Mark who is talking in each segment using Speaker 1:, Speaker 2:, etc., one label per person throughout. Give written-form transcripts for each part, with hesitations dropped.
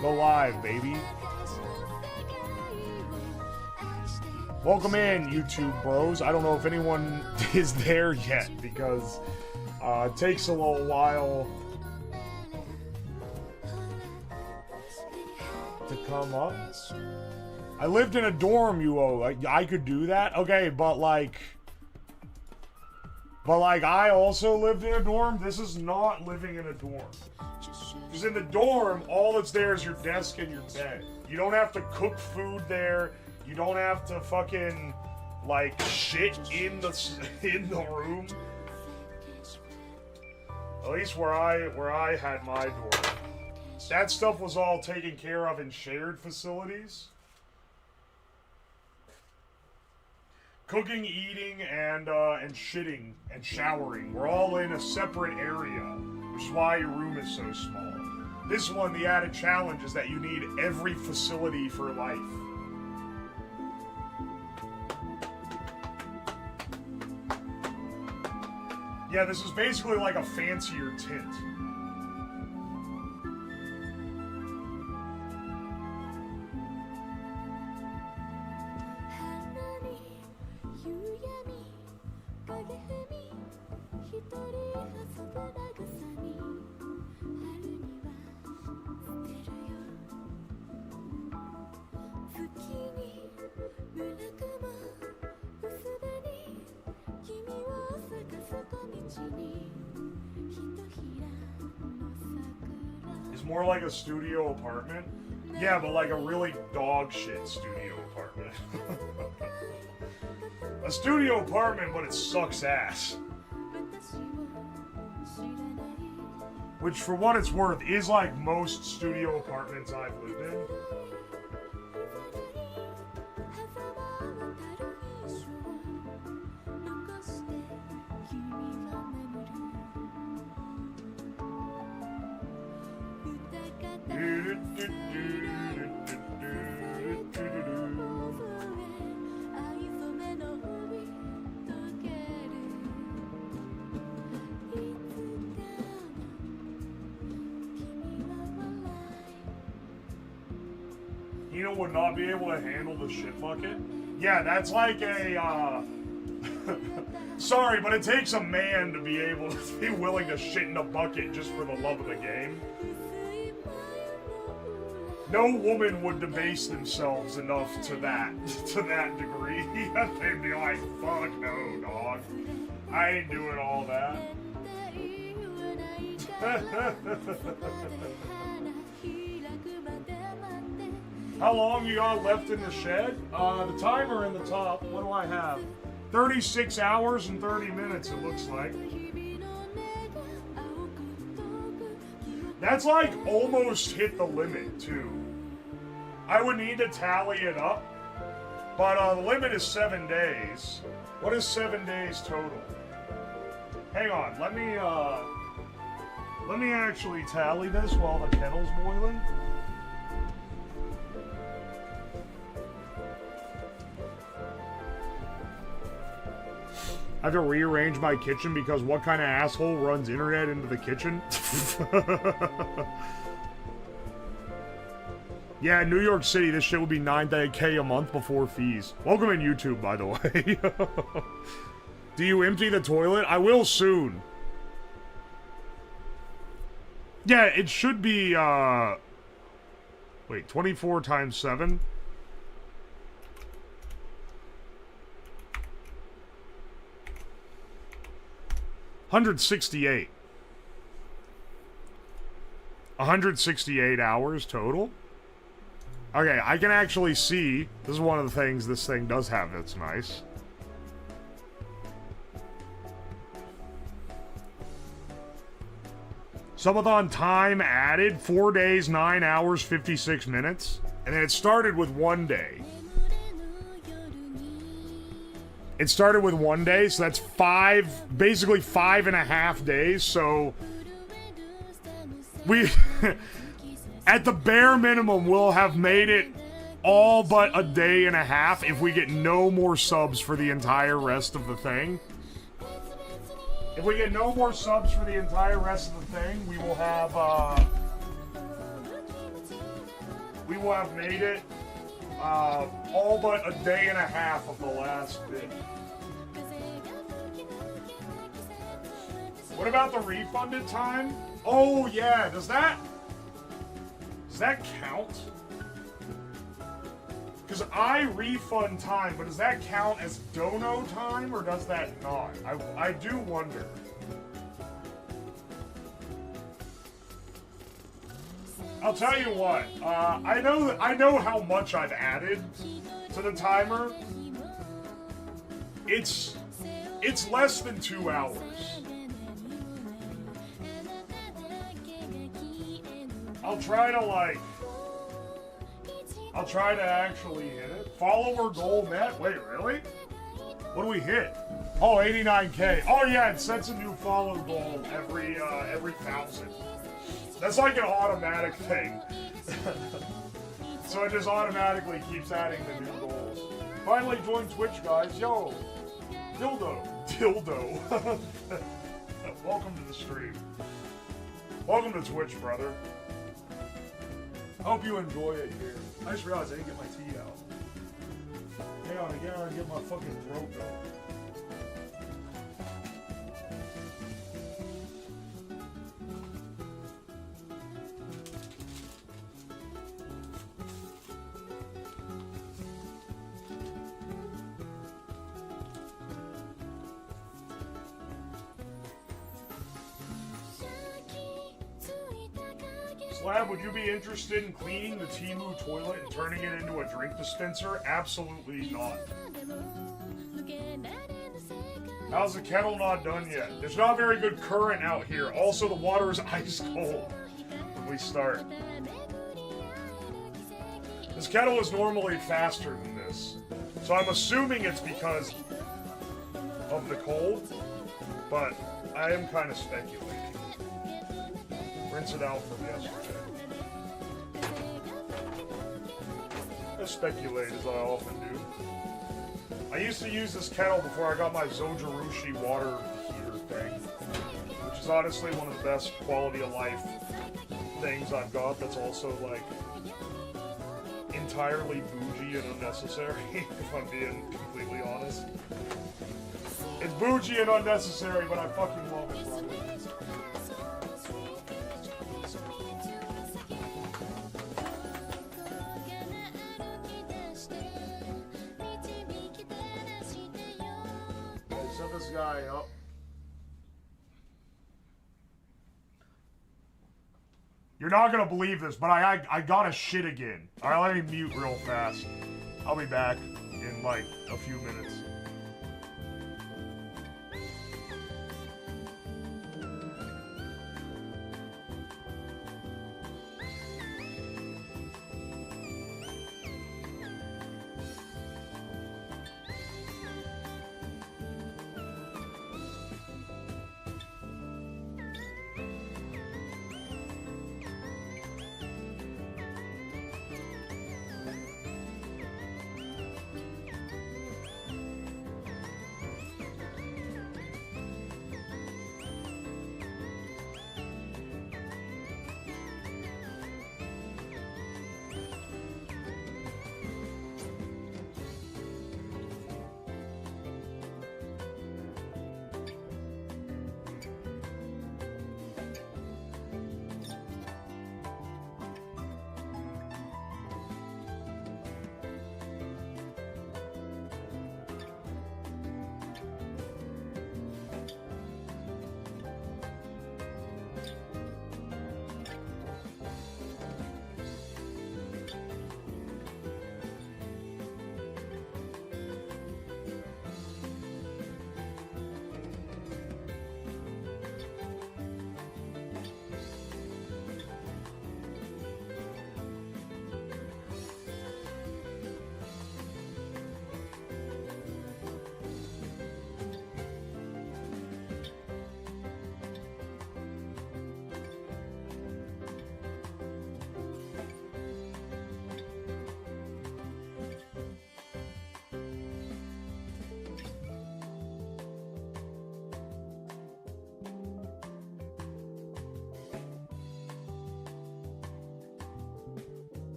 Speaker 1: Go live, baby. Welcome in, YouTube bros. I don't know if anyone is there yet because it takes a little while to come up. I lived in a dorm, I could do that? Okay, but like, I also lived in a dorm. This is not living in a dorm. Because in the dorm, all that's there is your desk and your bed. You don't have to cook food there. You don't have to fucking, like, shit in the room. At least where I had my dorm. That stuff was all taken care of in shared facilities. Cooking, eating, and shitting and showering were all in a separate area, which is why your room is so small. This one, the added challenge is that you need every facility for life. Yeah, this is basically like a fancier tint. It's more like a studio apartment. Yeah, but like a really dog shit studio apartment. A studio apartment, but it sucks ass. Which, for what it's worth, is like most studio apartments I've lived in. Eno would not be able to handle the shit bucket. Yeah, that's like a, sorry, but it takes a man to be able to be willing to shit in a bucket just for the love of the game. No woman would debase themselves enough to that degree. They'd be like, fuck no, dog. I ain't doing all that. How long you got left in the shed? The timer in the top, what do I have? 36 hours and 30 minutes, it looks like. That's like almost hit the limit, too. I would need to tally it up, but the limit is 7 days. What is 7 days total? Hang on, let me actually tally this while the kettle's boiling. I have to rearrange my kitchen because what kind of asshole runs internet into the kitchen? Yeah, New York City, this shit would be $9K a month before fees. Welcome in YouTube, by the way. Do you empty the toilet? I will soon. Yeah, it should be, wait, 24 times 7? $168. 168 hours total? Okay, I can actually see. This is one of the things this thing does have that's nice. Subathon time added, 4 days, 9 hours, 56 minutes. And then it started with 1 day. It started with 1 day, so that's basically 5.5 days, so we, at the bare minimum, we'll have made it all but a day and a half if we get no more subs for the entire rest of the thing. If we get no more subs for the entire rest of the thing, we will have, we will have made it all but a day and a half of the last bit. What about the refunded time? Oh yeah, does that count? Because I refund time, but does that count as dono time or does that not? I do wonder. I'll tell you what. I know how much I've added to the timer. It's less than 2 hours. I'll try to actually hit it. Follower goal met. Wait, really? What do we hit? Oh, 89K. Oh yeah, it sets a new follow goal every 1,000. That's like an automatic thing. So it just automatically keeps adding the new goals. Finally joined Twitch, guys. Yo, dildo. Welcome to the stream. Welcome to Twitch, brother. Hope you enjoy it here. I just realized I didn't get my tea out. Hang on, I gotta get my fucking throat going. Slab, would you be interested in cleaning the Teimu toilet and turning it into a drink dispenser? Absolutely not. How's the kettle not done yet? There's not very good current out here. Also, the water is ice cold when we start. This kettle is normally faster than this. So I'm assuming it's because of the cold, but I am kind of speculating. Rinse it out from yesterday. I speculate as I often do. I used to use this kettle before I got my Zojirushi water heater thing, which is honestly one of the best quality of life things I've got that's also like entirely bougie and unnecessary, if I'm being completely honest. It's bougie and unnecessary, but I fucking love it, brother. Set this guy up. You're not gonna believe this, but I got a shit again. Alright, let me mute real fast. I'll be back in like a few minutes.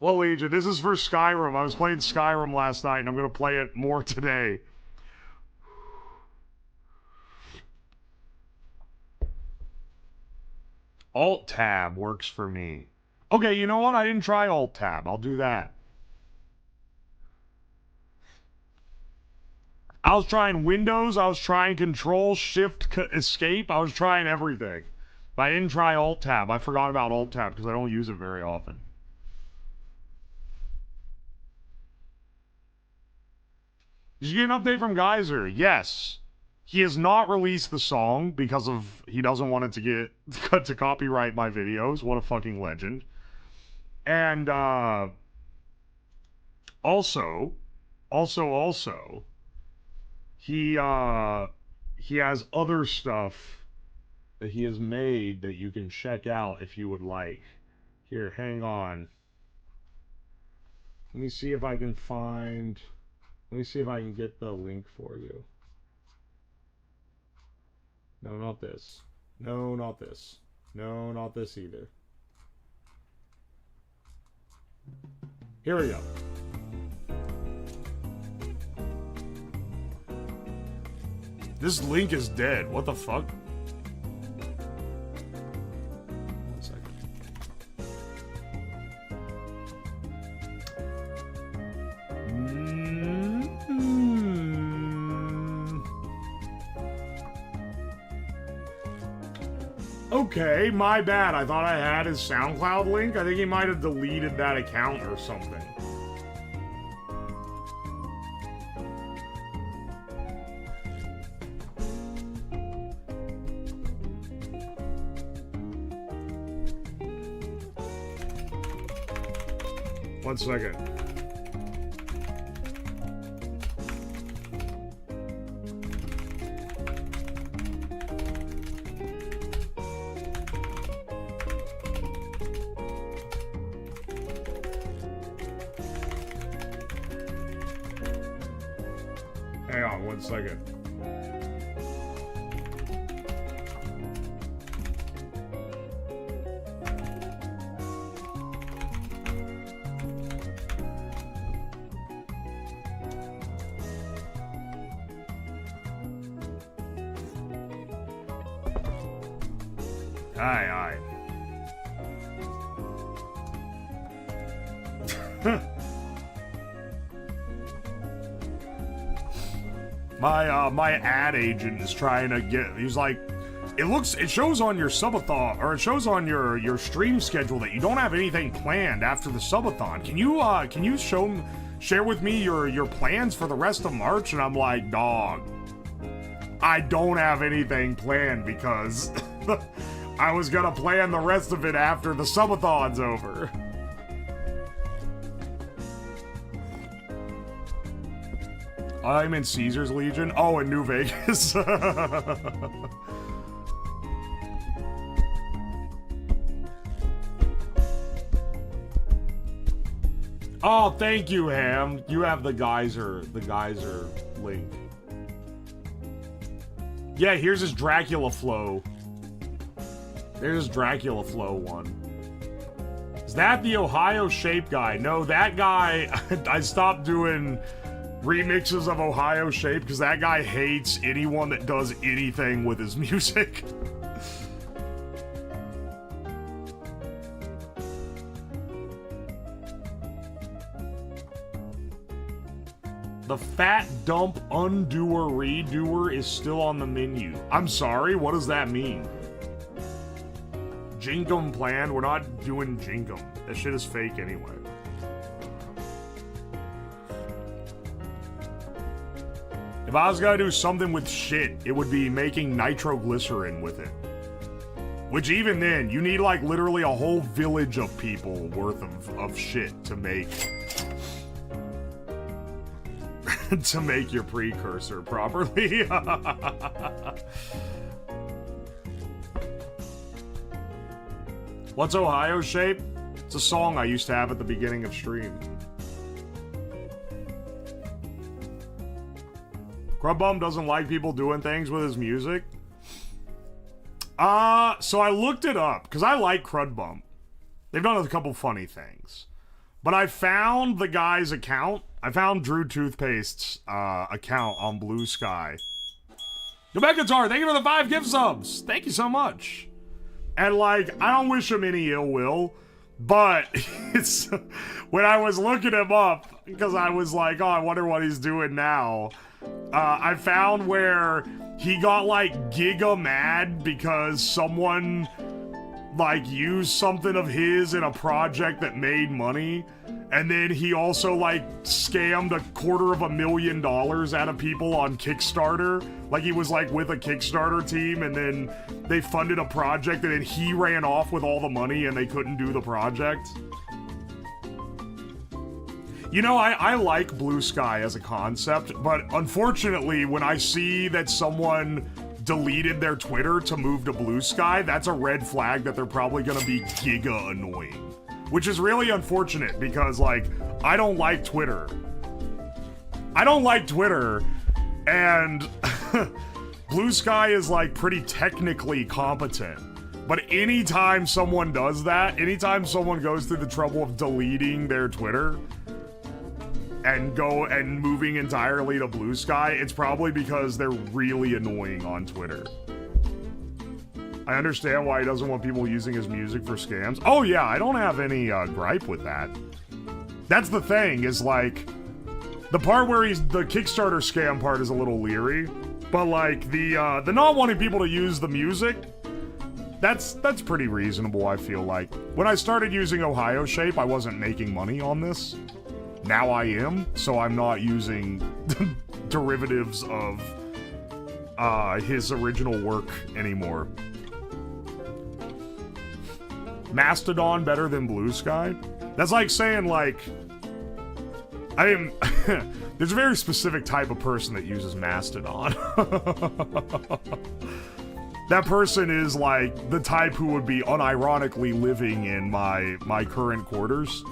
Speaker 1: Well, Legion, this is for Skyrim. I was playing Skyrim last night, and I'm going to play it more today. Alt-Tab works for me. Okay, you know what? I didn't try Alt-Tab. I'll do that. I was trying Windows. I was trying Control, Shift, Escape. I was trying everything. But I didn't try Alt-Tab. I forgot about Alt-Tab because I don't use it very often. Did you get an update from Geyser? Yes. He has not released the song because of he doesn't want it to get cut to copyright my videos. What a fucking legend. And also he has other stuff that he has made that you can check out if you would like. Here, hang on. Let me see if I can get the link for you. No, not this. No, not this. No, not this either. Here we go. This link is dead. What the fuck? One second. Okay, my bad. I thought I had his SoundCloud link. I think he might have deleted that account or something. One second. Hang on, 1 second. Aye. My ad agent is trying to get. He's like, it shows on your subathon, or it shows on your stream schedule that you don't have anything planned after the subathon. Can you share with me your plans for the rest of March? And I'm like, dog, I don't have anything planned because I was gonna plan the rest of it after the subathon's over. I'm in Caesar's Legion. Oh, in New Vegas. Oh, thank you, Ham. You have the geyser link. Yeah, here's his Dracula flow. There's Dracula flow one. Is that the Ohio Shape guy? No, that guy, I stopped doing remixes of Ohio Shape because that guy hates anyone that does anything with his music. The fat dump undoer redoer is still on the menu. I'm sorry, what does that mean? Jinkum planned? We're not doing Jinkum. That shit is fake anyway. If I was gonna do something with shit, it would be making nitroglycerin with it. Which even then, you need like literally a whole village of people worth of shit to make to make your precursor properly. What's Ohio Shape? It's a song I used to have at the beginning of stream. Crubbum doesn't like people doing things with his music. So I looked it up, because I like Crudbump. They've done a couple funny things. But I found the guy's account. I found Drew Toothpaste's account on Blue Sky. Quebec Guitar, thank you for the 5 gift subs. Thank you so much. And like, I don't wish him any ill will, but it's when I was looking him up, because I was like, oh, I wonder what he's doing now. I found where he got like giga mad because someone like used something of his in a project that made money, and then he also like scammed $250,000 out of people on Kickstarter. Like he was like with a Kickstarter team, and then they funded a project, and then he ran off with all the money and they couldn't do the project. You know, I like Blue Sky as a concept, but unfortunately when I see that someone deleted their Twitter to move to Blue Sky, that's a red flag that they're probably gonna be giga annoying. Which is really unfortunate because, like, I don't like Twitter. I don't like Twitter, and Blue Sky is, like, pretty technically competent. But anytime someone does that, anytime someone goes through the trouble of deleting their Twitter and moving entirely to Blue Sky, it's probably because they're really annoying on Twitter. I understand why he doesn't want people using his music for scams. Oh yeah, I don't have any gripe with that. That's the thing, is like, the part where the Kickstarter scam part is a little leery, but like the not wanting people to use the music, that's pretty reasonable, I feel like. When I started using Ohio Shape, I wasn't making money on this. Now I am, so I'm not using derivatives of his original work anymore. Mastodon better than Blue Sky? That's like saying, like, there's a very specific type of person that uses Mastodon. That person is like the type who would be unironically living in my current quarters.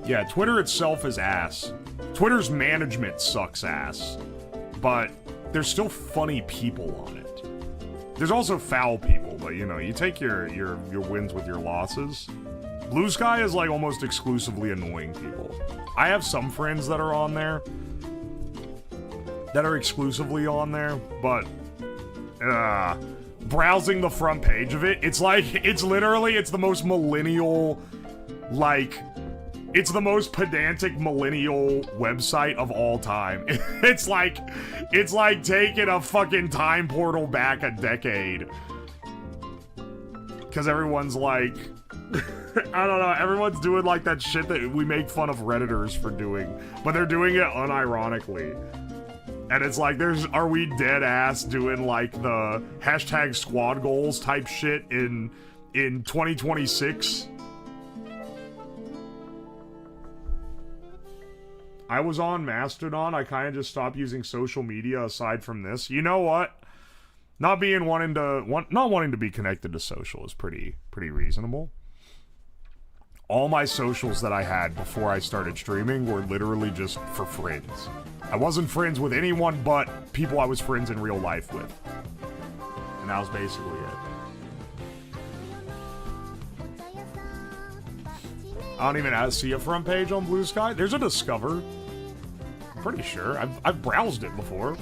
Speaker 1: Yeah, Twitter itself is ass. Twitter's management sucks ass. But there's still funny people on it. There's also foul people, but you know, you take your wins with your losses. Blue Sky is like almost exclusively annoying people. I have some friends that are on there that are exclusively on there, but browsing the front page of it, it's like, it's the most millennial, like, it's the most pedantic millennial website of all time. It's like taking a fucking time portal back a decade. Because everyone's like, I don't know, everyone's doing like that shit that we make fun of Redditors for doing, but they're doing it unironically. And it's like, are we dead ass doing like the hashtag squad goals type shit in 2026? I was on Mastodon. I kind of just stopped using social media aside from this. You know what? Not wanting to be connected to social is pretty reasonable. All my socials that I had before I started streaming were literally just for friends. I wasn't friends with anyone but people I was friends in real life with. And that was basically it. I don't even see a front page on Blue Sky. There's a Discover. I'm pretty sure. I've browsed it before.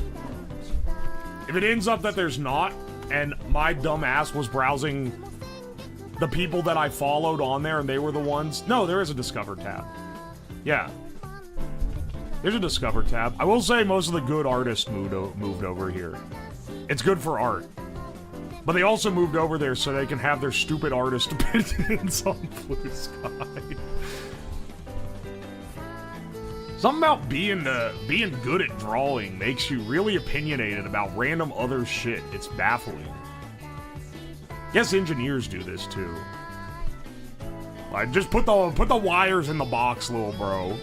Speaker 1: If it ends up that there's not, and my dumb ass was browsing the people that I followed on there and they were the ones... No, there is a Discover tab. Yeah. There's a Discover tab. I will say most of the good artists moved over here. It's good for art. But they also moved over there so they can have their stupid artist opinions on Blue Sky. Something about being good at drawing makes you really opinionated about random other shit. It's baffling. Guess engineers do this too. Like, just put the wires in the box, little bro.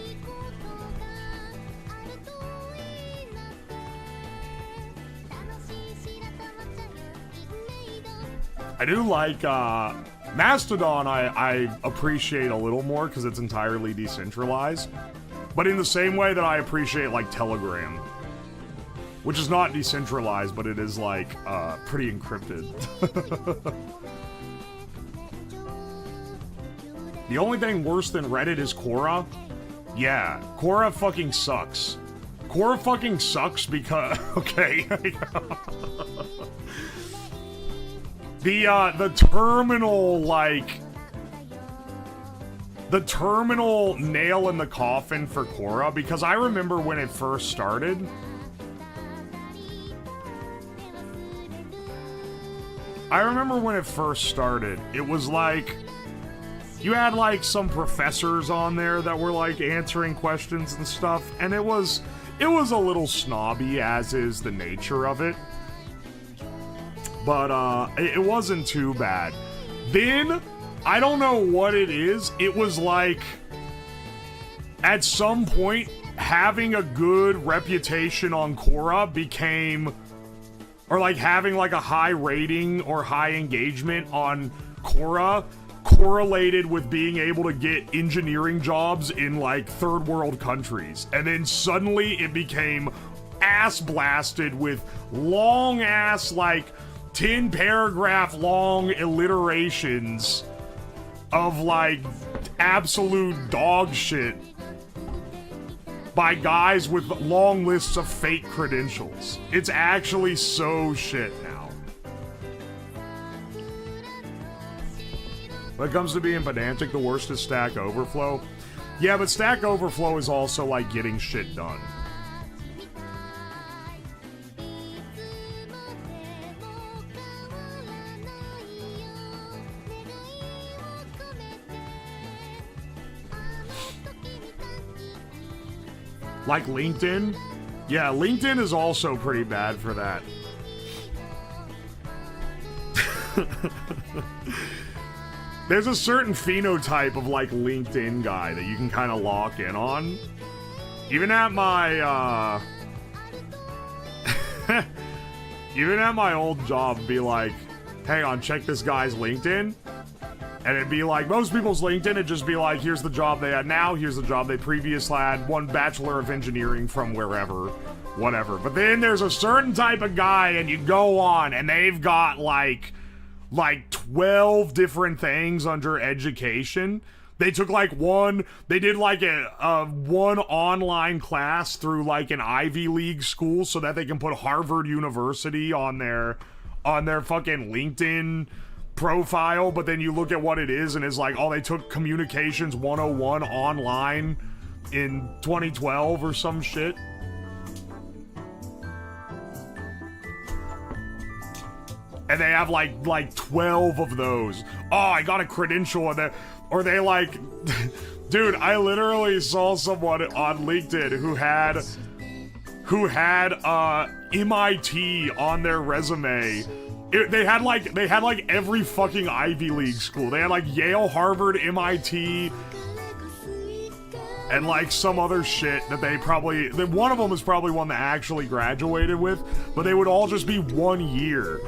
Speaker 1: I do like, Mastodon I appreciate a little more because it's entirely decentralized. But in the same way that I appreciate, like, Telegram. which is not decentralized, but it is like pretty encrypted. The only thing worse than Reddit is Quora. Yeah, Quora fucking sucks. Quora fucking sucks because okay. The terminal, like, the terminal nail in the coffin for Quora, because I remember when it first started. It was like, you had like some professors on there that were like answering questions and stuff, and it was a little snobby, as is the nature of it. But it wasn't too bad. Then, I don't know what it is, it was like, at some point, having a good reputation on Quora became, or like having like a high rating or high engagement on Quora correlated with being able to get engineering jobs in like third world countries. And then suddenly it became ass blasted with long ass, like 10 paragraph long alliterations of like absolute dog shit by guys with long lists of fake credentials. It's actually so shit now. When it comes to being pedantic, the worst is Stack Overflow. Yeah, but Stack Overflow is also like getting shit done. Like LinkedIn? Yeah, LinkedIn is also pretty bad for that. There's a certain phenotype of like LinkedIn guy that you can kind of lock in on. Even at my even at my old job, be like, hang on, check this guy's LinkedIn. And it'd be like, most people's LinkedIn, it'd just be like, here's the job they had now, here's the job they previously had, one Bachelor of Engineering from wherever, whatever. But then there's a certain type of guy, and you go on, and they've got like 12 different things under education. They took like they did like a one online class through like an Ivy League school so that they can put Harvard University on their fucking LinkedIn profile, but then you look at what it is and it's like, oh, they took Communications 101 online in 2012 or some shit. And they have like 12 of those. Oh, I got a credential in there. Or they like, dude, I literally saw someone on LinkedIn who had MIT on their resume. They had like every fucking Ivy League school. They had like Yale, Harvard, MIT, and like some other shit that they probably, one of them is probably one that actually graduated with, but they would all just be 1 year.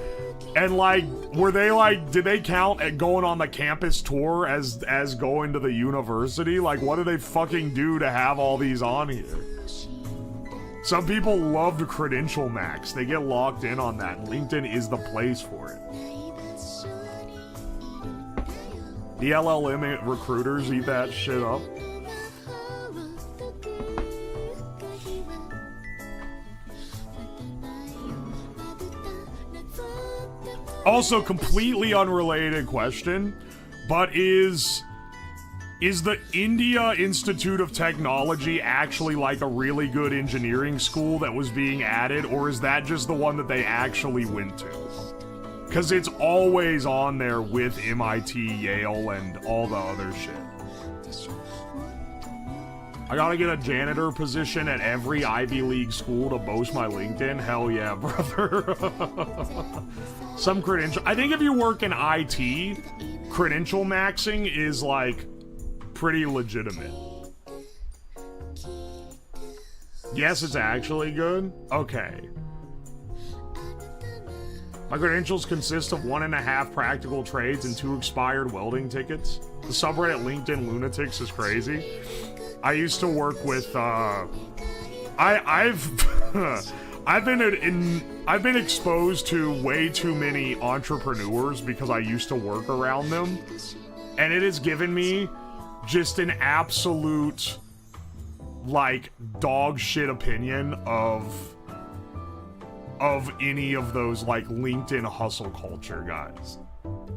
Speaker 1: And like, were they like, did they count at going on the campus tour as going to the university? Like, what do they fucking do to have all these on here? Some people love the credential max. They get locked in on that. LinkedIn is the place for it. The LLM recruiters eat that shit up. Also, completely unrelated question, but is the India Institute of Technology actually like a really good engineering school that was being added, or is that just the one that they actually went to? Because it's always on there with MIT, Yale, and all the other shit. I gotta get a janitor position at every Ivy League school to boast my LinkedIn? Hell yeah, brother. Some credential. I think if you work in IT, credential maxing is like pretty legitimate. Yes, it's actually good? Okay. My credentials consist of 1.5 practical trades and 2 expired welding tickets. The subreddit LinkedIn Lunatics is Crazy. I used to work with, I've I've been exposed to way too many entrepreneurs because I used to work around them, and it has given me just an absolute, like, dog shit opinion of any of those, like, LinkedIn hustle culture guys.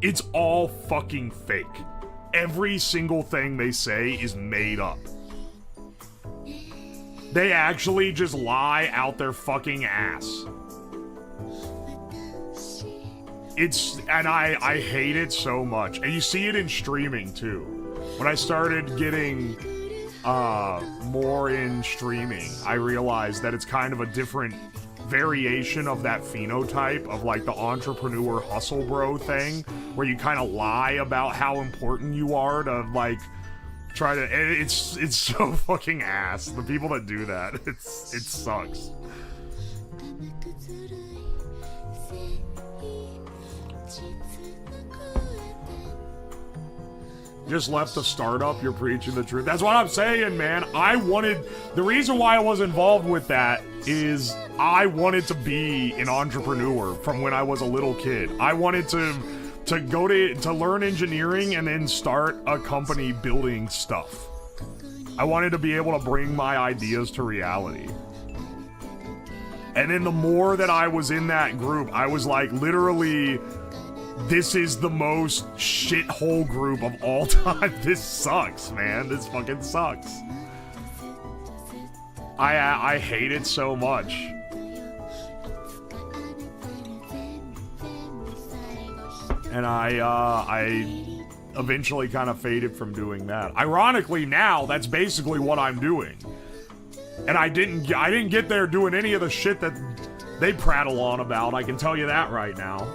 Speaker 1: It's all fucking fake. Every single thing they say is made up. They actually just lie out their fucking ass. And I hate it so much. And you see it in streaming too. When I started getting more in streaming, I realized that it's kind of a different variation of that phenotype of like the entrepreneur hustle bro thing, where you kind of lie about how important you are to like try to. It's so fucking ass. The people that do that, it sucks. Just left a startup, you're preaching the truth. That's what I'm saying, man. The reason why I was involved with that is I wanted to be an entrepreneur from when I was a little kid. I wanted to go to learn engineering and then start a company building stuff. I wanted to be able to bring my ideas to reality. And then the more that I was in that group, I was like, literally, this is the most shithole group of all time. This sucks, man. This fucking sucks. I hate it so much. And I eventually kind of faded from doing that. Ironically, now that's basically what I'm doing. And I didn't get there doing any of the shit that they prattle on about, I can tell you that right now.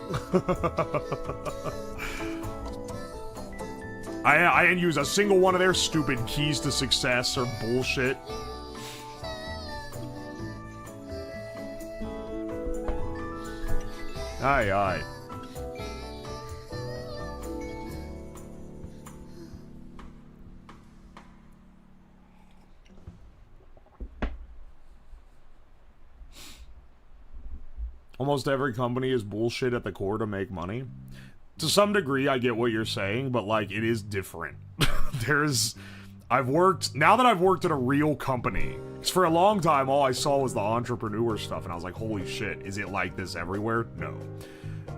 Speaker 1: I didn't use a single one of their stupid keys to success or bullshit. Aye, aye. Almost every company is bullshit at the core to make money. To some degree, I get what you're saying, but, like, it is different. Now that I've worked at a real company, because for a long time, all I saw was the entrepreneur stuff, and I was like, holy shit, is it like this everywhere? No.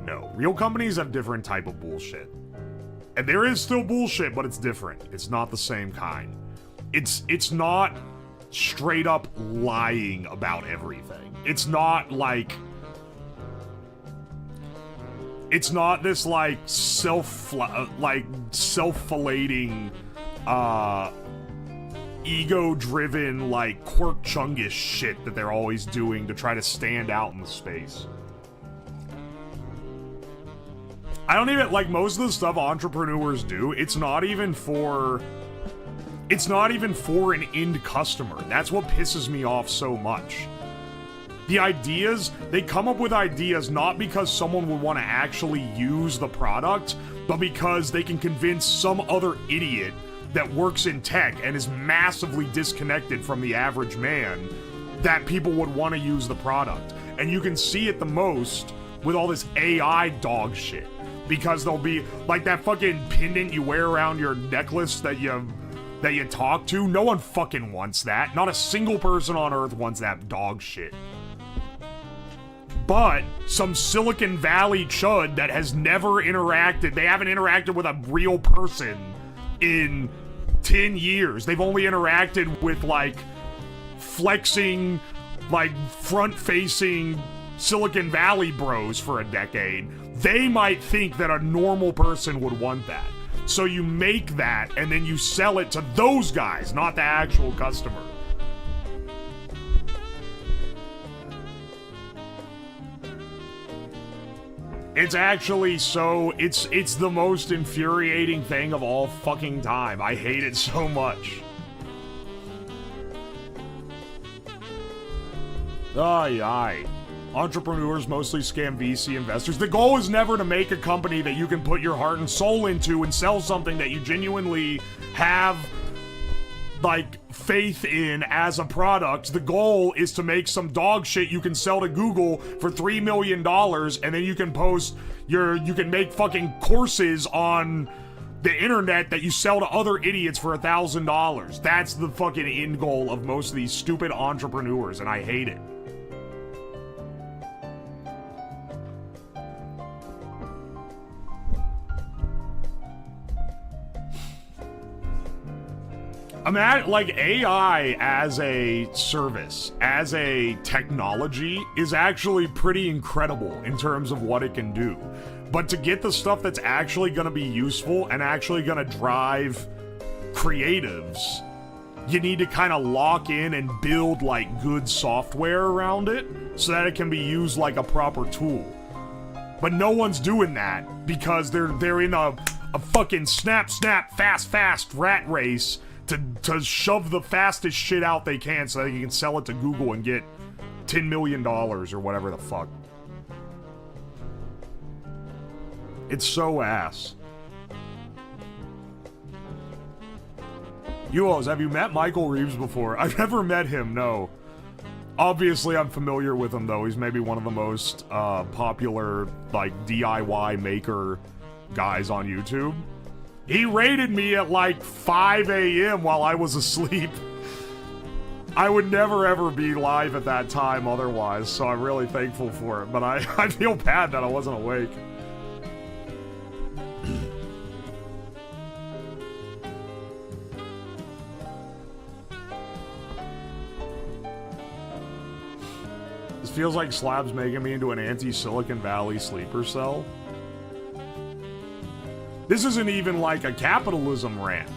Speaker 1: No. Real companies have different type of bullshit. And there is still bullshit, but it's different. It's not the same kind. It's not straight up lying about everything. It's not like... It's not this, like, self-flating, ego-driven, like, quirk-chungish shit that they're always doing to try to stand out in the space. I don't even, like, most of the stuff entrepreneurs do, it's not even for an end customer. That's what pisses me off so much. The ideas, they come up with ideas not because someone would want to actually use the product, but because they can convince some other idiot that works in tech and is massively disconnected from the average man that people would want to use the product. And you can see it the most with all this AI dog shit. Because they'll be, like that fucking pendant you wear around your necklace that you talk to, no one fucking wants that. Not a single person on Earth wants that dog shit. But some Silicon Valley chud that has never interacted, they haven't interacted with a real person in 10 years. They've only interacted with, like, flexing, like, front-facing Silicon Valley bros for a decade. They might think that a normal person would want that. So you make that, and then you sell it to those guys, not the actual customer. It's actually so, it's the most infuriating thing of all fucking time. I hate it so much. Aye, aye. Entrepreneurs mostly scam VC investors. The goal is never to make a company that you can put your heart and soul into and sell something that you genuinely have like faith in as a product. The goal is to make some dog shit you can sell to Google for $3 million, and then you can you can make fucking courses on the internet that you sell to other idiots for $1,000. That's the fucking end goal of most of these stupid entrepreneurs, and I hate it. I'm at, like, AI as a service, as a technology, is actually pretty incredible in terms of what it can do. But to get the stuff that's actually gonna be useful and actually gonna drive creatives, you need to kind of lock in and build, like, good software around it so that it can be used like a proper tool. But no one's doing that because they're in a fucking snap, fast rat race to shove the fastest shit out they can so that you can sell it to Google and get $10 million or whatever the fuck. It's so ass. Yuos, have you met Michael Reeves before? I've never met him, no. Obviously, I'm familiar with him, though. He's maybe one of the most popular, like, DIY maker guys on YouTube. He raided me at like 5 a.m. while I was asleep. I would never ever be live at that time otherwise, so I'm really thankful for it. But I feel bad that I wasn't awake. This feels like Slab's making me into an anti-Silicon Valley sleeper cell. This isn't even like a capitalism rant.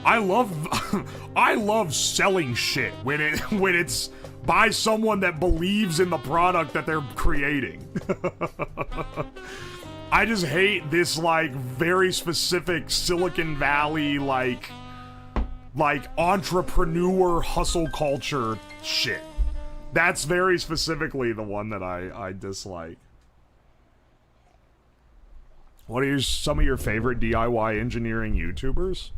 Speaker 1: I love selling shit when it's by someone that believes in the product that they're creating. I just hate this like very specific Silicon Valley like entrepreneur hustle culture shit. That's very specifically the one that I dislike. What are some of your favorite DIY engineering YouTubers?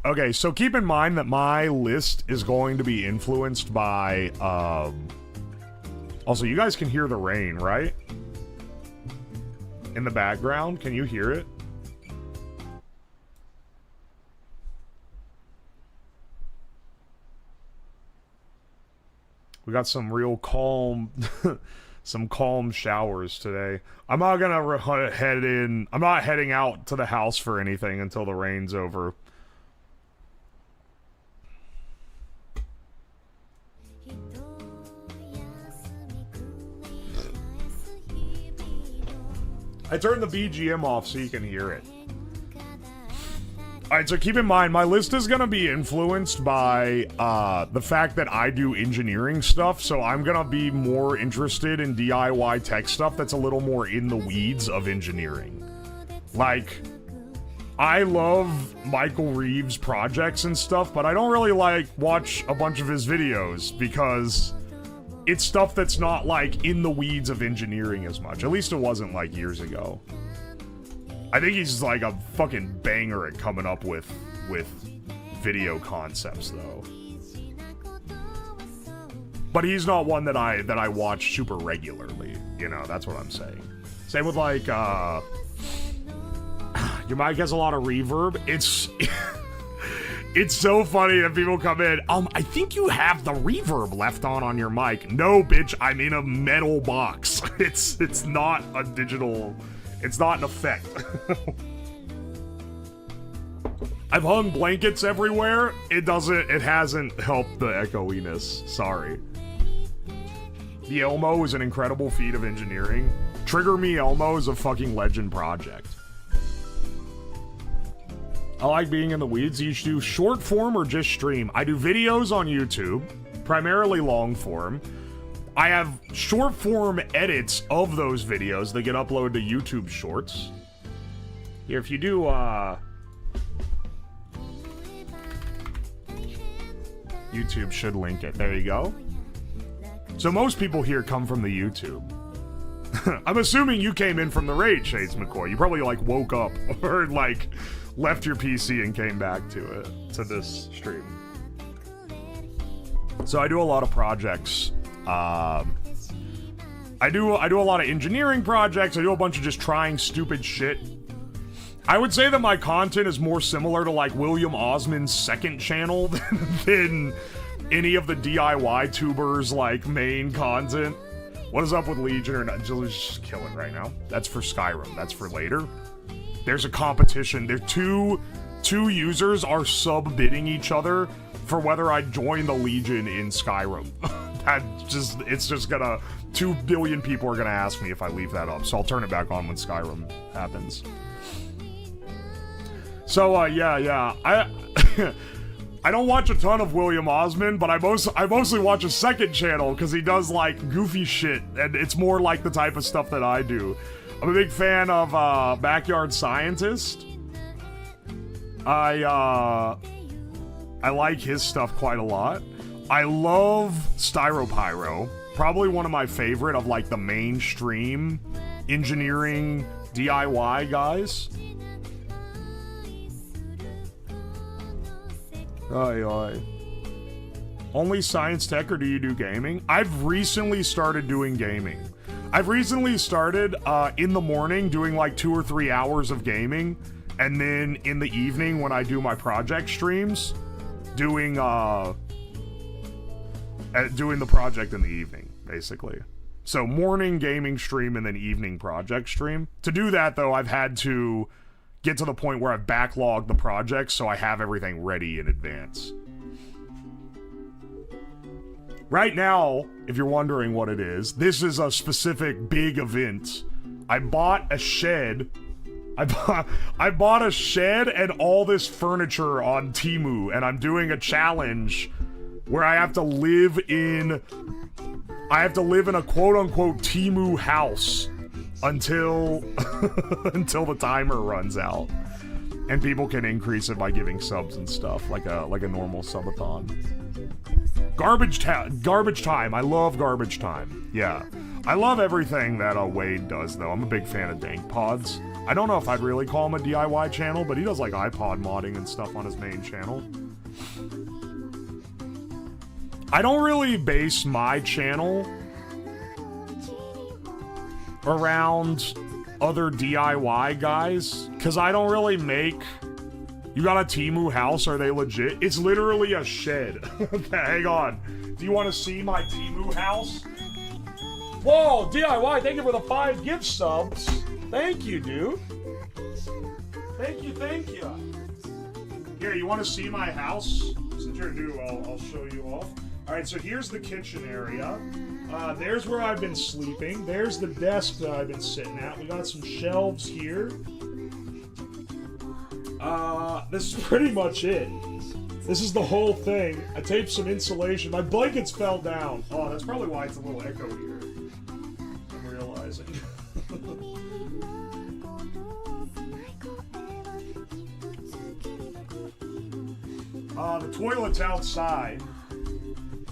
Speaker 1: Okay, so keep in mind that my list is going to be influenced by, also, you guys can hear the rain, right? In the background, can you hear it? We got some real calm... some calm showers today. I'm not gonna I'm not heading out to the house for anything until the rain's over. I turned the BGM off so you can hear it. Alright, so keep in mind, my list is gonna be influenced by, the fact that I do engineering stuff, so I'm gonna be more interested in DIY tech stuff that's a little more in the weeds of engineering. Like, I love Michael Reeves' projects and stuff, but I don't really, watch a bunch of his videos, because it's stuff that's not, in the weeds of engineering as much. At least it wasn't, years ago. I think he's a fucking banger at coming up with video concepts though. But he's not one that I watch super regularly, you know, that's what I'm saying. Same with your mic has a lot of reverb. It's so funny that people come in, I think you have the reverb left on your mic. No, bitch, I'm in a metal box. It's not a digital... It's not an effect. I've hung blankets everywhere. It hasn't helped the echoiness. Sorry. The Elmo is an incredible feat of engineering. Trigger Me Elmo is a fucking legend project. I like being in the weeds. You should do short form or just stream. I do videos on YouTube, primarily long form. I have short form edits of those videos that get uploaded to YouTube Shorts. Here, if you do, YouTube should link it. There you go. So most people here come from the YouTube. I'm assuming you came in from the raid, Shades McCoy. You probably, like, woke up or, like, left your PC and came back to it, to this stream. So I do a lot of projects. I do a lot of engineering projects. I do a bunch of just trying stupid shit. I would say that my content is more similar to, like, William Osman's second channel than any of the DIY tubers, like, main content. What is up with Legion or not? Just kill it right now. That's for Skyrim. That's for later. There's a competition. There two users are sub-bidding each other for whether I join the Legion in Skyrim. It's just gonna... 2 billion people are gonna ask me if I leave that up, so I'll turn it back on when Skyrim happens. So, yeah. I don't watch a ton of William Osman, but I mostly watch a second channel because he does, like, goofy shit, and it's more like the type of stuff that I do. I'm a big fan of Backyard Scientist. I like his stuff quite a lot. I love Styropyro. Probably one of my favorite of, like, the mainstream engineering DIY guys. Aye. Only science tech, or do you do gaming? I've recently started doing gaming. I've recently started in the morning doing like 2 or 3 hours of gaming, and then in the evening when I do my project streams, doing the project in the evening, basically. So morning gaming stream and then evening project stream. To do that though, I've had to get to the point where I've backlogged the project so I have everything ready in advance. Right now, if you're wondering what it is, this is a specific big event. I bought a shed. I bought a shed and all this furniture on Teimu, and I'm doing a challenge where I have to live in a quote-unquote Teimu house until the timer runs out, and people can increase it by giving subs and stuff, like a normal subathon. Garbage time. I love garbage time. Yeah, I love everything that Wade does, though. I'm a big fan of Dank Pods. I don't know if I'd really call him a DIY channel, but he does like iPod modding and stuff on his main channel. I don't really base my channel around other DIY guys, because I don't really make... You got a Teimu house? Are they legit? It's literally a shed. Okay, hang on. Do you want to see my Teimu house? Whoa, DIY, thank you for the 5 gift subs. Thank you, dude. Thank you. Here, you want to see my house? Since you're new, I'll show you off. Alright, so here's the kitchen area. There's where I've been sleeping. There's the desk that I've been sitting at. We got some shelves here. This is pretty much it. This is the whole thing. I taped some insulation. My blankets fell down. Oh, that's probably why it's a little echo here. I'm realizing. The toilet's outside.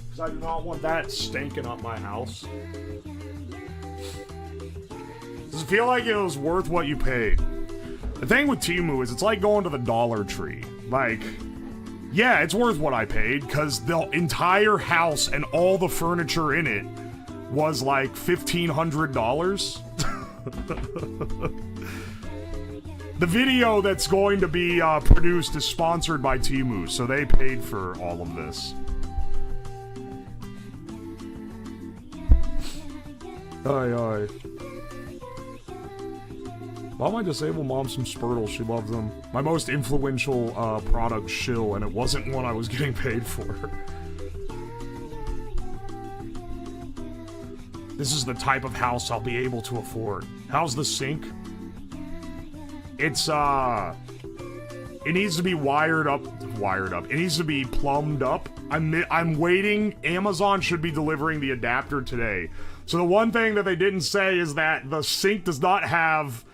Speaker 1: Because I do not want that stinking up my house. Does it feel like it was worth what you paid? The thing with Teimu is it's like going to the Dollar Tree. Like, yeah, it's worth what I paid, because the entire house and all the furniture in it was like $1,500. The video that's going to be produced is sponsored by Teimu, so they paid for all of this. Aye. Bought my disabled mom some Spurtles. She loves them. My most influential product, shill, and it wasn't one I was getting paid for. This is the type of house I'll be able to afford. How's the sink? It's, it needs to be wired up. It needs to be plumbed up. I'm waiting. Amazon should be delivering the adapter today. So the one thing that they didn't say is that the sink does not have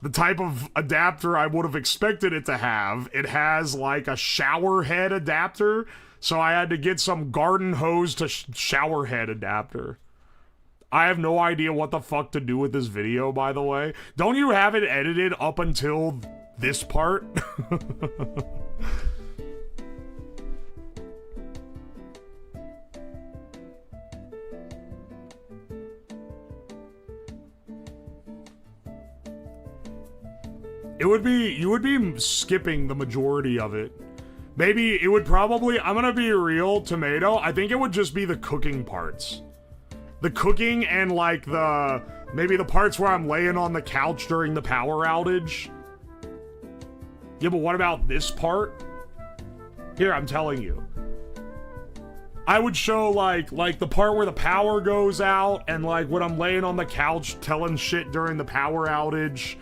Speaker 1: the type of adapter I would have expected it to have. It has like a shower head adapter, so I had to get some garden hose to shower head adapter. I have no idea what the fuck to do with this video, by the way. Don't you have it edited up until this part? You would be skipping the majority of it. Maybe it would probably, I'm gonna be real, Tomato, I think it would just be the cooking parts. The cooking and like maybe the parts where I'm laying on the couch during the power outage. Yeah, but what about this part? Here, I'm telling you. I would show like the part where the power goes out and like when I'm laying on the couch telling shit during the power outage.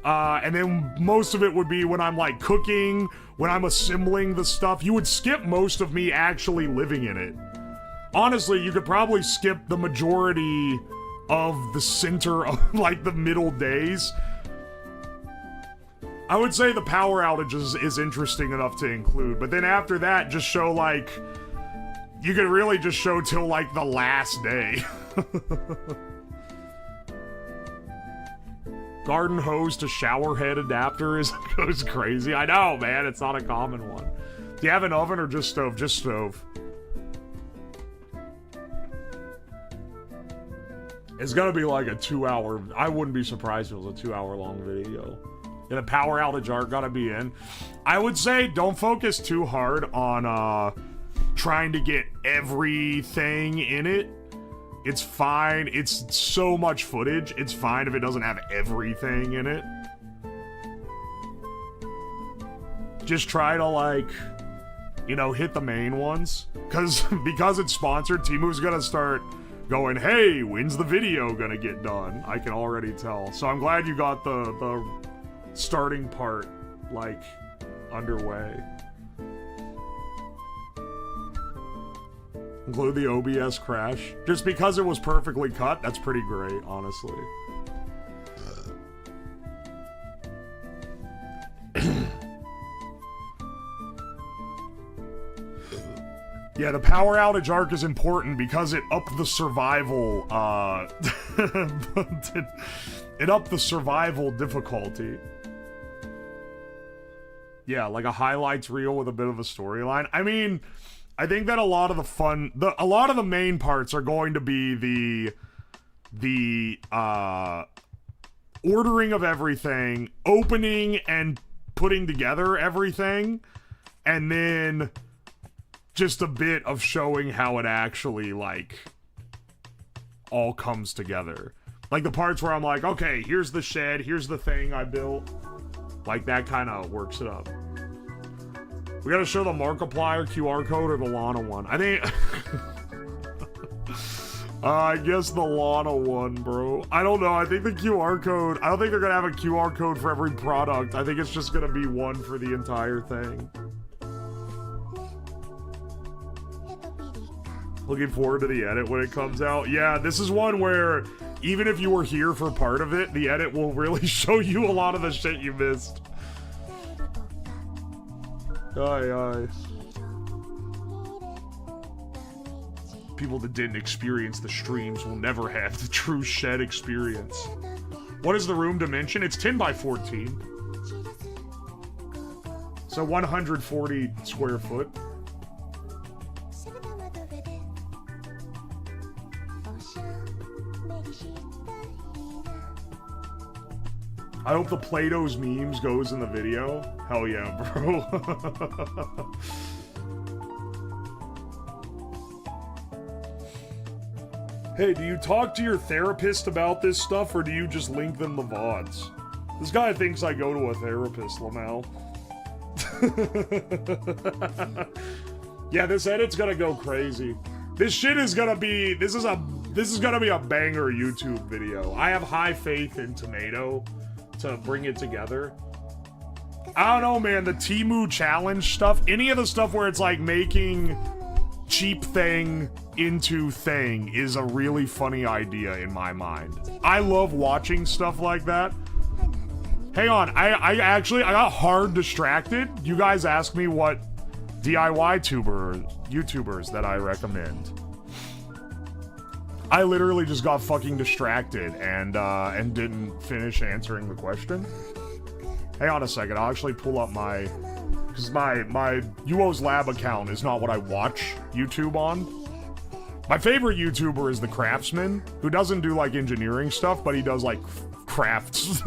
Speaker 1: And then most of it would be when I'm like cooking, when I'm assembling the stuff. You would skip most of me actually living in it. Honestly, you could probably skip the majority of the center of like the middle days. I would say the power outages is interesting enough to include, but then after that, just show like, you could really just show till like the last day. Garden hose to shower head adapter goes crazy. I know, man, it's not a common one. Do you have an oven or just stove? Just stove. It's gonna be like a 2-hour, I wouldn't be surprised if it was a 2-hour long video. And the power outage art gotta be in. I would say don't focus too hard on trying to get everything in it. It's fine. It's so much footage. It's fine if it doesn't have everything in it. Just try to like, you know, hit the main ones. Because it's sponsored, Temu's gonna start going, hey, when's the video gonna get done? I can already tell. So I'm glad you got the starting part, like, underway. Include the OBS crash. Just because it was perfectly cut, that's pretty great, honestly. Yeah, the power outage arc is important because it upped the survival, it upped the survival difficulty. Yeah, like a highlights reel with a bit of a storyline. I mean, I think that a lot of the fun, a lot of the main parts are going to be the ordering of everything, opening and putting together everything, and then just a bit of showing how it actually, like, all comes together. Like the parts where I'm like, okay, here's the shed, here's the thing I built. Like, that kind of works it up. We gotta show the Markiplier QR code or the Lana one. I think... I guess the Lana one, bro. I don't know. I think the QR code... I don't think they're gonna have a QR code for every product. I think it's just gonna be one for the entire thing. Looking forward to the edit when it comes out. Yeah, this is one where even if you were here for part of it, the edit will really show you a lot of the shit you missed. Aye, aye. People that didn't experience the streams will never have the true shed experience. What is the room dimension? It's 10 by 14. So 140 square foot. I hope the Plato's memes goes in the video. Hell yeah, bro. Hey, do you talk to your therapist about this stuff, or do you just link them the VODs? This guy thinks I go to a therapist, Lamau. Yeah, this edit's gonna go crazy. This shit is gonna be... This is gonna be a banger YouTube video. I have high faith in Tomato to bring it together. I don't know, man, the Teimu challenge stuff, any of the stuff where it's like making cheap thing into thing is a really funny idea in my mind. I love watching stuff like that. Hang on, I got hard distracted. You guys asked me what DIY YouTubers that I recommend. I literally just got fucking distracted and didn't finish answering the question. Hang on a second, I'll actually pull up my... Because my UO's Lab account is not what I watch YouTube on. My favorite YouTuber is the Craftsman, who doesn't do, like, engineering stuff, but he does, like, crafts.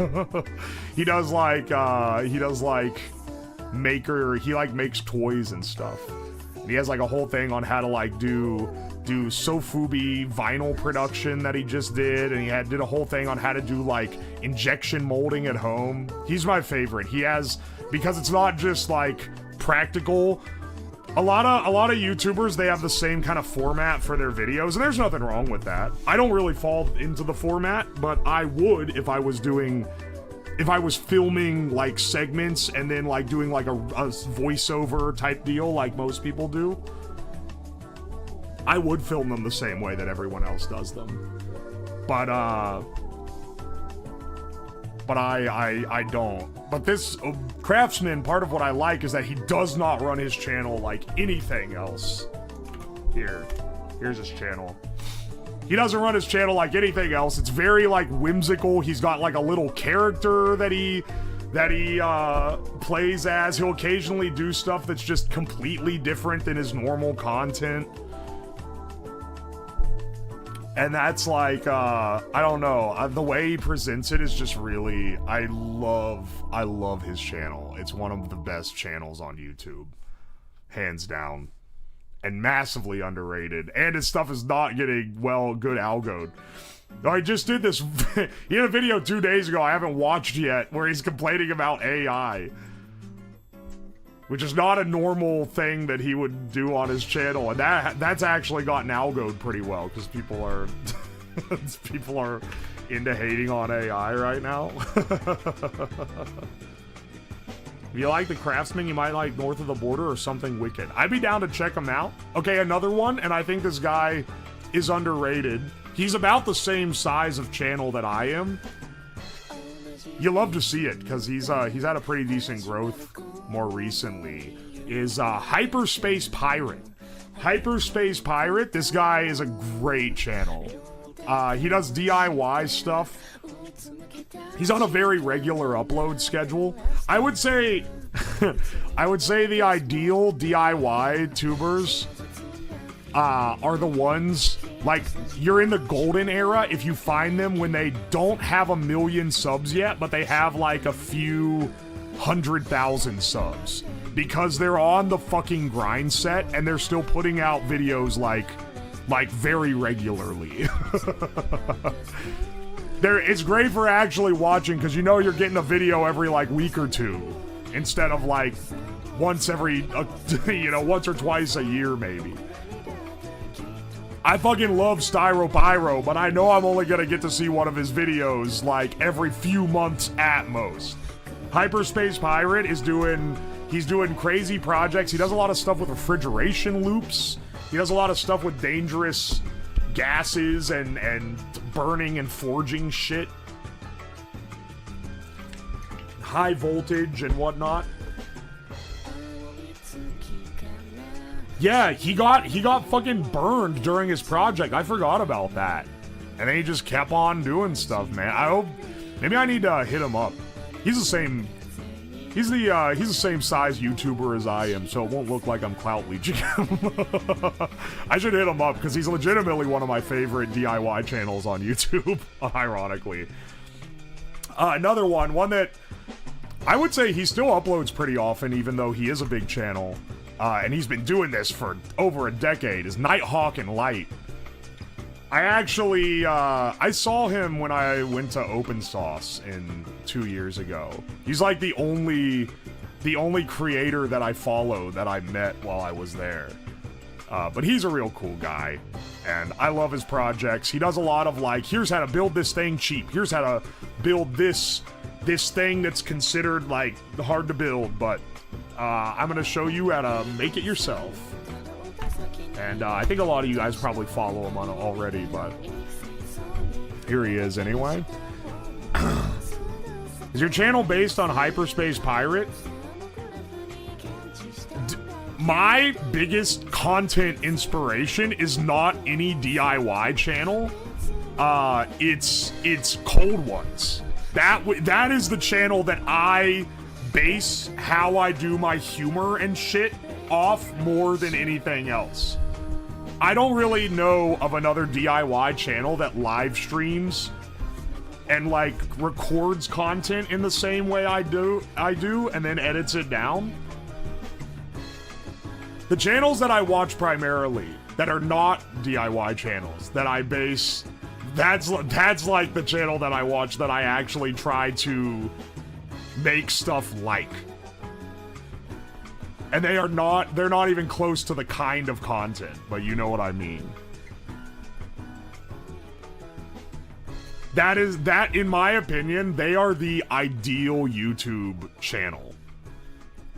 Speaker 1: he does, like, maker... He, like, makes toys and stuff. And he has, like, a whole thing on how to, like, do Sofubi vinyl production that he just did, and he did a whole thing on how to do, like, injection molding at home. He's my favorite. He has... Because it's not just, like, practical. A lot of YouTubers, they have the same kind of format for their videos, and there's nothing wrong with that. I don't really fall into the format, but I would if I was filming, like, segments and then, like, doing, like, a voiceover type deal like most people do. I would film them the same way that everyone else does them. But I don't. But this Craftsman, part of what I like is that he does not run his channel like anything else. Here's his channel. He doesn't run his channel like anything else. It's very, like, whimsical. He's got, like, a little character that he plays as. He'll occasionally do stuff that's just completely different than his normal content. And that's like, I don't know, the way he presents it is just really, I love his channel. It's one of the best channels on YouTube. Hands down. And massively underrated. And his stuff is not getting, well, good algoed. I just did this, he had a video 2 days ago I haven't watched yet, where he's complaining about AI. Which is not a normal thing that he would do on his channel, and that's actually gotten algoed pretty well because people are into hating on AI right now. If you like the Craftsman, you might like North of the Border or Something Wicked. I'd be down to check him out. Okay, another one, and I think this guy is underrated. He's about the same size of channel that I am. You love to see it because he's had a pretty decent growth more recently. Is Hyperspace Pirate. Hyperspace Pirate, this guy is a great channel. He does DIY stuff. He's on a very regular upload schedule. I would say the ideal DIY tubers are the ones, like, you're in the golden era if you find them when they don't have 1 million subs yet, but they have, like, a few 100,000 subs. Because they're on the fucking grind set, and they're still putting out videos, like very regularly. It's great for actually watching, because you know you're getting a video every, like, week or two. Instead of, like, once every, once or twice a year, maybe. I fucking love Styropyro, but I know I'm only gonna get to see one of his videos, like, every few months at most. Hyperspace Pirate is he's doing crazy projects. He does a lot of stuff with refrigeration loops. He does a lot of stuff with dangerous gases and burning and forging shit. High voltage and whatnot. Yeah, he got fucking burned during his project. I forgot about that. And then he just kept on doing stuff, man. I hope maybe I need to hit him up. He's the same size YouTuber as I am, so it won't look like I'm clout leeching him. I should hit him up because he's legitimately one of my favorite DIY channels on YouTube, ironically. Another one that I would say he still uploads pretty often, even though he is a big channel. And he's been doing this for over a decade, is Nighthawk and Light. I actually, I saw him when I went to Open Sauce 2 years ago. He's like the only creator that I follow that I met while I was there. But he's a real cool guy, and I love his projects. He does a lot of, like, here's how to build this thing cheap. Here's how to build this thing that's considered, like, hard to build, but I'm gonna show you how to make it yourself. And I think a lot of you guys probably follow him on it already, but here he is anyway. Is your channel based on Hyperspace Pirate? my biggest content inspiration is not any DIY channel. It's Cold Ones. That is the channel that I base how I do my humor and shit off more than anything else. I don't really know of another DIY channel that live streams and like records content in the same way I do, and then edits it down. The channels that I watch primarily that are not DIY channels that I base, that's like the channel that I watch that I actually try to make stuff like. And they're not even close to the kind of content, but you know what I mean. That, in my opinion, they are the ideal YouTube channel.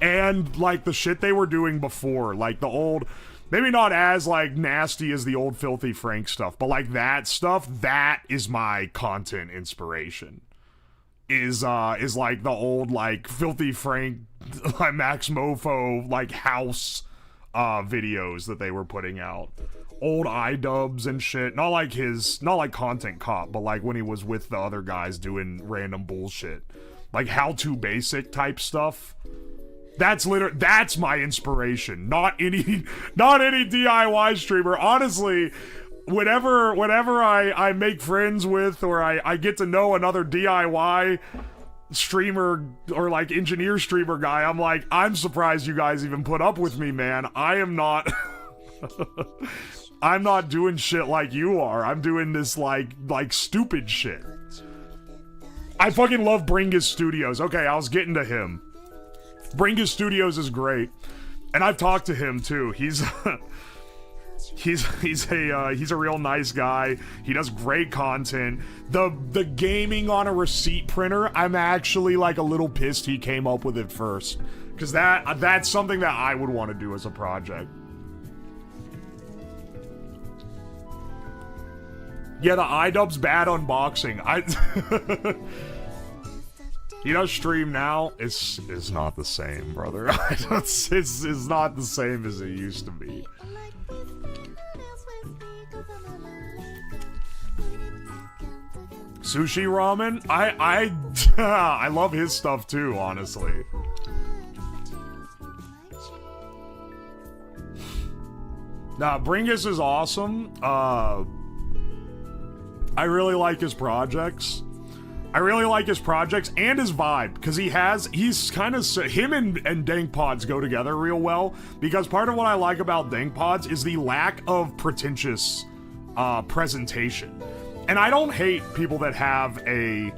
Speaker 1: And, like, the shit they were doing before, like the old, maybe not as, like, nasty as the old Filthy Frank stuff, but, like, that stuff, that is my content inspiration. Is like the old, like, Filthy Frank, like, Max Mofo, like, house, videos that they were putting out. Old iDubbbz and shit. Not like Content Cop, but like when he was with the other guys doing random bullshit. Like How To Basic type stuff. That's my inspiration. Not any DIY streamer. Honestly, whenever I make friends with or I get to know another DIY streamer or like engineer streamer guy, I'm like, I'm surprised you guys even put up with me, man. I am not I'm not doing shit like you are. I'm doing this like stupid shit. I fucking love Bringus Studios. Okay, I was getting to him. Bringus Studios is great. And I've talked to him too. He's a real nice guy. He does great content. The gaming on a receipt printer, I'm actually like a little pissed he came up with it first. Cause that's something that I would want to do as a project. Yeah, the iDubbbz bad unboxing. He does stream now. It's not the same, brother. It's not the same as it used to be. Sushi Ramen? I love his stuff too, honestly. Nah, Bringus is awesome. I really like his projects. I really like his projects and his vibe, because he's kind of, him and Dank Pods go together real well, because part of what I like about Dank Pods is the lack of pretentious presentation. And I don't hate people that have a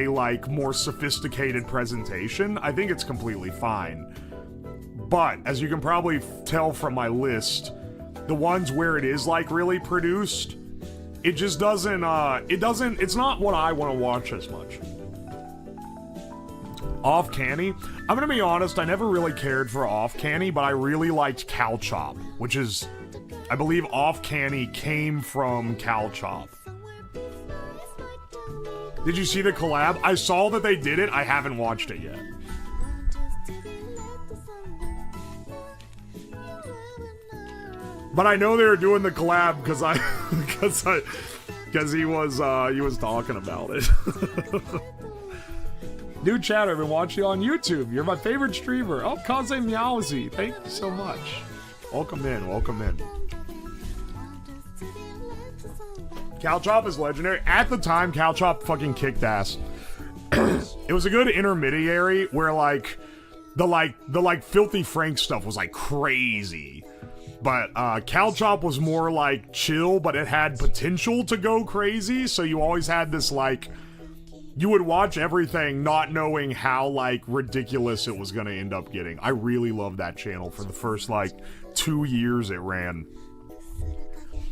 Speaker 1: like more sophisticated presentation. I think it's completely fine. But as you can probably tell from my list, the ones where it is like really produced, it just doesn't, it's not what I want to watch as much. Off Canny? I'm gonna be honest, I never really cared for Off Canny, but I really liked Cow Chop, which is, I believe Off Canny came from Cow Chop. Did you see the collab? I saw that they did it, I haven't watched it yet. But I know they were doing the collab because he was talking about it. New chatter, I've been watching you on YouTube. You're my favorite streamer. Oh, Kaze Meowsy, thank you so much. Welcome in, welcome in. Cow Chop is legendary. At the time, Cow Chop fucking kicked ass. It was a good intermediary where like the Filthy Frank stuff was like crazy. But Cow Chop was more like chill, but it had potential to go crazy, so you always had this like, you would watch everything not knowing how like ridiculous it was gonna end up getting. I really loved that channel for the first like 2 years it ran.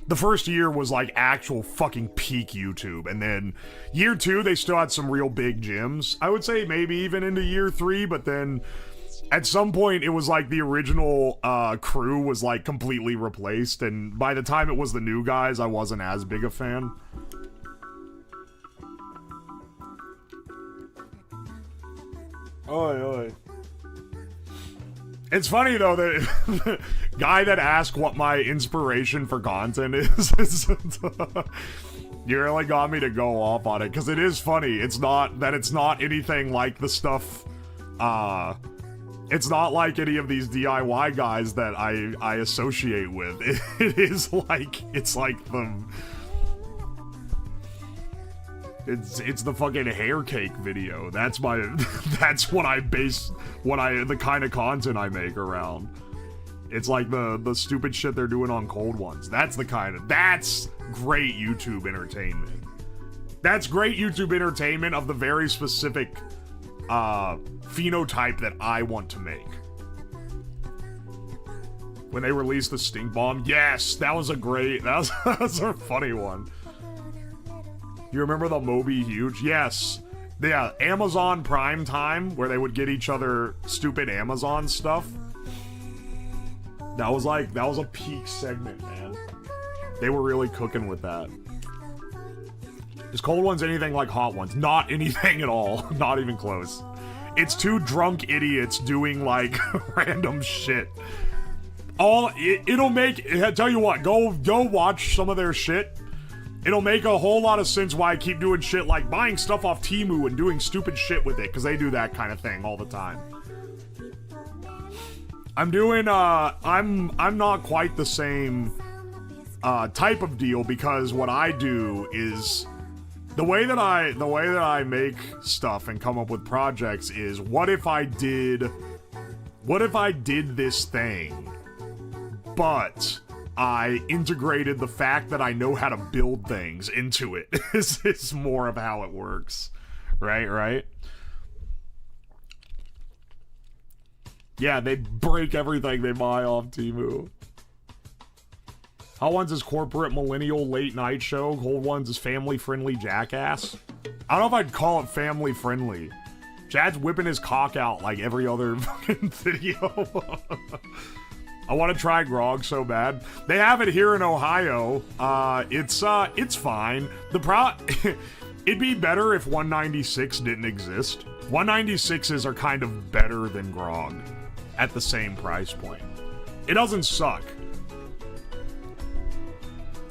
Speaker 1: The first year was like actual fucking peak YouTube, and then year 2 they still had some real big gems. I would say maybe even into year 3, but then at some point, it was like the original crew was like completely replaced, and by the time it was the new guys, I wasn't as big a fan. Oi, oi. It's funny though that the guy that asked what my inspiration for content is you really got me to go off on it, because it is funny. It's not anything like the stuff, it's not like any of these DIY guys that I associate with. It is like, it's like it's the fucking hair cake video. That's what I base the kind of content I make around. It's like the stupid shit they're doing on Cold Ones. That's great YouTube entertainment. That's great YouTube entertainment of the very specific phenotype that I want to make. When they released the stink bomb, yes, that was a funny one. You remember the Moby Huge? Yes. Yeah, Amazon Prime Time, where they would get each other stupid Amazon stuff. That was a peak segment, man. They were really cooking with that. Is Cold Ones anything like Hot Ones? Not anything at all. Not even close. It's two drunk idiots doing, like, random shit. It'll make... I tell you what, go watch some of their shit. It'll make a whole lot of sense why I keep doing shit like buying stuff off Teimu and doing stupid shit with it, because they do that kind of thing all the time. I'm doing, I'm not quite the same type of deal, because what I do is the way that I make stuff and come up with projects is, what if I did this thing, but I integrated the fact that I know how to build things into it. Is more of how it works. Right? Yeah, they break everything they buy off Teimu. Hot Ones is corporate millennial late night show. Cold Ones is family friendly jackass. I don't know if I'd call it family friendly. Chad's whipping his cock out like every other fucking video. I want to try grog so bad. They have it here in Ohio. It's fine. It'd be better if 196 didn't exist. 196s are kind of better than grog at the same price point. It doesn't suck.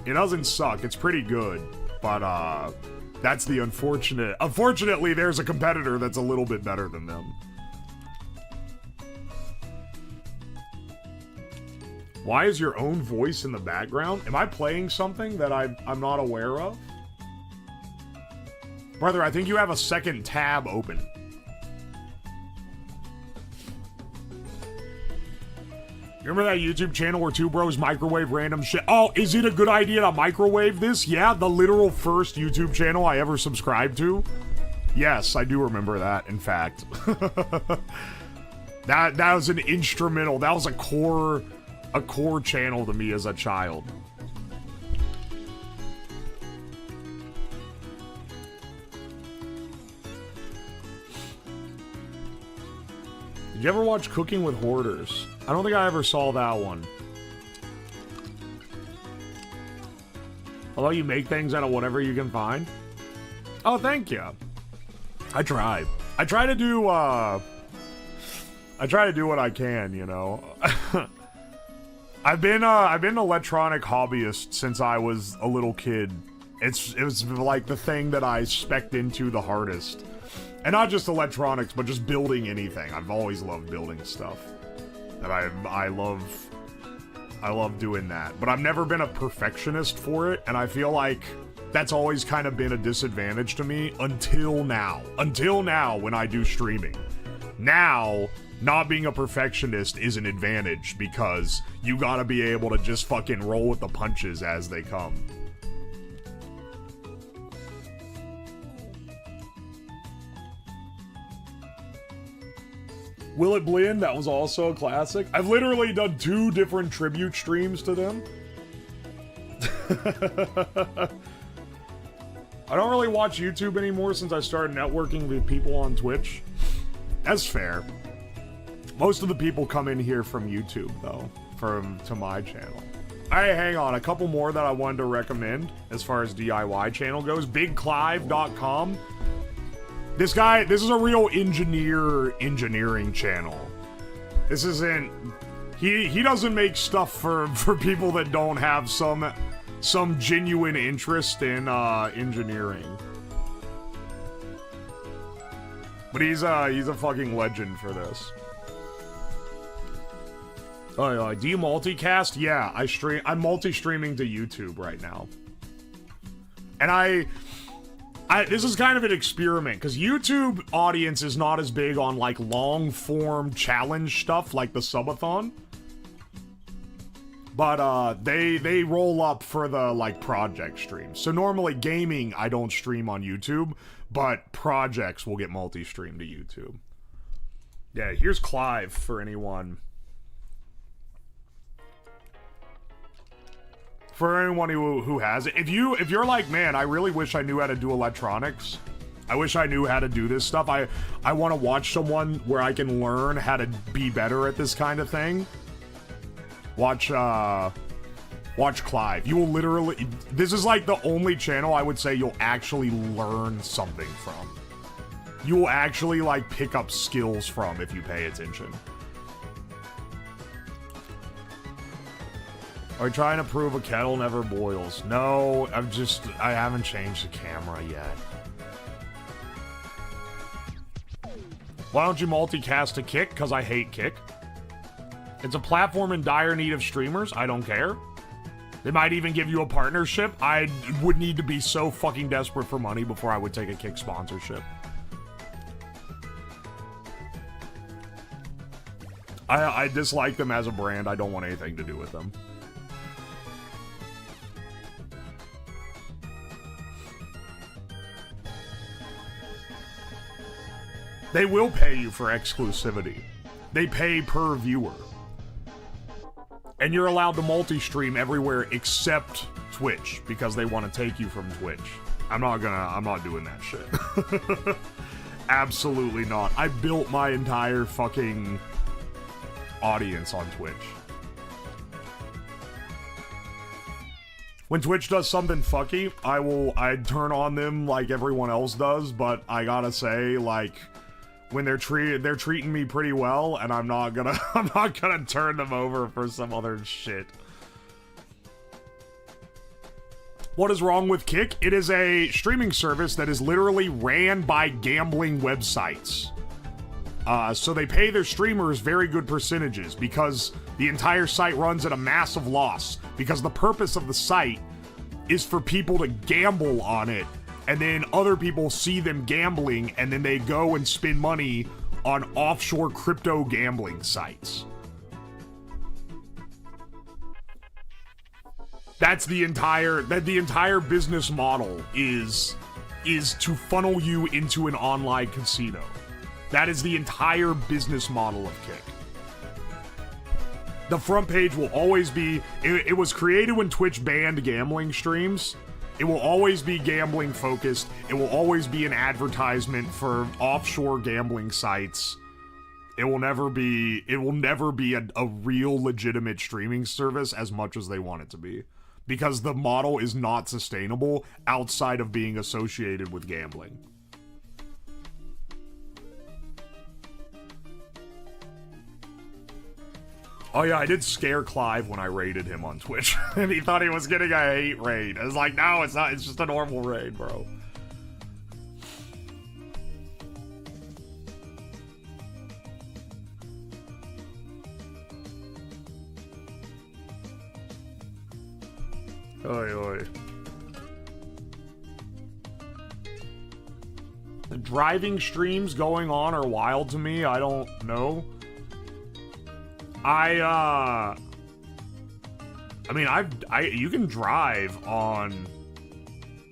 Speaker 1: It's pretty good, but that's the unfortunate. Unfortunately, there's a competitor that's a little bit better than them. Why is your own voice in the background? Am I playing something that I'm not aware of? Brother, I think you have a second tab open. Remember that YouTube channel where two bros microwave random shit? Oh, is it a good idea to microwave this? Yeah, the literal first YouTube channel I ever subscribed to. Yes, I do remember that, in fact. That was an instrumental. That was a core channel to me as a child. Did you ever watch Cooking with Hoarders? I don't think I ever saw that one. Although you make things out of whatever you can find. Oh, thank you. I try. I try to do what I can, you know. I've been an electronic hobbyist since I was a little kid. It was like the thing that I spec'd into the hardest. And not just electronics, but just building anything. I've always loved building stuff. And I love doing that. But I've never been a perfectionist for it, and I feel like that's always kind of been a disadvantage to me until now. Until now, when I do streaming. Now, not being a perfectionist is an advantage, because you gotta be able to just fucking roll with the punches as they come. Will It Blend? That was also a classic. I've literally done 2 different tribute streams to them. I don't really watch YouTube anymore since I started networking with people on Twitch. That's fair. Most of the people come in here from YouTube, though, to my channel. Alright, hang on. A couple more that I wanted to recommend as far as DIY channel goes. BigClive.com. This is a real engineering channel. This isn't... He doesn't make stuff for people that don't have some genuine interest in engineering. But he's a fucking legend for this. Oh, do you multicast? Yeah, I'm multi-streaming to YouTube right now. And this is kind of an experiment, because YouTube audience is not as big on, like, long-form challenge stuff like the Subathon. But, they roll up for the, like, project streams. So normally gaming, I don't stream on YouTube, but projects will get multi-streamed to YouTube. Yeah, here's Clive for anyone. For anyone who has it. If you're like, man, I really wish I knew how to do electronics. I wish I knew how to do this stuff. I want to watch someone where I can learn how to be better at this kind of thing. Watch Clive. You will literally... This is like the only channel I would say you'll actually learn something from. You will actually, like, pick up skills from if you pay attention. Are you trying to prove a kettle never boils? No, I haven't changed the camera yet. Why don't you multicast to Kick? Because I hate Kick. It's a platform in dire need of streamers. I don't care. They might even give you a partnership. I would need to be so fucking desperate for money before I would take a Kick sponsorship. I dislike them as a brand. I don't want anything to do with them. They will pay you for exclusivity. They pay per viewer. And you're allowed to multi-stream everywhere except Twitch because they want to take you from Twitch. I'm not doing that shit. Absolutely not. I built my entire fucking audience on Twitch. When Twitch does something fucky, I'd turn on them like everyone else does, but I gotta say, like, when they're treating me pretty well, and I'm not gonna turn them over for some other shit. What is wrong with Kick? It is a streaming service that is literally ran by gambling websites. So they pay their streamers very good percentages because the entire site runs at a massive loss, because the purpose of the site is for people to gamble on it, and then other people see them gambling, and then they go and spend money on offshore crypto gambling sites. That's the entire business model is to funnel you into an online casino. That is the entire business model of Kick. The front page will always be... It was created when Twitch banned gambling streams. It will always be gambling focused. It will always be an advertisement for offshore gambling sites. It will never be a real legitimate streaming service as much as they want it to be. Because the model is not sustainable outside of being associated with gambling. Oh yeah, I did scare Clive when I raided him on Twitch. And he thought he was getting a hate raid. I was like, no, it's not. It's just a normal raid, bro. Oi, oi. The driving streams going on are wild to me. I don't know. I mean, you can drive on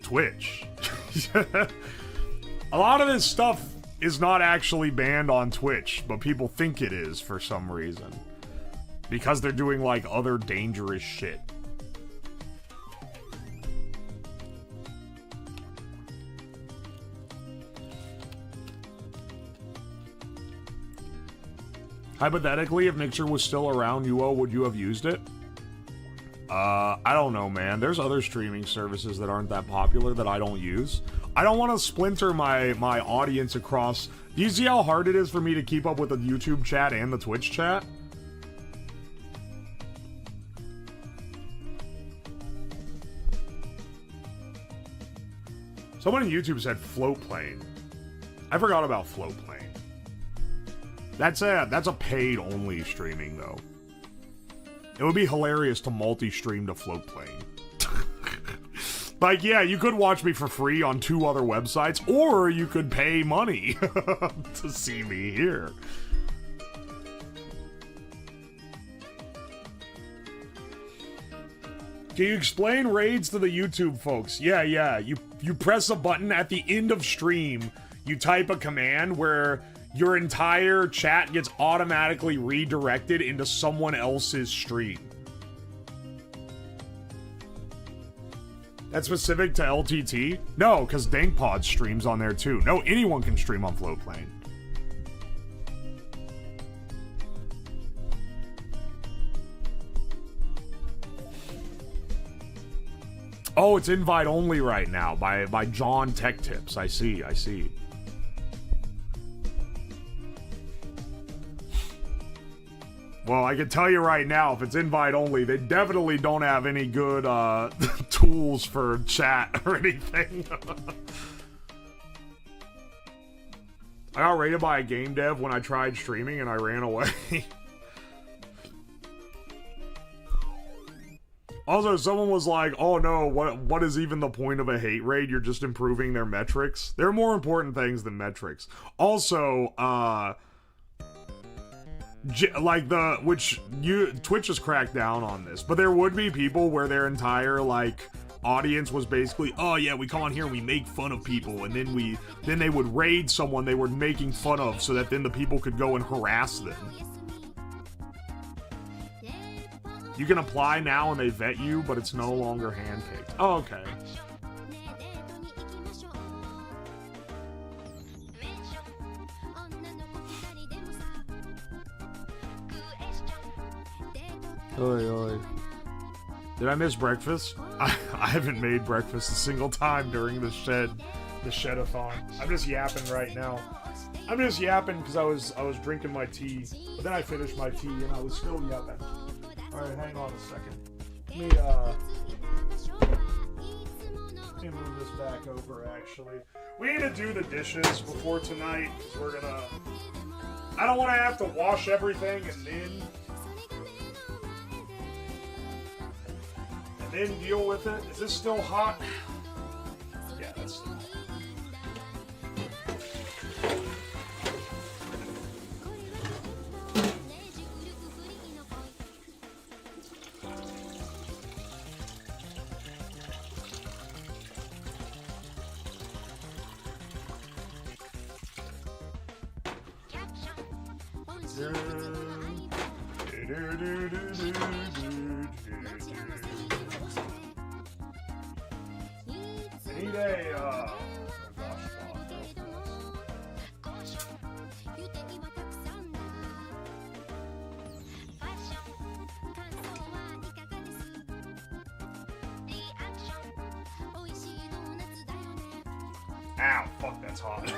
Speaker 1: Twitch. A lot of this stuff is not actually banned on Twitch, but people think it is for some reason. Because they're doing, like, other dangerous shit. Hypothetically, if Mixer was still around, would you have used it? I don't know, man. There's other streaming services that aren't that popular that I don't use. I don't want to splinter my audience across Do you see how hard it is for me to keep up with the YouTube chat and the Twitch chat? Someone in YouTube said float plane. I forgot about float plane. That's a paid only streaming though. It would be hilarious to multi-stream to float plane. Like, yeah, you could watch me for free on 2 other websites, or you could pay money to see me here. Can you explain raids to the YouTube folks? Yeah. You press a button at the end of stream, you type a command where your entire chat gets automatically redirected into someone else's stream. That's specific to LTT? No, because DankPod streams on there too. No, anyone can stream on Floatplane. Oh, it's invite only right now by John Tech Tips. I see. Well, I can tell you right now, if it's invite only, they definitely don't have any good tools for chat or anything. I got raided by a game dev when I tried streaming and I ran away. Also, someone was like, oh no, what is even the point of a hate raid? You're just improving their metrics. There are more important things than metrics. Also, Twitch has cracked down on this, but there would be people where their entire, audience was basically, oh yeah, we come on here and we make fun of people, and then they would raid someone they were making fun of so that then the people could go and harass them. You can apply now and they vet you, but it's no longer handpicked. Oh, okay. Oi. Did I miss breakfast? I haven't made breakfast a single time during the Shoutout. I'm just yapping right now. I'm just yapping because I was drinking my tea, but then I finished my tea and I was still yapping. Alright, hang on a second. Let me move this back over, actually. We need to do the dishes before tonight, because I don't want to have to wash everything and then deal with it. Is this still hot? Yeah, that's still hot. Ow, fuck, that's hot.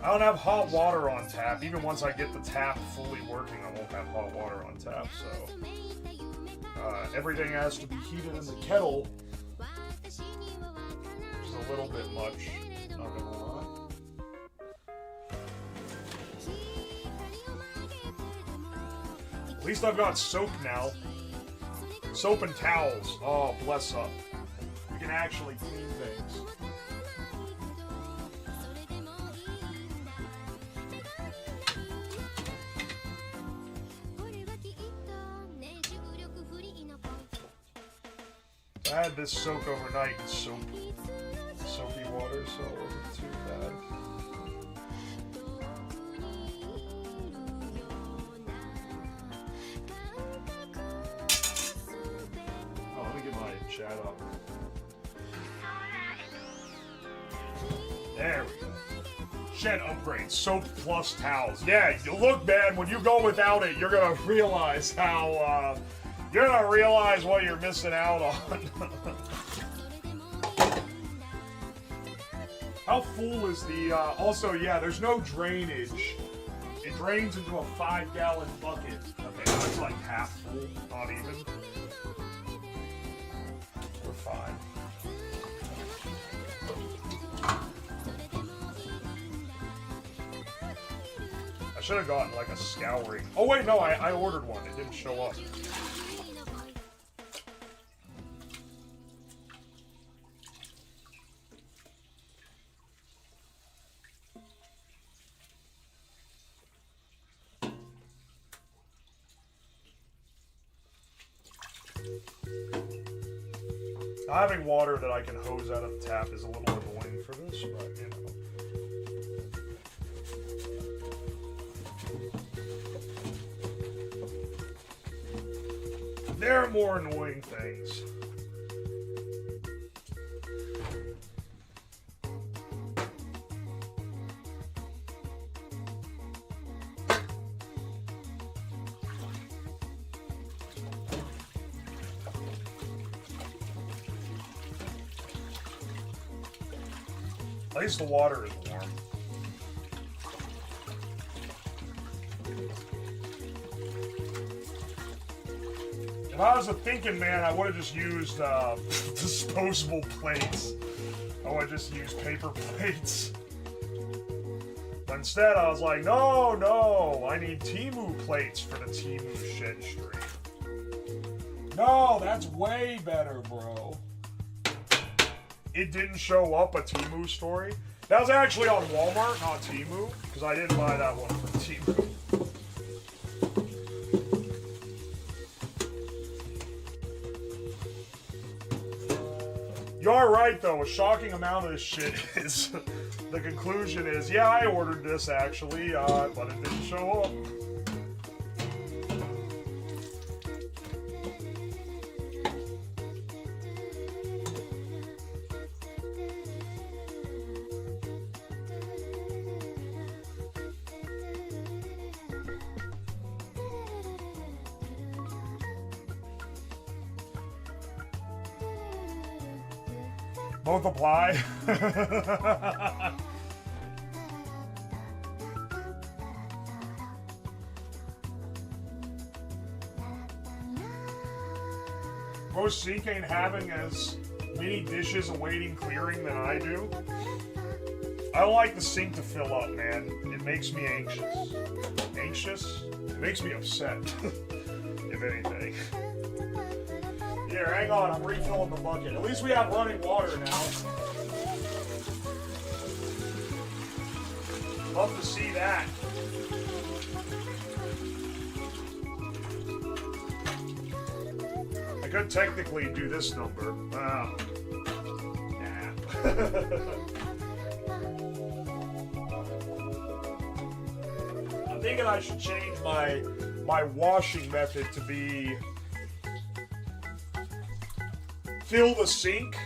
Speaker 1: I don't have hot water on tap. Even once I get the tap fully working, I won't have hot water on tap, so... everything has to be heated in the kettle, which is a little bit much, not gonna lie. At least I've got soap now. Soap and towels. Oh, bless up. You can actually clean things. I had this soak overnight in soapy water, so it wasn't too bad. Oh, let me get my chat up. There we go. Shed upgrade. Soap plus towels. Yeah, look, man, when you go without it, you're gonna realize how, you're gonna realize what you're missing out on. How full is the, also, yeah, there's no drainage. It drains into a 5-gallon bucket. Okay, that's like half full, not even. We're fine. I should have gotten like a scouring. Oh wait, no, I ordered one. It didn't show up. Having water that I can hose out of the tap is a little annoying for this, but you know. There are more annoying things. At least the water is warm. If I was a thinking man, I would have just used disposable plates. I would have just used paper plates. But instead, I was like, no, I need Teimu plates for the Teimu shed stream. No, that's way better, bro. It didn't show up a Teimu story. That was actually on Walmart, not Teimu, because I didn't buy that one from Teimu. You are right, though. A shocking amount of this shit is... the conclusion is, yeah, I ordered this, actually, but it didn't show up. Both apply. Most sink ain't having as many dishes awaiting clearing than I do. I don't like the sink to fill up, man. It makes me anxious. Anxious? It makes me upset, if anything. Here, hang on, I'm refilling the bucket. At least we have running water now. Love to see that. I could technically do this number. Nah. I'm thinking I should change my washing method to be fill the sink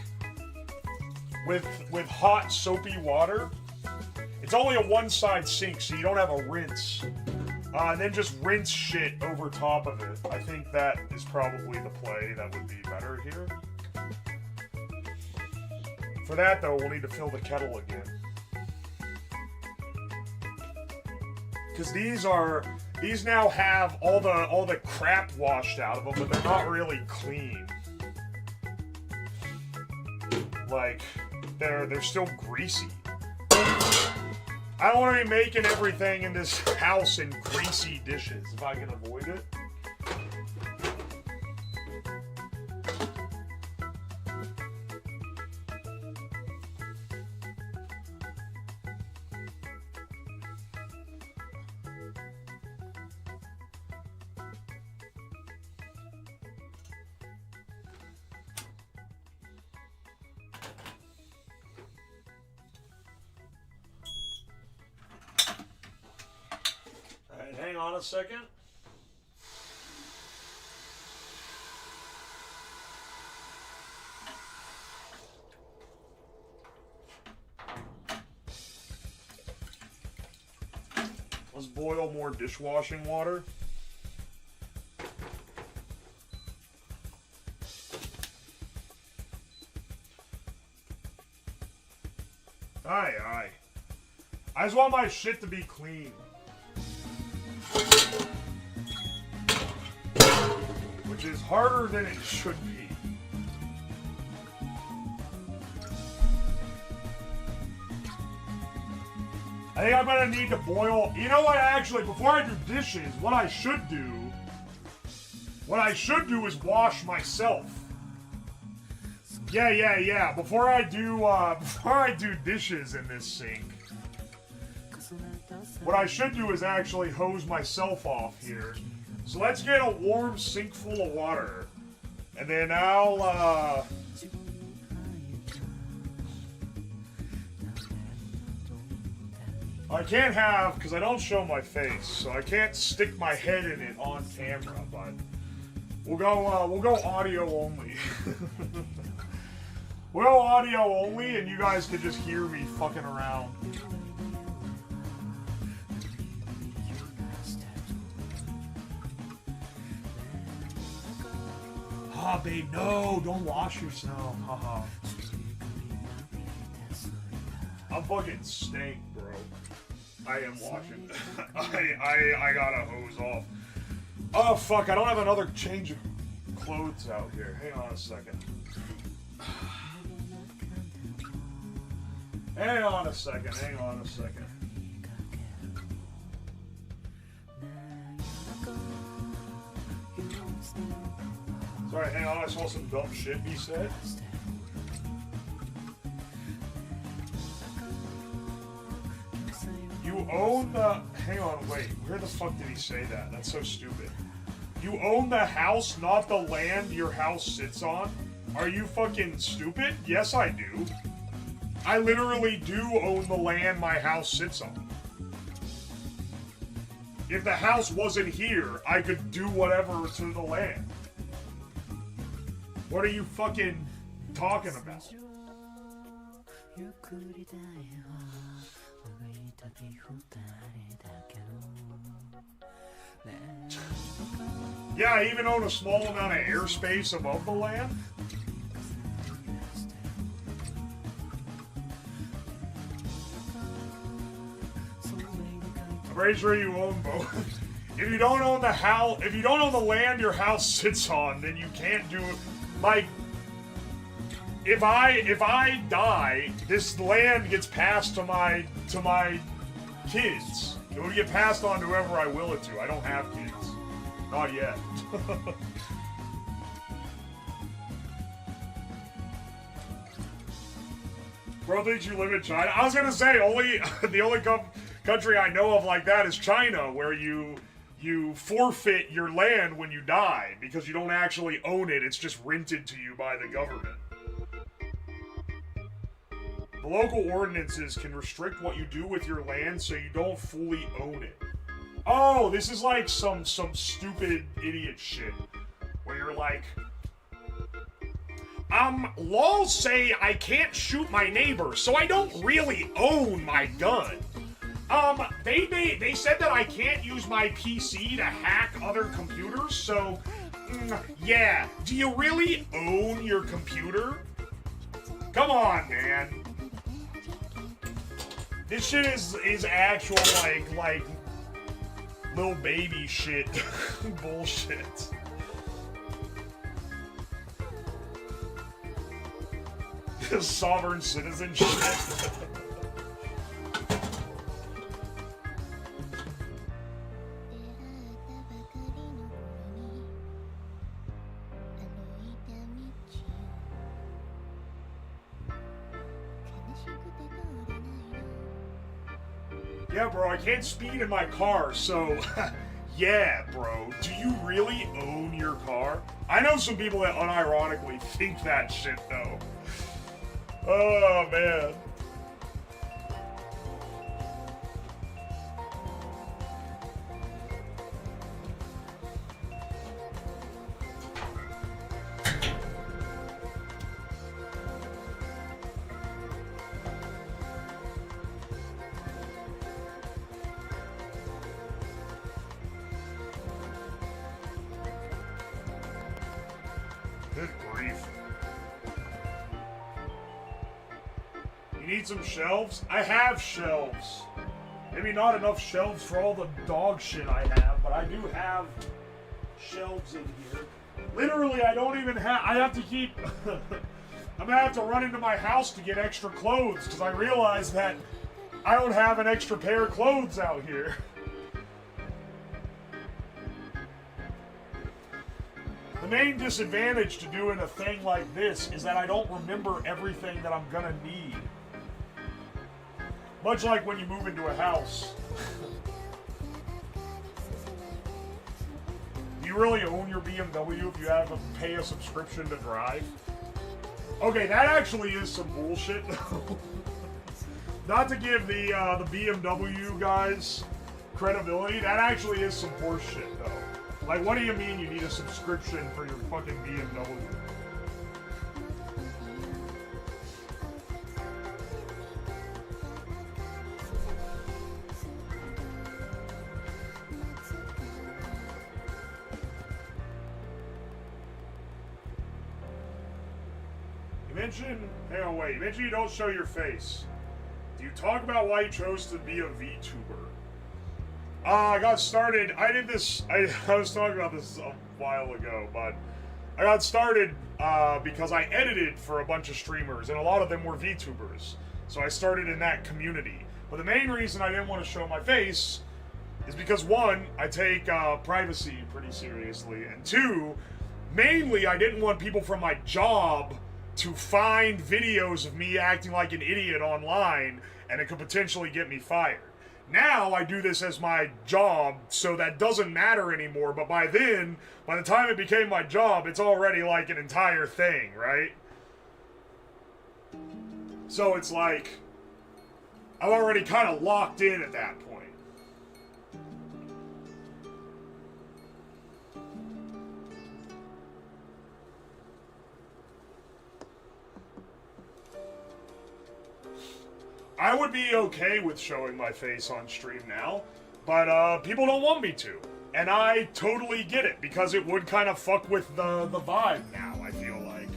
Speaker 1: with hot soapy water. It's only a one-side sink, so you don't have a rinse. And then just rinse shit over top of it. I think that is probably the play that would be better here. For that, though, we'll need to fill the kettle again. Because these now have all the crap washed out of them, but they're not really clean. Like, they're still greasy. I don't want to be making everything in this house in greasy dishes if I can avoid it. Hang on a second. Let's boil more dishwashing water. Ah, I just want my shit to be clean. Which is harder than it should be. I think I'm gonna need to boil. You know what, actually, before I do dishes, what I should do is wash myself. Yeah. Before I do dishes in this sink, what I should do is actually hose myself off here. So let's get a warm sink full of water, and then I'll I can't have, because I don't show my face, so I can't stick my head in it on camera, but we'll go audio only. We'll go audio only, and you guys can just hear me fucking around. Ah, babe, no, don't wash yourself. Haha. I'm fucking stink, bro. I am washing. I gotta hose off. Oh fuck, I don't have another change of clothes out here. Hang on a second. Hang on a second. Sorry, hang on, I saw some dumb shit he said. You own the... Hang on, wait. Where the fuck did he say that? That's so stupid. You own the house, not the land your house sits on? Are you fucking stupid? Yes, I do. I literally do own the land my house sits on. If the house wasn't here, I could do whatever to the land. What are you fucking talking about? Yeah, I even own a small amount of airspace above the land. I'm pretty sure you own both. If you don't own the house, if you don't own the land your house sits on, then you can't do it. Like, if I die, this land gets passed to my kids. It would get passed on to whoever I will it to. I don't have kids. Not yet. Bro thinks you live in China. I was gonna say the only country I know of like that is China, where you forfeit your land when you die because you don't actually own it. It's just rented to you by the government. The local ordinances can restrict what you do with your land so you don't fully own it. Oh, this is like some stupid idiot shit where you're like, laws say I can't shoot my neighbor, so I don't really own my gun. They said that I can't use my PC to hack other computers, so, yeah. Do you really own your computer? Come on, man. This shit is actual, like, little baby shit bullshit. Sovereign citizen shit. Yeah, bro, I can't speed in my car, so... Yeah, bro. Do you really own your car? I know some people that unironically think that shit, though. Oh, man. Good grief. You need some shelves? I have shelves. Maybe not enough shelves for all the dog shit I have, but I do have shelves in here. Literally, I don't even have... I have to keep... I'm gonna have to run into my house to get extra clothes, because I realize that I don't have an extra pair of clothes out here. The main disadvantage to doing a thing like this is that I don't remember everything that I'm gonna need. Much like when you move into a house. Do you really own your BMW if you have to pay a subscription to drive? Okay, that actually is some bullshit. Not to give the BMW guys credibility, that actually is some horse shit, though. Like, what do you mean you need a subscription for your fucking BMW? Hang on, wait. You mentioned you don't show your face. Do you talk about why you chose to be a VTuber? I got started. I did this. I was talking about this a while ago, but I got started because I edited for a bunch of streamers, and a lot of them were VTubers. So I started in that community. But the main reason I didn't want to show my face is because, one, I take privacy pretty seriously, and two, mainly I didn't want people from my job to find videos of me acting like an idiot online, and it could potentially get me fired. Now I do this as my job, so that doesn't matter anymore, but by then, by the time it became my job, it's already like an entire thing, right? So it's like, I'm already kind of locked in at that point. I would be okay with showing my face on stream now, but people don't want me to. And I totally get it, because it would kind of fuck with the vibe now, I feel like.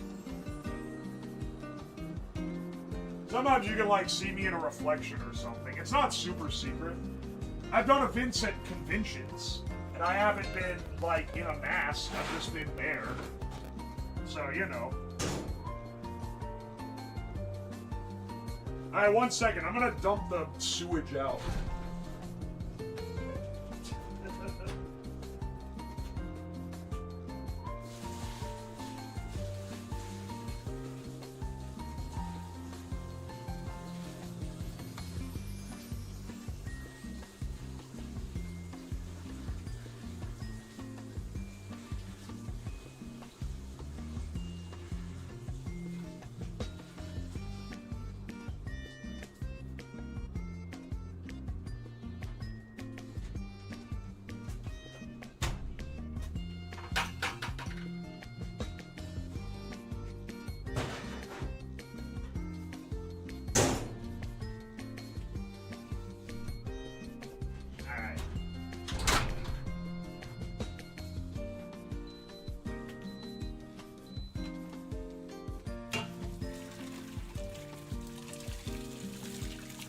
Speaker 1: Sometimes you can, like, see me in a reflection or something. It's not super secret. I've done events at conventions, and I haven't been, like, in a mask. I've just been there. So, you know. Alright, 1 second. I'm gonna dump the sewage out.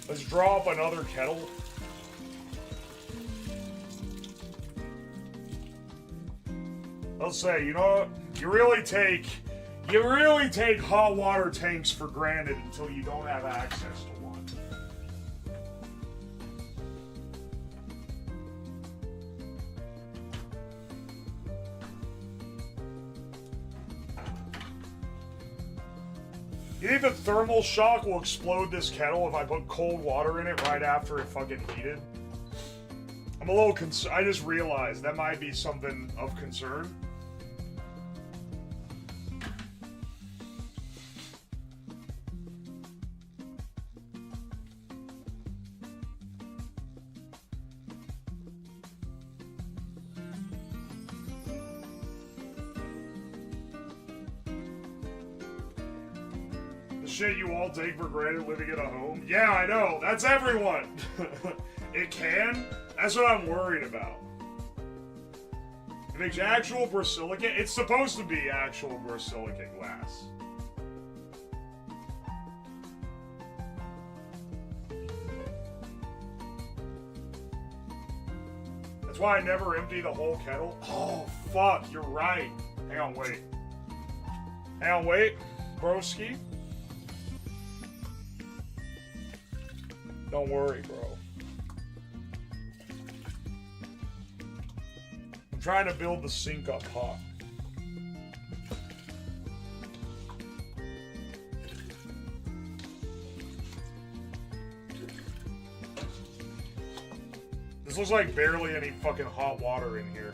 Speaker 1: Let's draw up another kettle. I'll say, you know, you really take hot water tanks for granted until you don't have access to one. You think the thermal shock will explode this kettle if I put cold water in it right after it fucking heated? I'm a little concerned. I just realized that might be something of concern. Shit you all take for granted living in a home? Yeah, I know. That's everyone. It can? That's what I'm worried about. If it's actual borosilicate, it's supposed to be actual borosilicate glass. That's why I never empty the whole kettle. Oh, fuck, you're right. Hang on, wait. Hang on, wait. Broski. Don't worry, bro. I'm trying to build the sink up hot. This looks like barely any fucking hot water in here.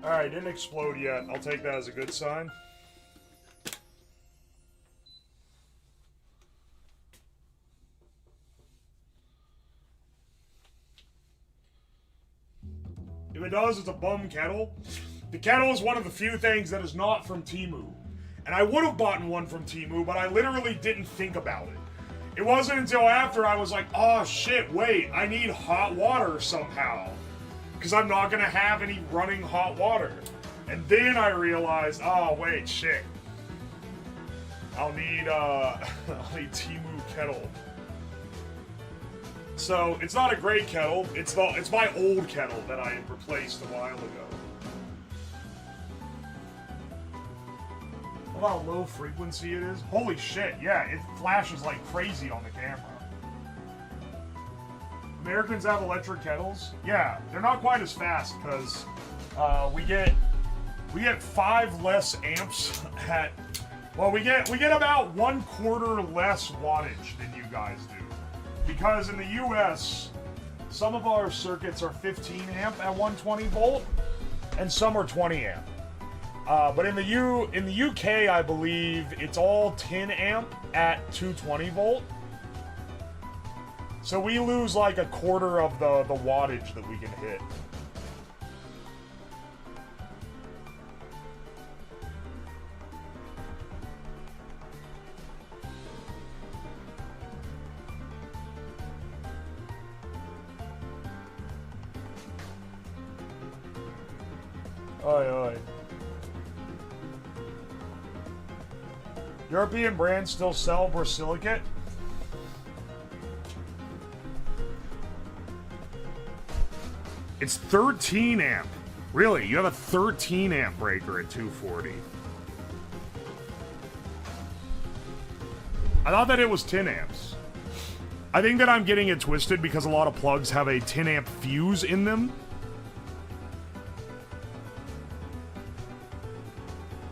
Speaker 1: Alright, didn't explode yet. I'll take that as a good sign. If it does, it's a bum kettle. The kettle is one of the few things that is not from Teimu. And I would have bought one from Teimu, but I literally didn't think about it. It wasn't until after I was like, oh shit, wait, I need hot water somehow. Because I'm not going to have any running hot water. And then I realized, oh wait, shit. I'll need Teimu kettle. So, it's not a great kettle, it's my old kettle that I had replaced a while ago. Look how low frequency it is. Holy shit, yeah, it flashes like crazy on the camera. Americans have electric kettles? Yeah, they're not quite as fast because we get 5 less amps at, well, we get about 1/4 less wattage than you guys do. Because in the US, some of our circuits are 15 amp at 120 volt, and some are 20 amp. But in the UK, I believe it's all 10 amp at 220 volt. So we lose like 1/4 of the wattage that we can hit. Oi, oi. European brands still sell borosilicate? It's 13 amp. Really? You have a 13 amp breaker at 240. I thought that it was 10 amps. I think that I'm getting it twisted because a lot of plugs have a 10 amp fuse in them.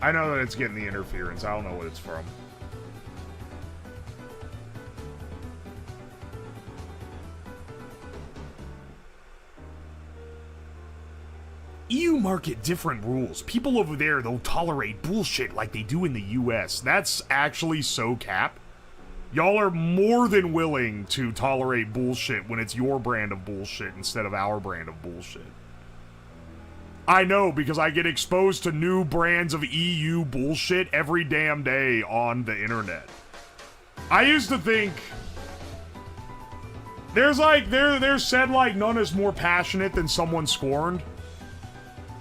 Speaker 1: I know that it's getting the interference. I don't know what it's from. EU market different rules. People over there, they'll tolerate bullshit like they do in the US. That's actually so cap. Y'all are more than willing to tolerate bullshit when it's your brand of bullshit instead of our brand of bullshit. I know, because I get exposed to new brands of EU bullshit every damn day on the internet. I used to think there's said like none is more passionate than someone scorned.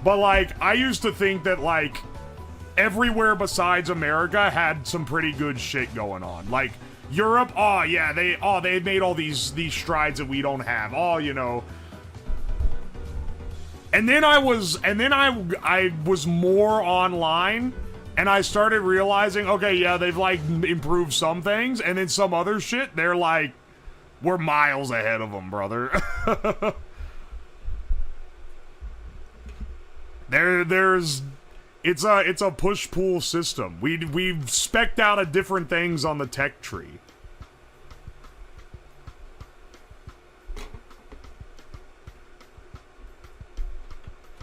Speaker 1: But like I used to think that like everywhere besides America had some pretty good shit going on. Like Europe, oh yeah, they made all these strides that we don't have. Oh, you know. And then I was more online, and I started realizing, okay, yeah, they've like improved some things, and then some other shit, they're like, we're miles ahead of them, brother. It's a push-pull system. We've specced out at different things on the tech tree.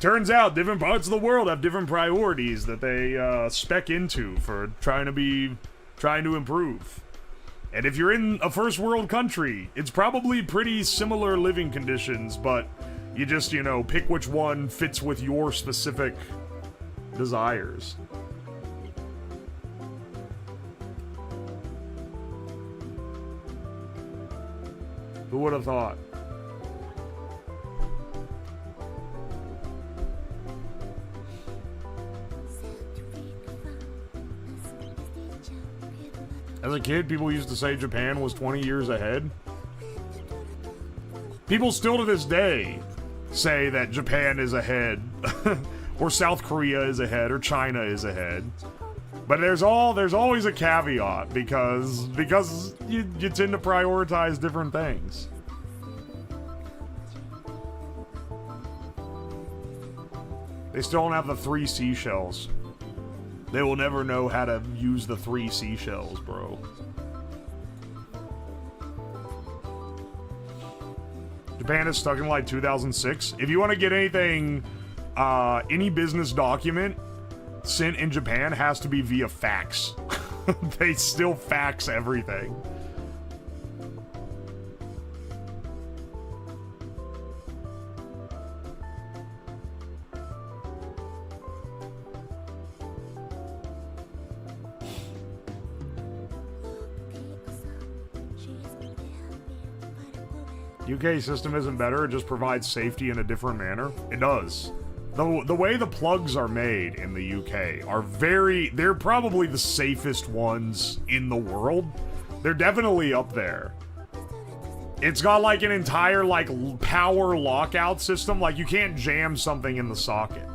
Speaker 1: Turns out different parts of the world have different priorities that they spec into for trying to improve. And if you're in a first world country, it's probably pretty similar living conditions, but you just, you know, pick which one fits with your specific desires. Who would have thought? As a kid, people used to say Japan was 20 years ahead. People still to this day say that Japan is ahead, or South Korea is ahead, or China is ahead. But there's always a caveat because you tend to prioritize different things. They still don't have the 3 seashells. They will never know how to use the 3 seashells, bro. Japan is stuck in like 2006. If you want to get anything, any business document sent in Japan has to be via fax. They still fax everything. UK system isn't better, it just provides safety in a different manner. It does. The way the plugs are made in the UK are they're probably the safest ones in the world. They're definitely up there. It's got like an entire like power lockout system, like you can't jam something in the socket.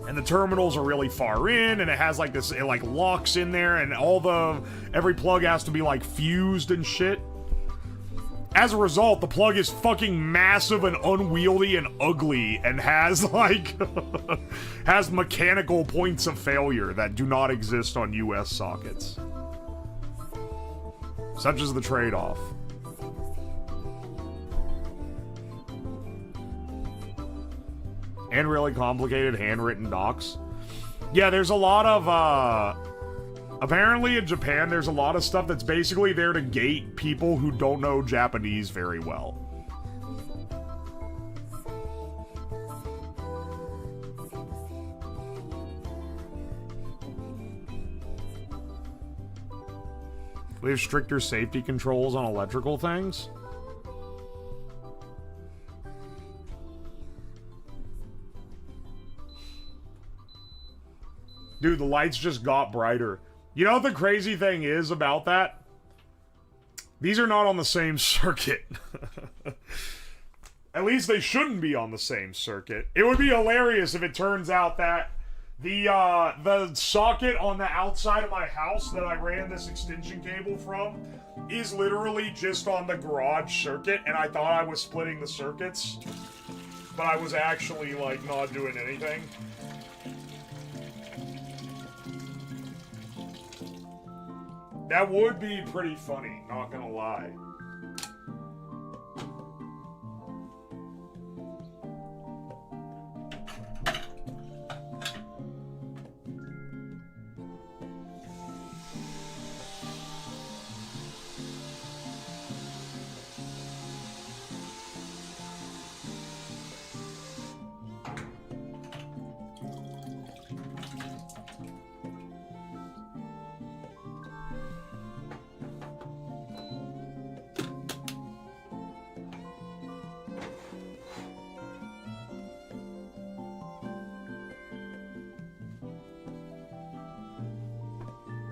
Speaker 1: And the terminals are really far in, and it has like this, it like locks in there, and every plug has to be like fused and shit. As a result, the plug is fucking massive and unwieldy and ugly and has, like, has mechanical points of failure that do not exist on US sockets. Such is the trade-off. And really complicated handwritten docs. Yeah, there's a lot of, apparently in Japan, there's a lot of stuff that's basically there to gate people who don't know Japanese very well. We have stricter safety controls on electrical things. Dude, the lights just got brighter. You know what the crazy thing is about that? These are not on the same circuit. At least they shouldn't be on the same circuit. It would be hilarious if it turns out that the socket on the outside of my house that I ran this extension cable from is literally just on the garage circuit, and I thought I was splitting the circuits, but I was actually, like, not doing anything. That would be pretty funny, not gonna lie.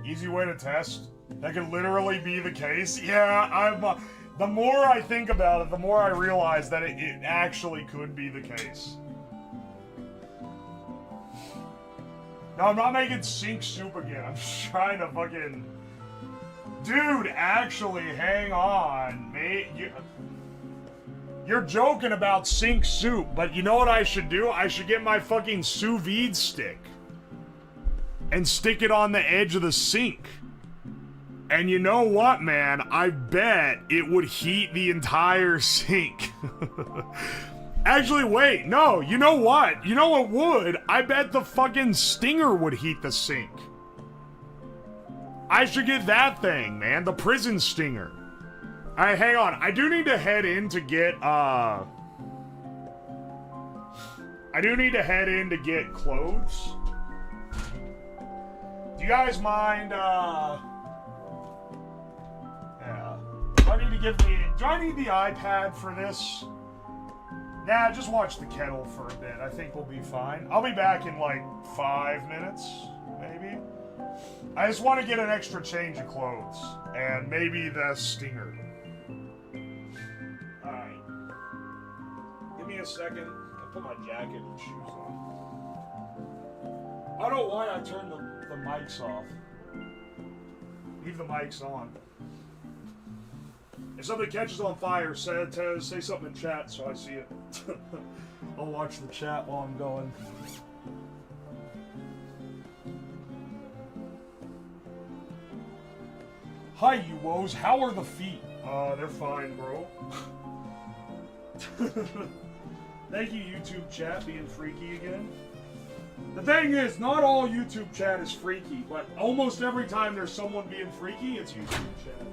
Speaker 1: Easy way to test. That could literally be the case. Yeah, the more I think about it, the more I realize that it actually could be the case. No, I'm not making sink soup again. I'm just trying to fucking... Dude, actually, hang on, mate. You're joking about sink soup, but you know what I should do? I should get my fucking sous vide stick and stick it on the edge of the sink. And you know what, man? I bet it would heat the entire sink. Actually, wait, no, you know what? You know what would? I bet the fucking stinger would heat the sink. I should get that thing, man. The prison stinger. Alright, hang on. I do need to head in to get, clothes. Do you guys mind, yeah. Do I need the iPad for this? Nah, just watch the kettle for a bit. I think we'll be fine. I'll be back in like 5 minutes, maybe. I just want to get an extra change of clothes. And maybe the stinger. Alright. Give me a second. I'll put my jacket and shoes on. I don't know why I turned the mics off. Leave the mics on. If something catches on fire, say something in chat so I see it. I'll watch the chat while I'm going. Hi, you woes. How are the feet? They're fine, bro. Thank you, YouTube chat, being freaky again. The thing is, not all YouTube chat is freaky, but almost every time there's someone being freaky, it's YouTube chat.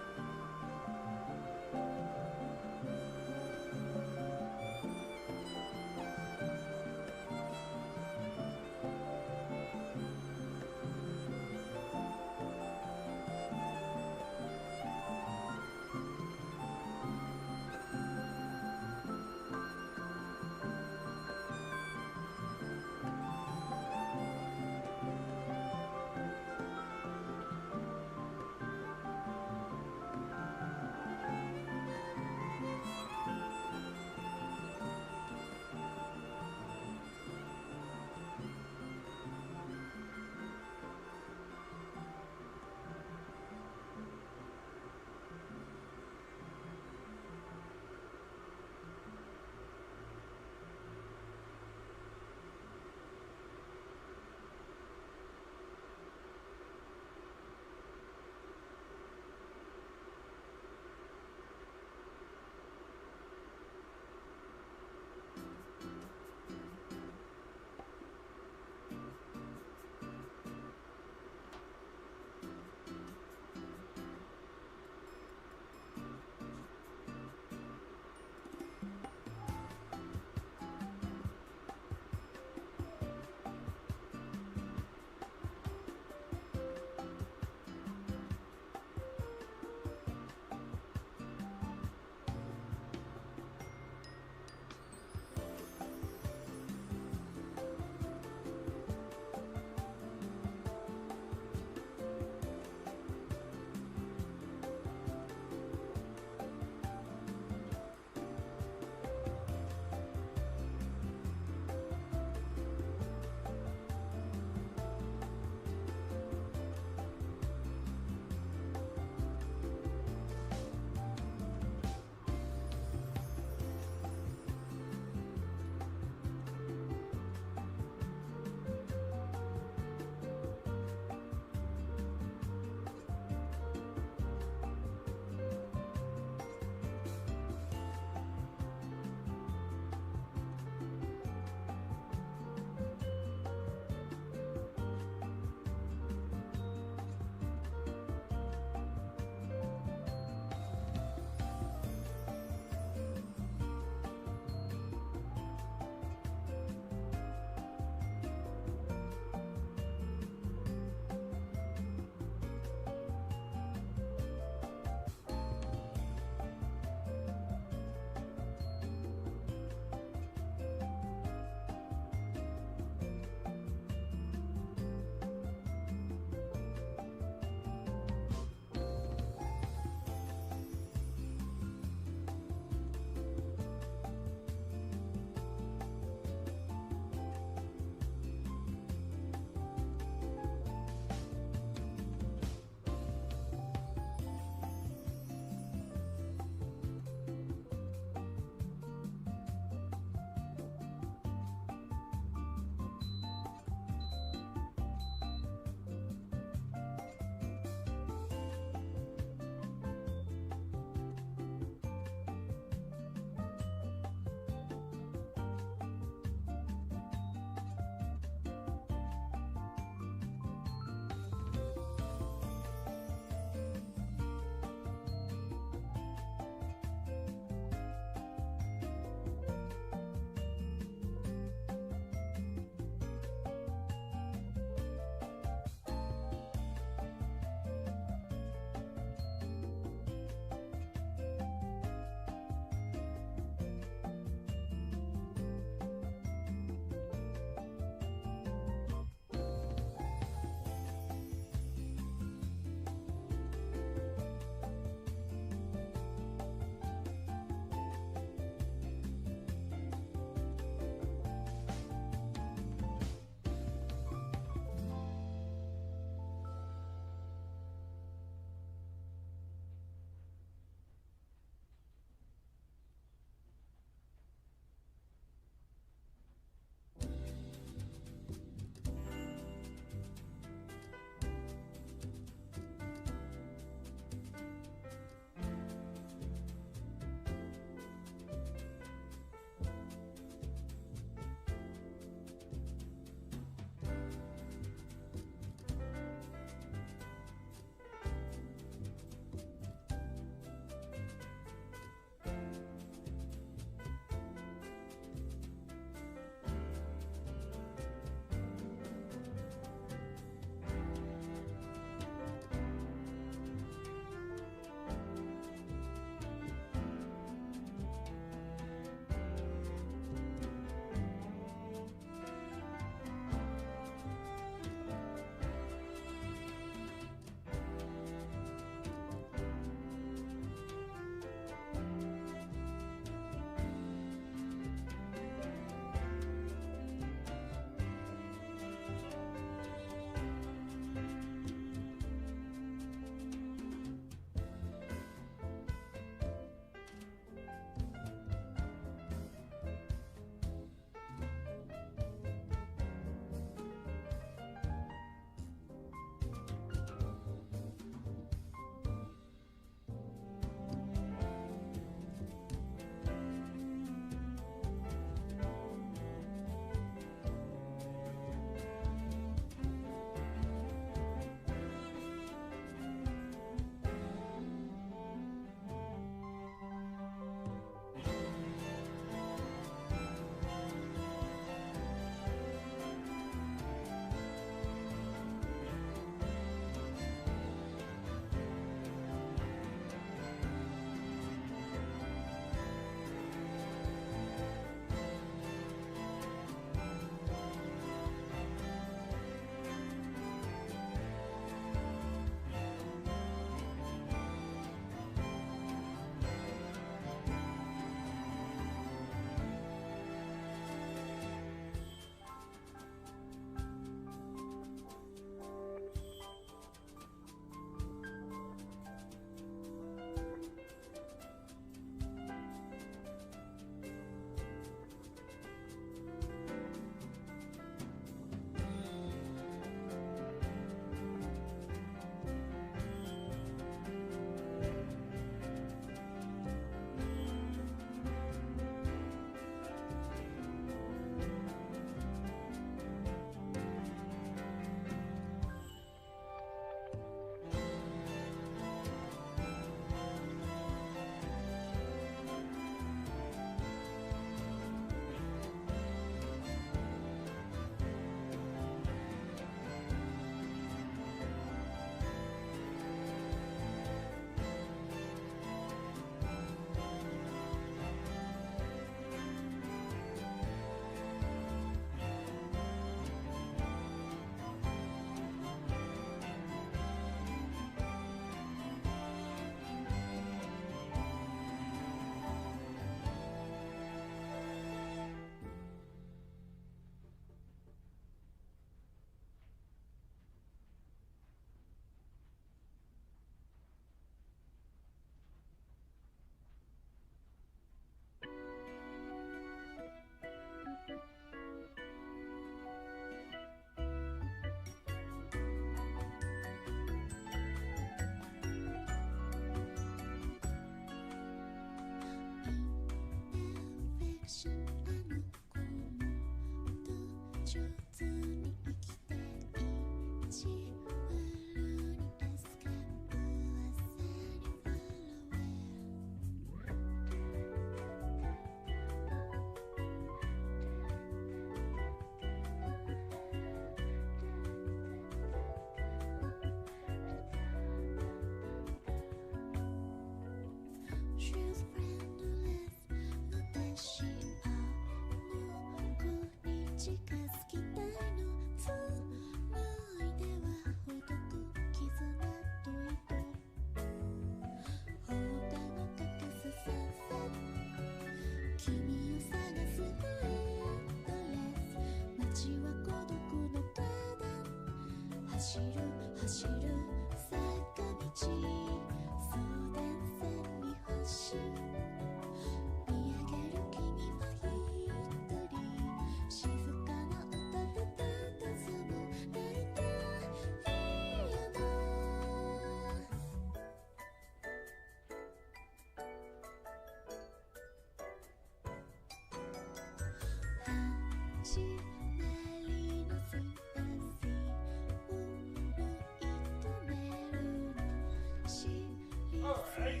Speaker 1: Alright.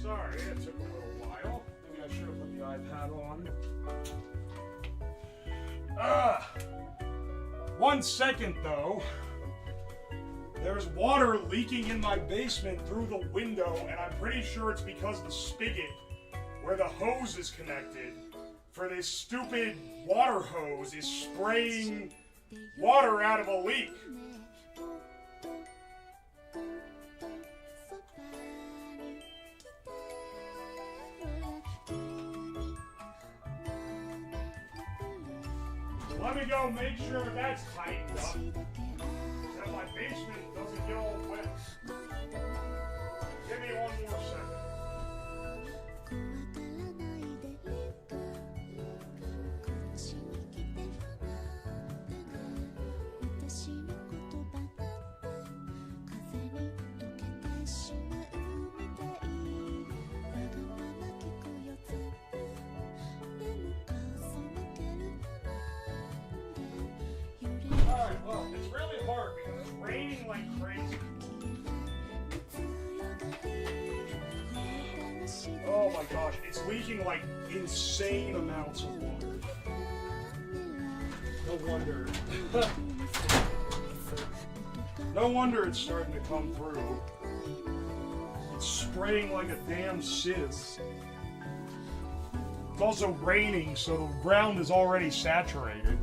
Speaker 1: Sorry, it took a little while. Maybe I should have put the iPad on. 1 second though. There's water leaking in my basement through the window, and I'm pretty sure it's because the spigot where the hose is connected for this stupid water hose is spraying water out of a leak. Let me go make sure that's tightened up, that my basement doesn't get all wet. Give me 1 more second. Alright, well, it's really hard because it's raining like crazy. Oh my gosh, it's leaking like insane amounts of water. No wonder. No wonder it's starting to come through. It's spraying like a damn sieve. It's also raining, so the ground is already saturated.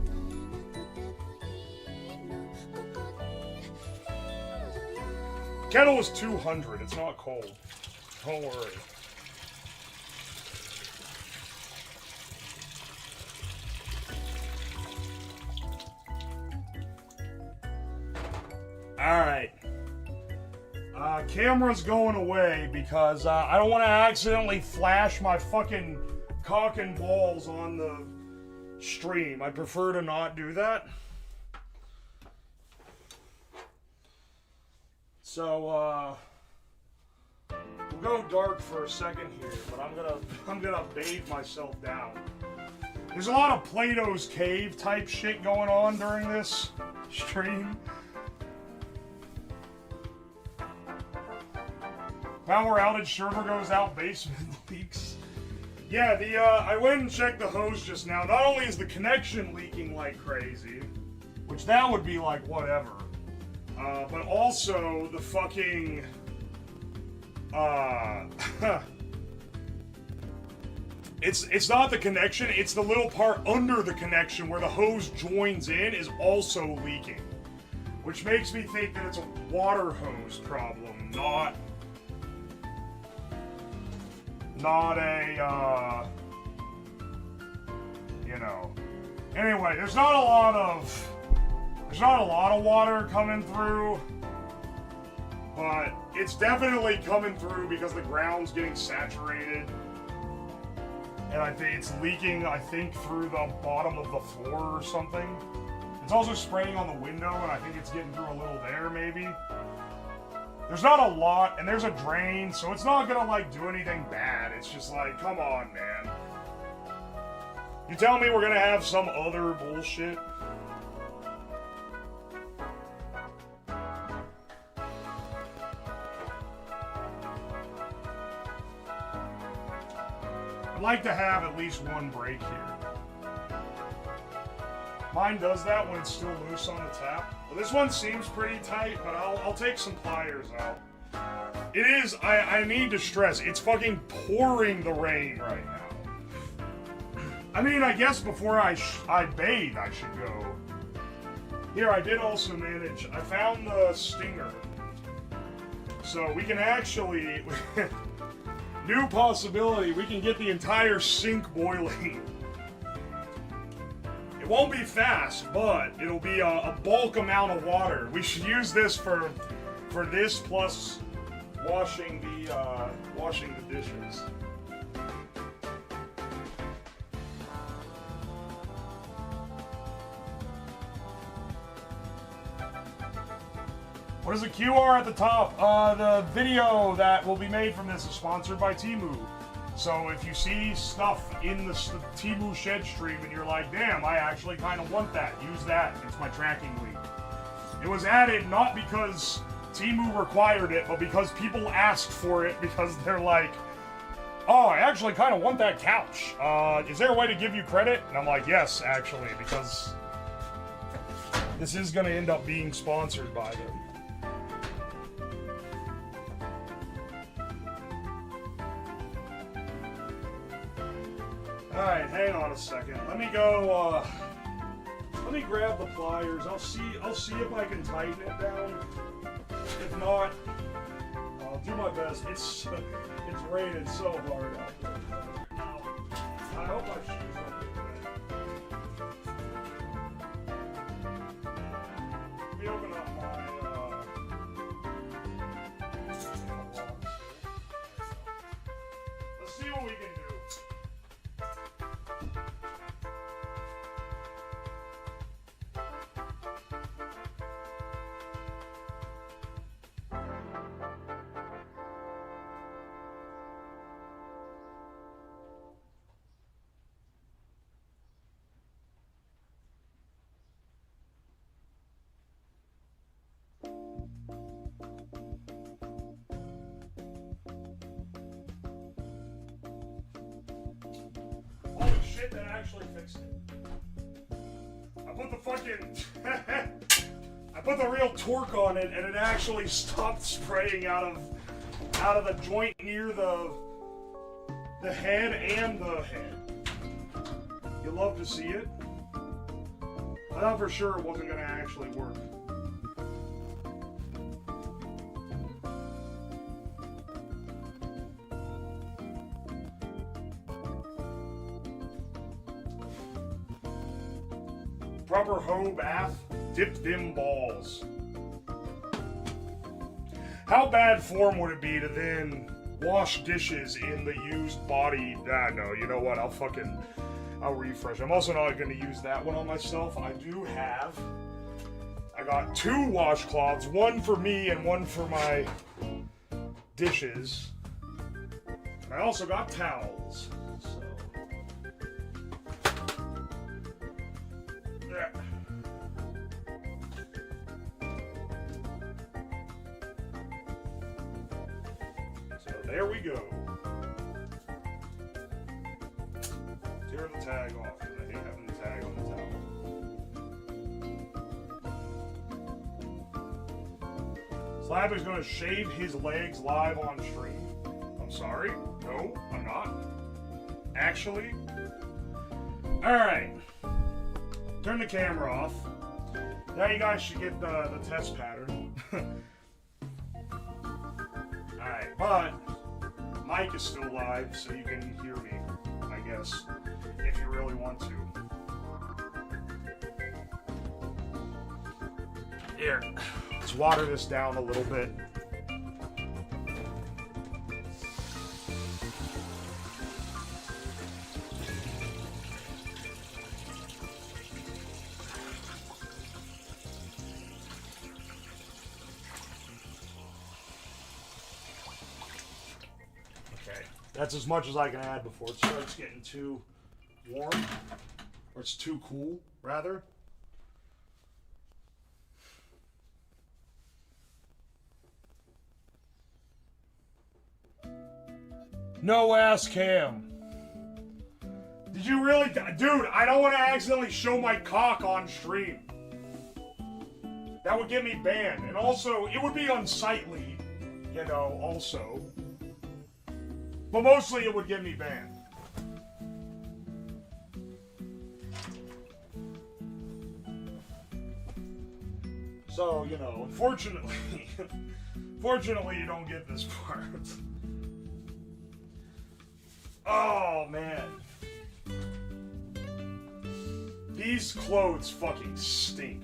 Speaker 1: Kettle is 200, it's not cold. Don't worry. Alright. Camera's going away because I don't want to accidentally flash my fucking cock and balls on the stream. I prefer to not do that. So, we'll go dark for a second here, but I'm gonna bathe myself down. There's a lot of Plato's Cave type shit going on during this stream. Power outage, server goes out, basement leaks. Yeah, I went and checked the hose just now. Not only is the connection leaking like crazy, which that would be like whatever, but also the fucking, it's not the connection, it's the little part under the connection where the hose joins in is also leaking. Which makes me think that it's a water hose problem, not a, you know. Anyway, there's not a lot of water coming through, but it's definitely coming through because the ground's getting saturated. And I think it's leaking, through the bottom of the floor or something. It's also spraying on the window, and I think it's getting through a little there, maybe. There's not a lot, and there's a drain, so it's not gonna, like, do anything bad. It's just like, come on, man. You tell me we're gonna have some other bullshit. I'd like to have at least one break here. Mine does that when it's still loose on the tap. Well, this one seems pretty tight, but I'll take some pliers out. It is, I need to stress, it's fucking pouring the rain right now. I mean, I guess before I bathe, I should go. Here, I did also manage, I found the stinger. So we can actually, new possibility, we can get the entire sink boiling. It won't be fast, but it'll be a bulk amount of water. We should use this for this plus washing the dishes. What is the QR at the top? The video that will be made from this is sponsored by Teimu. So if you see stuff in the Teimu shed stream and you're like, damn, I actually kind of want that, use that. It's my tracking link. It was added not because Teimu required it, but because people asked for it because they're like, oh, I actually kind of want that couch. Is there a way to give you credit? And I'm like, yes, actually, because this is going to end up being sponsored by them. Alright, hang on a second. Let me go, let me grab the pliers. I'll see if I can tighten it down. If not, I'll do my best. It's raining so hard out there. I hope my shoes don't get wet. Let me open up my, let's see what we can do. That actually fixed it. I put the fucking I put the real torque on it and it actually stopped spraying out of the joint near the head and the head. You love to see it? I thought for sure it wasn't gonna actually work. Proper hoe bath, dip them balls. How bad form would it be to then wash dishes in the used body? Ah, no, you know what? I'll refresh. I'm also not going to use that one on myself. I got 2 washcloths, one for me and one for my dishes. And I also got towels. So there we go. Tear the tag off because I hate having the tag on the towel. Slab is going to shave his legs live on stream. I'm sorry. No, I'm not. Actually. Alright. Turn the camera off. Now you guys should get the test pattern. Alright, but mic is still live, so you can hear me, I guess, if you really want to. Here, let's water this down a little bit. That's as much as I can add before it starts getting too warm. Or it's too cool, rather. No ass cam. Did you really? Dude, I don't want to accidentally show my cock on stream. That would get me banned. And also, it would be unsightly, you know, also. But mostly it would get me banned. So, you know, unfortunately, fortunately you don't get this part. Oh, man. These clothes fucking stink.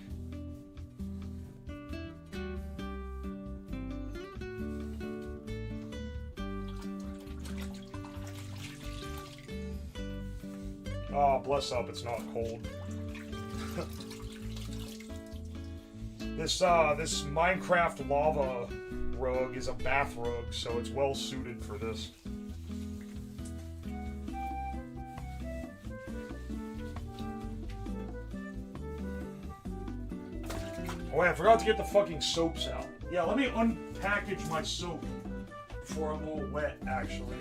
Speaker 1: Oh, bless up, it's not cold. This Minecraft lava rug is a bath rug, so it's well suited for this. Oh wait, I forgot to get the fucking soaps out. Yeah, let me unpackage my soap before I'm all wet, actually.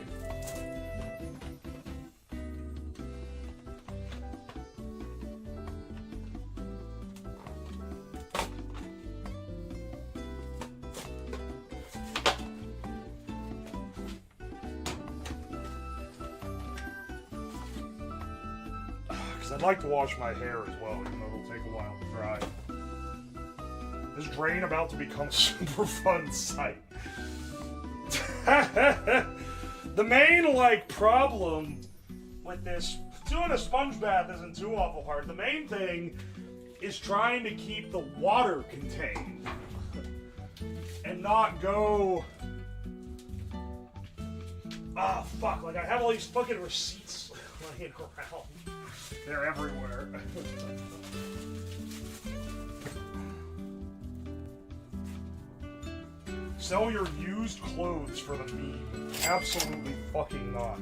Speaker 1: I'd like to wash my hair as well, even though it'll take a while to dry. This drain about to become a super fun sight. The main, like, problem with this, doing a sponge bath isn't too awful hard. The main thing is trying to keep the water contained. And not go... Ah, fuck, like I have all these fucking receipts laying around. They're everywhere. Sell your used clothes for the meme. Absolutely fucking not.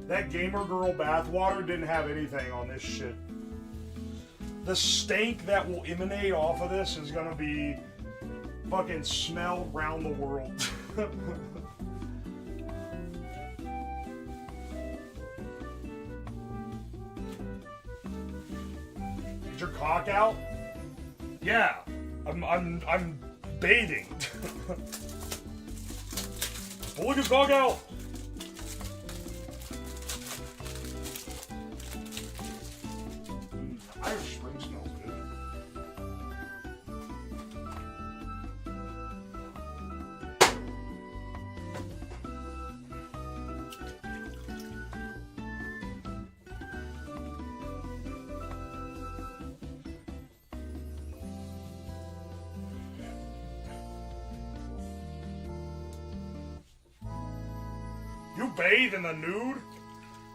Speaker 1: That Gamer Girl bathwater didn't have anything on this shit. The stank that will emanate off of this is gonna be fucking smell round the world. Is your cock out? Yeah, I'm bathing. Well, look his cock out. Irish Spring smells good. You bathe in the nude?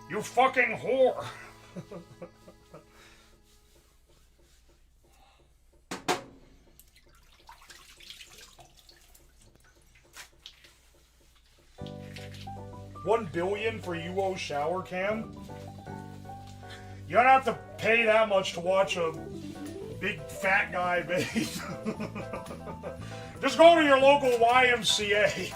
Speaker 1: You fucking whore! $1 billion for UO shower cam? You don't have to pay that much to watch a big fat guy bathe. Just go to your local YMCA.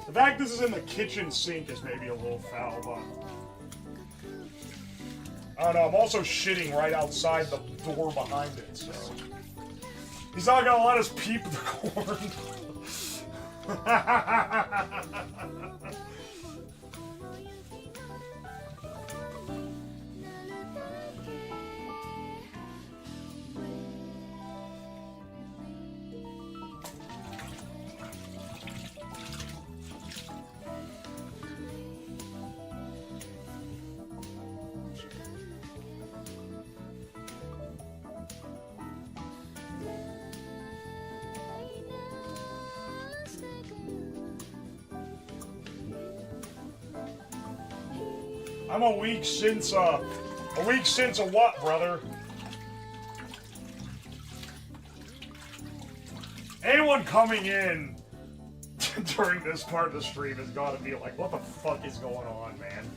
Speaker 1: The fact this is in the kitchen sink is maybe a little foul, but... I don't know, I'm also shitting right outside the door behind it, so... He's not gonna let us peep the corn. I'm a week since a what, brother? Anyone coming in during this part of the stream has got to be like, what the fuck is going on, man?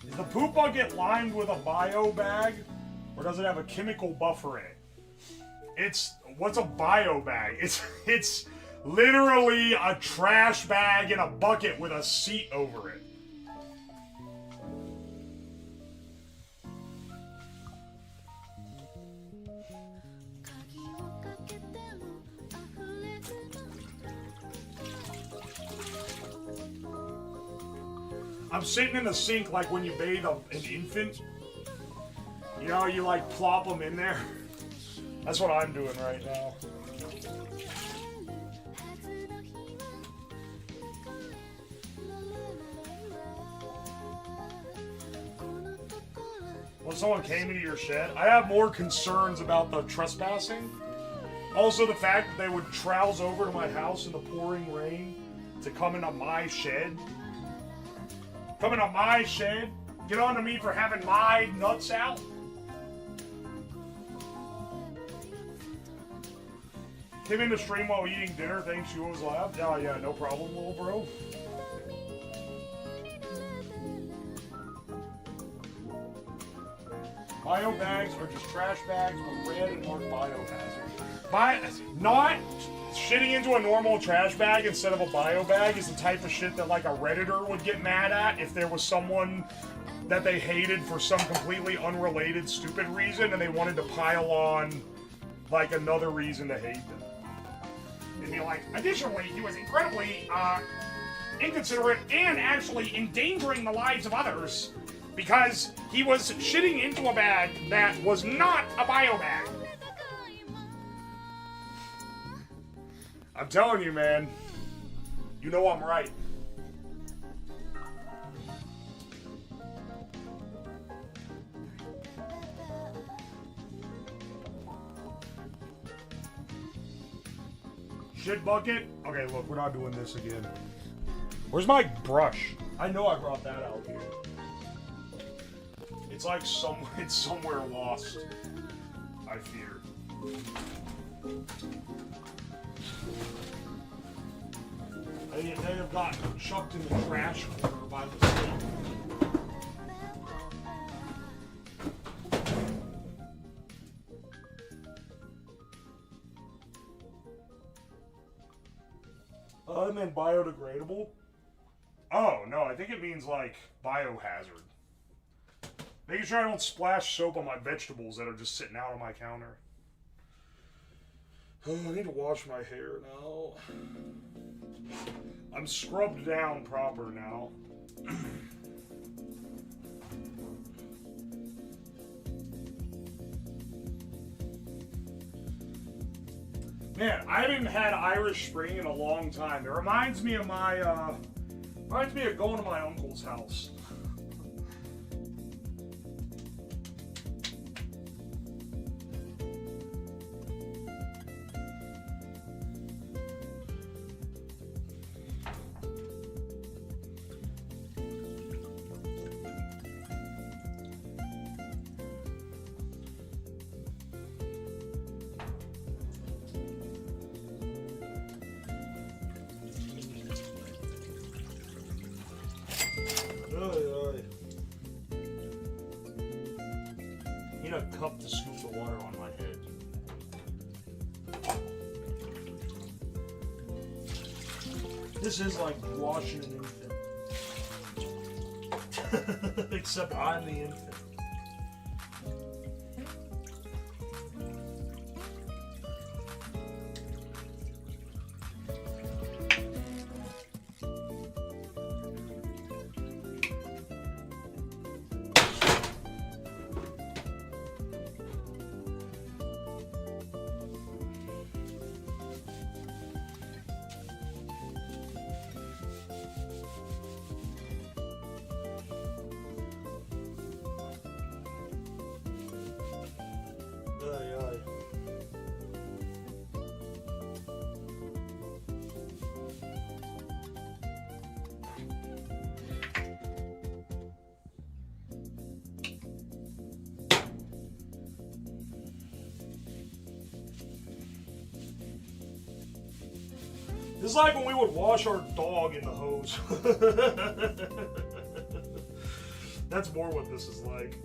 Speaker 1: Is the poop bucket lined with a bio bag, or does it have a chemical buffer in it? What's a bio bag? It's literally a trash bag in a bucket with a seat over it. I'm sitting in the sink like when you bathe an infant. You know, you like plop them in there. That's what I'm doing right now. When someone came into your shed, I have more concerns about the trespassing. Also the fact that they would trowse over to my house in the pouring rain to come into my shed. Come into my shed, get on to me for having my nuts out. Came in the stream while eating dinner, thanks, you always laugh. Oh yeah, no problem, little bro. Bio bags are just trash bags with red and marked biohazard. Not shitting into a normal trash bag instead of a bio bag is the type of shit that like a Redditor would get mad at if there was someone that they hated for some completely unrelated stupid reason and they wanted to pile on like another reason to hate them. They'd be like, additionally, he was incredibly inconsiderate and actually endangering the lives of others because he was shitting into a bag that was not a bio bag. I'm telling you, man. You know I'm right. Shit bucket? Okay, look, we're not doing this again. Where's my brush? I know I brought that out here. It's like it's somewhere lost. I fear. They have gotten chucked in the trash corner by the state. I meant biodegradable. Oh, no, I think it means like biohazard. Making sure I don't splash soap on my vegetables that are just sitting out on my counter. Oh, I need to wash my hair now. I'm scrubbed down proper now. Man, I haven't had Irish Spring in a long time. It reminds me of going to my uncle's house. A cup to scoop the water on my head. This is like washing an infant. Except I'm the infant. This is like when we would wash our dog in the hose. That's more what this is like.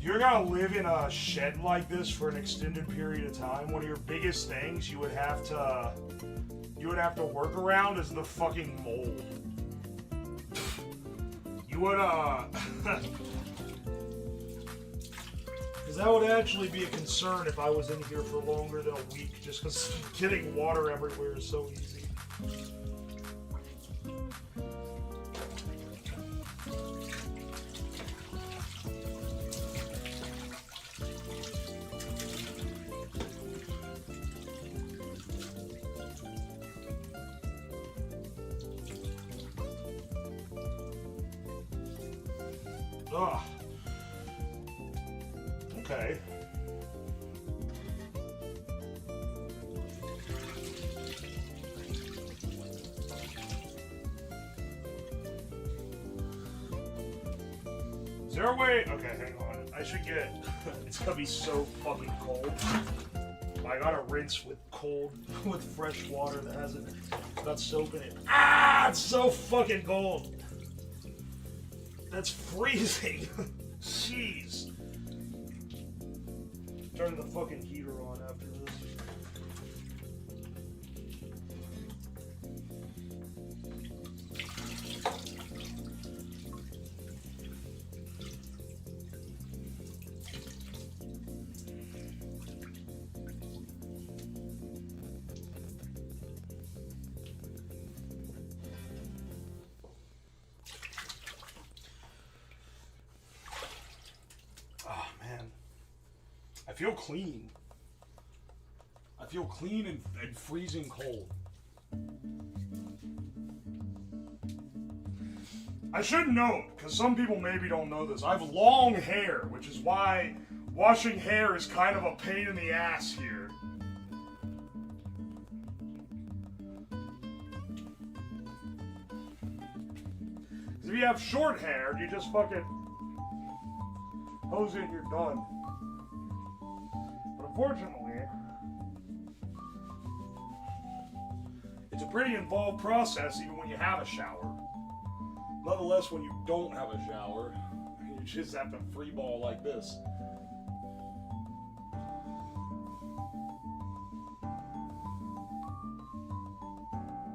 Speaker 1: You're gonna live in a shed like this for an extended period of time. One of your biggest things you would have to work around is the fucking mold. You would because that would actually be a concern if I was in here for longer than a week, just because getting water everywhere is so easy. Ugh. Okay. Is there a way? Okay, hang on. I should get. It's gonna be so fucking cold. I gotta rinse with with fresh water that hasn't got soap in it. Ah! It's so fucking cold. That's freezing. Jeez. Turn the fucking heater on after this. I feel clean. I feel clean and freezing cold. I should note, because some people maybe don't know this, I have long hair, which is why washing hair is kind of a pain in the ass here. Because if you have short hair, you just fucking hose it and you're done. Unfortunately, it's a pretty involved process even when you have a shower. Nonetheless, when you don't have a shower, you just have to freeball like this.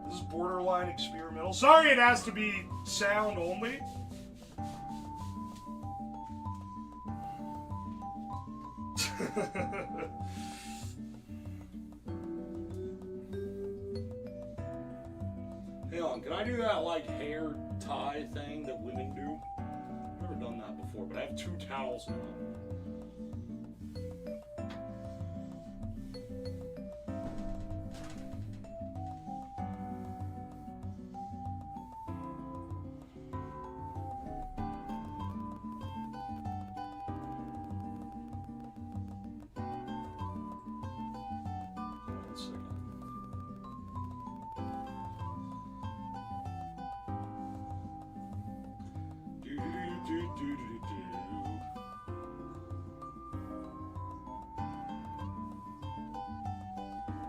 Speaker 1: This is borderline experimental. Sorry it has to be sound only. Hang on, can I do that like hair tie thing that women do? I've never done that before, but I have 2 towels now.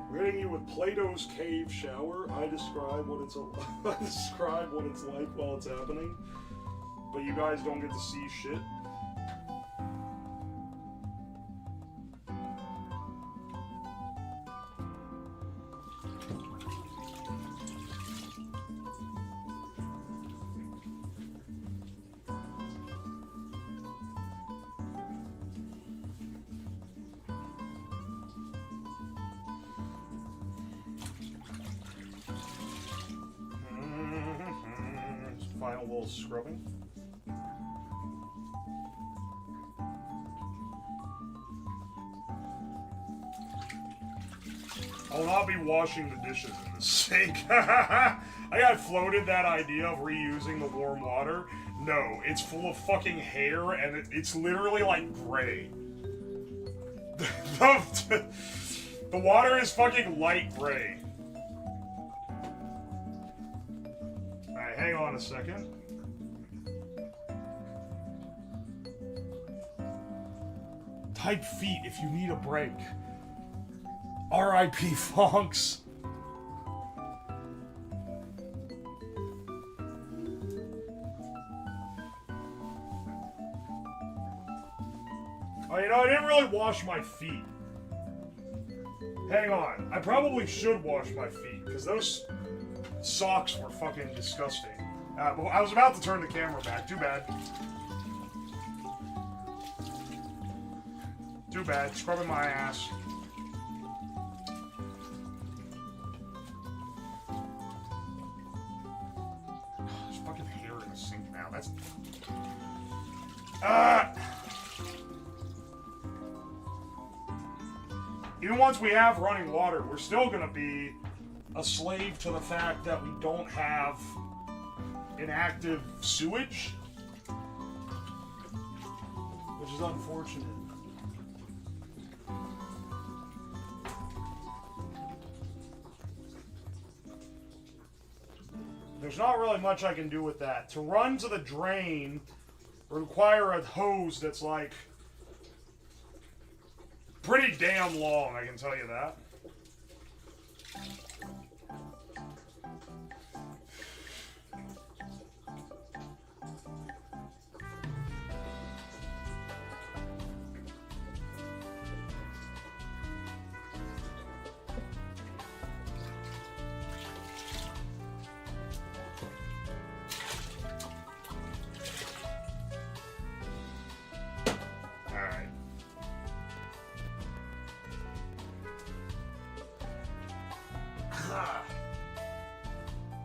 Speaker 1: Rating you with Plato's cave shower. I describe what it's like while it's happening, but you guys don't get to see shit. Final little scrubbing. I'll not be washing the dishes in the sink. I got floated that idea of reusing the warm water. No, it's full of fucking hair, and it's literally like gray. The water is fucking light gray. Alright, hang on a second. Type feet if you need a break. R.I.P. Fonks. Oh, you know, I didn't really wash my feet. Hang on. I probably should wash my feet, because those socks were fucking disgusting. But I was about to turn the camera back. Too bad. Too bad. Scrubbing my ass. There's fucking hair in the sink now. That's... Even once we have running water, we're still gonna be a slave to the fact that we don't have an active sewage. Which is unfortunate. There's not really much I can do with that. To run to the drain would require a hose that's like pretty damn long, I can tell you that.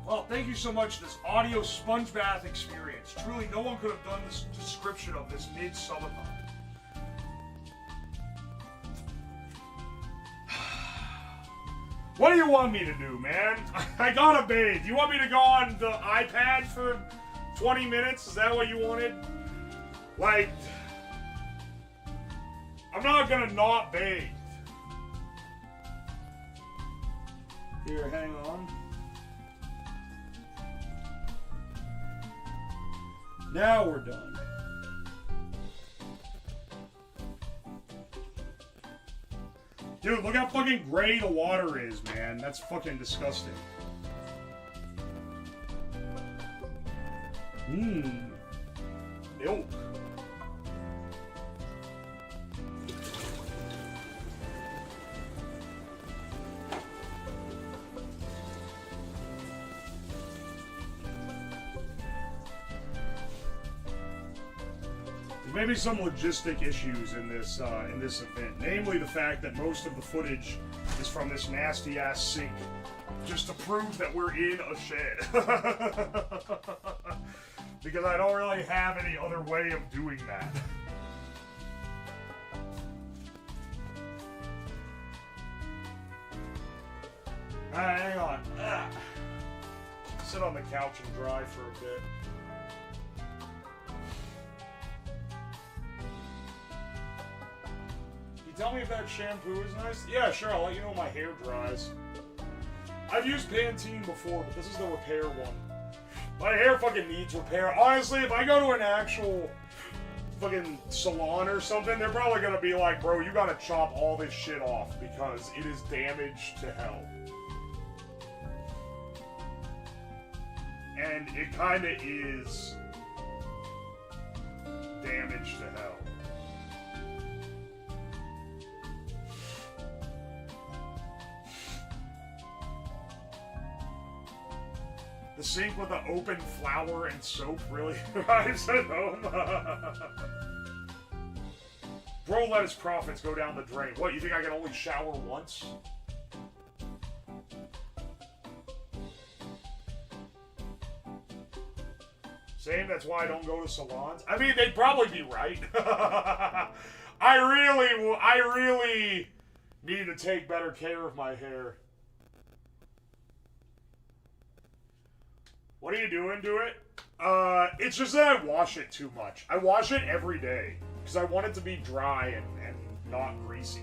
Speaker 1: Well, thank you so much for this audio sponge bath experience. Truly, no one could have done this description of this mid-Subathon. What do you want me to do, man? I gotta bathe. You want me to go on the iPad for 20 minutes? Is that what you wanted? Like, I'm not gonna not bathe. Here, hang on. Now we're done. Dude, look how fucking gray the water is, man. That's fucking disgusting. Milk. Maybe some logistic issues in this event, namely the fact that most of the footage is from this nasty ass sink, just to prove that we're in a shed. Because I don't really have any other way of doing that. Alright, hang on. Sit on the couch and dry for a bit. Tell me if that shampoo is nice. Yeah, sure, I'll let you know when my hair dries. I've used Pantene before, but this is the repair one. My hair fucking needs repair. Honestly, if I go to an actual fucking salon or something, they're probably gonna be like, bro, you gotta chop all this shit off because it is damaged to hell. And it kinda is damaged to hell. The sink with the open flour and soap really arrives at home. Bro let his profits go down the drain. What, you think I can only shower once? Same, that's why I don't go to salons. I mean, they'd probably be right. I really Need to take better care of my hair. What are you doing to it? It's just that I wash it too much. I wash it every day because I want it to be dry and not greasy.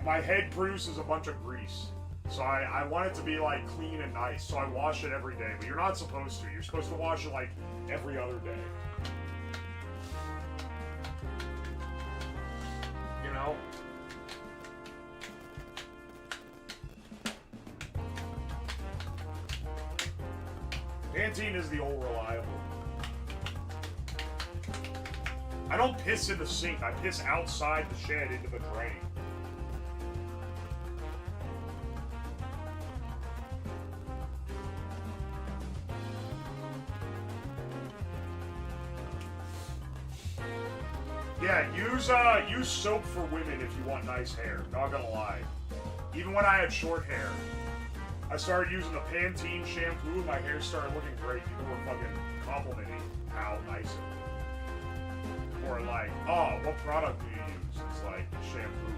Speaker 1: My head produces a bunch of grease. So I want it to be like clean and nice. So I wash it every day, but you're not supposed to. You're supposed to wash it like every other day. You know? Pantene is the old reliable. I don't piss in the sink. I piss outside the shed into the drain. Yeah, use soap for women if you want nice hair. Not gonna lie. Even when I had short hair, I started using the Pantene shampoo and my hair started looking great. People were fucking complimenting how nice it was. Or like, oh, what product do you use? It's like shampoo.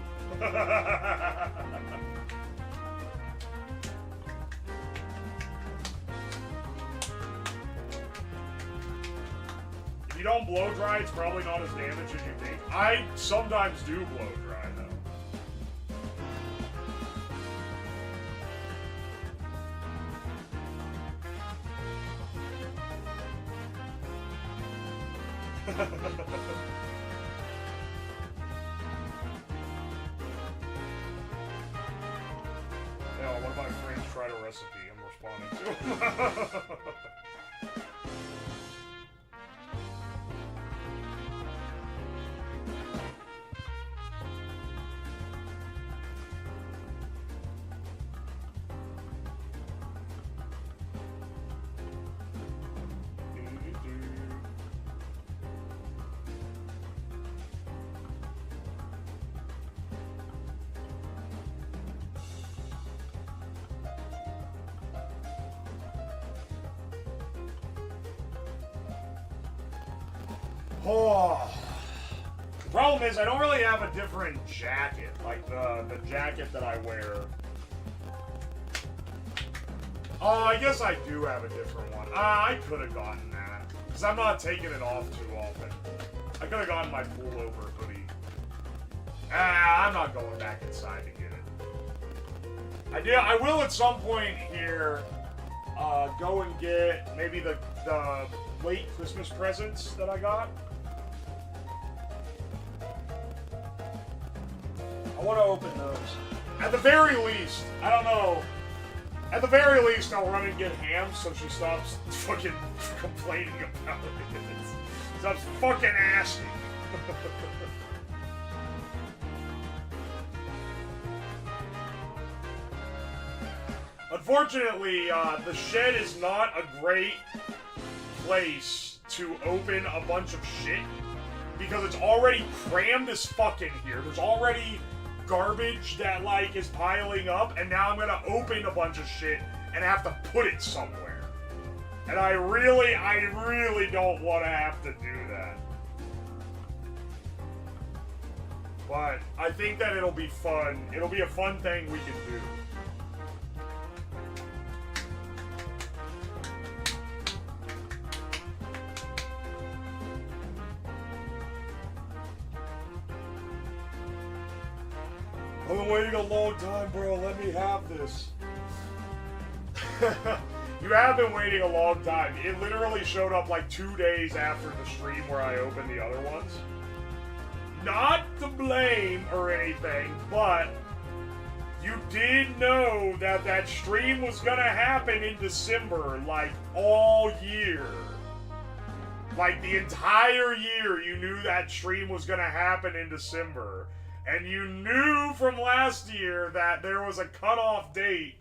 Speaker 1: If you don't blow dry, it's probably not as damaged as you think. I sometimes do blow dry, though. Yeah, one of my friends tried a recipe. I'm responding to. Oh. The problem is I don't really have a different jacket, like the jacket that I wear. Oh, I guess I do have a different one. I could have gotten that, because I'm not taking it off too often. I could have gotten my pullover hoodie. I'm not going back inside to get it. I will at some point here go and get maybe the late Christmas presents that I got. I want to open those. At the very least, I don't know. At the very least, I'll run and get Ham so she stops fucking complaining about it. Stops fucking asking. Unfortunately, the shed is not a great place to open a bunch of shit because it's already crammed as fuck in here. There's already garbage that like is piling up, and now I'm gonna open a bunch of shit and have to put it somewhere. And I really don't want to have to do that. But I think that it'll be fun. It'll be a fun thing we can do. I've been waiting a long time, bro. Let me have this. You have been waiting a long time. It literally showed up like 2 days after the stream where I opened the other ones. Not to blame or anything, but you did know that that stream was gonna happen in December, like all year. Like the entire year, you knew that stream was gonna happen in December. And you knew from last year that there was a cutoff date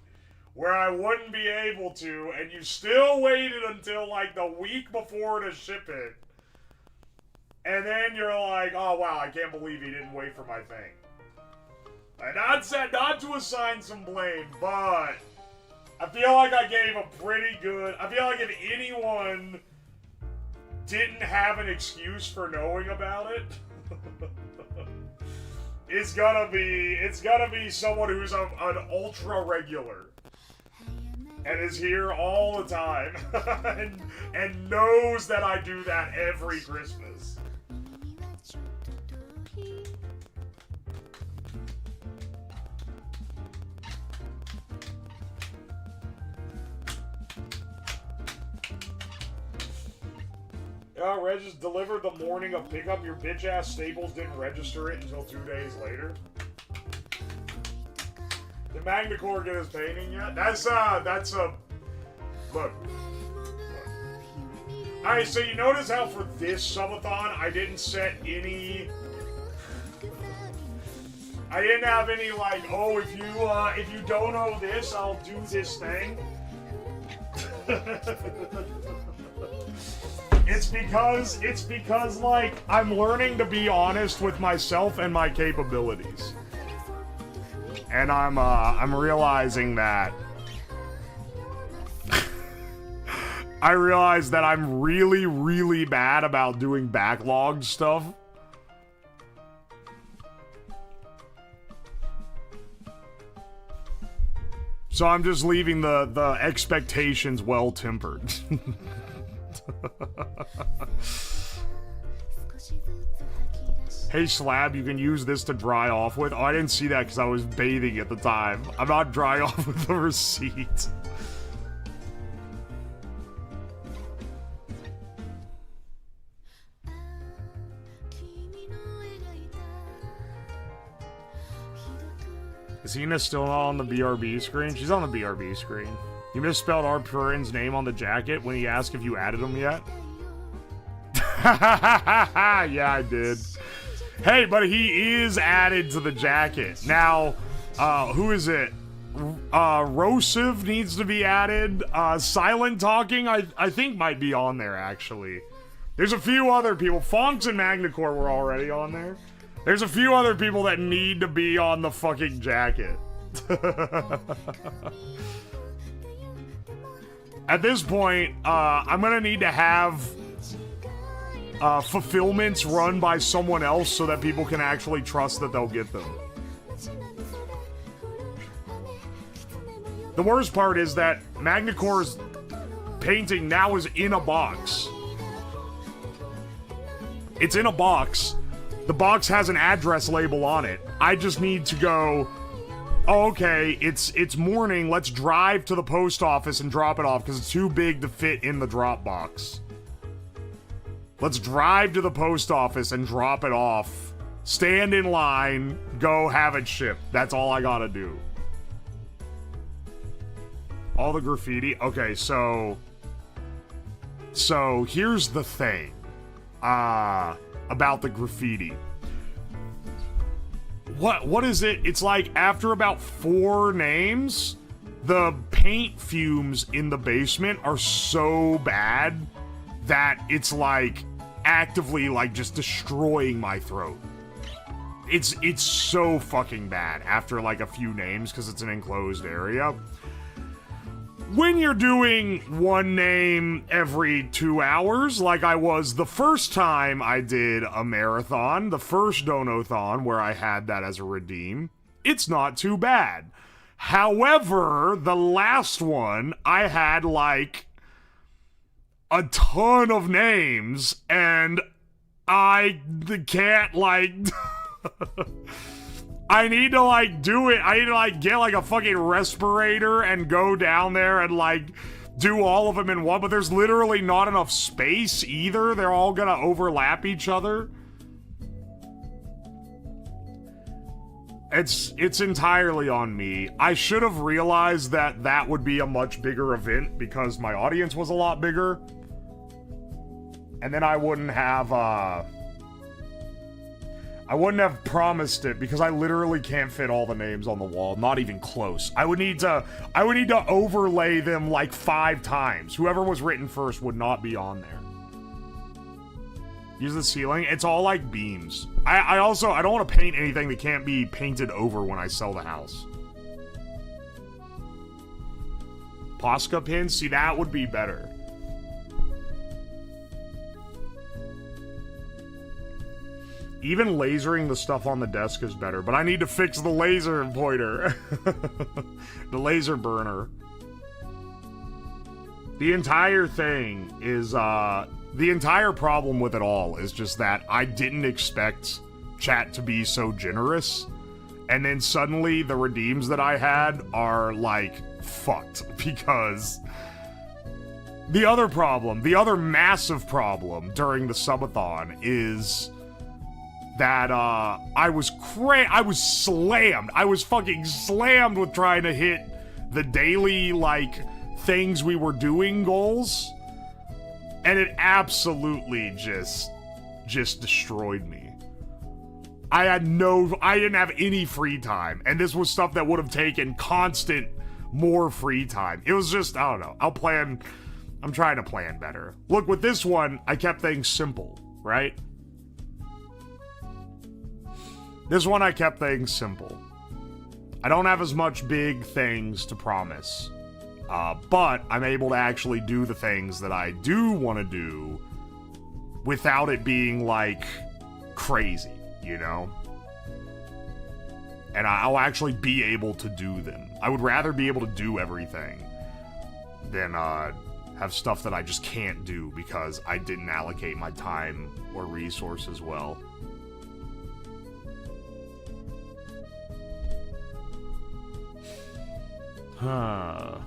Speaker 1: where I wouldn't be able to, and you still waited until like the week before to ship it. And then you're like, oh wow, I can't believe he didn't wait for my thing. And not to assign some blame, but I feel like I gave a pretty good, I feel like if anyone didn't have an excuse for knowing about it, It's gonna be someone who's an ultra regular and is here all the time and knows that I do that every Christmas. Yeah, Reg just delivered the morning of pickup. Your bitch ass Staples didn't register it until 2 days later. Did Magnacore get his painting yet? That's a look. Alright, so you notice how for this subathon I didn't set any. I didn't have any like, oh, if you don't know this, I'll do this thing. It's because like I'm learning to be honest with myself and my capabilities. And I'm realizing that I realize that I'm really, really bad about doing backlog stuff. So I'm just leaving the expectations well tempered. Hey Slab, you can use this to dry off with. Oh, I didn't see that because I was bathing at the time. I'm not drying off with the receipt. Is Hina still not on the BRB screen? She's on the BRB screen. You misspelled our Purin's name on the jacket when he asked if you added him yet? Yeah, I did. Hey, but he is added to the jacket. Now, who is it? Rosiv needs to be added. Silent Talking, I think might be on there, actually. There's a few other people. Fonks and Magnacore were already on there. There's a few other people that need to be on the fucking jacket. At this point, I'm gonna need to have fulfillments run by someone else so that people can actually trust that they'll get them. The worst part is that Magnacore's painting now is in a box. It's in a box. The box has an address label on it. I just need to go, oh, okay, it's morning, let's drive to the post office and drop it off because it's too big to fit in the drop box. Let's drive to the post office and drop it off. Stand in line, go have it shipped. That's all I gotta do. All the graffiti. Okay, so here's the thing. About the graffiti. What is it? It's like after about 4 names, the paint fumes in the basement are so bad that it's like actively like just destroying my throat. It's so fucking bad after like a few names because it's an enclosed area. When you're doing 1 name every 2 hours, like I was the first time I did a marathon, the first Donothon where I had that as a redeem, it's not too bad. However, the last one, I had like a ton of names, and I can't like... I need to, like, do it. I need to, like, get, like, a fucking respirator and go down there and, like, do all of them in one. But there's literally not enough space either. They're all gonna overlap each other. It's entirely on me. I should have realized that that would be a much bigger event because my audience was a lot bigger. And then I wouldn't have, I wouldn't have promised it because I literally can't fit all the names on the wall, not even close. I would need to overlay them like 5 times. Whoever was written first would not be on there. Use the ceiling. It's all like beams. I don't want to paint anything that can't be painted over when I sell the house. Posca pins? See, that would be better. Even lasering the stuff on the desk is better, but I need to fix the laser pointer. The laser burner. The entire thing is, the entire problem with it all is just that I didn't expect chat to be so generous, and then suddenly the redeems that I had are, like, fucked, because the other problem, the other massive problem during the subathon is that, I was slammed. I was fucking slammed with trying to hit the daily, like, things we were doing goals. And it absolutely just destroyed me. I didn't have any free time. And this was stuff that would have taken constant more free time. It was just, I don't know. I'm trying to plan better. Look, with this one, I kept things simple, right? This one, I kept things simple. I don't have as much big things to promise. But I'm able to actually do the things that I do want to do without it being, like, crazy, you know? And I'll actually be able to do them. I would rather be able to do everything than, have stuff that I just can't do because I didn't allocate my time or resources well. Huh.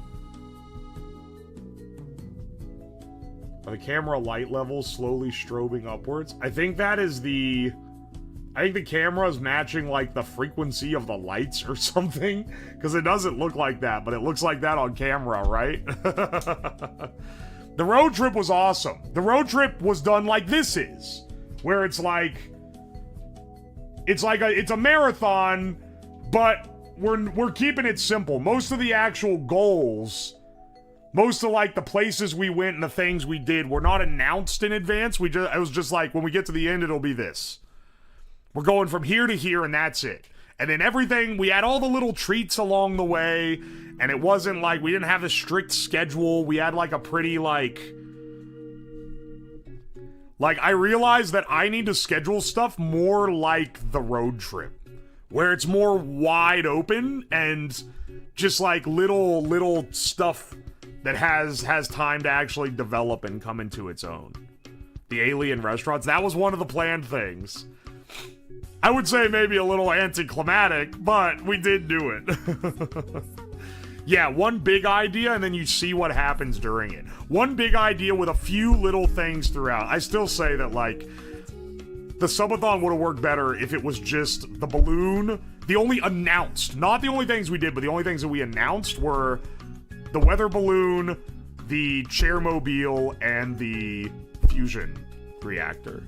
Speaker 1: Are the camera light levels slowly strobing upwards? I think that is the... I think the camera is matching, like, the frequency of the lights or something. Because it doesn't look like that, but it looks like that on camera, right? The road trip was awesome. The road trip was done like this is. Where it's like... It's a marathon, but we're keeping it simple. Most of the actual goals... Most of, like, the places we went and the things we did were not announced in advance. It was just like, when we get to the end, it'll be this. We're going from here to here, and that's it. And then everything, we had all the little treats along the way, and it wasn't like, we didn't have a strict schedule. We had, like, a pretty, like, I realized that I need to schedule stuff more like the road trip. Where it's more wide open, and just, like, little stuff that has time to actually develop and come into its own. The alien restaurants, that was one of the planned things. I would say maybe a little anticlimactic, but we did do it. Yeah, one big idea, and then you see what happens during it. One big idea with a few little things throughout. I still say that, like, the subathon would have worked better if it was just the balloon. The only announced, not the only things we did, but the only things that we announced were the weather balloon, the chairmobile, and the fusion reactor.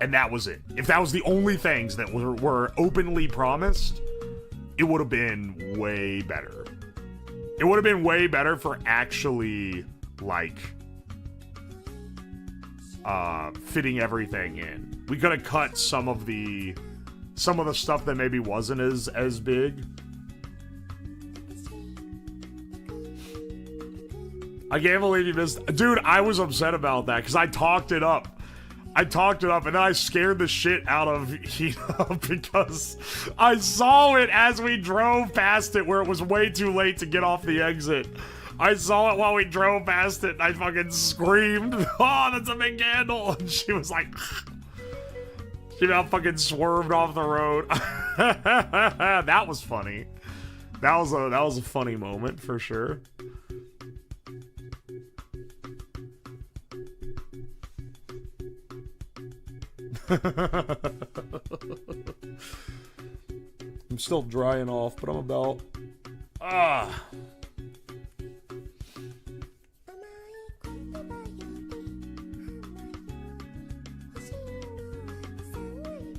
Speaker 1: And that was it. If that was the only things that were openly promised, it would have been way better. It would have been way better for actually, like, fitting everything in. We could have cut some of the stuff that maybe wasn't as big. I can't believe you missed... Dude, I was upset about that, because I talked it up. And then I scared the shit out of Hina, because I saw it as we drove past it, where it was way too late to get off the exit. I saw it while we drove past it, and I fucking screamed, "Oh, that's a big candle!" And she was like... She about fucking swerved off the road. That was funny. That was a funny moment, for sure. I'm still drying off, but I'm about...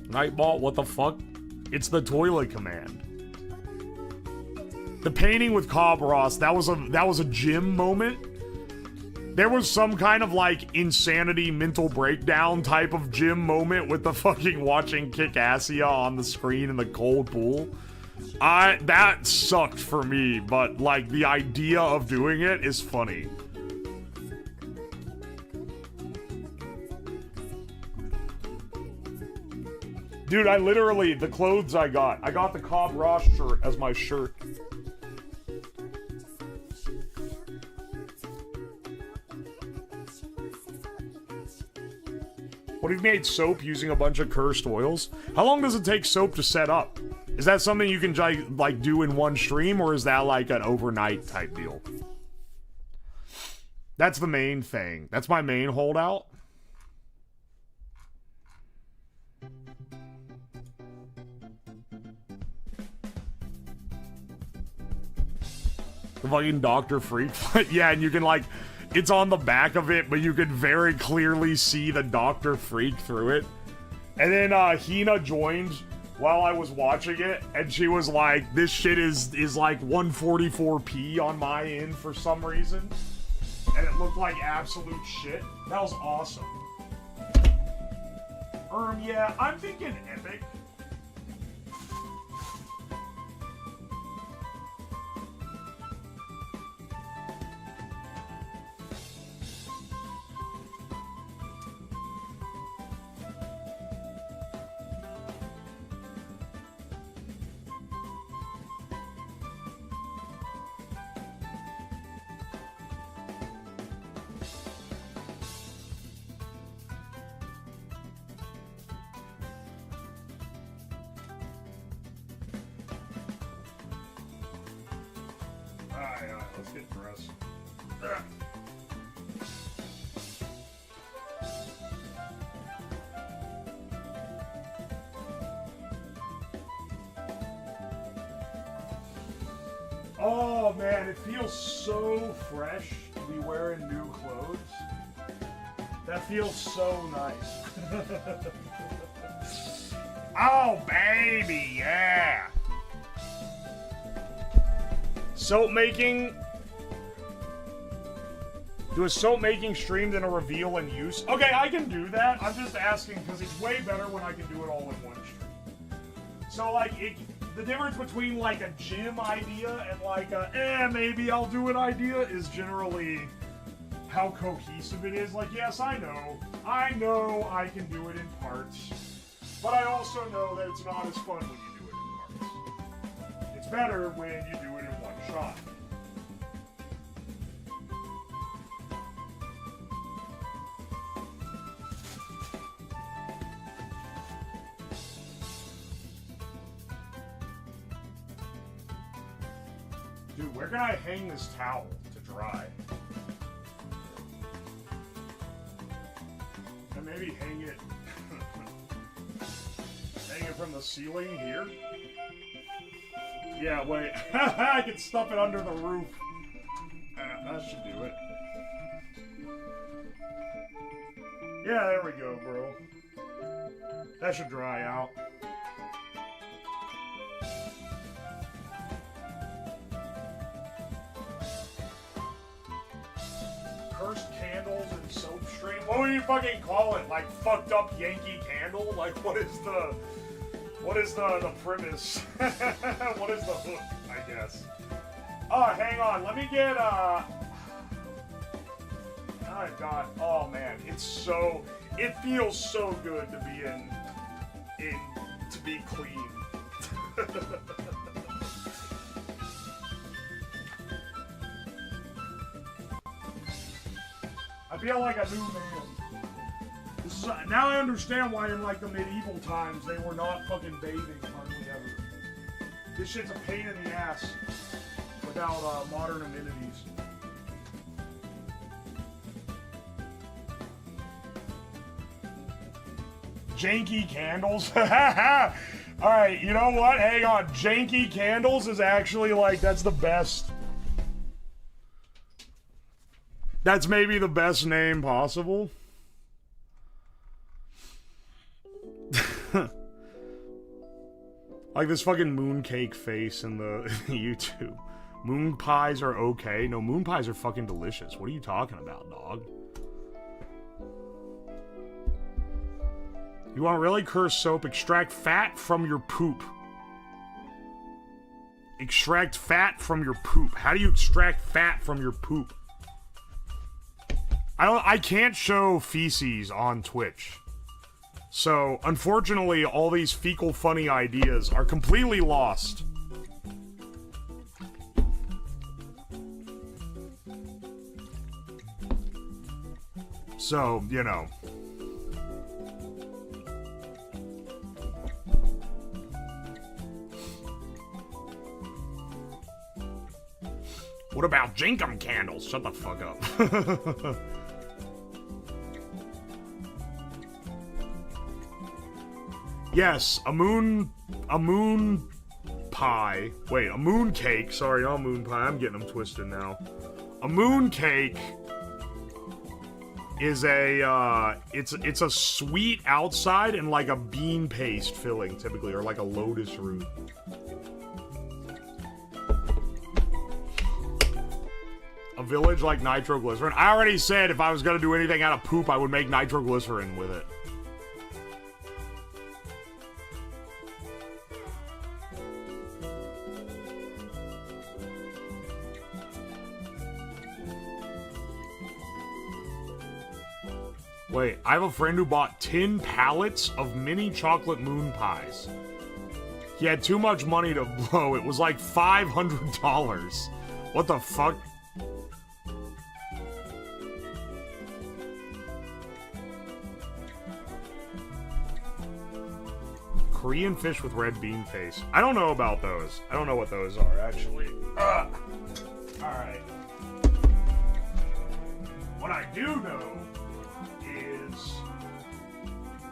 Speaker 1: Nightball, what the fuck? It's the toilet command. The painting with Cobb Ross, that was a gym moment. There was some kind of, like, insanity mental breakdown type of gym moment with the fucking watching Kick-Assia on the screen in the cold pool. That sucked for me, but, like, the idea of doing it is funny. Dude, I literally, the clothes I got the Cobb Ross shirt as my shirt. What if you made soap using a bunch of cursed oils? How long does it take soap to set up? Is that something you can like do in one stream, or is that like an overnight type deal? That's the main thing. That's my main holdout. The fucking Dr. Freak. Yeah, and you can like, it's on the back of it, but you can very clearly see the Dr. Freak through it. And then Hina joined while I was watching it, and she was like, this shit is like 144p on my end for some reason. And it looked like absolute shit. That was awesome. Yeah, I'm thinking Epic. Alright, let's get dressed. Oh man, it feels so fresh to be wearing new clothes. That feels so nice. Oh baby, yeah! Soap making. Do a soap making stream, then a reveal and use. Okay, I can do that. I'm just asking because it's way better when I can do it all in one stream. So like, the difference between like a gym idea and like a maybe I'll do an idea is generally how cohesive it is. Like, yes, I know I can do it in parts, but I also know that it's not as fun when you do it in parts. It's better when you do it in one shot. Dude, where can I hang this towel to dry? And maybe hang it from the ceiling here? Yeah, wait. I can stuff it under the roof. That should do it. Yeah, there we go, bro. That should dry out. Cursed candles and soap stream. What would you fucking call it? Like fucked up Yankee Candle? Like what is the premise? What is the hook, I guess? Oh, hang on. Let me get oh god. Oh man, it feels so good to be to be clean. I feel like a new man. Now I understand why in like the medieval times they were not fucking bathing hardly ever. This shit's a pain in the ass without modern amenities. Janky candles. Alright, you know what? Hang on. Janky candles is actually like, that's the best. That's maybe the best name possible. Like this fucking mooncake face in the YouTube. Moon pies are okay. No, moon pies are fucking delicious. What are you talking about, dog? You want really cursed soap? Extract fat from your poop. Extract fat from your poop. How do you extract fat from your poop? I can't show feces on Twitch. So, unfortunately, all these fecal funny ideas are completely lost. So, you know. What about Jinkum candles? Shut the fuck up. Yes, a moon pie. Wait, a moon cake. Sorry, not moon pie. I'm getting them twisted now. A moon cake is a, it's a sweet outside and like a bean paste filling, typically, or like a lotus root. A village like nitroglycerin. I already said if I was gonna do anything out of poop, I would make nitroglycerin with it. Wait, I have a friend who bought 10 pallets of mini chocolate moon pies. He had too much money to blow. It was like $500. What the fuck? Korean fish with red bean face. I don't know about those. I don't know what those are, actually. Alright. What I do know is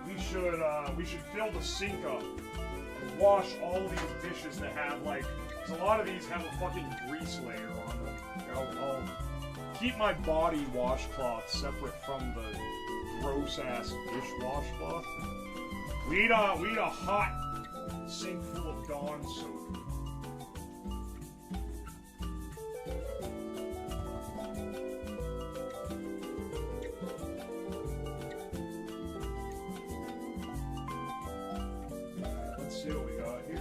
Speaker 1: we should fill the sink up and wash all these dishes that have, like, because a lot of these have a fucking grease layer on them. I'll keep my body washcloth separate from the gross-ass dish washcloth. We need a hot sink full of Dawn soap. Let's see what we got here.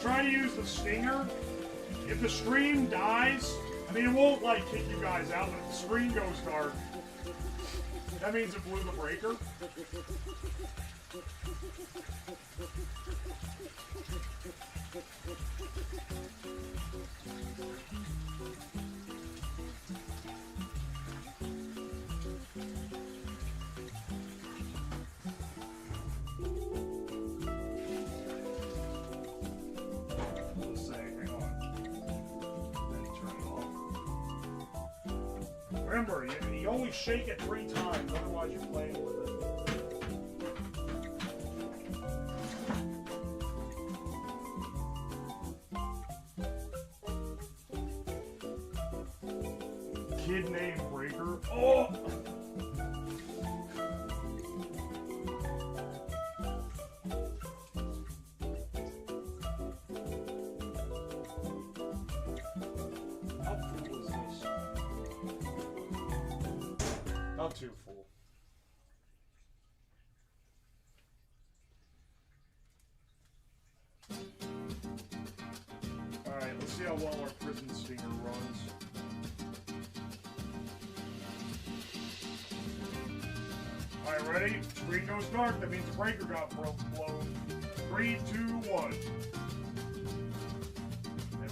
Speaker 1: Try to use the stinger. If the stream dies, I mean, it won't, like, kick you guys out, but if the screen goes dark, that means it blew the breaker. Remember, you only shake it 3 times, otherwise you're playing with it. Kid named Breaker. Oh! Not too full. Alright, let's see how well our prison stinger runs. Alright, ready? Screen goes dark, that means the breaker got blown. 3, 2, 1. There we go.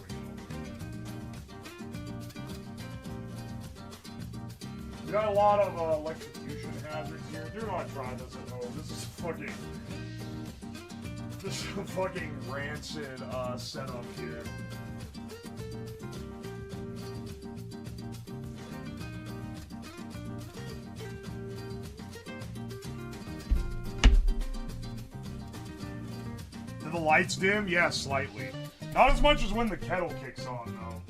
Speaker 1: We got a lot of electrocution hazards here. Do not try this at home. This is fucking rancid setup here. Do the lights dim? Yeah, slightly. Not as much as when the kettle kicks on, though.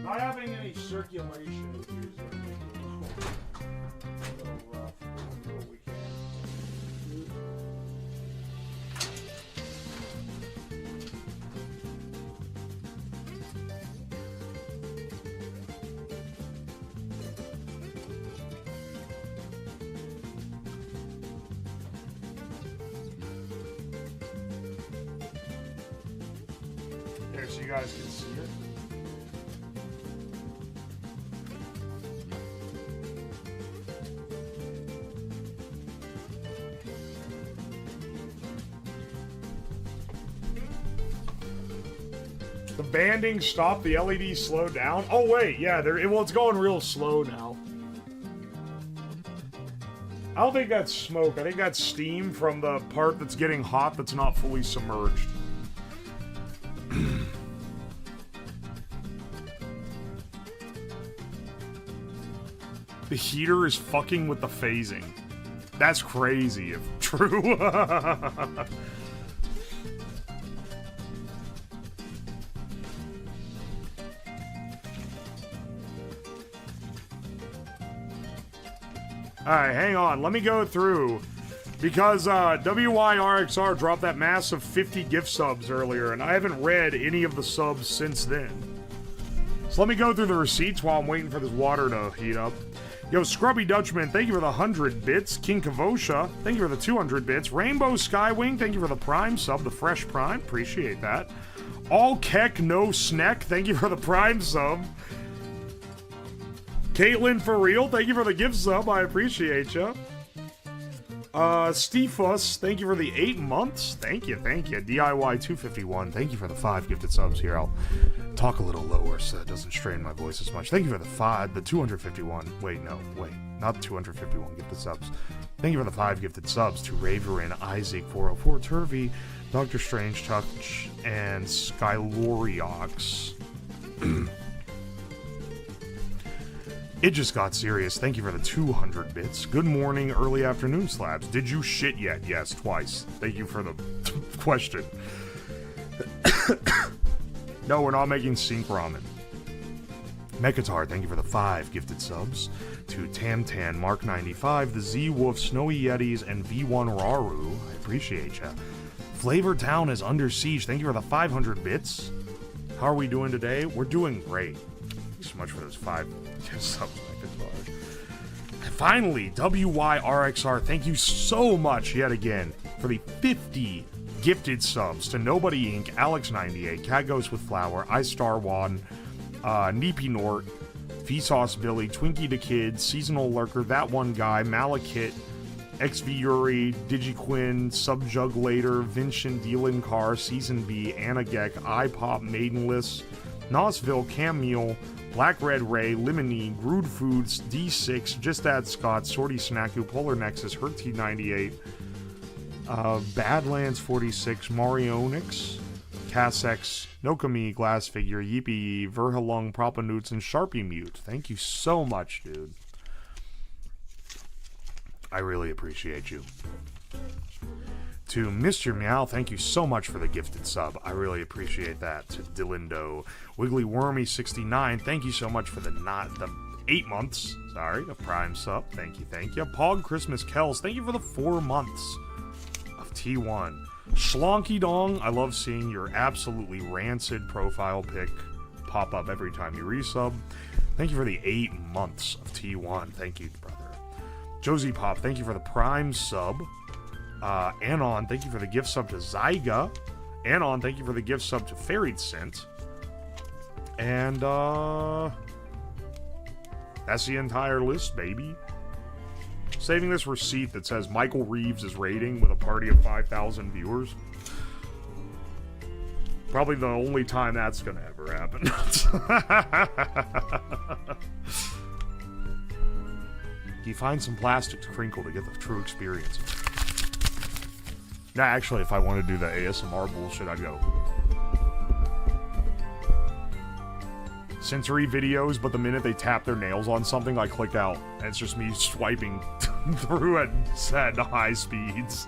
Speaker 1: Not having any circulation is usually a little rough. We'll do what we can. here so you guys can see it. The banding stopped, the LED slowed down. Oh wait, yeah, well, it's going real slow now. I don't think that's smoke. I think that's steam from the part that's getting hot that's not fully submerged. The heater is fucking with the phasing. That's crazy if true. Alright, hang on. Let me go through. Because WYRXR dropped that massive 50 gift subs earlier, and I haven't read any of the subs since then. So let me go through the receipts while I'm waiting for this water to heat up. Yo, Scrubby Dutchman, thank you for the 100 bits. King Kavosha, thank you for the 200 bits. Rainbow Skywing, thank you for the Prime sub, the Fresh Prime. Appreciate that. All Keck No Sneck, thank you for the Prime sub. Caitlin for real, thank you for the gift sub, I appreciate ya. Steefus, thank you for the 8 months. Thank you, thank you. DIY251, thank you for the 5 gifted subs here. I'll talk a little lower so it doesn't strain my voice as much. Thank you for the 251. Wait, not 251 gifted subs. Thank you for the 5 gifted subs to Raverin, Isaac, 404, Turvy, Dr. Strange Touch, and Skyloriox. It just got serious. Thank you for the 200 bits. Good morning, early afternoon slabs. Did you shit yet? Yes, twice. Thank you for the question. No, we're not making sync ramen. Mekatar, thank you for the 5 gifted subs. To Tamtan, Mark95, the Z-Wolf, Snowy Yetis, and V1 Raru. I appreciate ya. Flavor Town is under siege. Thank you for the 500 bits. How are we doing today? We're doing great. Thanks so much for those 5 subs, Mekatar. And finally, WYRXR, thank you so much yet again for the 50 gifted subs to Nobody Inc., Alex98, Cat Ghost with Flower, iStar1, Neepy Nort, Vsauce Billy, Twinkie the Kid, Seasonal Lurker, That One Guy, Malakit, XV Yuri, DigiQuinn, Subjuglator, Vincent Dealin Car, Season B, Anna Geck, iPop, Maidenless, Nosville, Cam Mule, Black Red Ray, Lemony, Grood Foods, D6, Just Add Scott, Sorty Snacku, Polar Nexus, Hurt T98, Badlands 46, Marionix, Cassex, Nokami, Glass Figure, Yippee, Verhalung, Propanoots, and Sharpie Mute. Thank you so much, dude. I really appreciate you. To Mr. Meow, thank you so much for the gifted sub. I really appreciate that. To Dilindo, Wiggly Wormy 69, thank you so much for the 8 months. Sorry, a Prime sub. Thank you, thank you. Pog Christmas Kells, thank you for the 4 months of T1. Schlonky Dong, I love seeing your absolutely rancid profile pic pop up every time you resub. Thank you for the 8 months of T1. Thank you, brother. Josie Pop, thank you for the Prime sub. Anon, thank you for the gift sub to Zyga. Anon, thank you for the gift sub to Fairy Scent. And, that's the entire list, baby. Saving this receipt that says Michael Reeves' rating with a party of 5,000 viewers. Probably the only time that's gonna ever happen. You find some plastic to crinkle to get the true experience. Nah, actually, if I want to do the ASMR bullshit, I'd go. Sensory videos, but the minute they tap their nails on something, I click out. And it's just me swiping through at high speeds.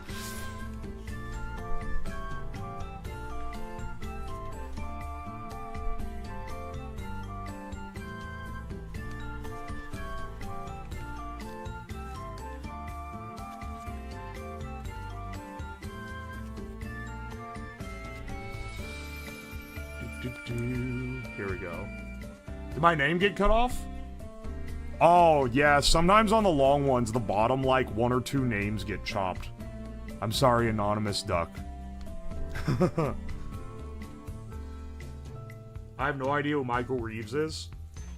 Speaker 1: Here we go. Did my name get cut off? Oh, yeah, sometimes on the long ones, the bottom, like, 1 or 2 names get chopped. I'm sorry, Anonymous Duck. I have no idea who Michael Reeves is.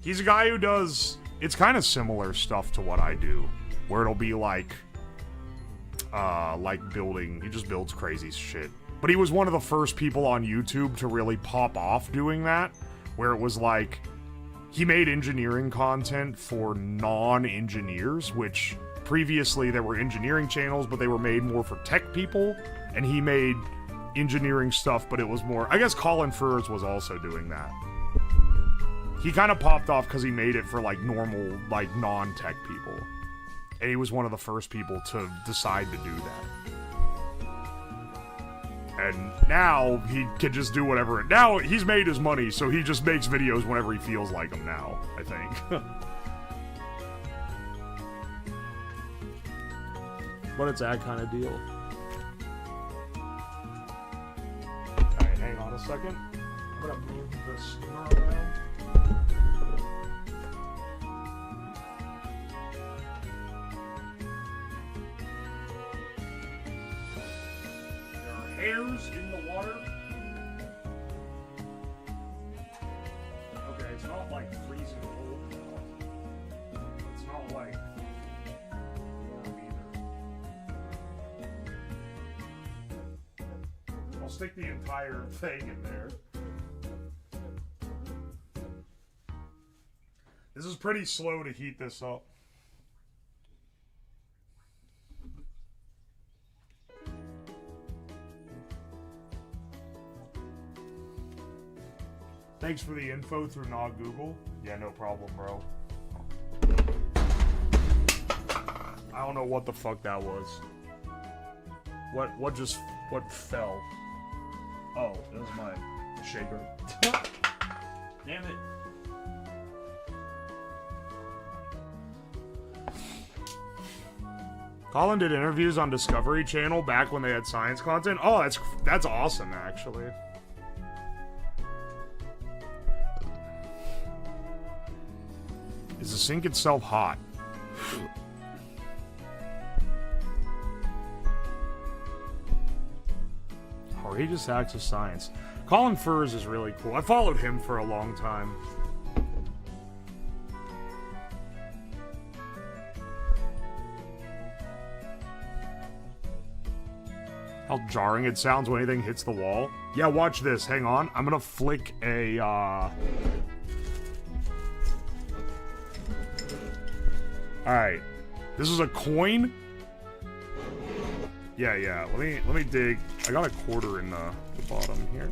Speaker 1: He's a guy who does... It's kind of similar stuff to what I do. Where it'll be like building... He just builds crazy shit. But he was one of the first people on YouTube to really pop off doing that. Where it was like... He made engineering content for non-engineers, which previously there were engineering channels, but they were made more for tech people. And he made engineering stuff, but it was more... I guess Colin Furs was also doing that. He kind of popped off because he made it for, like, normal, like, non-tech people. And he was one of the first people to decide to do that. And now he can just do whatever. Now he's made his money, so he just makes videos whenever he feels like them now, I think. But it's that kind of deal. Alright, hang on a second. I'm gonna move the steamer around. Hairs in the water. Okay, it's not like freezing cold now. It's not like warm either. I'll stick the entire thing in there. This is pretty slow to heat this up. Thanks for the info through not Google. Yeah, no problem, bro. I don't know what the fuck that was. What fell? Oh, it was my shaker. Damn it. Colin did interviews on Discovery Channel back when they had science content. Oh, that's awesome, actually. Is the sink itself hot? Outrageous acts of science. Colin Furs is really cool. I followed him for a long time. How jarring it sounds when anything hits the wall. Yeah, watch this. Hang on. I'm gonna flick a, Alright. This is a coin? Yeah. Let me dig. I got a quarter in the bottom here.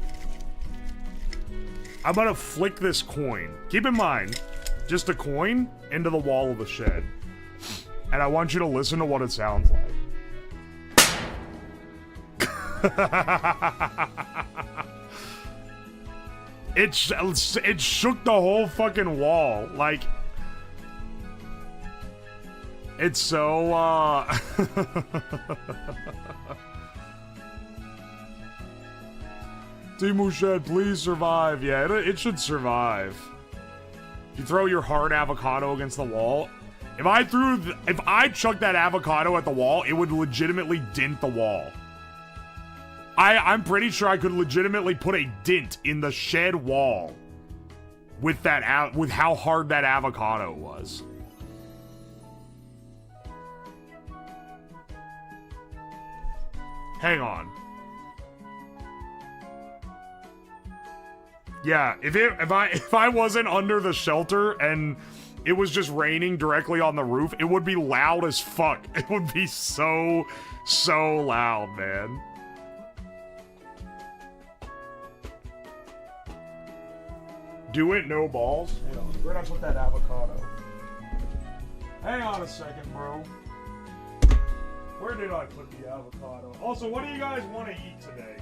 Speaker 1: I'm gonna flick this coin. Keep in mind, just a coin into the wall of the shed. And I want you to listen to what it sounds like. It shook the whole fucking wall. Like, it's so, Teimu shed, please survive. Yeah, it should survive. You throw your hard avocado against the wall. If I chucked that avocado at the wall, it would legitimately dent the wall. I'm pretty sure I could legitimately put a dent in the shed wall with with how hard that avocado was. Hang on. Yeah, if I wasn't under the shelter and it was just raining directly on the roof, it would be loud as fuck. It would be so loud, man. Do it, no balls. Hang on, where'd I put that avocado? Hang on a second, bro. Where did I put the avocado? Also, what do you guys want to eat today?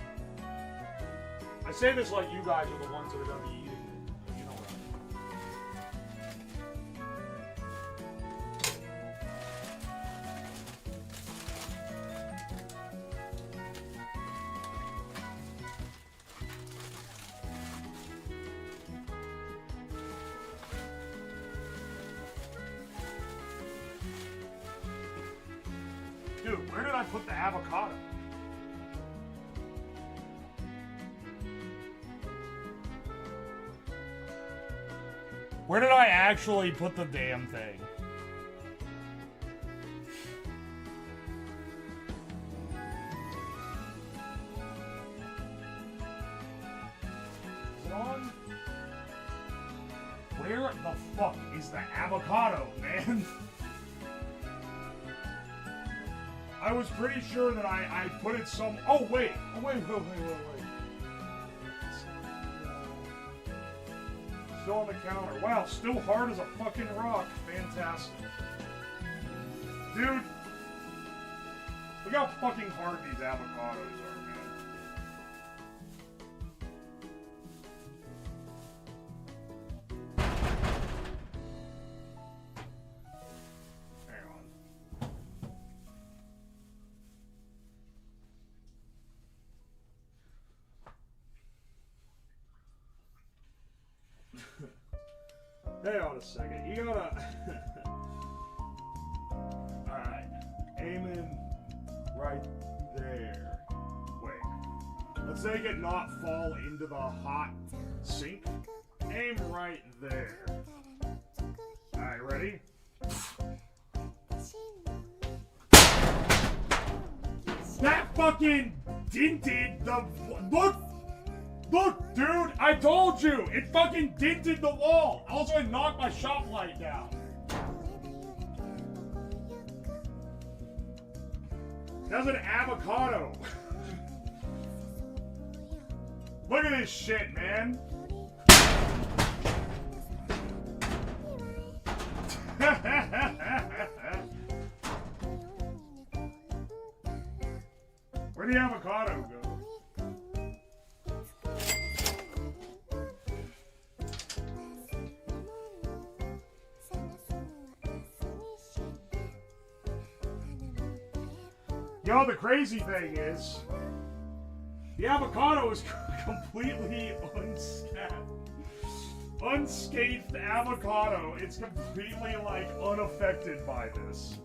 Speaker 1: I say this like you guys are the ones that are going to be eating it, but you know what? Dude, where did I put the avocado? Where did I actually put the damn thing? Is it on? Where the fuck is the avocado, man? I was pretty sure that I put it some... Oh, wait. Oh, wait. Still on the counter. Wow, still hard as a fucking rock. Fantastic. Dude. Look how fucking hard these avocados are, man. Hang on. Hang on a second. You gotta... Alright. Aim in right there. Wait. Let's make it not fall into the hot sink. Aim right there. Alright, ready? That fucking dented the... Look! Look, dude, I told you! It fucking dented the wall! Also, it knocked my shop light down. That's an avocado. Look at this shit, man. Where'd the avocado go? Yo, the crazy thing is, the avocado is completely unscathed avocado. It's completely, like, unaffected by this.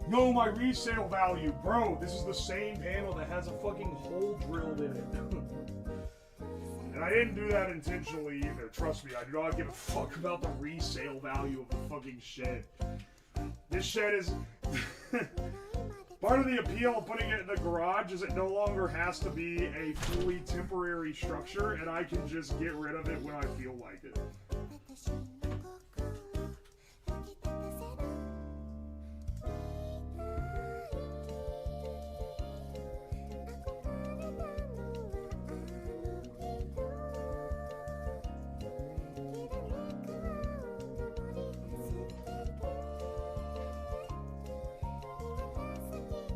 Speaker 1: No, my resale value. Bro, this is the same panel that has a fucking hole drilled in it. And I didn't do that intentionally either. Trust me, I do not give a fuck about the resale value of the fucking shed. This shed is... Part of the appeal of putting it in the garage is it no longer has to be a fully temporary structure, and I can just get rid of it when I feel like it.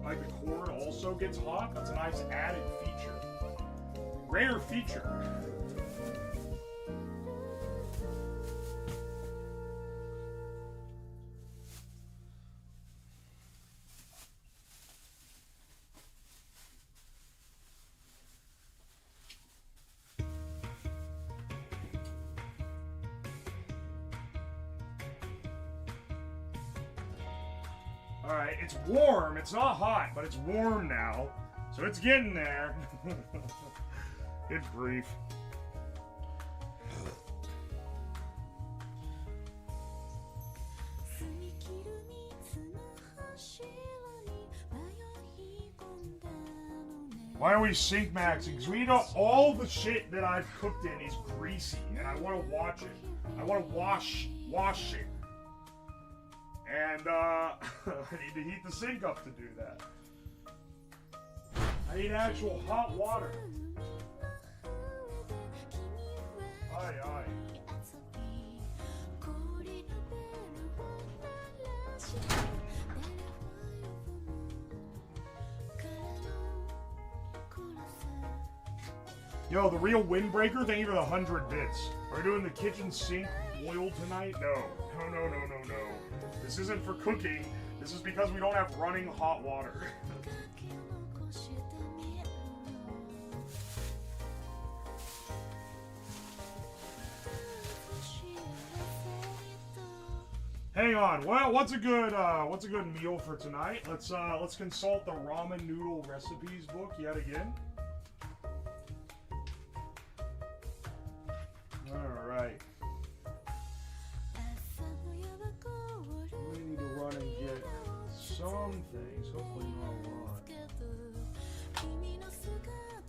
Speaker 1: Like the cord also gets hot. That's a nice added feature. Rare feature. Alright, it's warm. It's not hot, but it's warm now. So it's getting there. Good grief. Why are we sink maxing? Because we know all the shit that I've cooked in is greasy, and I want to watch it. I want to wash it. And, I need to heat the sink up to do that. I need actual hot water. Aye, aye. Yo, the real windbreaker, thank you for the 100 bits. Are we doing the kitchen sink oil tonight? No. No. This isn't for cooking. This is because we don't have running hot water. Hang on. Well, what's a good meal for tonight? Let's consult the ramen noodle recipes book yet again. All right. We need to run and get some things. Hopefully not a lot.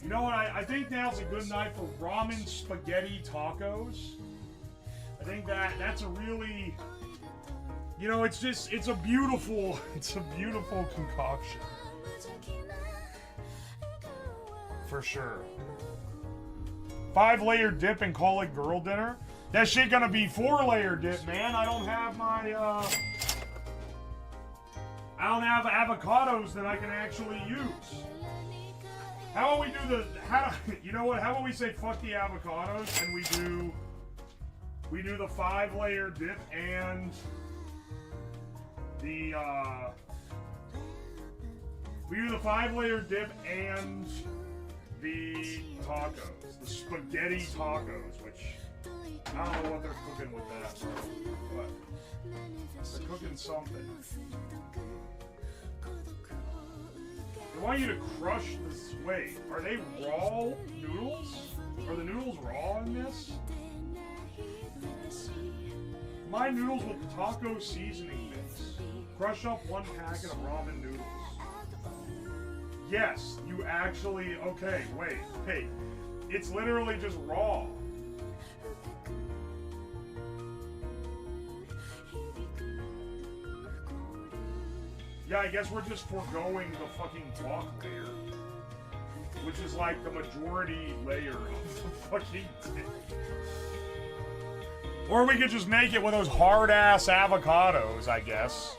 Speaker 1: You know what? I think now's a good night for ramen spaghetti tacos. I think that's a really, you know, it's a beautiful concoction. For sure. 5-layer dip and call it girl dinner. That shit gonna be 4-layer dip, man. I don't have avocados that I can actually use. How about we do you know what? How about we say fuck the avocados and we do the 5-layer dip and the we do the 5-layer dip and the tacos, the spaghetti tacos, which I don't know what they're cooking with that, but they're cooking something. They want you to crush this. Wait, are they raw noodles? Are the noodles raw in this? My noodles with taco seasoning mix. Crush up 1 packet of ramen noodles. Yes, you actually. Okay, wait. Hey, it's literally just raw. Yeah, I guess we're just foregoing the fucking block layer, which is like the majority layer of the fucking thing. Or we could just make it with those hard-ass avocados, I guess.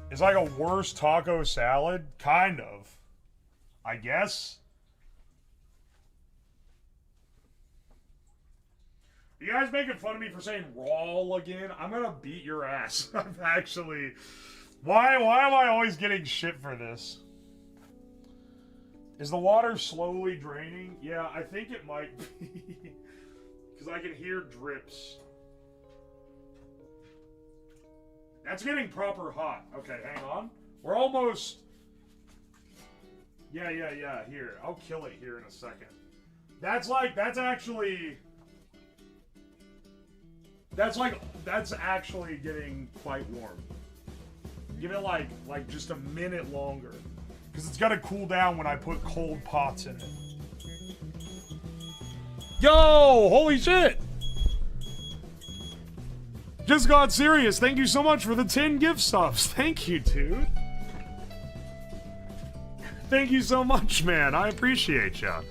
Speaker 1: It's like a worse taco salad, kind of, I guess. You guys making fun of me for saying raw again? I'm gonna beat your ass. I'm actually... Why am I always getting shit for this? Is the water slowly draining? Yeah, I think it might be. Because I can hear drips. That's getting proper hot. Okay, hang on. We're almost... Yeah. Here, I'll kill it here in a second. That's actually... That's actually getting quite warm. Give it like just a minute longer. Because it's gotta cool down when I put cold pots in it. Yo! Holy shit! Just got serious. Thank you so much for the 10 gift subs. Thank you, dude. Thank you so much, man. I appreciate ya.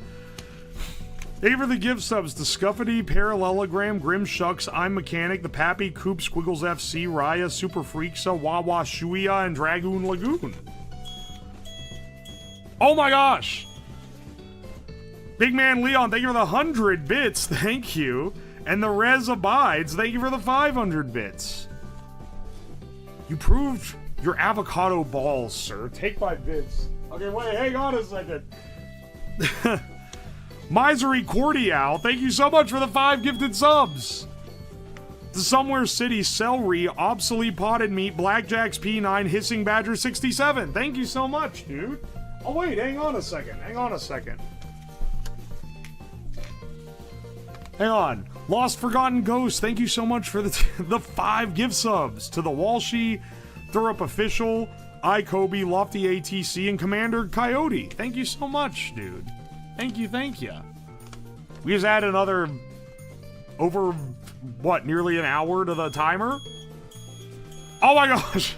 Speaker 1: Thank you for the gift subs to Scuffity, Parallelogram, Grim Shucks, I'm Mechanic, The Pappy, Coop, Squiggles FC, Raya, Super Freaksa, Wawa, Shuia, and Dragoon Lagoon. Oh my gosh! Big Man Leon, thank you for the 100 bits. Thank you. And the Rez Abides, thank you for the 500 bits. You proved your avocado balls, sir. Take my bits. Okay, wait, hang on a second. Misery Cordial, thank you so much for the 5 gifted subs. The Somewhere City, Celery, Obsolete Potted Meat, Blackjack's P9, Hissing Badger 67. Thank you so much, dude. Oh, wait, hang on a second. Hang on. Lost Forgotten Ghost, thank you so much for the 5 gift subs. To the Walshy, Thurup Official, iKobe, Lofty ATC, and Commander Coyote. Thank you so much, dude. Thank you. We just add another over, nearly an hour to the timer? Oh my gosh.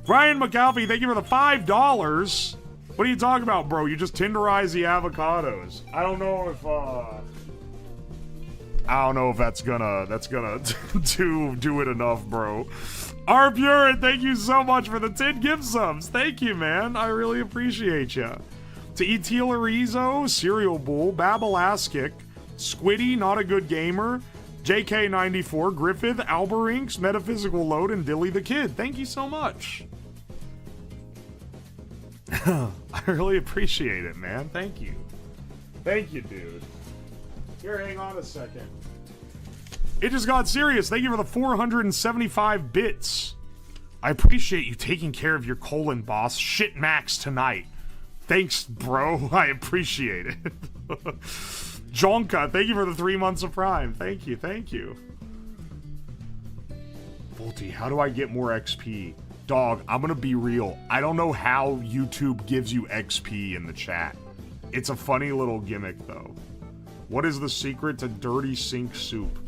Speaker 1: Ryan McAlpey, thank you for the $5. What are you talking about, bro? You just tenderize the avocados. I don't know if that's gonna do it enough, bro. R Pure, thank you so much for the 10 gift subs. Thank you, man. I really appreciate ya. To Etelarizo, Cereal Bull, Babalaskic, Squiddy, Not a Good Gamer, JK94, Griffith, Alberinks, Metaphysical Load, and Dilly the Kid. Thank you so much. I really appreciate it, man. Thank you. Thank you, dude. Here, hang on a second. It just got serious. Thank you for the 475 bits. I appreciate you taking care of your colon, boss. Shit max tonight. Thanks, bro. I appreciate it. Jonka, thank you for the 3 months of Prime. Thank you, thank you. Volty, how do I get more XP? Dog, I'm gonna be real. I don't know how YouTube gives you XP in the chat. It's a funny little gimmick, though. What is the secret to dirty sink soup?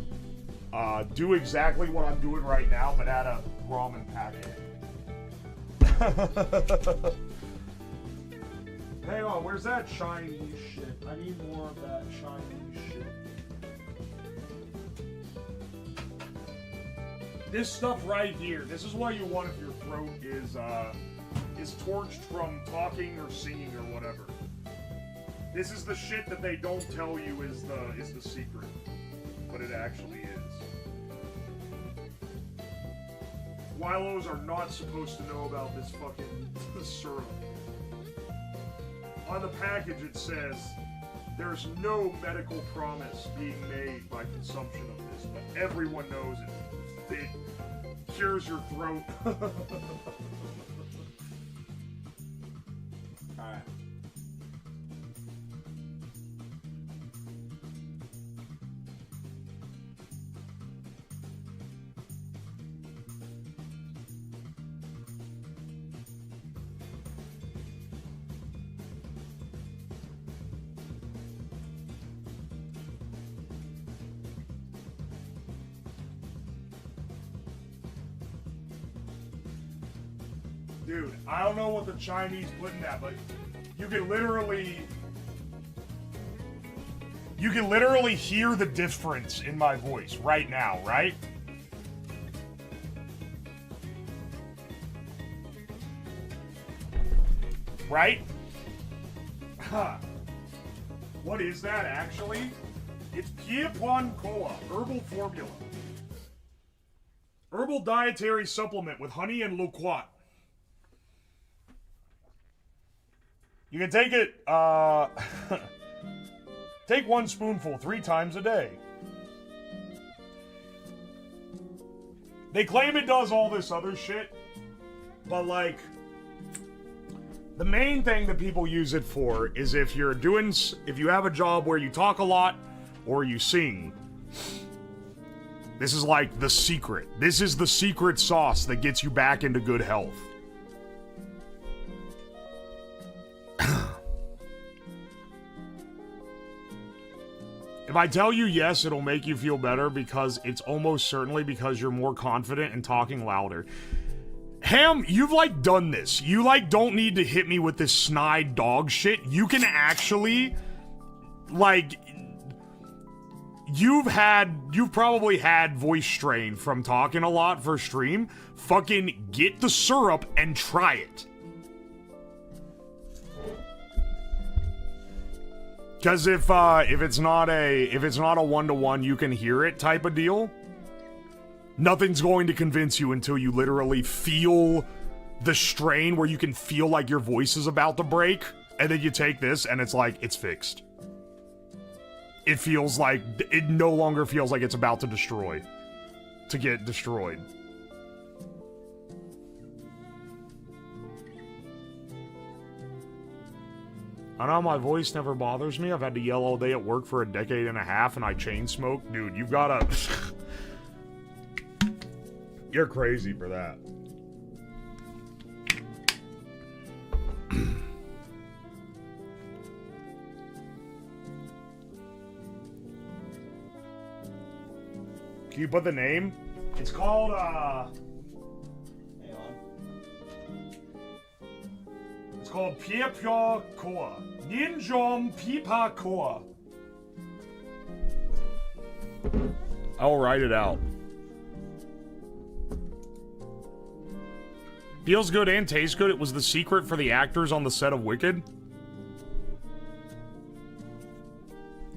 Speaker 1: Do exactly what I'm doing right now, but add a ramen packet. Hang on, where's that Chinese shit? I need more of that Chinese shit. This stuff right here, this is what you want if your throat is torched from talking or singing or whatever. This is the shit that they don't tell you is the secret, but it actually is. Wilos are not supposed to know about this fucking syrup. On the package it says, there's no medical promise being made by consumption of this, but everyone knows it. It cures your throat. Alright. Dude, I don't know what the Chinese put in that, but you can literally hear the difference in my voice right now, right? Right? Huh. What is that actually? It's Piepon Cola, herbal formula. Herbal dietary supplement with honey and loquat. You can take it, take 1 spoonful 3 times a day. They claim it does all this other shit, but like, the main thing that people use it for is if you have a job where you talk a lot or you sing. This is like the secret. This is the secret sauce that gets you back into good health. If I tell you yes, it'll make you feel better because it's almost certainly because you're more confident and talking louder. Ham, you've like done this. You like don't need to hit me with this snide dog shit. You can actually like you've probably had voice strain from talking a lot for stream. Fucking get the syrup and try it. Because if it's not a 1-to-1 you can hear it type of deal, nothing's going to convince you until you literally feel the strain where you can feel like your voice is about to break, and then you take this and it's like it's fixed. It feels like it no longer feels like it's about to get destroyed. I know my voice never bothers me. I've had to yell all day at work for a decade and a half and I chain smoke. Dude, you've gotta... You're crazy for that. Can you put the name? It's called, It's called Piepyo Koa. Ninjom Pipa Koa. I'll write it out. Feels good and tastes good. It was the secret for the actors on the set of Wicked.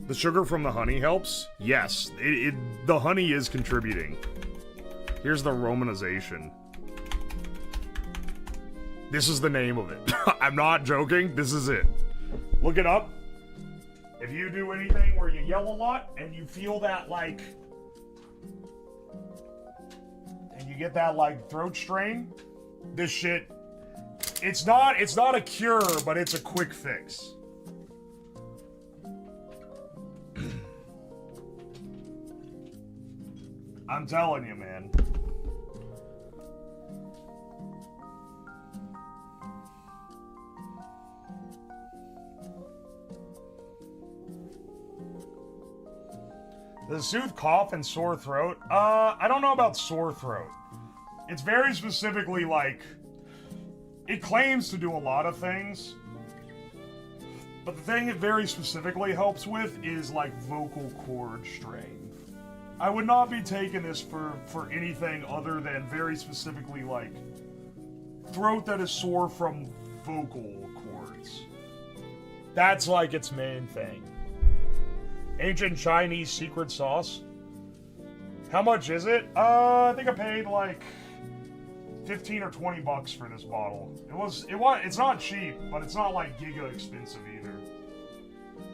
Speaker 1: The sugar from the honey helps. Yes, the honey is contributing. Here's the romanization. This is the name of it. I'm not joking. This is it. Look it up. If you do anything where you yell a lot and you feel that like, and you get that like throat strain, this shit, it's not a cure, but it's a quick fix. I'm telling you, man. Does it soothe cough and sore throat? I don't know about sore throat. It's very specifically like, it claims to do a lot of things, but the thing it very specifically helps with is like vocal cord strain. I would not be taking this for anything other than very specifically like throat that is sore from vocal cords. That's like its main thing. Ancient Chinese secret sauce. How much is it? I think I paid like 15 or 20 bucks for this bottle. It's not cheap, but it's not like giga expensive either.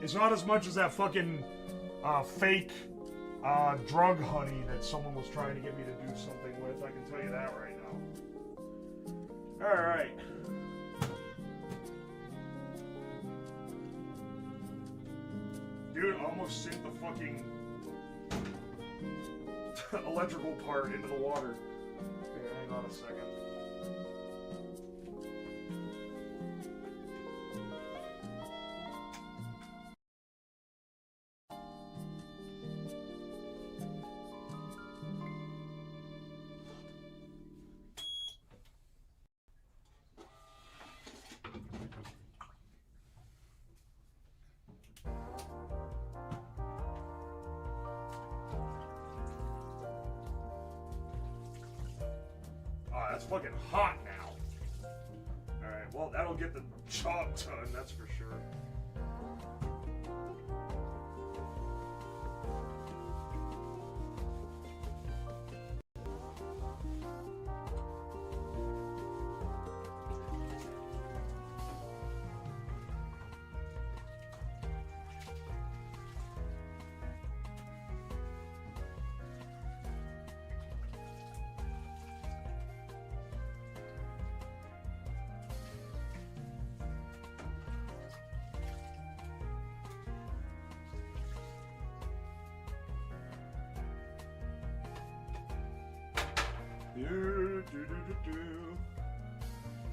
Speaker 1: It's not as much as that fucking fake drug honey that someone was trying to get me to do something with. I can tell you that right now. Alright. Dude, almost sent the fucking electrical part into the water. Okay, hang on a second. It's fucking hot now. Alright, well, that'll get the job done, that's for sure.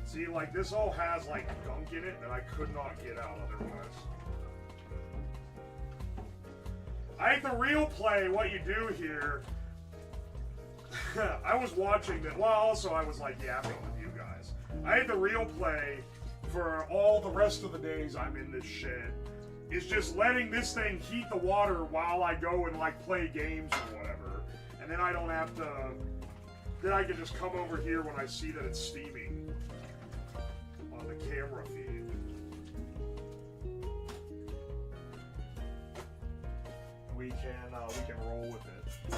Speaker 1: See, like, this all has, like, gunk in it that I could not get out otherwise. I think the real play, what you do here... I was watching that. Well, also, I was, like, yapping with you guys. I think the real play for all the rest of the days I'm in this shed is just letting this thing heat the water while I go and, like, play games or whatever. And then I don't have to... Then I can just come over here when I see that it's steaming on the camera feed. We can roll with it.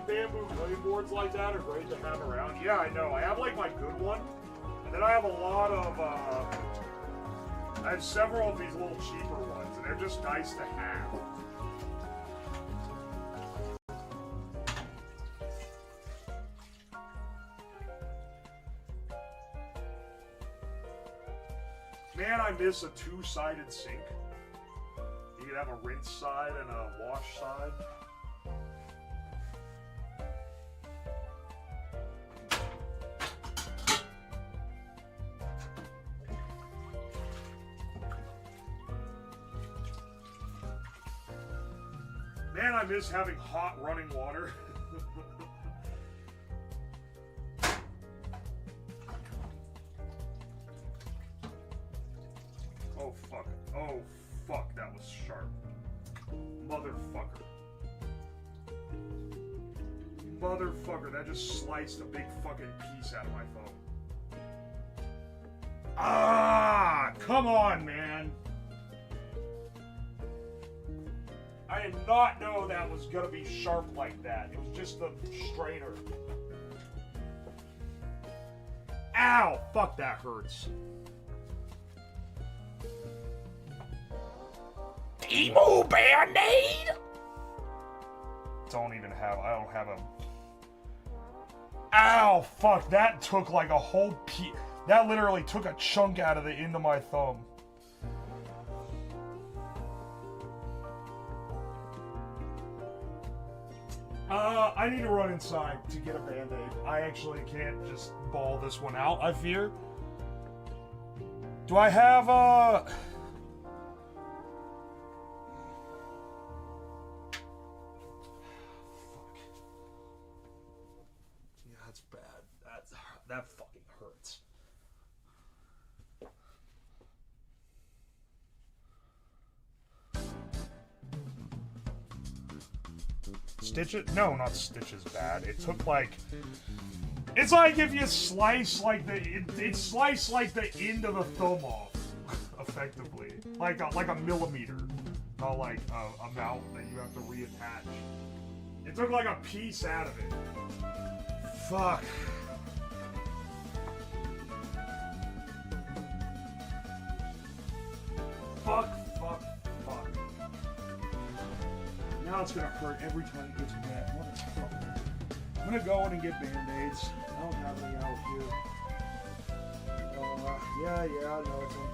Speaker 1: Bamboo cutting boards like that are great to have around. Yeah, I know. I have like my good one, and then I have a lot of, I have several of these little cheaper ones, and they're just nice to have. Man, I miss a two-sided sink. You could have a rinse side and a wash side. Man, I miss having hot running water. Oh, fuck. Oh, fuck, that was sharp. Motherfucker. Motherfucker, that just sliced a big fucking piece out of my phone. Ah, come on, man. I did not know that was gonna be sharp like that. It was just the strainer. Ow! Fuck, that hurts. Teimu Band-Aid? I don't have a... Ow! Fuck, that took like a whole piece. That literally took a chunk out of the end of my thumb. I need to run inside to get a Band-Aid. I actually can't just ball this one out, I fear. Do I have a... Yeah, that's bad. That fucking hurts. Stitches? No, not stitches bad. It took like... It's like if you slice like the... It sliced like the end of the thumb off, effectively. Like a millimeter. Not like a amount that you have to reattach. It took like a piece out of it. Fuck. Fuck. Now it's gonna hurt every time it gets wet. What a fuck. I'm gonna go in and get Band-Aids. I don't have any out here. Yeah, no, it's on.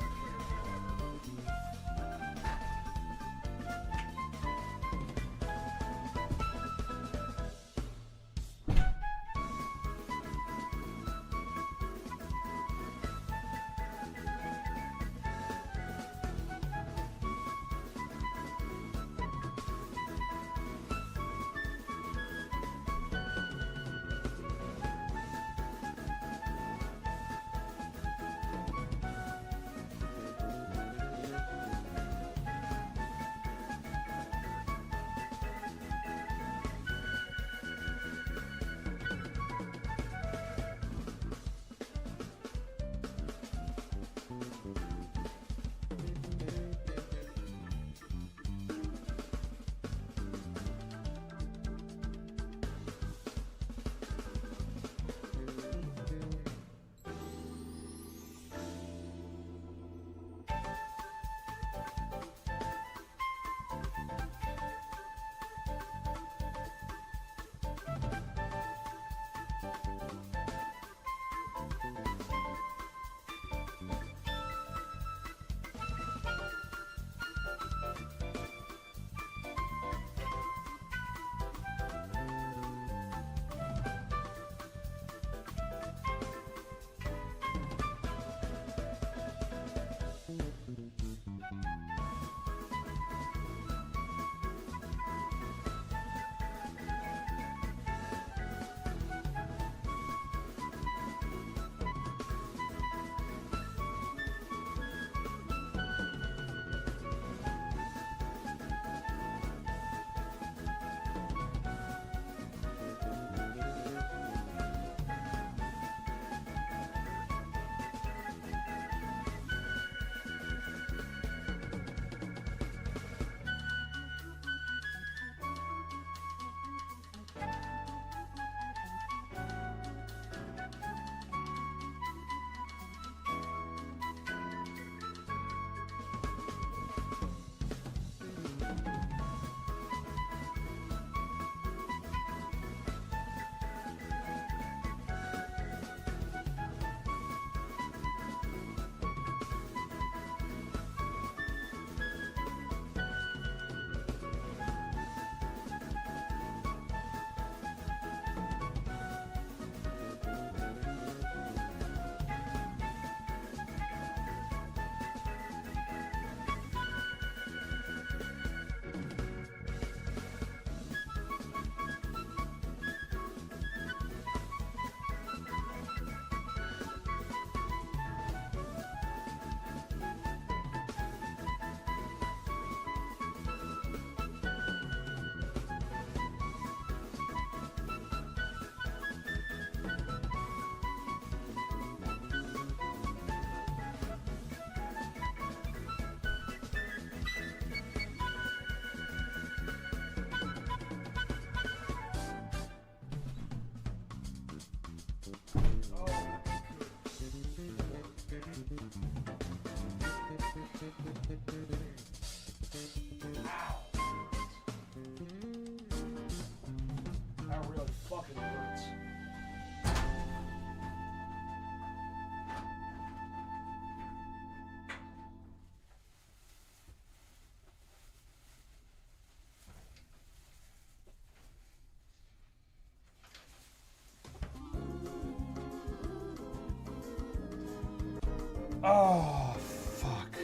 Speaker 1: Oh, fuck.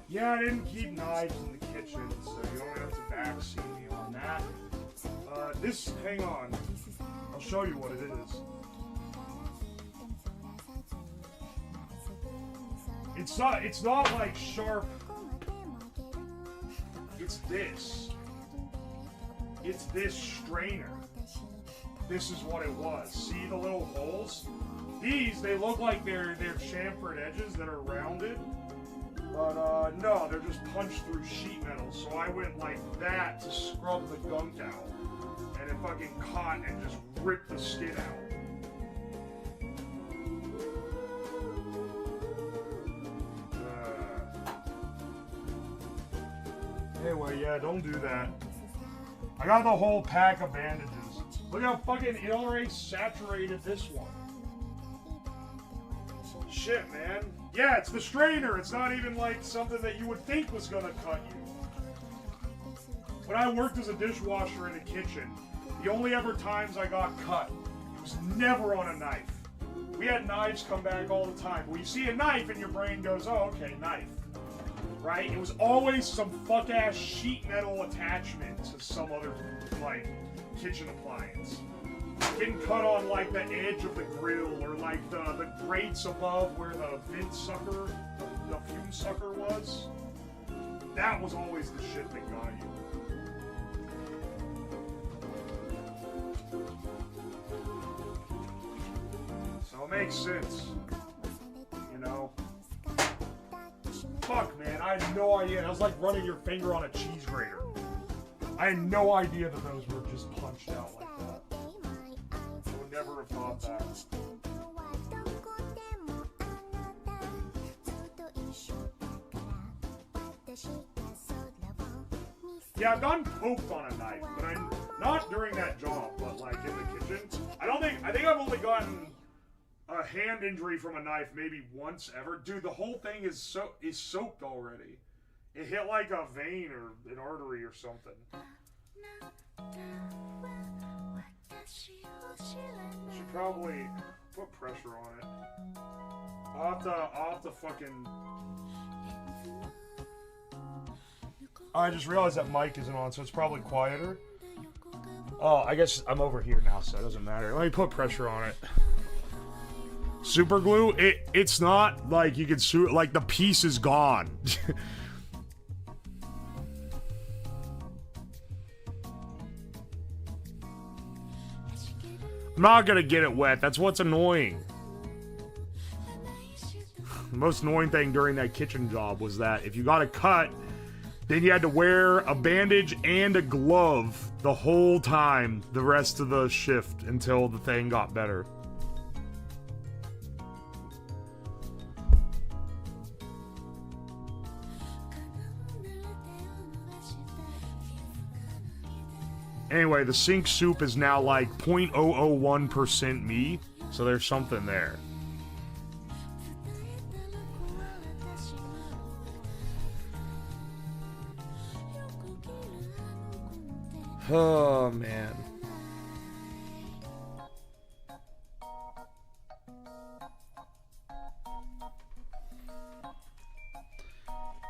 Speaker 1: Yeah, I didn't keep knives in the kitchen, so you don't have to backseat me on that. Hang on. I'll show you what it is. It's not like sharp. It's this. It's this strainer. This is what it was. See the little holes? These, they look like they're chamfered edges that are rounded. But no, they're just punched through sheet metal. So I went like that to scrub the gunk out. And it fucking caught and just ripped the skin out. Anyway, yeah, don't do that. I got the whole pack of bandages. Look how fucking it already saturated this one. Shit, man. Yeah, it's the strainer. It's not even like something that you would think was gonna cut you. When I worked as a dishwasher in a kitchen, the only ever times I got cut, it was never on a knife. We had knives come back all the time. When you see a knife and your brain goes, oh, okay, knife. Right? It was always some fuck-ass sheet metal attachment to some other, like, kitchen appliance. Getting cut on, like, the edge of the grill or, like, the grates above where the vent sucker, the fume sucker was. That was always the shit that got you. So it makes sense. You know? Fuck, man, I had no idea. That was like running your finger on a cheese grater. I had no idea that those were just punched out like that. I would never have thought that. Yeah, I've gotten poked on a knife, but I'm not during that job, but like in the kitchen. I think I've only gotten a hand injury from a knife maybe once ever. Dude, the whole thing is soaked already. It hit like a vein or an artery or something. Should probably put pressure on it. I'll have to fucking... I just realized that mic isn't on, so it's probably quieter. Oh, I guess I'm over here now, so it doesn't matter. Let me put pressure on it. Super glue? It's not like you can like the piece is gone. I'm not gonna get it wet. That's what's annoying. The most annoying thing during that kitchen job was that if you got a cut, then you had to wear a bandage and a glove the whole time, the rest of the shift, until the thing got better. Anyway, the sink soup is now like 0.001% me, so there's something there. Oh, man.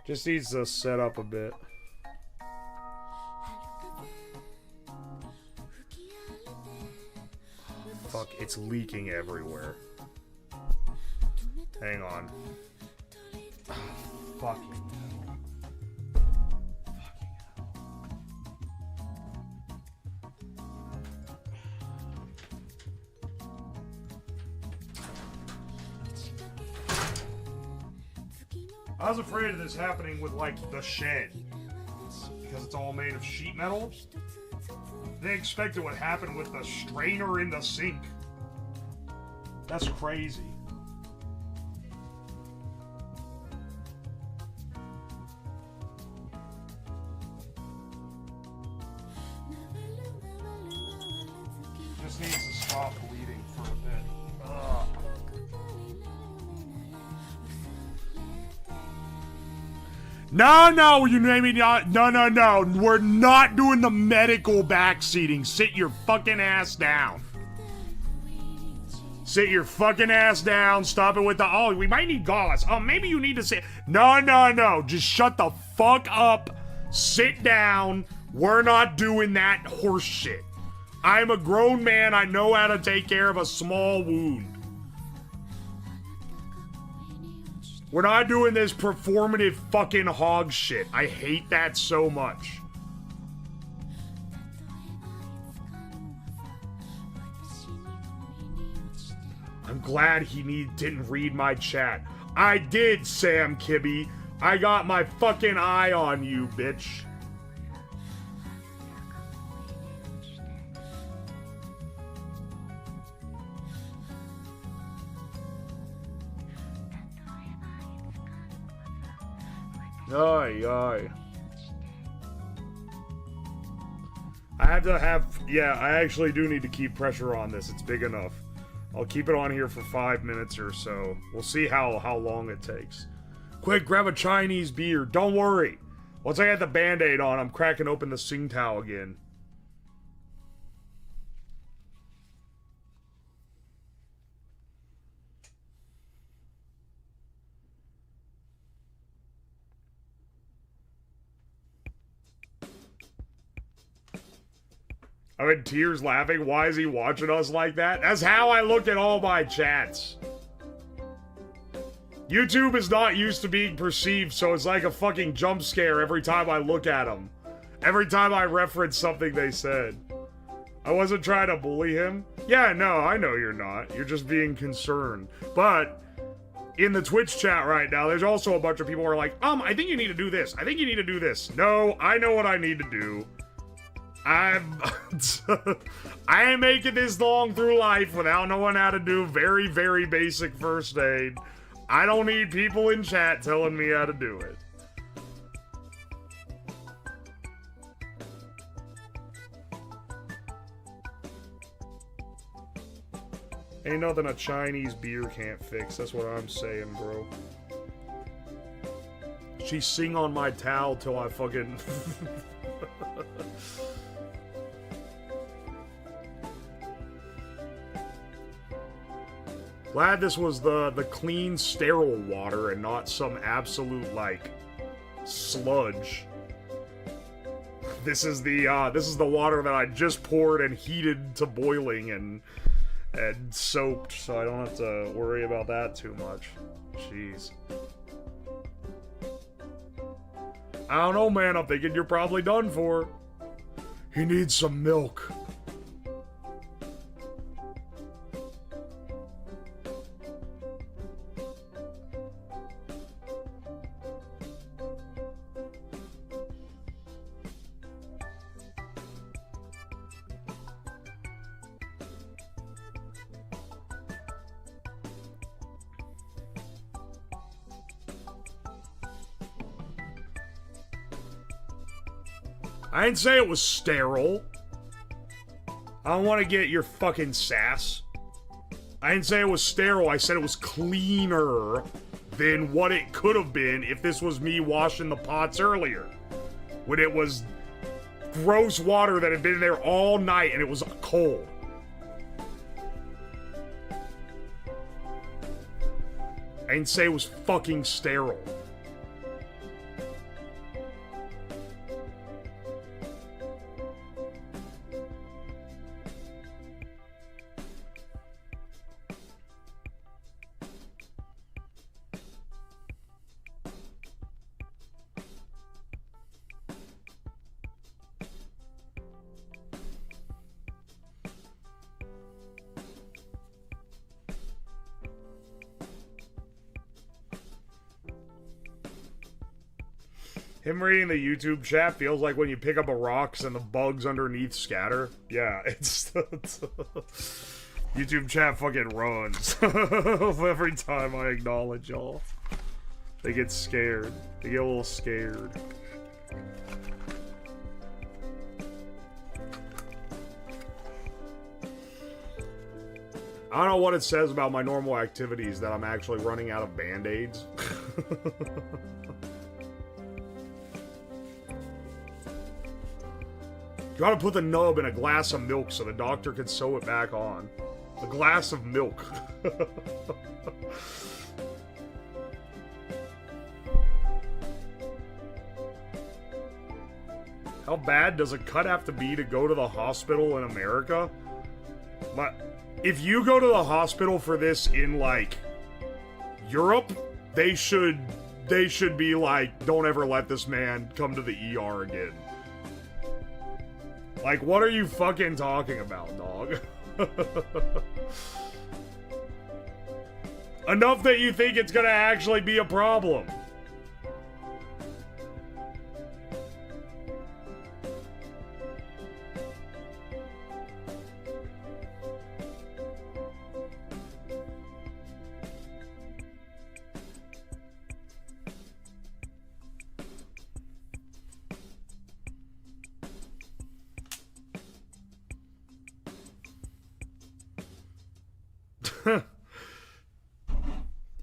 Speaker 1: Just needs to set up a bit. Fuck, it's leaking everywhere. Hang on. Fucking hell. I was afraid of this happening with, like, the shed. Because it's all made of sheet metal. They expect it would happen with the strainer in the sink. That's crazy. Just needs to stop bleeding for a bit. Ugh. No, you name it. No. We're not doing the medical backseating. Sit your fucking ass down. Sit your fucking ass down. Stop it with the, oh, we might need gauze. Oh, maybe you need to sit. No. Just shut the fuck up. Sit down. We're not doing that horse shit. I'm a grown man. I know how to take care of a small wound. We're not doing this performative fucking hog shit. I hate that so much. I'm glad he didn't read my chat. I did, Sam Kibbe. I got my fucking eye on you, bitch. Aye. I actually do need to keep pressure on this. It's big enough. I'll keep it on here for 5 minutes or so. We'll see how long it takes. Quick, grab a Chinese beer. Don't worry. Once I get the Band-Aid on, I'm cracking open the Tsingtao again. I'm in tears laughing. Why is he watching us like that? That's how I look at all my chats. YouTube is not used to being perceived, so it's like a fucking jump scare every time I look at them. Every time I reference something they said. I wasn't trying to bully him. Yeah, no, I know you're not. You're just being concerned. But in the Twitch chat right now, there's also a bunch of people who are like, I think you need to do this. I think you need to do this. No, I know what I need to do. I ain't making this long through life without knowing how to do very, very basic first aid. I don't need people in chat telling me how to do it. Ain't nothing a Chinese beer can't fix. That's what I'm saying, bro. She sing on my towel till I fucking... Glad this was the clean, sterile water and not some absolute, like, sludge. This is the water that I just poured and heated to boiling and soaped, so I don't have to worry about that too much. Jeez. I don't know, man. I'm thinking you're probably done for. He needs some milk. I didn't say it was sterile. I don't want to get your fucking sass. I didn't say it was sterile. I said it was cleaner than what it could have been if this was me washing the pots earlier. When it was gross water that had been there all night and it was cold. I didn't say it was fucking sterile. Him reading the YouTube chat feels like when you pick up a rocks and the bugs underneath scatter. Yeah, it's YouTube chat fucking runs every time I acknowledge y'all. They get scared. They get a little scared. I don't know what it says about my normal activities that I'm actually running out of Band-Aids. Gotta put the nub in a glass of milk so the doctor can sew it back on. A glass of milk. How bad does a cut have to be to go to the hospital in America? But if you go to the hospital for this in, like, Europe, they should be like, don't ever let this man come to the ER again. Like, what are you fucking talking about, dog? Enough that you think it's gonna actually be a problem.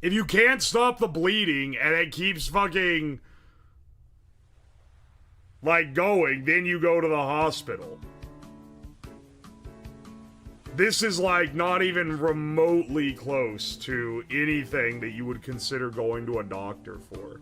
Speaker 1: If you can't stop the bleeding and it keeps fucking, like, going, then you go to the hospital. This is, like, not even remotely close to anything that you would consider going to a doctor for.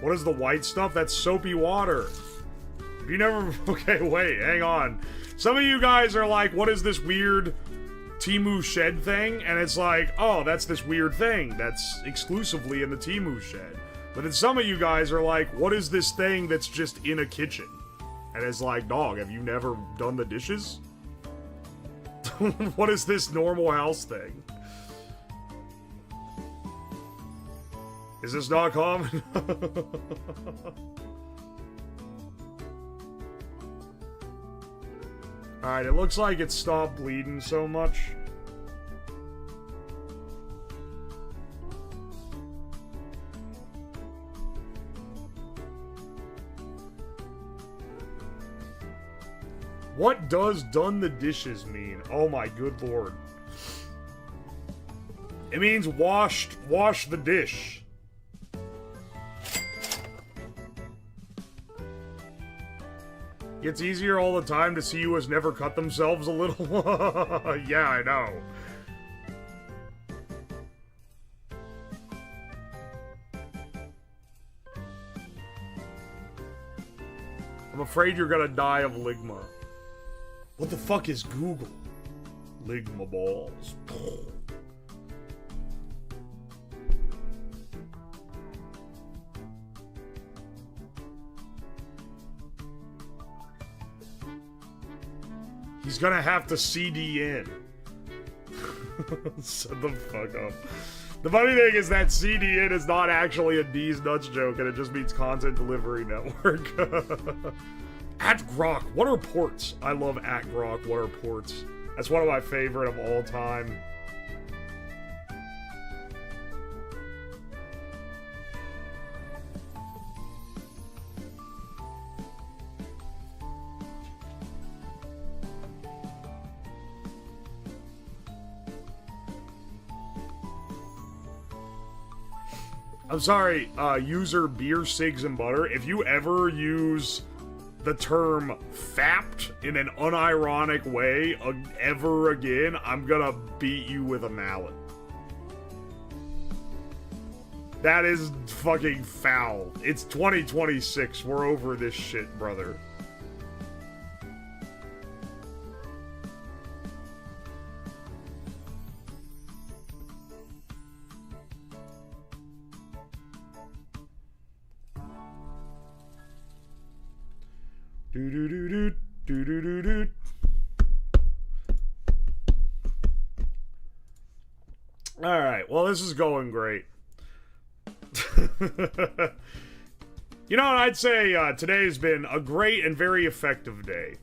Speaker 1: What is the white stuff? That's soapy water. Have you never... Okay, wait, hang on. Some of you guys are like, what is this weird Teimu shed thing? And it's like, oh, that's this weird thing that's exclusively in the Teimu shed. But then some of you guys are like, what is this thing that's just in a kitchen? And it's like, dog, have you never done the dishes? What is this normal house thing? Is this not common? Alright, it looks like it stopped bleeding so much. What does done the dishes mean? Oh my good lord. It means wash the dish. It's easier all the time to see who has never cut themselves a little. Yeah, I know. I'm afraid you're gonna die of ligma. What the fuck is Google? Ligma balls. He's gonna have to CD in. Shut the fuck up. The funny thing is that CD in is not actually a D's Nuts joke, and it just means Content Delivery Network. At Grok, what are ports? I love at Grok, what are ports? That's one of my favorite of all time. I'm sorry, user beer, cigs, and butter. If you ever use the term fapped in an unironic way ever again, I'm gonna beat you with a mallet. That is fucking foul. It's 2026. We're over this shit, brother. Do-do-do-do-do-do-do-do. Alright, well, this is going great. You know what, I'd say today's been a great and very effective day.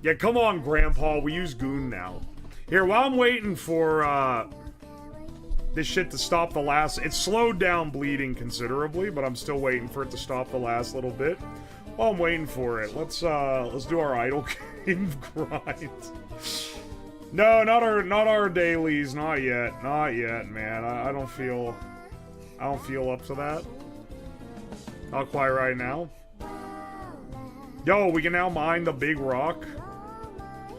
Speaker 1: Yeah, come on, Grandpa. We use Goon now. Here, while I'm waiting for, this shit to stop the last... It's slowed down bleeding considerably, but I'm still waiting for it to stop the last little bit. While I'm waiting for it, let's do our idle game grind. No, not our dailies. Not yet. Not yet, man. I don't feel up to that. Not quite right now. Yo, we can now mine the big rock.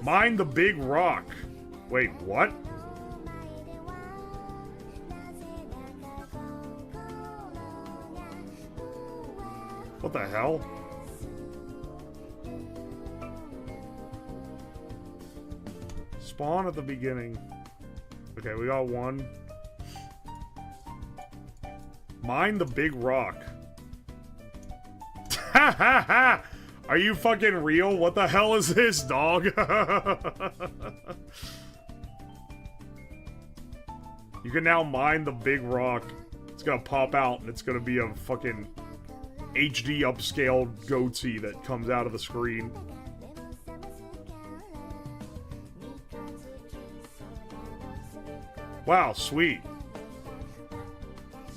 Speaker 1: Mine the big rock. Wait, what? What the hell? Spawn at the beginning. Okay, we got one. Mine the big rock. Ha ha ha! Are you fucking real? What the hell is this, dog? You can now mine the big rock. It's gonna pop out and it's gonna be a fucking HD upscaled goatee that comes out of the screen. Wow, sweet.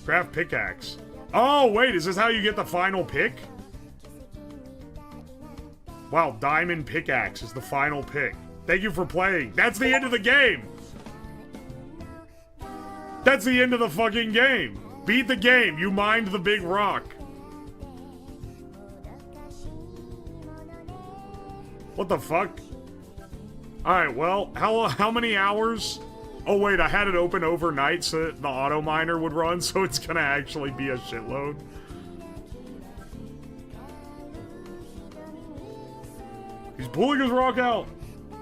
Speaker 1: Craft pickaxe. Oh, wait, is this how you get the final pick? Wow, diamond pickaxe is the final pick. Thank you for playing. That's the end of the game. That's the end of the fucking game. Beat the game. You mined the big rock. What the fuck? Alright, well, how many hours? Oh wait, I had it open overnight so that the auto miner would run, so it's gonna actually be a shitload. He's pulling his rock out.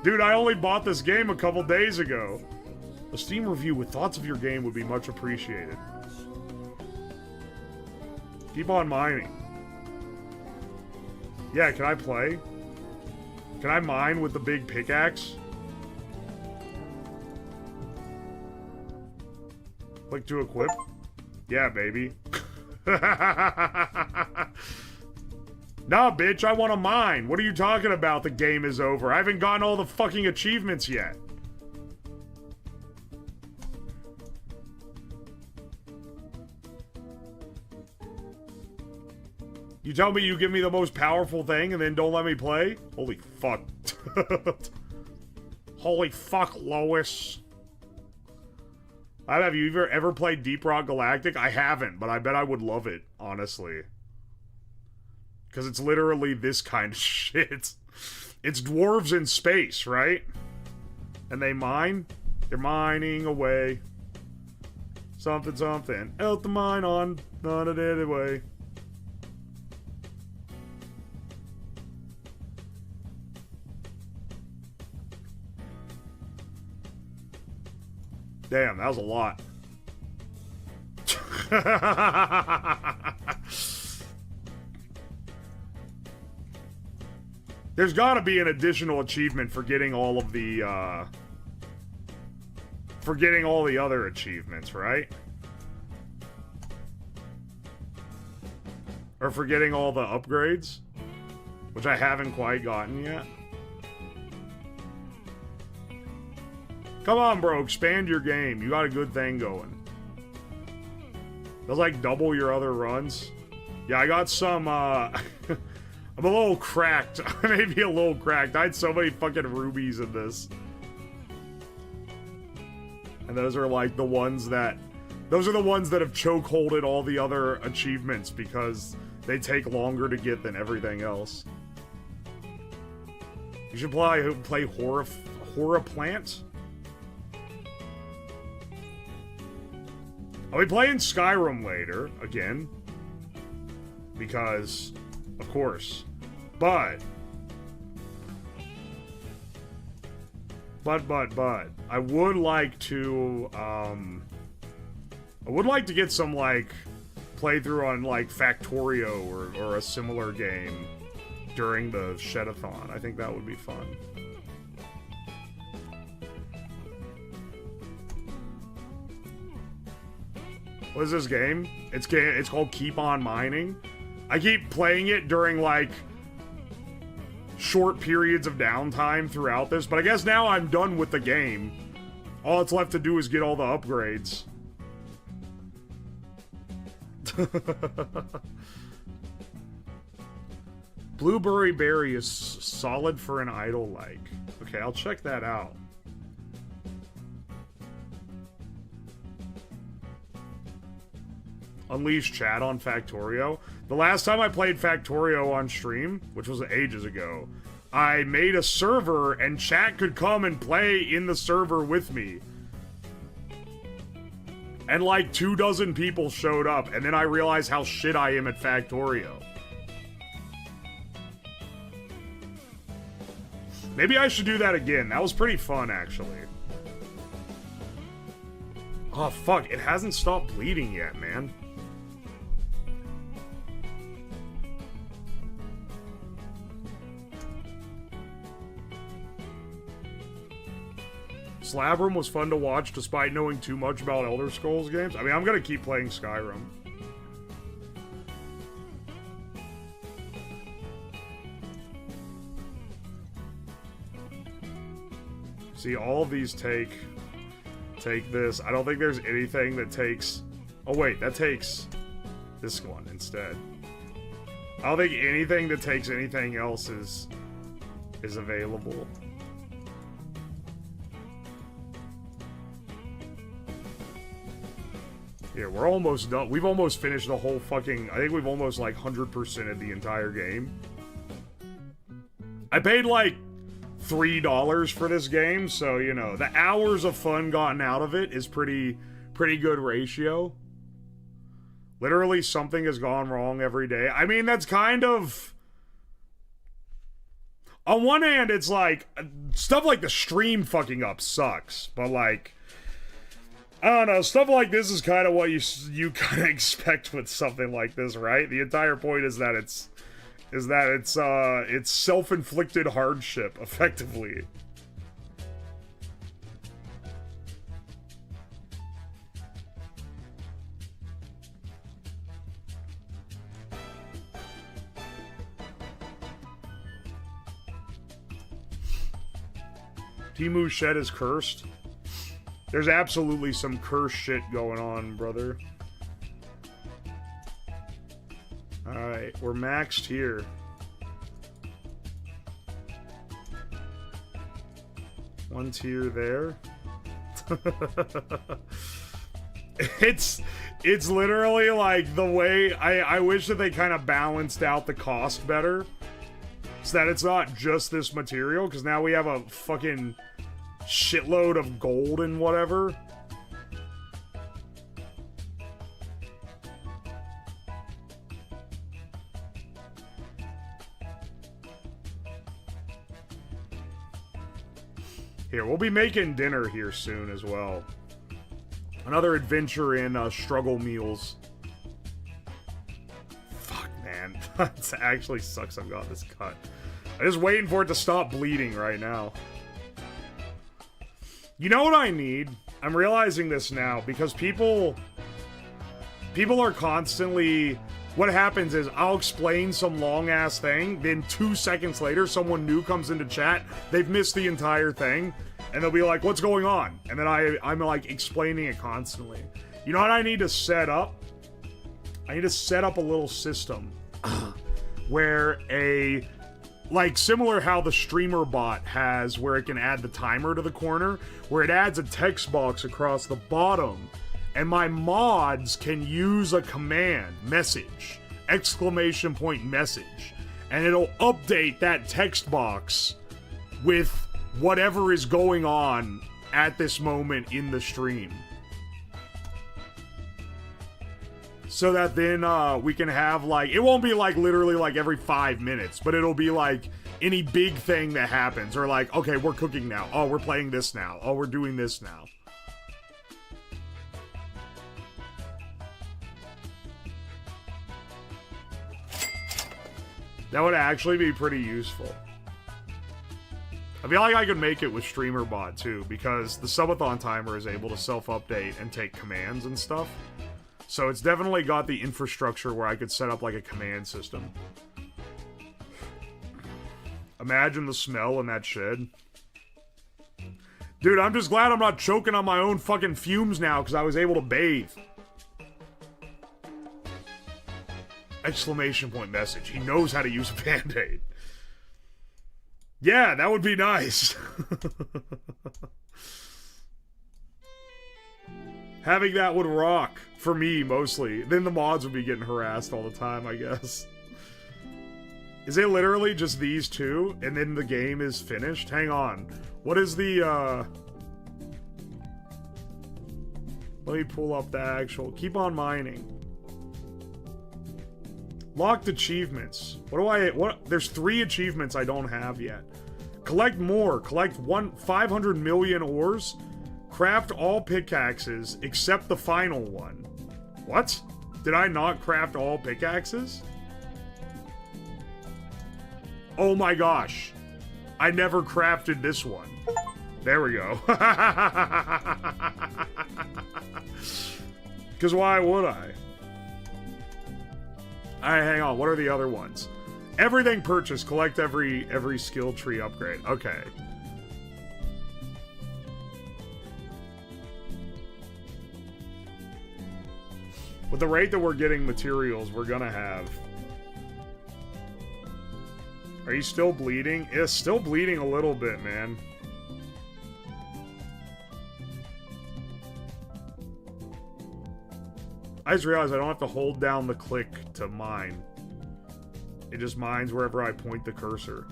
Speaker 1: Dude, I only bought this game a couple days ago. A Steam review with thoughts of your game would be much appreciated. Keep on mining. Yeah, can I play? Can I mine with the big pickaxe? Click to equip? Yeah, baby. Nah, bitch, I want to mine. What are you talking about? The game is over. I haven't gotten all the fucking achievements yet. You tell me you give me the most powerful thing and then don't let me play? Holy fuck. Holy fuck, Lois. Have you ever played Deep Rock Galactic? I haven't, but I bet I would love it, honestly. Because it's literally this kind of shit. It's dwarves in space, right? And they mine? They're mining away. Something, something. Out the mine on it anyway. Damn, that was a lot. There's gotta be an additional achievement for getting all of the, for getting all the other achievements, right? Or for getting all the upgrades? Which I haven't quite gotten yet. Come on, bro, expand your game. You got a good thing going. Does like double your other runs. Yeah, I got some, I'm a little cracked. Maybe a little cracked. I had so many fucking rubies in this. And those are like the ones that... Those are the ones that have chokeholded all the other achievements because they take longer to get than everything else. You should play Horror Plant? I'll be playing Skyrim later, again. Because, of course. But. I would like to, I would like to get some, like, playthrough on, like, Factorio or a similar game during the Shoutout. I think that would be fun. What is this game? It's called Keep On Mining. I keep playing it during, like, short periods of downtime throughout this, but I guess now I'm done with the game. All it's left to do is get all the upgrades. Blueberry berry is solid for an idle like. Okay, I'll check that out. Unleash chat on Factorio. The last time I played Factorio on stream, which was ages ago, I made a server and chat could come and play in the server with me. And like 24 people showed up, and then I realized how shit I am at Factorio. Maybe I should do that again. That was pretty fun, actually. Oh, fuck. It hasn't stopped bleeding yet, man. Slabrum was fun to watch despite knowing too much about Elder Scrolls games. I mean, I'm gonna keep playing Skyrim. See, all of these take this. I don't think there's anything that takes... Oh wait, that takes this one instead. I don't think anything that takes anything else is available. Yeah, we're almost done. We've almost finished the whole fucking... I think we've almost, like, 100%ed the entire game. I paid, like, $3 for this game, so, you know, the hours of fun gotten out of it is pretty good ratio. Literally, something has gone wrong every day. I mean, that's kind of... On one hand, it's like... Stuff like the stream fucking up sucks, but, like... I don't know, stuff like this is kind of what you kind of expect with something like this, right? The entire point is that it's self-inflicted hardship, effectively. Teimu shed is cursed. There's absolutely some cursed shit going on, brother. Alright, we're maxed here. One tier there. It's literally like the way... I wish that they kind of balanced out the cost better. So that it's not just this material, because now we have a fucking... shitload of gold and whatever. Here, we'll be making dinner here soon as well. Another adventure in struggle meals. Fuck, man. That actually sucks I've got this cut. I'm just waiting for it to stop bleeding right now. You know what I need? I'm realizing this now, because people are constantly... What happens is, I'll explain some long-ass thing, then 2 seconds later, someone new comes into chat, they've missed the entire thing, and they'll be like, what's going on? And then I'm like, explaining it constantly. You know what I need to set up? I need to set up a little system where a... Like, similar how the streamer bot has where it can add the timer to the corner, where it adds a text box across the bottom, and my mods can use a command, message, exclamation point message, and it'll update that text box with whatever is going on at this moment in the stream. So that then we can have, like, it won't be like literally like every 5 minutes, but it'll be like any big thing that happens, or like, okay, we're cooking now, oh, we're playing this now, oh, we're doing this now. That would actually be pretty useful. I feel like I could make it with StreamerBot too, because the Subathon timer is able to self-update and take commands and stuff. So it's definitely got the infrastructure where I could set up like a command system. Imagine the smell in that shed. Dude, I'm just glad I'm not choking on my own fucking fumes now because I was able to bathe. Exclamation point message. He knows how to use a Band-Aid. Yeah, that would be nice. Having that would rock. For me, mostly. Then the mods would be getting harassed all the time, I guess. Is it literally just these two, and then the game is finished? Hang on. What is the, Let me pull up the actual... Keep on mining. Locked achievements. There's 3 achievements I don't have yet. Collect more. Collect 500 million ores. Craft all pickaxes except the final one. What? Did I not craft all pickaxes? Oh my gosh. I never crafted this one. There we go. Because why would I? Alright, hang on. What are the other ones? Everything purchased. Collect every skill tree upgrade. Okay. With the rate that we're getting materials, we're gonna have... Are you still bleeding? It's still bleeding a little bit, man. I just realized I don't have to hold down the click to mine. It just mines wherever I point the cursor.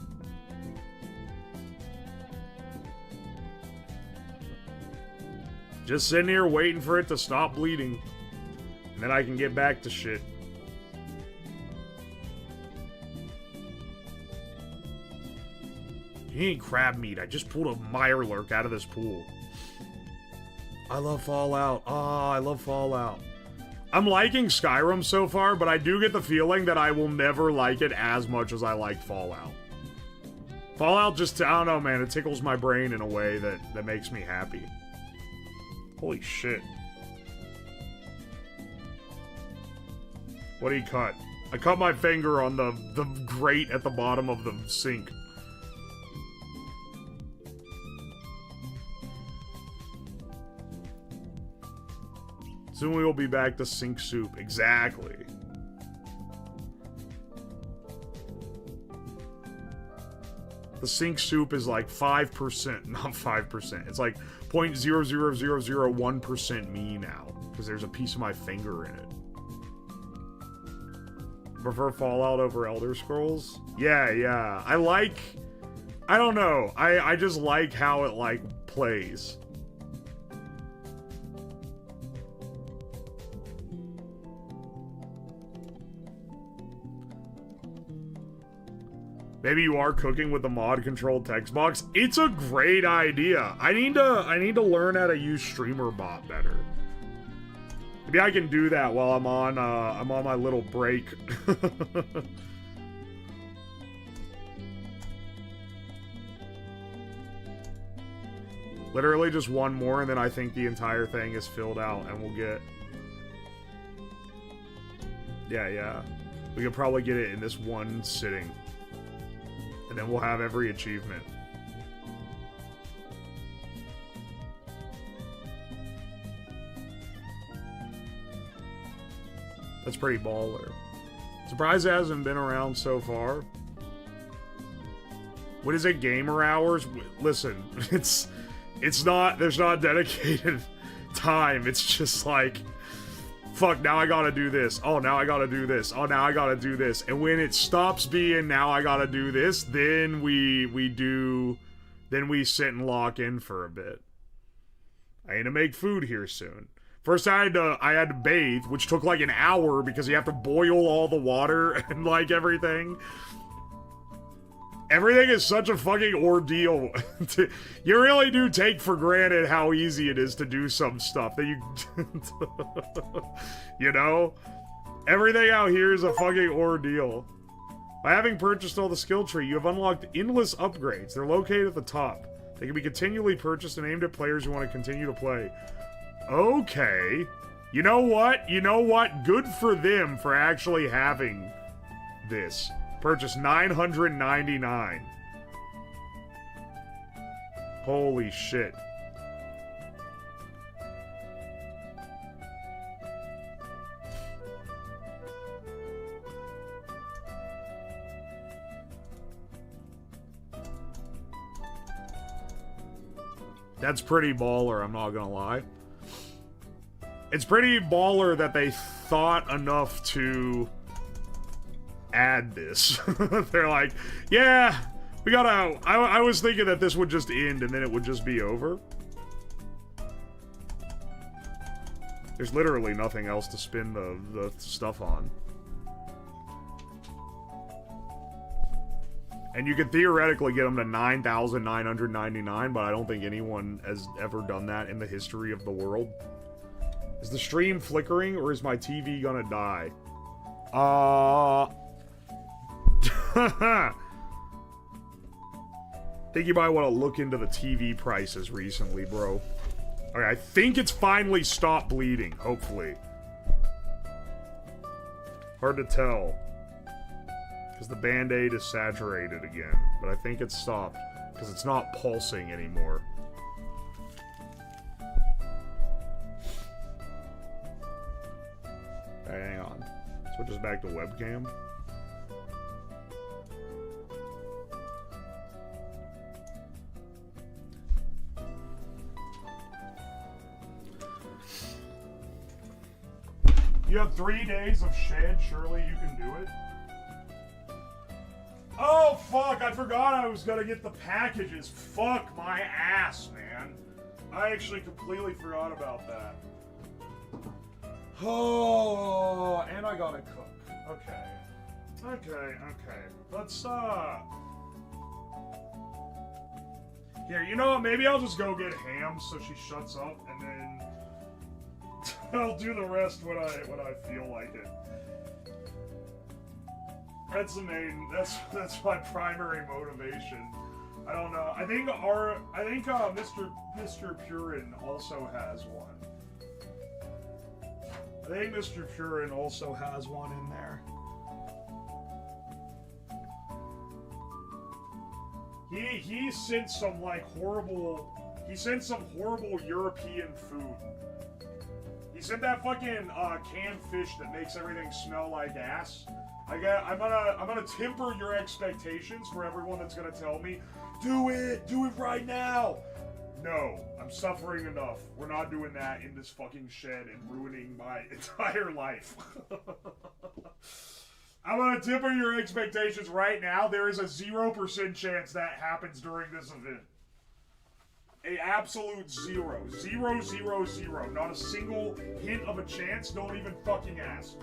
Speaker 1: Just sitting here waiting for it to stop bleeding. And then I can get back to shit. He ain't crab meat. I just pulled a mirelurk out of this pool. I love Fallout. Ah, I love Fallout. I'm liking Skyrim so far, but I do get the feeling that I will never like it as much as I like Fallout. Fallout just, I don't know, man. It tickles my brain in a way that makes me happy. Holy shit. What did he cut? I cut my finger on the grate at the bottom of the sink. Soon we will be back to sink soup. Exactly. The sink soup is like 5%, not 5%. It's like 0.00001% me now. Because there's a piece of my finger in it. Prefer Fallout over Elder Scrolls? Yeah. I don't know. I just like how it, like, plays. Maybe you are cooking with the mod-controlled text box. It's a great idea. I need to learn how to use StreamerBot better. Maybe I can do that while I'm on my little break. Literally just one more, and then I think the entire thing is filled out, and we'll get... Yeah. We could probably get it in this one sitting. And then we'll have every achievement. That's pretty baller. Surprised it hasn't been around so far. What is it, gamer hours? Listen, it's not, there's not dedicated time. It's just like, fuck, now I gotta do this. Oh, now I gotta do this. Oh, now I gotta do this. And when it stops being now I gotta do this, then we sit and lock in for a bit. I need to make food here soon. First I had to bathe, which took like an hour because you have to boil all the water and like everything. Everything is such a fucking ordeal. You really do take for granted how easy it is to do some stuff that you... You know? Everything out here is a fucking ordeal. By having purchased all the skill tree, you have unlocked endless upgrades. They're located at the top. They can be continually purchased and aimed at players who want to continue to play. Okay. You know what? Good for them for actually having this. Purchase 999. Holy shit. That's pretty baller, I'm not gonna lie. It's pretty baller that they thought enough to add this. They're like, yeah, we gotta... I was thinking that this would just end and then it would just be over. There's literally nothing else to spin the stuff on. And you could theoretically get them to 9,999, but I don't think anyone has ever done that in the history of the world. Is the stream flickering, or is my TV gonna die? Think you might want to look into the TV prices recently, bro. Okay, I think it's finally stopped bleeding, hopefully. Hard to tell. Because the Band-Aid is saturated again. But I think it's stopped. Because it's not pulsing anymore. Right, hang on. Switches back to webcam. You have 3 days of shed, surely you can do it. Oh, fuck, I forgot I was gonna get the packages. Fuck my ass, man. I actually completely forgot about that. Oh, and I gotta cook. Okay. Let's, Here, you know what, maybe I'll just go get Ham so she shuts up, and then I'll do the rest when I feel like it. That's the main. That's my primary motivation. I don't know. I think Mr. Purin also has one. I think Mr. Purin also has one in there. He sent some like horrible. He sent some horrible European food. He sent that fucking canned fish that makes everything smell like ass. I'm gonna temper your expectations for everyone that's gonna tell me, do it right now. No, I'm suffering enough. We're not doing that in this fucking shed and ruining my entire life. I'm gonna temper your expectations right now. There is a 0% chance that happens during this event. A absolute 0. 0, 0, 0. Not a single hint of a chance. Don't even fucking ask.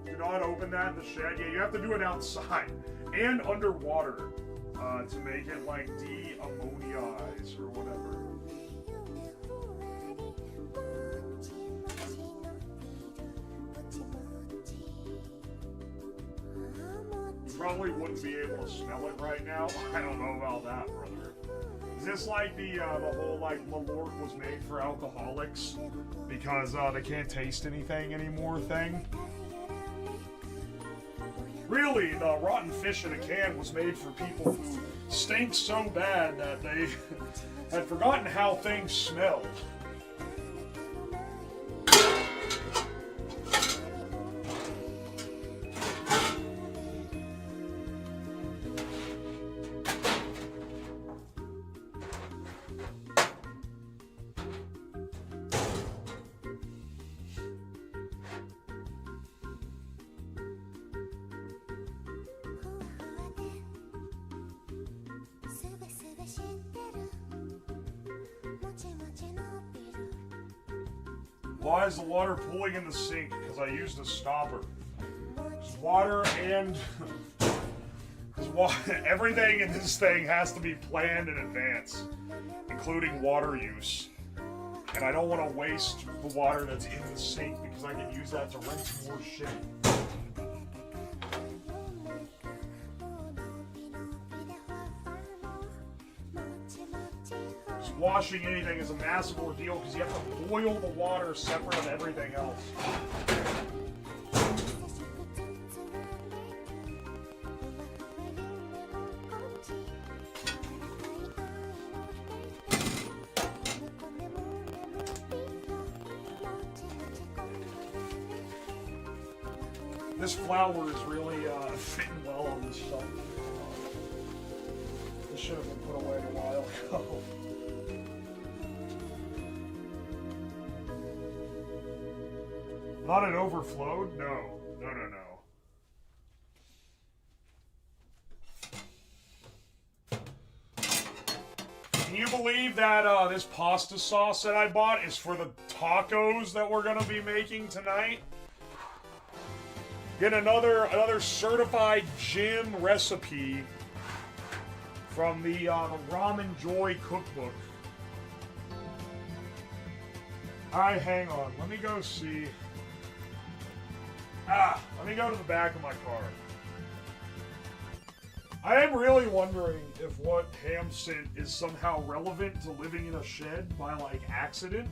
Speaker 1: Do not open that in the shed. Yeah, you have to do it outside and underwater to make it like de-ammonize or whatever. You probably wouldn't be able to smell it right now. I don't know about that, brother. Is this like the whole like Malort was made for alcoholics because they can't taste anything anymore thing? Really, the rotten fish in a can was made for people who stink so bad that they had forgotten how things smelled. Why is the water pooling in the sink? Because I used a stopper. Water and... everything in this thing has to be planned in advance, including water use. And I don't want to waste the water that's in the sink because I can use that to rinse more shit. washing anything is a massive ordeal because you have to boil the water separate of everything else. This flour is really fitting well on this shelf. This should have been put away a while ago. Not it overflowed? No. Can you believe that this pasta sauce that I bought is for the tacos that we're gonna be making tonight? Get another certified gym recipe from the Ramen Joy cookbook. Alright, hang on. Let me go see. Let me go to the back of my car. I am really wondering if what Ham sent is somehow relevant to living in a shed by, like, accident.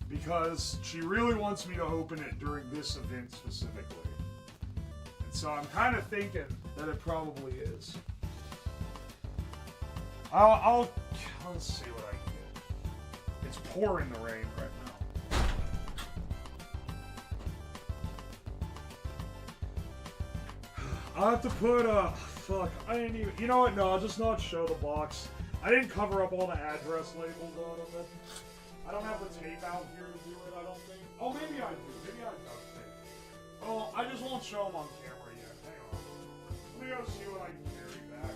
Speaker 1: Because she really wants me to open it during this event specifically. And so I'm kind of thinking that it probably is. Let's see what I can get. It's pouring the rain right now. I'll have to put I didn't even, you know what, no, I'll just not show the box. I didn't cover up all the address labels on it. I don't have the tape out here to do it, I don't think. Oh, maybe I do. Maybe I got tape. Oh, I just won't show them on camera yet. Hang on. Let me go see what I can carry back.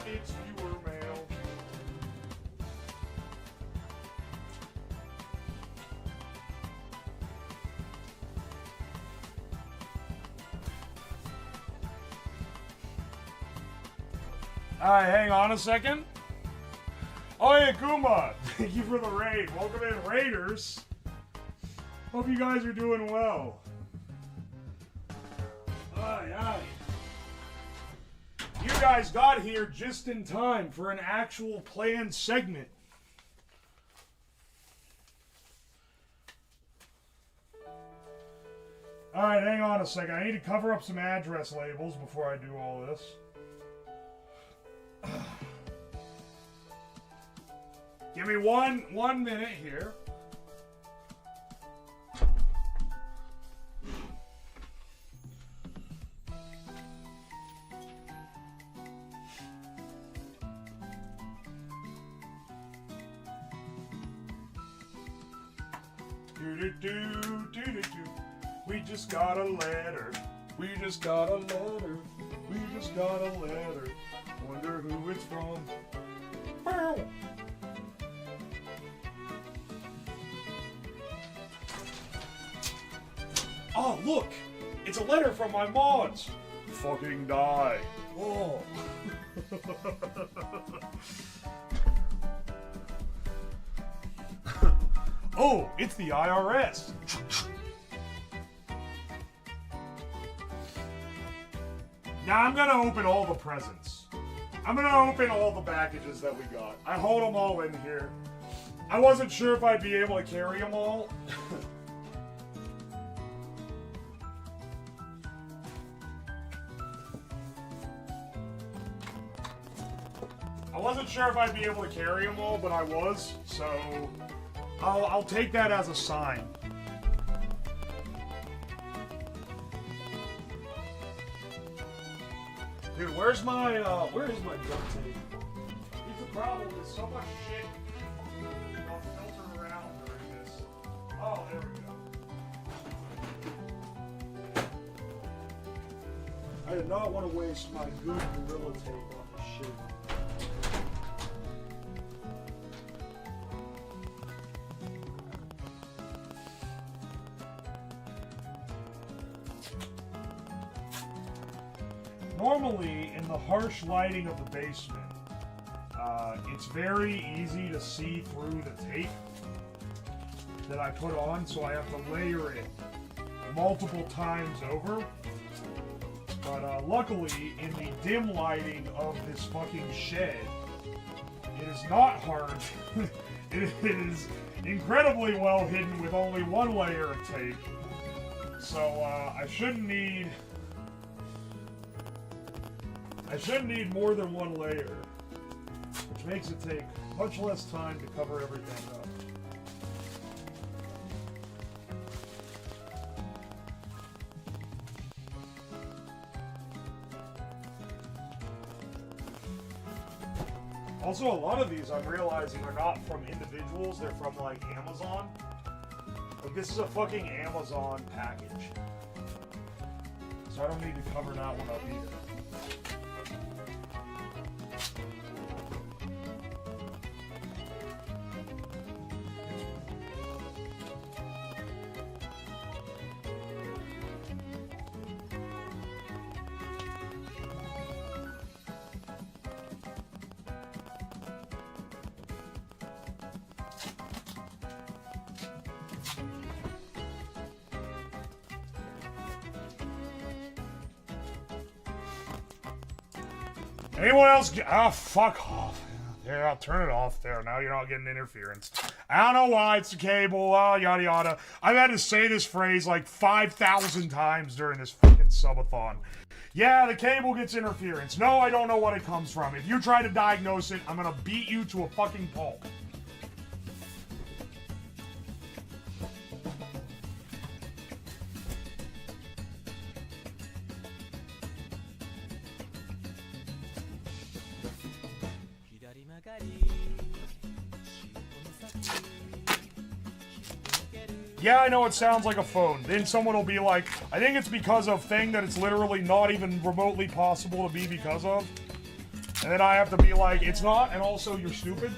Speaker 1: It's viewer mail. Alright, hang on a second. Oh yeah, Kuma! Thank you for the raid. Welcome in, Raiders. Hope you guys are doing well. Aye, aye. You guys got here just in time for an actual planned segment. Alright, hang on a second. I need to cover up some address labels before I do all this. Give me one minute here. We just got a letter. We just got a letter. We just got a letter. Wonder who it's from. Bow. Oh, look! It's a letter from my mods! Fucking die. Oh. Oh, it's the IRS. Now I'm gonna open all the presents. I'm gonna open all the packages that we got. I hold them all in here. I wasn't sure if I'd be able to carry them all. I wasn't sure if I'd be able to carry them all, but I was, so I'll take that as a sign. Dude, where's my duct tape? Here's the problem, there's so much shit filtered around during this. Oh, there we go. I did not want to waste my good Gorilla Tape on this shit. Normally, in the harsh lighting of the basement, it's very easy to see through the tape that I put on, so I have to layer it multiple times over. But luckily, in the dim lighting of this fucking shed, it is not hard. It is incredibly well hidden with only one layer of tape. So I shouldn't need more than one layer, which makes it take much less time to cover everything up. Also, a lot of these I'm realizing are not from individuals, they're from like Amazon. Like this is a fucking Amazon package. So I don't need to cover that one up either. Anyone else? Fuck off. There, I'll turn it off there. Now you're not getting interference. I don't know why it's the cable, yada yada. I've had to say this phrase like 5,000 times during this fucking subathon. Yeah, the cable gets interference. No, I don't know what it comes from. If you try to diagnose it, I'm gonna beat you to a fucking pulp. Yeah, I know it sounds like a phone. Then someone will be like, I think it's because of thing that it's literally not even remotely possible to be because of. And then I have to be like, it's not, and also you're stupid.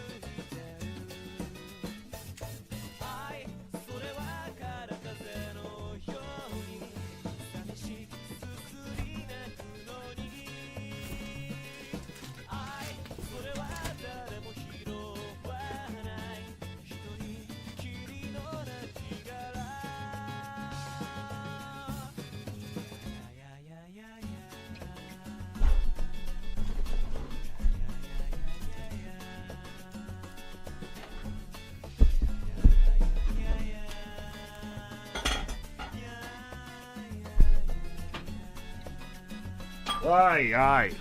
Speaker 1: Aye, aye.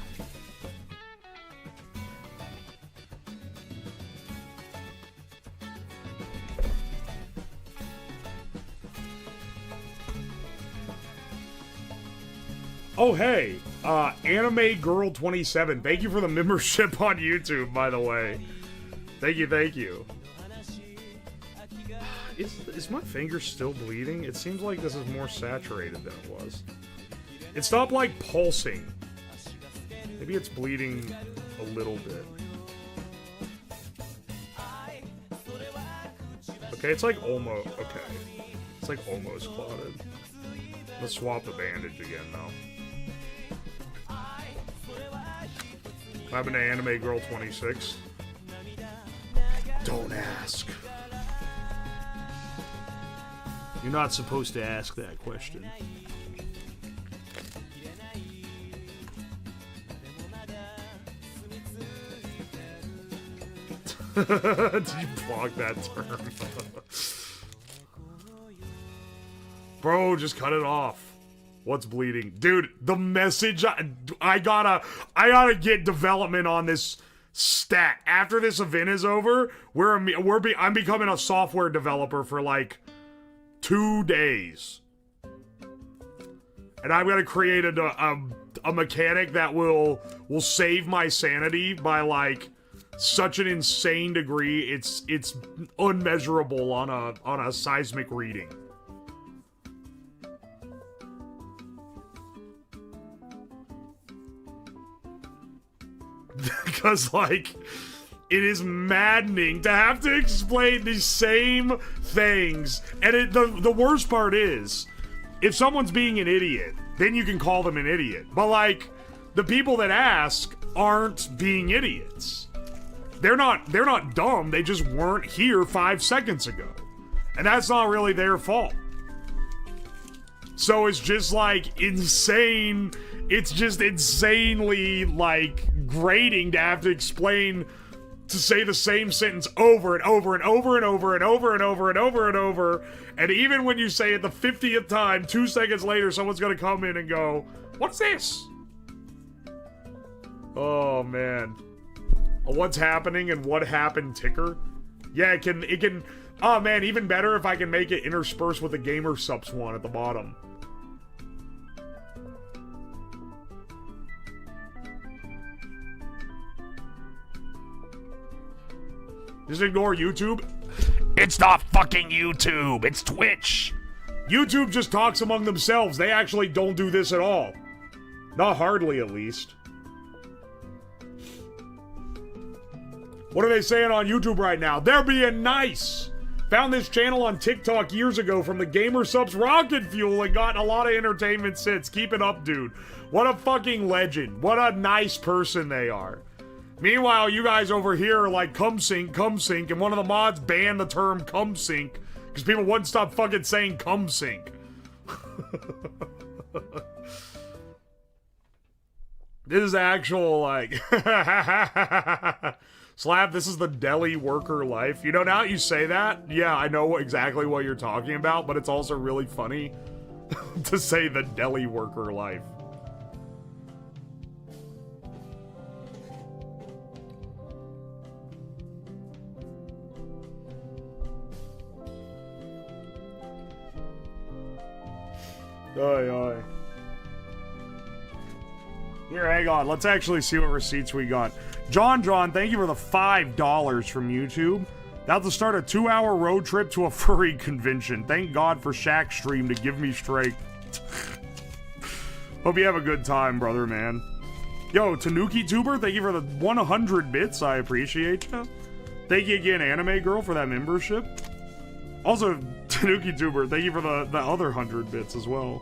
Speaker 1: Oh, hey, Anime Girl 27. Thank you for the membership on YouTube, by the way. Thank you, thank you. Is my finger still bleeding? It seems like this is more saturated than it was. It stopped, like, pulsing. Maybe it's bleeding a little bit. Okay, it's like almost... Okay. It's like almost clotted. Let's swap the bandage again, though. What happened to Anime Girl 26? Don't ask.
Speaker 2: You're not supposed to ask that question.
Speaker 1: Did you block that term? Bro, just cut it off. What's bleeding? Dude, the message... I gotta get development on this stat. After this event is over, I'm becoming a software developer for like 2 days. And I'm gonna create a mechanic that will save my sanity by like such an insane degree. It's unmeasurable on a seismic reading. Because, like, it is maddening to have to explain these same things. And the worst part is, if someone's being an idiot, then you can call them an idiot. But, like, the people that ask aren't being idiots. They're not dumb, they just weren't here 5 seconds ago. And that's not really their fault. So it's just, like, insane... It's just insanely, like, grating to have to explain, to say the same sentence over and over and over and over and over and over and over and over. And even when you say it the 50th time, 2 seconds later, someone's gonna come in and go, "What's this?" Oh, man. What's happening and what happened ticker? Yeah, it can, oh man, even better if I can make it interspersed with the gamer subs one at the bottom. Just ignore YouTube. It's not fucking YouTube, it's Twitch. YouTube just talks among themselves. They actually don't do this at all. Not hardly, at least. What are they saying on YouTube right now? They're being nice. Found this channel on TikTok years ago from the Gamer Subs Rocket Fuel and got a lot of entertainment since. Keep it up, dude. What a fucking legend. What a nice person they are. Meanwhile, you guys over here are like, cum sink, and one of the mods banned the term cum sink because people wouldn't stop fucking saying cum sink. This is actual, like... Slab, this is the deli worker life. You know, now that you say that, yeah, I know exactly what you're talking about, but it's also really funny to say the deli worker life. Aye, aye. Here, hang on. Let's actually see what receipts we got. John, thank you for the $5 from YouTube. That's to start a 2-hour road trip to a furry convention. Thank God for Shaq Stream to give me strength. Hope you have a good time, brother, man. Yo, Tanuki Tuber, thank you for the 100 bits. I appreciate you. Thank you again, Anime Girl, for that membership. Also, Tanuki Tuber, thank you for the other 100 bits as well.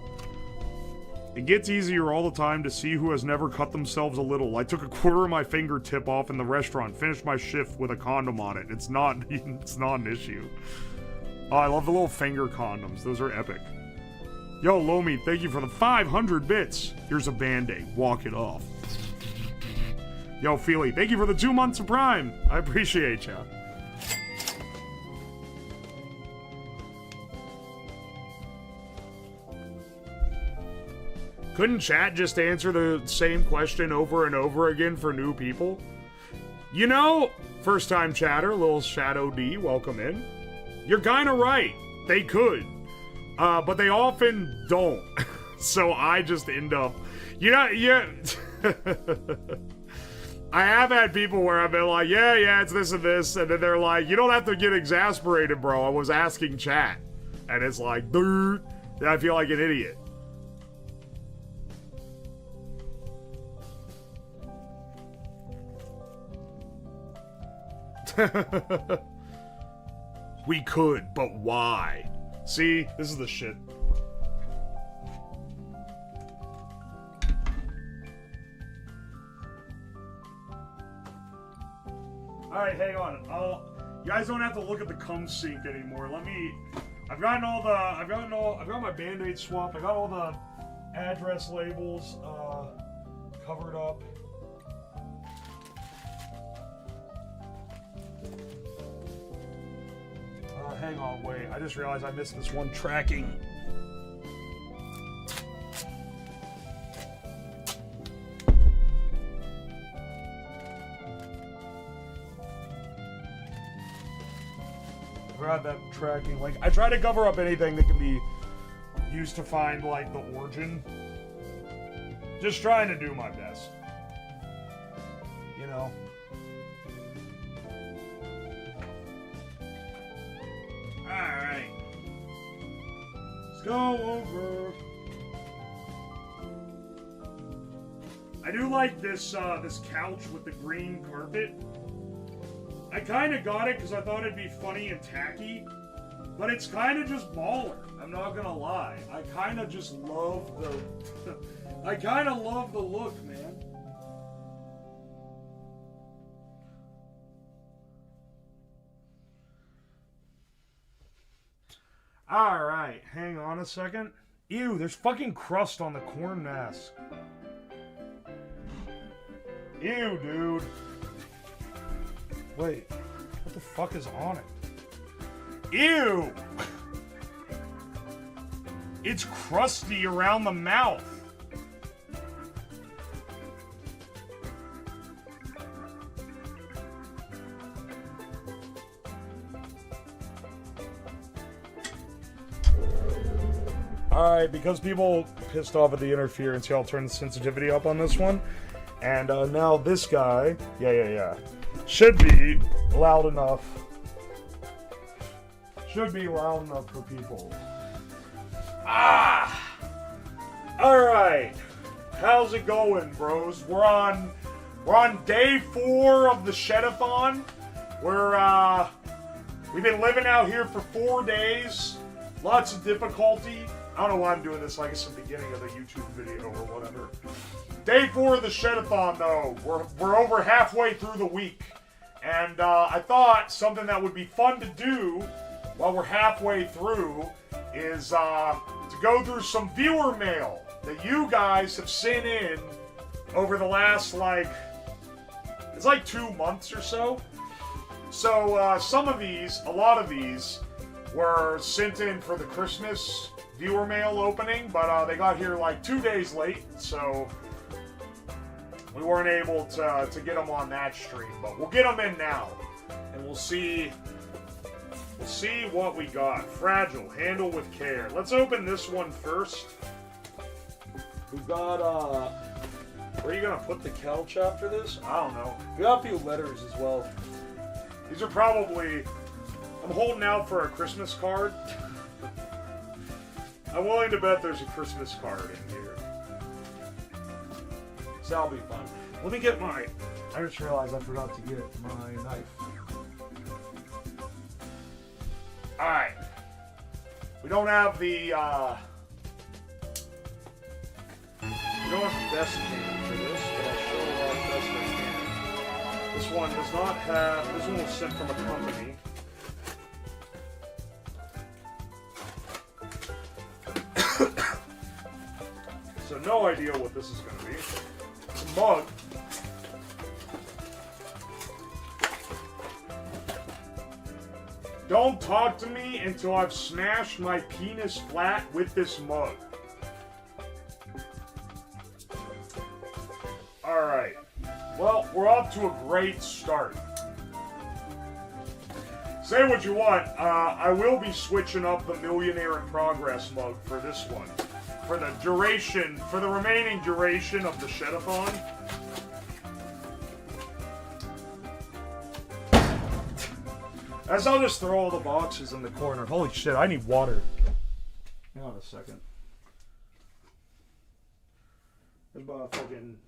Speaker 1: It gets easier all the time to see who has never cut themselves a little. I took a quarter of my fingertip off in the restaurant, finished my shift with a condom on it. It's not an issue. Oh, I love the little finger condoms. Those are epic. Yo, Lomi, thank you for the 500 bits. Here's a Band-Aid. Walk it off. Yo, Feely, thank you for the 2 months of Prime. I appreciate ya. Couldn't chat just answer the same question over and over again for new people? You know, first time chatter, little Shadow D, welcome in. You're kinda right. They could. But they often don't. So I just end up... You know, yeah... I have had people where I've been like, yeah, it's this and this, and then they're like, you don't have to get exasperated, bro. I was asking chat. And it's like, dude, I feel like an idiot. We could, but why? See, this is the shit. Alright, hang on. You guys don't have to look at the cum sink anymore. I've got my Band-Aid swapped. I got all the address labels covered up. Hang on, wait. I just realized I missed this one tracking. Grab that tracking link. I try to cover up anything that can be used to find, like, the origin. Just trying to do my best. You know? Alright. Let's go over. I do like this couch with the green carpet. I kind of got it because I thought it'd be funny and tacky, but it's kind of just baller. I'm not gonna lie. I kind of just love the... I kind of love the look, man. Alright, hang on a second. Ew, there's fucking crust on the corn mask. Ew, dude. Wait, what the fuck is on it? Ew! It's crusty around the mouth. Alright, because people pissed off at the interference, I'll turn the sensitivity up on this one. And now this guy, yeah. Should be loud enough. Should be loud enough for people. Alright. How's it going, bros? We're on day 4 of the Shoutout. We've been living out here for 4 days. Lots of difficulty. I don't know why I'm doing this like it's the beginning of the YouTube video or whatever. Day 4 of the Shoutout, though. We're over halfway through the week. And I thought something that would be fun to do while we're halfway through is to go through some viewer mail that you guys have sent in over the last, it's like 2 months or so. So a lot of these were sent in for the Christmas viewer mail opening, but they got here like 2 days late, so we weren't able to get them on that stream. But we'll get them in now, and we'll see what we got. Fragile, handle with care. Let's open this one first. We've got where are you gonna put the couch after this? I don't know. We got a few letters as well. These are probably, I'm holding out for a Christmas card. I'm willing to bet there's a Christmas card in here. So that'll be fun. Let me get I just realized I forgot to get my knife. Alright. We don't have the, we don't have the best can for this, but I'll show our best I can. This one does not have, this one was sent from a company. So no idea what this is going to be. It's a mug. Don't talk to me until I've smashed my penis flat with this mug. Alright. Well, we're off to a great start. Say what you want. I will be switching up the Millionaire in Progress mug for this one. For the duration, for the remaining duration of the Shoutout. As I'll just throw all the boxes in the corner. Holy shit, I need water. Hang on a second. There's about a fucking...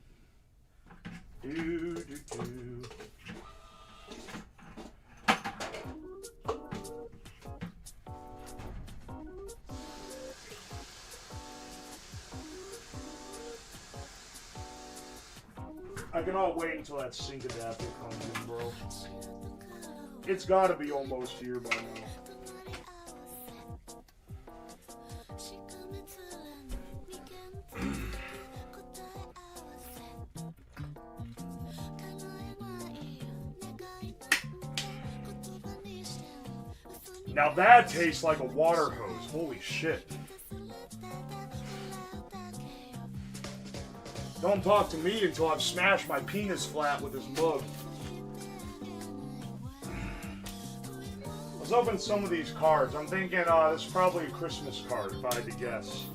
Speaker 1: cannot wait until that sync adapter comes in, bro. It's gotta be almost here by now. Now that tastes like a water hose. Holy shit. Don't talk to me until I've smashed my penis flat with this mug. Let's open some of these cards. I'm thinking this is probably a Christmas card, if I had to guess.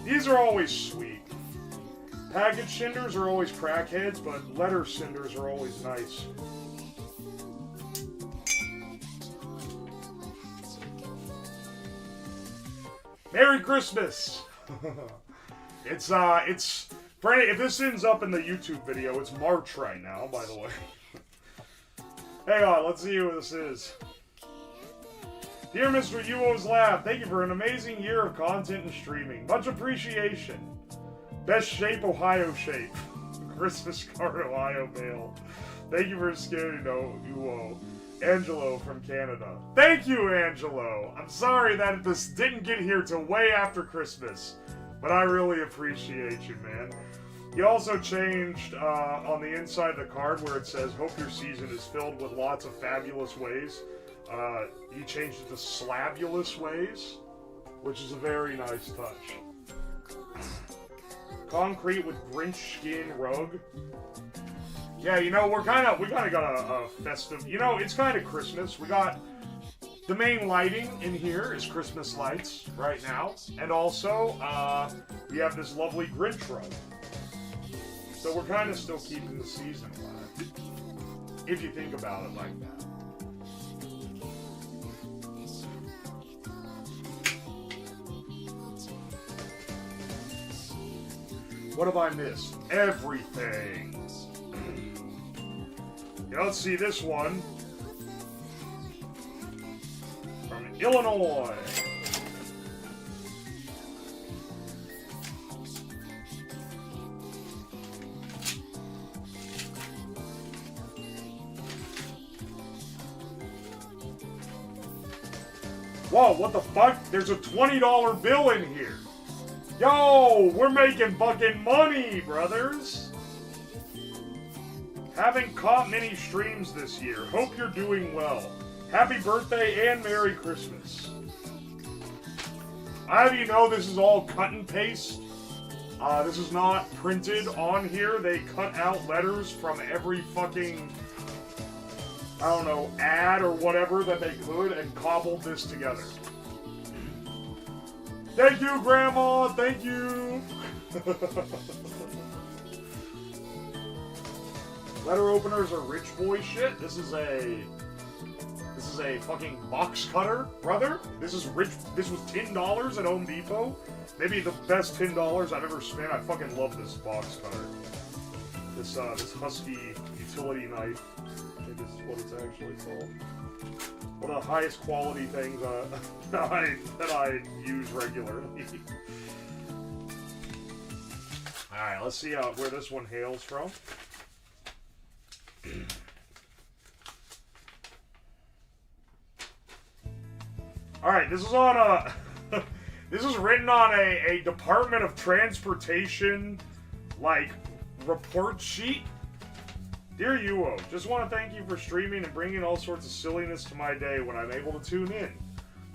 Speaker 1: These are always sweet. Package cinders are always crackheads, but letter cinders are always nice. Merry Christmas! It's for if this ends up in the YouTube video, it's March right now, by the way. Hang on, let's see who this is. Dear Mr. Uo's Lab, thank you for an amazing year of content and streaming. Much appreciation. Best shape, Ohio shape. Christmas card, Ohio mail. Thank you for scaring Uo. Angelo from Canada. Thank you, Angelo! I'm sorry that this didn't get here till way after Christmas, but I really appreciate you, man. You also changed on the inside of the card where it says, hope your season is filled with lots of fabulous ways. You changed it to slabulous ways, which is a very nice touch. Concrete with Grinch skin rug. Yeah, you know, we kind of got a festive, you know, it's kind of Christmas. We got the main lighting in here is Christmas lights right now. And also, we have this lovely Grinch rug. So we're kind of still keeping the season alive, if you think about it like that. What have I missed? Everything. Yeah, let's see this one. From Illinois. Whoa, what the fuck? There's a $20 bill in here. Yo, we're making fucking money, brothers. Haven't caught many streams this year. Hope you're doing well. Happy birthday and Merry Christmas. I have you know this is all cut and paste. This is not printed on here. They cut out letters from every fucking, I don't know, ad or whatever that they could and cobbled this together. Thank you, Grandma! Thank you! Letter openers are rich boy shit. This is a fucking box cutter, brother. This is rich. This was $10 at Home Depot. Maybe the best $10 I've ever spent. I fucking love this box cutter. This Husky utility knife. I think this is what it's actually called. One of the highest quality things that I use regularly. Alright, let's see where this one hails from. Alright, this is on this is written on a Department of Transportation, like, report sheet. Dear Uo, just want to thank you for streaming and bringing all sorts of silliness to my day when I'm able to tune in.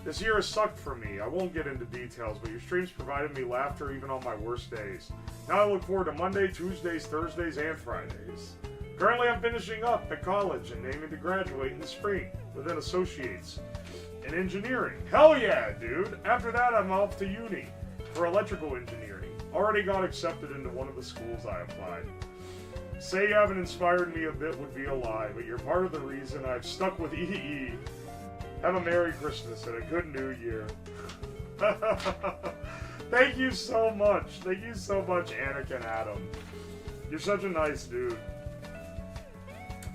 Speaker 1: This year has sucked for me. I won't get into details, but your streams provided me laughter even on my worst days. Now I look forward to Monday, Tuesdays, Thursdays, and Fridays. Currently I'm finishing up at college and aiming to graduate in the spring with an associate's in engineering. Hell yeah, dude! After that I'm off to uni for electrical engineering. Already got accepted into one of the schools I applied. Say you haven't inspired me a bit would be a lie, but you're part of the reason I've stuck with EE. Have a Merry Christmas and a good New Year. Thank you so much. Thank you so much, Anakin Adam. You're such a nice dude.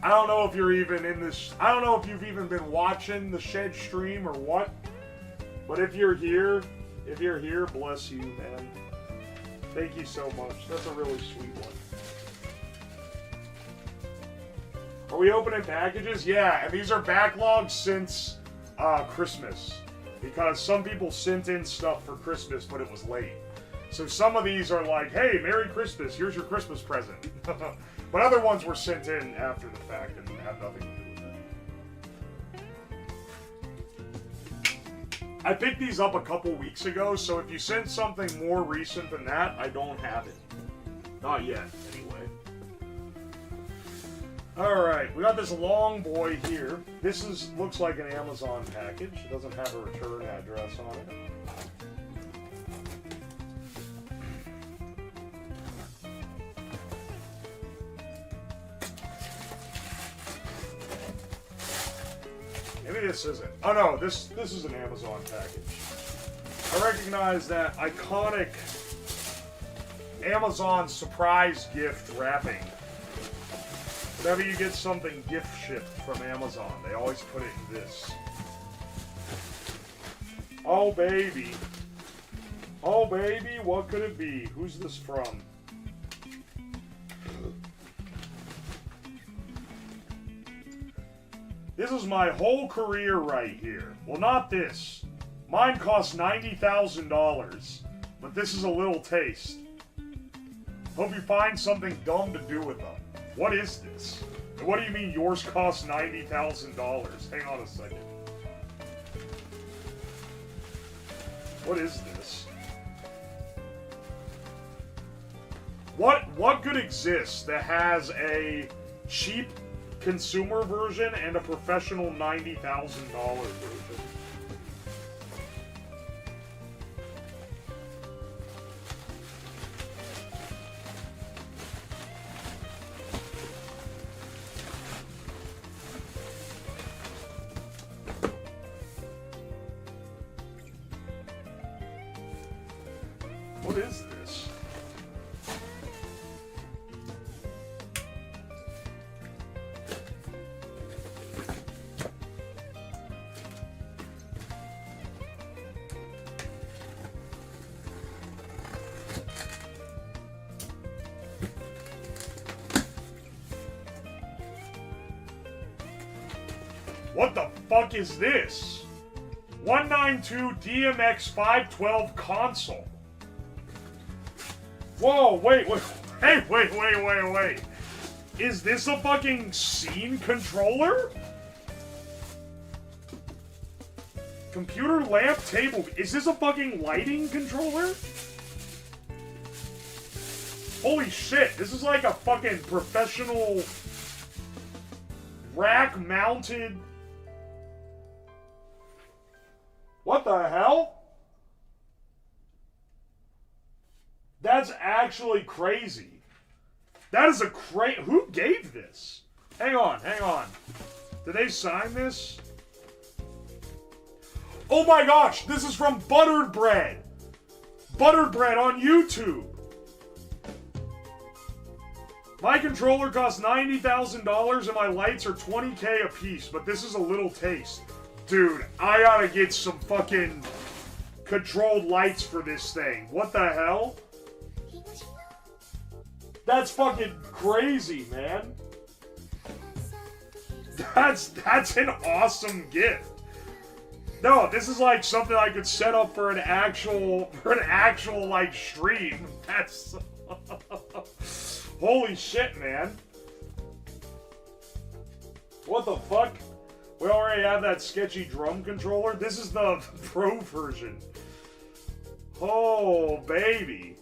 Speaker 1: I don't know if you're even in this. I don't know if you've even been watching the Shed stream or what. But if you're here, bless you, man. Thank you so much. That's a really sweet one. Are we opening packages? Yeah, and these are backlogs since Christmas. Because some people sent in stuff for Christmas, but it was late. So some of these are like, hey, Merry Christmas, here's your Christmas present. But other ones were sent in after the fact and have nothing to do with it. I picked these up a couple weeks ago, so if you sent something more recent than that, I don't have it. Not yet, anyway. Alright, we got this long boy here. This looks like an Amazon package. It doesn't have a return address on it. Maybe this isn't. Oh no, this is an Amazon package. I recognize that iconic Amazon surprise gift wrapping. Whenever you get something gift shipped from Amazon, they always put it in this. Oh baby. Oh baby, what could it be? Who's this from? This is my whole career right here. Well, not this. Mine cost $90,000, but this is a little taste. Hope you find something dumb to do with them. What is this? And what do you mean yours cost $90,000? Hang on a second. What is this? What could exist that has a cheap consumer version and a professional $90,000 version? What is this? What the fuck is this? 192 DMX 512 console. Whoa, wait. Hey, wait. Is this a fucking scene controller? Computer lamp table. Is this a fucking lighting controller? Holy shit, this is like a fucking professional rack-mounted... What the hell? That's actually crazy. That is a who gave this? Hang on. Did they sign this? Oh my gosh, this is from Buttered Bread. Buttered Bread on YouTube. My controller costs $90,000 and my lights are $20K a piece, but this is a little taste. Dude, I gotta get some fucking controlled lights for this thing. What the hell? That's fucking crazy, man. That's an awesome gift. No, this is like something I could set up for an actual like stream. That's holy shit, man. What the fuck? We already have that sketchy drum controller. This is the pro version. Oh, baby.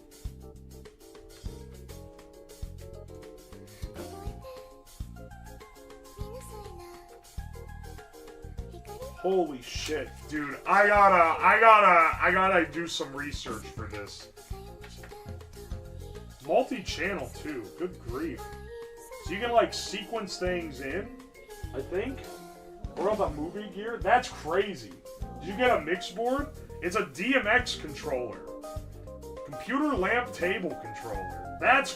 Speaker 1: Holy shit, dude. I gotta do some research for this. Multi-channel too, good grief. So you can like sequence things in, I think. Or on the movie gear? That's crazy. Did you get a mix board? It's a DMX controller. Computer lamp table controller. That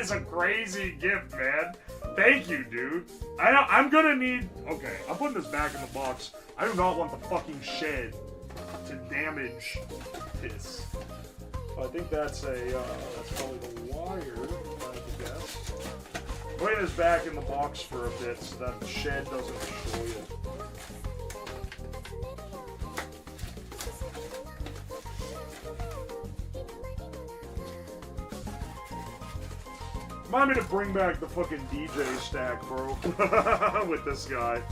Speaker 1: is a crazy gift, man. Thank you, dude. I'm gonna need... Okay, I'm putting this back in the box. I do not want the fucking shed to damage this. I think that's probably the wire, if I had to guess. Put this back in the box for a bit so that the shed doesn't destroy it. Remind me to bring back the fucking DJ stack, bro, with this guy.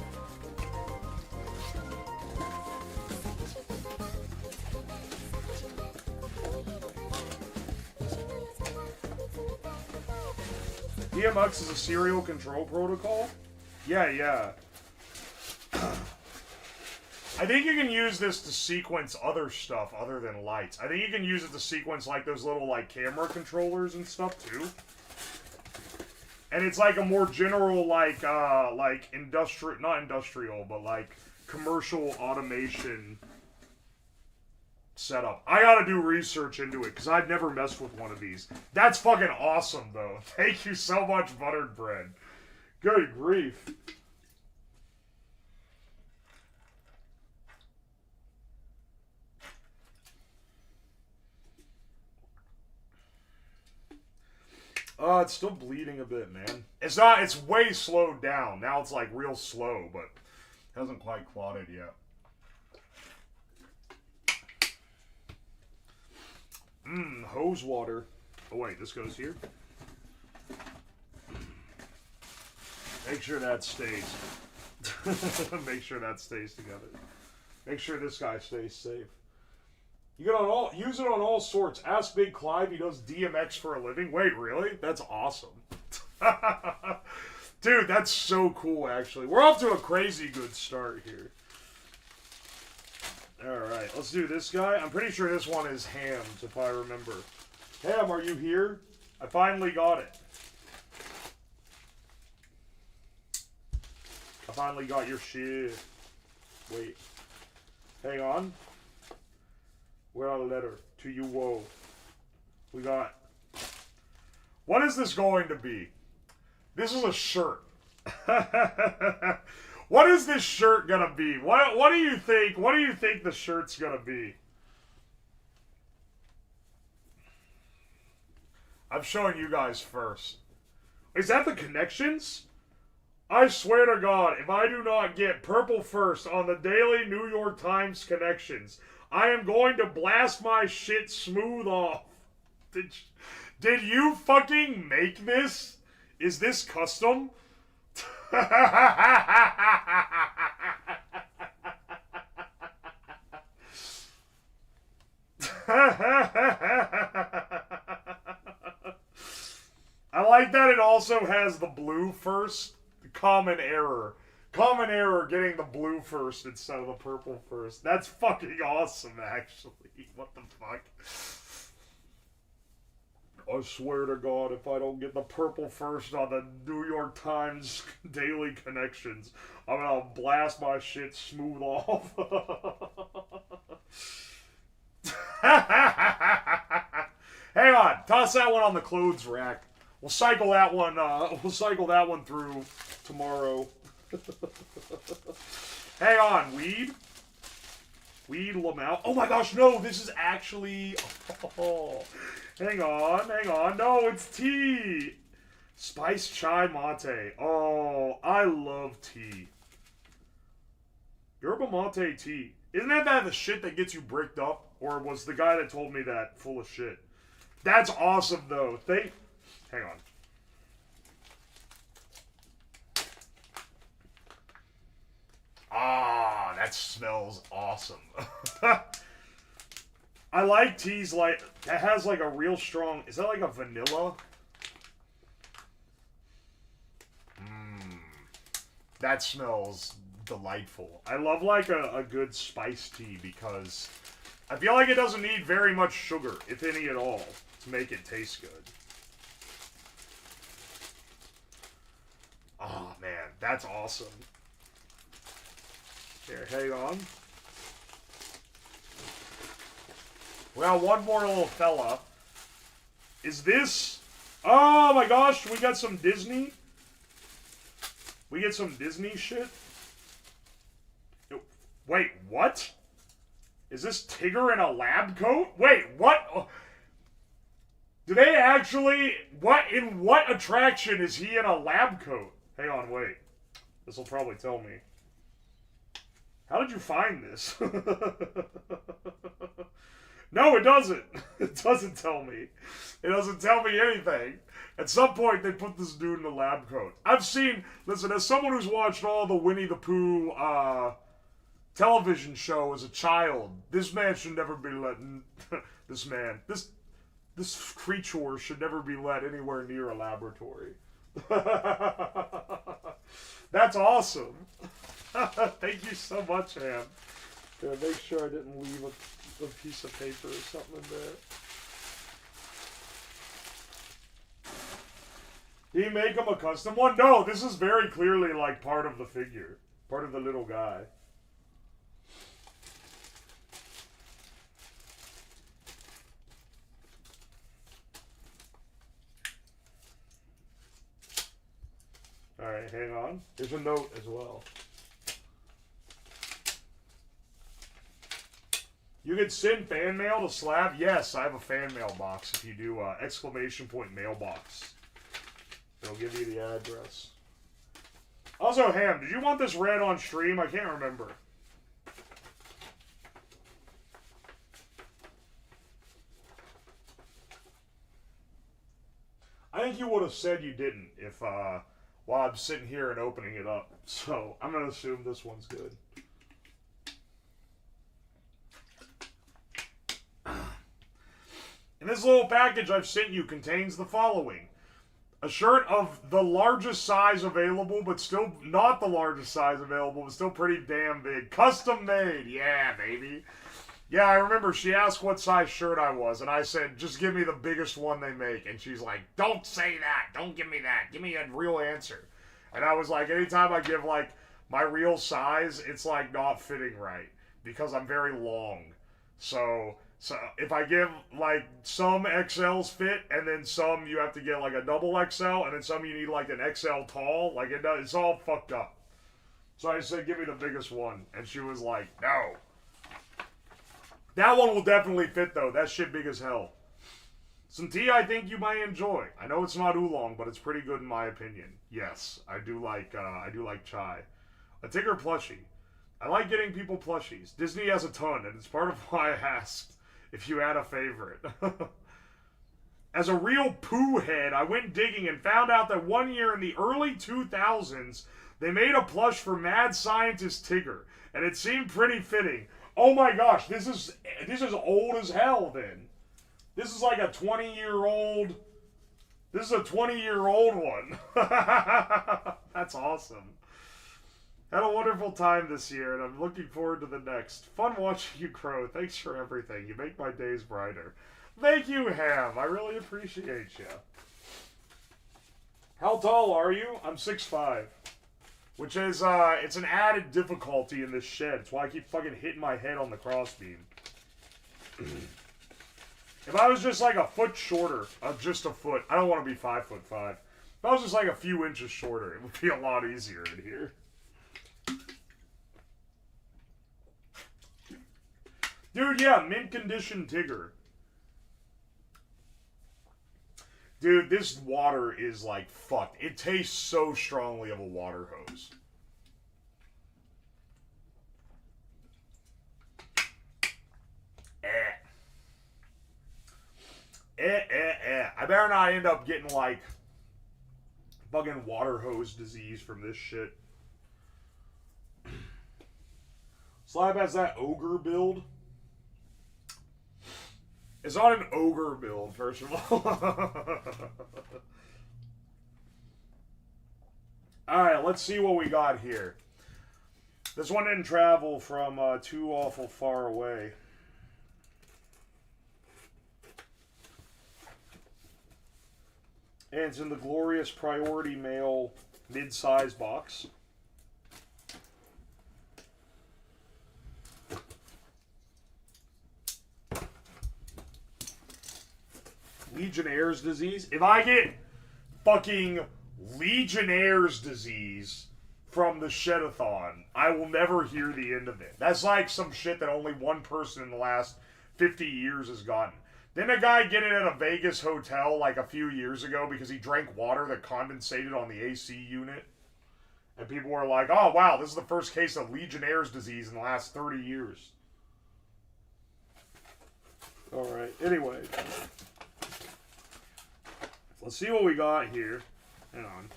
Speaker 1: DMX is a serial control protocol? Yeah. I think you can use this to sequence other stuff other than lights. I think you can use it to sequence like those little like camera controllers and stuff too. And it's like a more general like industrial, not industrial, but like commercial automation setup. I gotta do research into it because I've never messed with one of these. That's fucking awesome though. Thank you so much, Buttered Bread. Good grief. It's still bleeding a bit, man. It's not, it's way slowed down. Now it's like real slow, but it hasn't quite clotted yet. Hose water. Oh wait, this goes here. Make sure that stays. Make sure that stays together. Make sure this guy stays safe. You get on all, use it on all sorts. Ask Big Clive, he does DMX for a living. Wait, really? That's awesome. Dude, that's so cool, actually. We're off to a crazy good start here. Alright, let's do this guy. I'm pretty sure this one is Hams, if I remember. Ham, are you here? I finally got it. I finally got your shit. Wait. Hang on. Where are the letter? To you, whoa. We got... What is this going to be? This is a shirt. What is this shirt gonna be? What do you think? What do you think the shirt's gonna be? I'm showing you guys first. Is that the connections? I swear to God, if I do not get purple first on the daily New York Times connections, I am going to blast my shit smooth off. Did you fucking make this? Is this custom? I like that it also has the blue first. Common error. Common error getting the blue first instead of the purple first. That's fucking awesome, actually. What the fuck? I swear to God, if I don't get the purple first on the New York Times daily connections, I'm gonna blast my shit smooth off. Hang on, toss that one on the clothes rack. We'll cycle that one. We'll cycle that one through tomorrow. Hang on, weed. Weed Lamau. Oh my gosh, no! This is actually. Oh, hang on. No, it's tea. Spice chai mate. Oh, I love tea. Yerba mate tea. Isn't that the shit that gets you bricked up? Or was the guy that told me that full of shit? That's awesome, though. Hang on. Ah, that smells awesome. I like teas like that has like a real strong. Is that like a vanilla? That smells delightful. I love like a good spice tea because I feel like it doesn't need very much sugar, if any at all, to make it taste good. Oh man, that's awesome. Here, hang on. Well, one more little fella. Is this... Oh my gosh, we got some Disney. We get some Disney shit. Wait, what? Is this Tigger in a lab coat? Wait, what? Do they actually... In what attraction is he in a lab coat? Hang on, wait. This will probably tell me. How did you find this? No, it doesn't. It doesn't tell me. It doesn't tell me anything. At some point, they put this dude in a lab coat. I've seen... Listen, as someone who's watched all the Winnie the Pooh television show as a child, this man should never be let... This creature should never be let anywhere near a laboratory. That's awesome. Thank you so much, Ham. Yeah, make sure I didn't leave a piece of paper or something in there. Did he make him a custom one? No, this is very clearly like part of the figure. Part of the little guy. Alright, hang on. There's a note as well. You can send fan mail to Slab? Yes, I have a fan mail box if you do exclamation point mailbox. It'll give you the address. Also, Ham, did you want this read on stream? I can't remember. I think you would have said you didn't if, while I'm sitting here and opening it up. So, I'm going to assume this one's good. And this little package I've sent you contains the following. A shirt of the largest size available, but still not the largest size available, but still pretty damn big. Custom made. Yeah, baby. Yeah, I remember she asked what size shirt I was, and I said, just give me the biggest one they make. And she's like, don't say that. Don't give me that. Give me a real answer. And I was like, anytime I give, like, my real size, it's, like, not fitting right. Because I'm very long. So if I give, like, some XLs fit, and then some you have to get, like, a double XL, and then some you need, like, an XL tall, like, it's all fucked up. So I said, give me the biggest one. And she was like, no. That one will definitely fit, though. That shit big as hell. Some tea I think you might enjoy. I know it's not oolong, but it's pretty good in my opinion. Yes, I do like chai. A Tigger plushie. I like getting people plushies. Disney has a ton, and it's part of why I asked if you had a favorite. As a real poo head, I went digging and found out that one year in the early 2000s, they made a plush for Mad Scientist Tigger, and it seemed pretty fitting. Oh my gosh, this is old as hell then. This is like a 20-year-old... This is a 20-year-old one. That's awesome. Had a wonderful time this year, and I'm looking forward to the next. Fun watching you grow. Thanks for everything. You make my days brighter. Thank you, Ham. I really appreciate you. How tall are you? I'm 6'5". Which is, it's an added difficulty in this shed. It's why I keep fucking hitting my head on the crossbeam. If I was just like a foot shorter, just a foot, I don't want to be 5'5". If I was just like a few inches shorter, it would be a lot easier in here. Dude, yeah, mint condition Tigger. Dude, this water is like fucked. It tastes so strongly of a water hose. I better not end up getting like fucking water hose disease from this shit. Slab has that ogre build. It's not an ogre build, first of all. Alright, let's see what we got here. This one didn't travel from too awful far away. And it's in the glorious priority mail mid-size box. Legionnaire's disease. If I get fucking Legionnaire's disease from the Shoutout, I will never hear the end of it. That's like some shit that only one person in the last 50 years has gotten. Didn't a guy get it at a Vegas hotel like a few years ago because he drank water that condensated on the AC unit? And people were like, oh, wow, this is the first case of Legionnaire's disease in the last 30 years. All right, anyway. Let's see what we got here. Hang on.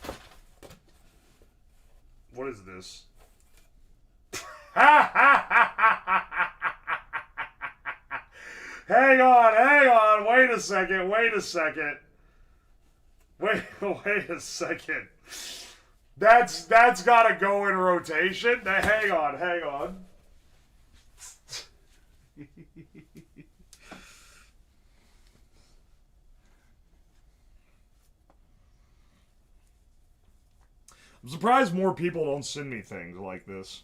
Speaker 1: What is this? Hang on, wait a second. Wait a second. That's gotta go in rotation. Hang on. I'm surprised more people don't send me things like this.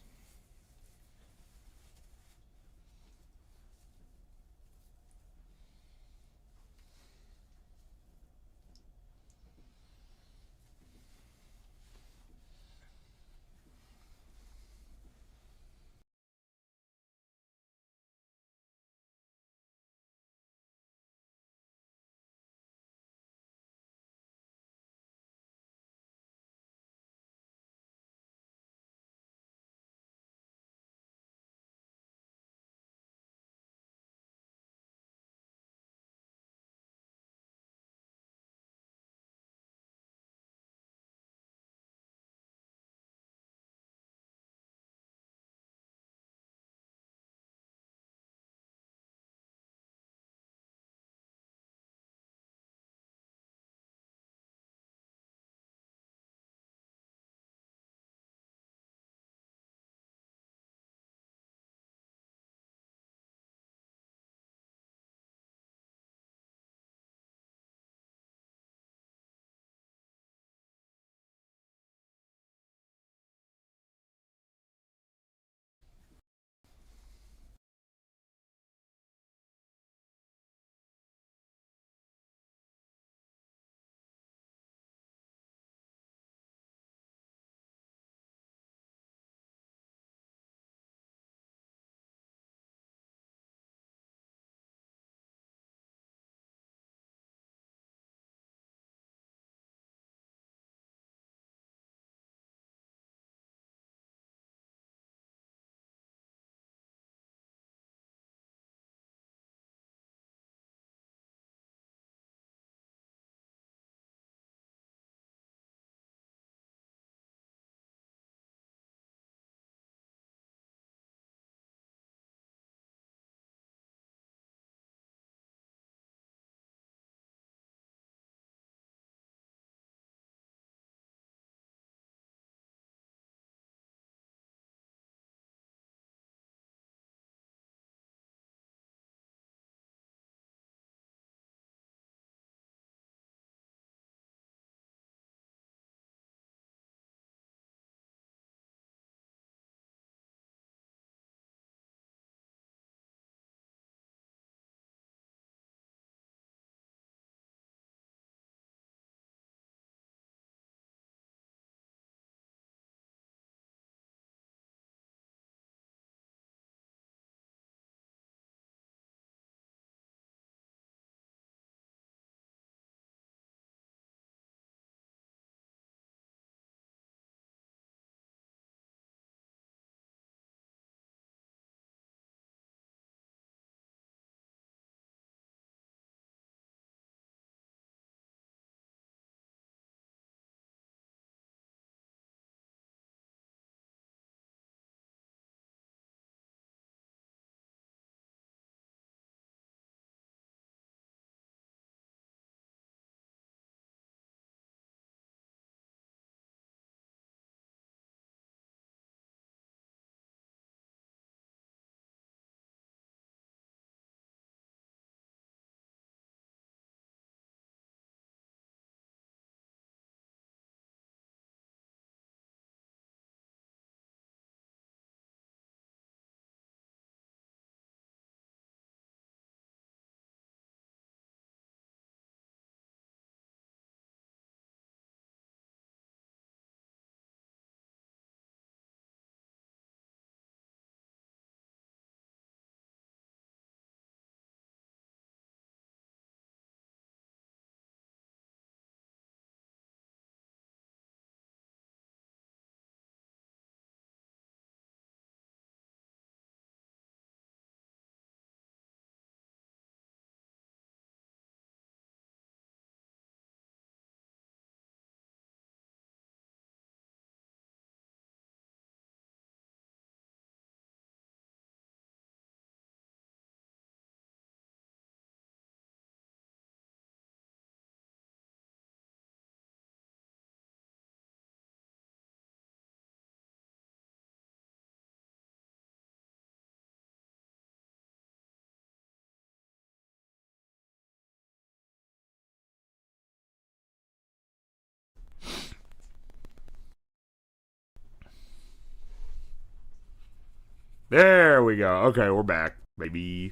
Speaker 1: There we go. Okay, we're back, baby.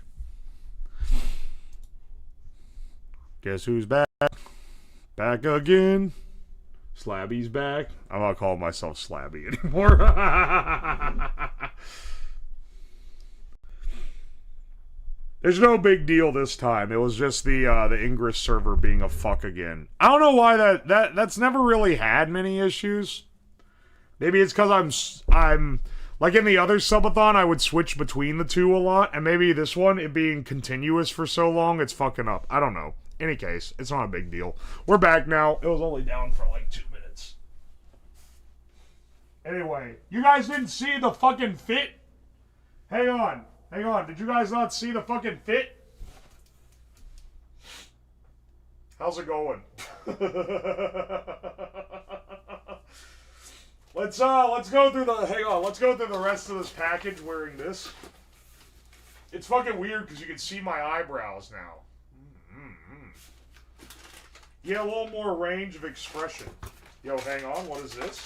Speaker 1: Guess who's back? Back again. Slabby's back. I'm not calling myself Slabby anymore. There's no big deal this time. It was just the Ingress server being a fuck again. I don't know why that's never really had many issues. Maybe it's because I'm like in the other subathon I would switch between the two a lot, and maybe this one, it being continuous for so long, it's fucking up. I don't know. Any case, it's not a big deal. We're back now. It was only down for like 2 minutes. Anyway, you guys didn't see the fucking fit? Hang on. Did you guys not see the fucking fit? How's it going? Let's go through the rest of this package wearing this. It's fucking weird because you can see my eyebrows now. Yeah, a little more range of expression. Yo, hang on, what is this?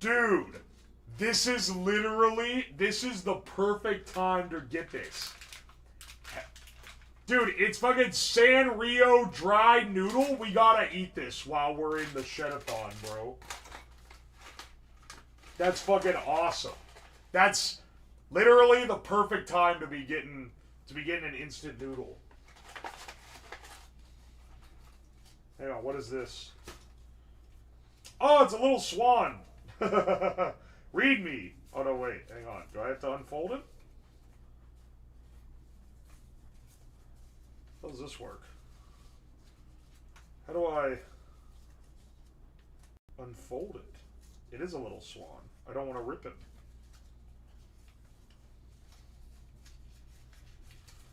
Speaker 1: Dude, this is the perfect time to get this. Dude, it's fucking Sanrio dry noodle. We gotta eat this while we're in the Shoutout, bro. That's fucking awesome. That's literally the perfect time to be getting an instant noodle. Hang on, what is this? Oh, it's a little swan. Read me. Oh, no, wait. Hang on. Do I have to unfold it? How does this work? How do I unfold it? It is a little swan. I don't want to rip him.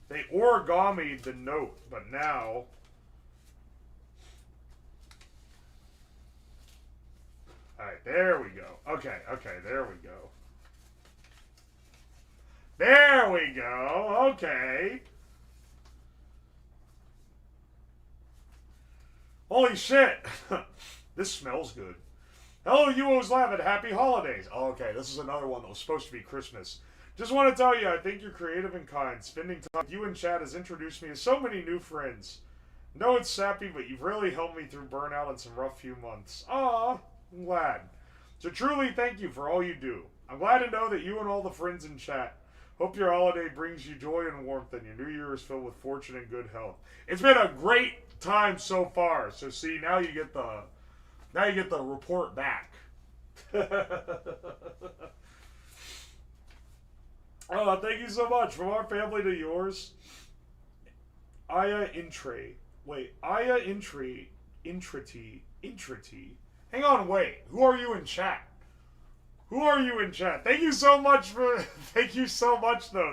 Speaker 1: They origami'd the note, but now... Alright, there we go. Okay, there we go. There we go, okay. Holy shit! This smells good. Hello, you always laugh at happy holidays. Oh, okay, this is another one that was supposed to be Christmas. Just want to tell you, I think you're creative and kind. Spending time with you in chat has introduced me to so many new friends. No, it's sappy, but you've really helped me through burnout and some rough few months. Aw, I'm glad. So truly, thank you for all you do. I'm glad to know that you and all the friends in chat. Hope your holiday brings you joy and warmth, and your new year is filled with fortune and good health. It's been a great time so far. So see, now you get the report back. Oh, thank you so much. From our family to yours. Aya Intre. Wait, Aya Intre. Intrati. Hang on, wait. Who are you in chat? Thank you so much though.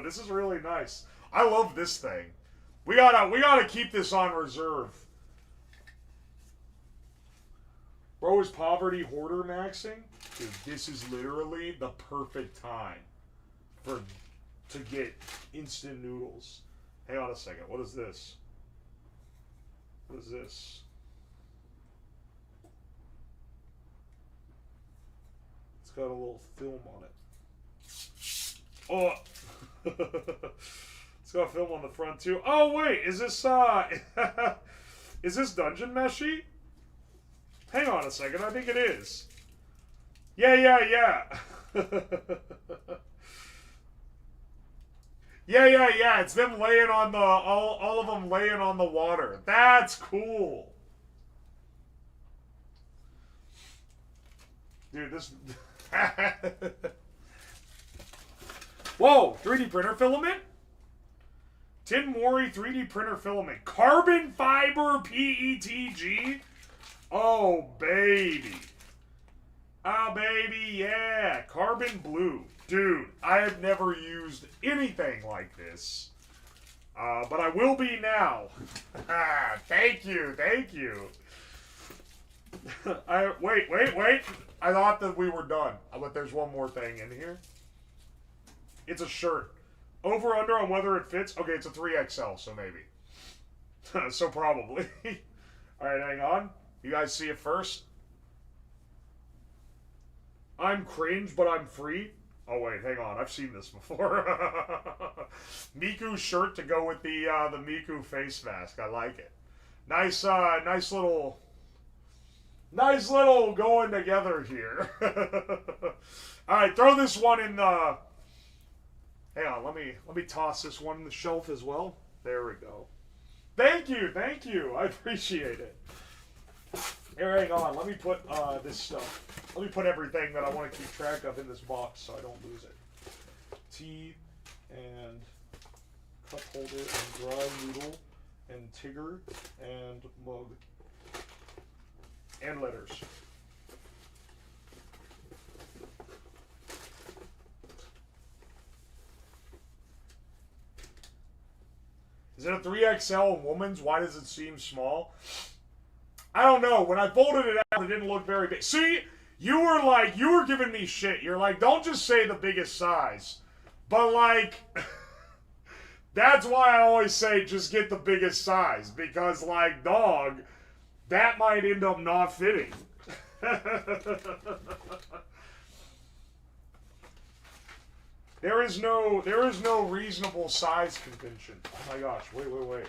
Speaker 1: This is really nice. I love this thing. We gotta keep this on reserve. Bro, is poverty hoarder maxing? Dude, this is literally the perfect time to get instant noodles. Hang on a second. What is this? It's got a little film on it. Oh! It's got film on the front too. Oh wait, is this is this Dungeon Meshy? Hang on a second, I think it is. Yeah. Yeah. It's them laying on the all of them laying on the water. That's cool. Dude, this Whoa, 3D printer filament? Tin Mori 3D printer filament. Carbon fiber PETG? Oh, baby. Oh, baby, yeah. Carbon blue. Dude, I have never used anything like this. But I will be now. Thank you. Wait. I thought that we were done. But there's one more thing in here. It's a shirt. Over under on whether it fits. Okay, it's a 3XL, so maybe. So probably. Alright, hang on. You guys see it first? I'm cringe, but I'm free. Oh wait, hang on. I've seen this before. Miku shirt to go with the Miku face mask. I like it. Nice little going together here. All right, throw this one in the. Hang on, let me toss this one in the shelf as well. There we go. Thank you. I appreciate it. Here, hang on. Let me put this stuff. Let me put everything that I want to keep track of in this box so I don't lose it. Tea and cup holder and dry noodle and Tigger and mug and letters. Is it a 3XL in woman's? Why does it seem small? I don't know. When I folded it out, it didn't look very big. See, you were giving me shit. You're like, don't just say the biggest size. But like, that's why I always say just get the biggest size. Because like, dog, that might end up not fitting. There is no reasonable size convention. Oh my gosh, wait.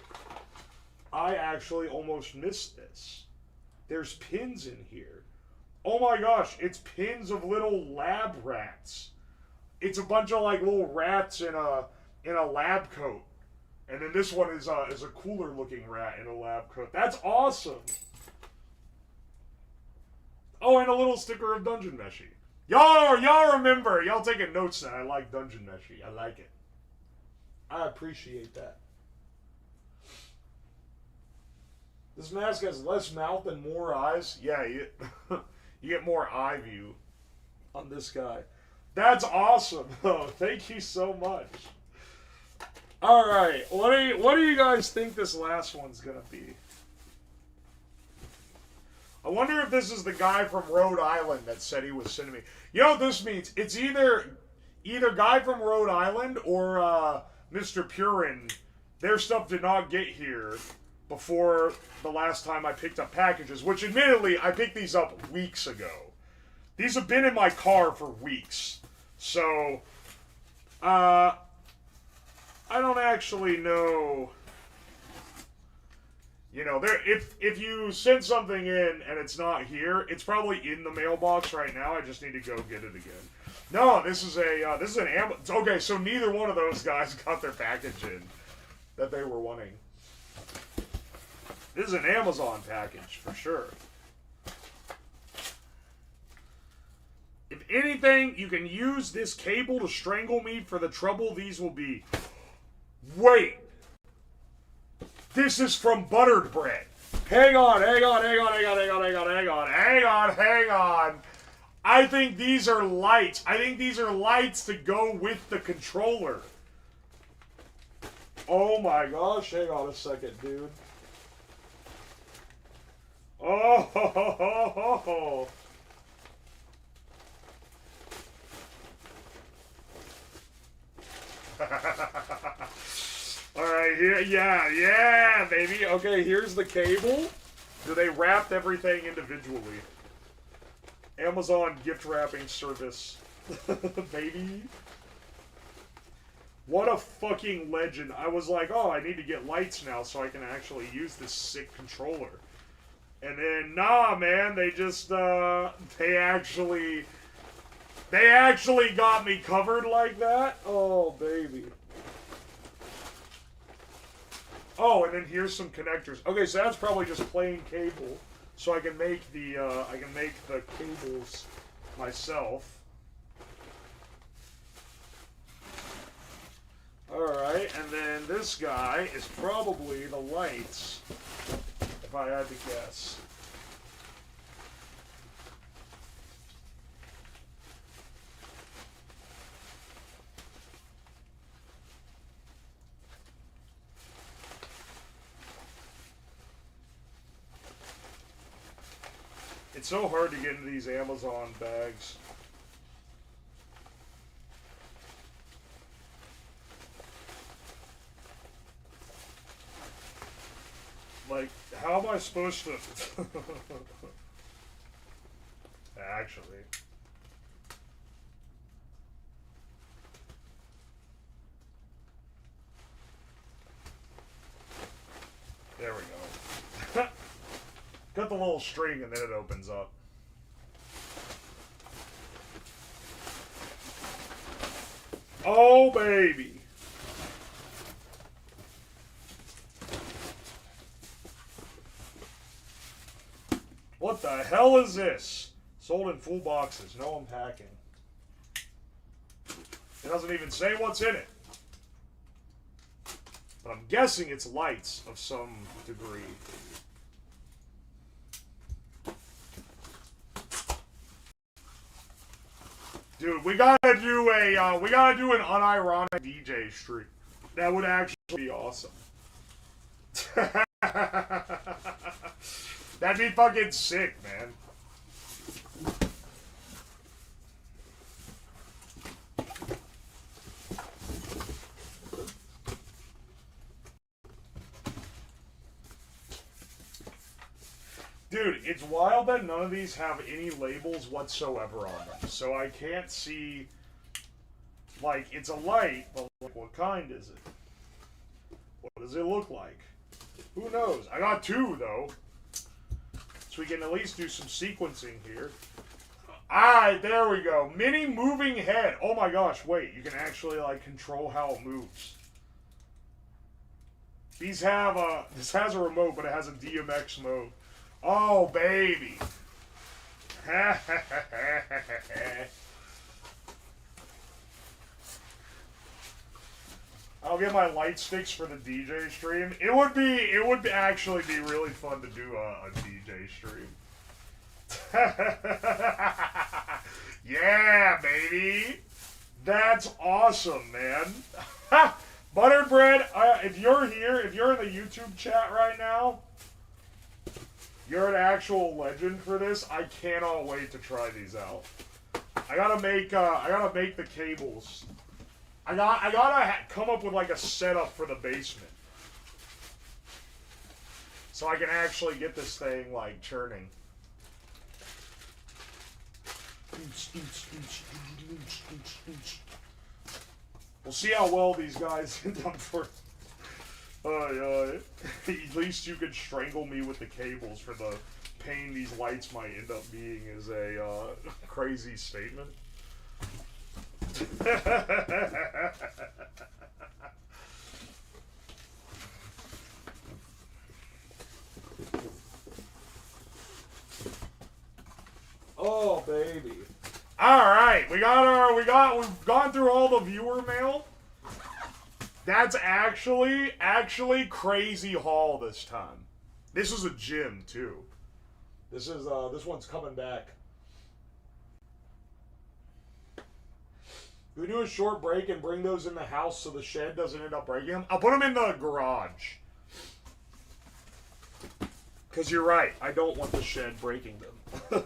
Speaker 1: I actually almost missed this. There's pins in here. Oh my gosh, it's pins of little lab rats. It's a bunch of like little rats in a lab coat. And then this one is a cooler looking rat in a lab coat. That's awesome. Oh, and a little sticker of Dungeon Meshi. Y'all remember. Y'all taking notes that I like Dungeon Meshi. I like it. I appreciate that. This mask has less mouth and more eyes. Yeah, you get more eye view on this guy. That's awesome. Oh, thank you so much. All right, what do you guys think this last one's gonna be? I wonder if this is the guy from Rhode Island that said he was sending me. You know what this means? It's either guy from Rhode Island or Mr. Purin. Their stuff did not get here before the last time I picked up packages, which admittedly, I picked these up weeks ago. These have been in my car for weeks. So, I don't actually know. You know, if you send something in and it's not here, it's probably in the mailbox right now. I just need to go get it again. No, this is an Amazon. Okay, so neither one of those guys got their package in that they were wanting. This is an Amazon package for sure. If anything, you can use this cable to strangle me for the trouble these will be. Wait. This is from Buttered Bread. Hang on. I think these are lights. I think these are lights to go with the controller. Oh my gosh, hang on a second, dude. Oh, ho, ho, ho, ho, ho. Alright, here, yeah, baby. Okay, here's the cable. They wrapped everything individually. Amazon gift wrapping service. Baby. What a fucking legend. I was like, oh, I need to get lights now so I can actually use this sick controller. And then, nah, man, they just, they actually got me covered like that? Oh, baby. Oh, and then here's some connectors. Okay, so that's probably just plain cable. So I can make the cables myself. Alright, and then this guy is probably the lights, if I had to guess. It's so hard to get into these Amazon bags. Like, how am I supposed to... Actually. little string and then it opens up. Oh, baby. What the hell is this? Sold in full boxes. No unpacking. It doesn't even say what's in it. But I'm guessing it's lights of some degree. Dude, we gotta do an unironic DJ stream. That would actually be awesome. That'd be fucking sick, man. Dude, it's wild that none of these have any labels whatsoever on them. So I can't see, like, it's a light, but like, what kind is it? What does it look like? Who knows? I got two, though. So we can at least do some sequencing here. Alright, there we go. Mini moving head. Oh my gosh, wait. You can actually, like, control how it moves. These have a... This has a remote, but it has a DMX mode. Oh, baby. I'll get my light sticks for the DJ stream. It would actually be really fun to do a DJ stream. Yeah, baby. That's awesome, man. Buttered bread, if you're here, if you're in the YouTube chat right now, you're an actual legend for this. I cannot wait to try these out. I gotta make the cables. I gotta come up with like a setup for the basement, so I can actually get this thing like churning. We'll see how well these guys end up for. At least you could strangle me with the cables for the pain these lights might end up being is a crazy statement. Oh baby. Alright, we've gone through all the viewer mail. That's actually crazy haul this time. This is a gym too. This one's coming back. We do a short break and bring those in the house so the shed doesn't end up breaking them. I'll put them in the garage. Cause you're right, I don't want the shed breaking them.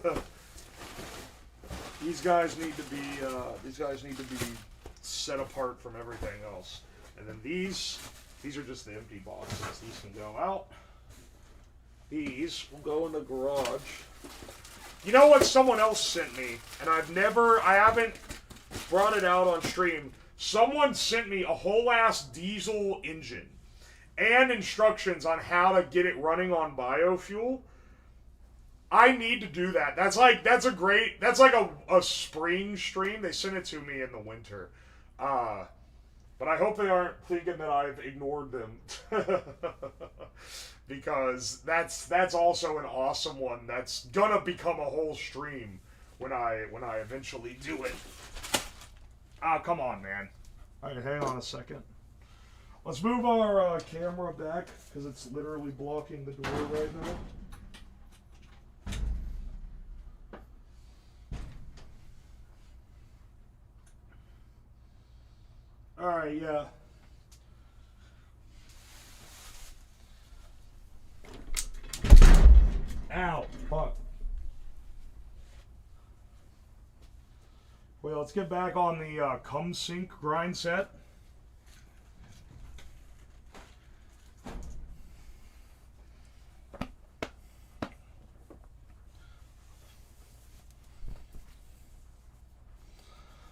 Speaker 1: These guys need to be set apart from everything else. And then these are just the empty boxes. These can go out. These will go in the garage. You know what someone else sent me, and I haven't brought it out on stream. Someone sent me a whole ass diesel engine and instructions on how to get it running on biofuel. I need to do that. That's like a spring stream. They sent it to me in the winter. But I hope they aren't thinking that I've ignored them. Because that's also an awesome one. That's gonna become a whole stream when I eventually do it. Ah, come on, man. Alright, hang on a second. Let's move our camera back, because it's literally blocking the door right now. Alright, yeah. Ow, fuck. Well, let's get back on the cum sink grind set.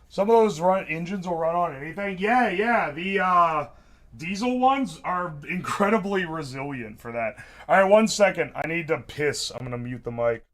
Speaker 1: Some of those engines will run on anything. Yeah. Diesel ones are incredibly resilient for that. Alright, 1 second. I need to piss. I'm gonna mute the mic.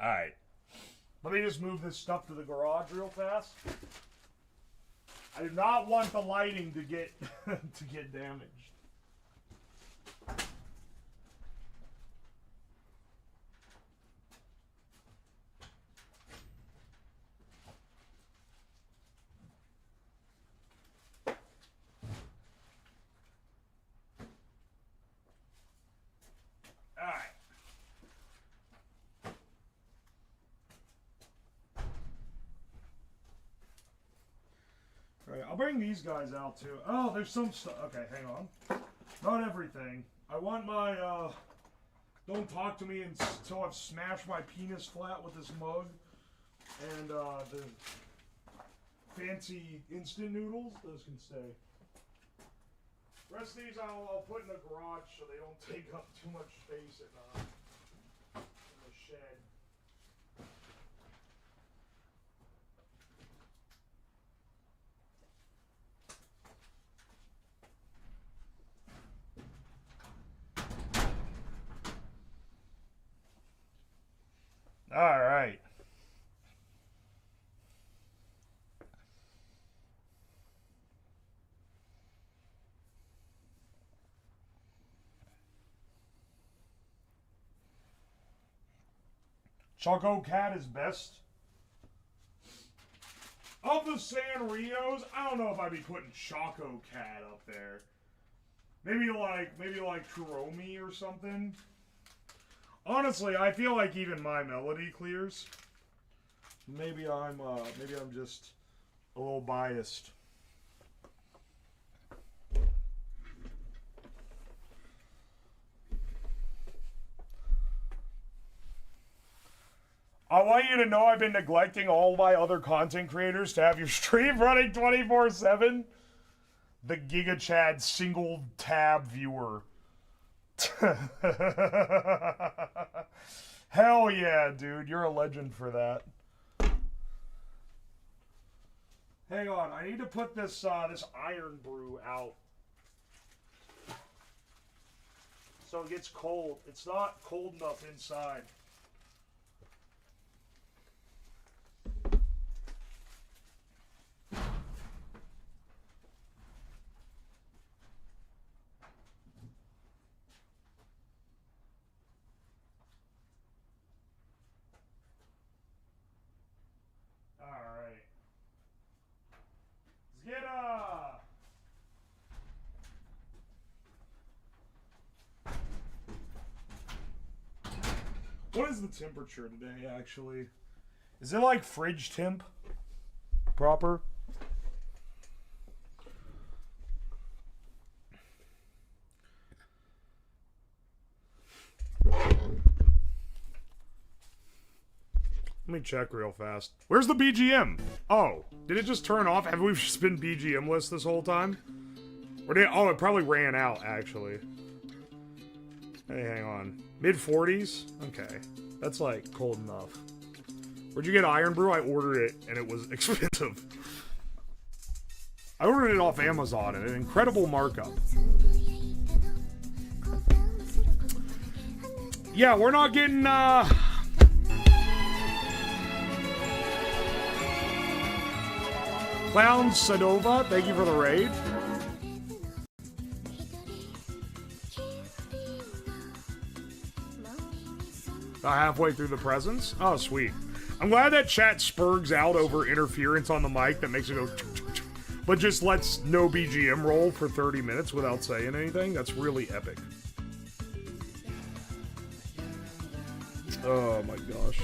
Speaker 1: Alright. Let me just move this stuff to the garage real fast. I do not want the lighting to get to get damaged. Alright. Alright, I'll bring these guys out too. Oh, there's some stuff. Okay, hang on. Not everything. I want my, don't talk to me until I've smashed my penis flat with this mug. And, the fancy instant noodles. Those can stay. The rest of these I'll put in the garage so they don't take up too much space in the shed. All right. Choco Cat is best. Of the Sanrios, I don't know if I'd be putting Choco Cat up there. Maybe like Kuromi or something. Honestly, I feel like even my melody clears. Maybe I'm just a little biased. I want you to know I've been neglecting all my other content creators to have your stream running 24/7. The Giga Chad single tab viewer. Hell yeah, dude. You're a legend for that. Hang on. I need to put this this iron brew out. So it gets cold. It's not cold enough inside. Alright. Let's get What is the temperature today, actually? Is it like fridge temp? Proper? Let me check real fast. Where's the BGM? Oh, did it just turn off? Have we just been BGM-less this whole time? Or did it probably ran out, actually. Hey, hang on. Mid-40s? Okay. That's, like, cold enough. Where'd you get Iron Brew? I ordered it, and it was expensive. I ordered it off Amazon at an incredible markup. Yeah, we're not getting, Clown Sadova, thank you for the raid. Halfway through the presents? Oh, sweet. I'm glad that chat spurgs out over interference on the mic that makes it go but just lets no BGM roll for 30 minutes without saying anything. That's really epic. Oh my gosh.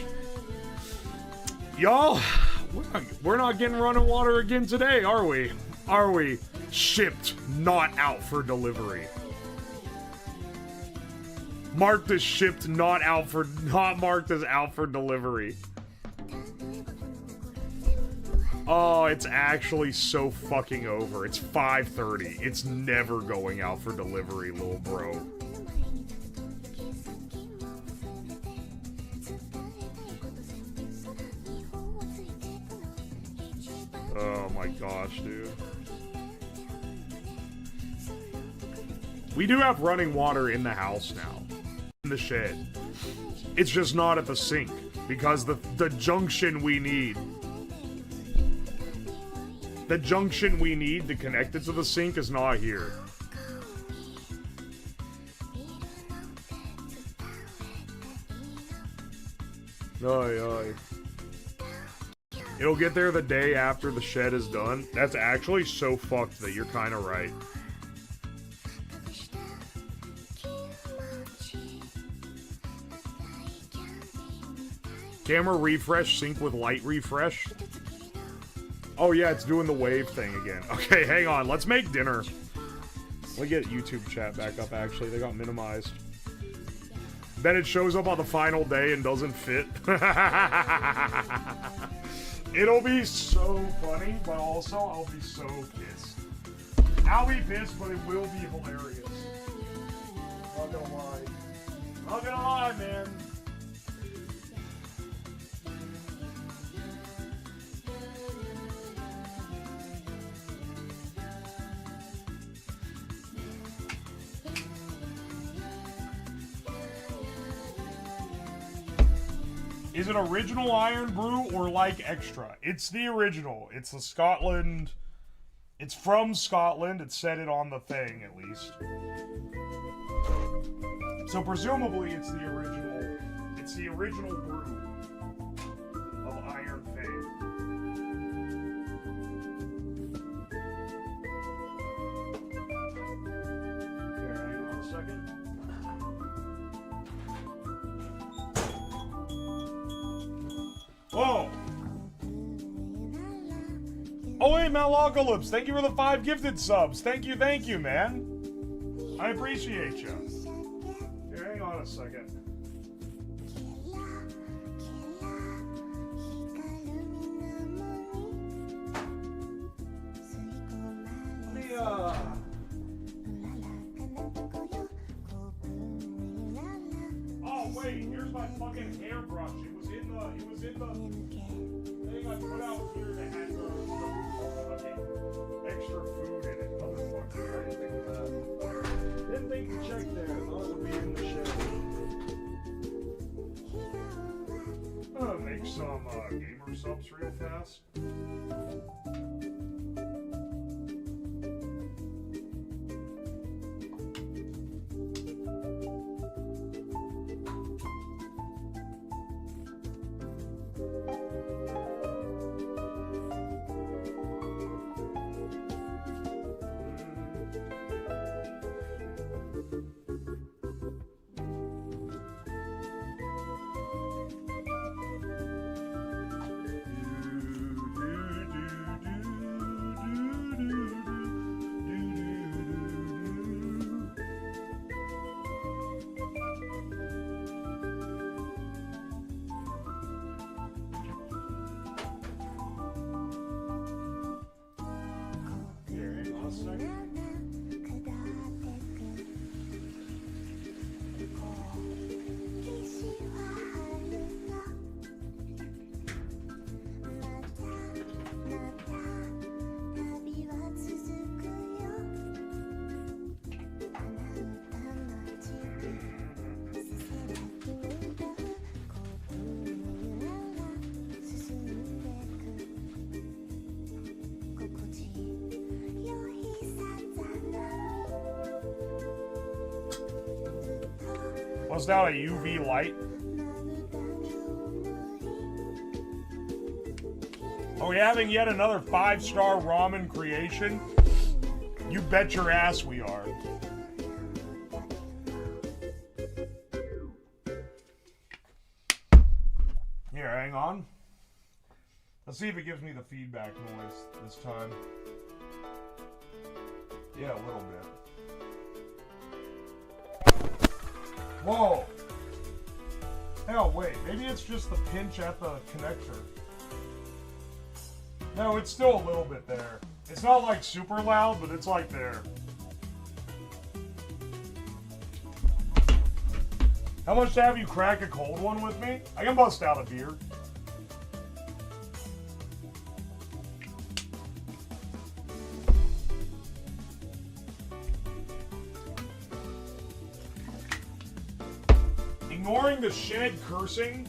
Speaker 1: Y'all, we're not getting running water again today, are we? Are we? Shipped, not out for delivery. Marked as shipped, not marked as out for delivery. Oh, it's actually so fucking over. It's 5:30. It's never going out for delivery, little bro. Oh my gosh, dude. We do have running water in the house now. In the shed. It's just not at the sink. Because the junction we need. The junction we need to connect it to the sink is not here. Oy, oy. It'll get there the day after the shed is done. That's actually so fucked that you're kind of right. Camera refresh, sync with light refresh. Oh yeah, it's doing the wave thing again. Okay, hang on. Let's make dinner. Let me get YouTube chat back up, actually. They got minimized. Then it shows up on the final day and doesn't fit. It'll be so funny, but also I'll be so pissed. I'll be pissed, but it will be hilarious. Not gonna lie. Not gonna lie, man. Is it original Iron Brew or like extra? It's the original. It's the Scotland. It's from Scotland. It said it on the thing, at least. So presumably it's the original. It's the original brew of Iron Fang. Okay, hang on a second. Whoa! Oh wait, Malocalypse, thank you for the 5 gifted subs. Thank you, man. I appreciate you. Here, hang on a second. Let me, Oh wait, here's my fucking hairbrush. It was in the thing I put out here that had the fucking extra food in it. Motherfucker, I didn't think of that. Didn't think to check there. I thought it would be in the shed. I'm gonna make some gamer subs real fast. Bust out a UV light. Are we having yet another 5-star ramen creation? You bet your ass we are. Here, hang on. Let's see if it gives me the feedback noise this time. Yeah, a little bit. Whoa! Hell, wait. Maybe it's just the pinch at the connector. No, it's still a little bit there. It's not like super loud, but it's like there. How much to have you crack a cold one with me? I can bust out a beer. Ignoring the shed cursing.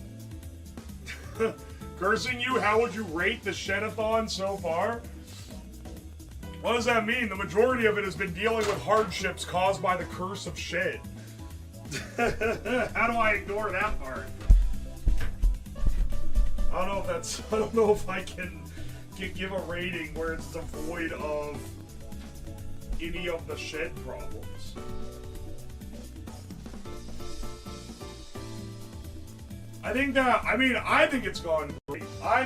Speaker 1: Cursing you? How would you rate the Shedathon so far? What does that mean? The majority of it has been dealing with hardships caused by the curse of shed. How do I ignore that part? I don't know if I can give a rating where it's devoid of any of the shed problems. I think it's gone great. I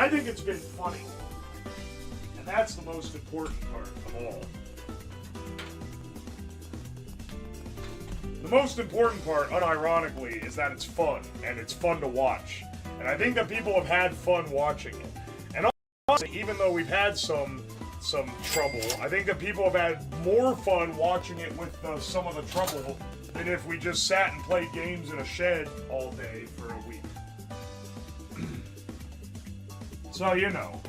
Speaker 1: think it's been funny. And that's the most important part of all. The most important part, unironically, is that it's fun, and it's fun to watch. And I think that people have had fun watching it. And honestly, even though we've had some trouble, I think that people have had more fun watching it with some of the trouble than if we just sat and played games in a shed all day for a week. So, you know.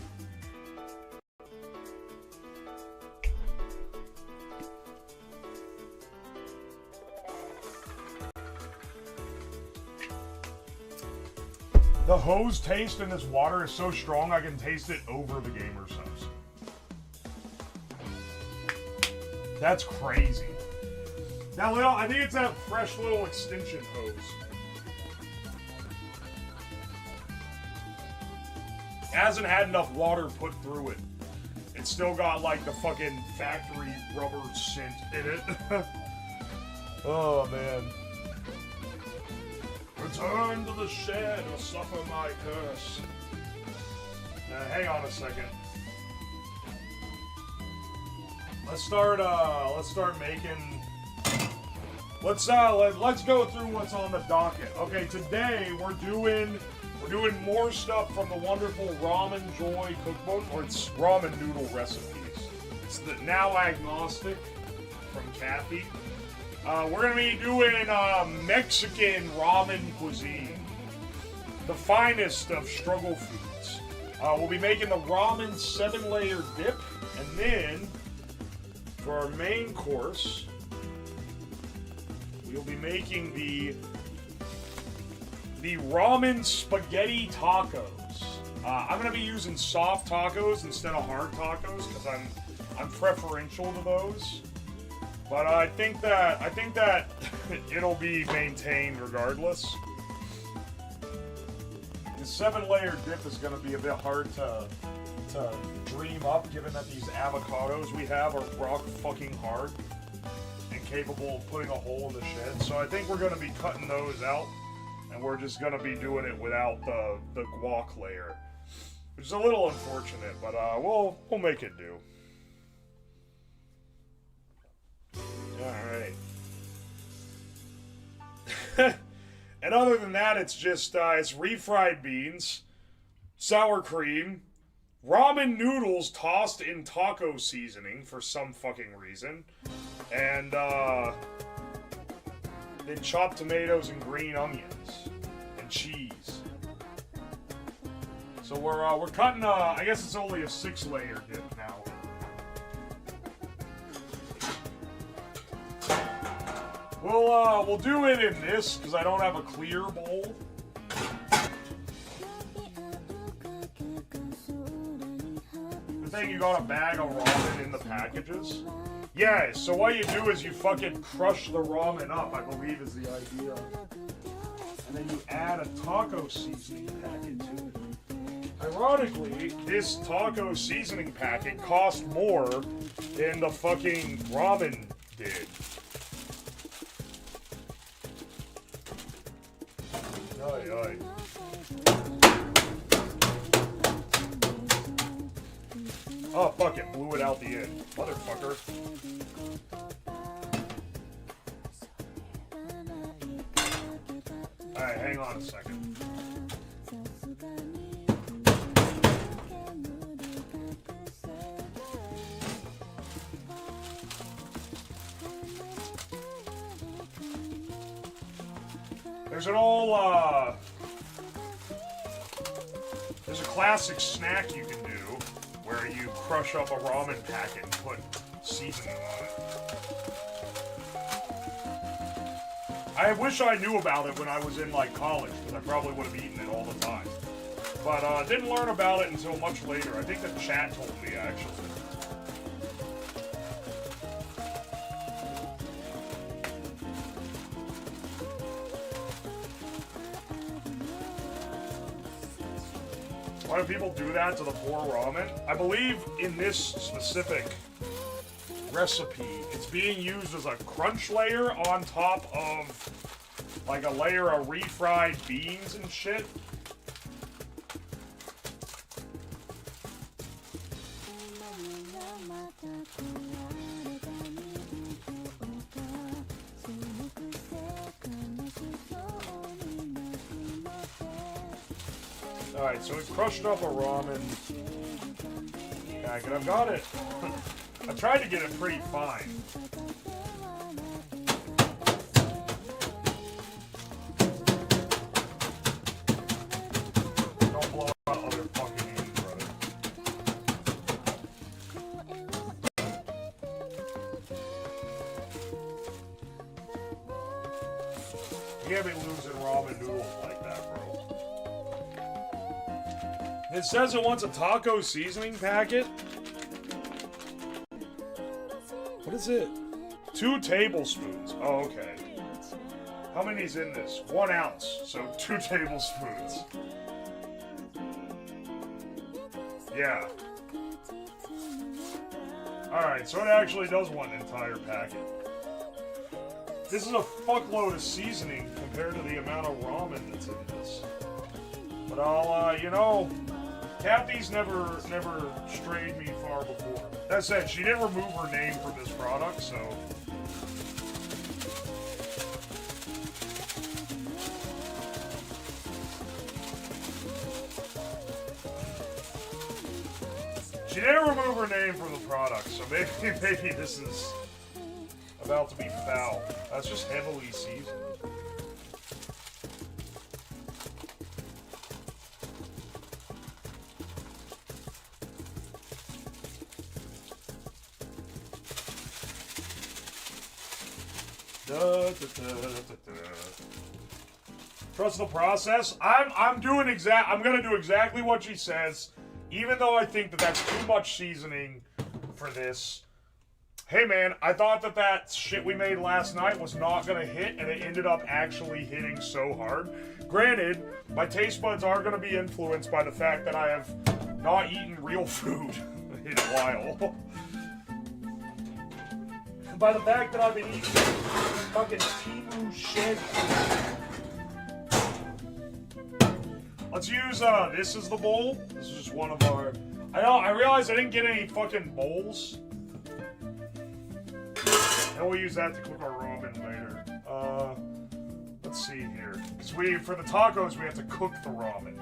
Speaker 1: The hose taste in this water is so strong I can taste it over the gamer's house. That's crazy. That little, I think it's that fresh little extension hose. It hasn't had enough water put through it. It's still got like the fucking factory rubber scent in it. Oh man. Return to the shed or suffer my curse. Hang on a second. Let's start making. Let's go through what's on the docket. Okay, today we're doing more stuff from the wonderful Ramen Joy cookbook, or it's ramen noodle recipes. It's the Now Agnostic from Kathy. We're gonna be doing Mexican ramen cuisine, the finest of struggle foods. We'll be making the ramen 7-layer dip, and then for our main course, we'll be making the ramen spaghetti tacos. I'm gonna be using soft tacos instead of hard tacos because I'm preferential to those. But I think that it'll be maintained regardless. The 7-layer dip is gonna be a bit hard to dream up, given that these avocados we have are rock fucking hard and capable of putting a hole in the shed. So I think we're gonna be cutting those out, and we're just gonna be doing it without the guac layer, which is a little unfortunate, but we'll make it do. Alright. And other than that, it's just, it's refried beans, sour cream, ramen noodles tossed in taco seasoning for some fucking reason, and, then chopped tomatoes and green onions, and cheese. So we're cutting, I guess it's only a 6-layer dip now. We'll do it in this, because I don't have a clear bowl. Good thing you got a bag of ramen in the packages. Yeah, so what you do is you fucking crush the ramen up, I believe is the idea. And then you add a taco seasoning packet to it. Ironically, this taco seasoning packet cost more than the fucking ramen did. Ay, ay. Oh, fuck it. Blew it out the end. Motherfucker. Alright, hang on a second. There's an old, there's a classic snack you can do where you crush up a ramen packet and put seasoning on it. I wish I knew about it when I was in, like, college, because I probably would have eaten it all the time. But, didn't learn about it until much later. I think the chat told me, actually. Why do people do that to the poor ramen? I believe in this specific recipe, it's being used as a crunch layer on top of like a layer of refried beans and shit. Alright, so we crushed up a ramen packet. I've got it. I tried to get it pretty fine. Don't blow out other fucking ends, brother. You can't be losing ramen noodles like that, bro. It says it wants a taco seasoning packet. What is it? 2 tablespoons. Oh, okay. How many's in this? 1 ounce. So 2 tablespoons. Yeah. Alright, so it actually does want an entire packet. This is a fuckload of seasoning compared to the amount of ramen that's in this. But I'll, you know, Kathy's never strayed me far before. That said, she didn't remove her name from this product, so... She didn't remove her name from the product, so maybe this is about to be foul. That's just heavily seasoned. Trust the process. I'm gonna do exactly what she says, even though I think that that's too much seasoning for this. Hey man, I thought that shit we made last night was not gonna hit, and it ended up actually hitting so hard. Granted, my taste buds are gonna be influenced by the fact that I have not eaten real food in a while. By the fact that I've been eating fucking Teimu shit. Let's use, this is the bowl. This is just one of our... I realized I didn't get any fucking bowls. And we'll use that to cook our ramen later. Let's see here. Because for the tacos, we have to cook the ramen.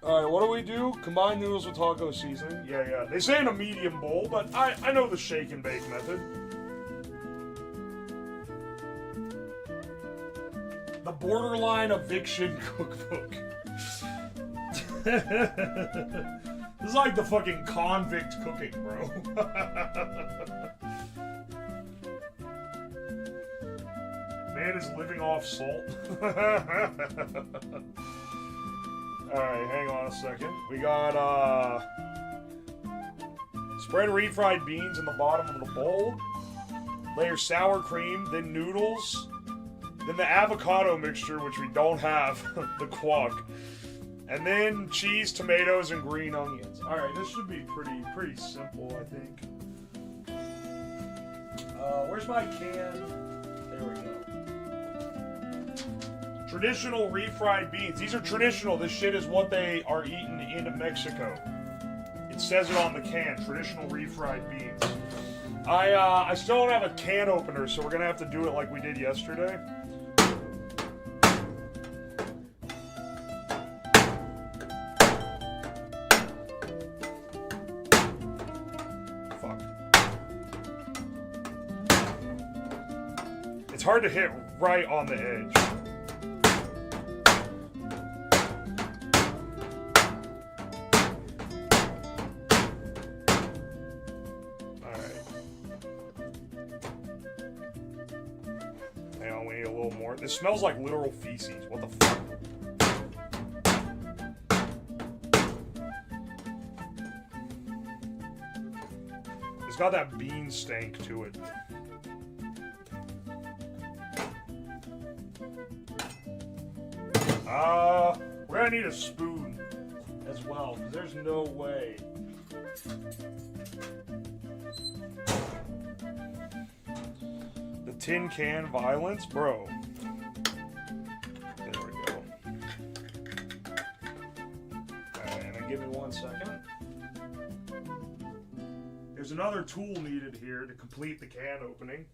Speaker 1: Alright, what do we do? Combine noodles with taco seasoning. Yeah. They say in a medium bowl, but I know the shake and bake method. The borderline eviction cookbook. This is like the fucking convict cooking, bro. Man is living off salt. Alright, hang on a second. We got, Spread refried beans in the bottom of the bowl. Layer sour cream, then noodles, then the avocado mixture, which we don't have, the guac, and then cheese, tomatoes, and green onions. All right, this should be pretty simple, I think. Where's my can? There we go. Traditional refried beans. These are traditional. This shit is what they are eating in Mexico. It says it on the can. Traditional refried beans. I still don't have a can opener, so we're gonna have to do it like we did yesterday. Fuck. It's hard to hit right on the edge. It smells like literal feces. What the fuck? It's got that bean stank to it. We're gonna need a spoon as well, because there's no way. The tin can violence, bro. Give me 1 second. There's another tool needed here to complete the can opening.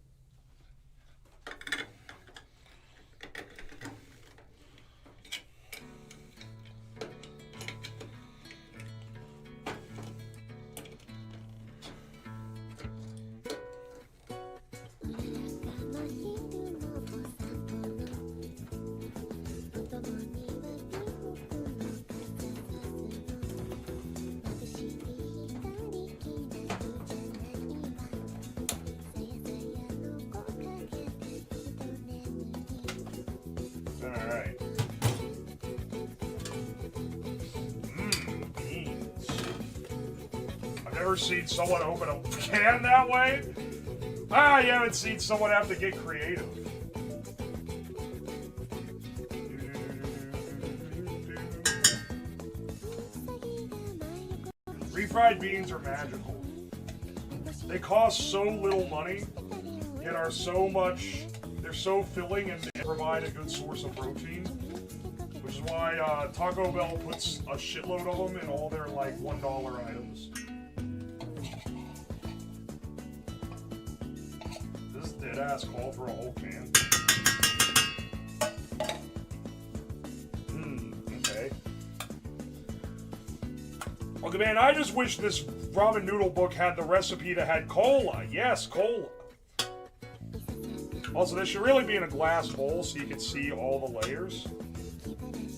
Speaker 1: Alright. Beans. I've never seen someone open a can that way. You haven't seen someone have to get creative. Refried beans are magical. They cost so little money, yet are so much. They're so filling and they provide a good source of protein, which is why Taco Bell puts a shitload of them in all their like $1 items. This dead ass call for a whole can. Okay. Okay, man, I just wish this ramen noodle book had the recipe that had cola. Yes, cola. Also, this should really be in a glass bowl so you can see all the layers.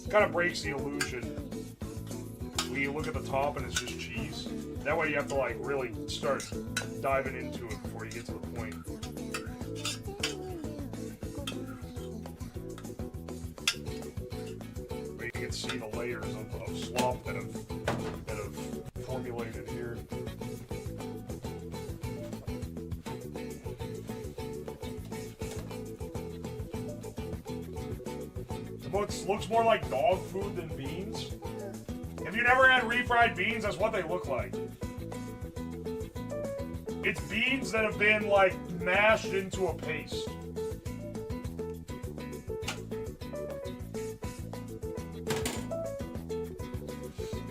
Speaker 1: Kind of breaks the illusion when you look at the top and it's just cheese. That way you have to like really start diving into it before you get to the point. But you can see the layers of slop that have formulated here. Looks more like dog food than beans. If you never had refried beans, that's what they look like. It's beans that have been like mashed into a paste.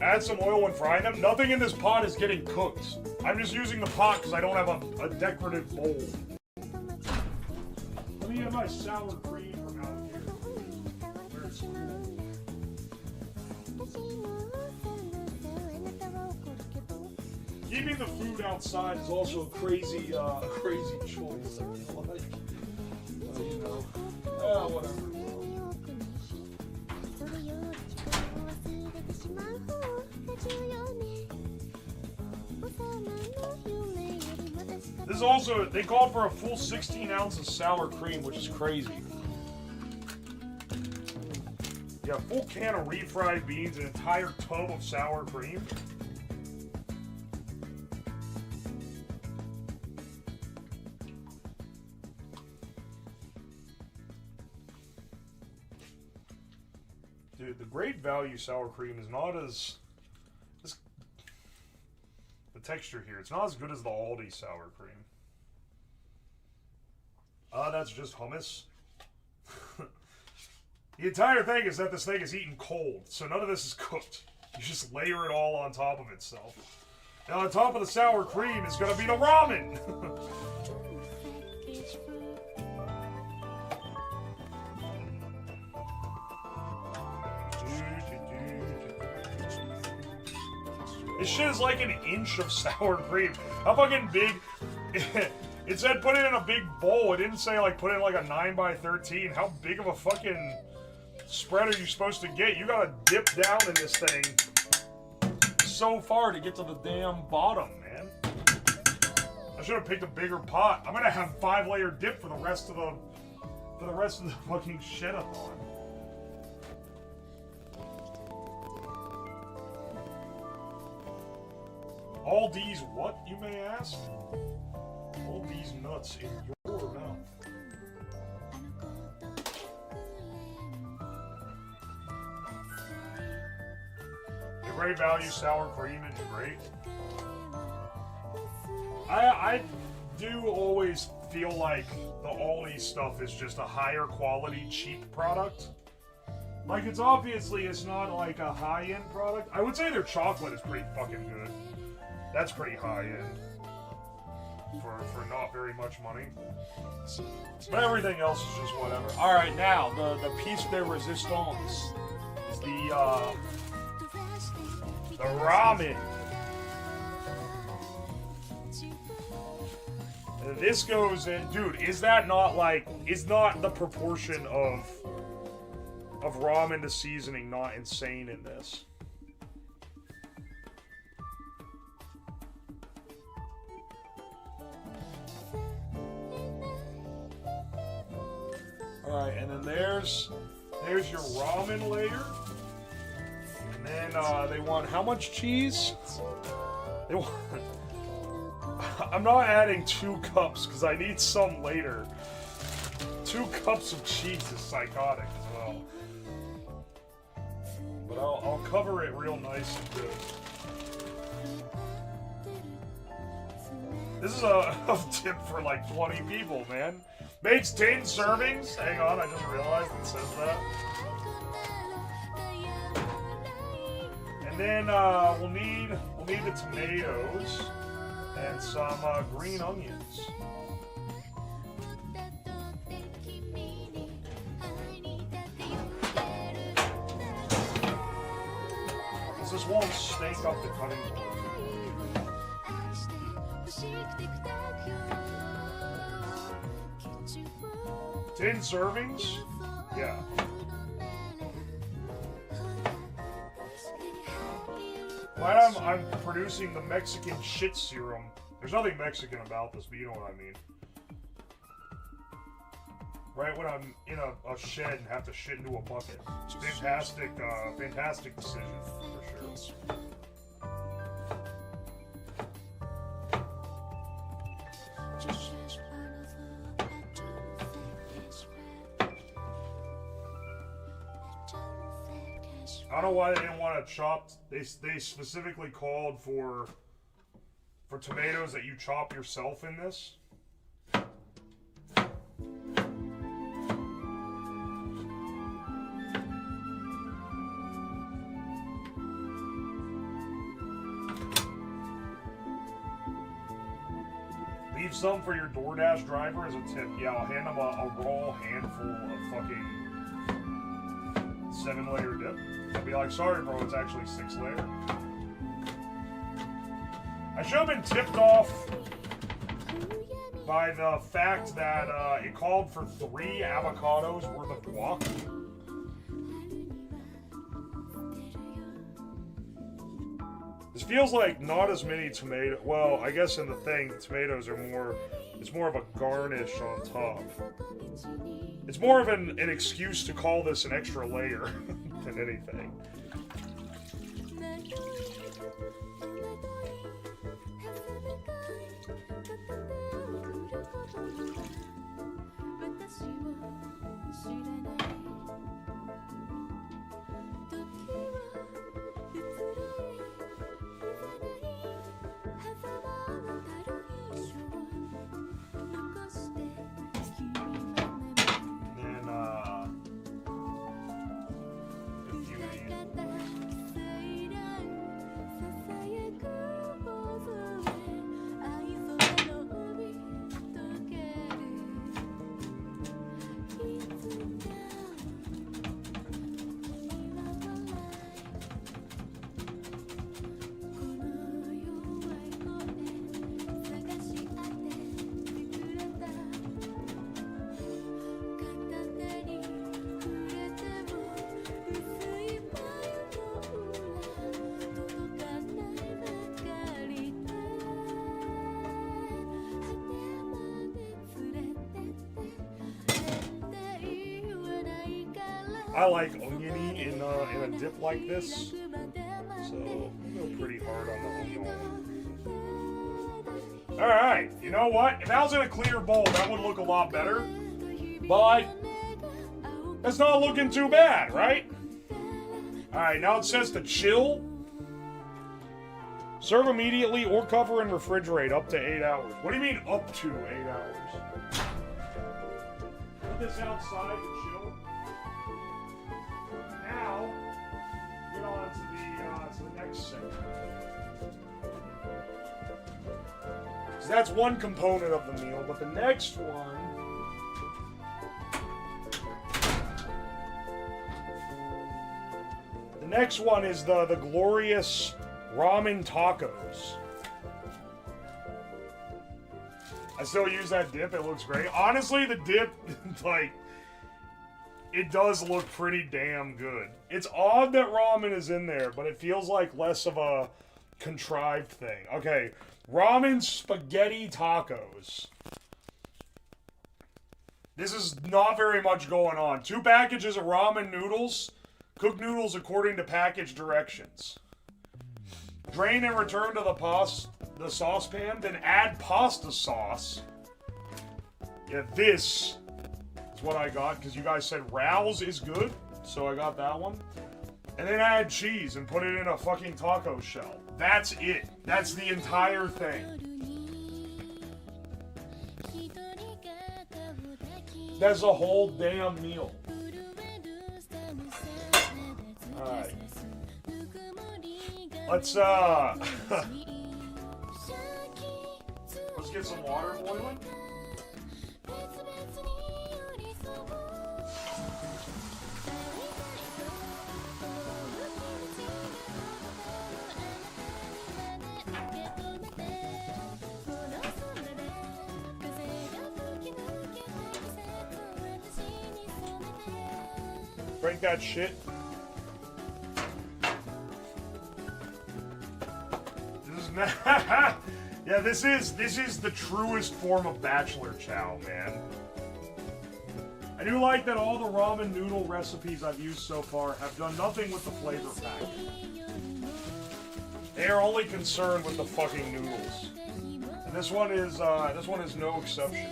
Speaker 1: Add some oil when frying them. Nothing in this pot is getting cooked. I'm just using the pot because I don't have a decorative bowl. Let me get my sour cream from out here. Keeping the food outside is also a crazy choice. I feel like, you know, whatever. This is also, they called for a full 16 ounces of sour cream, which is crazy. Yeah, a full can of refried beans, an entire tub of sour cream. the great value sour cream is not as the texture here. It's not as good as the Aldi sour cream. That's just hummus. The entire thing is that this thing is eaten cold, so none of this is cooked. You just layer it all on top of itself. Now on top of the sour cream is gonna be the ramen. This shit is like an inch of sour cream. How fucking big? It said put it in a big bowl. It didn't say like put it in like a 9x13. How big of a fucking spread are you supposed to get? You gotta dip down in this thing so far to get to the damn bottom, man. I should have picked a bigger pot. I'm gonna have 5-layer dip for the rest of the fucking Shoutout. All these what, you may ask? All these nuts in your mouth. The great value sour cream is great. I do always feel like the Aldi stuff is just a higher quality, cheap product. Like, it's not like a high-end product. I would say their chocolate is pretty fucking good. That's pretty high-end for not very much money. But everything else is just whatever. Alright, now, the piece de resistance is the ramen. This goes in... Dude, is that not like... Is not the proportion of ramen to seasoning not insane in this? Alright, and then there's your ramen layer. And then they want how much cheese? They want... I'm not adding 2 cups because I need some later. 2 cups of cheese is psychotic as well. But I'll cover it real nice and good. This is a tip for like 20 people, man. Makes 10 servings. Hang on, I just realized it says that. And then we'll need the tomatoes and some green onions. This won't stink up the cutting board. 10 servings? Yeah. Glad I'm producing the Mexican shit serum. There's nothing Mexican about this, but you know what I mean. Right when I'm in a shed and have to shit into a bucket. Fantastic, fantastic decision, for sure. I don't know why they didn't want to chop. They specifically called for tomatoes that you chop yourself in this. Leave some for your DoorDash driver as a tip. Yeah, I'll hand them a raw handful of fucking 7-layer dip. I'll be like, sorry bro, it's actually 6-layer. I should have been tipped off by the fact that it called for 3 avocados worth of guac. This feels like not as many tomato. Well, I guess in the thing, the tomatoes are more. It's more of a garnish on top. It's more of an excuse to call this an extra layer than anything. I like oniony in a dip like this. So we'll go pretty hard on the onion. Alright, you know what? If that was in a clear bowl, that would look a lot better. But it's not looking too bad, right? Alright, now it says to chill. Serve immediately or cover and refrigerate up to 8 hours. What do you mean up to 8 hours? Put this outside to chill. Now, get on to the next segment. So that's one component of the meal, but the next one... The next one is the glorious ramen tacos. I still use that dip, it looks great. Honestly, the dip, like, it does look pretty damn good. It's odd that ramen is in there, but it feels like less of a contrived thing. Okay, ramen spaghetti tacos. This is not very much going on. 2 packages of ramen noodles. Cook noodles according to package directions. Drain and return to the saucepan, then add pasta sauce. Yeah, this is what I got, because you guys said Rouse is good, so I got that one. And then add cheese and put it in a fucking taco shell. That's it. That's the entire thing. That's a whole damn meal. Alright. Let's get some water boiling. Drink that shit. Yeah, this is the truest form of bachelor chow, man. I do like that all the ramen noodle recipes I've used so far have done nothing with the flavor package. They are only concerned with the fucking noodles. And this one is no exception.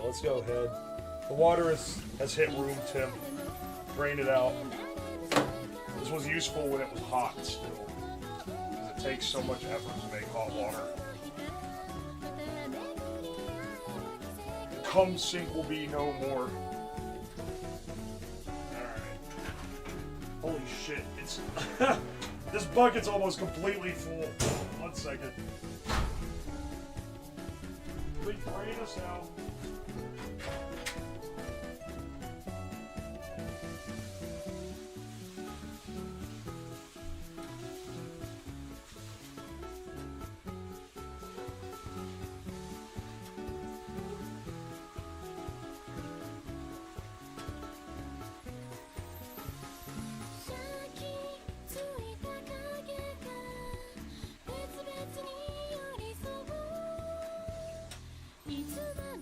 Speaker 1: Let's go ahead. The water has hit room temp. Drain it out. This was useful when it was hot still, because it takes so much effort to make hot water. The cum sink will be no more. Alright. Holy shit, it's... This bucket's almost completely full. 1 second. Please drain us out.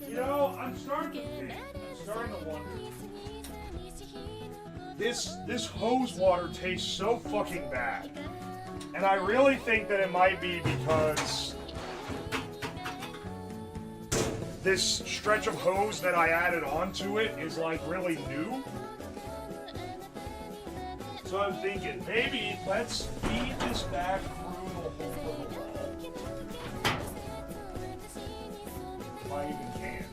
Speaker 1: You know, I'm starting to think, I'm starting to wonder. This hose water tastes so fucking bad. And I really think that it might be because this stretch of hose that I added onto it is like really new. So I'm thinking, maybe let's feed this back through the hole of the wall. If I even can.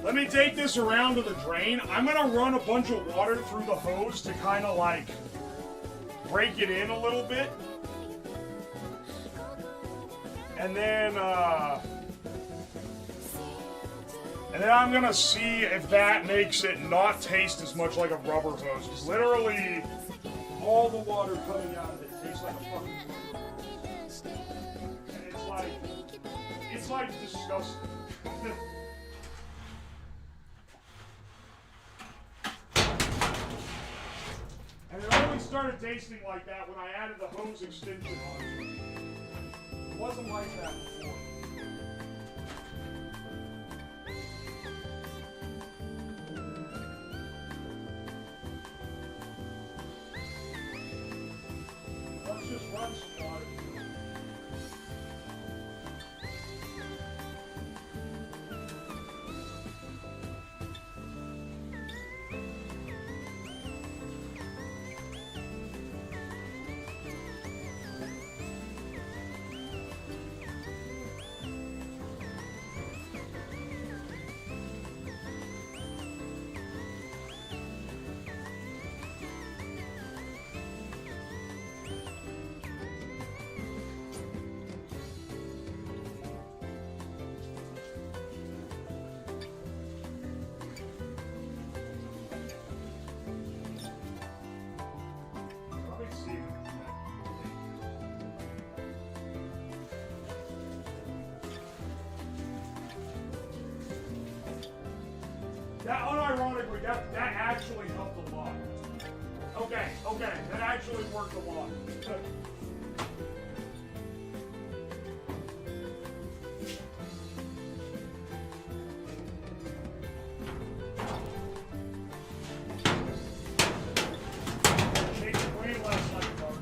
Speaker 1: Let me take this around to the drain. I'm gonna run a bunch of water through the hose to kind of like break it in a little bit. And then I'm gonna see if that makes it not taste as much like a rubber hose. Because literally, all the water coming out of it tastes like a fucking rubber hose. And it's like disgusting. started tasting like that when I added the hose extension on it. It wasn't like that before. Let's just run some water. That unironically, that actually helped a lot. Okay, that actually worked a lot. Good. Shakes way less like a garden.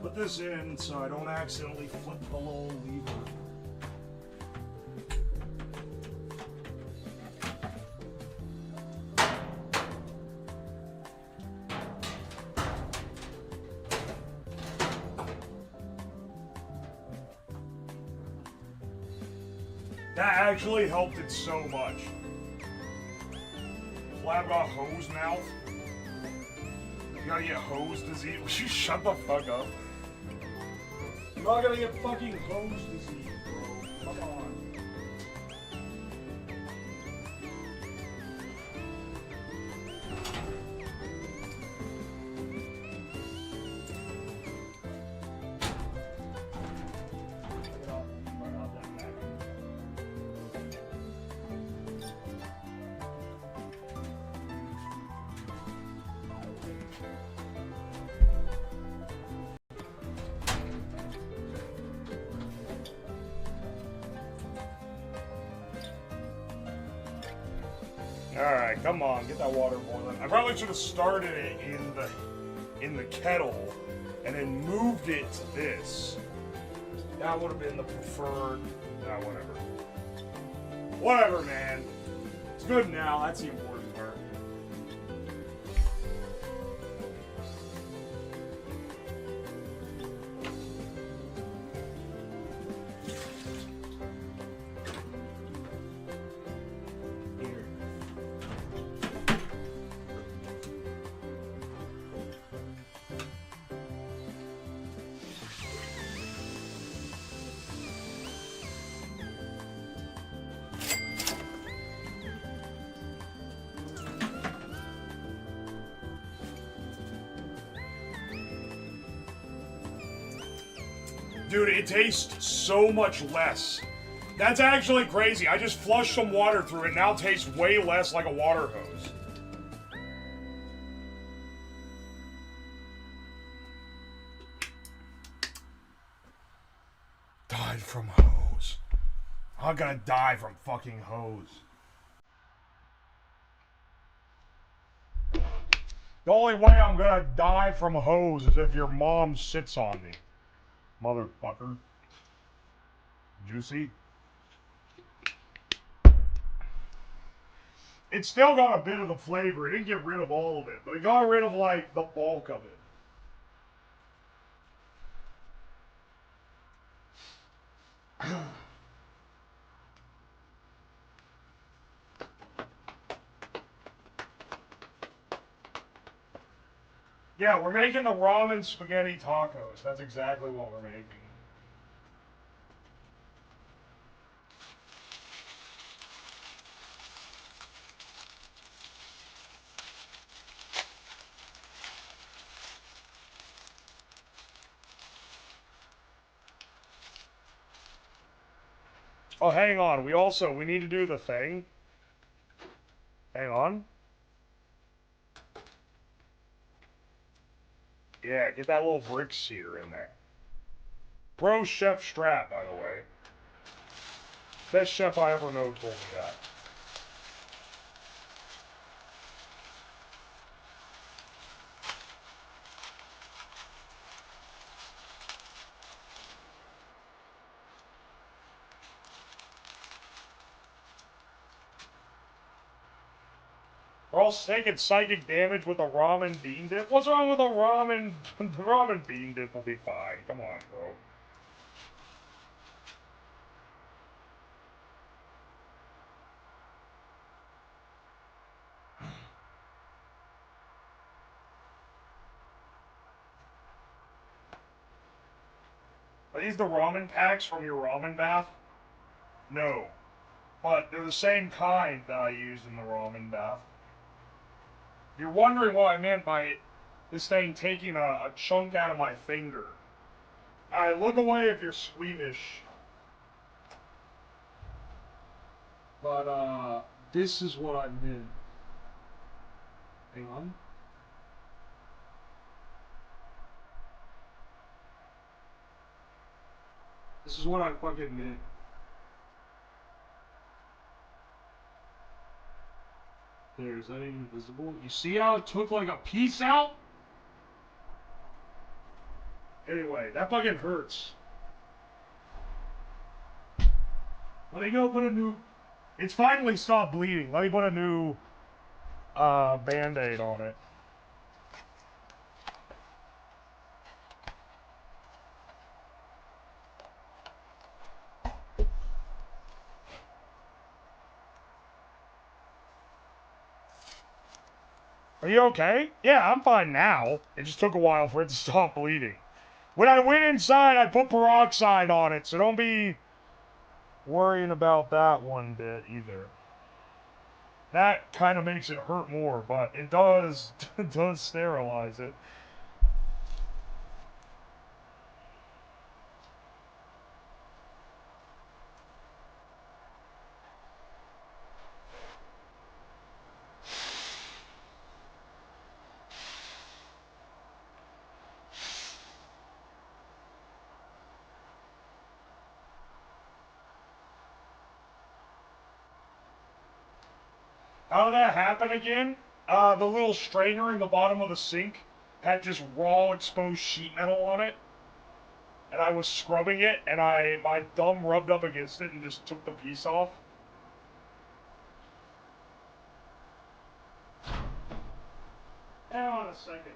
Speaker 1: Put this in so I don't accidentally flip the little lever. That actually helped it so much. Flab got hose mouth. You gotta get hose disease. Would you shut the fuck up? You're not gonna get fucking hose disease, bro. Come on. Alright, come on, get that water boiling. I probably should have started it in the kettle and then moved it to this. That would have been the preferred. Whatever. Whatever, man. It's good now, that's the important part. Dude, it tastes so much less. That's actually crazy. I just flushed some water through it. Now it tastes way less like a water hose. Died from hose. I'm gonna die from fucking hose. The only way I'm gonna die from hose is if your mom sits on me. Motherfucker. Juicy. It still got a bit of the flavor. It didn't get rid of all of it, but it got rid of, like, the bulk of it. Yeah, we're making the ramen spaghetti tacos. That's exactly what we're making. Oh, hang on. We need to do the thing. Hang on. Yeah, get that little brick sear in there. Bro Chef Strap, by the way. Best chef I ever know told me that. We're all taking psychic damage with a ramen bean dip. What's wrong with a ramen? The ramen bean dip will be fine. Come on, bro. Are these the ramen packs from your ramen bath? No. But they're the same kind that I used in the ramen bath. If you're wondering what I meant by this thing taking a chunk out of my finger. Alright, look away if you're squeamish. But, this is what I meant. Hang on. This is what I fucking meant. There's that even visible? You see how it took like a piece out? Anyway, that fucking hurts. Let me go put a new... It's finally stopped bleeding. Let me put a new Band-Aid on it. Are you okay? Yeah, I'm fine now. It just took a while for it to stop bleeding. When I went inside, I put peroxide on it, so don't be worrying about that one bit either. That kind of makes it hurt more, but it does sterilize it. How did that happen again? The little strainer in the bottom of the sink had just raw exposed sheet metal on it. And I was scrubbing it, and my thumb rubbed up against it and just took the piece off. Hang on a second.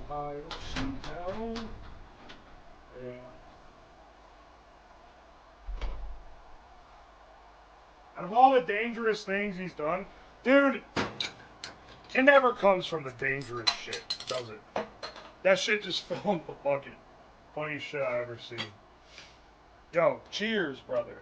Speaker 1: Ohio, Shoutout. Yeah. Out of all the dangerous things he's done, dude, it never comes from the dangerous shit, does it? That shit just fell in the bucket. Funniest shit I ever seen. Yo, cheers, brother.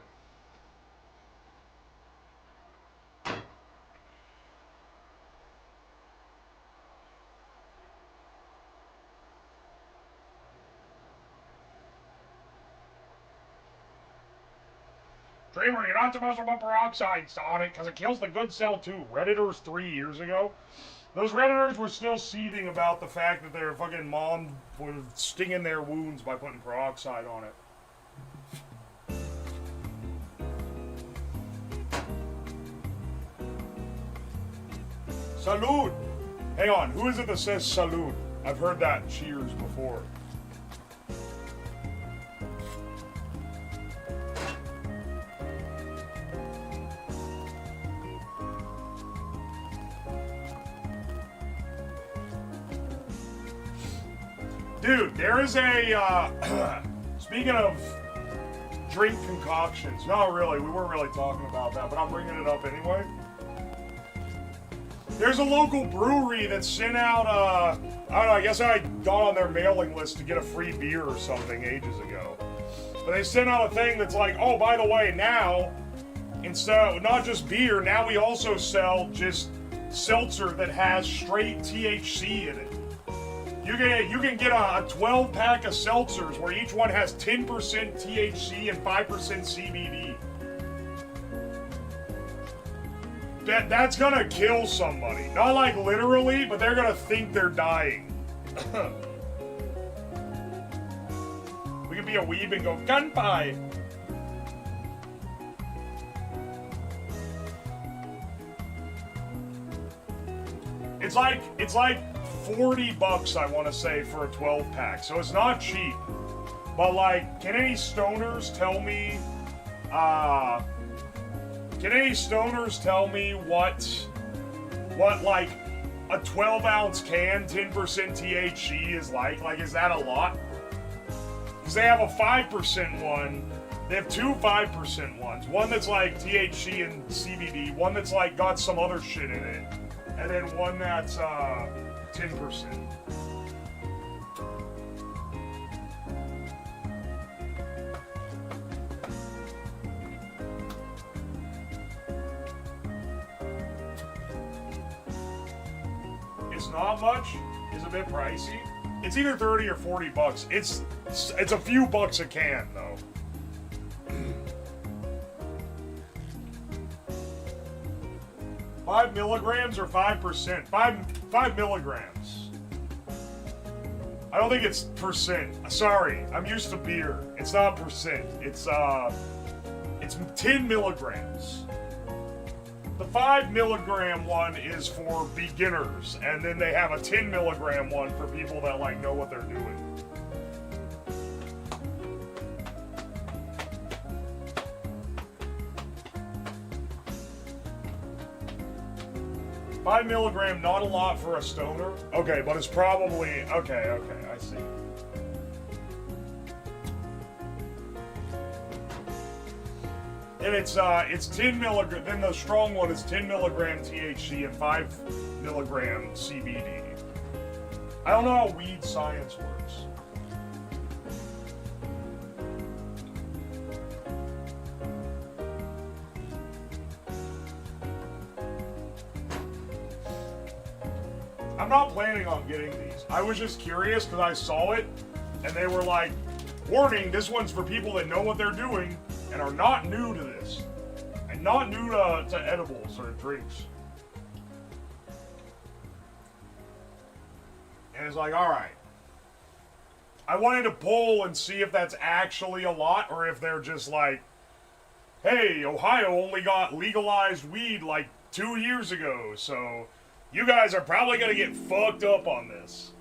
Speaker 1: Dreamer, you're not supposed to put peroxides on it because it kills the good cell too. Redditors 3 years ago, those Redditors were still seething about the fact that their fucking mom was stinging their wounds by putting peroxide on it. Salud! Hang on, who is it that says salud? I've heard that cheers before. Dude, there is a, speaking of drink concoctions, not really, we weren't really talking about that, but I'm bringing it up anyway. There's a local brewery that sent out, I don't know, I guess I got on their mailing list to get a free beer or something ages ago. But they sent out a thing that's like, oh, by the way, now, instead of not just beer, now we also sell just seltzer that has straight THC in it. You can get a 12-pack of seltzers where each one has 10% THC and 5% CBD. That's gonna kill somebody. Not like literally, but they're gonna think they're dying. We could be a weeb and go, gunpie! It's like $40, I want to say, for a 12-pack, so it's not cheap. But like, can any stoners tell me what like a 12-ounce can, 10% THC is like? Like, is that a lot? Because they have a 5% one. They have two 5% ones. One that's like THC and CBD. One that's like got some other shit in it. And then one that's 10%. It's not much. It's a bit pricey. It's either 30 or 40 bucks. It's a few bucks a can though. $5 milligrams or 5%? 5 milligrams. I don't think it's percent. Sorry, I'm used to beer. It's not percent. It's 10 milligrams. The 5 milligram one is for beginners, and then they have a 10 milligram one for people that like know what they're doing. $5 milligram, not a lot for a stoner. Okay, but it's probably okay, I see. And it's 10 milligram. Then the strong one is 10 milligram THC and 5 milligram CBD. I don't know how weed science works. I'm not planning on getting these. I was just curious because I saw it and they were like, warning, this one's for people that know what they're doing and are not new to this. And not new to edibles or drinks. And it's like, alright. I wanted to poll and see if that's actually a lot or if they're just like, hey, Ohio only got legalized weed like 2 years ago, so you guys are probably gonna get fucked up on this.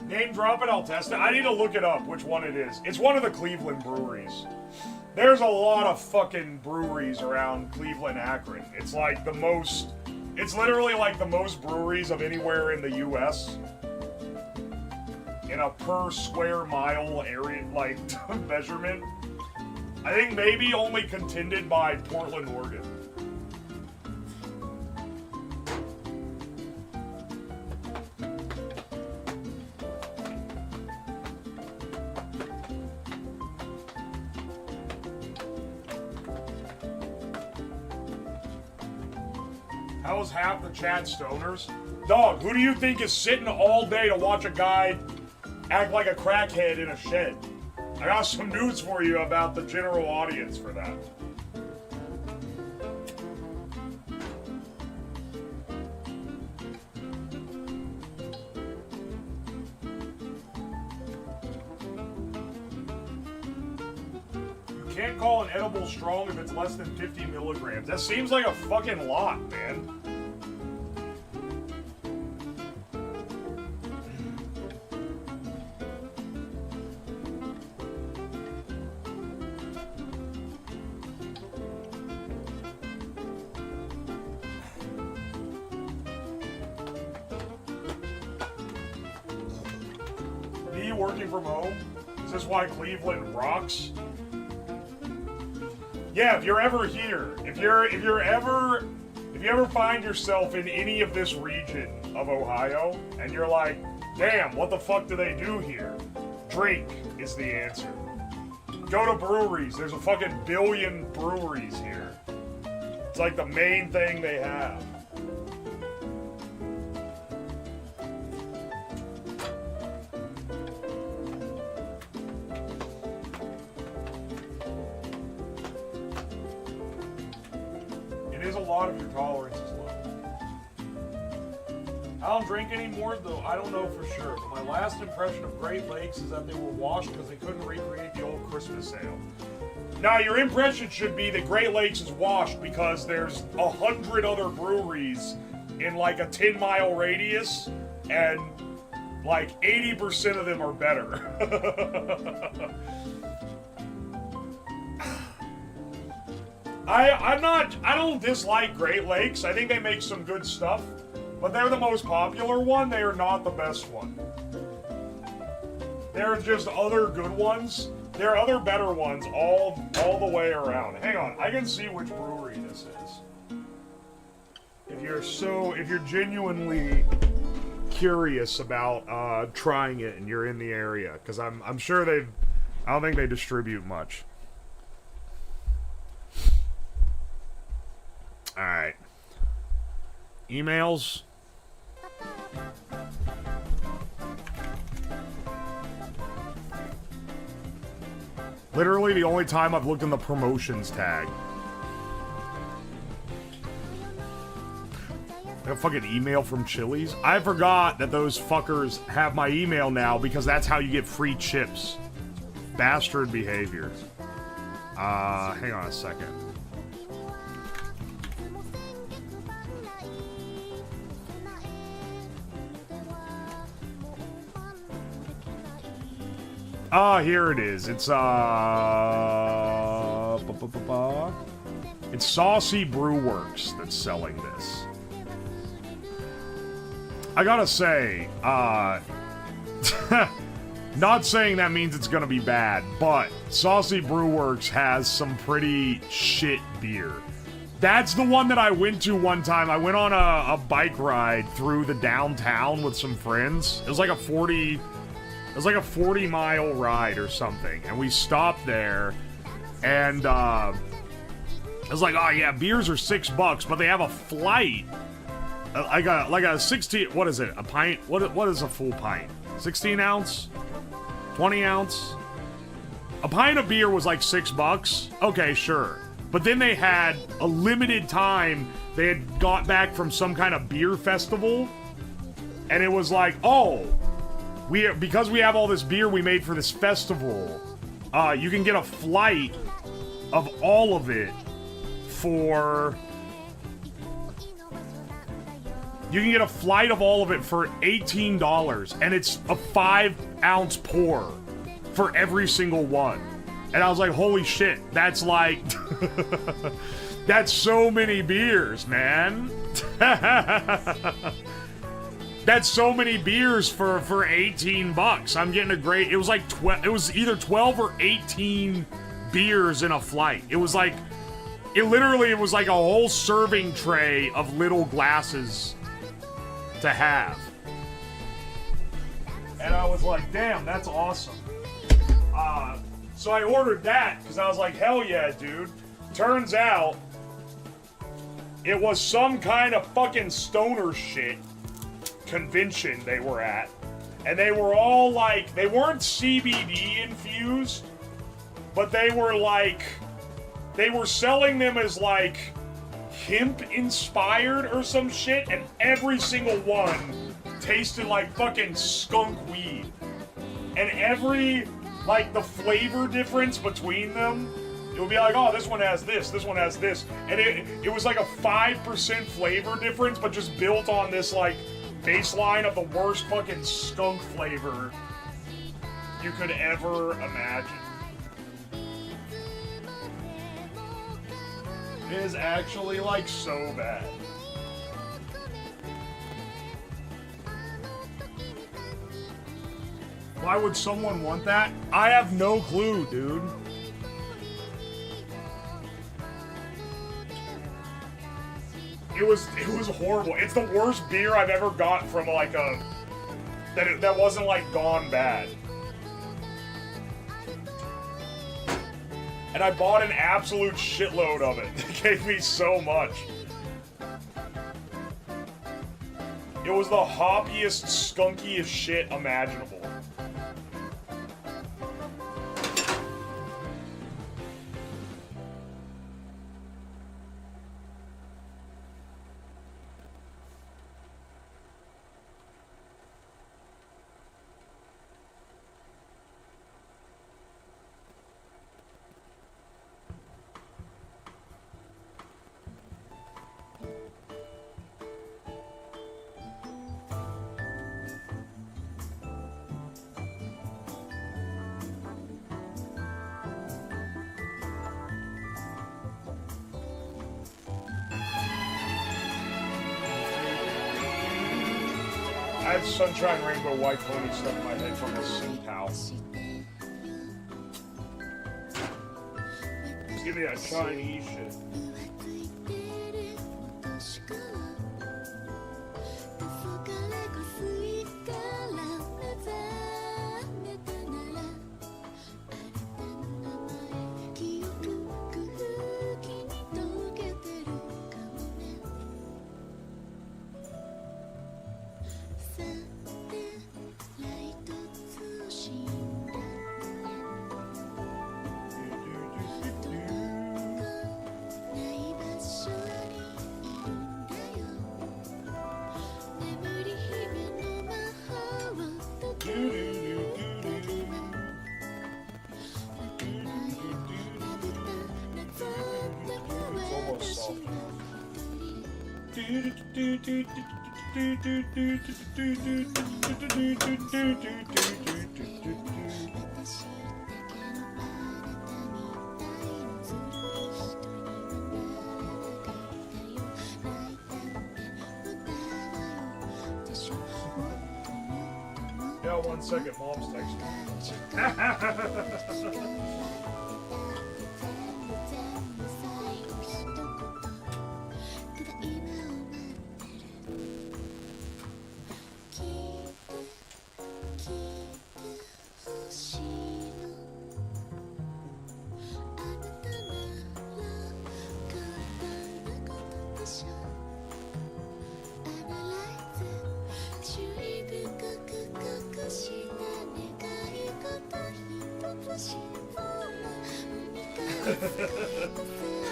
Speaker 1: Name drop it, I'll test it. I need to look it up, which one it is. It's one of the Cleveland breweries. There's a lot of fucking breweries around Cleveland, Akron. It's like the most... It's literally like the most breweries of anywhere in the U.S. in a per square mile area, like, measurement. I think maybe only contended by Portland, Oregon. That was half the chat stoners. Dog, who do you think is sitting all day to watch a guy act like a crackhead in a shed? I got some news for you about the general audience for that. can't call an edible strong if it's less than 50 milligrams. That seems like a fucking lot, man. Me working from home? Is this why Cleveland rocks? Yeah, if you're ever here, if you ever find yourself in any of this region of Ohio, and you're like, damn, what the fuck do they do here? Drink is the answer. Go to breweries. There's a fucking billion breweries here. It's like the main thing they have. A lot of your tolerance is low. I don't drink anymore, though I don't know for sure. But my last impression of Great Lakes is that they were washed because they couldn't recreate the old Christmas ale. Now, your impression should be that Great Lakes is washed because there's 100 other breweries in like a 10-mile radius, and like 80% of them are better. I don't dislike Great Lakes. I think they make some good stuff, but they're the most popular one. They are not the best one. There are just other good ones. There are other better ones all the way around. Hang on, I can see which brewery this is. If you're genuinely curious about trying it and you're in the area, because I'm sure I don't think they distribute much. Alright. Emails. Literally the only time I've looked in the promotions tag. A fucking email from Chili's. I forgot that those fuckers have my email now because that's how you get free chips. Bastard behavior. Hang on a second. Here it is. It's it's Saucy Brewworks that's selling this. I gotta say, not saying that means it's gonna be bad, but Saucy Brewworks has some pretty shit beer. That's the one that I went to one time. I went on a bike ride through the downtown with some friends. It was like a 40-mile ride or something, and we stopped there, and I was like, oh yeah, beers are $6, but they have a flight, like a 16. What is it? A pint? What is a full pint? 16 ounce, 20 ounce. A pint of beer was like $6. Okay, sure, but then they had a limited time. They had got back from some kind of beer festival, and it was like, oh. Because we have all this beer we made for this festival, you can get a flight of all of it for... You can get a flight of all of it for $18, and it's a 5-ounce pour for every single one. And I was like, holy shit, that's like... that's so many beers, man. That's so many beers for $18. I'm getting a great... It was like it was either 12 or 18 beers in a flight. It was like... It was like a whole serving tray of little glasses to have. And I was like, damn, that's awesome. So I ordered that because I was like, hell yeah, dude. Turns out it was some kind of fucking stoner shit convention they were at, and they were all like, they weren't CBD infused, but they were like, they were selling them as like hemp inspired or some shit, and every single one tasted like fucking skunk weed, and every, like, the flavor difference between them, It would be like, oh, this one has this one has this. And it was like a 5% flavor difference, but just built on this, like, baseline of the worst fucking skunk flavor you could ever imagine. It is actually, like, so bad. Why would someone want that? I have no clue, dude. It was horrible. It's the worst beer I've ever got from like a that wasn't like gone bad. And I bought an absolute shitload of it. It gave me so much. It was the hoppiest, skunkiest shit imaginable. I have Sunshine Rainbow White Pony stuck in my head from a sink house. Just give me that Chinese shit. Yeah, 1 second, mom's texting.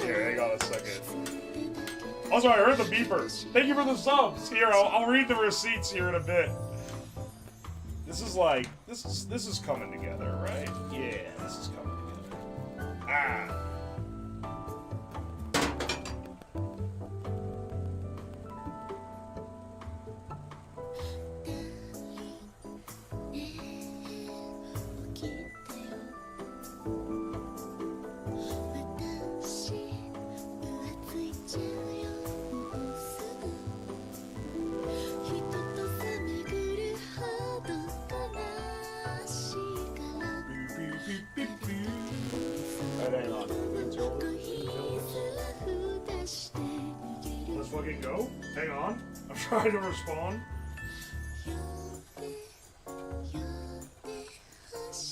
Speaker 1: Here, hang on a second. Also, I heard the beeper. Thank you for the subs. Here, I'll read the receipts here in a bit. This is like, this is coming together, right? Yeah, this is coming together. Ah. Let's fucking go. Hang on. I'm trying to respond.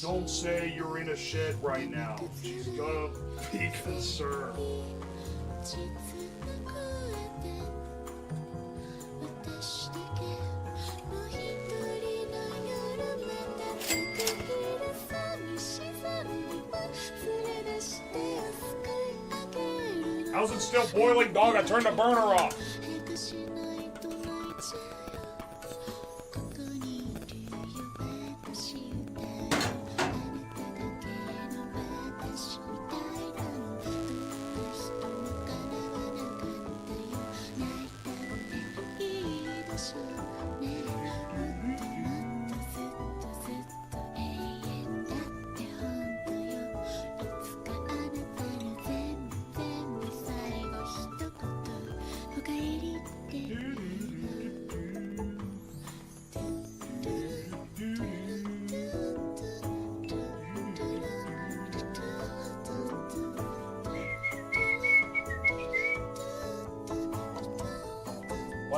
Speaker 1: Don't say you're in a shed right now. She's gonna be concerned. How's it still boiling, dog? I turned the burner off.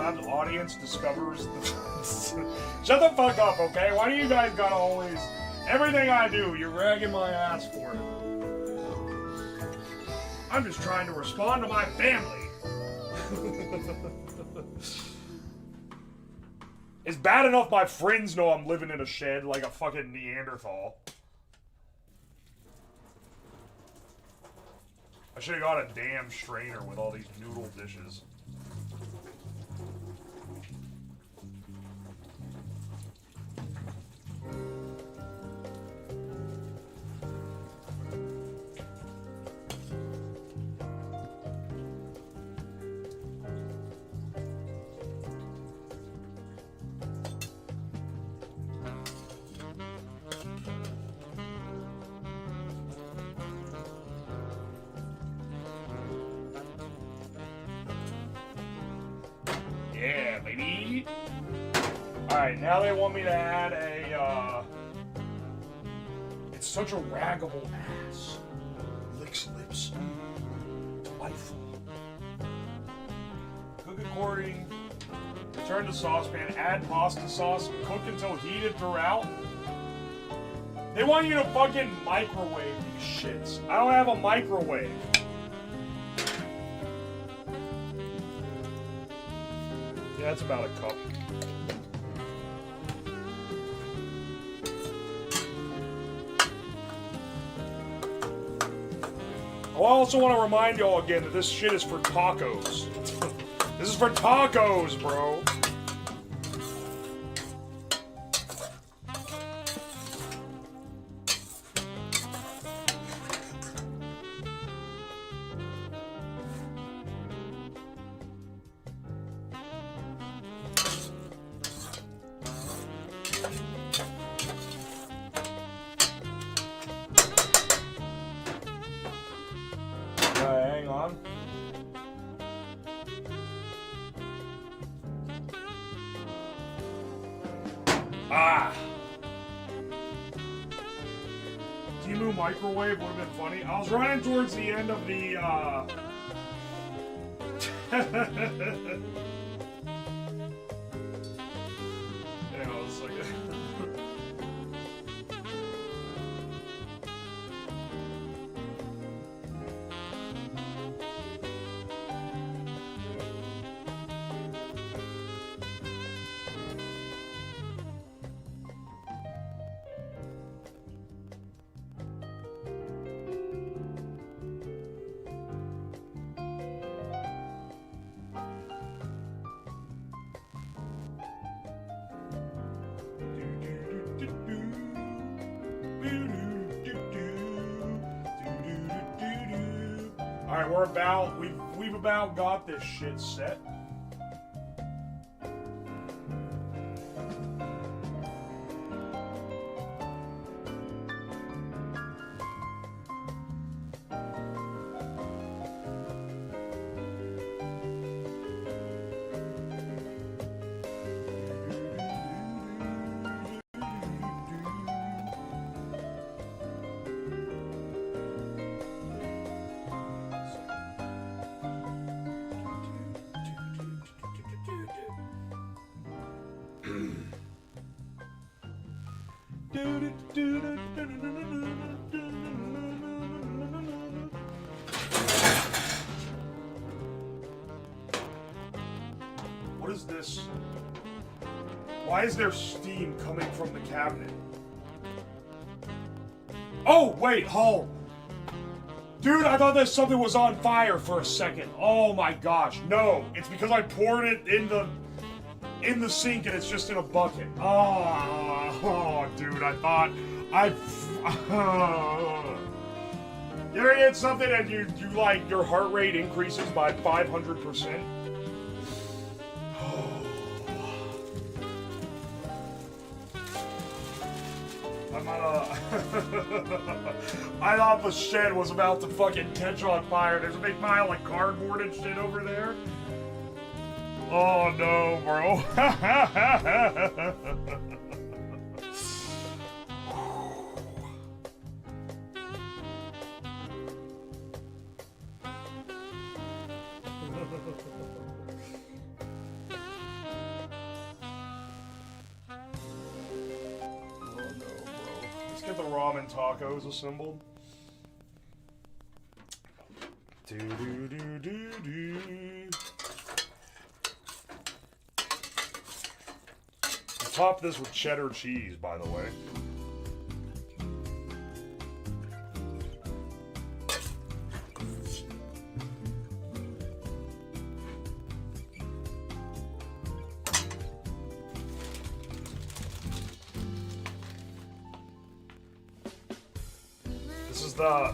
Speaker 1: how the audience discovers the... Shut the fuck up, okay? Why do you guys gotta always... Everything I do, you're ragging my ass for it. I'm just trying to respond to my family. It's bad enough my friends know I'm living in a shed like a fucking Neanderthal. I should have got a damn strainer with all these noodle dishes. Yeah, baby. Alright, now they want me to add a, It's such a raggable ass. Licks lips. Delightful. Cook according. Return to saucepan. Add pasta sauce. Cook until heated throughout. They want you to fucking microwave these shits. I don't have a microwave. Yeah, that's about a cup. I also want to remind y'all again that this shit is for tacos. This is for tacos, bro. Hang on. Ah! Teimu microwave would have been funny. I was running towards the end of the, Hang on a second. Alright, we've about got this shit set. What is this? Why is there steam coming from the cabinet? Oh, wait, hold. Dude, I thought that something was on fire for a second. Oh my gosh, no. It's because I poured it in the sink and it's just in a bucket. Oh, dude, I thought you ever get something and you like your heart rate increases by 500%? I thought the shed was about to fucking catch on fire. There's a big pile of cardboard and shit over there. Oh no, bro. Get the ramen tacos assembled. Top this with cheddar cheese, by the way.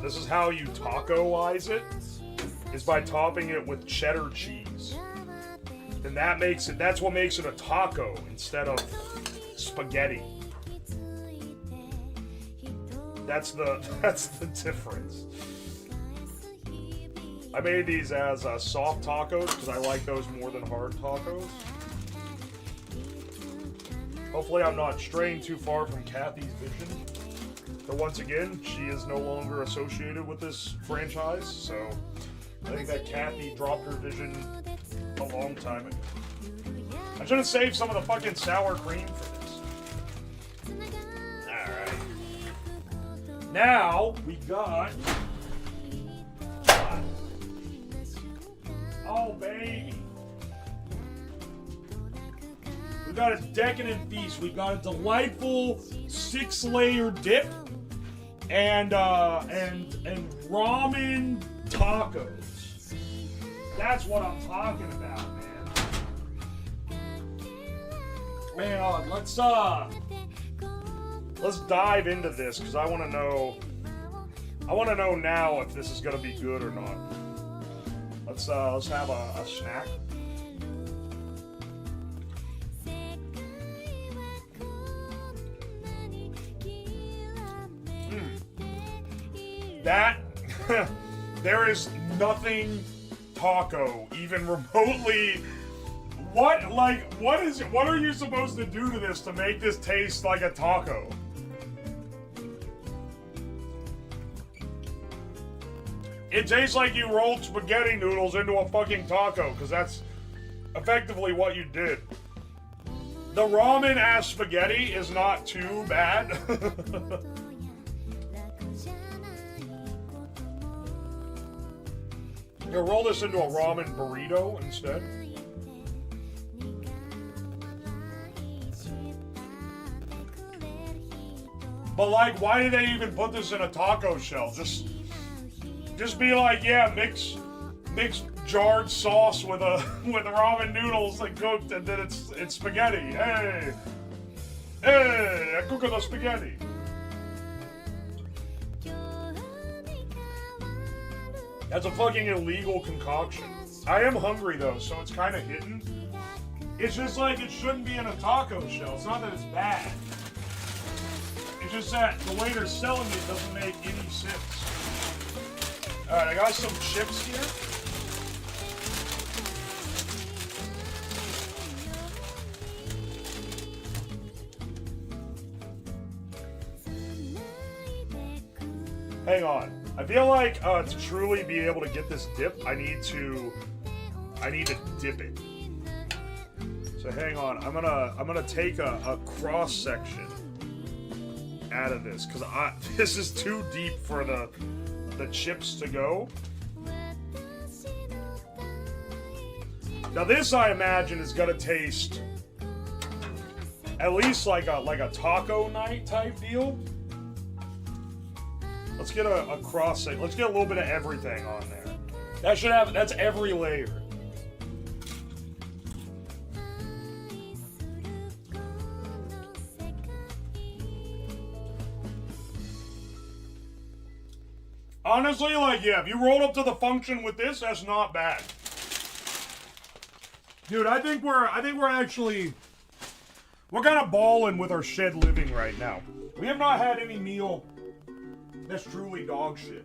Speaker 1: This is how you taco-ize it, is by topping it with cheddar cheese. And that's what makes it a taco instead of spaghetti. That's the difference. I made these as soft tacos because I like those more than hard tacos. Hopefully I'm not straying too far from Kathy's vision. But once again, she is no longer associated with this franchise, so I think that Kathy dropped her vision a long time ago. I should have saved some of the fucking sour cream for this. Alright. Now, we got... Oh, baby. We got a decadent feast. We got a delightful 6-layer dip. And ramen tacos. That's what I'm talking about, man. Hang on, let's dive into this because I want to know now if this is gonna be good or not. Let's have a snack. That, there is nothing taco even remotely. What are you supposed to do to this to make this taste like a taco? It tastes like you rolled spaghetti noodles into a fucking taco, because that's effectively what you did. The ramen as spaghetti is not too bad. Here, roll this into a ramen burrito instead. But like, why did they even put this in a taco shell? Just be like, yeah, mix jarred sauce with ramen noodles and cooked, and then it's spaghetti. Hey, I cook the spaghetti. That's a fucking illegal concoction. I am hungry though, so it's kind of hidden. It's just like it shouldn't be in a taco shell. It's not that it's bad. It's just that the way they're selling it doesn't make any sense. Alright, I got some chips here. Hang on. I feel like to truly be able to get this dip, I need to dip it. So hang on, I'm gonna take a cross section out of this because this is too deep for the chips to go. Now this, I imagine, is gonna taste at least like a taco night type deal. Let's get a cross section. Let's get a little bit of everything on there. That's every layer. Honestly, like, yeah, if you rolled up to the function with this, that's not bad. Dude, I think we're kind of balling with our shed living right now. We have not had any meal that's truly dog shit.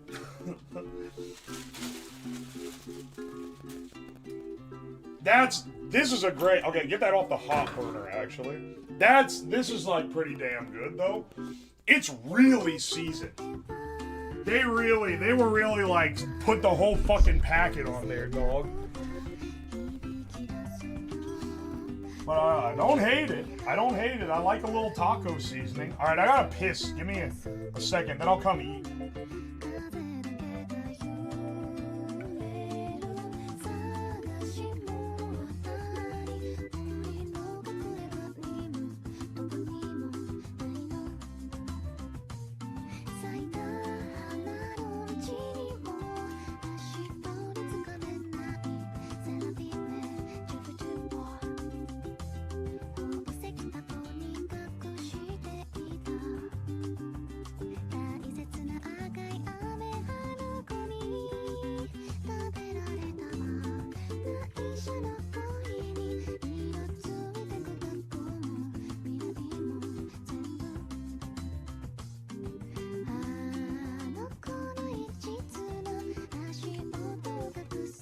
Speaker 1: This is a great, okay, get that off the hot burner, actually. This is like pretty damn good, though. It's really seasoned. They were really like, put the whole fucking packet on there, dog. But I don't hate it. I don't hate it. I like a little taco seasoning. All right, I gotta piss. Give me a second, then I'll come eat.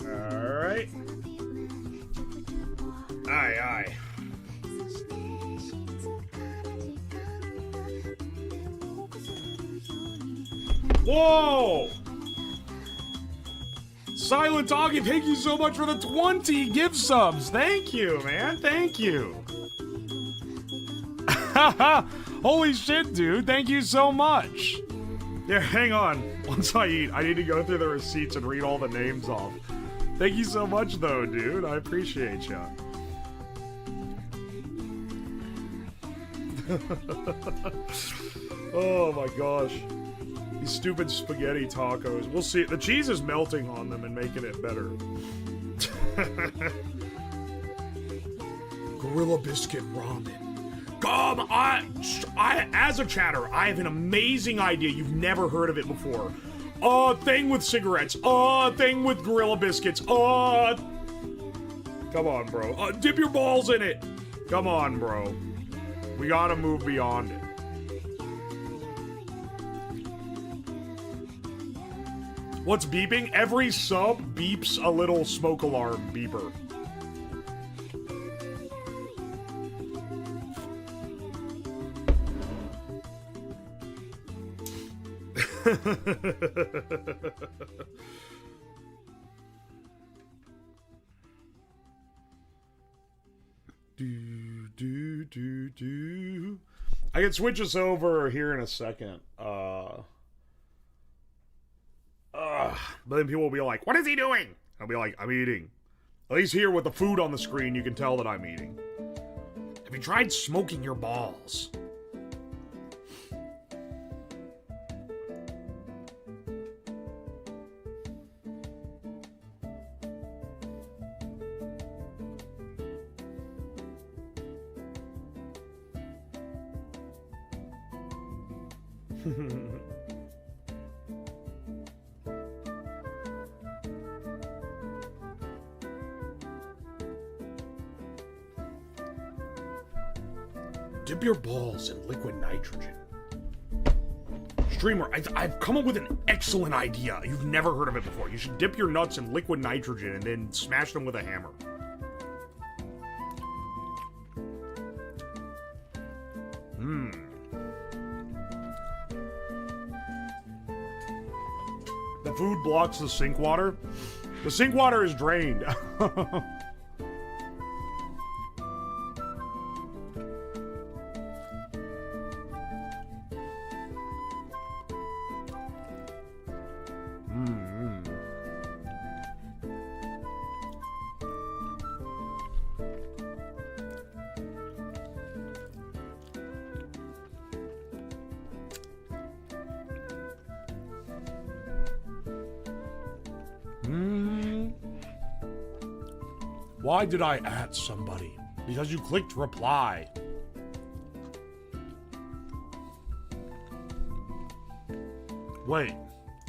Speaker 1: Alright. Aye, aye. Whoa! Silent Doggy, thank you so much for the 20 gift subs. Thank you, man. Thank you. Holy shit, dude. Thank you so much. Yeah, hang on. Once I eat, I need to go through the receipts and read all the names off. Thank you so much, though, dude. I appreciate ya. Oh my gosh. These stupid spaghetti tacos. We'll see. The cheese is melting on them and making it better. Gorilla Biscuit Ramen. Come, as a chatter, I have an amazing idea. You've never heard of it before. Thing with cigarettes. Thing with Gorilla Biscuits. Come on, bro. Dip your balls in it. Come on, bro. We gotta move beyond it. What's beeping? Every sub beeps a little smoke alarm beeper. do. I can switch us over here in a second. But then people will be like, what is he doing? I'll be like, I'm eating. At least here with the food on the screen, you can tell that I'm eating. Have you tried smoking your balls? Dip your balls in liquid nitrogen. Streamer, I've come up with an excellent idea. You've never heard of it before. You should dip your nuts in liquid nitrogen and then smash them with a hammer. The food blocks the sink water. The sink water is drained. Why did I at somebody? Because you clicked reply. Wait,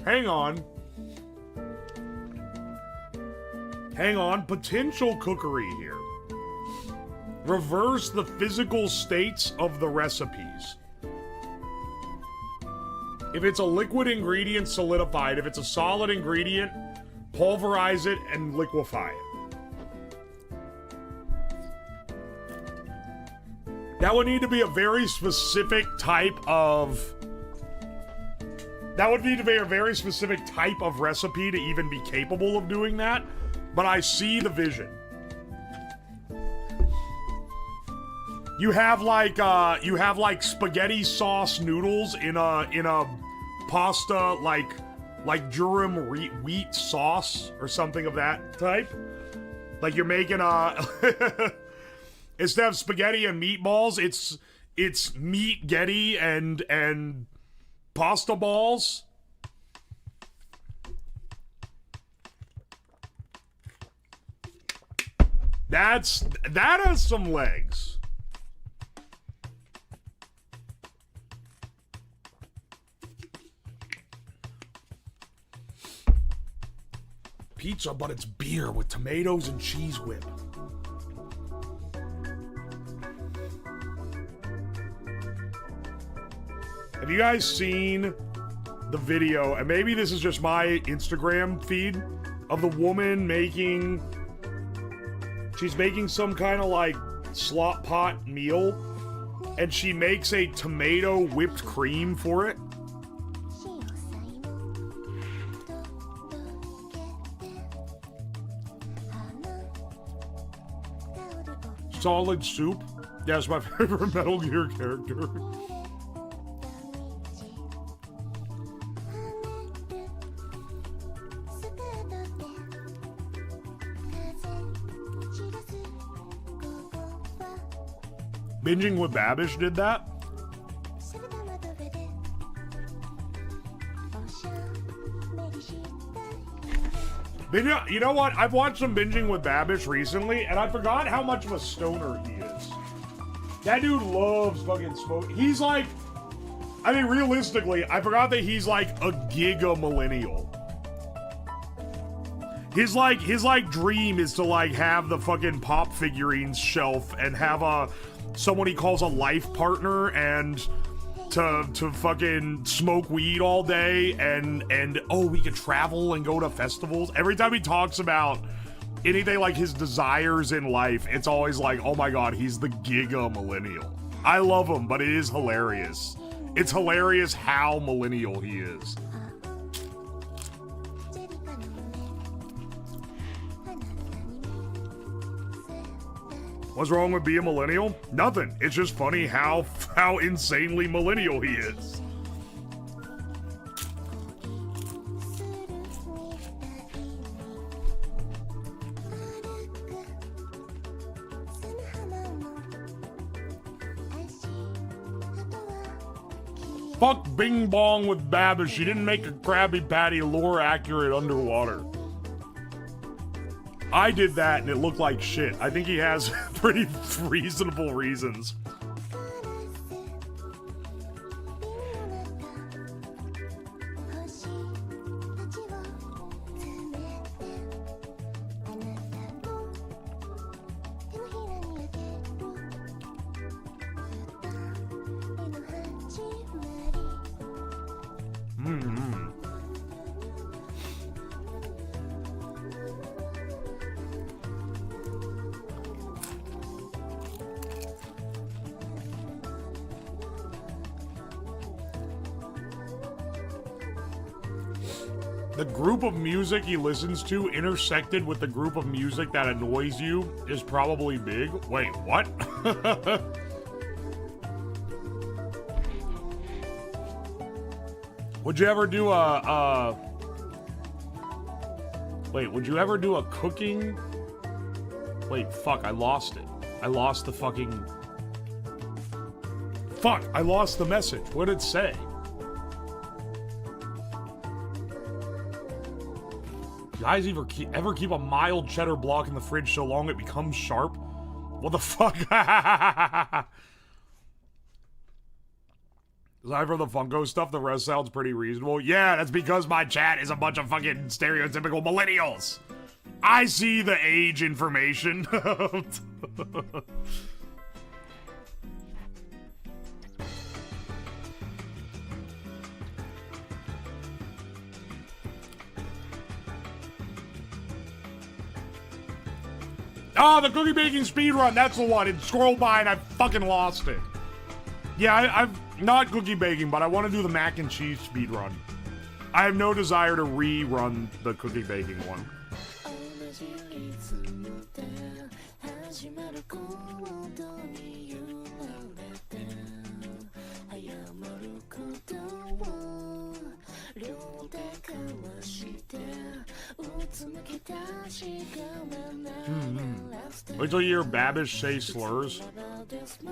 Speaker 1: hang on. Hang on, potential cookery here. Reverse the physical states of the recipes. If it's a liquid ingredient, solidify it. If it's a solid ingredient, pulverize it and liquefy it. That would need to be a very specific type of... That would need to be a very specific type of recipe to even be capable of doing that. But I see the vision. You have like spaghetti sauce noodles in a pasta like durum wheat sauce or something of that type. Like you're making instead of spaghetti and meatballs, it's meat getty and pasta balls. That has some legs. Pizza, but it's beer with tomatoes and cheese whip. Have you guys seen the video, and maybe this is just my Instagram feed, of the woman making... She's making some kind of like slop pot meal, and she makes a tomato whipped cream for it. Solid soup. Yeah, it's my favorite Metal Gear character. Binging with Babish did that? You know what? I've watched some Binging with Babish recently, and I forgot how much of a stoner he is. That dude loves fucking smoke. He's like... I mean, realistically, I forgot that he's like a giga millennial. His dream is to like have the fucking pop figurines shelf and have someone he calls a life partner and to fucking smoke weed all day and oh, we could travel and go to festivals. Every time he talks about anything like his desires in life, it's always like, oh my god, he's the giga millennial. I love him, but it is hilarious. It's hilarious how millennial he is. What's wrong with being a millennial? Nothing. It's just funny how insanely millennial he is. Fuck Bing Bong with Babish. She didn't make a Krabby Patty lore accurate underwater. I did that and it looked like shit. I think he has pretty reasonable reasons. The group of music he listens to intersected with the group of music that annoys you is probably big. Wait, what? Would you ever do Wait, would you ever do a cooking? Wait, fuck, I lost it. I lost the fucking... Fuck, I lost the message. What did it say? Guys ever keep a mild cheddar block in the fridge so long it becomes sharp? What the fuck? Aside from the Funko stuff, the rest sounds pretty reasonable. Yeah, that's because my chat is a bunch of fucking stereotypical millennials. I see the age information. Oh, the cookie baking speedrun, that's the one. It scrolled by and I fucking lost it. Yeah, I've not cookie baking, but I want to do the mac and cheese speedrun. I have no desire to rerun the cookie baking one. Wait till you hear Babish say slurs.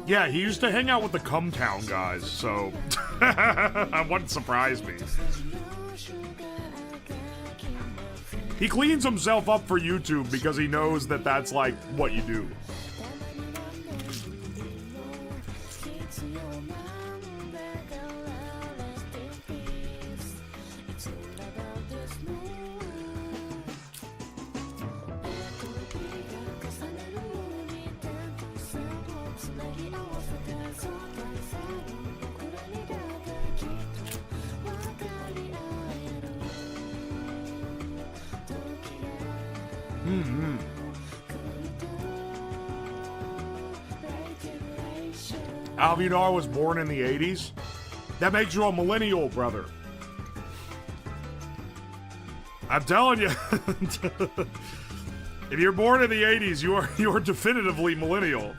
Speaker 1: Yeah, he used to hang out with the Cumtown guys, so that wouldn't surprise me. He cleans himself up for YouTube because he knows that that's like what you do. Alvinar was born in the 80s. That makes you a millennial, brother. I'm telling you. If you're born in the 80s, you are definitively millennial.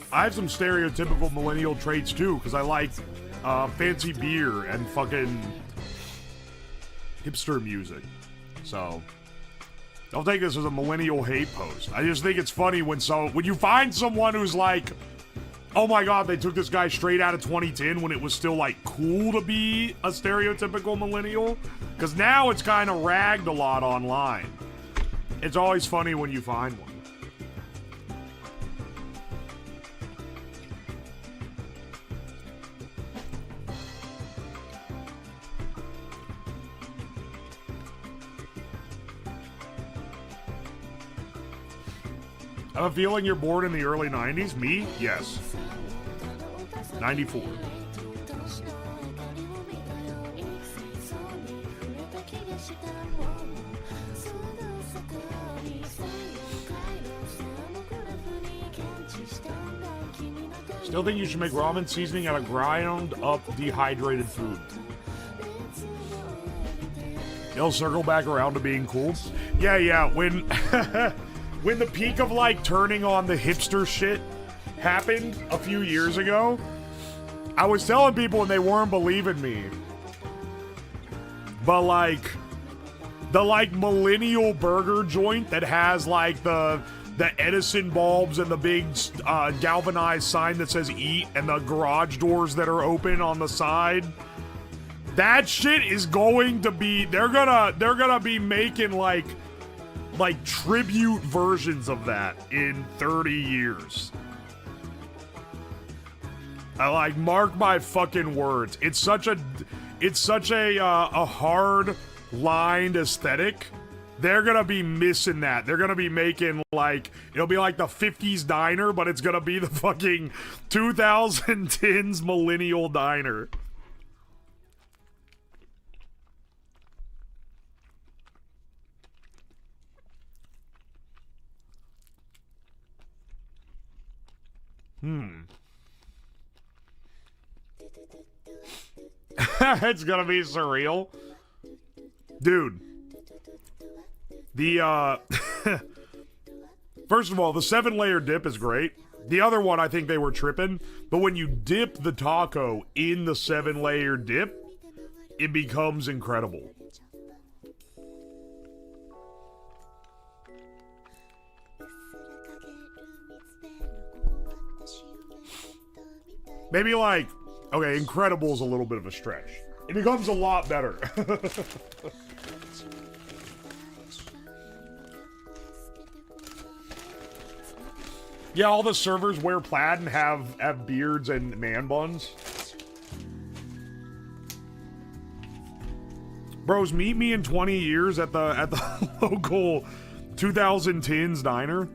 Speaker 1: I have some stereotypical millennial traits too, because I like fancy beer and fucking hipster music. So don't take this as a millennial hate post. I just think it's funny when you find someone who's like, oh my god, they took this guy straight out of 2010 when it was still like cool to be a stereotypical millennial. Because now it's kind of ragged a lot online. It's always funny when you find one. I have a feeling you're born in the early 90s. Me? Yes. 94. Still think you should make ramen seasoning out of ground up dehydrated food. It'll circle back around to being cool. Yeah, when... when the peak of, like, turning on the hipster shit happened a few years ago, I was telling people and they weren't believing me. But, like, the, like, millennial burger joint that has, like, the Edison bulbs and the big galvanized sign that says eat and the garage doors that are open on the side, that shit is going to be... They're gonna be making, like tribute versions of that in 30 years. I like, mark my fucking words. It's such a hard lined aesthetic. They're gonna be missing that. They're gonna be making, like, it'll be like the 50s diner, but it's gonna be the fucking 2010s millennial diner. It's gonna be surreal. Dude. The, first of all, the 7-layer dip is great. The other one, I think they were tripping. But when you dip the taco in the 7-layer dip, it becomes incredible. Maybe like, okay, incredible is a little bit of a stretch. It becomes a lot better. Yeah, all the servers wear plaid and have beards and man buns. Bros, meet me in 20 years at the local 2010s diner.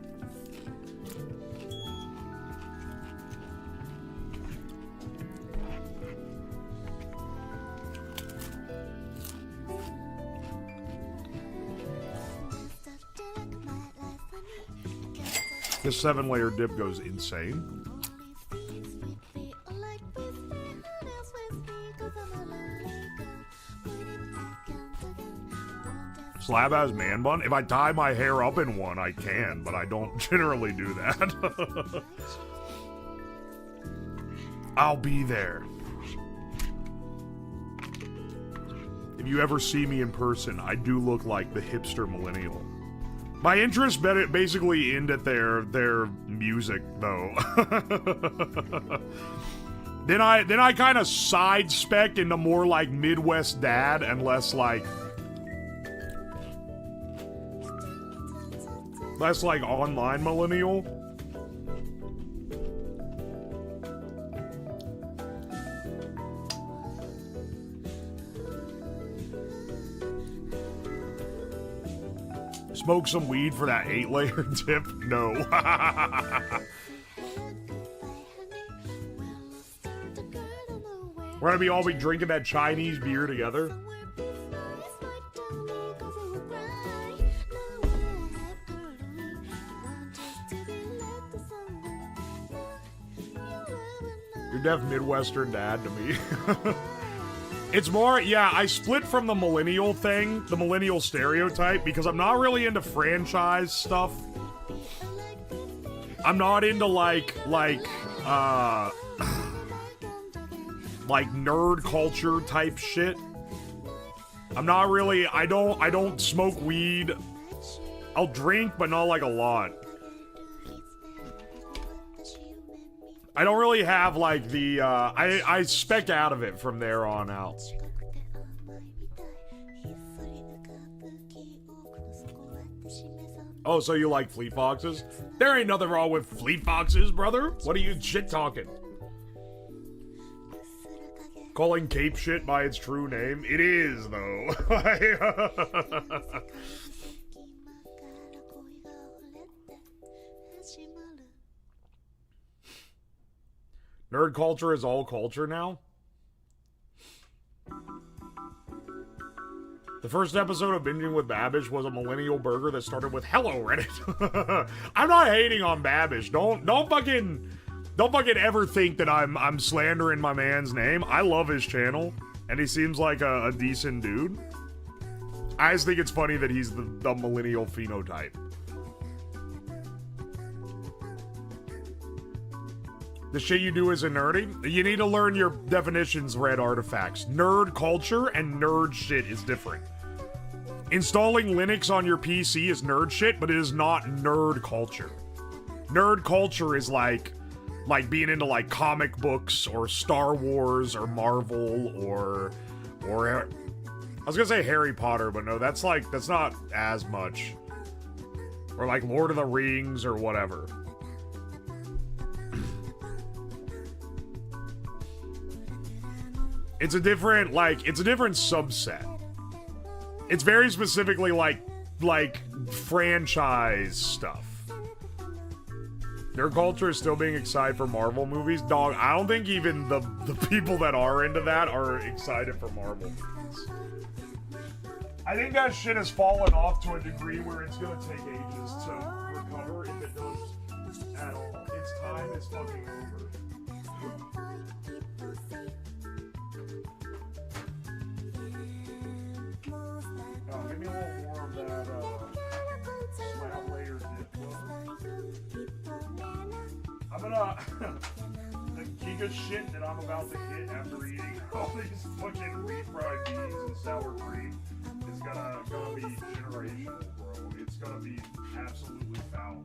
Speaker 1: This 7-layer dip goes insane. Slab has man bun? If I tie my hair up in one, I can, but I don't generally do that. I'll be there. If you ever see me in person, I do look like the hipster millennial. My interest basically end at their music, though. Then I kind of side spec into more like Midwest dad and less like online millennial. Smoke some weed for that 8-layer tip? No. We're gonna all be drinking that Chinese beer together. You're def Midwestern dad to me. It's more, yeah, I split from the millennial thing, the millennial stereotype, because I'm not really into franchise stuff. I'm not into like nerd culture type shit. I'm not really, I don't smoke weed. I'll drink, but not like a lot. I don't really have like the, I spec out of it from there on out. Oh, so you like Fleet Foxes? There ain't nothing wrong with Fleet Foxes, brother. What are you shit talking? Calling Cape shit by its true name? It is, though. Nerd culture is all culture now? The first episode of Binging with Babish was a millennial burger that started with "Hello, Reddit." I'm not hating on Babish. Don't fucking ever think that I'm slandering my man's name. I love his channel, and he seems like a decent dude. I just think it's funny that he's the millennial phenotype. The shit you do isn't nerdy? You need to learn your definitions, Red Artifacts. Nerd culture and nerd shit is different. Installing Linux on your PC is nerd shit, but it is not nerd culture. Nerd culture is like being into like comic books or Star Wars or Marvel or I was gonna say Harry Potter, but no, that's not as much. Or like Lord of the Rings or whatever. It's a different subset. It's very specifically like franchise stuff. Nerd culture is still being excited for Marvel movies. Dog, I don't think even the people that are into that are excited for Marvel movies. I think that shit has fallen off to a degree where it's gonna take ages to recover if it does at all. Its time is fucking over. Give me a little more of that slab layer dip. I'm gonna the giga shit that I'm about to hit after eating all these fucking refried beans and sour cream is gonna be generational, bro. It's gonna be absolutely foul.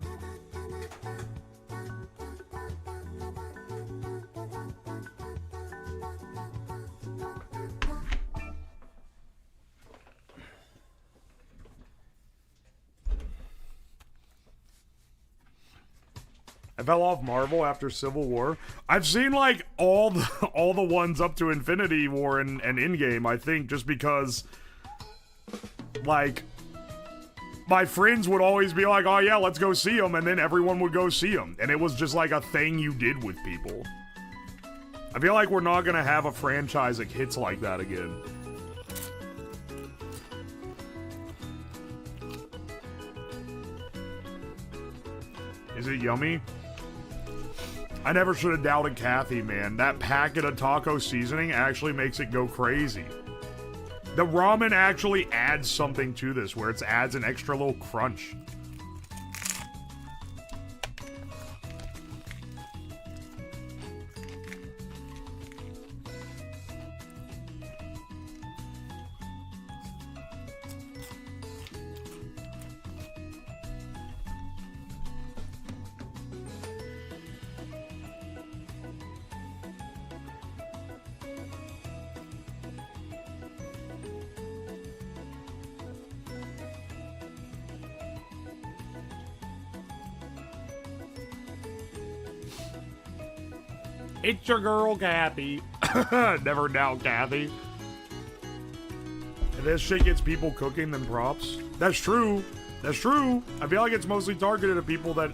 Speaker 1: I fell off Marvel after Civil War. I've seen like all the ones up to Infinity War and Endgame, I think, just because like my friends would always be like, "Oh yeah, let's go see them," and then everyone would go see them, and it was just like a thing you did with people. I feel like we're not gonna have a franchise that hits like that again. Is it yummy? I never should have doubted Kathy, man. That packet of taco seasoning actually makes it go crazy. The ramen actually adds something to this, where it adds an extra little crunch. It's your girl, Kathy. Never doubt Kathy. If this shit gets people cooking, then props. That's true. That's true. I feel like it's mostly targeted at people that,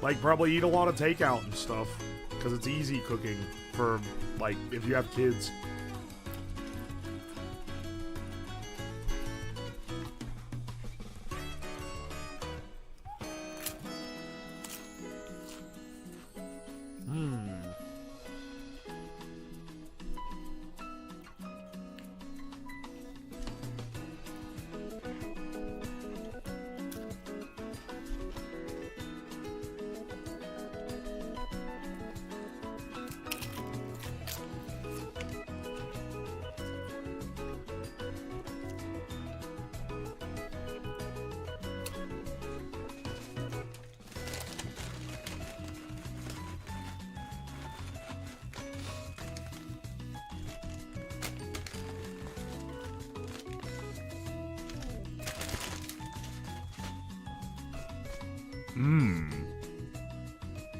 Speaker 1: like, probably eat a lot of takeout and stuff. Because it's easy cooking for, like, if you have kids.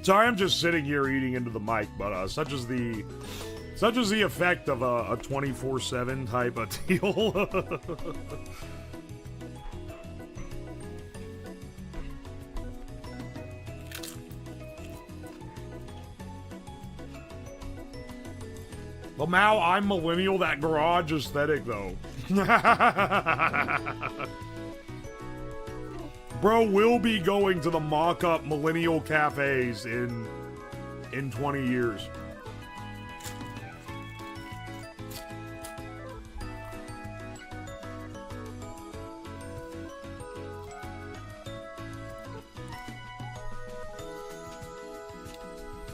Speaker 1: Sorry, I'm just sitting here eating into the mic, but such is the effect of a 24/7 type of deal. Well, Mao, I'm millennial. That garage aesthetic, though. Bro will be going to the mock-up millennial cafes in 20 years.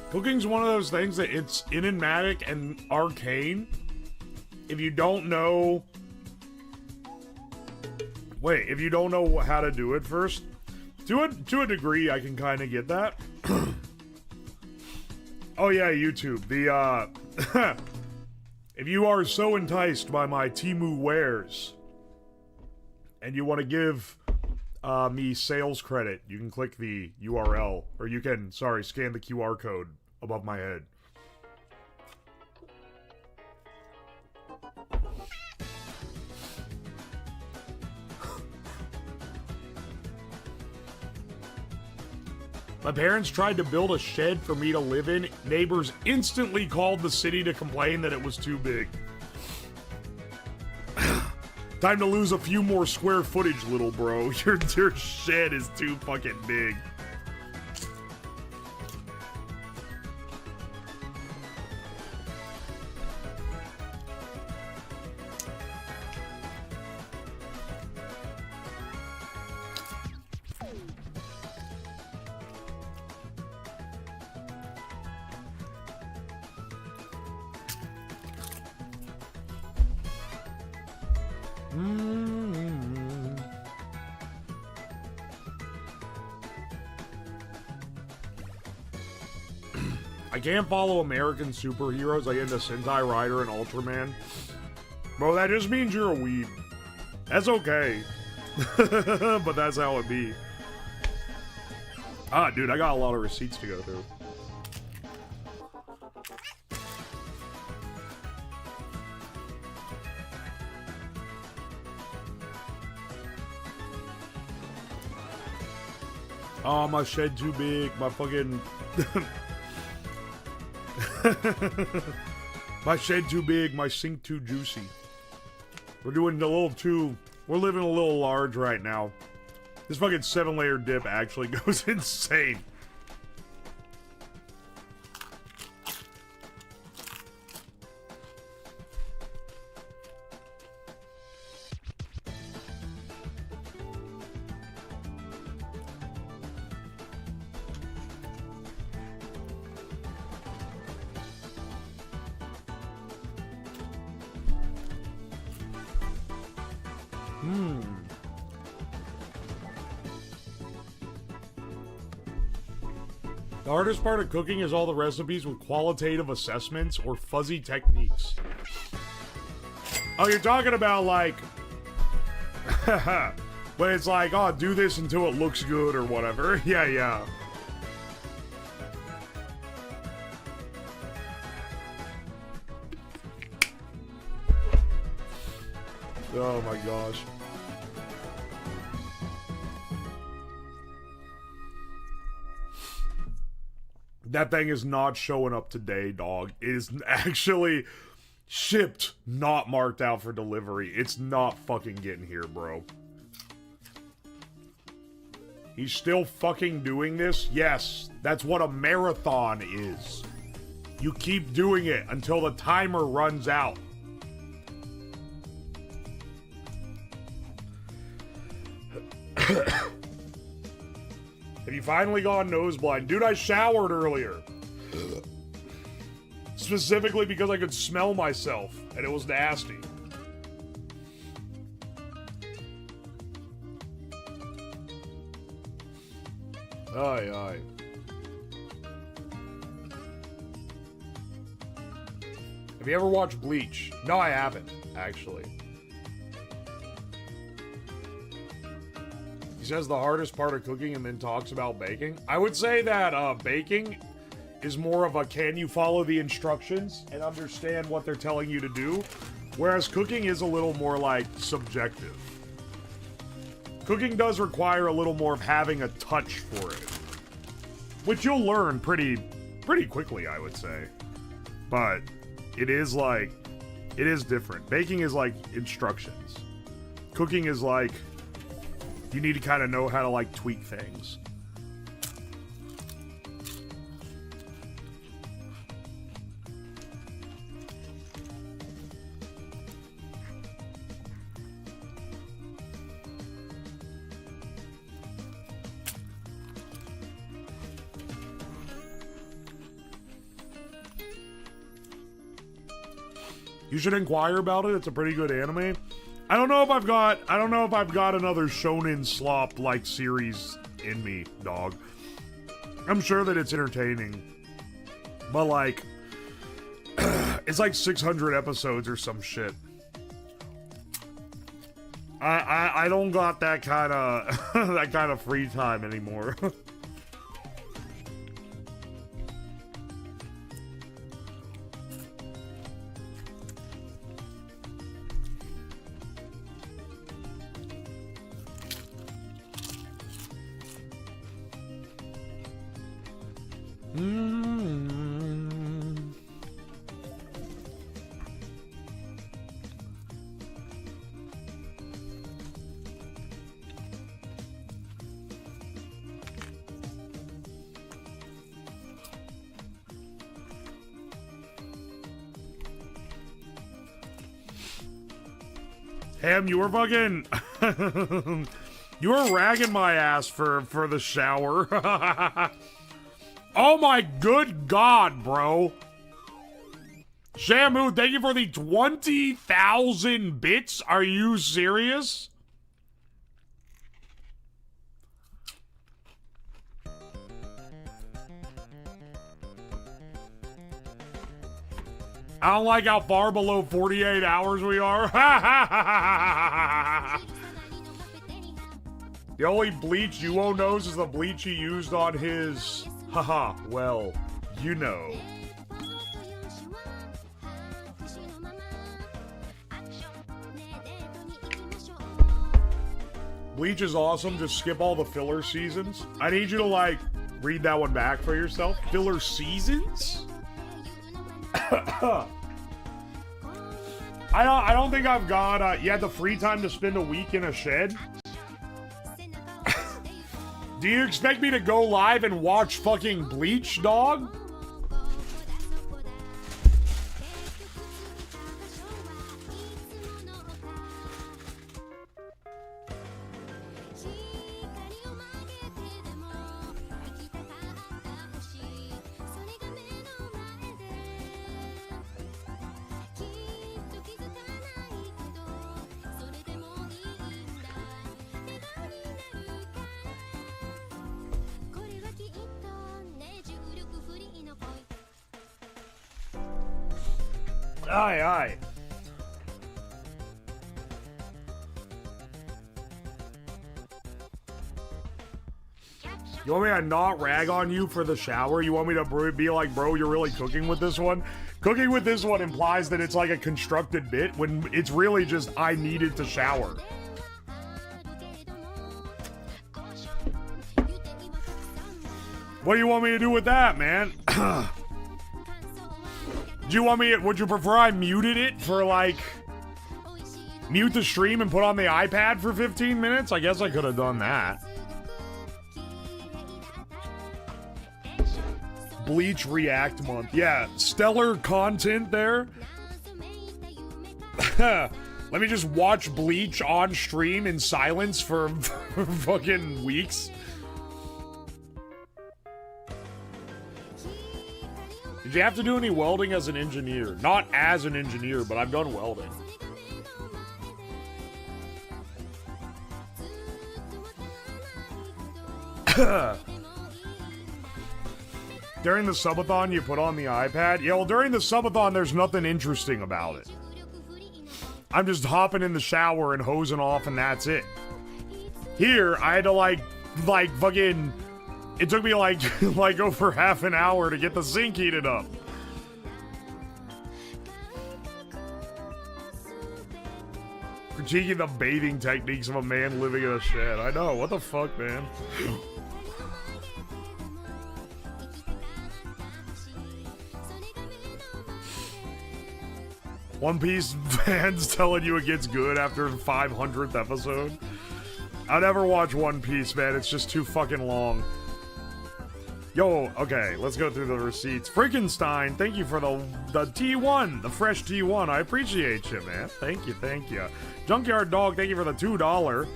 Speaker 1: Cooking's one of those things that it's enigmatic and arcane. If you don't know... Wait, if you don't know how to do it first, to a degree, I can kind of get that. Oh yeah, YouTube. The if you are so enticed by my Teimu wares, and you want to give me sales credit, you can click the URL, or you can, scan the QR code above my head. My parents tried to build a shed for me to live in. Neighbors instantly called the city to complain that it was too big. Time to lose a few more square footage, little bro. Your shed is too fucking big. I can't follow American superheroes. I get into Sentai Rider and Ultraman. Bro, that just means you're a weeb. That's okay. But that's how it be. Ah, dude, I got a lot of receipts to go through. Oh, my shed too big. My fucking... My shed too big. My sink too juicy. We're doing a little too... We're living a little large right now. This fucking 7-layer dip actually goes insane. The hardest part of cooking is all the recipes with qualitative assessments or fuzzy techniques. Oh, you're talking about like... but it's like, oh, do this until it looks good or whatever. Yeah, yeah. Oh my gosh. That thing is not showing up today, dog. It is actually shipped, not marked out for delivery. It's not fucking getting here, bro. He's still fucking doing this? Yes, that's what a marathon is. You keep doing it until the timer runs out. Have you finally gone nose blind? Dude, I showered earlier. Specifically because I could smell myself, and it was nasty. Aye, aye. Have you ever watched Bleach? No, I haven't, actually. He says the hardest part of cooking and then talks about baking. I would say that baking is more of a can you follow the instructions and understand what they're telling you to do, whereas cooking is a little more like subjective. Cooking does require a little more of having a touch for it, which you'll learn pretty quickly, I would say. But it is like, it is different. Baking is like instructions. Cooking is like, you need to kind of know how to like tweak things. You should inquire about it. It's a pretty good anime. I don't know if I've got another shonen slop like series in me, dog. I'm sure that it's entertaining. But like it's like 600 episodes or some shit. I don't got that kind of free time anymore. Ham, you were fucking... you were ragging my ass for the shower. Oh my good God, bro. Shamu, thank you for the 20,000 bits. Are you serious? I don't like how far below 48 hours we are. The only bleach Yuo knows is the bleach he used on his... Haha, well, you know. Bleach is awesome, just skip all the filler seasons. I need you to, like, read that one back for yourself. Filler seasons? I don't think I've got, you had the free time to spend a week in a shed? Do you expect me to go live and watch fucking Bleach, dog?
Speaker 2: Aye, aye.
Speaker 1: You want me to not rag on you for the shower? You want me to be like, bro, you're really cooking with this one? Cooking with this one implies that it's like a constructed bit when it's really just I needed to shower. What do you want me to do with that, man? Do you want me, would you prefer I muted it for like, mute the stream and put on the iPad for 15 minutes? I guess I could have done that. Bleach React month. Yeah, stellar content there. Let me just watch Bleach on stream in silence for fucking weeks. Did you have to do any welding as an engineer? Not as an engineer, but I've done welding. During the subathon, you put on the iPad? Yeah, well, during the subathon, there's nothing interesting about it. I'm just hopping in the shower and hosing off, and that's it. Here, I had to, like fucking... It took me, like over half an hour to get the sink heated up. Critiquing the bathing techniques of a man living in a shed. I know, what the fuck, man? One Piece fans telling you it gets good after 500th episode. I never watch One Piece, man. It's just too fucking long. Yo, okay, let's go through the receipts. Frankenstein, thank you for the T1, the fresh T1. I appreciate you, man. Thank you, thank you. Junkyard Dog, thank you for the $2.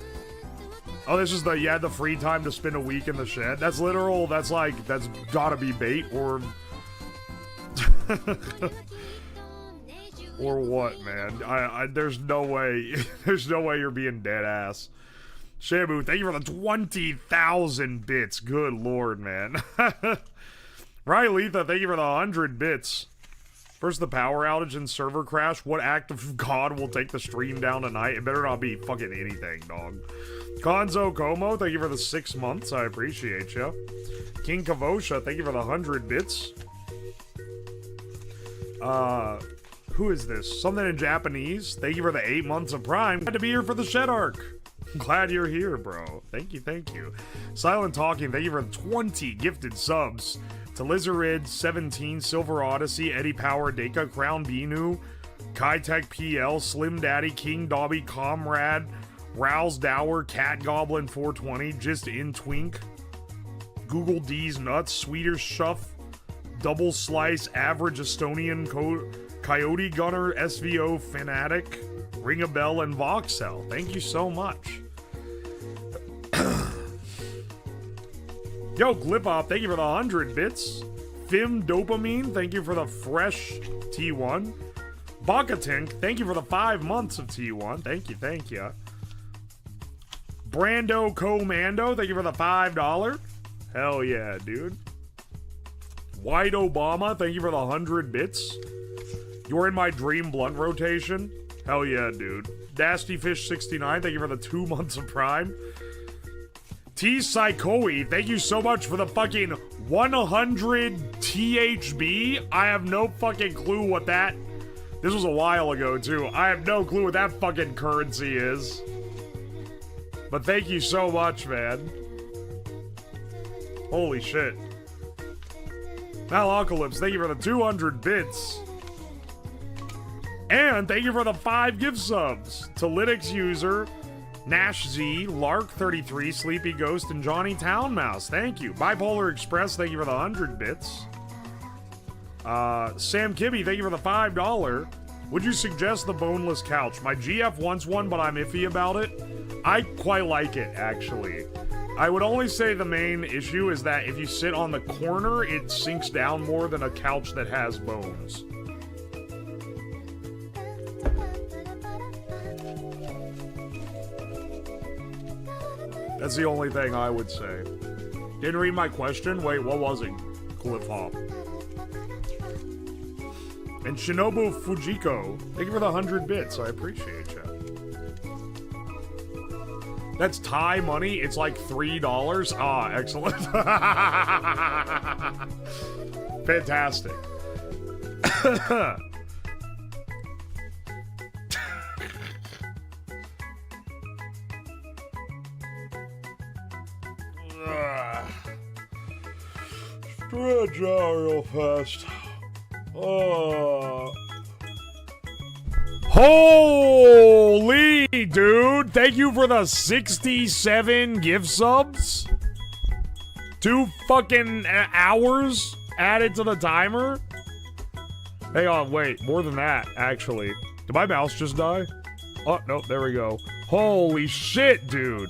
Speaker 1: Oh, this is the free time to spend a week in the shed. That's literal, that's gotta be bait or... Or what, man? There's no way. There's no way you're being dead ass. Shabu, thank you for the 20,000 bits. Good lord, man. Ryletha, thank you for the 100 bits. First, the power outage and server crash. What act of God will take the stream down tonight? It better not be fucking anything, dog. Konzo Como, thank you for the 6 months. I appreciate you. King Kavosha, thank you for the 100 bits. Who is this? Something in Japanese. Thank you for the 8 months of Prime. Glad to be here for the Shed Arc. Glad you're here, bro. Thank you, thank you. Silent Talking, thank you for 20 gifted subs. To Lizard, 17, Silver Odyssey, Eddie Power, Deka, Crown Binu, Kitech PL, Slim Daddy, King Dobby, Comrade, Rouse Dower, Cat Goblin 420, Just In Twink, Google D's Nuts, Sweeter Shuff, Double Slice, Average Estonian Coyote Gunner, SVO Fanatic, Ring a Bell, and Voxel. Thank you so much. Yo, Glipop, thank you for the 100 bits. Fim Dopamine, thank you for the fresh T1. Bakatink, thank you for the 5 months of T1. Thank you, thank you. Brando Commando, thank you for the $5. Hell yeah, dude. White Obama, thank you for the 100 bits. You're in my dream blunt rotation. Hell yeah, dude. Dasty Fish 69, thank you for the 2 months of Prime. T Psychoi, thank you so much for the fucking 100 THB. I have no fucking clue what that... This was a while ago, too. I have no clue what that fucking currency is. But thank you so much, man. Holy shit. Malocalypse, thank you for the 200 bits. And thank you for the 5 gift subs to Linux user, Nash Z, Lark 33, Sleepy Ghost, and Johnny Town Mouse. Thank you. Bipolar Express, thank you for the 100 bits. Sam Kibbe, thank you for the $5. Would you suggest the boneless couch? My GF wants one, but I'm iffy about it. I quite like it, actually. I would only say the main issue is that if you sit on the corner, it sinks down more than a couch that has bones. That's the only thing I would say. Didn't read my question? Wait, what was it? Cliff Hop. And Shinobu Fujiko, thank you for the 100 bits. I appreciate you. That's Thai money. It's like $3. Ah, excellent. Fantastic. Stretch out real fast. Holy dude, thank you for the 67 gift subs. 2 fucking hours added to the timer. Hang on, wait, more than that, actually. Did my mouse just die? Oh, no, there we go. Holy shit, dude.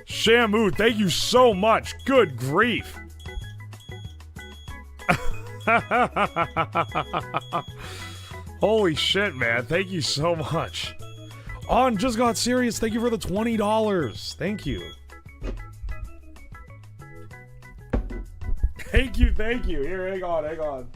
Speaker 1: Shamu, thank you so much. Good grief. Holy shit, man. Thank you so much. On Just Got Serious, thank you for the $20. Thank you. Thank you, thank you. Here, hang on, hang on.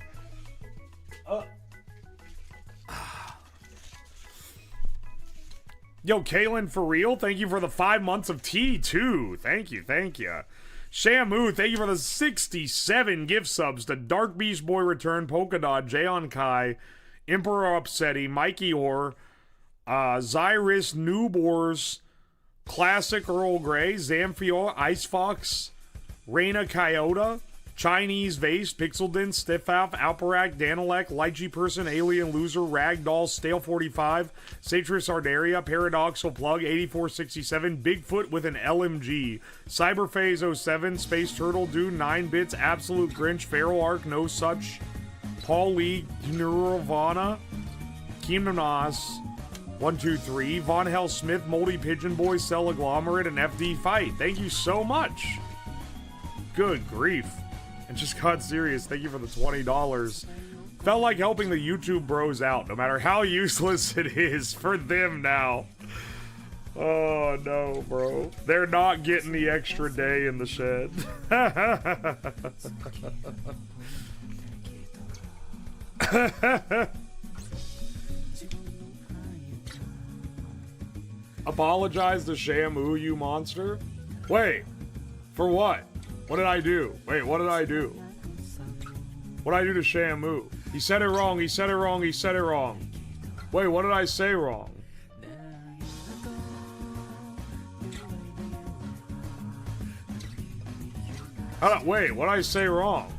Speaker 1: Yo, Kaylin, for real? Thank you for the 5 months of tea, too. Thank you, thank you. Shamu, thank you for the 67 gift subs to Dark Beast Boy Return, Polka Dot, Jayon Kai, Emperor Upsetty, Mikey Orr, Zyrus, Newbors, Classic Earl Grey, Zamfio, Ice Fox, Reina Coyote, Chinese Vase, Pixelden, Stiffalf, Alparak, Danilek, Lychee Person, Alien Loser, Ragdoll, Stale 45, Satris Ardaria, Paradoxal Plug, 8467, Bigfoot with an LMG, Cyberphase 07, Space Turtle Dude, 9 Bits, Absolute Grinch, Feral Arc, No Such, Paul Lee, Nirvana, Kingdom Nas, 123, Von Hell Smith, Moldy Pigeon Boy, Cell Agglomerate, and FD Fight. Thank you so much. Good grief. And Just Got Serious, thank you for the $20. Felt like helping the YouTube bros out, no matter how useless it is for them now. Oh no, bro. They're not getting the extra day in the shed. Apologize to Shamu, you monster. Wait, for what? What did I do? Wait, what did I do? What did I do to Shamu? He said it wrong, he said it wrong, he said it wrong. Wait, what did I say wrong? Wait, what did I say wrong?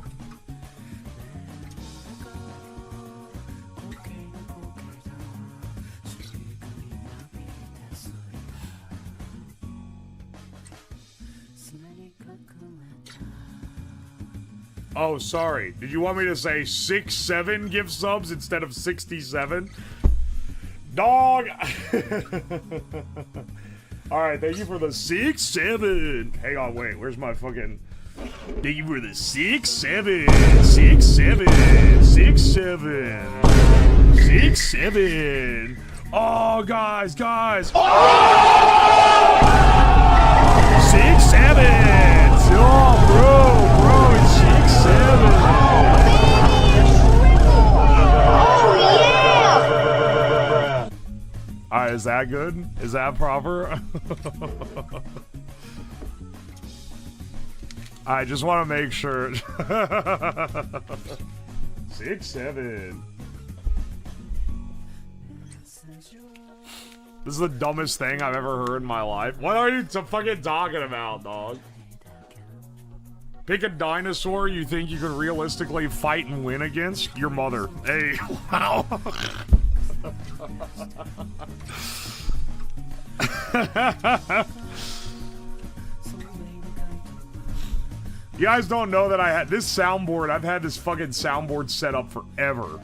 Speaker 1: Oh, sorry. Did you want me to say 6-7 gift subs instead of 67? Dog! Alright, thank you for the 6-7. Hang on, wait. Where's my fucking... Thank you for the 6-7. 6-7. 6-7. 6-7. Oh, guys. Oh! 6-7. Oh, bro. It's 6-7.
Speaker 3: Oh, yeah!
Speaker 1: Alright, is that good? Is that proper? I just want to make sure. 6-7. This is the dumbest thing I've ever heard in my life. What are you fucking talking about, dog? Pick a dinosaur you think you could realistically fight and win against. Your mother. Hey, wow. You guys don't know that I had this soundboard. I've had this fucking soundboard set up forever.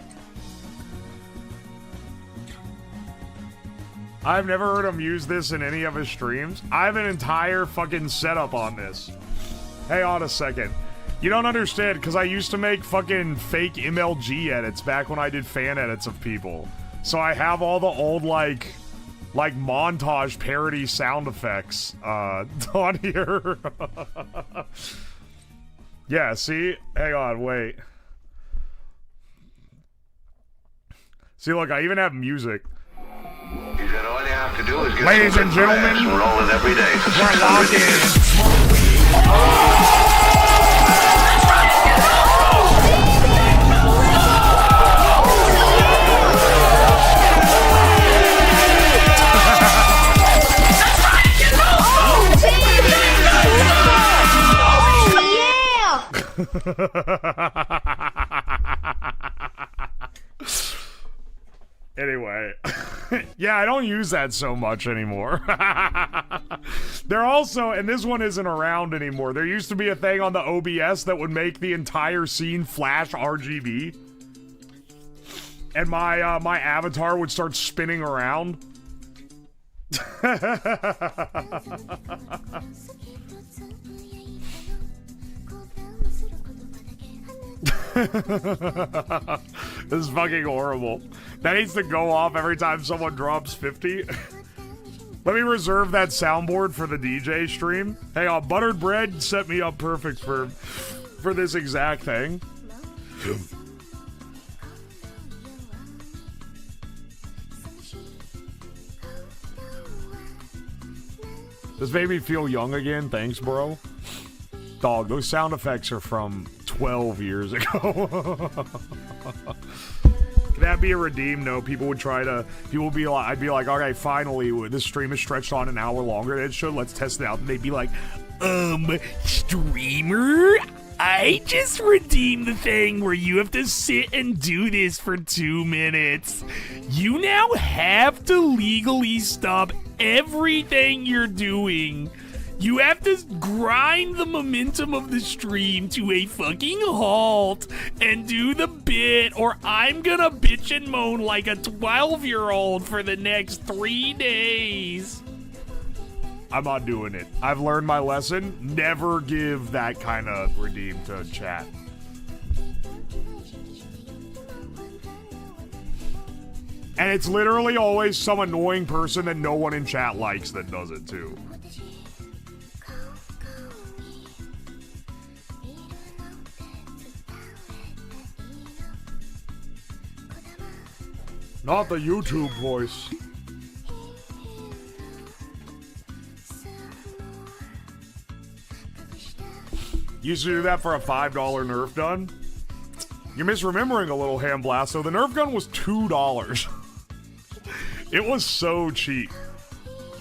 Speaker 1: I've never heard him use this in any of his streams. I have an entire fucking setup on this. Hey, on a second. You don't understand, because I used to make fucking fake MLG edits back when I did fan edits of people. So I have all the old, like montage parody sound effects, on here. Yeah, see? Hang on, wait. See, look, I even have music.
Speaker 4: He said all you have to do is get
Speaker 1: Ladies and gentlemen,
Speaker 4: and roll it every day.
Speaker 1: we're locked in. Anyway, yeah, I don't use that so much anymore. They're also, and this one isn't around anymore. There used to be a thing on the OBS that would make the entire scene flash RGB, and my my avatar would start spinning around. This is fucking horrible. That needs to go off every time someone drops 50. Let me reserve that soundboard for the DJ stream. Hey, Buttered Bread set me up perfect for this exact thing. This made me feel young again. Thanks, bro. Dog, those sound effects are from 12 years ago. Could that be a redeem? No, people would try to. People would be like, I'd be like, okay, finally, this stream is stretched on an hour longer than it should. Let's test it out. And they'd be like, streamer, I just redeemed the thing where you have to sit and do this for 2 minutes. You now have to legally stop everything you're doing. You have to grind the momentum of the stream to a fucking halt and do the bit, or I'm gonna bitch and moan like a 12-year-old for the next 3 days. I'm not doing it. I've learned my lesson. Never give that kind of redeem to chat. And it's literally always some annoying person that no one in chat likes that does it too. Not the YouTube voice. Used to do that for a $5 Nerf gun. You're misremembering a little, Ham Blasto. The Nerf gun was $2. It was so cheap.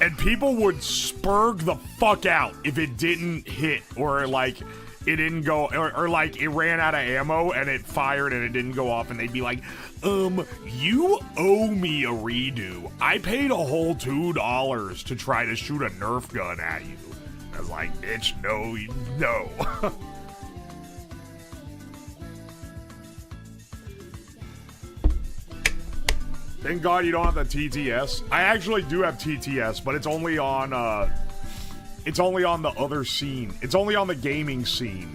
Speaker 1: And people would spurg the fuck out if it didn't hit, or like it didn't go, or like it ran out of ammo and it fired and it didn't go off, and they'd be like, you owe me a redo. I paid a whole $2 to try to shoot a Nerf gun at you. I was like, bitch, no. Thank God you don't have the TTS. I actually do have TTS, but it's only on the other scene. It's only on the gaming scene.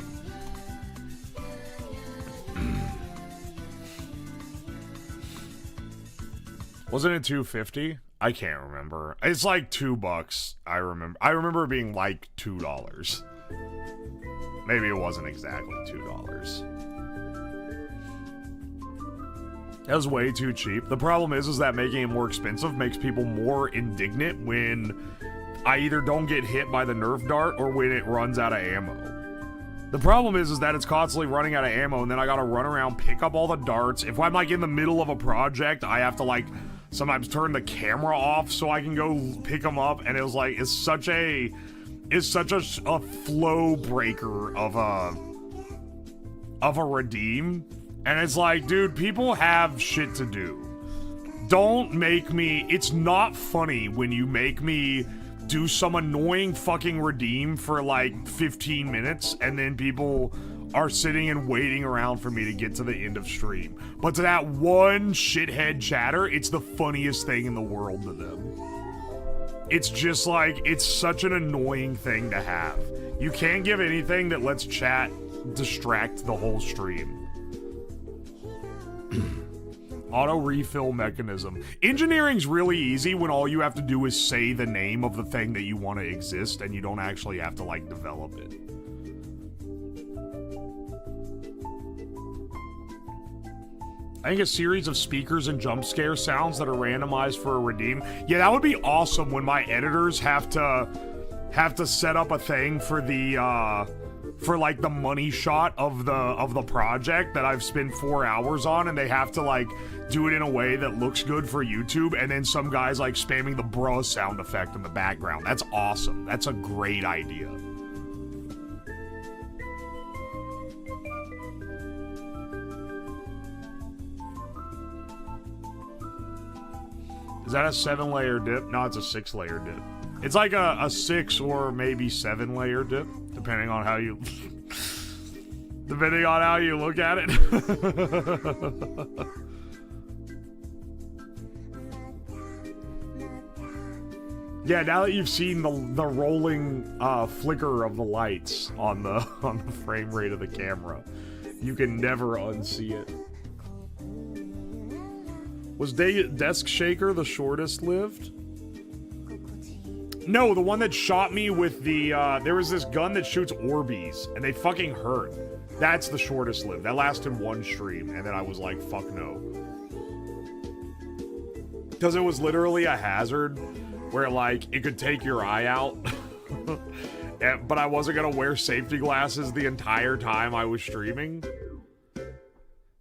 Speaker 1: Wasn't it $2.50? I can't remember. It's like $2. I remember it being like $2. Maybe it wasn't exactly $2. That was way too cheap. The problem is that making it more expensive makes people more indignant when I either don't get hit by the Nerf dart or when it runs out of ammo. The problem is that it's constantly running out of ammo, and then I gotta run around, pick up all the darts. If I'm like in the middle of a project, I have to like sometimes turn the camera off so I can go pick them up, and it was like, it's such a flow breaker of a redeem. And it's like, dude, people have shit to do. Don't make me... It's not funny when you make me do some annoying fucking redeem for like 15 minutes and then people are sitting and waiting around for me to get to the end of stream. But to that one shithead chatter, it's the funniest thing in the world to them. It's just like, it's such an annoying thing to have. You can't give anything that lets chat distract the whole stream. Auto refill mechanism. Engineering's really easy when all you have to do is say the name of the thing that you want to exist and you don't actually have to like develop it. I think a series of speakers and jump scare sounds that are randomized for a redeem. Yeah, that would be awesome when my editors have to set up a thing for the for like the money shot of the project that I've spent 4 hours on, and they have to like do it in a way that looks good for YouTube, and then some guy's like spamming the bruh sound effect in the background. That's awesome. That's a great idea. Is that a 7-layer dip? No, it's a 6-layer dip. It's like a 6 or maybe 7-layer dip, depending on how you look at it. Yeah, now that you've seen the rolling flicker of the lights on the frame rate of the camera, you can never unsee it. Was Desk Shaker the shortest lived? No, the one that shot me with the, there was this gun that shoots Orbeez, and they fucking hurt. That's the shortest lived. That lasted 1 stream, and then I was like, fuck no. Because it was literally a hazard where, like, it could take your eye out. But I wasn't gonna wear safety glasses the entire time I was streaming.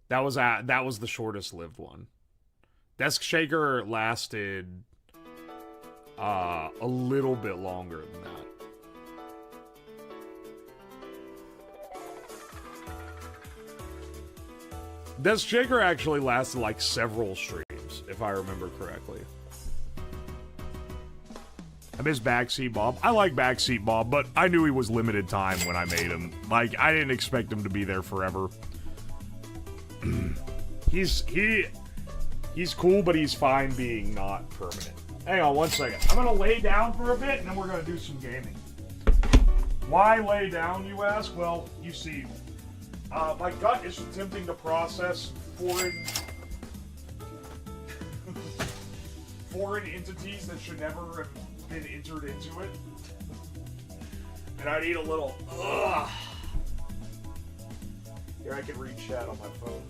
Speaker 1: That was the shortest lived one. Desk Shaker lasted a little bit longer than that. Desk Shaker actually lasted like several streams, if I remember correctly. I miss Backseat Bob. I like Backseat Bob, but I knew he was limited time when I made him. Like, I didn't expect him to be there forever. He's cool, but he's fine being not permanent. Hang on 1 second. I'm gonna lay down for a bit, and then we're gonna do some gaming. Why lay down, you ask? Well, you see, my gut is attempting to process foreign entities that should never have been entered into it. And I need a little, Here, I can read chat on my phone.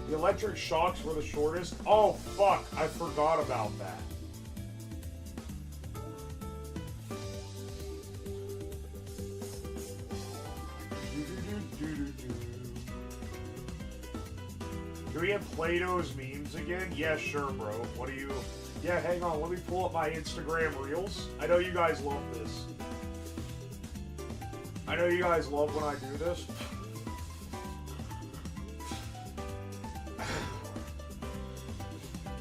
Speaker 1: The electric shocks were the shortest. Oh, fuck. I forgot about that. Do we have Plato's memes again? Yeah, sure, bro. What do you... Yeah, hang on. Let me pull up my Instagram Reels. I know you guys love this. I know you guys love when I do this.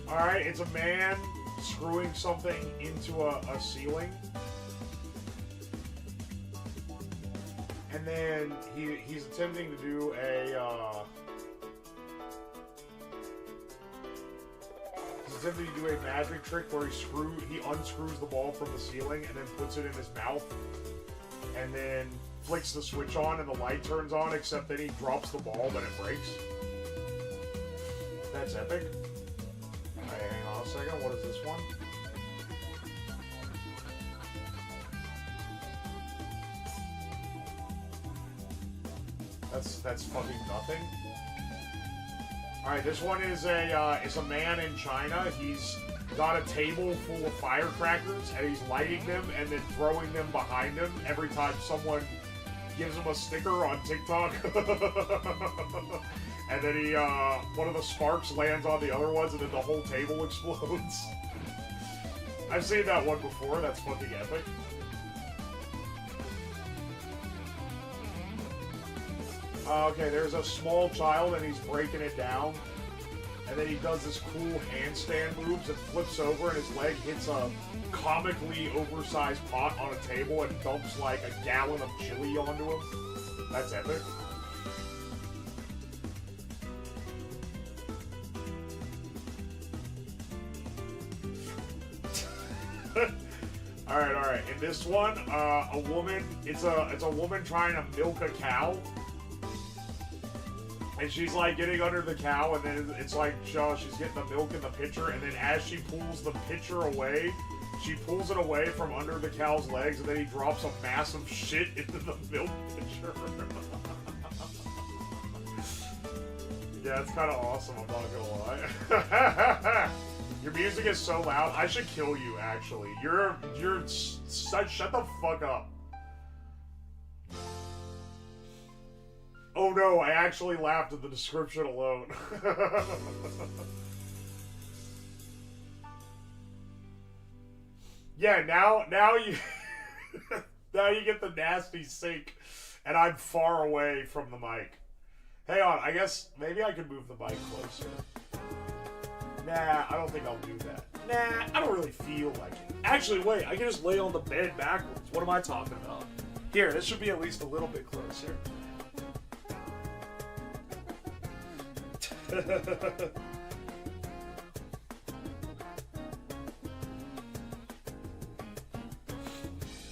Speaker 1: Alright, it's a man screwing something into a ceiling. And then he's attempting to do a magic trick where he unscrews the ball from the ceiling and then puts it in his mouth. And then flicks the switch on and the light turns on, except that he drops the ball but it breaks. That's epic. Hang on a second, what is this one? That's fucking nothing. Alright, this one is a man in China. He's got a table full of firecrackers and he's lighting them and then throwing them behind him every time someone gives him a sticker on TikTok. And then one of the sparks lands on the other ones and then the whole table explodes. I've seen that one before, that's fucking epic. Okay, there's a small child and he's breaking it down. And then he does this cool handstand moves and flips over and his leg hits a comically oversized pot on a table and dumps like a gallon of chili onto him. That's epic. Alright. In this one, a woman, it's a woman trying to milk a cow. And she's like getting under the cow, and then it's like she's getting the milk in the pitcher, and then as she pulls the pitcher away, she pulls it away from under the cow's legs, and then he drops a massive shit into the milk pitcher. Yeah, it's kind of awesome, I'm not gonna lie. Your music is so loud, I should kill you, actually. Shut the fuck up. Oh no, I actually laughed at the description alone. Yeah, now you now you get the nasty sync, and I'm far away from the mic. Hang on, I guess maybe I could move the mic closer. Nah, I don't think I'll do that. Nah, I don't really feel like it. Actually, wait, I can just lay on the bed backwards. What am I talking about? Here, this should be at least a little bit closer.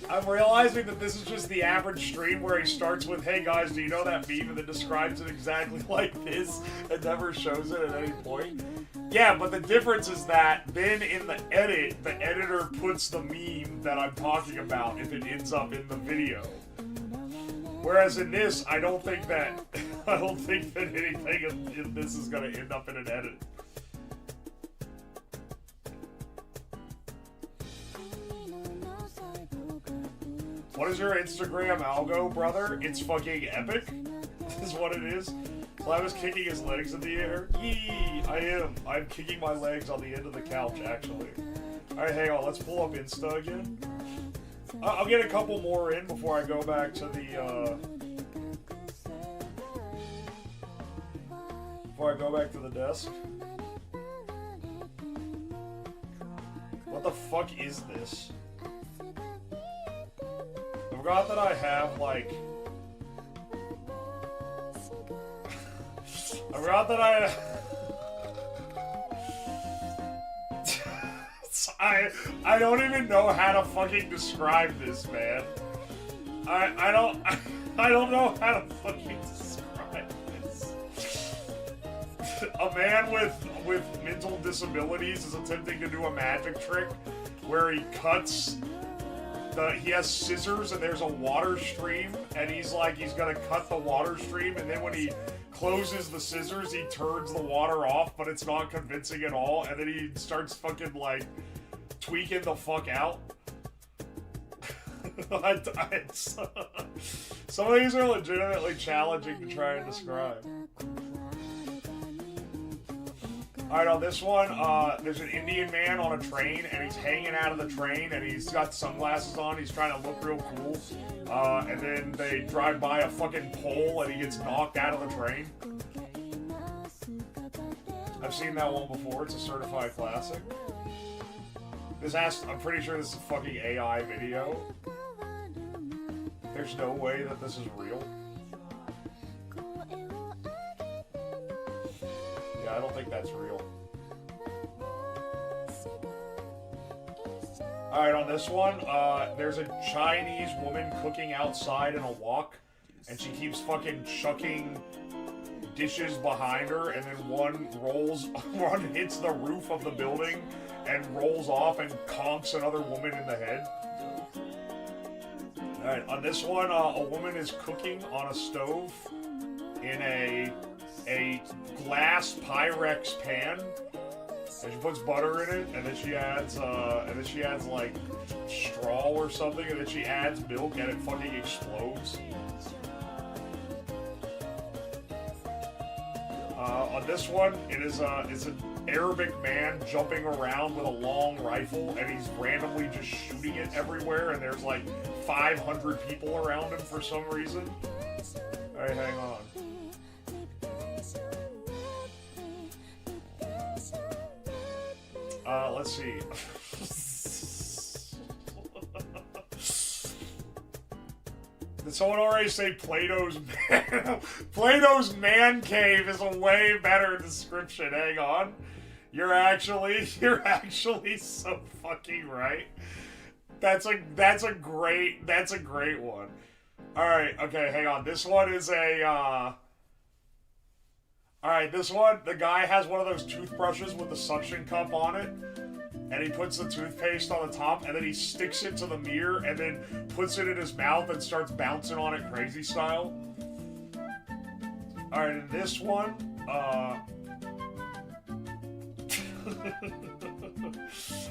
Speaker 1: I'm realizing that this is just the average stream where he starts with, "Hey guys, do you know that meme?" and then describes it exactly like this and never shows it at any point. Yeah, but the difference is that then in the edit, the editor puts the meme that I'm talking about if it ends up in the video. Whereas in this, I don't think that anything in this is gonna end up in an edit. What is your Instagram algo, brother? It's fucking epic, is what it is. Clive is kicking his legs in the air. Yee, I am. I'm kicking my legs on the end of the couch, actually. Alright, hang on, let's pull up Insta again. I'll get a couple more in before I go back to the, before I go back to the desk. What the fuck is this? I forgot that I have, like... I forgot that I don't even know how to fucking describe this, man. I don't know how to fucking describe this. A man with mental disabilities is attempting to do a magic trick where he cuts he has scissors and there's a water stream, and he's gonna cut the water stream, and then when he closes the scissors, he turns the water off, but it's not convincing at all, and then he starts fucking, like, tweaking the fuck out. Some of these are legitimately challenging to try and describe. Alright, on this one, there's an Indian man on a train, and he's hanging out of the train, and he's got sunglasses on, he's trying to look real cool, and then they drive by a fucking pole, and he gets knocked out of the train. I've seen that one before, it's a certified classic. I'm pretty sure this is a fucking AI video. There's no way that this is real. I don't think that's real. Alright, on this one, there's a Chinese woman cooking outside in a wok, and she keeps fucking chucking dishes behind her, and then one hits the roof of the building and rolls off and conks another woman in the head. Alright, on this one, a woman is cooking on a stove in a glass Pyrex pan, and she puts butter in it, and then she adds like straw or something, and then she adds milk, and it fucking explodes. On this one, it's an Arabic man jumping around with a long rifle, and he's randomly just shooting it everywhere, and there's like 500 people around him for some reason. Alright, hang on. Let's see. Did someone already say Plato's man cave is a way better description? Hang on. You're actually so fucking right. That's a great one. Alright, okay, hang on. This one is a Alright, this one, the guy has one of those toothbrushes with the suction cup on it. and he puts the toothpaste on the top, and then he sticks it to the mirror, and then puts it in his mouth and starts bouncing on it crazy style. Alright, in this one,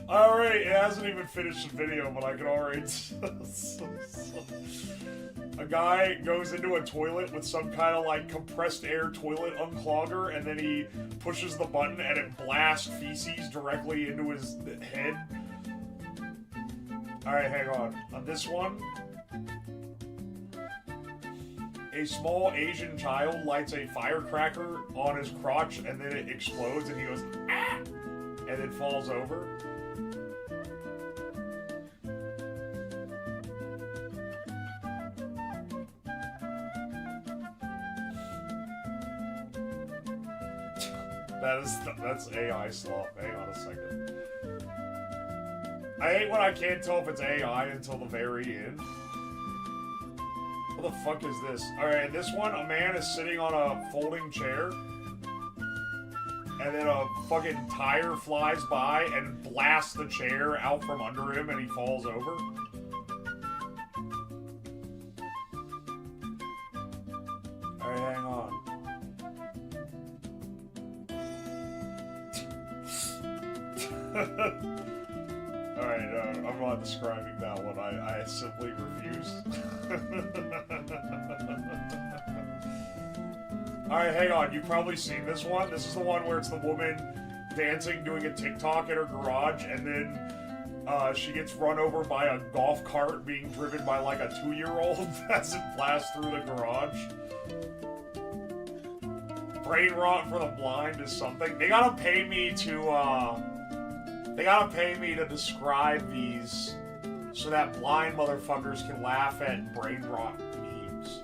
Speaker 1: alright, it hasn't even finished the video, but I can already... A guy goes into a toilet with some kind of like compressed air toilet unclogger, and then he pushes the button and it blasts feces directly into his head. Alright, hang on. On this one, a small Asian child lights a firecracker on his crotch, and then it explodes, and he goes, ah! And then falls over. That's AI slop. Hang on a second. I hate when I can't tell if it's AI until the very end. What the fuck is this? Alright, in this one, a man is sitting on a folding chair, and then a fucking tire flies by and blasts the chair out from under him, and he falls over. Alright, hang on. Alright, I'm not describing that one. I simply refuse. Alright, hang on. You've probably seen this one. This is the one where it's the woman dancing, doing a TikTok in her garage, and then she gets run over by a golf cart being driven by like a 2-year-old as it blasts through the garage. Brain rot for the blind is something. They gotta pay me to describe these so that blind motherfuckers can laugh at brain rot memes.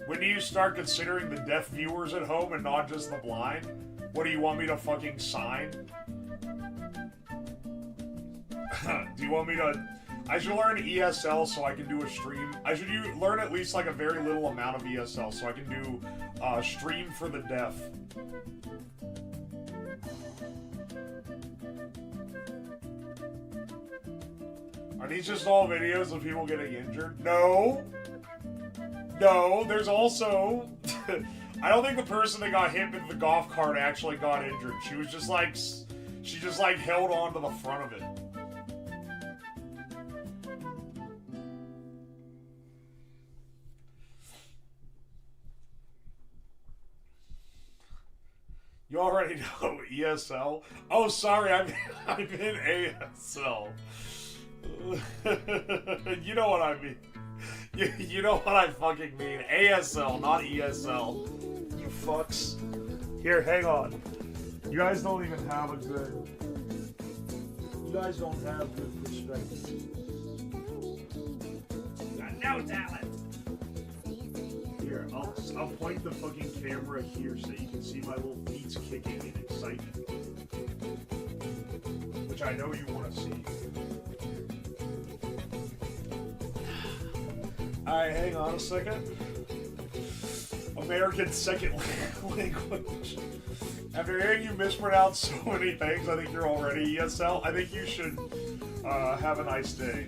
Speaker 1: When do you start considering the deaf viewers at home and not just the blind? What do you want me to fucking sign? Do you want me to... I should learn ESL so I can do a stream. I should learn at least like a very little amount of ESL so I can do stream for the deaf. Are these just all videos of people getting injured? No. No, there's also... I don't think the person that got hit with the golf cart actually got injured. She was just like... She just like held on to the front of it. You already know ESL? Oh, sorry, I'm in ASL. You know what I mean. You know what I fucking mean. ASL, not ESL. You fucks. Here, hang on. You guys don't even have a good... You guys don't have good perspective. Got no talent. Here, I'll point the fucking camera here so you can see my little feet kicking in excitement. Which I know you want to see. Alright, hang on a second. American second language. After hearing you mispronounce so many things, I think you're already ESL. I think you should have a nice day.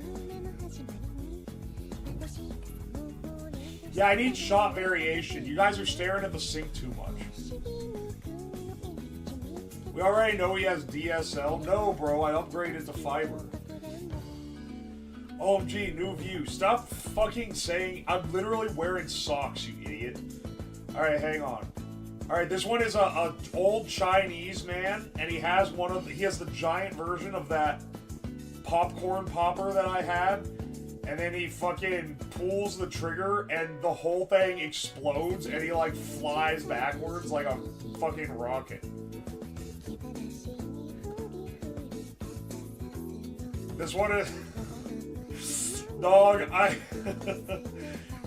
Speaker 1: Yeah, I need shot variation. You guys are staring at the sink too much. We already know he has DSL. No, bro, I upgraded to fiber. OMG, new view. Stop fucking saying... I'm literally wearing socks, you idiot. Alright, hang on. Alright, this one is a old Chinese man, and he has he has the giant version of that popcorn popper that I had. And then he fucking pulls the trigger, and the whole thing explodes, and he, like, flies backwards like a fucking rocket. This one is... Dog,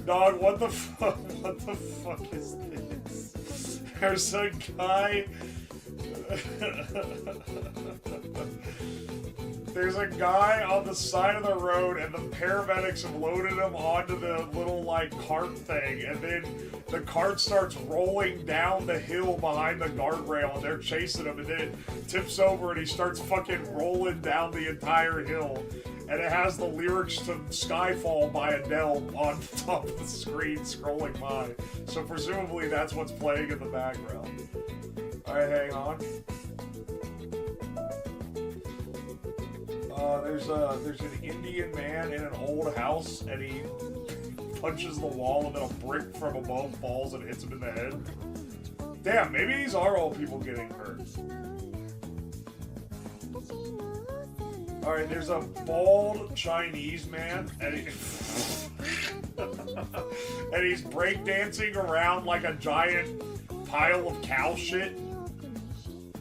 Speaker 1: Dog, what the fuck is this? There's a guy... There's a guy on the side of the road, and the paramedics have loaded him onto the little, like, cart thing, and then the cart starts rolling down the hill behind the guardrail, and they're chasing him, and then it tips over, and he starts fucking rolling down the entire hill. And it has the lyrics to Skyfall by Adele on top of the screen scrolling by. So presumably that's what's playing in the background. Alright, hang on. There's an Indian man in an old house, and he punches the wall, and then a brick from above falls and hits him in the head. Damn, maybe these are all people getting hurt. Alright, there's a bald Chinese man, and and he's breakdancing around like a giant pile of cow shit.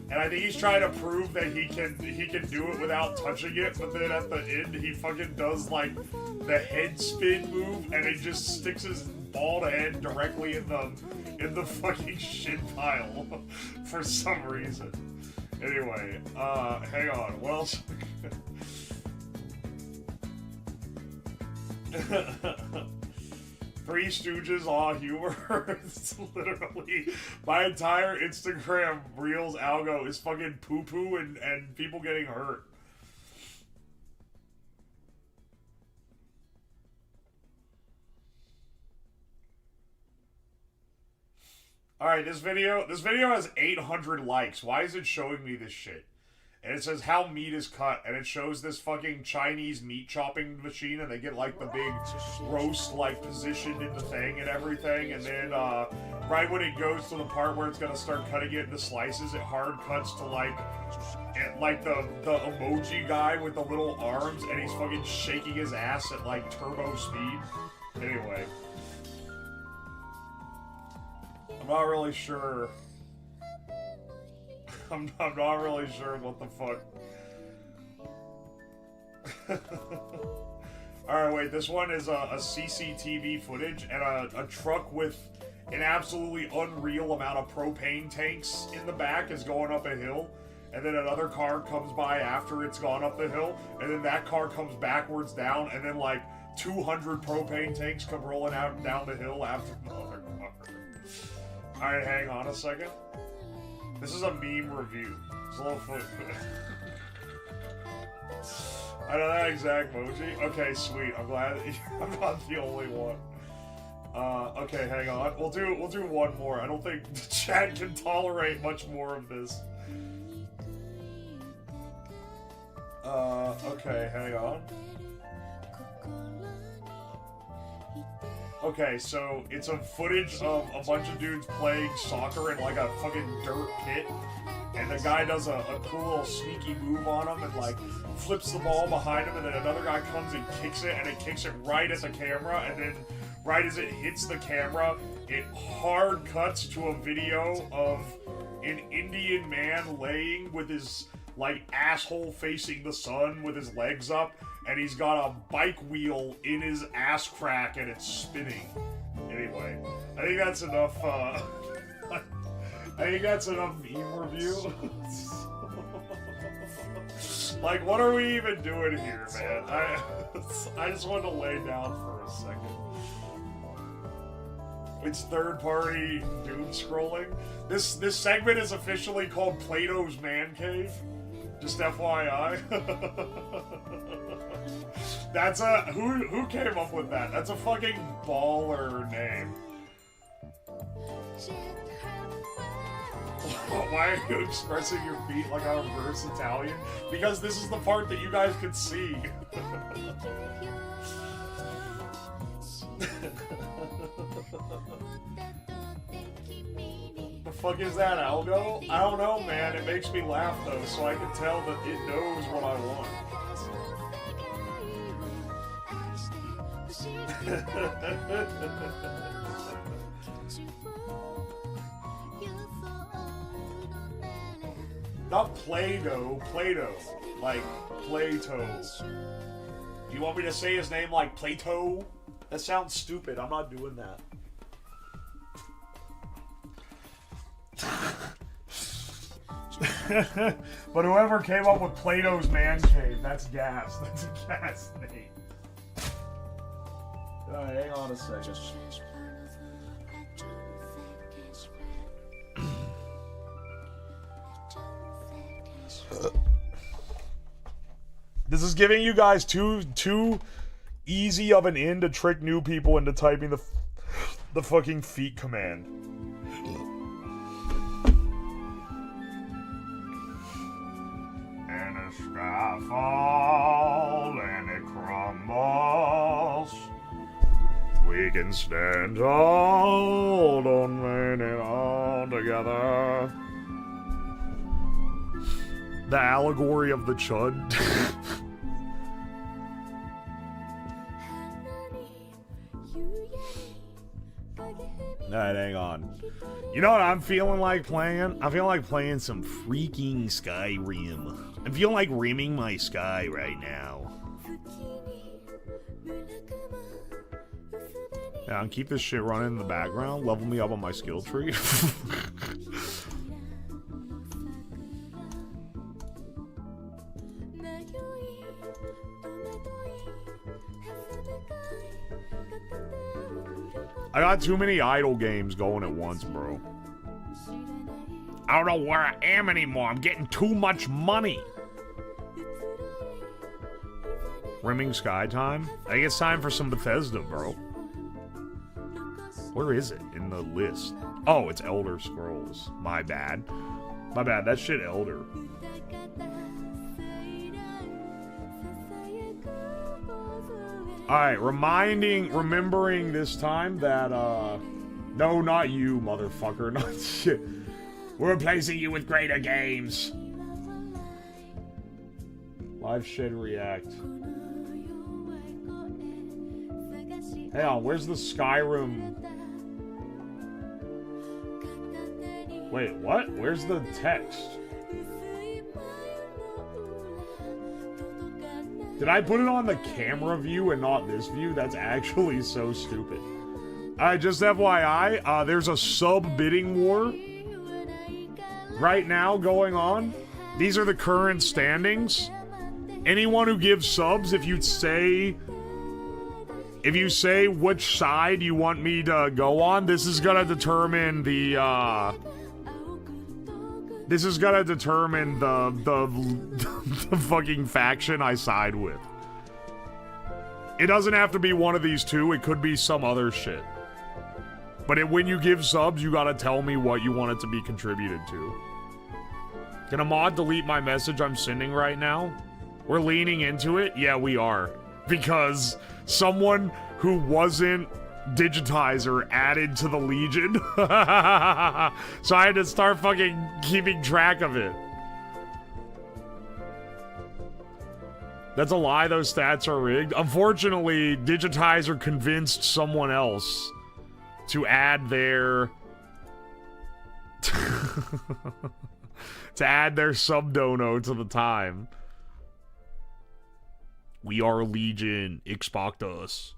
Speaker 1: And I think he's trying to prove that he can do it without touching it, but then at the end he fucking does like the head spin move, and he just sticks his bald head directly in the fucking shit pile for some reason. Anyway, hang on, what else? Three Stooges, aw, humor. It's literally my entire Instagram Reels algo is fucking poo-poo and people getting hurt. Alright, this video has 800 likes. Why is it showing me this shit? And it says how meat is cut, and it shows this fucking Chinese meat chopping machine, and they get like the big roast like positioned in the thing and everything, and then right when it goes to the part where it's gonna start cutting it into slices, it hard cuts to like the emoji guy with the little arms, and he's fucking shaking his ass at like turbo speed. Anyway, I'm not really sure. I'm not really sure what the fuck. Alright, wait, this one is a CCTV footage, and a truck with an absolutely unreal amount of propane tanks in the back is going up a hill, and then another car comes by after it's gone up the hill, and then that car comes backwards down, and then like 200 propane tanks come rolling out down the hill after another car. Alright, hang on a second. This is a meme review. It's a little foot. I know that exact emoji. Okay, sweet. I'm glad that I'm not the only one. Okay, hang on. We'll do one more. I don't think the chat can tolerate much more of this. Okay, hang on. Okay, so it's a footage of a bunch of dudes playing soccer in like a fucking dirt pit, and the guy does a cool little sneaky move on him and like flips the ball behind him, and then another guy comes and kicks it, and it kicks it right at the camera, and then right as it hits the camera, it hard cuts to a video of an Indian man laying with his like asshole facing the sun with his legs up, and he's got a bike wheel in his ass crack and it's spinning. Anyway, I think that's enough, I think that's enough meme review. Like, what are we even doing here, man? I just want to lay down for a second. It's third-party doom scrolling. This segment is officially called Plato's Man Cave. Just FYI. That's a who came up with that? That's a fucking baller name. Why are you expressing your feet like a reverse Italian? Because this is the part that you guys could see. The fuck is that, Algo? I don't know, man. It makes me laugh, though, so I can tell that it knows what I want. Not Play-Doh, Play-Doh. Like, Plato. You want me to say his name like Plato? That sounds stupid. I'm not doing that. But whoever came up with Plato's man cave, that's gas. That's a gas name. Hang on a second. This is giving you guys too easy of an in to trick new people into typing the fucking feet command. And the sky falls and it crumbles. We can stand tall, don't lean it all together. The allegory of the chud. Alright, hang on. You know what I'm feeling like playing? I feel like playing some freaking Skyrim. I'm feeling like rimming my sky right now. Yeah, I'll keep this shit running in the background. Level me up on my skill tree. I got too many idle games going at once, bro. I don't know where I am anymore. I'm getting too much money. Rimming Sky time? I think it's time for some Bethesda, bro. Where is it in the list? Oh, it's Elder Scrolls. My bad. My bad. That shit Elder. Alright, remembering this time that, no, not you, motherfucker, not shit. We're replacing you with greater games. Live Shed React. Hey, on, where's the Skyrim? Wait, what? Where's the text? Did I put it on the camera view and not this view? That's actually so stupid. Just FYI, there's a sub-bidding war right now going on. These are the current standings. Anyone who gives subs, if you say which side you want me to go on, this is gonna determine the the fucking faction I side with. It doesn't have to be one of these two, it could be some other shit. But when you give subs, you gotta tell me what you want it to be contributed to. Can a mod delete my message I'm sending right now? We're leaning into it? Yeah, we are. Because someone who wasn't Digitizer added to the Legion. So I had to start fucking keeping track of it. That's a lie, those stats are rigged. Unfortunately, Digitizer convinced someone else to add their to add their subdono to the time. We are Legion, expect us.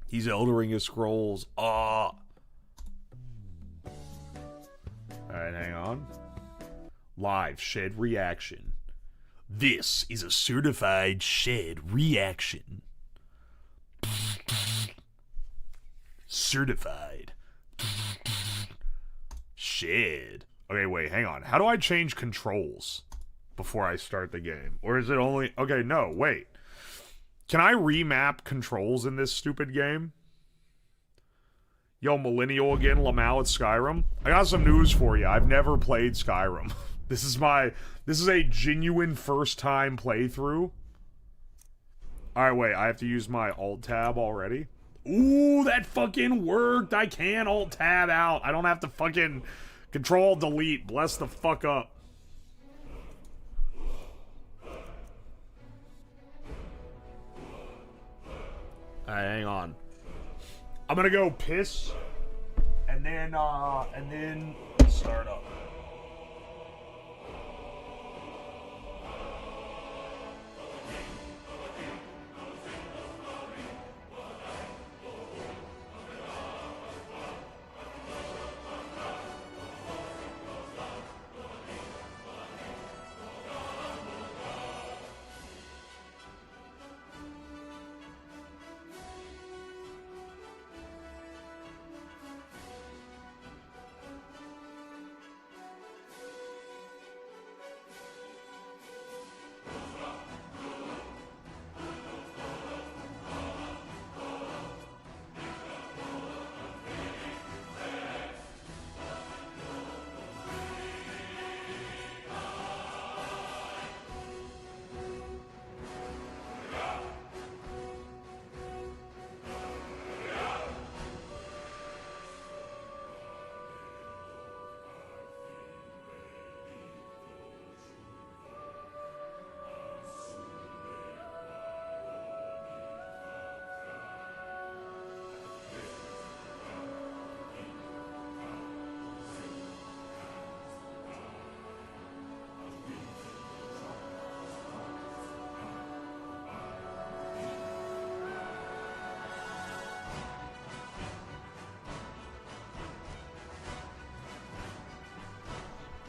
Speaker 1: He's eldering his scrolls. Alright, hang on. Live Shed Reaction. This is a certified Shed Reaction. Certified. Shed. Okay, wait, hang on. How do I change controls before I start the game? Or is it only... Okay, no, wait. Can I remap controls in this stupid game? Yo, Millennial again, Lamau at Skyrim. I got some news for you. I've never played Skyrim. This is a genuine first time playthrough. Alright, wait, I have to use my Alt-Tab already? Ooh, that fucking worked! I can Alt-Tab out. I don't have to fucking Control-Delete. Bless the fuck up. Alright, hang on. I'm gonna go piss, and then start up.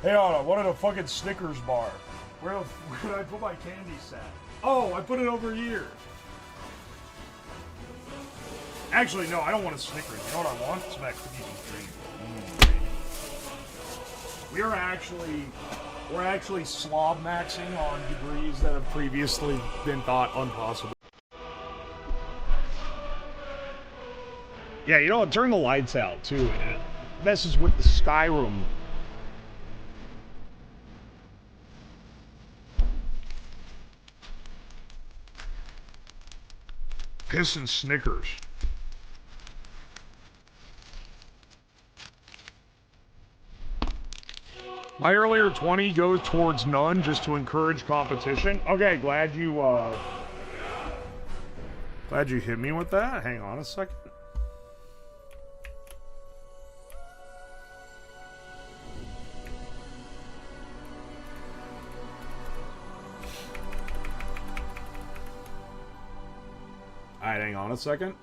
Speaker 1: Hey, hold on. What at a fucking Snickers bar? Where did I put my candy set? Oh, I put it over here. Actually, no, I don't want a Snickers. You know what I want? Some that cookies and cream. We're actually slob maxing on degrees that have previously been thought impossible. Yeah, you know, turn the lights out too. It messes with the Skyrim. Piss and Snickers. My earlier 20 goes towards none just to encourage competition. Okay, glad you hit me with that. Hang on a second. Alright, hang on a second.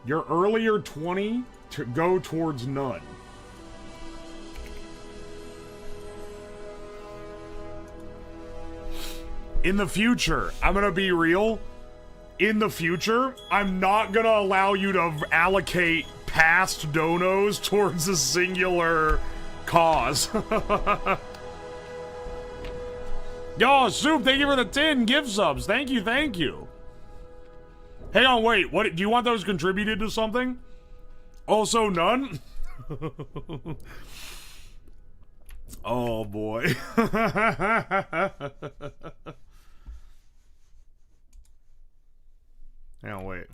Speaker 1: Your earlier 20 to go towards none. In the future, I'm gonna be real. In the future, I'm not gonna allow you to allocate past donos towards a singular cause. Yo, Soup, thank you for the 10 gift subs. Thank you, thank you. Hang on, wait. What do you want those contributed to something? Also none? Oh boy. Hang on, wait.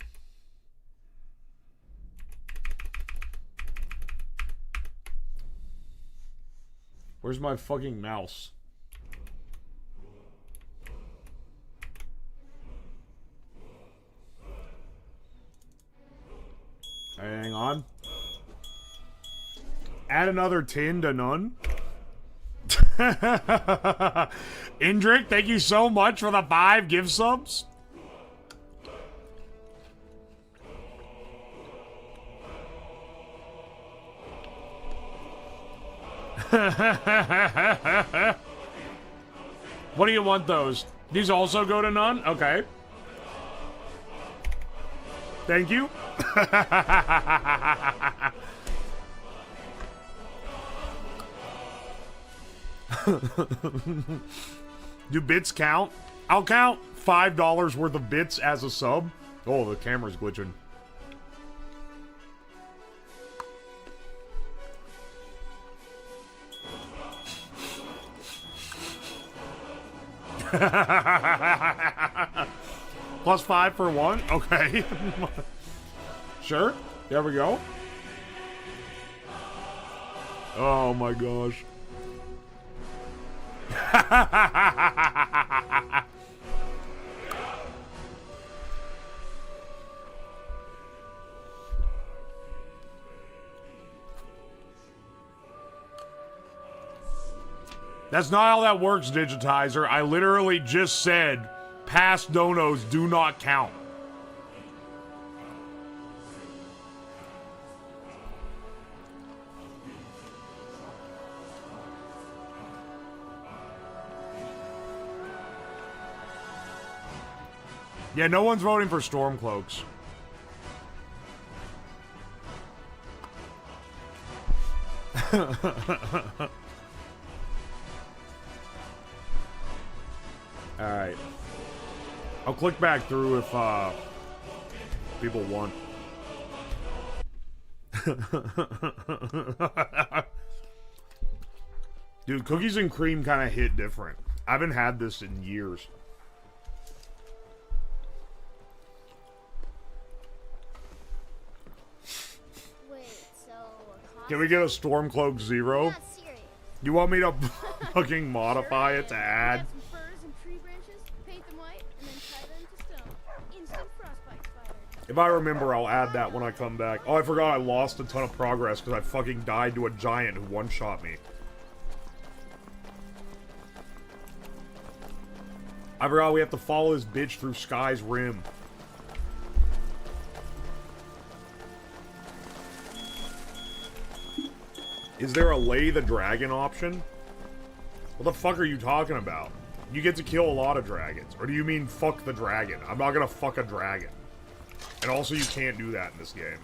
Speaker 1: Where's my fucking mouse? Hang on. Add another 10 to none. Indric, thank you so much for the 5 gift subs. What do you want those? These also go to none? Okay. Thank you. Do bits count? I'll count $5 worth of bits as a sub. Oh, the camera's glitching. Plus 5 for 1? Okay. Sure. There we go. Oh my gosh. That's not how that works, Digitizer. I literally just said past donos do not count. Yeah, no one's voting for Stormcloaks. Alright. I'll click back through if people want. Dude, cookies and cream kind of hit different. I haven't had this in years. Can we get a Stormcloak 0?
Speaker 5: Yeah, serious.
Speaker 1: You want me to fucking modify it to add?
Speaker 5: Some firs and tree branches, paint them white, and then tie them to stone. Instant frostbite spider.
Speaker 1: If I remember, I'll add that when I come back. Oh, I forgot I lost a ton of progress because I fucking died to a giant who one-shot me. I forgot we have to follow this bitch through Sky's Rim. Is there a Lay the Dragon option? What the fuck are you talking about? You get to kill a lot of dragons. Or do you mean fuck the dragon? I'm not gonna fuck a dragon. And also you can't do that in this game.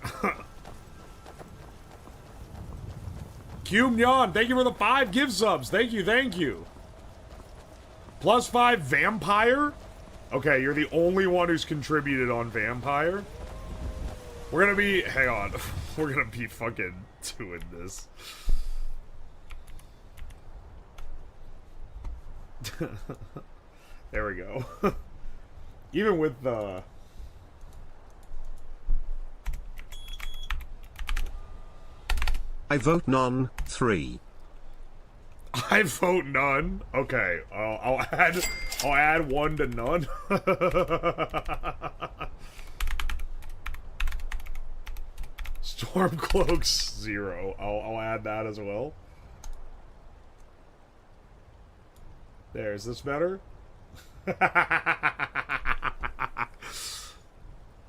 Speaker 1: Cumyon, thank you for the 5 gift subs. Thank you, thank you. +5 vampire? Okay, you're the only one who's contributed on vampire. We're gonna be, hang on. We're gonna be fucking doing this. There we go. Even with the...
Speaker 3: I vote none. 3.
Speaker 1: I vote none. Okay, I'll add 1 to none. Stormcloaks 0. I'll add that as well. There, is this better?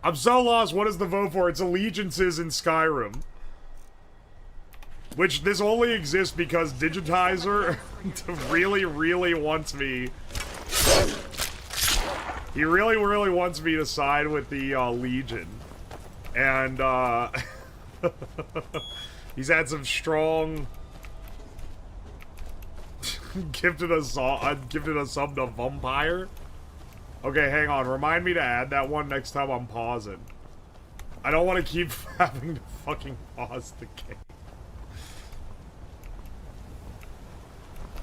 Speaker 1: I'm so lost. What is the vote for? It's allegiances in Skyrim. Which, this only exists because Digitizer really, really wants me... He really, really wants me to side with the Legion. And, he's had some strong... gifted a sub to Vampire. Okay, hang on. Remind me to add that one next time I'm pausing. I don't want to keep having to fucking pause the game.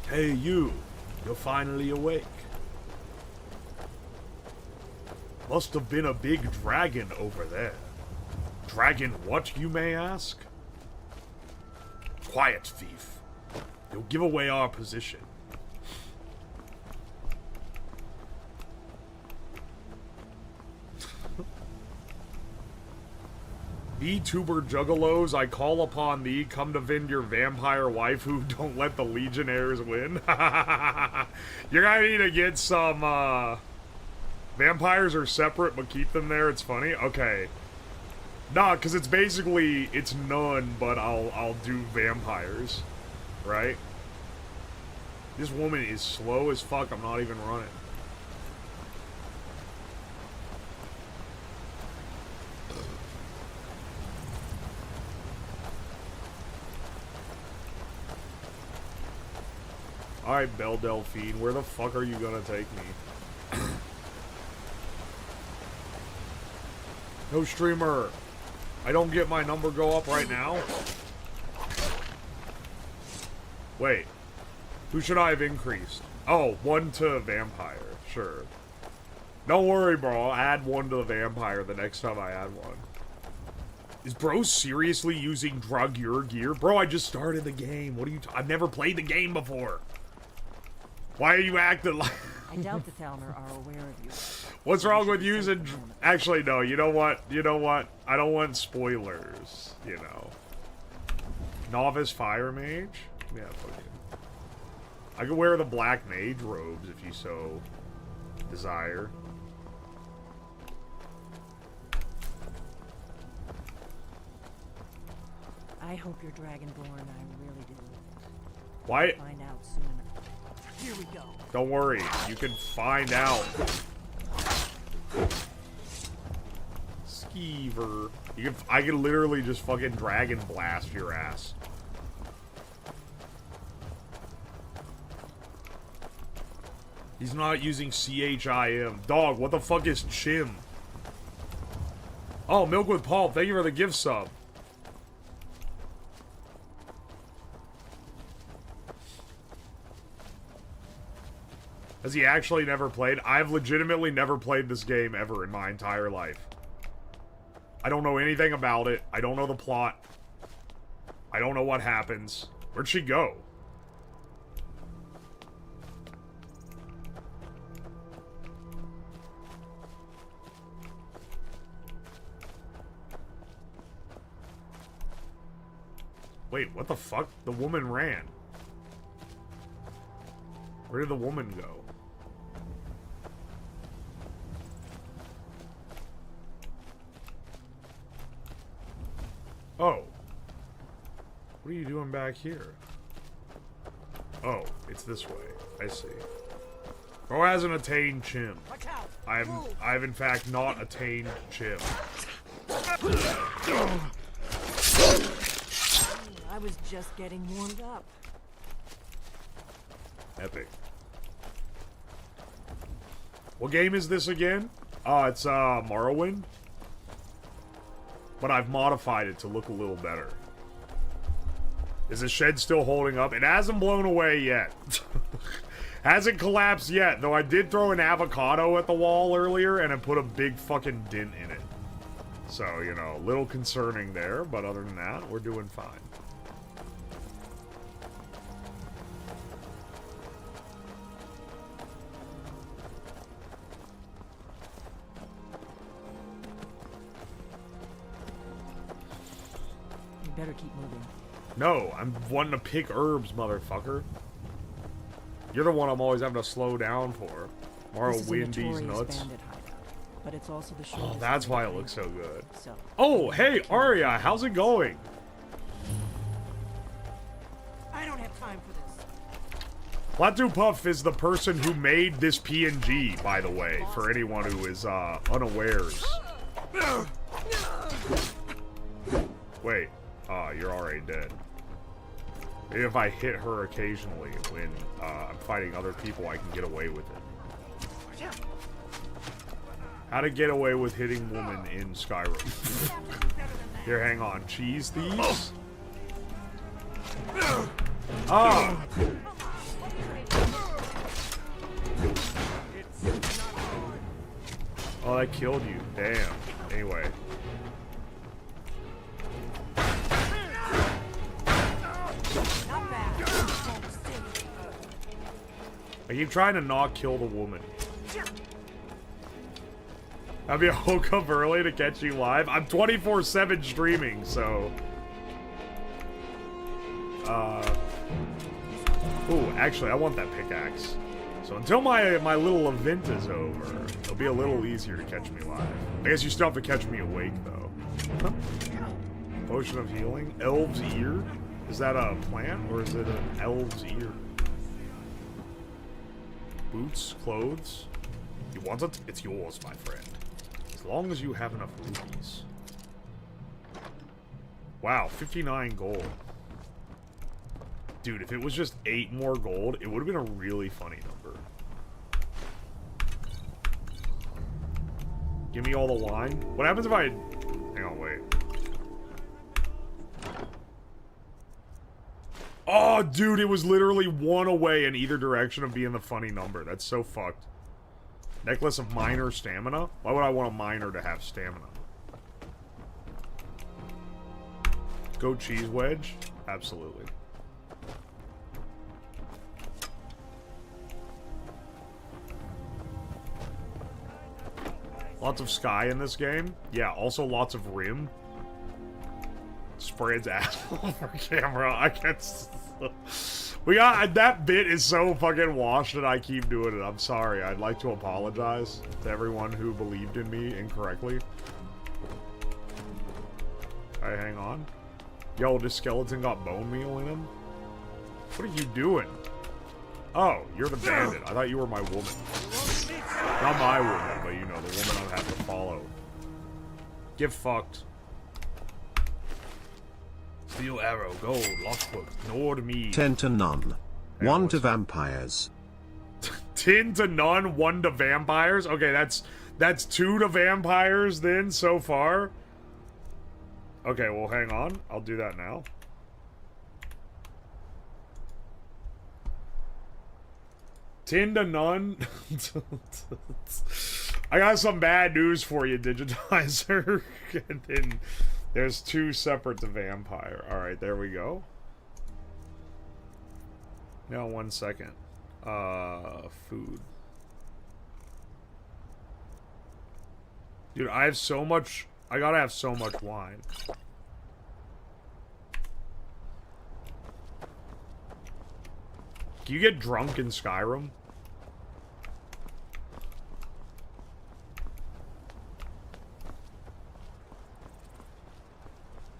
Speaker 1: Hey, you're finally awake. Must have been a big dragon over there. Dragon what, you may ask? Quiet, thief. You'll give away our position. VTuber juggalos, I call upon thee, come to vend your vampire waifu, don't let the legionnaires win. You're gonna need to get some, vampires are separate, but keep them there, it's funny. Okay. Nah, because it's basically, it's none, but I'll do vampires. Right? This woman is slow as fuck, I'm not even running. Alright, Belle Delphine, where the fuck are you gonna take me? No streamer! I don't get my number go up right now? Wait. Who should I have increased? Oh, 1 to vampire. Sure. Don't worry, bro. I'll add 1 to the vampire the next time I add 1. Is bro seriously using drug your gear? Bro, I just started the game. What are you I've never played the game before. Why are you acting like...
Speaker 6: I doubt the Thalmer are aware of you.
Speaker 1: What's wrong with using... Actually, no. You know what? You know what? I don't want spoilers, you know. Novice Fire Mage? Yeah, fuck it. I could wear the black mage robes if you so desire.
Speaker 6: I hope you're Dragonborn, I really do.
Speaker 1: Why?
Speaker 6: Find out soon. Here we go.
Speaker 1: Don't worry, you can find out. Skeever. I could literally just fucking dragon blast your ass. He's not using CHIM. Dog, what the fuck is Chim? Oh, Milk with Pulp, thank you for the gift sub. Has he actually never played? I've legitimately never played this game ever in my entire life. I don't know anything about it. I don't know the plot. I don't know what happens. Where'd she go? Wait, what the fuck? The woman ran. Where did the woman go? Oh. What are you doing back here? Oh, it's this way. I see. Bro hasn't attained Chim. I've in fact not attained Chim.
Speaker 6: I was just getting warmed up.
Speaker 1: Epic. What game is this again? It's Morrowind. But I've modified it to look a little better. Is the shed still holding up? It hasn't blown away yet. Hasn't collapsed yet, though I did throw an avocado at the wall earlier and it put a big fucking dent in it. So, you know, a little concerning there, but other than that, we're doing fine.
Speaker 6: You better keep moving.
Speaker 1: No, I'm wanting to pick herbs, motherfucker. You're the one I'm always having to slow down for. Morrowindy's nuts.
Speaker 6: Bandit hideout, but it's also the
Speaker 1: Oh, that's why it looks so good.
Speaker 6: So,
Speaker 1: Oh, hey, Arya, how's it going?
Speaker 6: I don't have time for this.
Speaker 1: Plateau Puff is the person who made this PNG, by the way, for anyone who is unawares. Wait, you're already dead. Maybe if I hit her occasionally when I'm fighting other people, I can get away with it. How to get away with hitting women in Skyrim. Here, hang on. Cheese thieves? Oh! Oh, that killed you. Damn. Anyway. I keep trying to not kill the woman. I'll be woke up early to catch you live. I'm 24/7 streaming, so... Ooh, actually, I want that pickaxe. So until my little event is over, it'll be a little easier to catch me live. I guess you still have to catch me awake, though. Huh? Potion of healing? Elf's ear? Is that a plant, or is it an elf's ear? Boots, clothes. You want it? It's yours, my friend. As long as you have enough rupees. Wow, 59 gold. Dude, if it was just 8 more gold, it would have been a really funny number. Give me all the wine. What happens if I... Hang on, wait. Oh, dude, it was literally 1 away in either direction of being the funny number. That's so fucked. Necklace of minor stamina? Why would I want a minor to have stamina? Goat cheese wedge? Absolutely. Lots of sky in this game. Yeah, also lots of rim. Spreads ass over camera. I can't. We got that bit is so fucking washed that I keep doing it. I'm sorry. I'd like to apologize to everyone who believed in me incorrectly. Alright, hang on. Yo, this skeleton got bone meal in him? What are you doing? Oh, you're the bandit. I thought you were my woman. Not my woman, but you know, the woman I have to follow. Get fucked. Steel arrow, gold, lockbook, Nord me.
Speaker 3: 10 to none. 1 to vampires.
Speaker 1: 10 to none, 1 to vampires? Okay, that's 2 to vampires then so far. Okay, well hang on. I'll do that now. Ten to none. I got some bad news for you, Digitizer. And then there's 2 separate to vampire. Alright, there we go. Now, 1 second. Food. Dude, I have so much... I gotta have so much wine. Can you get drunk in Skyrim?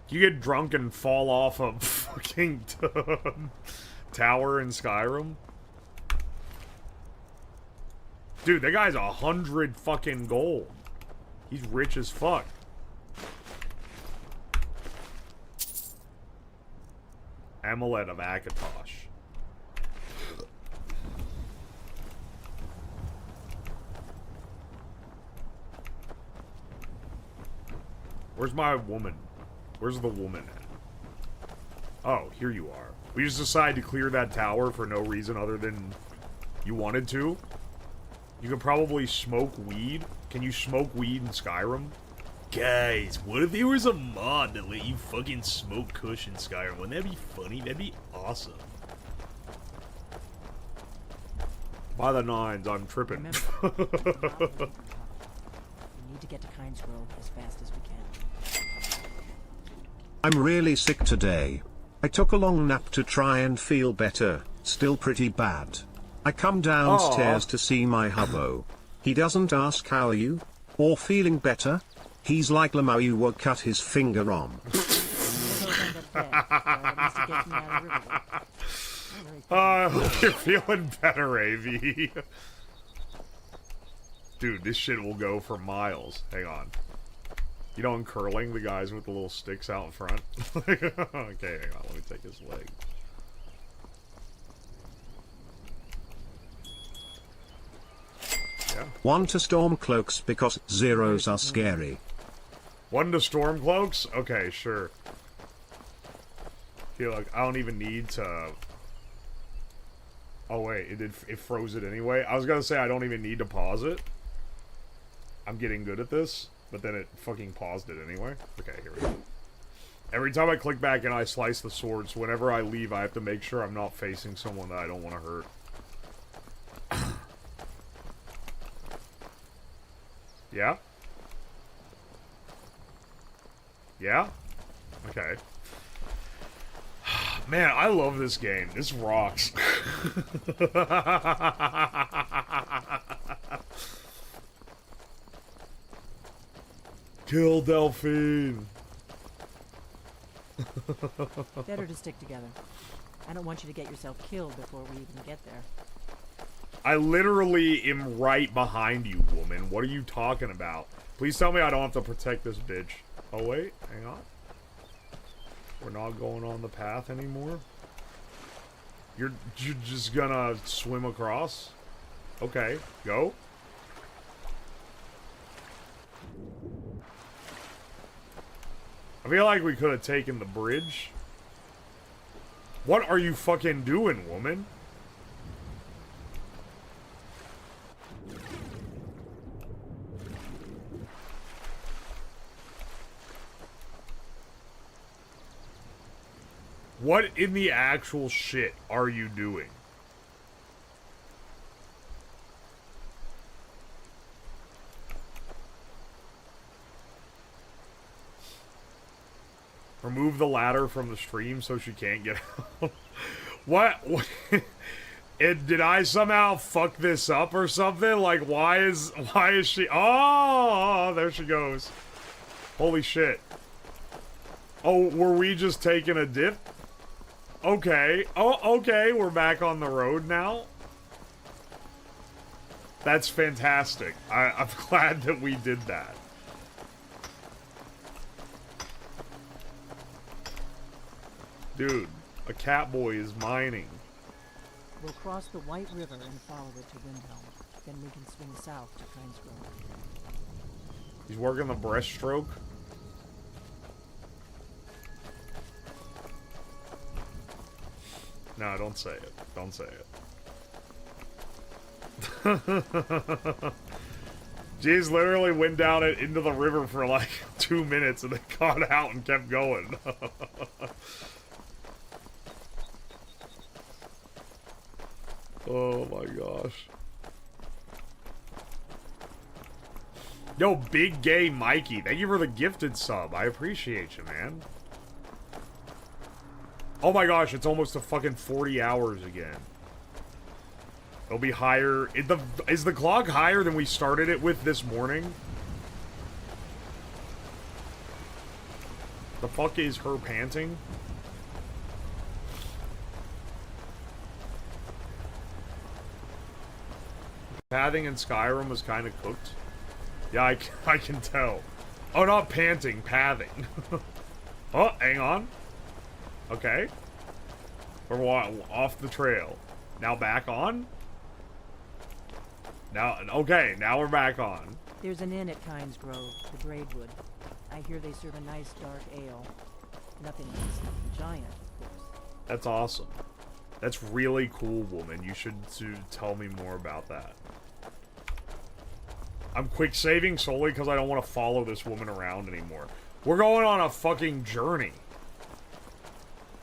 Speaker 1: Can you get drunk and fall off a fucking tower in Skyrim? Dude, that guy's 100 fucking gold. He's rich as fuck. Amulet of Akatosh. Where's my woman? Where's the woman at? Oh, here you are. We just decided to clear that tower for no reason other than you wanted to. You could probably smoke weed. Can you smoke weed in Skyrim? Guys, what if there was a mod that let you fucking smoke kush in Skyrim? Wouldn't that be funny? That'd be awesome. By the nines, I'm tripping.
Speaker 6: Remember, we need to get to Kynes Grove as fast as we can.
Speaker 3: I'm really sick today. I took a long nap to try and feel better, still pretty bad. I come downstairs to see my hubbo. He doesn't ask how are you, or feeling better. He's like Lamau you were cut his finger on.
Speaker 1: I hope you're feeling better, AV. Dude, this shit will go for miles. Hang on. You know in curling, the guys with the little sticks out in front? Okay, hang on. Let me take his leg. Yeah.
Speaker 3: 1 to storm cloaks because zeros are scary.
Speaker 1: 1 to storm cloaks? Okay, sure. Feel like I don't even need to... Oh wait, it froze it anyway. I was gonna say I don't even need to pause it. I'm getting good at this, but then it fucking paused it anyway. Okay, here we go. Every time I click back and I slice the sword, so whenever I leave I have to make sure I'm not facing someone that I don't want to hurt. Yeah? Yeah? Okay. Man, I love this game. This rocks. Kill Delphine.
Speaker 6: Better to stick together. I don't want you to get yourself killed before we even get there.
Speaker 1: I literally am right behind you, woman. What are you talking about? Please tell me I don't have to protect this bitch. Oh, wait. Hang on. We're not going on the path anymore? You're just gonna swim across? Okay. Go. I feel like we could have taken the bridge. What are you fucking doing, woman? What in the actual shit are you doing? Remove the ladder from the stream so she can't get out. What? Did I somehow fuck this up or something? Like, why is she? Oh, there she goes. Holy shit. Oh, were we just taking a dip? Okay. Oh, okay. We're back on the road now. That's fantastic. I'm glad that we did that. Dude, a catboy is mining.
Speaker 6: We'll cross the White River and follow it to Windhelm. Then we can swing south to Kynes Grove.
Speaker 1: He's working the breaststroke. No, don't say it. Don't say it. Jeez literally went down it into the river for like 2 minutes and then got out and kept going. Oh my gosh. Yo, Big Gay Mikey, thank you for the gifted sub. I appreciate you, man. Oh my gosh, it's almost a fucking 40 hours again. It'll be higher. Is the clock higher than we started it with this morning? The fuck is her panting? pathing in Skyrim was kind of cooked. Yeah, I can tell. Oh, not panting, pathing. Oh, hang on. Okay. We're off the trail. Now back on? Now, okay, now we're back on.
Speaker 6: There's an inn at Kynes Grove, the Braidwood. I hear they serve a nice dark ale. Nothing giant, of course.
Speaker 1: That's awesome. That's really cool, woman. You should tell me more about that. I'm quick saving solely because I don't want to follow this woman around anymore. We're going on a fucking journey.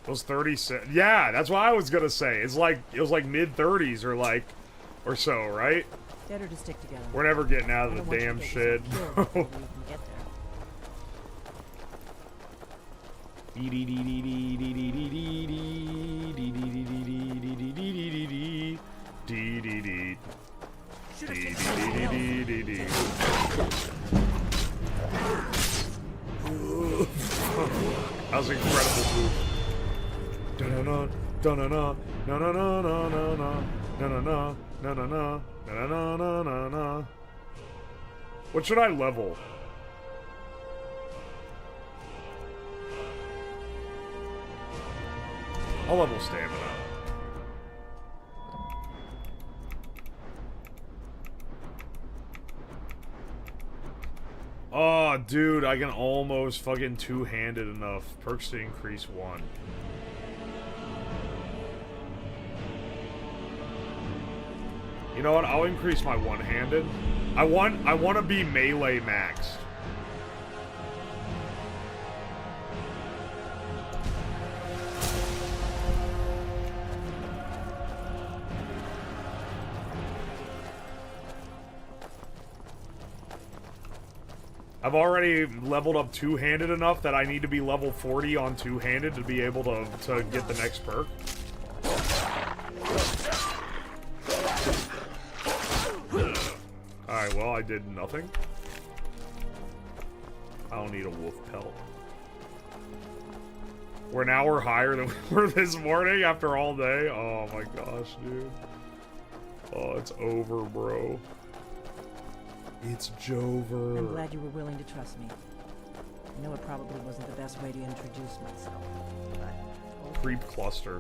Speaker 1: Those 36. Yeah, that's what I was gonna say. It's like it was like mid-30s or so, right?
Speaker 6: Better to stick together.
Speaker 1: We're never getting out of the damn shit. That was an incredible move. Da-na-na, da-na-na, na-na-na-na-na-na, na-na-na, na-na-na, na-na-na-na-na. What should I level? I'll level stamina. Oh, dude, I can almost fucking two-handed enough. Perks to increase 1. You know what? I'll increase my one-handed. I want to be melee maxed. I've already leveled up two-handed enough that I need to be level 40 on two-handed to be able to get the next perk. Alright, well, I did nothing. I don't need a wolf pelt. We're higher than we were this morning after all day. Oh my gosh, dude. Oh, it's over, bro. It's Jover.
Speaker 6: I'm glad you were willing to trust me. I know it probably wasn't the best way to introduce myself, but...
Speaker 1: Creep cluster.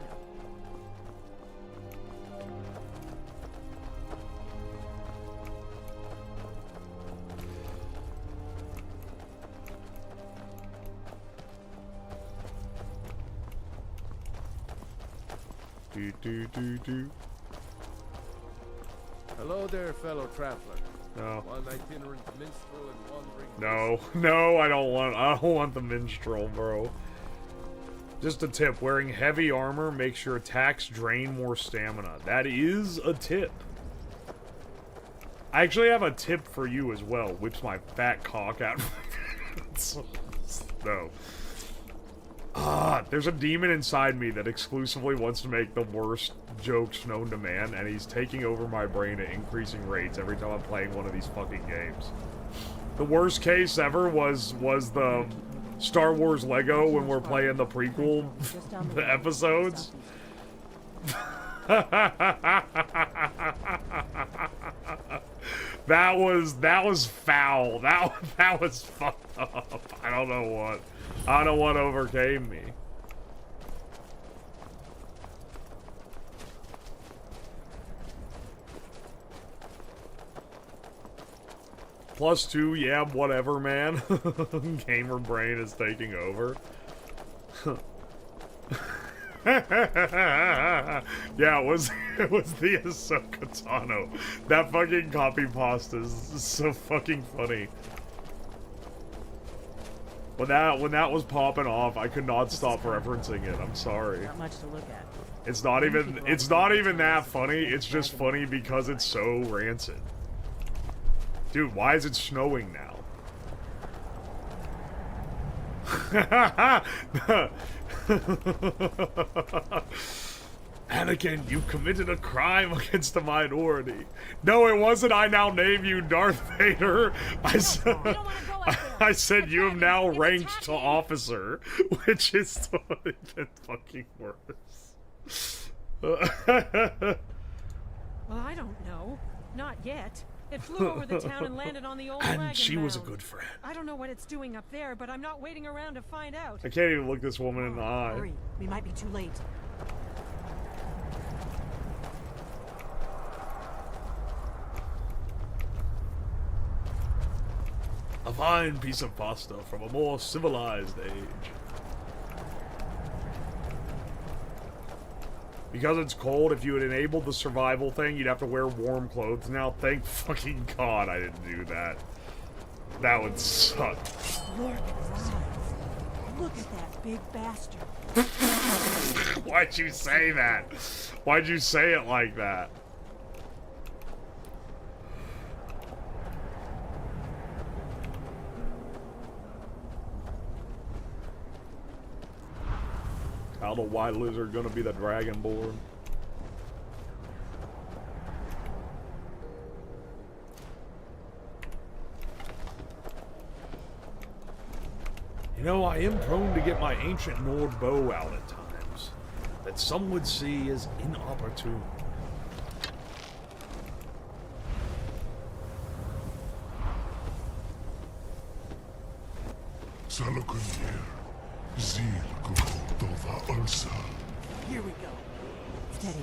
Speaker 1: Do.
Speaker 7: Hello there, fellow traveler.
Speaker 1: No.
Speaker 7: One itinerant minstrel and wandering.
Speaker 1: No, I don't want the minstrel, bro. Just a tip, wearing heavy armor makes your attacks drain more stamina. That is a tip. I actually have a tip for you as well. Whips my fat cock out. No. There's a demon inside me that exclusively wants to make the worst jokes known to man, and he's taking over my brain at increasing rates every time I'm playing one of these fucking games. The worst case ever was the Star Wars Lego when we're playing the prequel the episodes. That was foul. That was fucked up. I don't know what overcame me. +2, yeah, whatever, man. Gamer brain is taking over. Yeah, it was the Ahsoka Tano. That fucking copy pasta is so fucking funny. When that was popping off, I could not stop referencing it. I'm sorry.
Speaker 6: Not much to look at.
Speaker 1: It's not even that funny. It's just funny because it's so rancid. Dude, why is it snowing now? Anakin, you committed a crime against the minority. No, it wasn't. I now name you Darth Vader. I said you have now ranked to officer, which is even fucking worse.
Speaker 6: Well, I don't know.
Speaker 8: Not yet. It flew over the town and landed on the old
Speaker 2: And
Speaker 8: wagon
Speaker 2: she was a
Speaker 8: mound.
Speaker 2: good friend.
Speaker 8: I don't know what it's doing up there, but I'm not waiting around to find out.
Speaker 1: I can't even look this woman in the eye.
Speaker 6: Hurry, we might be too late.
Speaker 2: A fine piece of pasta from a more civilized age.
Speaker 1: Because it's cold, if you had enabled the survival thing, you'd have to wear warm clothes now. Thank fucking God I didn't do that. That would suck.
Speaker 6: Lord alive. Look at that big bastard.
Speaker 1: Why'd you say that? Why'd you say it like that?
Speaker 2: How the white lizard gonna be the dragonborn? You know, I am prone to get my ancient Nord bow out at times, that some would see as inopportune.
Speaker 6: Here we go. Steady.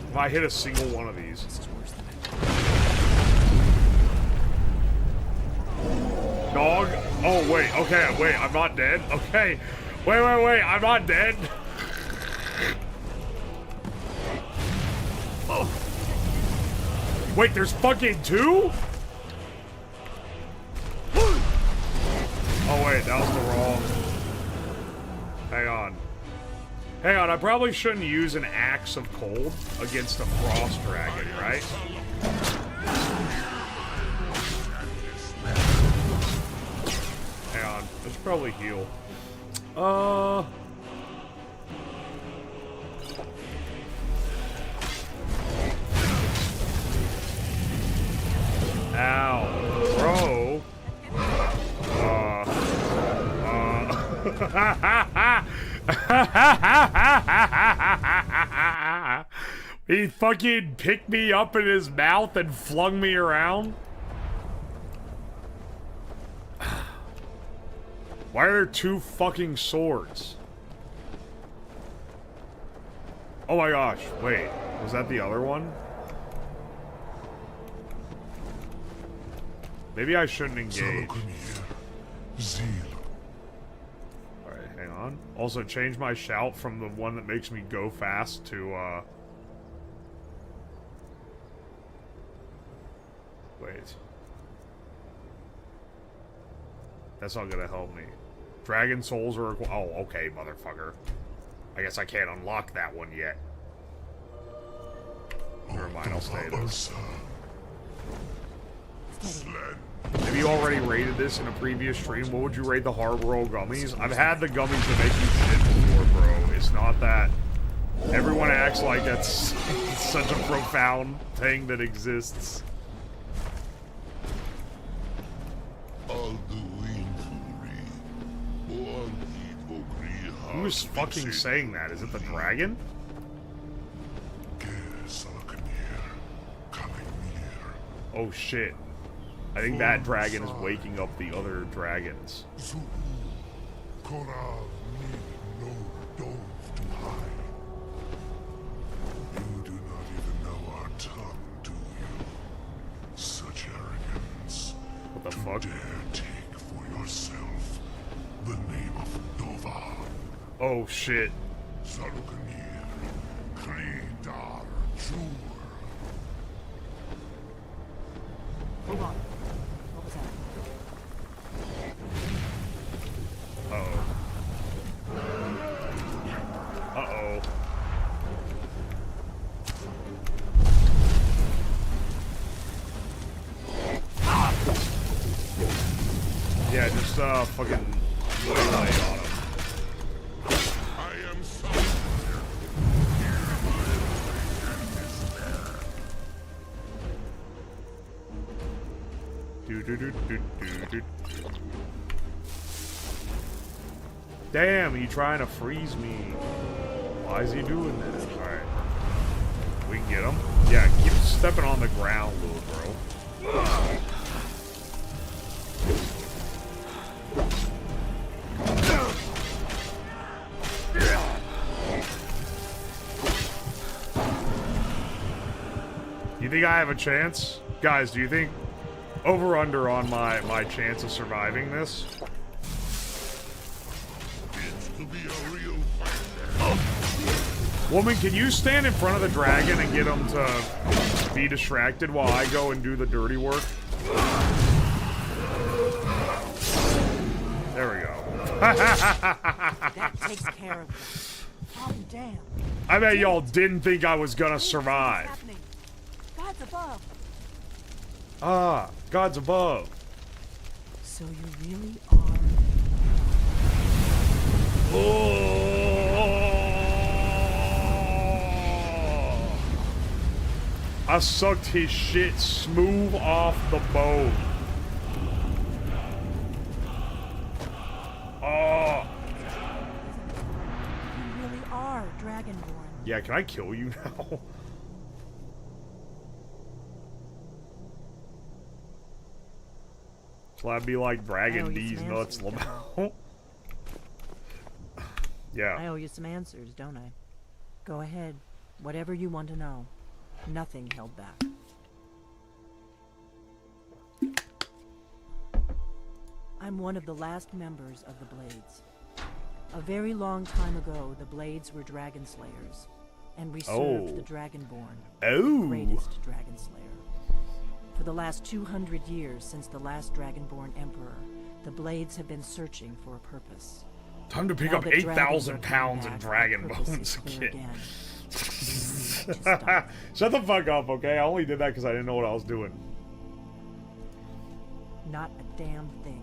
Speaker 1: If I hit a single one of these.
Speaker 6: This is worse than
Speaker 1: Dog? Oh, wait. Okay, wait. I'm not dead? Okay. Wait. I'm not dead. Oh. Wait, there's fucking two? Oh, wait. That was the wrong. Hang on. I probably shouldn't use an axe of cold against a frost dragon, right? Hang on. I should probably heal. Ow. Bro. He fucking picked me up in his mouth and flung me around. Why are there two fucking swords? Oh my gosh, wait. Was that the other one? Maybe I shouldn't engage. Alright, hang on. Also, change my shout from the one that makes me go fast to, wait. That's not gonna help me. Dragon souls are... Oh, okay, motherfucker. I guess I can't unlock that one yet. Never mind, I'll stay this. Have you already rated this in a previous stream? What would you rate the hard roll gummies? I've had the gummies that make you shit before, bro. It's not that... Everyone acts like that's such a profound thing that exists. Who's fucking saying that? Is it the dragon? Oh shit. I think that dragon is waking up the other dragons.
Speaker 9: You do not even know our tongue, do you? Such arrogance.
Speaker 1: What the fuck?
Speaker 9: Dare take for yourself the name of Nova.
Speaker 1: Oh shit.
Speaker 9: Salukanir, Kridar, Jur.
Speaker 6: Hold on. What was that?
Speaker 1: Uh-oh. Uh-oh. Yeah, just, fucking waylay on him.
Speaker 9: I am
Speaker 1: Damn, he trying to freeze me. Why is he doing that? Alright.
Speaker 2: We can get him. Yeah, keep stepping on the ground, little bro. You think I have a chance? Guys, do you think over under on my chance of surviving this? Woman, can you stand in front of the dragon and get him to be distracted while I go and do the dirty work? There we go.
Speaker 6: That takes care of them. Oh, damn.
Speaker 2: I bet y'all didn't think I was gonna survive.
Speaker 6: God's above.
Speaker 2: Ah, God's above.
Speaker 6: So you really are.
Speaker 2: Oh. I sucked his shit smooth off the bone. Oh.
Speaker 6: You really are Dragonborn.
Speaker 2: Yeah, can I kill you now? Will I be like dragging these nuts, Lamau? Yeah.
Speaker 6: I owe you some answers, don't I? Go ahead. Whatever you want to know. Nothing held back. I'm one of the last members of the Blades. A very long time ago, the Blades were dragon slayers, and we served the Dragonborn, the greatest dragon slayer. For the last 200 years since the last Dragonborn Emperor, the Blades have been searching for a purpose.
Speaker 2: Time to pick up 8,000 pounds in dragon bones again. Shut the fuck up, okay? I only did that because I didn't know what I was doing.
Speaker 6: Not a damn thing.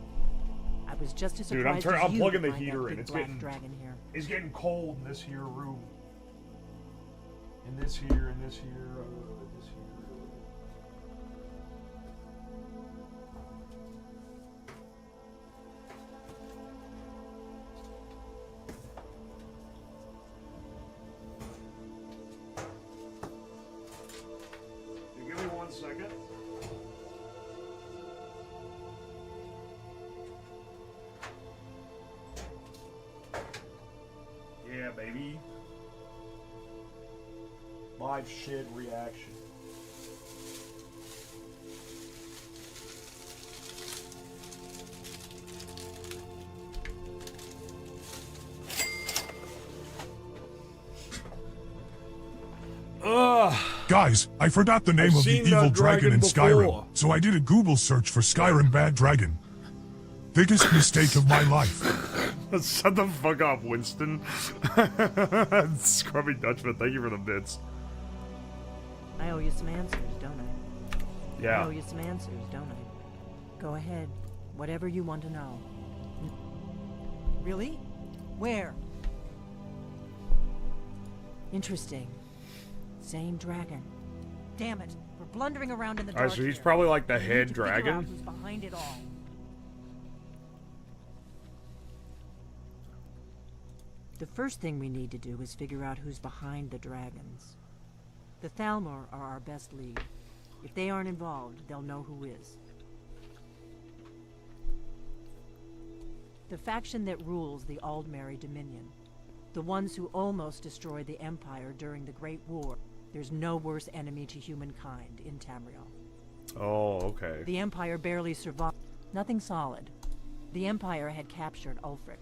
Speaker 6: I was just as
Speaker 2: Dude,
Speaker 6: surprised as
Speaker 2: I'm
Speaker 6: you
Speaker 2: plugging
Speaker 6: to
Speaker 2: the
Speaker 6: find
Speaker 2: heater
Speaker 6: that
Speaker 2: in.
Speaker 6: big
Speaker 2: It's
Speaker 6: black
Speaker 2: getting
Speaker 6: dragon here.
Speaker 1: It's getting cold in this here room. In this here, in this here, this here. Give me 1 second. Yeah, baby. Live shit reaction.
Speaker 9: Guys, I forgot the name of the
Speaker 2: seen
Speaker 9: evil
Speaker 2: that
Speaker 9: dragon in
Speaker 2: dragon
Speaker 9: Skyrim,
Speaker 2: before.
Speaker 9: so I did a Google search for Skyrim bad dragon. Biggest mistake of my life.
Speaker 2: Shut the fuck up, Winston. Scrubby Dutchman, thank you for the bits.
Speaker 6: I owe you some answers, don't I?
Speaker 2: Yeah.
Speaker 6: I owe you some answers, don't I? Go ahead. Whatever you want to know. Really? Where? Interesting. Same dragon. Damn it. We're blundering around in the dark.
Speaker 2: Alright, so he's
Speaker 6: here.
Speaker 2: probably like the
Speaker 6: We need
Speaker 2: head
Speaker 6: to figure out
Speaker 2: dragon.
Speaker 6: who's behind it all. The first thing we need to do is figure out who's behind the dragons. The Thalmor are our best lead. If they aren't involved, they'll know who is. The faction that rules the Aldmeri Dominion. The ones who almost destroyed the Empire during the Great War. There's no worse enemy to humankind in Tamriel.
Speaker 2: Oh, okay.
Speaker 6: The Empire barely survived. Nothing solid. The Empire had captured Ulfric.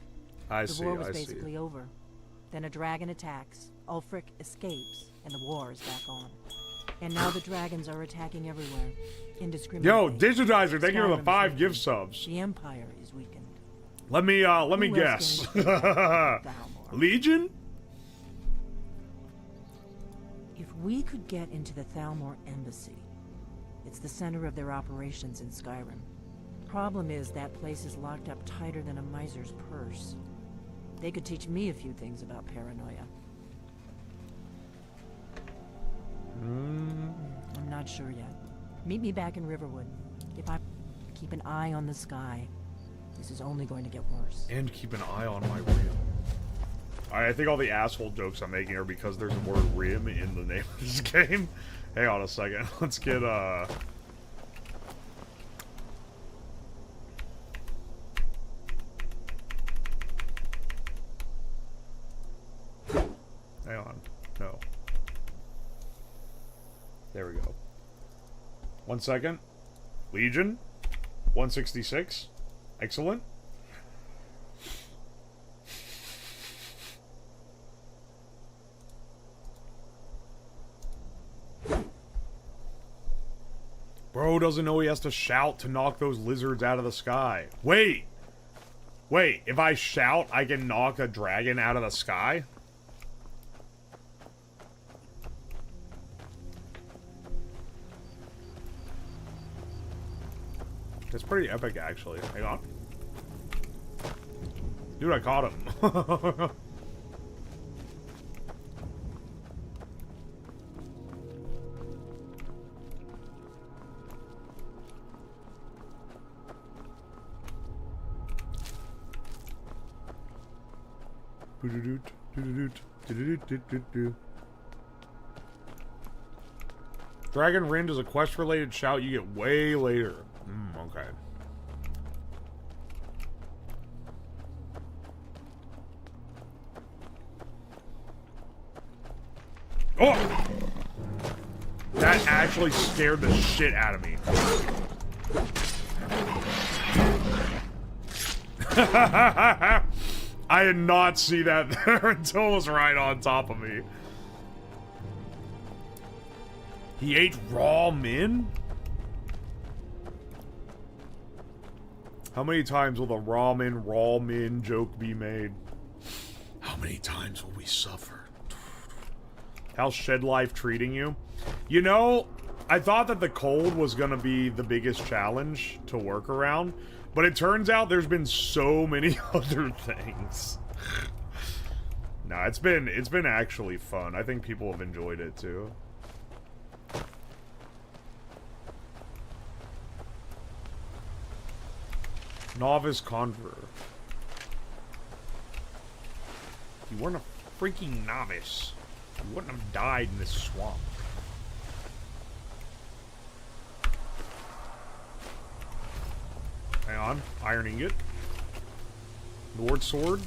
Speaker 6: The war was basically over. Then a dragon attacks, Ulfric escapes, and the war is back on. And now the dragons are attacking everywhere, indiscriminately.
Speaker 2: Yo, Digitizer, thank you for the
Speaker 6: Skyrim
Speaker 2: 5
Speaker 6: is
Speaker 2: gift
Speaker 6: weakened.
Speaker 2: subs.
Speaker 6: The Empire is weakened.
Speaker 2: Let me
Speaker 6: Who else
Speaker 2: guess.
Speaker 6: can we take out the Thalmor?
Speaker 2: Legion?
Speaker 6: If we could get into the Thalmor embassy, it's the center of their operations in Skyrim. Problem is that place is locked up tighter than a miser's purse. They could teach me a few things about paranoia. I'm not sure yet. Meet me back in Riverwood. If I keep an eye on the sky, this is only going to get worse.
Speaker 2: And keep an eye on my wheel. I think all the asshole jokes I'm making are because there's the word rim in the name of this game. Hang on a second. Let's get, hang on. No. There we go. 1 second. Legion. 166. Excellent. Bro doesn't know he has to shout to knock those lizards out of the sky. Wait! Wait, if I shout, I can knock a dragon out of the sky? It's pretty epic, actually. Hang on. Dude, I caught him. Dragon Rind is a quest-related shout you get way later. Okay. Oh! That actually scared the shit out of me. I did not see that there until it was right on top of me. He ate raw min? How many times will the raw min joke be made? How many times will we suffer? How's Shed Life treating you? You know, I thought that the cold was gonna be the biggest challenge to work around, but it turns out there's been so many other things. Nah, it's been actually fun. I think people have enjoyed it too. Novice Conjurer. You weren't a freaking novice. You wouldn't have died in this swamp. Hang on. Iron Ingot. Lord Sword.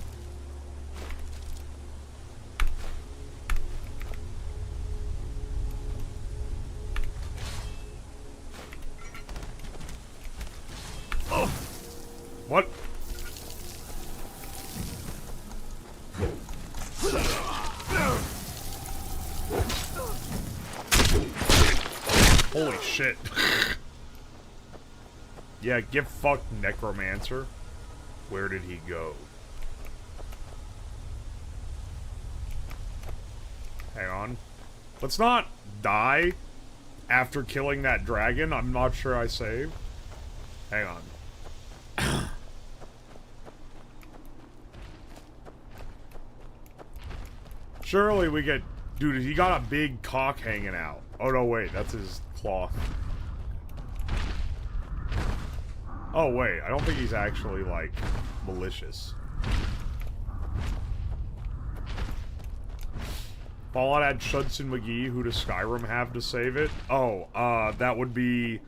Speaker 2: Oh! What? Holy shit. Yeah, get fucked, Necromancer. Where did he go? Hang on. Let's not die after killing that dragon. I'm not sure I saved. Hang on. Surely we get... Dude, he got a big cock hanging out. Oh, no, wait. That's his cloth. Oh, wait. I don't think he's actually, like, malicious. Fallout had Shudson McGee. Who does Skyrim have to save it? Oh, that would be...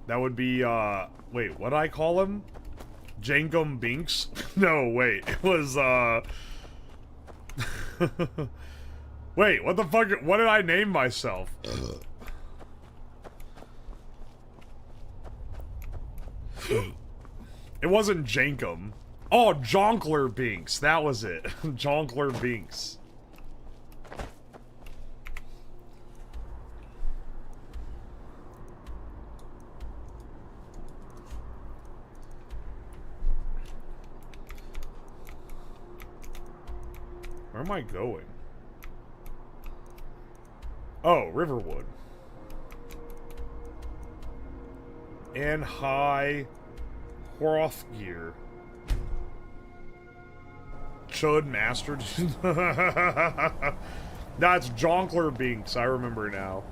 Speaker 2: That would be, wait, what'd I call him? Jankum Binks? No, wait. It was, Wait, what the fuck? What did I name myself? It wasn't Jankum. Oh, Jonkler Binks. That was it. Jonkler Binks. Where am I going? Oh, Riverwood. And High Hrothgear. Chud Master. That's Jonkler Binks. I remember now.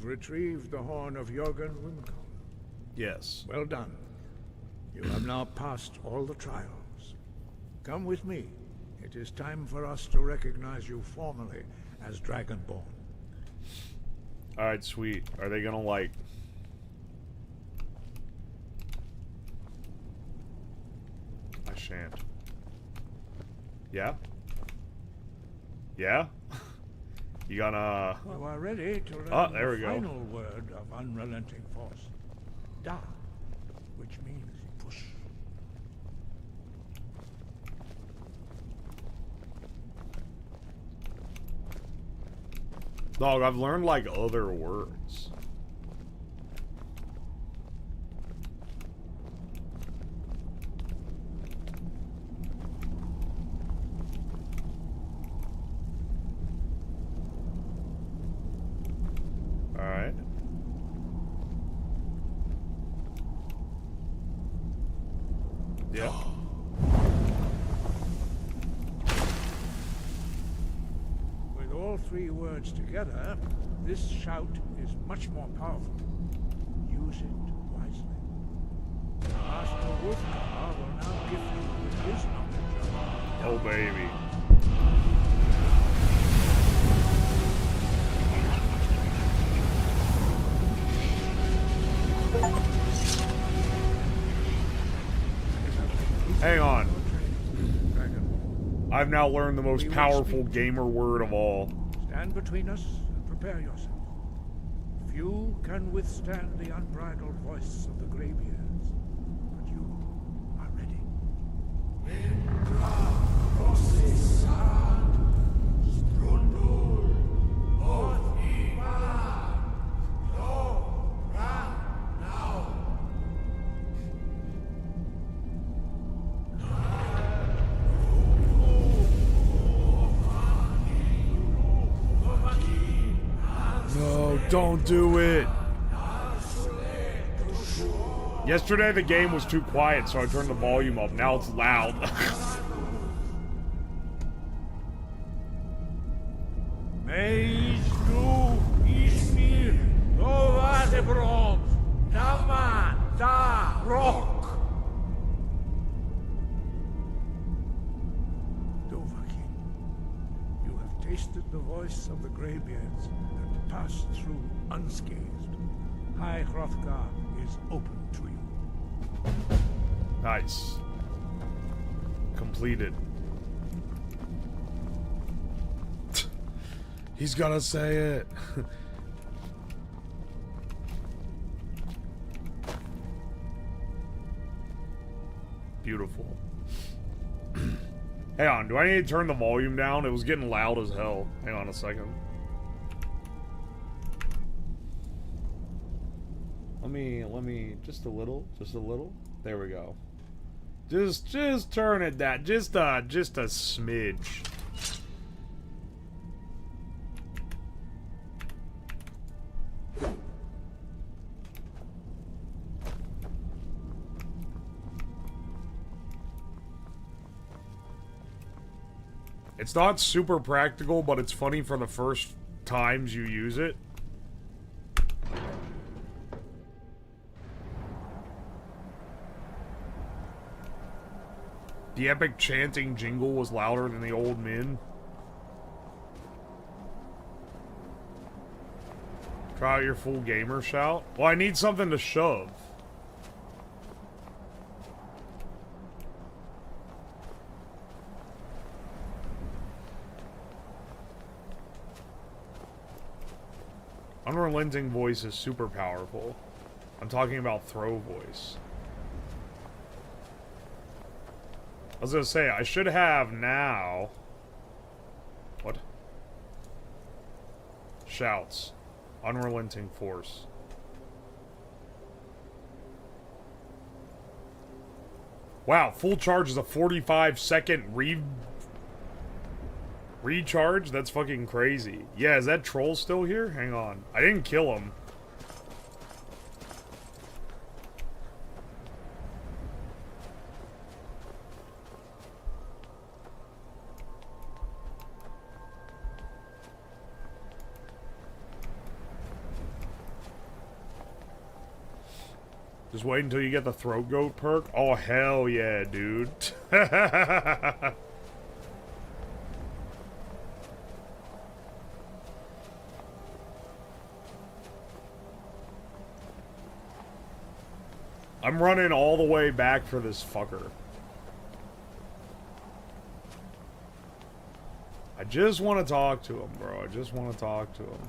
Speaker 10: You've retrieved the horn of Jorgen Wimkel.
Speaker 2: Yes.
Speaker 10: Well done. You have now passed all the trials. Come with me. It is time for us to recognize you formally as Dragonborn.
Speaker 2: Alright, sweet. Are they gonna, like... I shan't. Yeah? Yeah? You gonna...
Speaker 10: You are ready to learn
Speaker 2: there we
Speaker 10: the
Speaker 2: go.
Speaker 10: final word of unrelenting force. Da, which means push.
Speaker 2: Dog, I've learned, like, other words. Alright. Yeah.
Speaker 10: With all three words together, this shout is much more powerful. Use it wisely. Master Wolfgar will now gift you with his knowledge of
Speaker 2: Oh, baby. Hang on. I've now learned the most powerful gamer word of all.
Speaker 10: Stand between us and prepare yourself. Few can withstand the unbridled voice of the graybeards, but you are ready.
Speaker 2: No, don't do it. Yesterday the game was too quiet, so I turned the volume up. Now it's loud.
Speaker 10: Meis du is mir, Nova de Bronze, Dama da Rock. Dovahkiin, you have tasted the voice of the Greybeards and passed through unscathed. High Hrothgar is open to you.
Speaker 2: Nice. Completed. He's gonna say it. Beautiful. Hang on, do I need to turn the volume down? It was getting loud as hell. Hang on a second. Let me, just a little. There we go. Just turn it down, just a smidge. It's not super practical, but it's funny for the first times you use it. The epic chanting jingle was louder than the old men. Try out your full gamer shout. Well, I need something to shove. Unrelenting voice is super powerful. I'm talking about throw voice. I was gonna say, I should have now... What? Shouts. Unrelenting force. Wow, full charge is a 45-second recharge? That's fucking crazy. Yeah, is that troll still here? Hang on. I didn't kill him. Just wait until you get the throat goat perk. Oh, hell yeah, dude. I'm running all the way back for this fucker. I just want to talk to him, bro. I just want to talk to him.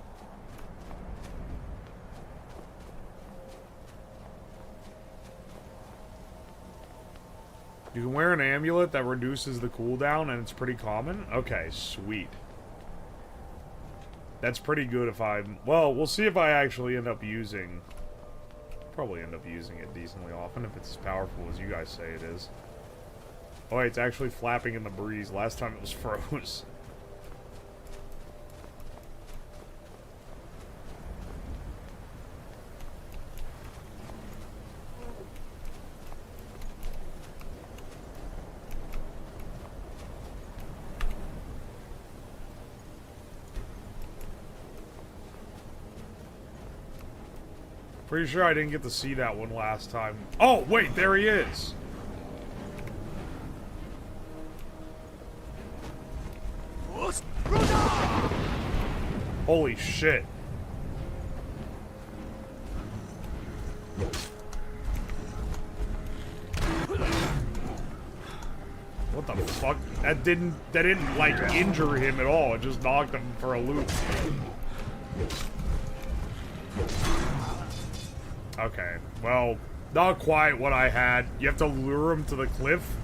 Speaker 2: You can wear an amulet that reduces the cooldown, and it's pretty common? Okay, sweet. That's pretty good if I'm... Well, we'll see if I actually end up using... Probably end up using it decently often if it's as powerful as you guys say it is. Oh, wait, it's actually flapping in the breeze. Last time it was froze. Pretty sure I didn't get to see that one last time. Oh, wait, there he is. Holy shit. What the fuck? That didn't like injure him at all. It just knocked him for a loop. Okay, well, not quite what I had. You have to lure him to the cliff?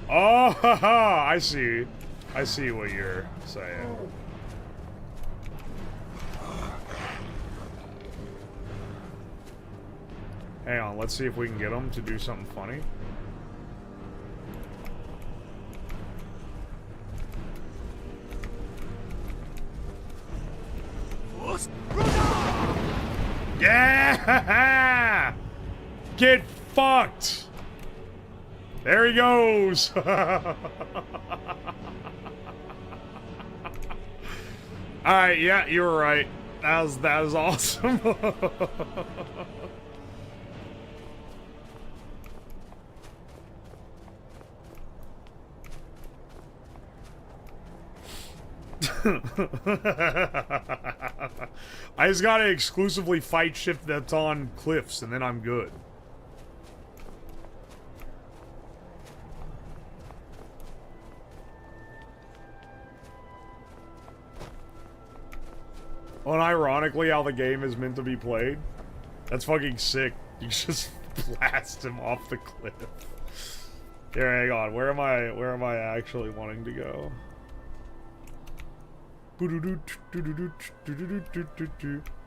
Speaker 2: Oh, haha, I see. I see what you're saying. Hang on, let's see if we can get him to do something funny. Yeah! Get fucked! There he goes! Alright, yeah, you were right. That was awesome. I just gotta exclusively fight shit that's on cliffs, and then I'm good. Unironically, how the game is meant to be played. That's fucking sick. You just blast him off the cliff. Here, hang on. Where am I actually wanting to go?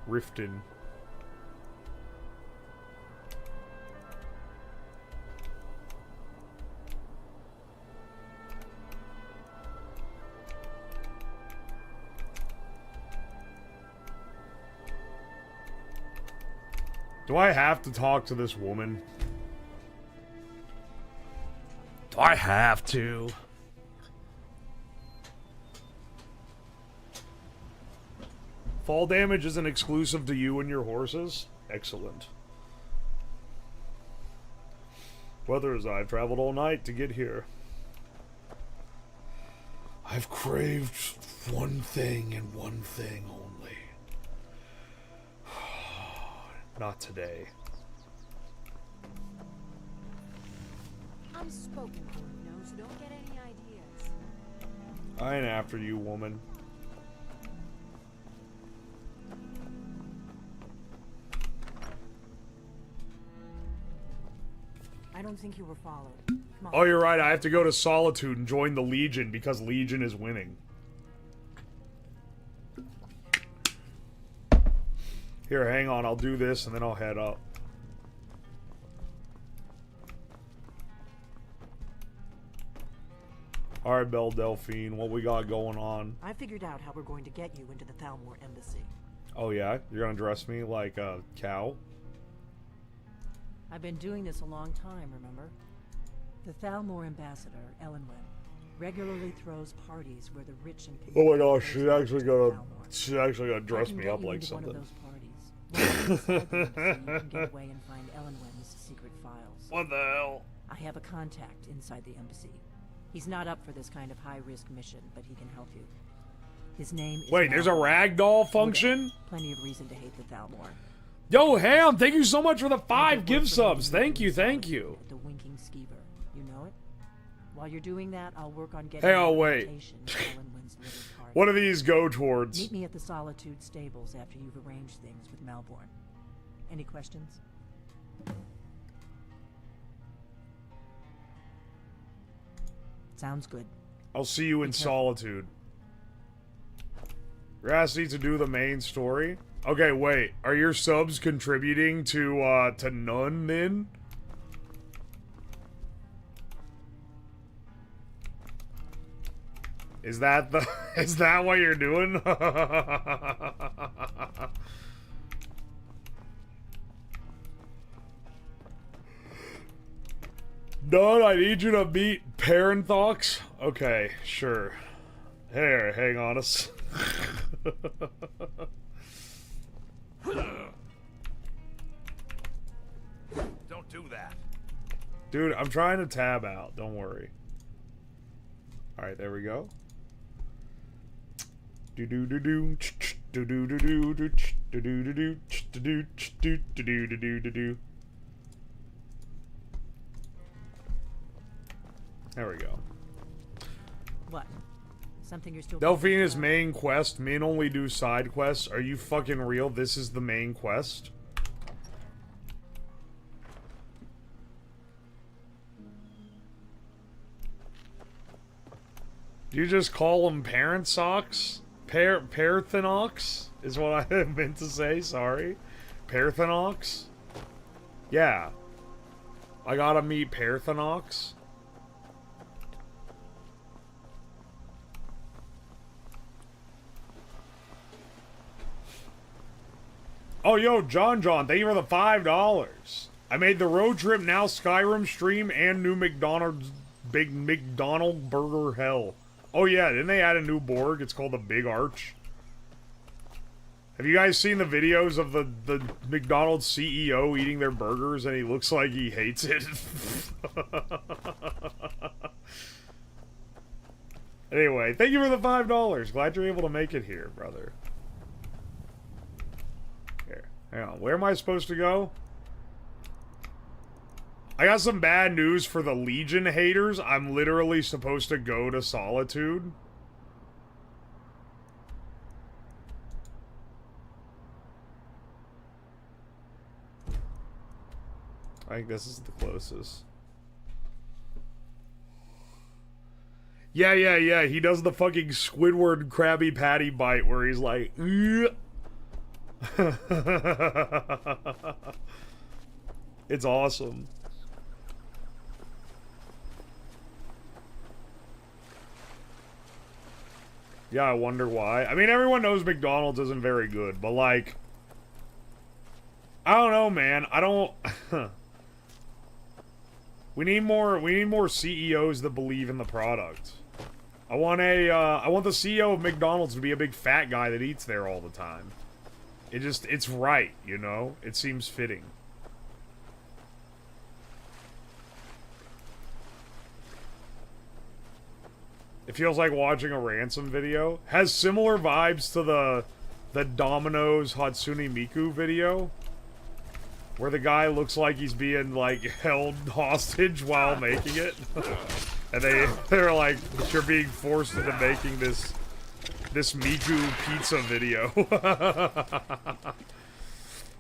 Speaker 2: Riften. Do I have to talk to this woman? Do I have to? Fall damage isn't exclusive to you and your horses? Excellent. Weathers, I've traveled all night to get here. I've craved one thing and one thing only. Not today.
Speaker 11: I'm spoken for, you know, so don't get any ideas.
Speaker 2: I ain't after you, woman.
Speaker 6: I don't think you were followed. Come on.
Speaker 2: Oh, you're right. I have to go to Solitude and join the Legion because Legion is winning. Here, hang on. I'll do this and then I'll head up. Alright, Belle Delphine. What we got going on?
Speaker 6: I figured out how we're going to get you into the Thalmor embassy.
Speaker 2: Oh, yeah? You're gonna dress me like a cow?
Speaker 6: I've been doing this a long time, remember? The Thalmor ambassador, Elenwen, regularly throws parties where the rich and
Speaker 2: Oh my gosh, she's actually gonna dress me up like something.
Speaker 6: One of those parties. inside the embassy, you can get away and find Ellenwen's secret files.
Speaker 2: What the hell?
Speaker 6: I have a contact inside the embassy. He's not up for this kind of high-risk mission, but he can help you. His name is
Speaker 2: Wait, there's a ragdoll function?
Speaker 6: Plenty of reason to hate the Thalmor.
Speaker 2: Yo, Ham, thank you so much for the 5 gift subs. Thank you, thank you.
Speaker 6: The Winking Skeever. You know it? While you're doing that, I'll work on getting
Speaker 2: Hey, oh, wait.
Speaker 6: invitation to Ellenwen's living party.
Speaker 2: What do these go towards?
Speaker 6: Meet me at the Solitude stables after you've arranged things with Melbourne. Any questions? Sounds good.
Speaker 2: I'll see you in Solitude. You're asking to do the main story? Okay, wait. Are your subs contributing to none, then? Is that the... Is that what you're doing? None, I need you to meet Parenthox? Okay, sure. Here, hang on us.
Speaker 12: Don't do that.
Speaker 2: Dude, I'm trying to tab out. Don't worry. Alright, there we go. Do do do do do do do do do do do do do do do do do do do. There we go.
Speaker 6: What? Something you're still...
Speaker 2: Delphina's main quest. Men only do side quests. Are you fucking real? This is the main quest? Do you just call them parent socks? Parthenox is what I meant to say, sorry. Parthenox? Yeah. I gotta meet Parthenox. Oh, yo, John, thank you for the $5. I made the road trip, now Skyrim stream, and new McDonald's, Big McDonald Burger Hell. Oh, yeah, didn't they add a new Borg? It's called the Big Arch. Have you guys seen the videos of the McDonald's CEO eating their burgers, and he looks like he hates it? Anyway, thank you for the $5. Glad you're able to make it here, brother. Hang on, where am I supposed to go? I got some bad news for the Legion haters. I'm literally supposed to go to Solitude. I think this is the closest. Yeah. He does the fucking Squidward Krabby Patty bite where he's like... It's awesome. Yeah, I wonder why. I mean, everyone knows McDonald's isn't very good, but like... I don't know, man. I don't... We need more CEOs that believe in the product. I want the CEO of McDonald's to be a big fat guy that eats there all the time. It's right, you know? It seems fitting. It feels like watching a Ransom video. Has similar vibes to the Domino's Hatsune Miku video. Where the guy looks like he's being, like, held hostage while making it. And they're like, you're being forced into making this Miku pizza video.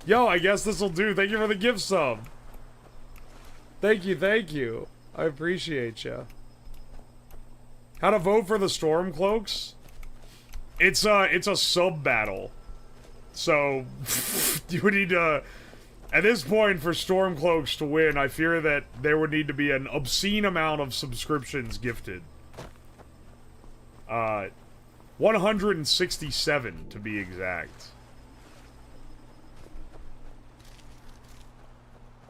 Speaker 2: Yo, I guess this'll do. Thank you for the gift sub. Thank you. I appreciate ya. How to vote for the Stormcloaks? It's a sub battle. So you would need to... At this point, for Stormcloaks to win, I fear that there would need to be an obscene amount of subscriptions gifted. 167 to be exact.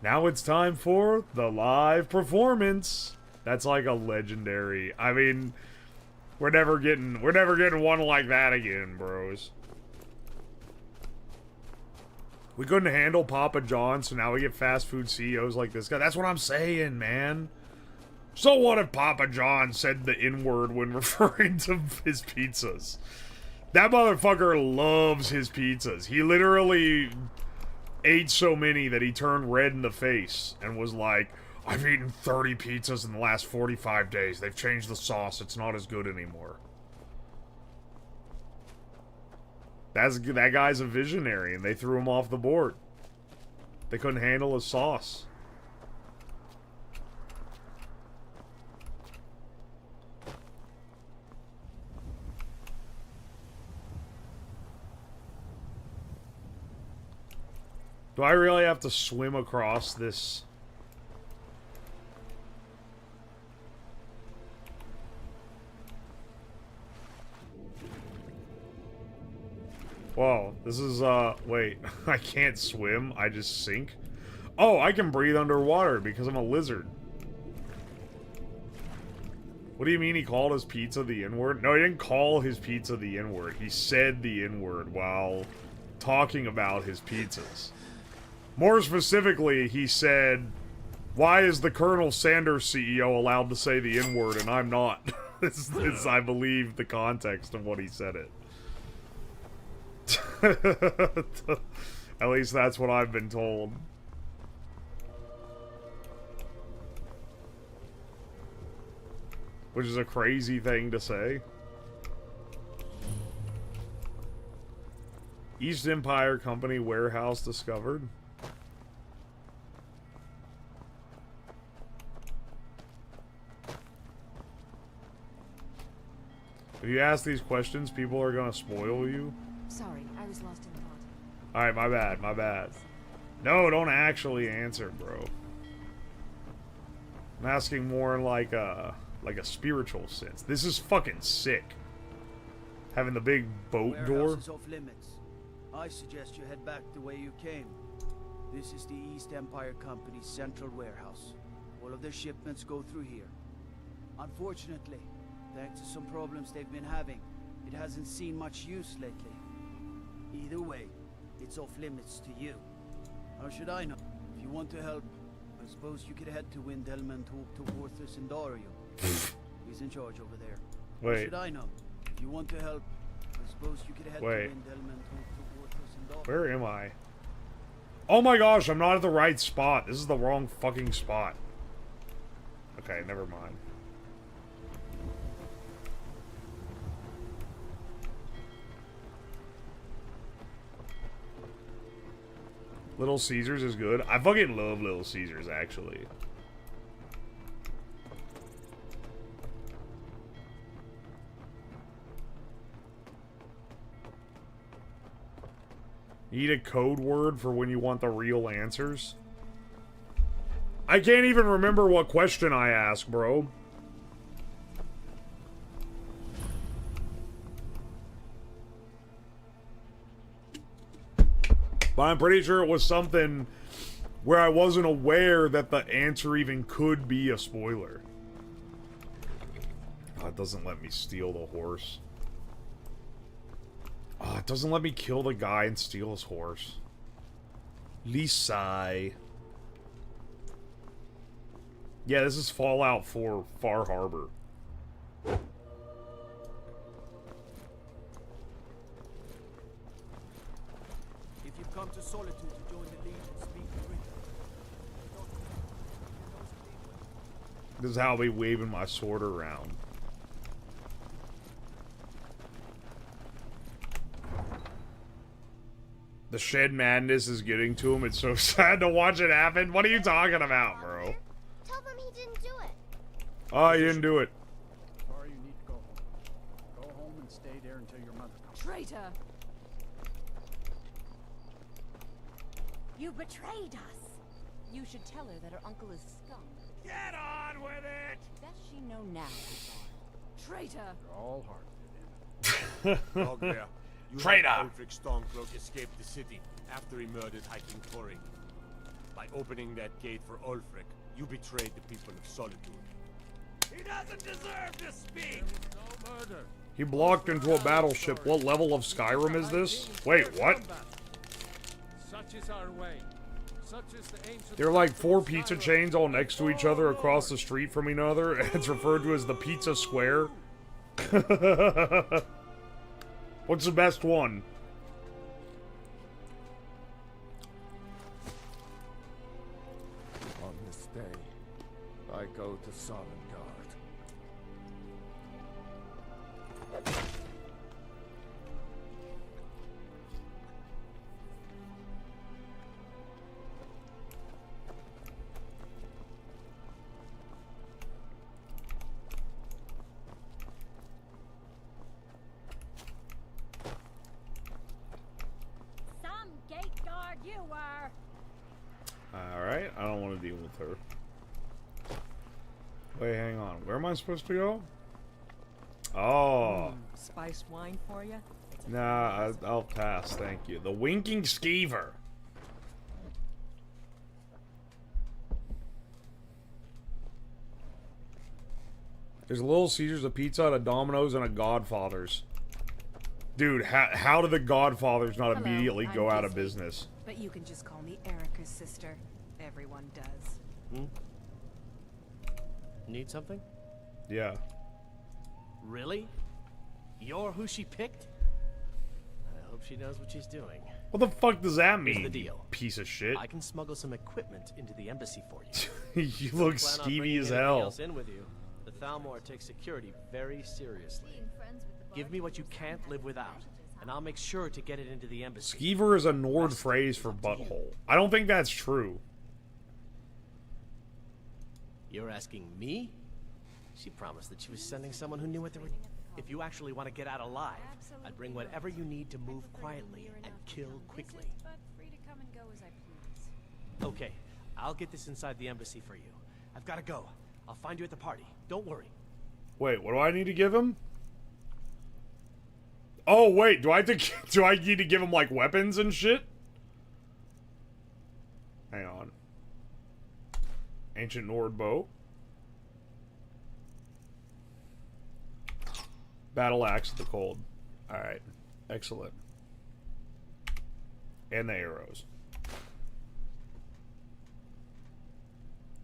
Speaker 2: Now it's time for the live performance. That's like a legendary. I mean, we're never getting one like that again, bros. We couldn't handle Papa John, so now we get fast food CEOs like this guy. That's what I'm saying, man. So what if Papa John said the N-word when referring to his pizzas? That motherfucker loves his pizzas. He literally ate so many that he turned red in the face and was like, I've eaten 30 pizzas in the last 45 days. They've changed the sauce. It's not as good anymore. That guy's a visionary, and they threw him off the board. They couldn't handle his sauce. Do I really have to swim across this? Whoa, this is, wait, I can't swim, I just sink? Oh, I can breathe underwater because I'm a lizard. What do you mean he called his pizza the N-word? No, he didn't call his pizza the N-word. He said the N-word while talking about his pizzas. More specifically, he said, why is the Colonel Sanders CEO allowed to say the N-word and I'm not? This is, I believe, the context of what he said it. At least that's what I've been told. Which is a crazy thing to say. East Empire Company warehouse discovered. If you ask these questions, people are gonna spoil you.
Speaker 11: Sorry, I was lost in thought.
Speaker 2: Alright, my bad, my bad. No, don't actually answer, bro. I'm asking more in like a spiritual sense. This is fucking sick. Having the big boat door.
Speaker 13: Warehouse is off limits. I suggest you head back the way you came. This is the East Empire Company's central warehouse. All of their shipments go through here. Unfortunately, thanks to some problems they've been having, it hasn't seen much use lately. Either way, it's off limits to you. How should I know? If you want to help, I suppose you could head to Windhelm and talk to Worthless and Dario. He's in charge over there.
Speaker 2: Wait.
Speaker 13: How should I know? If you want to help, I suppose you could head to Windhelm and talk to Worthless and Dario.
Speaker 2: Where am I? Oh my gosh, I'm not at the right spot. This is the wrong fucking spot. Okay, never mind. Little Caesars is good. I fucking love Little Caesars, actually. Need a code word for when you want the real answers? I can't even remember what question I asked, bro. But I'm pretty sure it was something where I wasn't aware that the answer even could be a spoiler. Oh, it doesn't let me steal the horse. Oh, it doesn't let me kill the guy and steal his horse. Lisai. Yeah, this is Fallout 4 Far Harbor.
Speaker 13: Come to Solitude to join the Legion, speak with
Speaker 2: This is how I'll be waving my sword around. The shed madness is getting to him. It's so sad to watch it happen. What are you talking about, bro?
Speaker 5: Tell them he didn't do it.
Speaker 2: Oh, he didn't do it.
Speaker 10: Sorry, you need to go home. Go home and stay there until your mother comes.
Speaker 11: Traitor! You betrayed us! You should tell her that her uncle is scum.
Speaker 12: Get on with it!
Speaker 11: Does she know now, Hazard? Traitor!
Speaker 10: You're all hard.
Speaker 12: Dog there. You
Speaker 2: Traitor!
Speaker 12: Ulfric Stormcloak escaped the city after he murdered Hiking Tori. By opening that gate for Ulfric, you betrayed the people of Solitude. He doesn't deserve to speak!
Speaker 10: No murder.
Speaker 2: He blocked into a battleship. What level of Skyrim is this? Wait, what?
Speaker 7: Such is our way. Such is the ancient.
Speaker 2: There are like 4 pizza chains all next to each other across the street from each other, and it's referred to as the Pizza Square. What's the best one?
Speaker 7: On this day, I go to Solengard.
Speaker 11: Some gate guard you were.
Speaker 2: Alright, I don't want to deal with her. Wait, hang on. Where am I supposed to go? Oh.
Speaker 8: Spice wine for you?
Speaker 2: Nah, I'll pass, thank you. The Winking Skeever. There's a Little Caesars, a Pizza, a Domino's, and a Godfather's. Dude, how did the Godfathers not
Speaker 14: Hello,
Speaker 2: immediately go
Speaker 14: I'm
Speaker 2: out of
Speaker 14: busy,
Speaker 2: business?
Speaker 14: But you can just call me Erica's sister. Everyone does.
Speaker 15: Hmm? Need something?
Speaker 2: Yeah.
Speaker 15: Really? You're who she picked? I hope she knows what she's doing.
Speaker 2: What the fuck does that mean?
Speaker 15: Here's the deal.
Speaker 2: Piece of shit.
Speaker 15: I can smuggle some equipment into the embassy for you.
Speaker 2: You look skeevy as hell.
Speaker 15: Else in with you. The Thalmor takes security very seriously. Give me what you can't live without, and I'll make sure to get it into the embassy.
Speaker 2: Skeever is a Nord phrase for butthole. I don't think that's true.
Speaker 15: You're asking me? She promised that she was sending someone who knew what they were. If you actually want to get out alive, I'd bring whatever you need to move quietly and kill quickly. Okay, I'll get this inside the embassy for you. I've got to go. I'll find you at the party. Don't worry.
Speaker 2: Wait, what do I need to give him? Oh wait, do I need to give him like weapons and shit? Hang on. Ancient Nord bow. Battle axe of the cold. Alright. Excellent. And the arrows.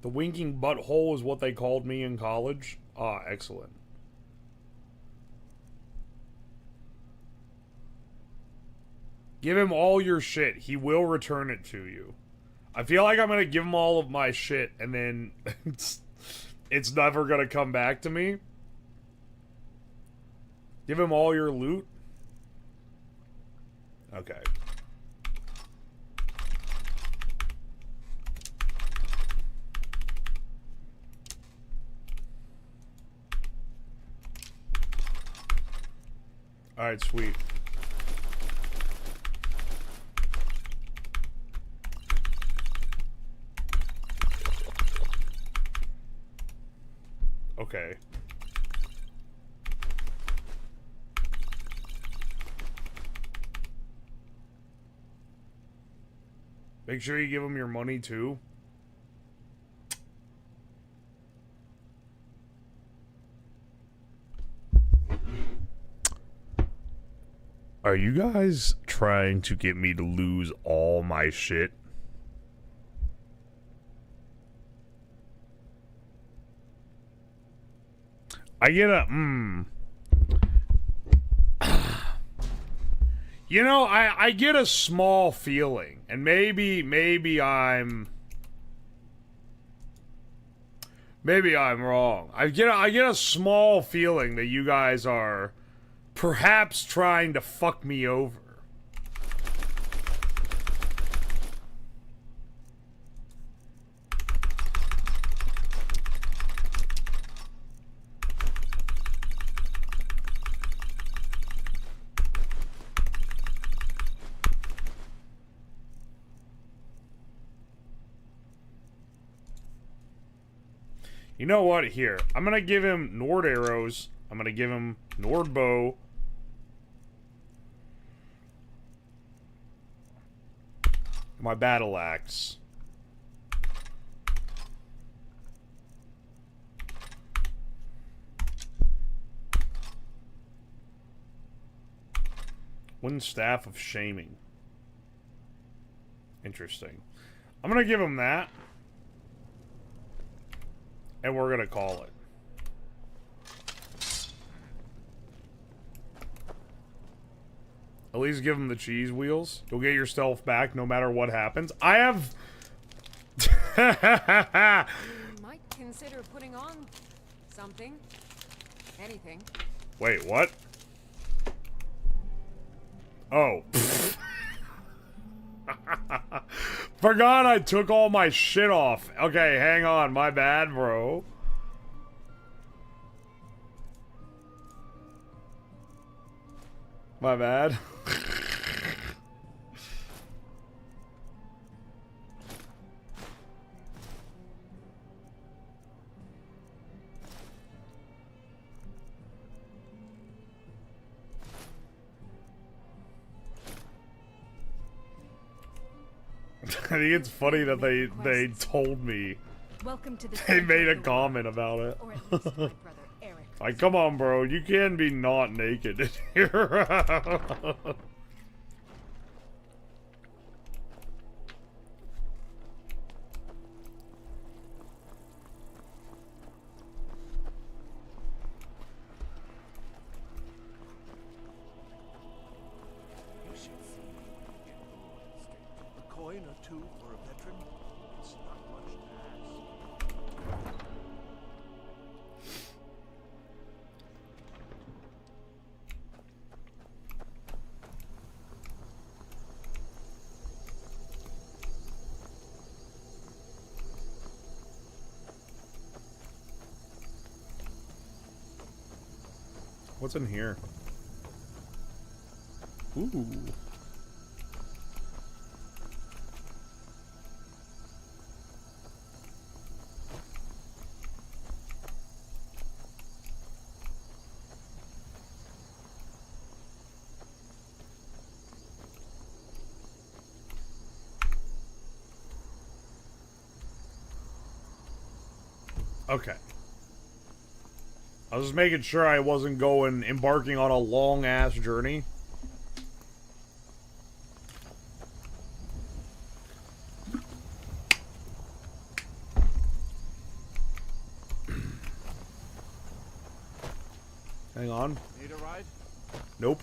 Speaker 2: The winking butthole is what they called me in college. Ah, excellent. Give him all your shit. He will return it to you. I feel like I'm gonna give him all of my shit and then it's never gonna come back to me. Give him all your loot. Okay. Alright, sweet. Okay. Make sure you give him your money too. Are you guys trying to get me to lose all my shit? I get a, You know, I get a small feeling, and maybe I'm wrong. I get a small feeling that you guys are perhaps trying to fuck me over. You know what? Here, I'm gonna give him Nord arrows. I'm gonna give him Nord bow. My battle axe. One staff of shaming. Interesting. I'm gonna give him that. And we're gonna call it. At least give him the cheese wheels. You'll get your stealth back no matter what happens. I have...
Speaker 8: You might consider putting on something. Anything.
Speaker 2: Wait, what? Oh. Forgot I took all my shit off. Okay, hang on. My bad, bro. My bad. I think it's funny that they told me.
Speaker 8: Welcome to the
Speaker 2: They made a comment about it.
Speaker 8: Or at least my brother Eric.
Speaker 2: Like, come on, bro. You can be not naked in here.
Speaker 10: You should see a coin or two for a veteran. It's not much to ask.
Speaker 2: What's in here? Ooh. Okay. I was just making sure I wasn't embarking on a long-ass journey. Hang on.
Speaker 10: Need a ride?
Speaker 2: Nope.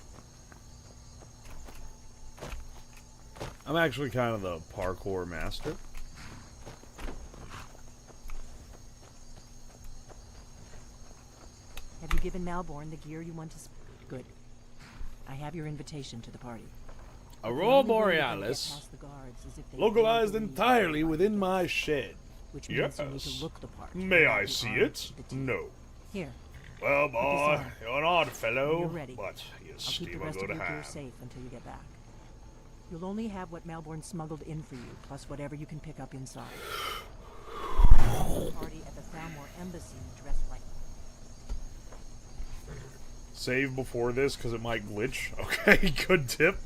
Speaker 2: I'm actually kind of the parkour master.
Speaker 6: Have you given Malborn the gear you want to... Good. I have your invitation to the party.
Speaker 2: Aurora Borealis, localized entirely within my shed.
Speaker 6: Which means you need to look the part.
Speaker 2: May I see it? No.
Speaker 6: Here.
Speaker 2: Well, boy, you're an odd fellow,
Speaker 6: You're ready.
Speaker 2: but you
Speaker 6: I'll keep the
Speaker 2: steam
Speaker 6: rest
Speaker 2: go
Speaker 6: of
Speaker 2: to
Speaker 6: your gear
Speaker 2: hand.
Speaker 6: safe until you get back. You'll only have what Malborn smuggled in for you, plus whatever you can pick up inside. Party at the Thalmor Embassy dressed like...
Speaker 2: Save before this, because it might glitch. Okay, good tip.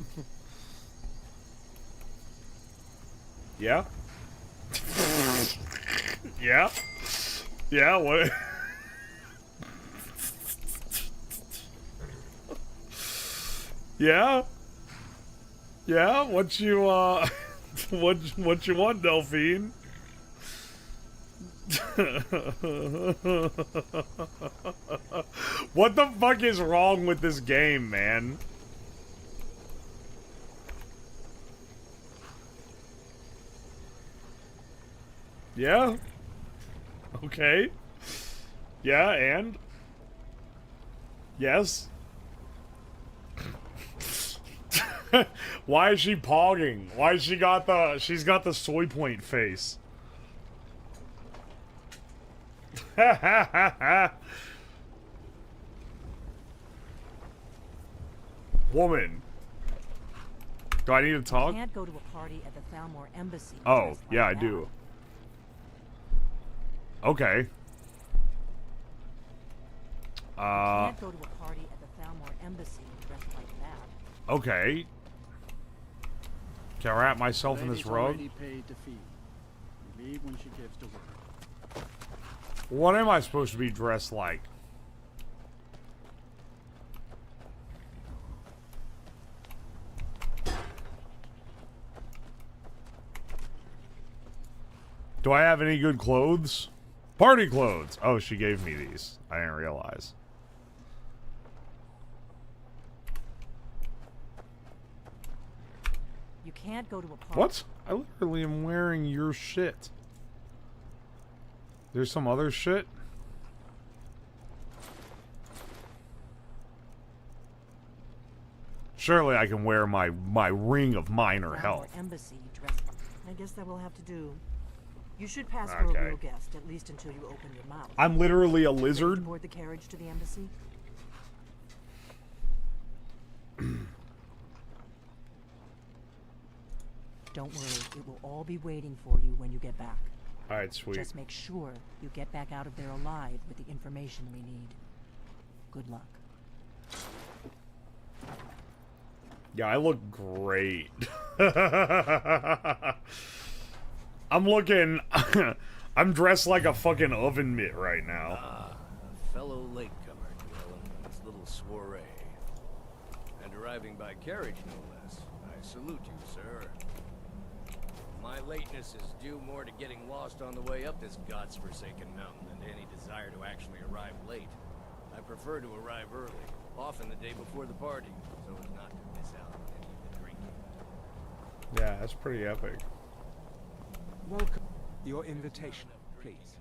Speaker 2: Yeah? Yeah? Yeah, what? Yeah? Yeah, what you, what you want, Delphine? What the fuck is wrong with this game, man? Yeah? Okay. Yeah, and? Yes? Why is she pogging? Why has she's got the soy point face? Woman. Do I need to talk?
Speaker 6: You can't go to a party at the Thalmor Embassy.
Speaker 2: Oh,
Speaker 6: dressed
Speaker 2: yeah, I
Speaker 6: like that.
Speaker 2: do. Okay.
Speaker 6: You can't go to a party at the Thalmor Embassy dressed like that.
Speaker 2: Okay. Can I wrap myself in this rug?
Speaker 16: Paid the fee. You leave when she gives the word.
Speaker 2: What am I supposed to be dressed like? Do I have any good clothes? Party clothes! Oh, she gave me these. I didn't realize.
Speaker 6: You can't go to a party.
Speaker 2: What? I literally am wearing your shit. There's some other shit? Surely I can wear my ring of minor health.
Speaker 6: Embassy dress. I guess that will have to do. You should pass for
Speaker 2: Okay.
Speaker 6: a real guest, at least until you open your mouth.
Speaker 2: I'm literally a
Speaker 6: Ready to
Speaker 2: lizard.
Speaker 6: board the carriage to the embassy? Don't worry, it will all be waiting for you when you get back.
Speaker 2: Alright, sweet.
Speaker 6: Just make sure you get back out of there alive with the information we need. Good luck.
Speaker 2: Yeah, I look great. I'm looking... I'm dressed like a fucking oven mitt right now.
Speaker 17: A fellow latecomer to this little soiree. And arriving by carriage, no less. I salute you, sir. My lateness is due more to getting lost on the way up this godforsaken mountain than to any desire to actually arrive late. I prefer to arrive early, often the day before the party, so as not to miss out on any of the drinking.
Speaker 2: Yeah, that's pretty epic.
Speaker 18: Welcome. Your invitation, please.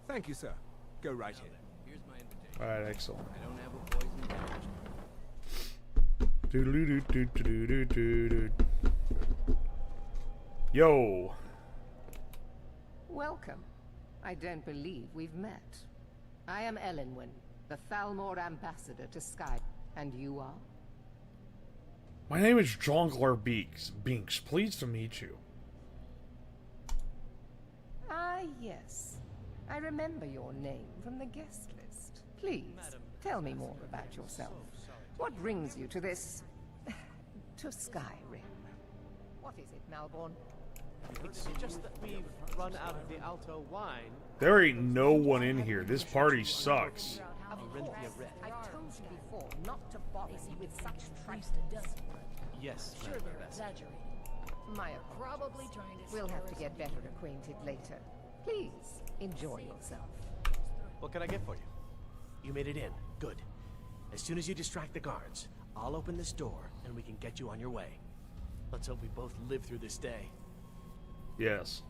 Speaker 18: Thank you, sir. Go right in.
Speaker 17: Here's my invitation.
Speaker 2: Alright, excellent.
Speaker 17: I don't have a poison damage.
Speaker 2: Doo-doo-doo-doo-doo-doo-doo-doo. Yo.
Speaker 19: Welcome. I don't believe we've met. I am Elenwyn, the Thalmor ambassador to Sky. And you are?
Speaker 2: My name is Jonkler Binks. Pleased to meet you.
Speaker 19: Ah, yes. I remember your name from the guest list. Please, tell me more about yourself. What brings you to this... to Skyrim? What is it, Malborn?
Speaker 15: It's just that we've run out of the Alto wine.
Speaker 2: There ain't no one in here. This party sucks.
Speaker 19: Of course. I've told you before not to bother me with such trifles.
Speaker 15: Yes,
Speaker 19: Sure, they're exaggerating. My apologies. We'll have to get better acquainted later. Please, enjoy yourself.
Speaker 15: What can I get for you? You made it in. Good. As soon as you distract the guards, I'll open this door and we can get you on your way. Let's hope we both live through this day.
Speaker 2: Yes.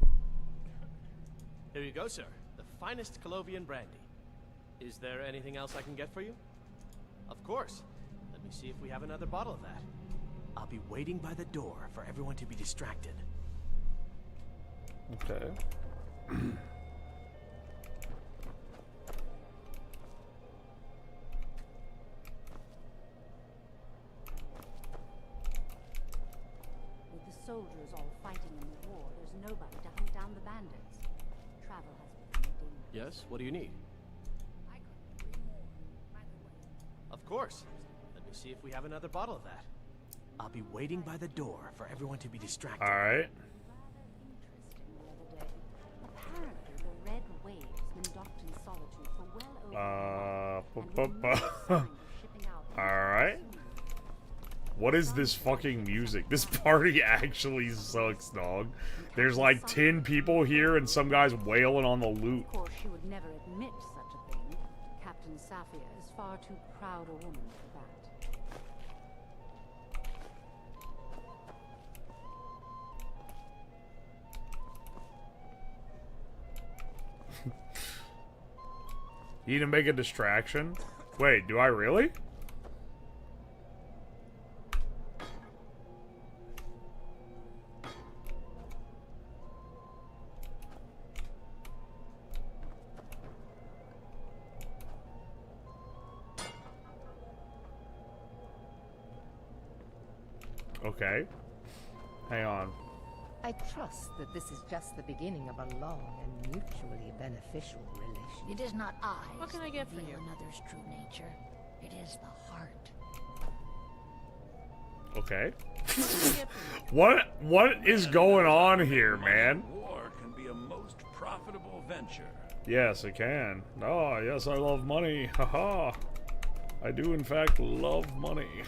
Speaker 15: Here you go, sir. The finest Colovian brandy. Is there anything else I can get for you? Of course. Let me see if we have another bottle of that. I'll be waiting by the door for everyone to be distracted.
Speaker 2: Okay.
Speaker 20: With the soldiers all fighting in the war, there's nobody to hunt down the bandits. Travel has become dangerous.
Speaker 15: Yes? What do you need? Of course. Let me see if we have another bottle of that. I'll be waiting by the door for everyone to be distracted.
Speaker 2: Alright.
Speaker 20: Apparently, the Red Wave's been docked in solitude for well over
Speaker 2: Alright. What is this fucking music? This party actually sucks, dog. There's like 10 people here and some guy's wailing on the lute.
Speaker 20: Of course, she would never admit such a thing. Captain Saphir is far too proud a woman for that.
Speaker 2: You need to make a distraction? Wait, do I really? Okay. Hang on.
Speaker 19: I trust that this is just the beginning of a long and mutually beneficial relationship.
Speaker 21: It is not eyes.
Speaker 19: What can I get for
Speaker 21: that
Speaker 19: you?
Speaker 21: reveal another's true nature. It is the heart.
Speaker 2: Okay. What is going on here, man?
Speaker 22: War can be a most profitable venture.
Speaker 2: Yes, it can. Oh, yes, I love money. Haha. I do, in fact, love money.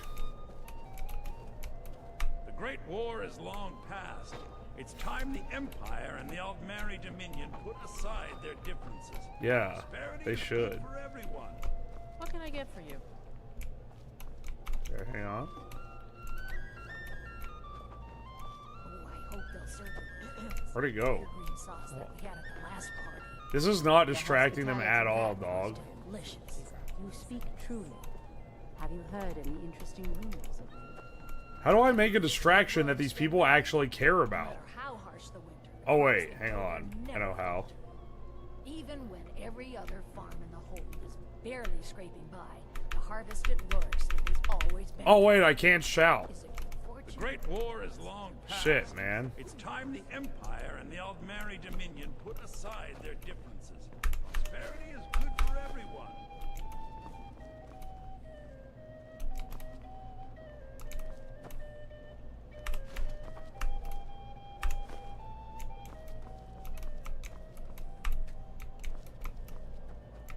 Speaker 22: The Great War is long past, It's time the Empire and the Altmeri Dominion put aside their differences.
Speaker 2: Yeah,
Speaker 22: Prosperity
Speaker 2: they
Speaker 22: is good
Speaker 2: should.
Speaker 22: for everyone.
Speaker 15: What can I get for you?
Speaker 2: There, hang on.
Speaker 21: Oh, I hope they'll serve the
Speaker 2: Where'd he go?
Speaker 21: green sauce that we had at the last party.
Speaker 2: This is not distracting them at all, dog.
Speaker 21: Delicious.
Speaker 20: You speak truly. Have you heard any interesting rumors of late?
Speaker 2: How do I make a distraction that these people actually care about?
Speaker 21: How harsh the winter.
Speaker 2: Oh wait, hang on. I know how.
Speaker 21: Even when every other farm in the whole is barely scraping by, the harvest at Rorikstead is always better.
Speaker 2: Oh wait, I can't shout.
Speaker 22: The Great War is long past.
Speaker 2: Shit, man.
Speaker 22: It's time the Empire and the Altmeri Dominion put aside their differences. Prosperity is good for everyone.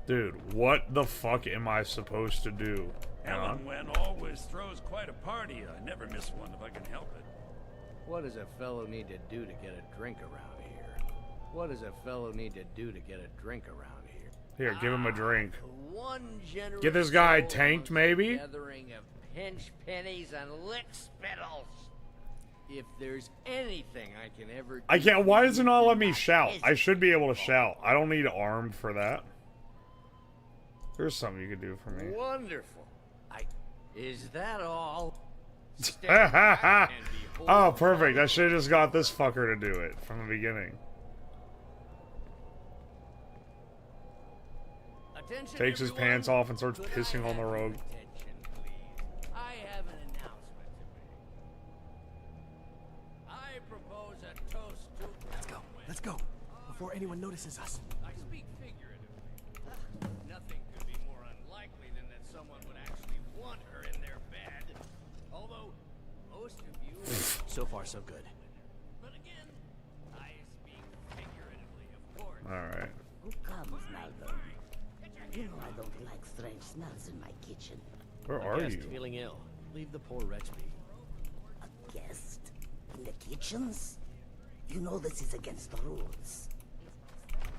Speaker 2: Dude, what the fuck am I supposed to do? Hang on.
Speaker 22: Ellen Wen always throws quite a party. I never miss one if I can help it.
Speaker 17: What does a fellow need to do to get a drink around here? What does a fellow need to do to get a drink around here?
Speaker 2: Here, give him a drink.
Speaker 17: One generous
Speaker 2: Get this guy
Speaker 17: soul
Speaker 2: tanked,
Speaker 17: amongst a
Speaker 2: maybe?
Speaker 17: gathering of pinch pennies and lick spittles. If there's anything I can ever do
Speaker 2: I can't.
Speaker 17: for
Speaker 2: Why
Speaker 17: you,
Speaker 2: does it not let me
Speaker 17: it's
Speaker 2: shout? I should be able to shout. I don't need armed for that. There's something you could do for me.
Speaker 17: wonderful. Is that all? Stand back and behold
Speaker 2: Oh, perfect. I should have just got this fucker to do it from the beginning.
Speaker 17: Attention,
Speaker 2: Takes his
Speaker 17: everyone.
Speaker 2: pants off and starts
Speaker 17: Could I
Speaker 2: pissing on the
Speaker 17: have your
Speaker 2: road.
Speaker 17: attention, please? I have an announcement to make. I propose a toast to.
Speaker 15: Let's go. Let's go. Before anyone notices us.
Speaker 17: I speak figuratively. Nothing could be more unlikely than that someone would actually want her in their bed. Although most of you.
Speaker 15: So far, so good.
Speaker 17: But again, I speak figuratively, of course.
Speaker 2: Alright.
Speaker 21: Who comes, Malcolm? You know I don't like strange smells in my kitchen.
Speaker 2: Where
Speaker 15: A
Speaker 2: are
Speaker 15: guest
Speaker 2: you?
Speaker 15: feeling ill. Leave the poor wretch be.
Speaker 21: A guest? In the kitchens? You know this is against the rules.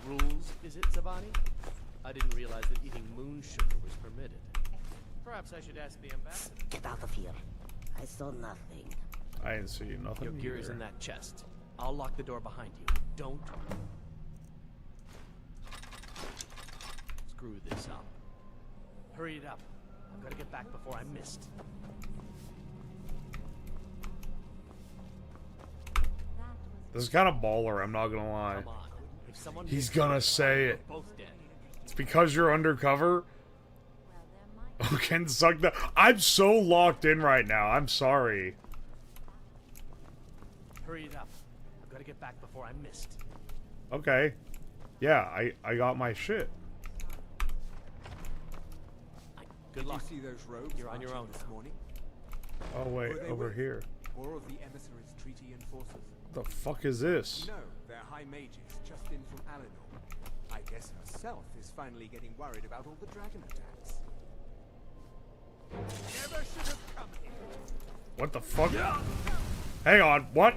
Speaker 15: Rules, is it, Zavani? I didn't realize that eating moon sugar was permitted. Perhaps I should ask the ambassador.
Speaker 21: Get out of here. I saw nothing.
Speaker 2: I didn't see nothing.
Speaker 15: Your gear is
Speaker 2: either.
Speaker 15: in that chest. I'll lock the door behind you. Don't screw this up. Hurry it up. I've got to get back before I'm missed.
Speaker 2: This is kind of baller, I'm not gonna lie.
Speaker 15: Come on. If someone
Speaker 2: He's
Speaker 15: misses
Speaker 2: gonna
Speaker 15: you,
Speaker 2: say
Speaker 15: we're
Speaker 2: it.
Speaker 15: both dead.
Speaker 2: It's because you're undercover? Oh, can suck the. I'm so locked in right now. I'm sorry.
Speaker 15: Hurry it up. I've got to get back before I'm missed.
Speaker 2: Okay. Yeah, I got my shit.
Speaker 15: Good luck.
Speaker 18: Did you see those robes
Speaker 15: You're on your
Speaker 18: marching
Speaker 15: own
Speaker 18: this
Speaker 15: now.
Speaker 18: morning?
Speaker 2: Oh wait,
Speaker 18: Were they
Speaker 2: over
Speaker 18: with
Speaker 2: here.
Speaker 18: More of the emissaries' treaty enforcers?
Speaker 2: What the fuck is this?
Speaker 18: No, they're high mages, just in from Alinor. I guess herself is finally getting worried about all the dragon attacks. Never should have come here.
Speaker 2: What the fuck? Hang on, what?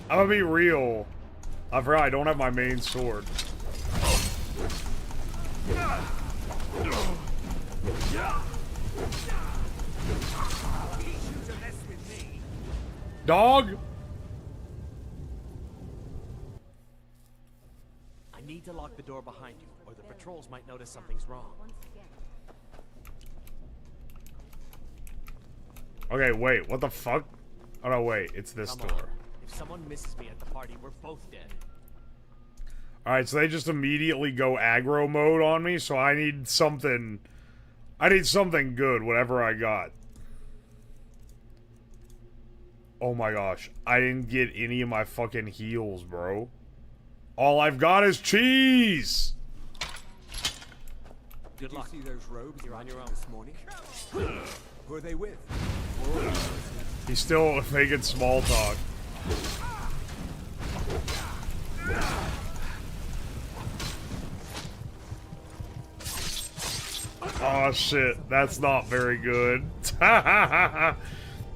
Speaker 2: I'm gonna be real. I forgot I don't have my main sword. Dog?
Speaker 15: I need to lock the door behind you, or the patrols might notice something's wrong.
Speaker 2: Okay, wait, what the fuck? Oh no, wait, it's this
Speaker 15: Come
Speaker 2: door.
Speaker 15: on. If someone misses me at the party, we're both dead.
Speaker 2: Alright, so they just immediately go aggro mode on me, so I need something... I need something good, whatever I got. Oh my gosh, I didn't get any of my fucking heals, bro. All I've got is cheese!
Speaker 18: Did you see those robes
Speaker 15: You're on your
Speaker 18: marching
Speaker 15: own.
Speaker 18: this morning? Who are they with?
Speaker 2: He's still making small talk. Oh, Oh shit, that's not very good.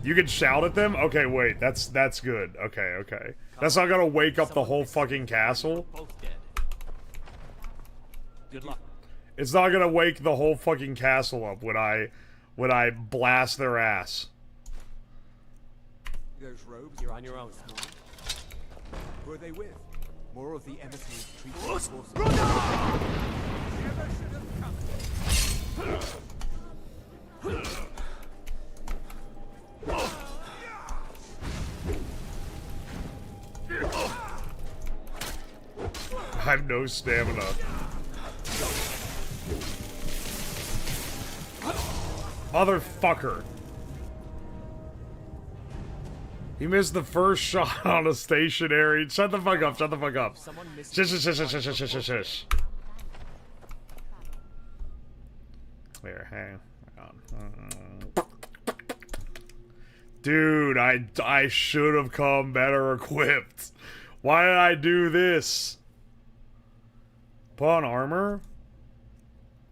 Speaker 2: You can shout at them? Okay, wait, that's good. Okay, okay. That's not gonna wake up the whole fucking castle.
Speaker 15: Good luck.
Speaker 2: It's not gonna wake the whole fucking castle up when I blast their ass.
Speaker 18: Those robes.
Speaker 15: You're on your own.
Speaker 18: Who are they with? More of the emissaries treated as forces.
Speaker 2: I have no stamina. Motherfucker. He missed the first shot on a stationary. Shut the fuck up, shut the fuck up. Shush, shush, shush, shush, shush, shush, shush. Here, hang on. Dude, I should have come better equipped. Why did I do this? Put on armor?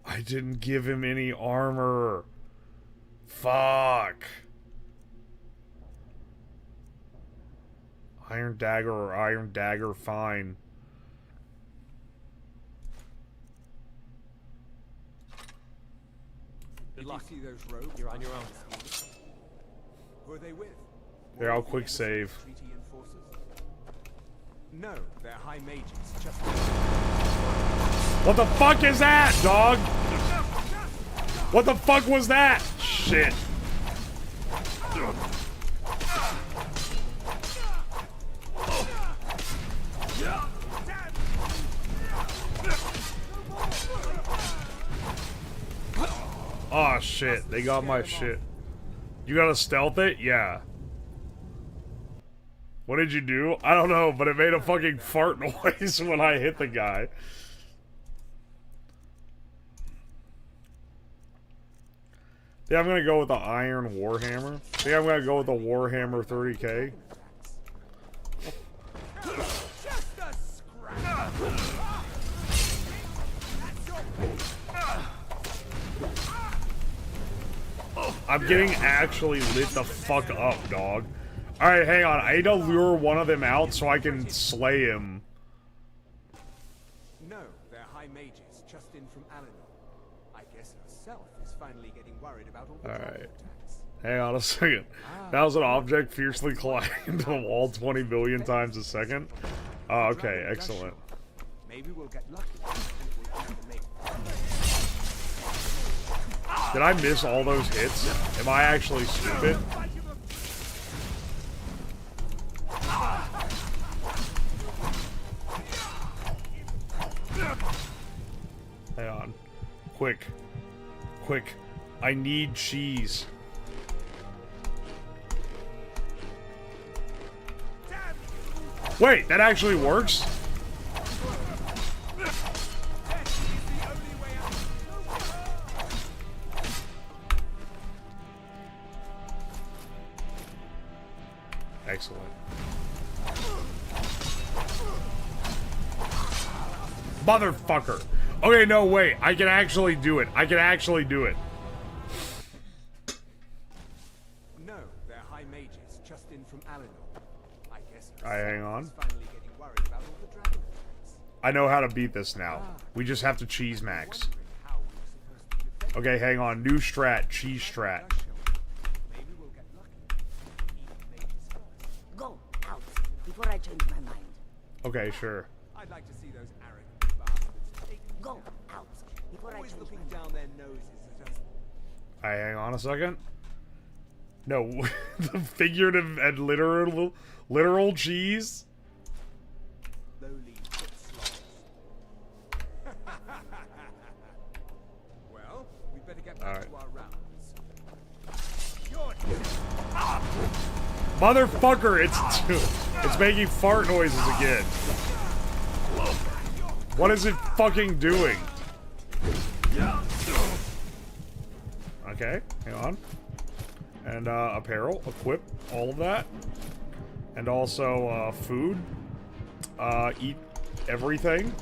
Speaker 2: I didn't give him any armor. Fuck. Iron dagger or iron dagger, fine.
Speaker 18: Did you see those robes?
Speaker 15: You're on your own.
Speaker 18: Who are they with?
Speaker 2: Here, I'll quick save.
Speaker 18: Treaty enforcers? No, they're high mages. Just
Speaker 2: What the fuck is that, dog? What the fuck was that? Shit. Oh shit, they got my shit. You gotta stealth it? Yeah. What did you do? I don't know, but it made a fucking fart noise when I hit the guy. Yeah, I'm gonna go with the Iron Warhammer. I think I'm gonna go with the Warhammer 30k. I'm getting actually lit the fuck up, dog. Alright, hang on. I need to lure one of them out so I can slay him.
Speaker 18: no, they're high mages, just in from Alinor. I guess herself is finally getting worried about all the
Speaker 2: Alright. Hang on a second. That was an object fiercely colliding into the wall 20 billion times a second. Oh, okay, excellent.
Speaker 18: Maybe we'll get lucky.
Speaker 2: Did I miss all those hits? Am I actually stupid? Hang on. Quick. Quick. I need cheese. Wait, that actually works? Excellent. Motherfucker. Okay, no, wait. I can actually do it. I can actually do it.
Speaker 18: No, they're high mages, just in from Alinor. I guess
Speaker 2: Hang on.
Speaker 18: finally getting worried about all the dragon attacks.
Speaker 2: I know how to beat this now. We just have to cheese max. Okay, hang on. New strat. Cheese strat.
Speaker 3: Go out before I change my mind.
Speaker 2: Okay, sure.
Speaker 18: I'd like to see those arrogant bastards.
Speaker 3: Go out before I
Speaker 18: Always
Speaker 3: change
Speaker 18: looking
Speaker 3: my
Speaker 18: down their noses at us.
Speaker 2: Alright, hang on a second. No, the figurative and literal cheese?
Speaker 18: Lowly foot sloths. Well, we better get back to our rounds.
Speaker 2: Motherfucker, it's making fart noises again. What is it fucking doing? Okay, hang on. And apparel, equip, all of that. And also food. Eat everything.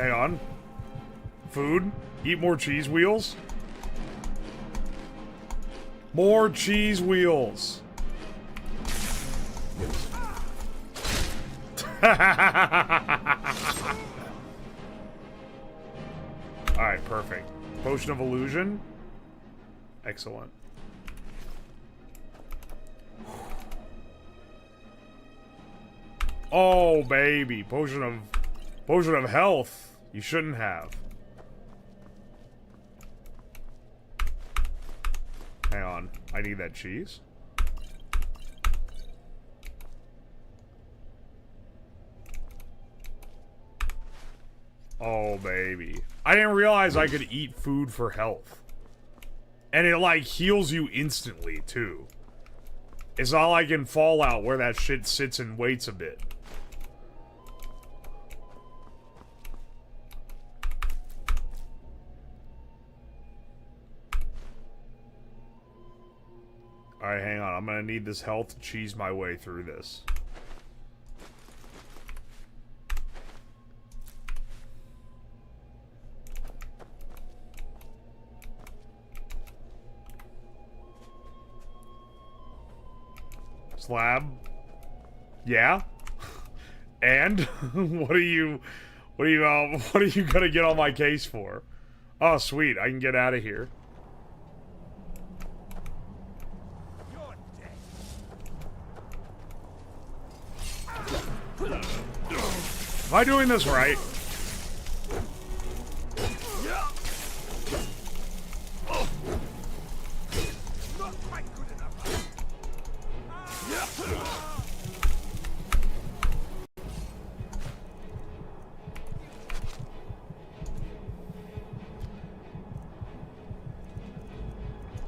Speaker 2: Hang on. Food? Eat more cheese wheels? More cheese wheels. Alright, perfect. Potion of illusion. Excellent. Oh, baby. Potion of health. You shouldn't have. Hang on. I need that cheese. Oh, baby. I didn't realize I could eat food for health. And it, like, heals you instantly, too. It's not like in Fallout where that shit sits and waits a bit. Alright, hang on. I'm gonna need this health to cheese my way through this. Slab? Yeah? And? what are you gonna get on my case for? Oh, sweet. I can get out of here. Am I doing this right?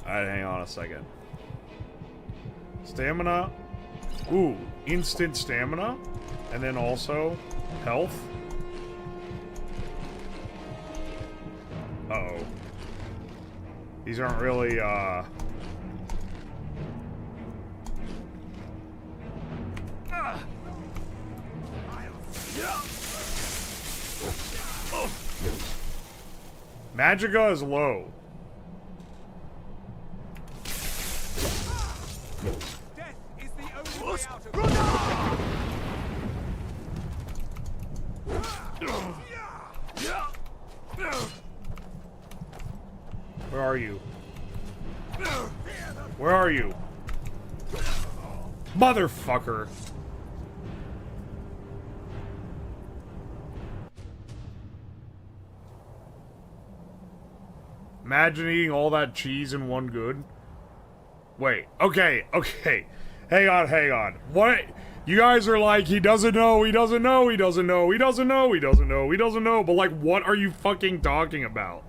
Speaker 2: Alright, hang on a second. Stamina. Ooh, instant stamina. And then also health. Uh-oh. These aren't really, Magica is low.
Speaker 18: Death is the only way out of
Speaker 2: Where are you? Where are you? Motherfucker! Imagine eating all that cheese in one good. Wait, okay. Hang on. What? You guys are like, he doesn't know, but like, what are you fucking talking about?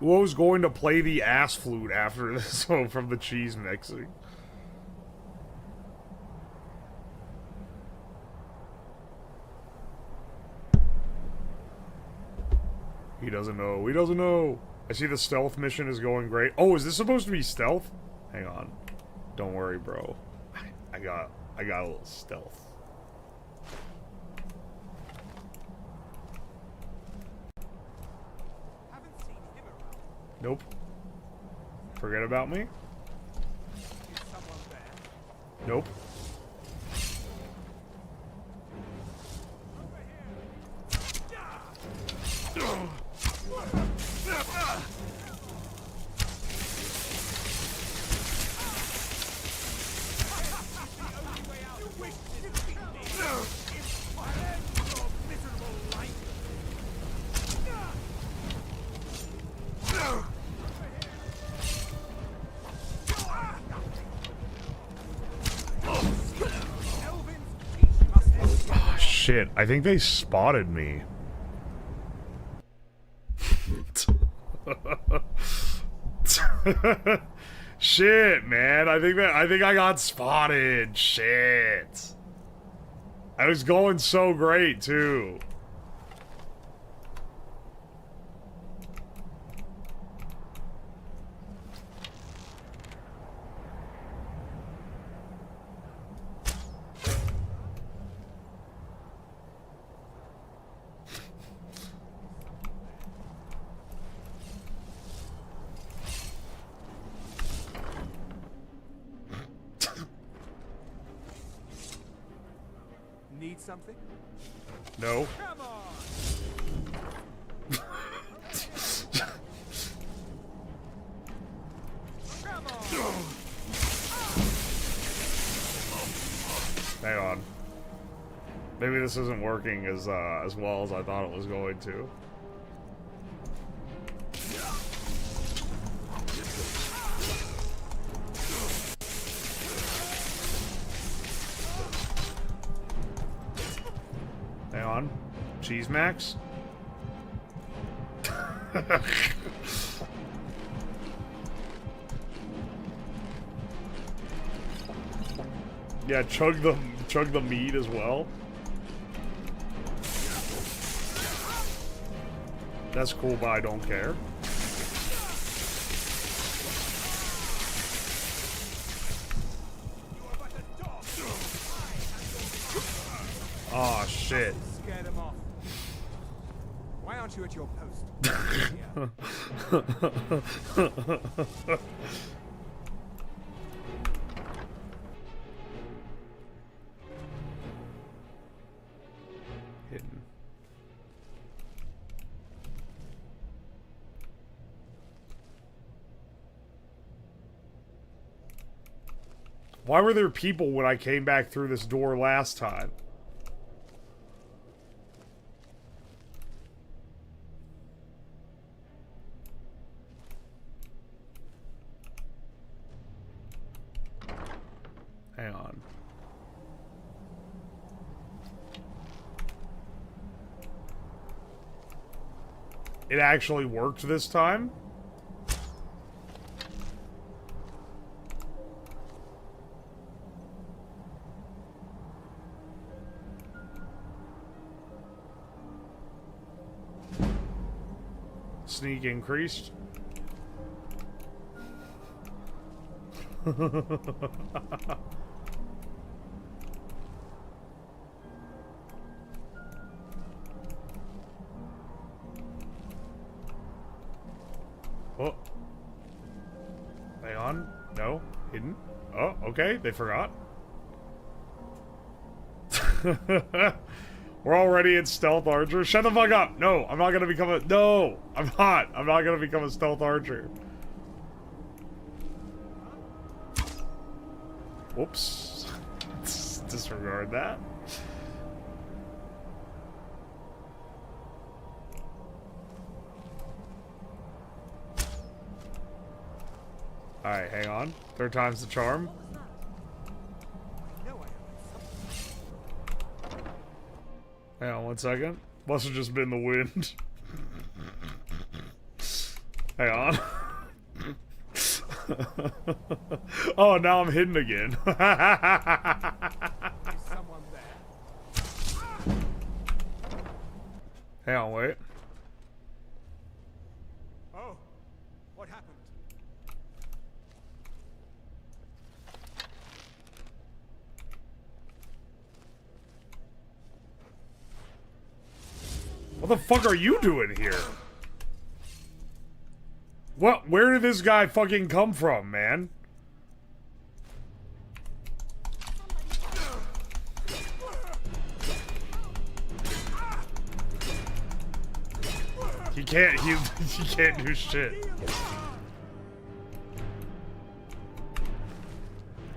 Speaker 2: Who's going to play the ass flute after this from the cheese mixing? He doesn't know. I see the stealth mission is going great. Oh, is this supposed to be stealth? Hang on. Don't worry, bro. I got a little stealth. Nope. Forget about me? Nope. Shit, I think they spotted me. Shit, man. I think I got spotted. Shit. I was going so great, too.
Speaker 18: something?
Speaker 2: No.
Speaker 18: Come on! Come on!
Speaker 2: Hang on. Maybe this isn't working as well as I thought it was going to. Hang on. Cheese Max? Yeah, chug the meat as well. That's cool, but I don't care. Oh shit.
Speaker 18: Scare them off. Why aren't you at your post?
Speaker 2: Hidden. Why were there people when I came back through this door last time? Hang on. It actually worked this time? Sneak increased. Oh. Hang on. No. Hidden. Oh, okay. They forgot. We're already in stealth archer. Shut the fuck up. No, I'm not gonna become a... No, I'm not. I'm not gonna become a stealth archer. Whoops. Disregard that. Alright, hang on. Third time's the charm. Hang on 1 second. Must have just been the wind. Hang on. Oh, now I'm hidden again. Hang on, wait.
Speaker 18: Oh, what happened?
Speaker 2: What the fuck are you doing here? What? Where did this guy fucking come from, man? He can't, he can't do shit.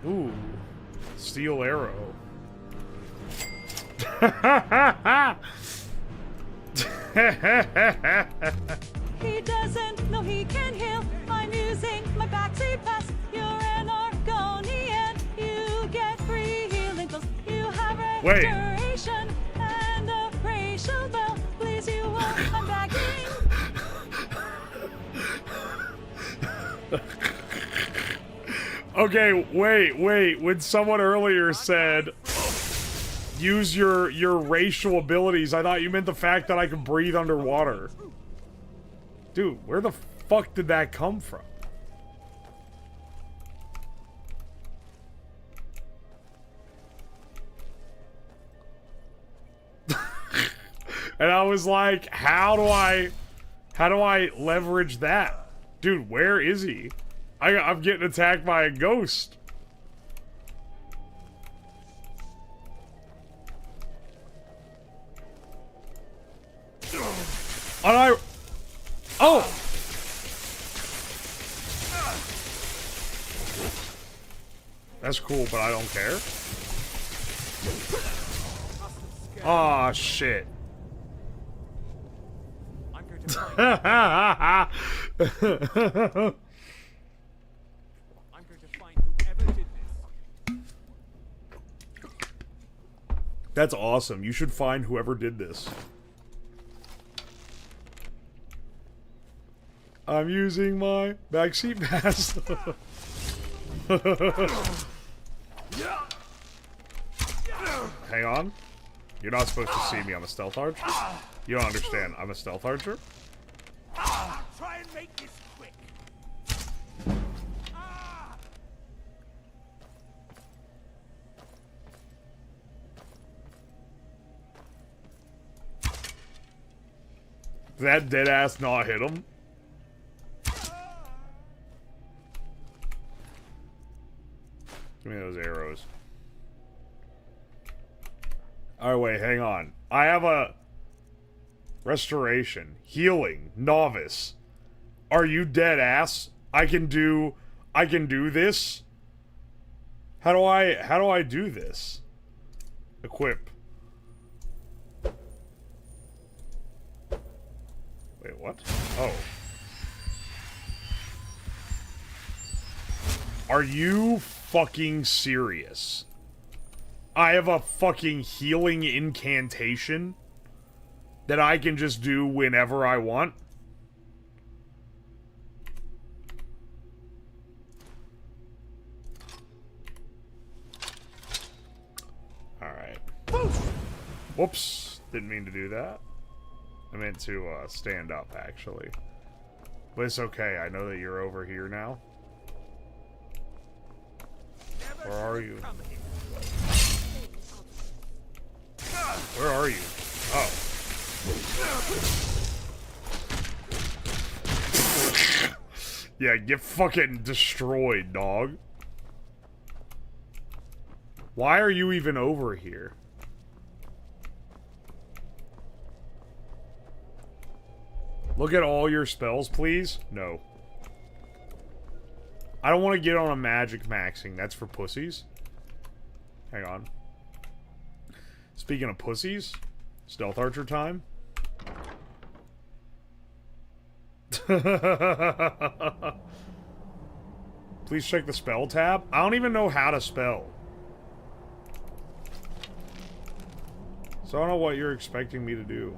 Speaker 2: Ooh. Steel arrow.
Speaker 8: He doesn't know he can heal. I'm using my backseat pass. You're an Argonian. You get free healing pills. You have restoration and a racial bell. Please, you won't. I'm begging.
Speaker 2: Okay, wait. When someone earlier said use your racial abilities, I thought you meant the fact that I can breathe underwater. Dude, where the fuck did that come from? And I was like, how do I leverage that? Dude, where is he? I'm getting attacked by a ghost. Oh! That's cool, but I don't care. Aw, shit. That's awesome. You should find whoever did this. I'm using my backseat pass. Hang on. You're not supposed to see me. I'm a stealth archer. You don't understand. I'm a stealth archer.
Speaker 12: Try and make this quick.
Speaker 2: Did that dead ass not hit him? Give me those arrows. Alright, wait, hang on. I have a restoration, healing, novice. Are you dead ass? I can do this? How do I do this? Equip. Wait, what? Oh. Are you fucking serious? I have a fucking healing incantation that I can just do whenever I want? Alright. Whoops. Didn't mean to do that. I meant to stand up, actually. But it's okay. I know that you're over here now. Where are you? Where are you? Oh. Yeah, get fucking destroyed, dog. Why are you even over here? Look at all your spells, please. No. I don't want to get on a magic maxing. That's for pussies. Hang on. Speaking of pussies, stealth archer time. Please check the spell tab. I don't even know how to spell. So I don't know what you're expecting me to do.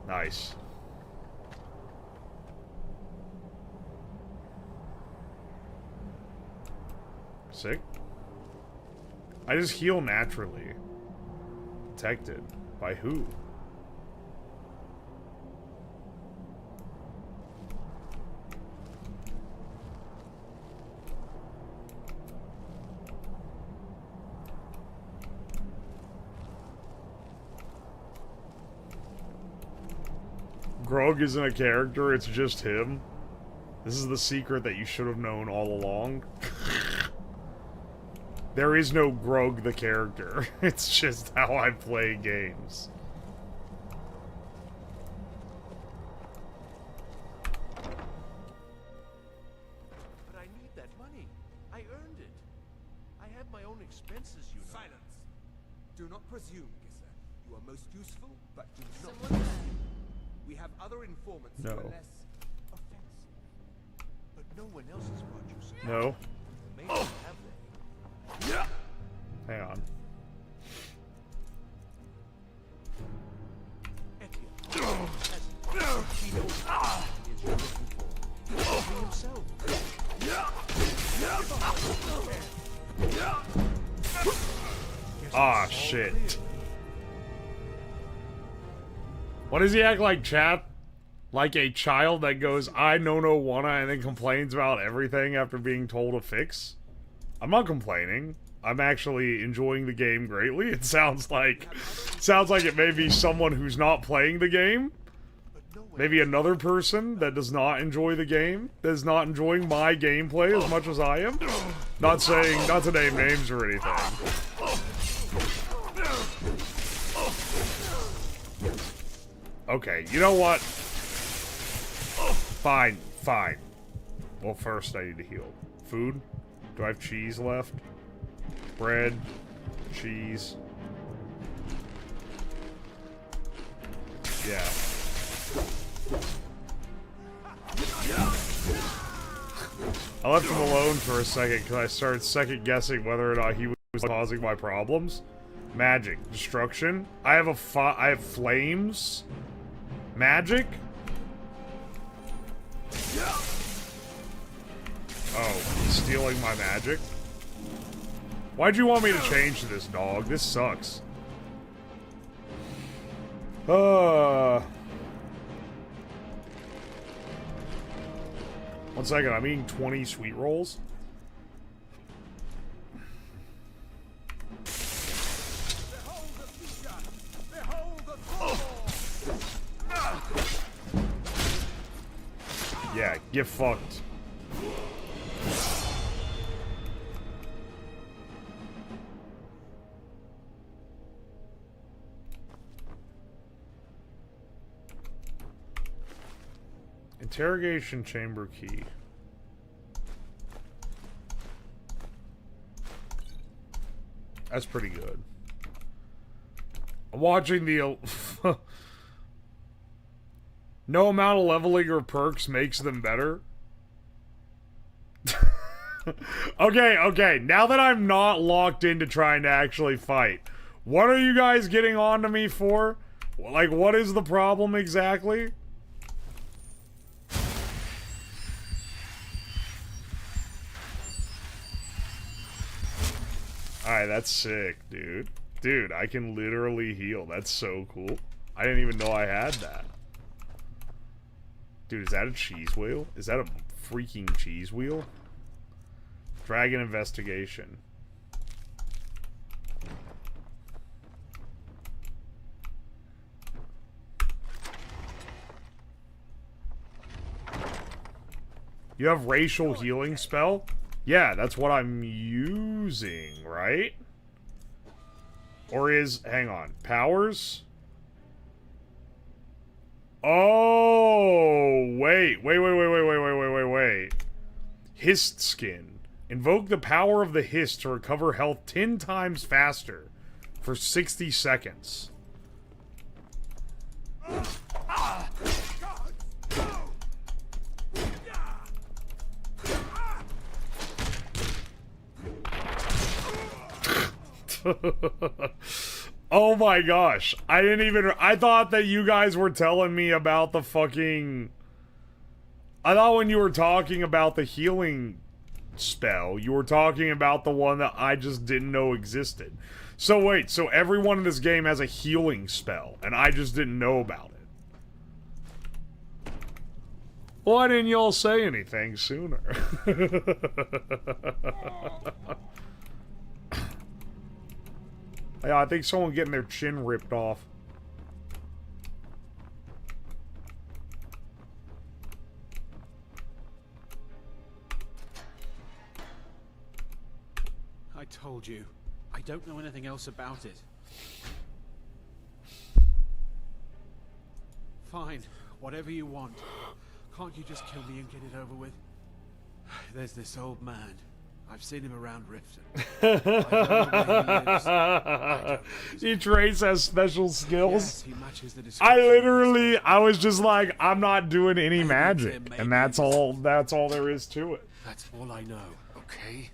Speaker 2: Nice. Sick. I just heal naturally. Protected. By who? Grog isn't a character, it's just him. This is the secret that you should have known all along. There is no Grog the character. It's just how I play games.
Speaker 12: But I need that money. I earned it. I have my own expenses, you know.
Speaker 18: Silence. Do not presume, Gisser. You are most useful, but do not. We have other informants who are less offensive.
Speaker 12: But no one else has brought you some.
Speaker 2: No.
Speaker 12: Maybe have they?
Speaker 2: Yeah. Hang on. Ah, shit. What does he act like, chat? Like a child that goes, I no wanna, and then complains about everything after being told to fix? I'm not complaining. I'm actually enjoying the game greatly. It sounds like it may be someone who's not playing the game, Maybe another person that does not enjoy the game, that is not enjoying my gameplay as much as I am. Not saying, not to name names or anything. Okay, you know what? Fine, fine. Well, first I need to heal. Food? Do I have cheese left? Bread? Cheese? Yeah. I left him alone for a second because I started second guessing whether or not he was causing my problems. Magic. Destruction. I have flames. Magic? Oh, he's stealing my magic? Why'd you want me to change to this, dog? This sucks. One second, I'm eating 20 sweet rolls. Yeah, get fucked. Interrogation chamber key. That's pretty good. I'm watching the... No amount of leveling or perks makes them better. Okay. Now that I'm not locked into trying to actually fight, what are you guys getting on to me for? Like, what is the problem exactly? Alright, that's sick, dude. Dude, I can literally heal. That's so cool. I didn't even know I had that. Dude, is that a cheese wheel? Is that a freaking cheese wheel? Dragon investigation. You have racial healing spell? Yeah, that's what I'm using, right? Or is... hang on. Powers? Oh, wait. Wait. Hist skin. Invoke the power of the hist to recover health 10 times faster for 60 seconds. Oh my gosh. I thought that you guys were telling me about the fucking... I thought when you were talking about the healing spell, you were talking about the one that I just didn't know existed. So wait, so everyone in this game has a healing spell, and I just didn't know about it. Why didn't y'all say anything sooner? Yeah, I think someone getting their chin ripped off.
Speaker 16: I told you. I don't know anything else about it. Fine. Whatever you want. Can't you just kill me and get it over with? There's this old man. I've seen him around Riften.
Speaker 2: Each race has special skills.
Speaker 16: Yes, he matches the description.
Speaker 2: I was just like, I'm not doing any magic. And that's all there is to it.
Speaker 16: That's all I know, okay?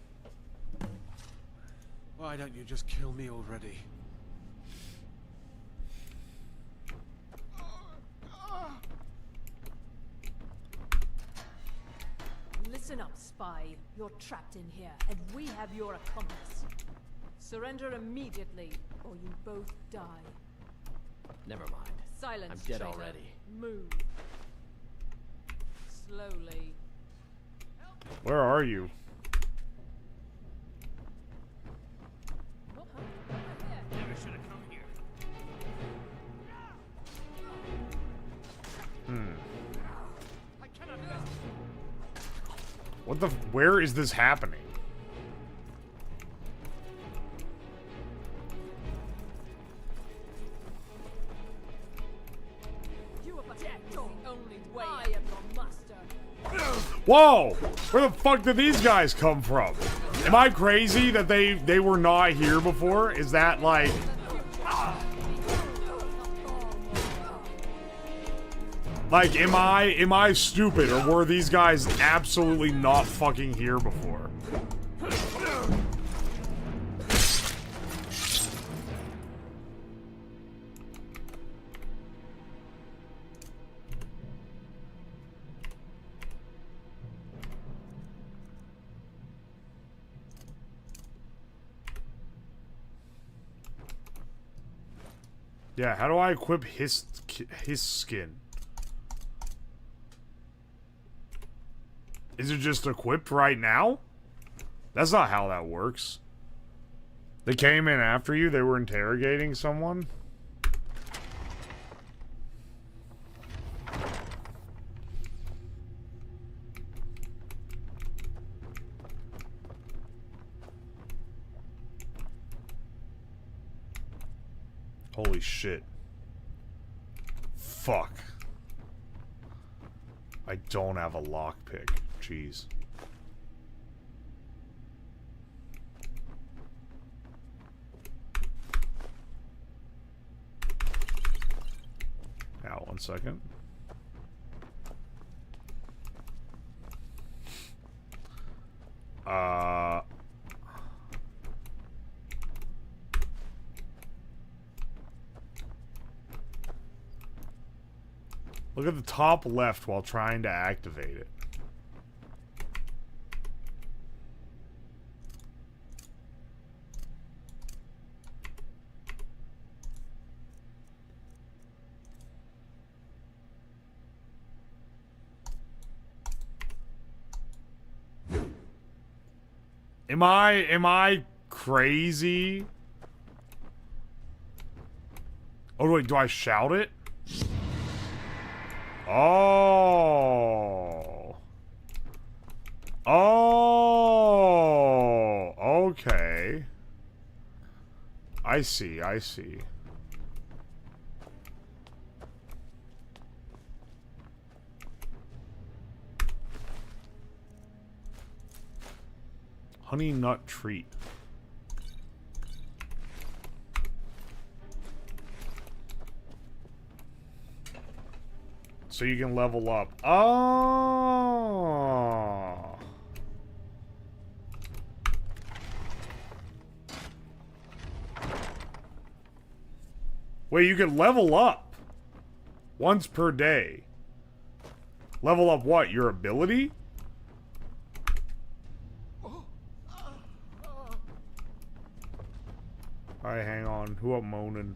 Speaker 16: Why don't you just kill me already?
Speaker 21: Listen up, spy. You're trapped in here, and we have your accomplice. Surrender immediately, or you both die.
Speaker 15: Never mind.
Speaker 21: Silence,
Speaker 15: I'm dead
Speaker 21: traitor.
Speaker 15: already.
Speaker 21: Move. Slowly.
Speaker 2: Where are you?
Speaker 15: Never should have come here.
Speaker 2: What the... Where is this happening? Whoa! Where the fuck did these guys come from? Am I crazy that they were not here before? Is that like... Like, am I stupid, or were these guys absolutely not fucking here before? Yeah, how do I equip his skin? Is it just equipped right now? That's not how that works. They came in after you? They were interrogating someone? Holy shit. Fuck. I don't have a lockpick. Jeez. Now, 1 second. Look at the top left while trying to activate it. Am I crazy? Oh wait, do I shout it? Oh. Oh. Okay. I see, I see. Honey nut treat. So you can level up. Oh. Wait, you can level up once per day. Level up what? Your ability? Alright, hang on. Who up moaning?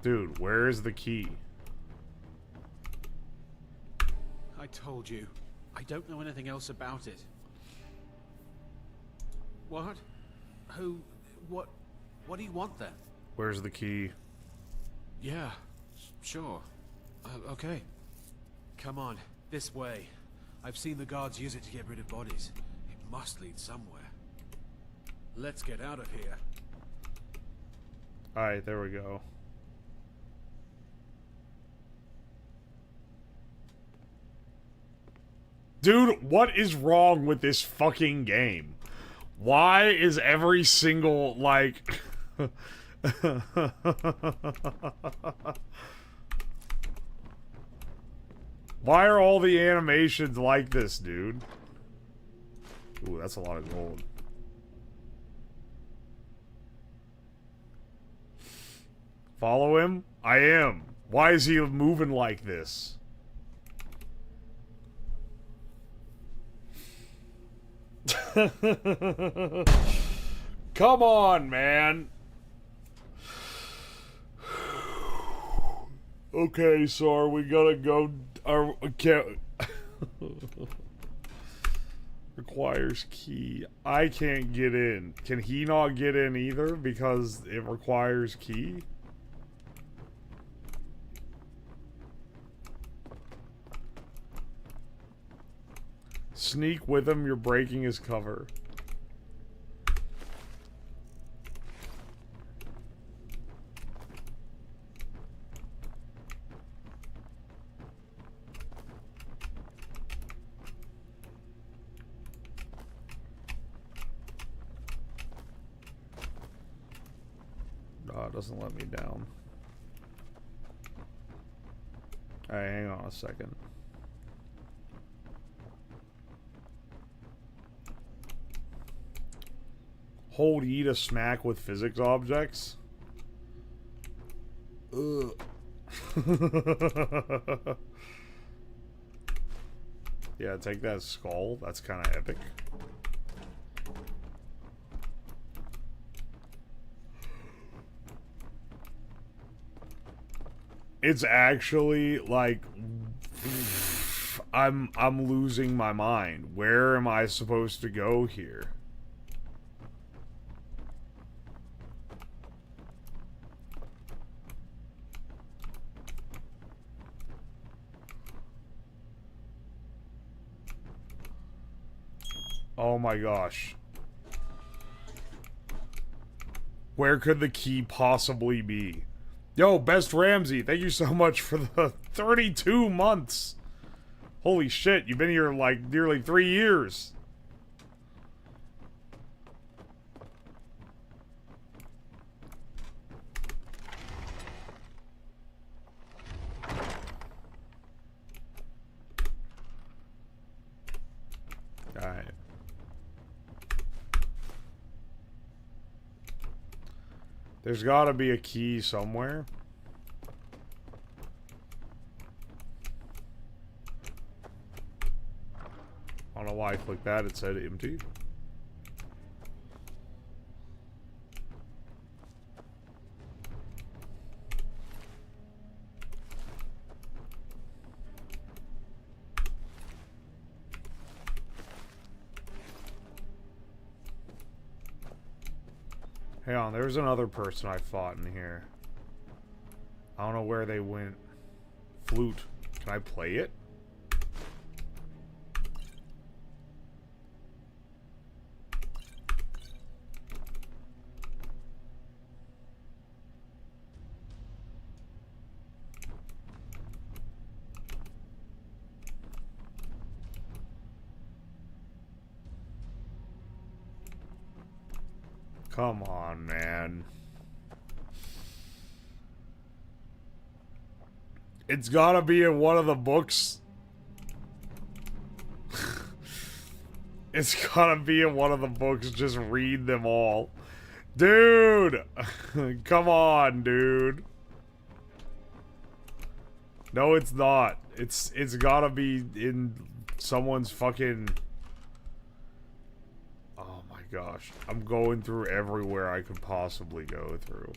Speaker 2: Dude, where is the key?
Speaker 16: I told you. I don't know anything else about it. What? Who? What do you want then?
Speaker 2: Where's the key?
Speaker 16: Yeah, sure. Okay. Come on, this way. I've seen the guards use it to get rid of bodies. It must lead somewhere. Let's get out of here.
Speaker 2: Alright, there we go. Dude, what is wrong with this fucking game? Why is every single, like... Why are all the animations like this, dude? Ooh, that's a lot of gold. Follow him? I am. Why is he moving like this? Come on, man. Okay, so we gotta go. Can't. Requires key. I can't get in. Can he not get in either because it requires key? Sneak with him, you're breaking his cover. Oh, it doesn't let me down. Alright, hang on a second. Hold E to smack with physics objects? Ugh. Yeah, take that skull. That's kind of epic. It's actually like I'm losing my mind. Where am I supposed to go here? Oh my gosh. Where could the key possibly be? Yo, Best Ramsey, thank you so much for the 32 months. Holy shit, you've been here like nearly 3 years. Alright. There's gotta be a key somewhere. I don't know why I clicked that, it said empty. Hang on, there's another person I fought in here. I don't know where they went. Flute. Can I play it? Come on, man. It's gotta be in one of the books. It's gotta be in one of the books. Just read them all. Dude! Come on, dude. No, it's not. It's gotta be in someone's fucking... Oh my gosh. I'm going through everywhere I could possibly go through.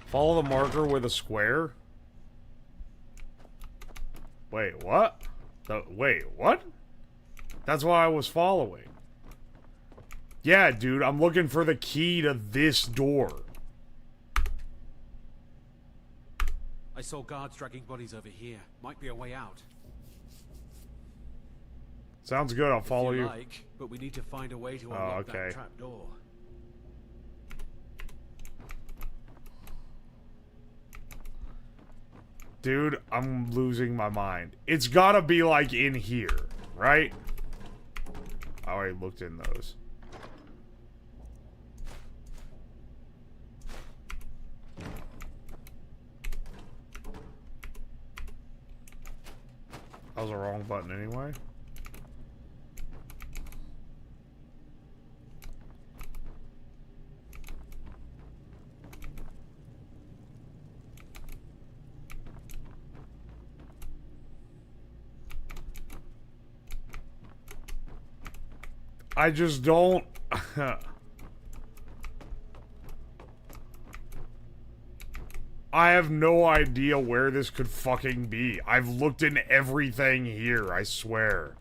Speaker 2: Follow the marker with a square? Wait, what? Wait, what? That's what I was following. Yeah, dude, I'm looking for the key to this door.
Speaker 16: I saw guards dragging bodies over here. Might be a way out.
Speaker 2: Sounds good, I'll follow you.
Speaker 16: Like, but we need to find a way to unlock that trap door.
Speaker 2: Dude, I'm losing my mind. It's gotta be, like, in here, right? I already looked in those. That was the wrong button anyway. I just don't... I have no idea where this could fucking be. I've looked in everything here, I swear.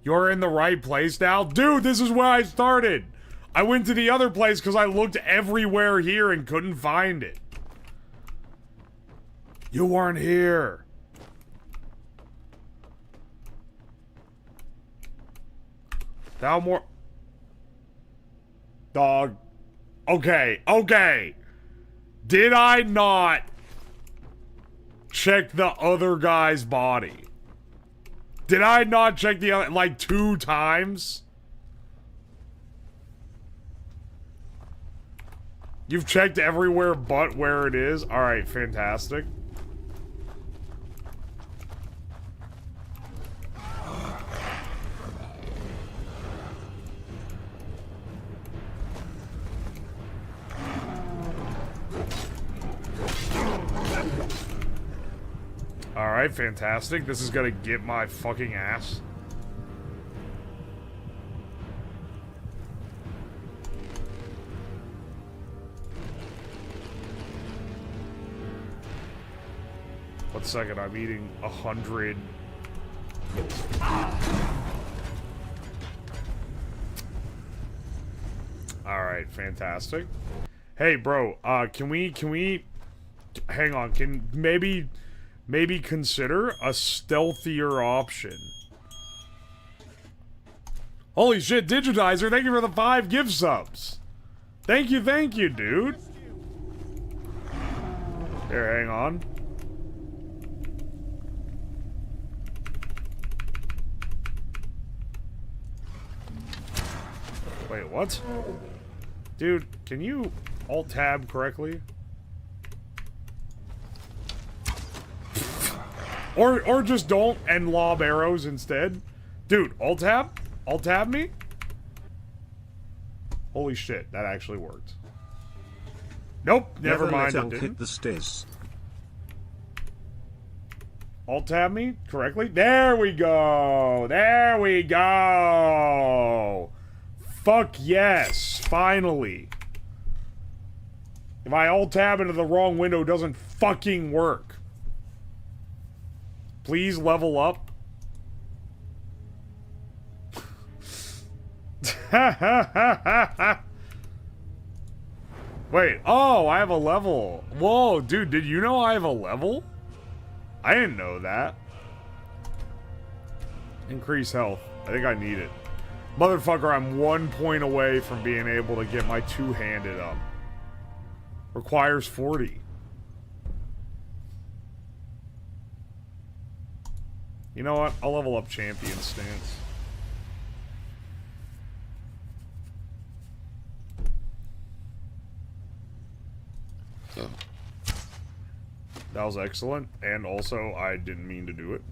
Speaker 2: You're in the right place now? Dude, this is where I started! I went to the other place because I looked everywhere here and couldn't find it. You weren't here. Now more... Dog. Okay, okay. Did I not check the other guy's body? Did I not check the other, like, 2 times? You've checked everywhere but where it is? Alright, fantastic. Alright, fantastic. This is gonna get my fucking ass. One second, I'm eating 100. Alright, fantastic. Hey, bro, can we... Hang on, can maybe consider a stealthier option. Holy shit, Digitizer, thank you for the 5 gift subs. Thank you, dude. Here, hang on. Wait, what? Dude, can you alt-tab correctly? Or just don't and lob arrows instead. Dude, alt-tab? Alt-tab me? Holy shit, that actually worked. Nope, never mind. It hit the stairs. Alt-tab me correctly? There we go! There we go! Fuck yes, finally. If I alt-tab into the wrong window, it doesn't fucking work. Please level up. Wait, oh, I have a level. Whoa, dude, did you know I have a level? I didn't know that. Increase health. I think I need it. Motherfucker, I'm 1 point away from being able to get my 2-handed up. Requires 40. You know what? I'll level up champion stance. That was excellent, and also I didn't mean to do it.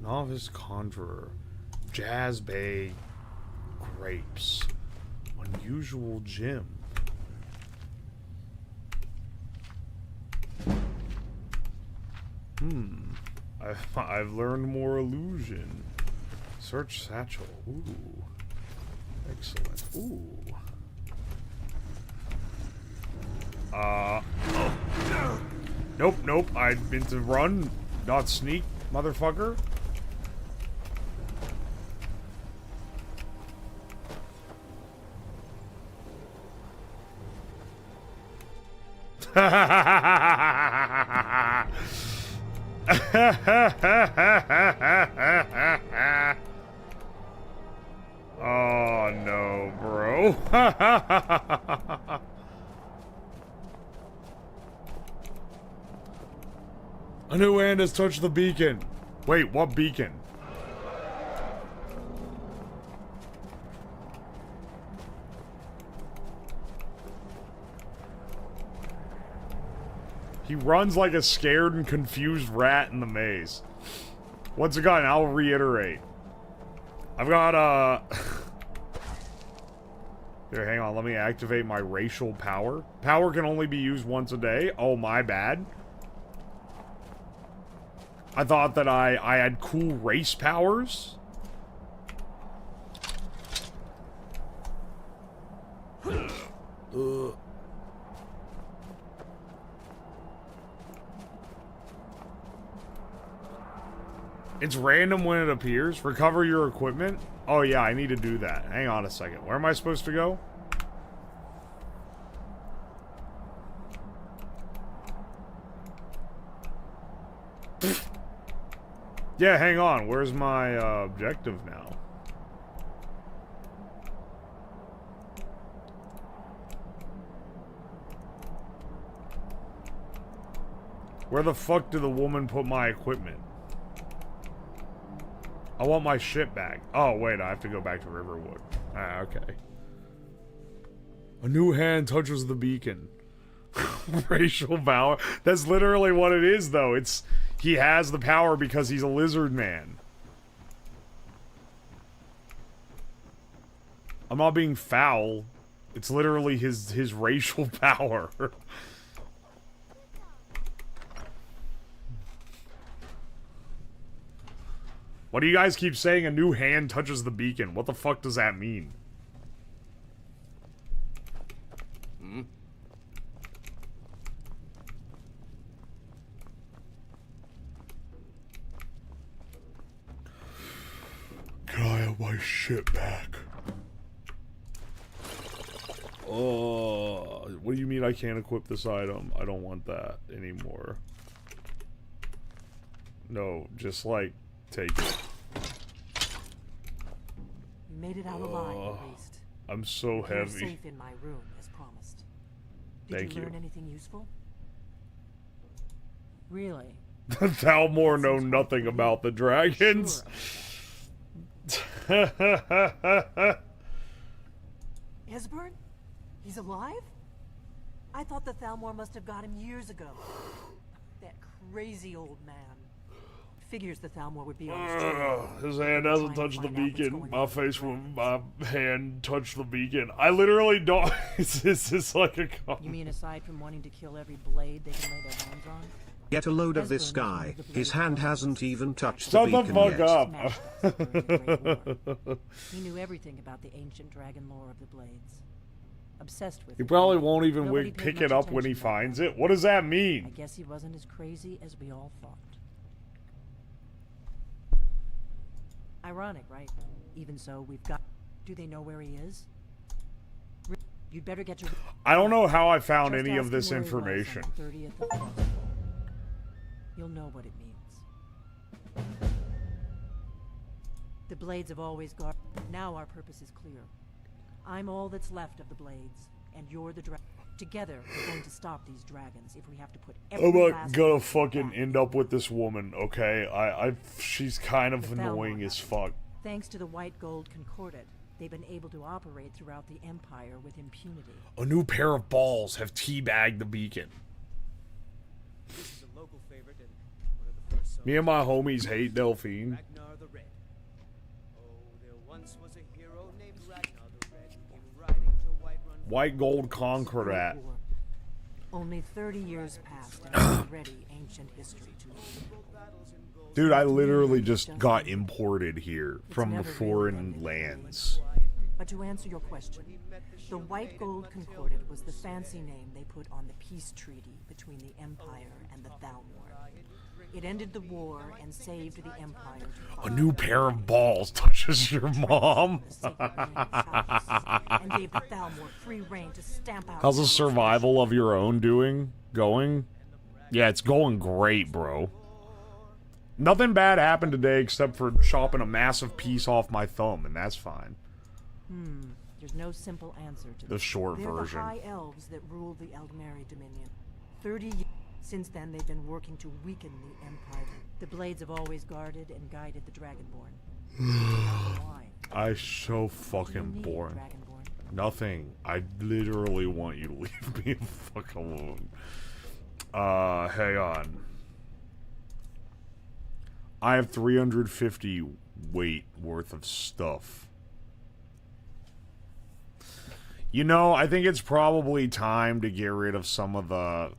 Speaker 2: Novice Conjurer. Jazz Bay Grapes. Unusual Gym. I've learned more illusion. Search satchel. Ooh. Excellent. Ooh. Oh. Nope, nope. I meant to run, not sneak, motherfucker. Oh no, bro. A new hand has touched the beacon. Wait, what beacon? He runs like a scared and confused rat in the maze. Once again, I'll reiterate. I've got, Here, hang on, let me activate my racial power. Power can only be used once a day. Oh, my bad. I thought that I had cool race powers. Ugh. It's random when it appears. Recover your equipment. Oh yeah, I need to do that. Hang on a second. Where am I supposed to go? Yeah, hang on. Where's my objective now? Where the fuck did the woman put my equipment? I want my shit back. Oh, wait, I have to go back to Riverwood. Ah, okay. A new hand touches the beacon. Racial power. That's literally what it is, though. It's... He has the power because he's a lizard man. I'm not being foul. It's literally his racial power. What do you guys keep saying? A new hand touches the beacon. What the fuck does that mean?
Speaker 17: Hmm?
Speaker 2: Can I have my shit back? Oh, what do you mean I can't equip this item? I don't want that anymore. No, just like... Take it.
Speaker 6: You made it out alive, at least.
Speaker 2: I'm so
Speaker 6: You're
Speaker 2: heavy.
Speaker 6: safe in my room, as promised. Did
Speaker 2: Thank
Speaker 6: you learn
Speaker 2: you.
Speaker 6: anything useful? Really?
Speaker 2: Thalmor know nothing about the dragons.
Speaker 6: Esbern? He's alive? I thought the Thalmor must have got him years ago. That crazy old man. Figures the Thalmor would be on his trail.
Speaker 2: His hand hasn't touched the beacon. My face when my hand touched the beacon. I literally don't. This is like a comment.
Speaker 6: You mean aside from wanting to kill every blade they can lay their hands on?
Speaker 1: Get a load of this guy. His hand hasn't even touched
Speaker 2: Shut
Speaker 1: the
Speaker 2: the
Speaker 1: beacon
Speaker 2: fuck
Speaker 1: yet.
Speaker 2: up.
Speaker 6: He knew everything about the ancient dragon lore of the blades. Obsessed with
Speaker 2: He
Speaker 6: it.
Speaker 2: probably won't even
Speaker 6: Nobody paid
Speaker 2: pick
Speaker 6: much
Speaker 2: it up when he
Speaker 6: attention back
Speaker 2: finds
Speaker 6: then.
Speaker 2: it. What does that
Speaker 6: I
Speaker 2: mean?
Speaker 6: guess he wasn't as crazy as we all thought. Ironic, right? Even so, we've got... Do they know where he is? You'd better get to...
Speaker 2: I don't know how I found
Speaker 6: Just
Speaker 2: any
Speaker 6: ask
Speaker 2: of this
Speaker 6: him where he was on
Speaker 2: information.
Speaker 6: the 30th of August. You'll know what it means. The Blades have always guarded. Now our purpose is clear. I'm all that's left of the Blades, and you're the dragon. Together, we're going to stop these dragons if we have to put every
Speaker 2: I'm not
Speaker 6: last
Speaker 2: gonna
Speaker 6: one
Speaker 2: fucking
Speaker 6: back.
Speaker 2: end up with this woman, okay? She's kind of
Speaker 6: The Thalmor
Speaker 2: annoying as
Speaker 6: have.
Speaker 2: fuck.
Speaker 6: Thanks to the White Gold Concordat, they've been able to operate throughout the Empire with impunity.
Speaker 2: A new pair of balls have teabagged the beacon.
Speaker 12: This is a local favorite and one of the first
Speaker 2: Me and my homies hate Delphine.
Speaker 12: Ragnar the Red. Oh, there once was a hero named Ragnar the Red who came riding to Whiterun.
Speaker 2: White Gold Concordat.
Speaker 6: Only 30 years passed, and it's already ancient history to me.
Speaker 2: Dude, I literally just got imported here from the
Speaker 6: never
Speaker 2: foreign lands.
Speaker 6: But to answer your question, the White Gold Concordat was the fancy name they put on the peace treaty between the Empire and the Thalmor. It ended the war and saved the Empire.
Speaker 2: A new pair of balls touches your mom.
Speaker 6: And gave the Thalmor free reign to stamp out.
Speaker 2: How's the survival of your own going? Yeah, it's going great, bro. Nothing bad happened today except for chopping a massive piece off my thumb, and that's fine.
Speaker 6: There's no simple answer to
Speaker 2: The
Speaker 6: this.
Speaker 2: short
Speaker 6: They're
Speaker 2: version.
Speaker 6: The High Elves that rule the Eldmeri Dominion. 30 years since then, they've been working to weaken the Empire. The Blades have always guarded and guided the Dragonborn. Why?
Speaker 2: I so fucking boring. Nothing. I literally want you to leave me the fuck alone. Hang on. I have 350 weight worth of stuff. You know, I think it's probably time to get rid of some of the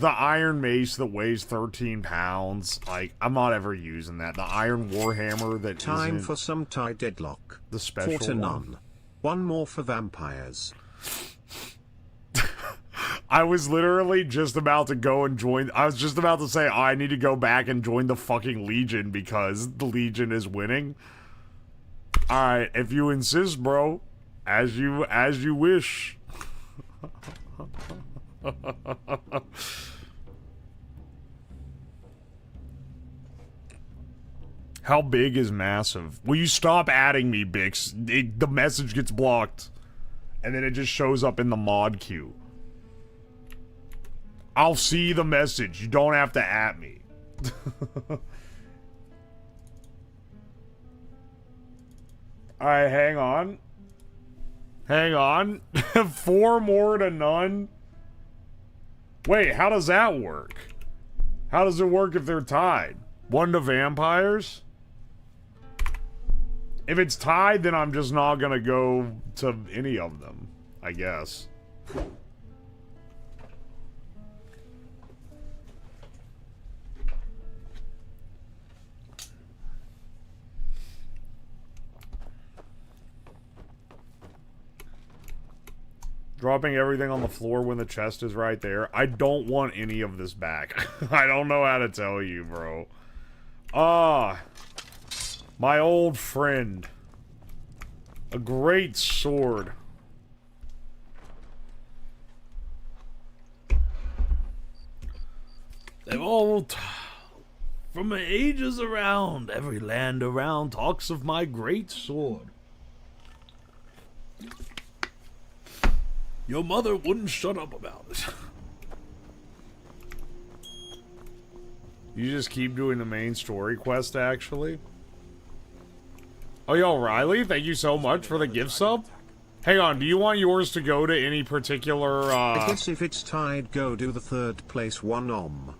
Speaker 2: iron mace that weighs 13 pounds. Like, I'm not ever using that. The iron warhammer that
Speaker 1: Time for some tie deadlock.
Speaker 2: The special
Speaker 1: Fought a
Speaker 2: one.
Speaker 1: none. One more for vampires.
Speaker 2: I was literally just about to go and join. I was just about to say, oh, I need to go back and join the fucking Legion because the Legion is winning. Alright, if you insist, bro. As you wish. How big is massive? Will you stop adding me, Bix? The message gets blocked. And then it just shows up in the mod queue. I'll see the message. You don't have to at me. Alright, hang on. Hang on. 4 more to none? Wait, how does that work? How does it work if they're tied? 1 to vampires? If it's tied, then I'm just not gonna go to any of them, I guess. Dropping everything on the floor when the chest is right there. I don't want any of this back. I don't know how to tell you, bro. My old friend. A great sword. They've all... From the ages around, every land around talks of my great sword. Your mother wouldn't shut up about it. You just keep doing the main story quest, actually? Oh, yo, Riley, thank you so much for the gift sub. Hang on, do you want yours to go to any particular,
Speaker 1: I guess if it's tied, go do the 3rd place one.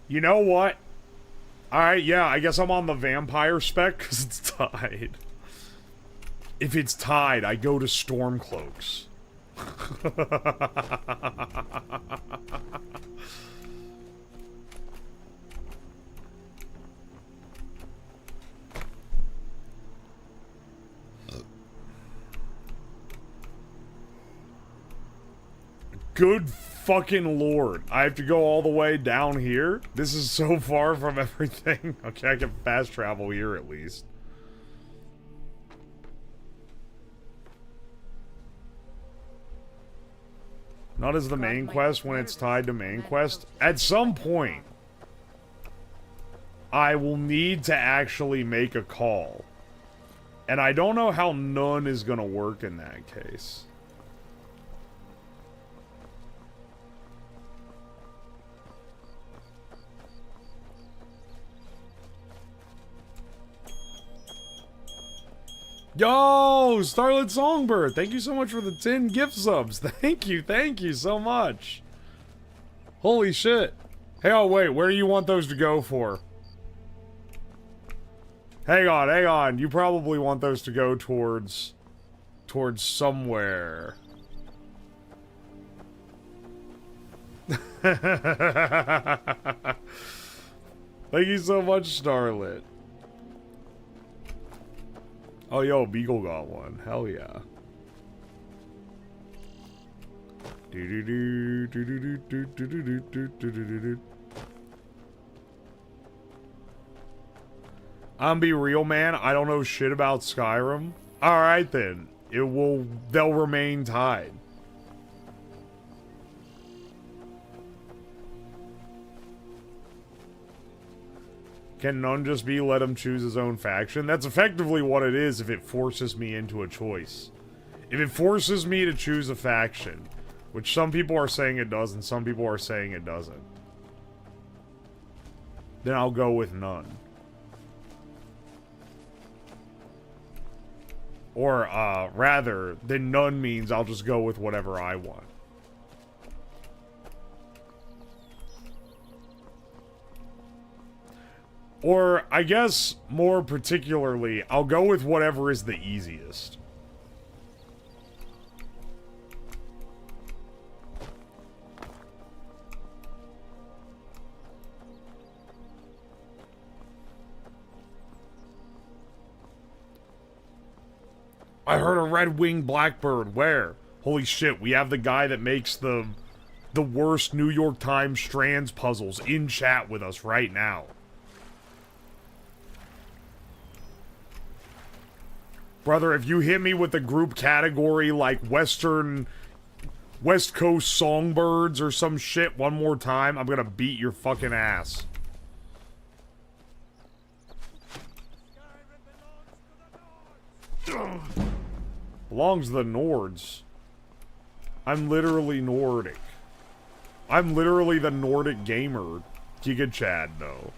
Speaker 2: You know what? Alright, yeah, I guess I'm on the vampire spec because it's tied. If it's tied, I go to Stormcloaks. Good fucking lord. I have to go all the way down here? This is so far from everything. Okay, I can fast travel here at least. Not as the main quest when it's tied to main quest. At some point, I will need to actually make a call. And I don't know how none is going to work in that case. Yo, Starlit Songbird, thank you so much for the 10 gift subs. Thank you so much. Holy shit. Hey, oh wait, where do you want those to go for? Hang on, you probably want those to go towards somewhere. Thank you so much, Starlit. Oh, yo, Beagle got one. Hell yeah. I'm be real, man. I don't know shit about Skyrim. Alright then. They'll remain tied. Can none just be let him choose his own faction? That's effectively what it is if it forces me into a choice. If it forces me to choose a faction, which some people are saying it does and some people are saying it doesn't, then I'll go with none. Or, rather, then none means I'll just go with whatever I want. Or, I guess, more particularly, I'll go with whatever is the easiest. I heard a red-winged blackbird. Where? Holy shit, we have the guy that makes the worst New York Times strands puzzles in chat with us right now. Brother, if you hit me with a group category like West Coast songbirds or some shit one more time, I'm gonna beat your fucking ass. Belongs to the Nords. I'm literally Nordic. I'm literally the Nordic gamer. Giga Chad, though.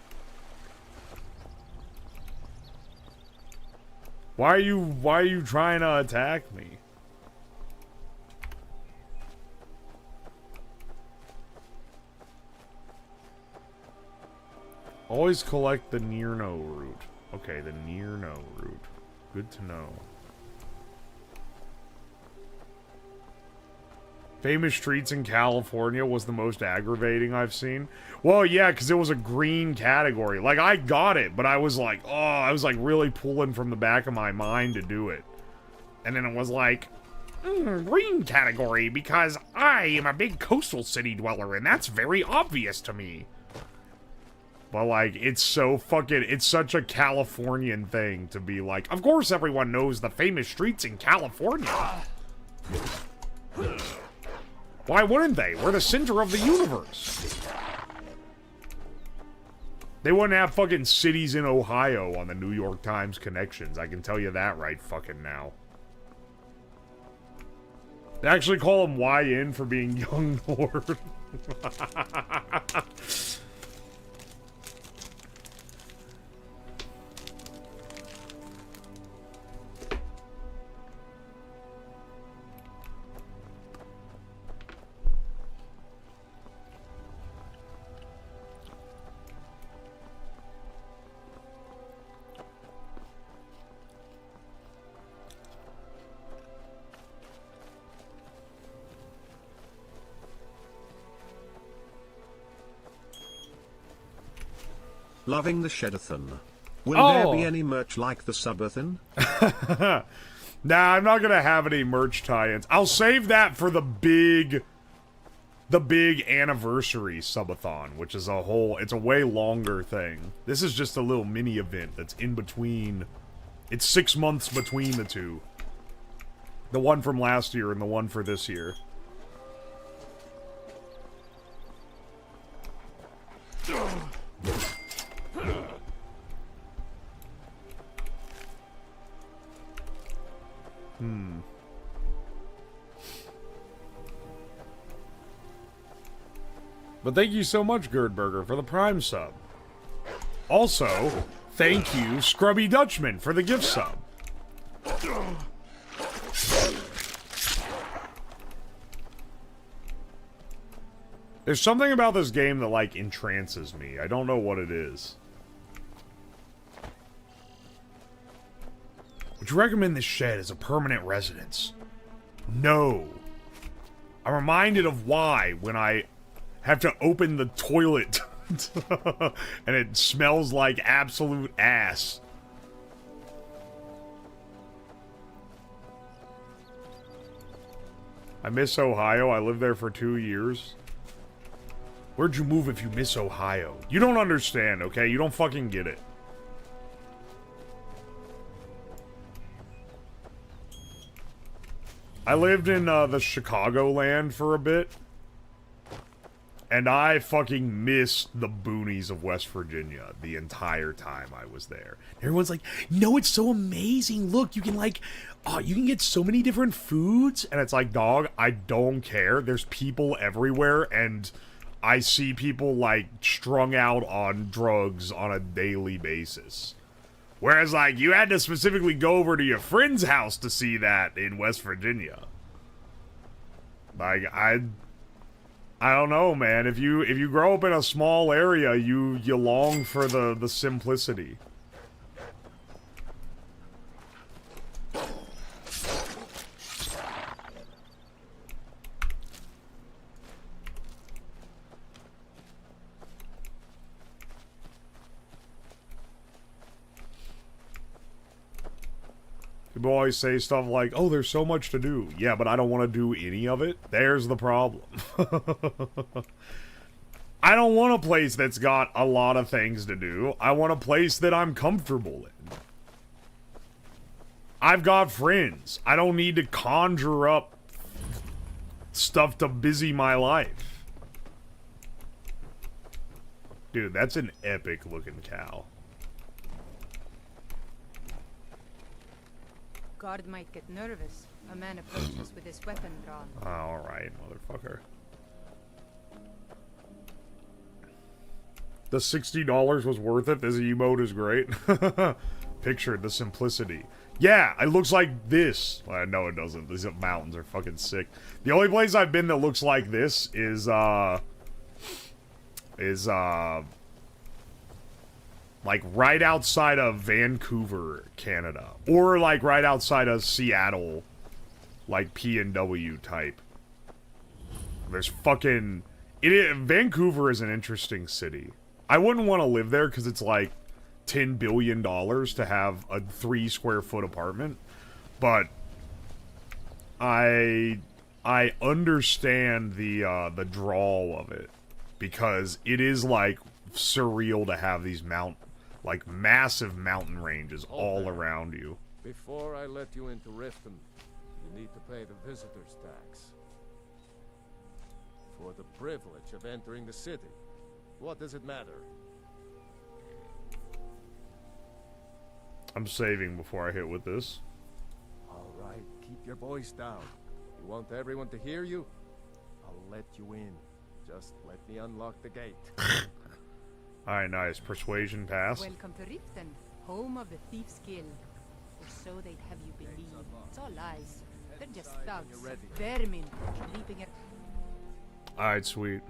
Speaker 2: Why are you trying to attack me? Always collect the Near-No route. Okay, the Near-No route. Good to know. Famous streets in California was the most aggravating I've seen. Well, yeah, because it was a green category. Like, I got it, but I was like, oh, I was like really pulling from the back of my mind to do it. And then it was like, green category because I am a big coastal city dweller and that's very obvious to me. But like, it's so fucking, it's such a Californian thing to be like, of course everyone knows the famous streets in California. Why wouldn't they? We're the center of the universe. They wouldn't have fucking cities in Ohio on the New York Times connections. I can tell you that right fucking now. They actually call him YN for being Young Lord.
Speaker 1: Loving the Shedathon. Will there be any merch like the Subathon?
Speaker 2: Nah, I'm not gonna have any merch tie-ins. I'll save that for the big anniversary Subathon, which is it's a way longer thing. This is just a little mini event that's in between. It's 6 months between the two. The one from last year and the one for this year. But thank you so much, Gerdberger, for the Prime sub. Also, thank you, Scrubby Dutchman, for the gift sub. There's something about this game that, like, entrances me. I don't know what it is. Would you recommend this shed as a permanent residence? No. I'm reminded of why when I have to open the toilet and it smells like absolute ass. I miss Ohio. I lived there for 2 years. Where'd you move if you miss Ohio? You don't understand, okay? You don't fucking get it. I lived in the Chicagoland for a bit. And I fucking missed the boonies of West Virginia the entire time I was there. Everyone's like, no, it's so amazing. Look, you can like, oh, you can get so many different foods. And it's like, dog, I don't care. There's people everywhere. And I see people like strung out on drugs on a daily basis. Whereas like, you had to specifically go over to your friend's house to see that in West Virginia. Like, I don't know, man. If you grow up in a small area, you long for the simplicity. People always say stuff like, oh, there's so much to do. Yeah, but I don't want to do any of it. There's the problem. I don't want a place that's got a lot of things to do. I want a place that I'm comfortable in. I've got friends. I don't need to conjure up stuff to busy my life. Dude, that's an epic looking cow.
Speaker 11: Guard might get nervous. A man approaches with his weapon drawn.
Speaker 2: Alright, motherfucker. The $60 was worth it. This emote is great. Picture the simplicity. Yeah, it looks like this. Well, no, it doesn't. These mountains are fucking sick. The only place I've been that looks like this is like right outside of Vancouver, Canada. Or like right outside of Seattle. Like P&W type. There's fucking... Vancouver is an interesting city. I wouldn't want to live there because it's like $10 billion to have a 3 square foot apartment. But I understand the draw of it. Because it is like surreal to have these like massive mountain ranges all around you.
Speaker 7: Before I let you into Riften, you need to pay the visitor's tax. For the privilege of entering the city. What does it matter?
Speaker 2: I'm saving before I hit with this.
Speaker 7: Alright, keep your voice down. You want everyone to hear you? I'll let you in. Just let me unlock the gate.
Speaker 2: Alright, nice. Persuasion pass.
Speaker 11: Welcome to Riften, home of the Thief's Guild. Or so they'd have you believe. It's all lies. They're just thugs, vermin, leaping at...
Speaker 2: Alright, sweet.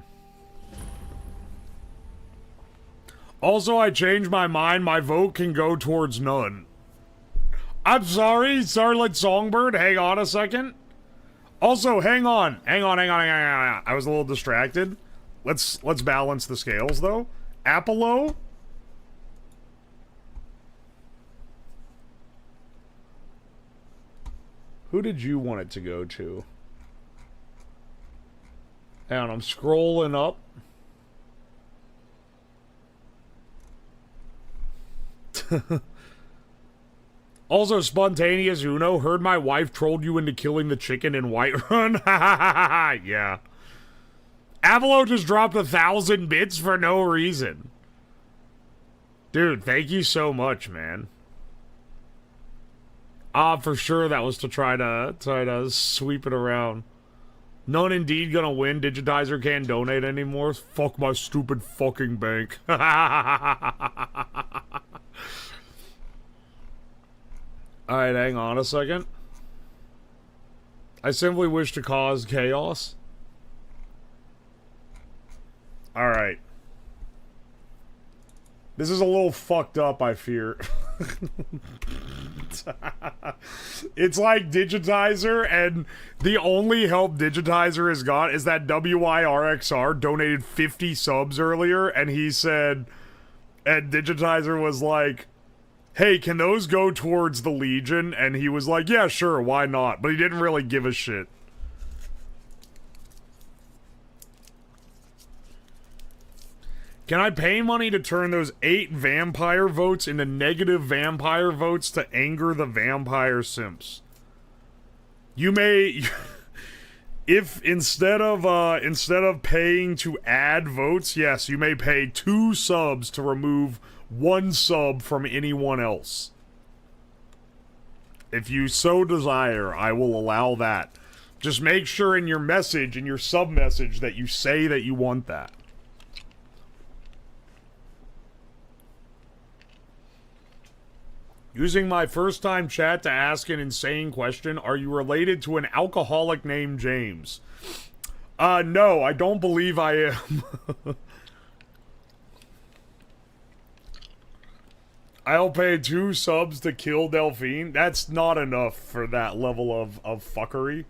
Speaker 2: Also, I changed my mind. My vote can go towards none. I'm sorry, Starlit Songbird. Hang on a second. Also, hang on. I was a little distracted. Let's balance the scales, though. Apollo? Who did you want it to go to? Hang on, I'm scrolling up. Also, Spontaneous Uno, heard my wife trolled you into killing the chicken in Whiterun. Yeah. Avalo just dropped 1,000 bits for no reason. Dude, thank you so much, man. For sure that was to try to sweep it around. None indeed gonna win. Digitizer can't donate anymore. Fuck my stupid fucking bank. Alright, hang on a second. I simply wish to cause chaos. Alright. This is a little fucked up, I fear. It's like Digitizer, and the only help Digitizer has got is that WIRXR donated 50 subs earlier, and he said, and Digitizer was like, hey, can those go towards the Legion? And he was like, yeah, sure, why not? But he didn't really give a shit. Can I pay money to turn those 8 vampire votes into negative vampire votes to anger the vampire simps? You may... If instead of paying to add votes, yes, you may pay 2 subs to remove 1 sub from anyone else. If you so desire, I will allow that. Just make sure in your message, in your sub message, that you say that you want that. Using my first time chat to ask an insane question, are you related to an alcoholic named James? No, I don't believe I am. I'll pay 2 subs to kill Delphine? That's not enough for that level of fuckery.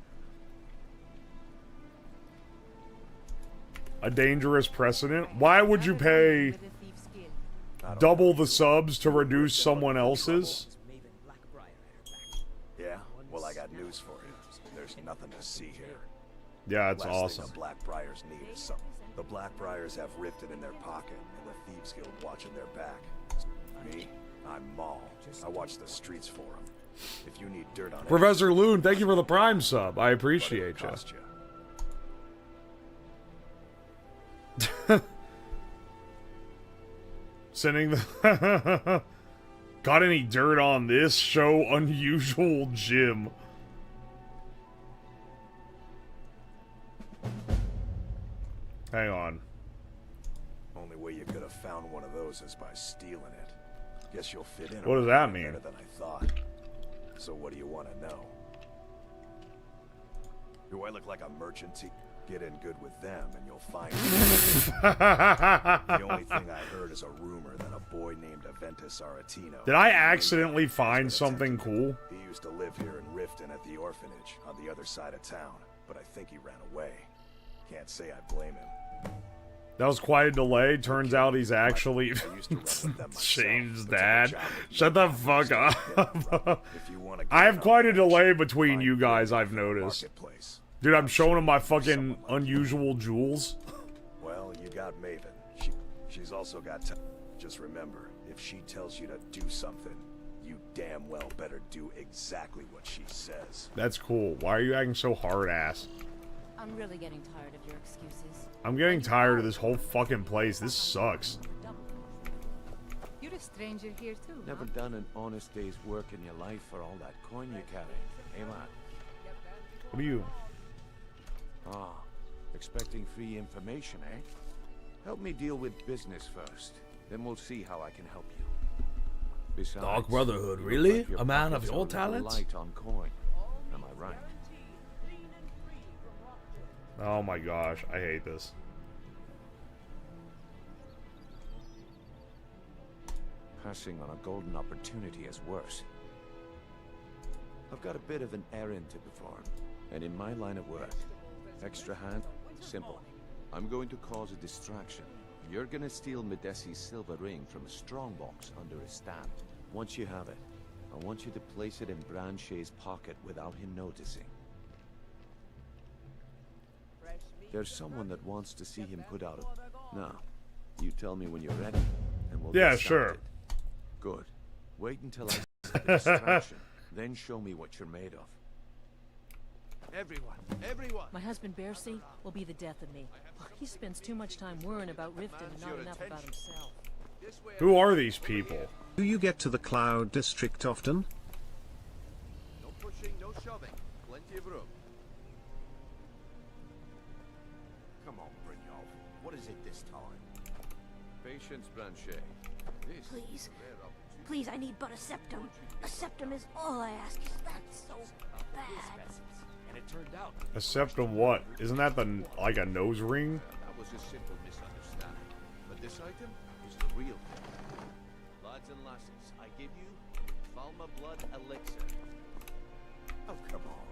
Speaker 2: A dangerous precedent? Why would you pay double the subs to reduce someone else's?
Speaker 4: Yeah? Well, I got news for you. There's nothing to see here.
Speaker 2: Yeah, it's
Speaker 4: Last
Speaker 2: awesome.
Speaker 4: thing the Blackbriars need is something. The Blackbriars have rifted in their pocket, and the Thieves Guild watching their back. Me? I'm Maul. I watch the streets for them. If you need dirt on
Speaker 2: Professor Loon, thank you for the Prime sub. I appreciate you. Sending the... Got any dirt on this? Show unusual Jim. Hang on.
Speaker 4: Only way you could have found one of those is by stealing it. Guess you'll fit in.
Speaker 2: What does that mean?
Speaker 4: Better than I thought. So what do you want to know? Do I look like a merchant? Get in good with them and you'll find the only thing I heard is a rumor that a boy named Aventus Aretino...
Speaker 2: Did I accidentally find something cool?
Speaker 4: He used to live here in Riften at the orphanage on the other side of town, but I think he ran away. Can't say I blame him.
Speaker 2: That was quite a delay. Turns out he's actually Shane's dad. Shut the fuck up. I have quite a delay between you guys, I've noticed. Dude, I'm showing him my fucking unusual jewels.
Speaker 4: Well, you got Maven. She's also got just remember, if she tells you to do something, you damn well better do exactly what she says.
Speaker 2: That's cool. Why are you acting so hard-ass?
Speaker 20: I'm really getting tired of your excuses.
Speaker 2: I'm getting tired of this whole fucking place. This sucks.
Speaker 11: You're a stranger here too.
Speaker 9: Never done an honest day's work in your life for all that coin you carry. Hey, man.
Speaker 2: What are you?
Speaker 9: Ah, expecting free information, eh? Help me deal with business first. Then we'll see how I can help you. Besides,
Speaker 23: Dark Brotherhood,
Speaker 9: you
Speaker 23: really?
Speaker 9: look like your
Speaker 23: A man of
Speaker 9: pockets
Speaker 23: your
Speaker 9: are a little
Speaker 23: talents?
Speaker 9: light on coin. Am I right?
Speaker 2: Oh my gosh, I hate this.
Speaker 9: Passing on a golden opportunity is worse. I've got a bit of an errand to perform, and in my line of work, extra hand, simple. I'm going to cause a distraction. You're gonna steal Medesi's silver ring from a strongbox under his stand. Once you have it, I want you to place it in Branche's pocket without him noticing. There's someone that wants to see him put out a... Now, you tell me when you're ready, and we'll
Speaker 2: Yeah,
Speaker 9: get
Speaker 2: sure.
Speaker 9: started. Good. Wait until I see the distraction, then show me what you're made of.
Speaker 6: Everyone! My husband Bercy will be the death of me. He spends too much time worrying about Riften and not enough about himself.
Speaker 2: Who are these people?
Speaker 1: Do you get to the Cloud District often?
Speaker 7: No pushing, no shoving. Plenty of room.
Speaker 17: Come on, Brynjolf. What is it this time?
Speaker 7: Patience, Branche. This
Speaker 3: Please. Please, I need but a septum. A septum is all I ask. That's so bad.
Speaker 17: And it turned out
Speaker 2: A septum what? Isn't that the like a nose ring?
Speaker 7: that was a simple misunderstanding. But this item is the real thing. Lads and lasses, I give you Falma Blood Elixir.
Speaker 17: Oh, come on.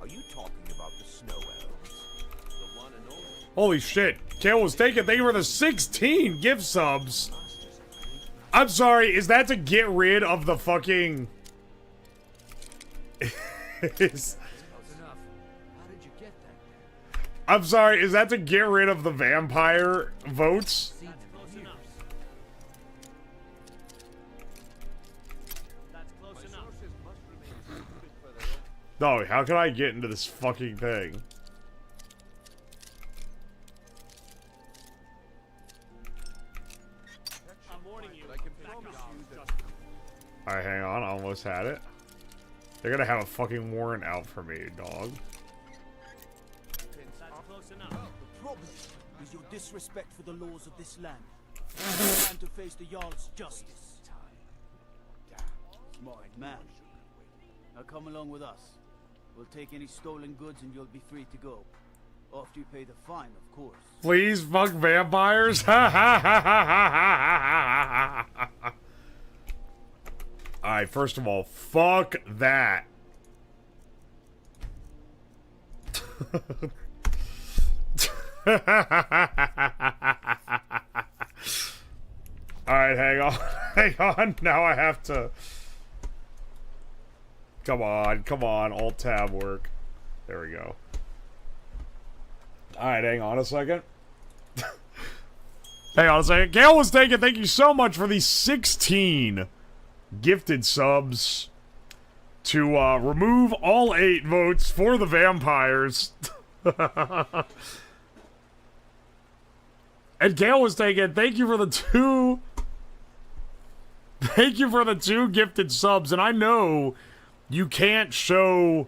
Speaker 17: Are you talking about the snow elves?
Speaker 7: The one and only.
Speaker 2: Holy shit. Kale was taken. Thank you for the 16 gift subs. I'm sorry, is that to get rid of the fucking... I'm sorry, is that to get rid of the vampire votes? No, how can I get into this fucking thing? Alright, hang on. I almost had it. They're gonna have a fucking warrant out for me, dog.
Speaker 5: The problem is your disrespect for the laws of this land. It's time to face the Jarl's justice. Smart man. Now come along with us. We'll take any stolen goods and you'll be free to go. After you pay the fine, of course.
Speaker 2: Please fuck vampires? Alright, first of all, fuck that. Alright, hang on. Hang on. Now I have to... Come on. Alt-tab work. There we go. Alright, hang on a second. Hang on a second. Gale was taken. Thank you so much for the 16 gifted subs to remove all 8 votes for the vampires. And Gale was taken. Thank you for the 2. Thank you for the 2 gifted subs. And I know you can't choose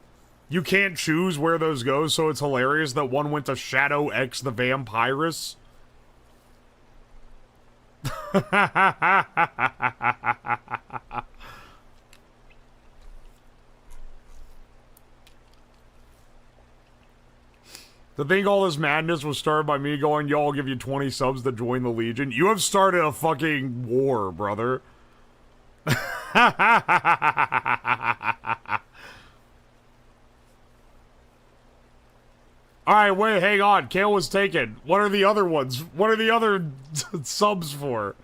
Speaker 2: where those go, so it's hilarious that one went to Shadow X the Vampirus. To think all this madness was started by me going, yo, I'll give you 20 subs to join the Legion. You have started a fucking war, brother. Alright, wait, hang on. Kale was taken. What are the other ones? What are the other subs for?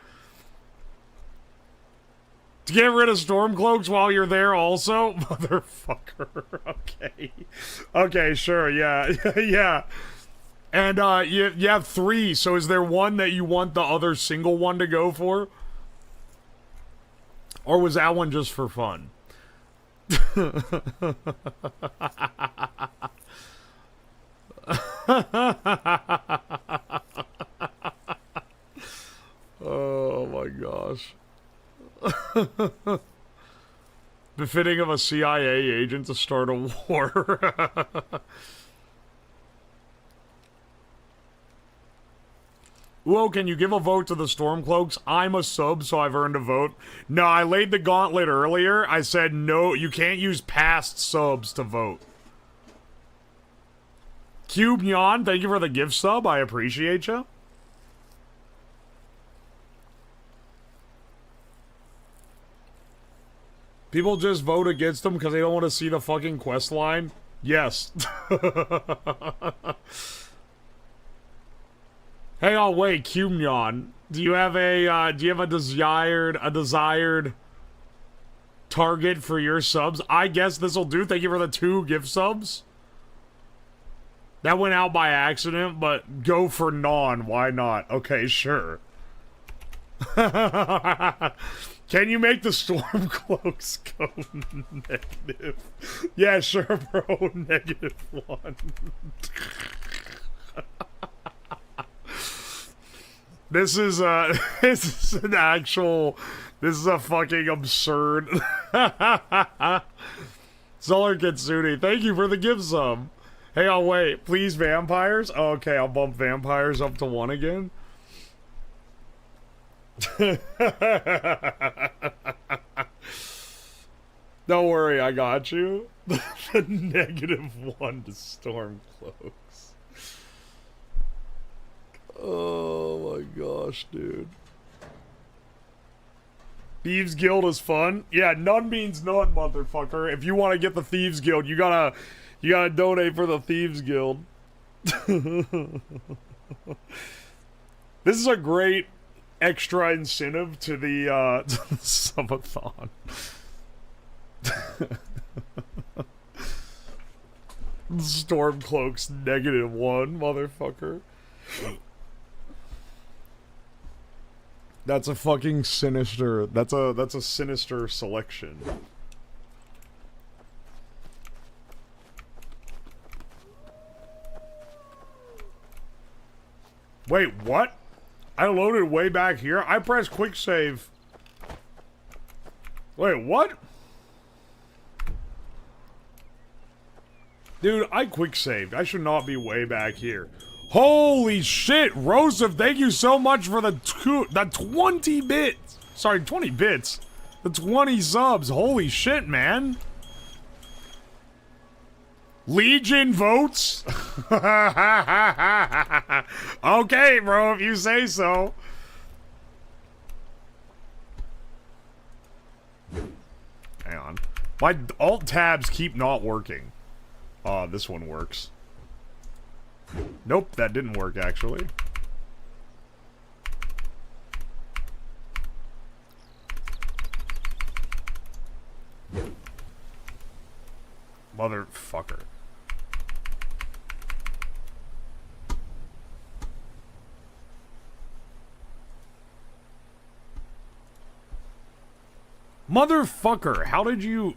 Speaker 2: To get rid of Stormcloaks while you're there also? Motherfucker. Okay. Okay, sure, yeah. Yeah. And, you have 3, so is there one that you want the other single one to go for? Or was that one just for fun? Oh my gosh. Befitting of a CIA agent to start a war. Whoa, can you give a vote to the Stormcloaks? I'm a sub, so I've earned a vote. No, I laid the gauntlet earlier. I said, no, you can't use past subs to vote. Cube Nyan, thank you for the gift sub. I appreciate you. People just vote against them because they don't want to see the fucking quest line? Yes. Hang on, wait, Cumyon. Do you have a desired target for your subs? I guess this'll do. Thank you for the 2 gift subs. That went out by accident, but go for non. Why not? Okay, sure. Can you make the Stormcloaks go negative? Yeah, sure, bro. -1. This is an actual... This is a fucking absurd... Solar Kitsune, thank you for the gift sub. Hey, I'll wait. Please, vampires? Oh, okay, I'll bump vampires up to 1 again. Don't worry, I got you. The -1 to Stormcloaks. Oh my gosh, dude. Thieves Guild is fun. Yeah, none means none, motherfucker. If you want to get the Thieves Guild, you gotta donate for the Thieves Guild. This is a great extra incentive to the subathon. Stormcloaks -1, motherfucker. That's a fucking sinister. That's a sinister selection. Wait, what? I loaded way back here? I pressed quick save. Wait, what? Dude, I quick saved. I should not be way back here. Holy shit, Rosa, thank you so much for the 20 bits. Sorry, 20 bits. The 20 subs. Holy shit, man. Legion votes? Okay, bro, if you say so. Hang on. My alt tabs keep not working. This one works. Nope, that didn't work, actually. Motherfucker. Motherfucker, how did you...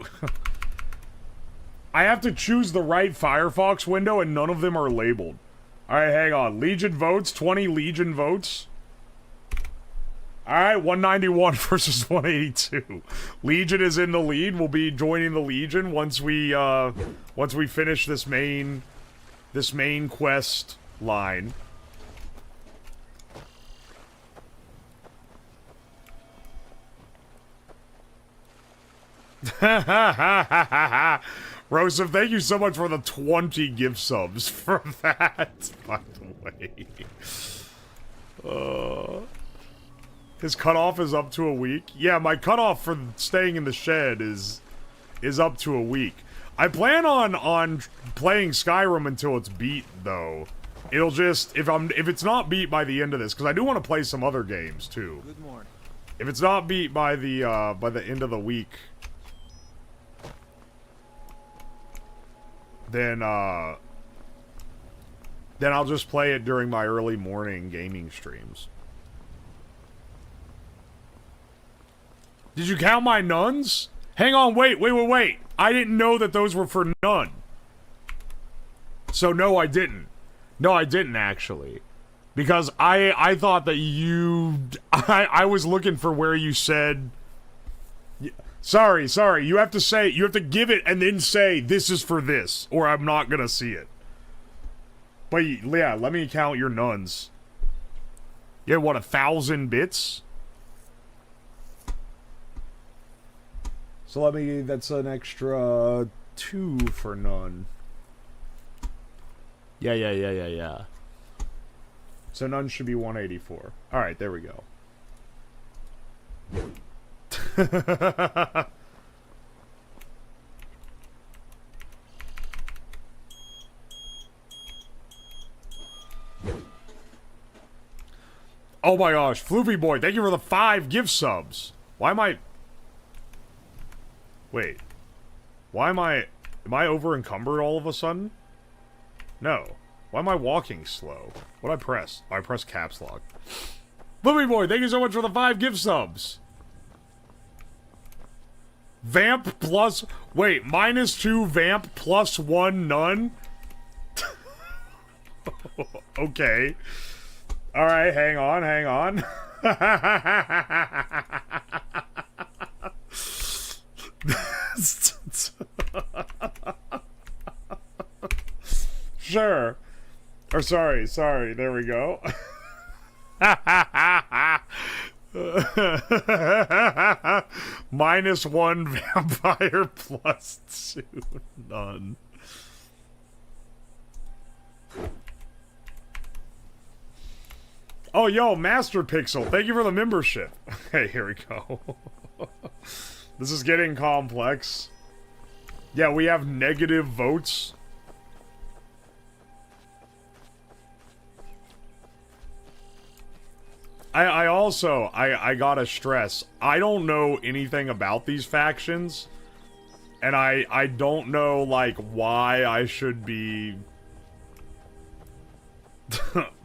Speaker 2: I have to choose the right Firefox window and none of them are labeled. Alright, hang on. Legion votes, 20 Legion votes. Alright, 191 versus 182. Legion is in the lead. We'll be joining the Legion once we finish this main quest line. Rosa, thank you so much for the 20 gift subs for that, by the way. His cutoff is up to a week. Yeah, my cutoff for staying in the shed is up to a week. I plan on playing Skyrim until it's beat, though. It'll just, if it's not beat by the end of this, because I do want to play some other games, too.
Speaker 13: Good morning.
Speaker 2: If it's not beat by the end of the week, then I'll just play it during my early morning gaming streams. Did you count my nuns? Hang on, wait. I didn't know that those were for none. So no, I didn't. No, I didn't actually. Because I thought that I was looking for where you said... Sorry. You have to give it and then say, this is for this, or I'm not gonna see it. But yeah, let me count your nuns. Yeah, what, 1,000 bits? So that's an extra 2 for none. Yeah. So none should be 184. Alright, there we go. Oh my gosh, Floopy Boy, thank you for the 5 gift subs. Why am I... Wait. Why am I over encumbered all of a sudden? No. Why am I walking slow? What'd I press? Oh, I pressed caps lock. Floopy Boy, thank you so much for the 5 gift subs. Vamp plus... Wait, -2 vamp plus 1 none? Okay. Alright, hang on. Sure. Or sorry, there we go. -1 vampire plus 2 none. Oh, yo, Master Pixel, thank you for the membership. Okay, here we go. This is getting complex. Yeah, we have negative votes. I also gotta stress, I don't know anything about these factions. And I don't know, like, why I should be...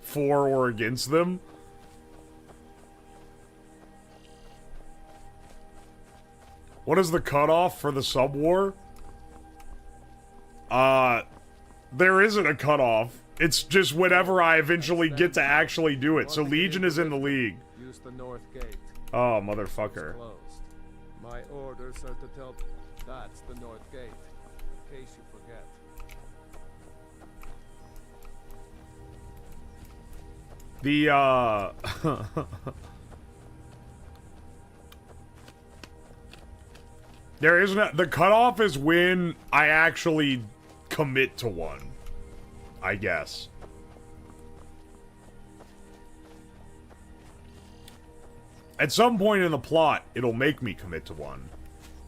Speaker 2: for or against them. What is the cutoff for the sub-war? There isn't a cutoff. It's just whenever I eventually get to actually do it. So Legion is in the league.
Speaker 7: Use the north gate.
Speaker 2: Oh, motherfucker.
Speaker 7: It's closed. My orders are to tell... That's the north gate. In case you forget.
Speaker 2: There isn't the cutoff is when I actually commit to one, I guess. At some point in the plot, it'll make me commit to one.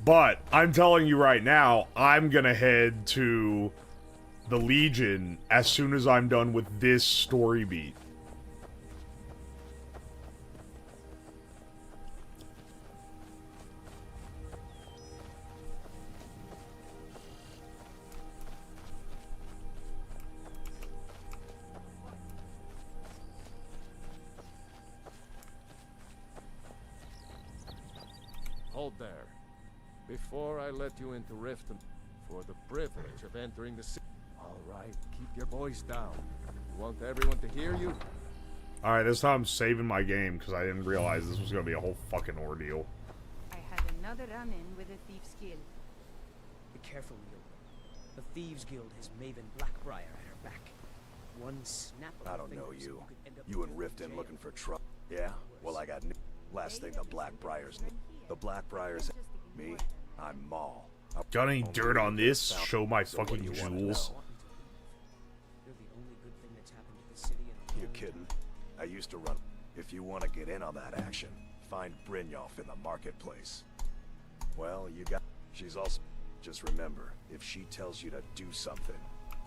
Speaker 2: But I'm telling you right now, I'm gonna head to the Legion as soon as I'm done with this story beat.
Speaker 7: Hold there. Before I let you into Riften, for the privilege of entering the city. All right, keep your voice down. You want everyone to hear you?
Speaker 2: Alright, this time I'm saving my game because I didn't realize this was going to be a whole fucking ordeal.
Speaker 11: I had another run-in with a Thief's Guild.
Speaker 13: Be careful, Leo. The Thieves Guild has Maven Blackbriar at her back. One snap of
Speaker 4: I don't know you. You and Riften looking for trouble. Yeah? Well, I got new. Last thing the Blackbriars need. The Blackbriars... Me? I'm Maul.
Speaker 2: Got any dirt on this? Show my fucking jewels.
Speaker 4: You kidding? I used to run. If you want to get in on that action, find Brynjolf in the marketplace. Well, you got... She's also... Just remember, if she tells you to do something,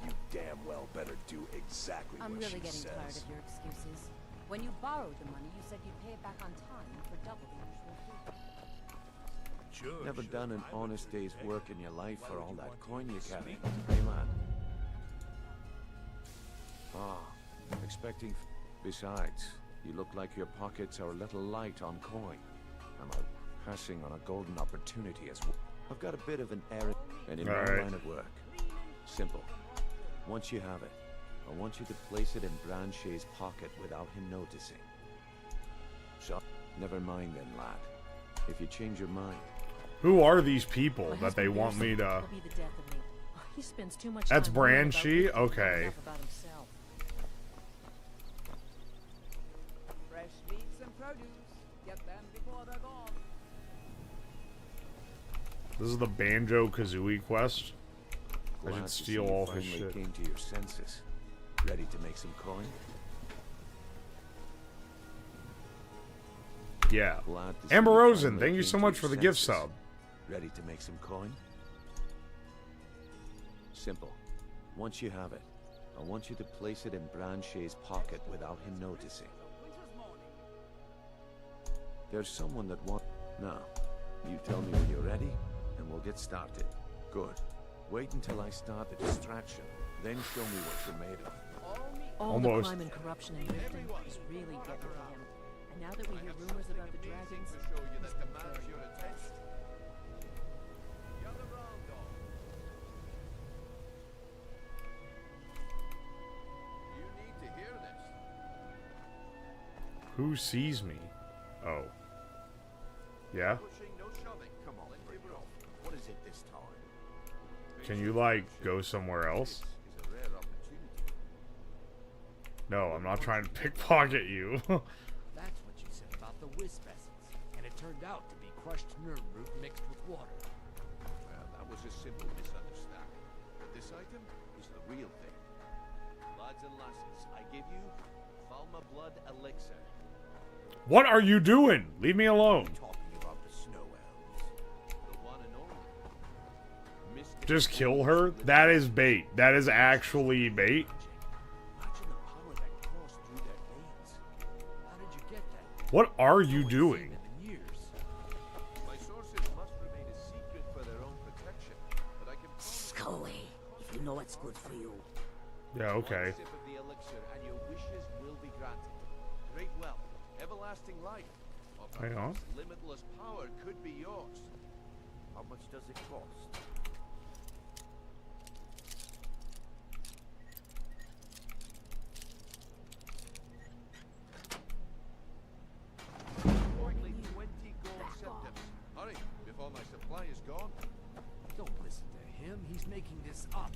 Speaker 4: you damn well better do exactly
Speaker 20: I'm
Speaker 4: what
Speaker 20: really
Speaker 4: she
Speaker 20: getting
Speaker 4: says.
Speaker 20: tired of your excuses. When you borrowed the money, you said you'd pay it back on time for double the usual fee.
Speaker 9: Never done an honest day's work in your life for all that coin you carry, hey man? Ah, expecting... Besides, you look like your pockets are a little light on coin. I'm out passing on a golden opportunity as well. I've got a bit of an errand, and in my line of work. Simple. Once you have it, I want you to place it in Branchet's pocket without him noticing. So, never mind then, lad. If you change your mind...
Speaker 2: Who are these people that they want me to...
Speaker 6: He spends too much
Speaker 2: That's
Speaker 6: time
Speaker 2: Branchy? Okay.
Speaker 13: Fresh meats and produce. Get them before they're gone.
Speaker 2: This is the Banjo-Kazooie quest. I should steal all his
Speaker 9: finally
Speaker 2: shit.
Speaker 9: came to your senses. Ready to make some coin?
Speaker 2: Yeah.
Speaker 9: Glad to see
Speaker 2: Amber
Speaker 9: you
Speaker 2: Rosen,
Speaker 9: finally
Speaker 2: thank you
Speaker 9: came
Speaker 2: so
Speaker 9: to
Speaker 2: much
Speaker 9: your
Speaker 2: for the gift
Speaker 9: senses.
Speaker 2: sub.
Speaker 9: Ready to make some coin? Simple. Once you have it, I want you to place it in Branchet's pocket without him noticing. There's someone that wants... Now, you tell me when you're ready, and we'll get started. Good. Wait until I start the distraction, then show me what you're made of.
Speaker 6: All
Speaker 2: Almost.
Speaker 6: the crime and corruption in Riften is really getting to him. And now that we hear rumors about the dragons, he's very impressed.
Speaker 2: Who sees me? Oh. Yeah?
Speaker 17: What is it this time?
Speaker 2: Can you, like, go somewhere else? No, I'm not trying to pickpocket you.
Speaker 17: That's what you said about the wisp essence, and it turned out to be crushed nerve root mixed with water.
Speaker 9: Well, that was a simple misunderstanding. But this item is the real thing. Lads and lasses, I give you Falma Blood Elixir.
Speaker 2: What are you doing? Leave me alone.
Speaker 17: Talking about the snow elves.
Speaker 9: The one and only.
Speaker 2: Just kill her? That is bait. That is actually bait.
Speaker 17: Imagine the power that coursed through their veins. How did you get that?
Speaker 2: What are you doing?
Speaker 9: My sources must remain a secret for their own protection, but I can
Speaker 3: Go away, if you know what's good for you.
Speaker 2: Yeah, okay.
Speaker 9: One sip of the elixir and your wishes will be granted. Great wealth, everlasting life, or
Speaker 2: Hang on.
Speaker 9: perhaps limitless power could be yours.
Speaker 17: How much does it cost? gone?
Speaker 16: Don't listen to him. He's making this up.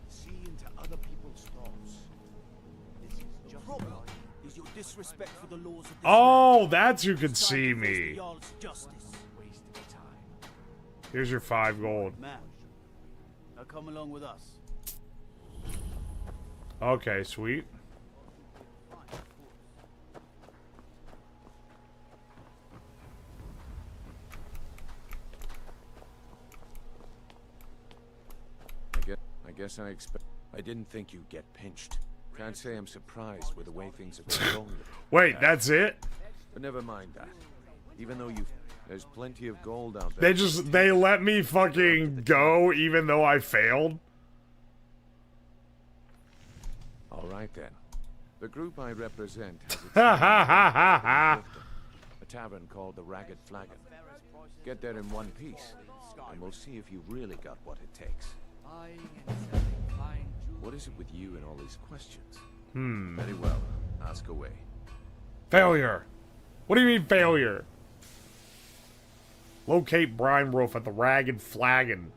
Speaker 16: See into other people's thoughts. This is just
Speaker 5: problem is your disrespect for the laws of this
Speaker 2: Oh,
Speaker 5: land.
Speaker 2: that's who can
Speaker 5: Decide
Speaker 2: see
Speaker 5: to face the
Speaker 2: me.
Speaker 5: Jarl's justice.
Speaker 2: Here's your 5 gold.
Speaker 5: Man, now come along with us.
Speaker 2: Okay, sweet.
Speaker 9: I guess I expect. I didn't think you'd get pinched. Can't say I'm surprised with the way things have been going.
Speaker 2: Wait, that's it?
Speaker 9: But never mind that. Even though there's plenty of gold out there.
Speaker 2: They let me fucking go even though I failed?
Speaker 9: All right then. The group I represent has
Speaker 2: Ha
Speaker 9: a tavern called the Ragged Flagon. Get there in one piece, and we'll see if you really got what it takes. What is it with you and all these questions? Very well. Ask away.
Speaker 2: Failure. What do you mean failure? Locate brine roof at the Ragged Flagon.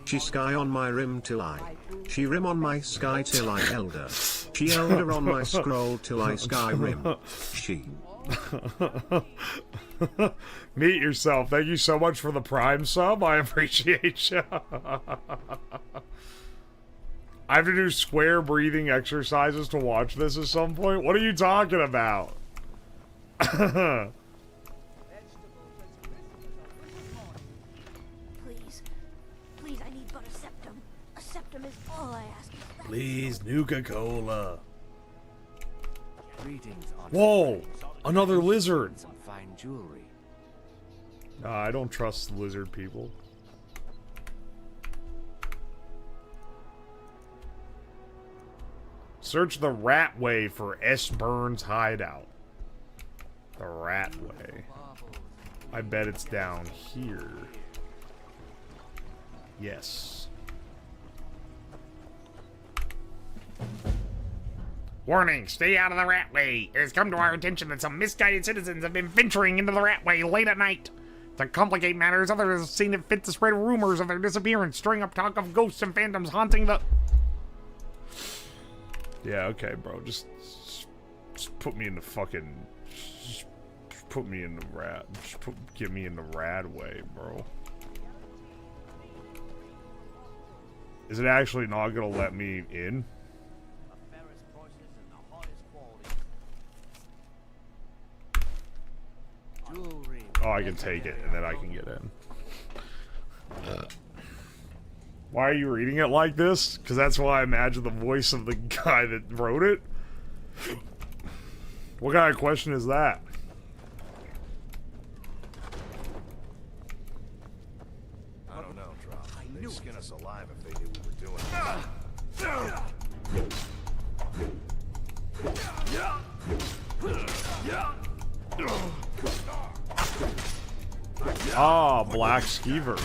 Speaker 1: She sky on my rim till I. She rim on my sky till I elder. She elder on my scroll till I sky rim. She.
Speaker 2: Meet yourself. Thank you so much for the Prime sub. I appreciate you. I have to do square breathing exercises to watch this at some point. What are you talking about?
Speaker 3: Please, I need but a septum. A septum is all I ask.
Speaker 2: Please, Nuka-Cola.
Speaker 10: Greetings,
Speaker 2: Whoa! Another lizard!
Speaker 10: Some fine jewelry.
Speaker 2: I don't trust lizard people. Search the Rat Way for S. Burns' hideout. The Rat Way. I bet it's down here. Yes. Warning, stay out of the Rat Way. It has come to our attention that some misguided citizens have been venturing into the Rat Way late at night. To complicate matters, others have seen it fit to spread rumors of their disappearance, stirring up talk of ghosts and phantoms haunting the... Yeah, okay, bro. Just put me in the fucking... Just put me in the rat... Get me in the Rat Way, bro. Is it actually not gonna let me in? Oh, I can take it, and then I can get in. Why are you reading it like this? Because that's why I imagine the voice of the guy that wrote it. What kind of question is that?
Speaker 4: I don't know, Drop. They'd skin us alive if they knew we were doing
Speaker 2: Ah, Black Skeever.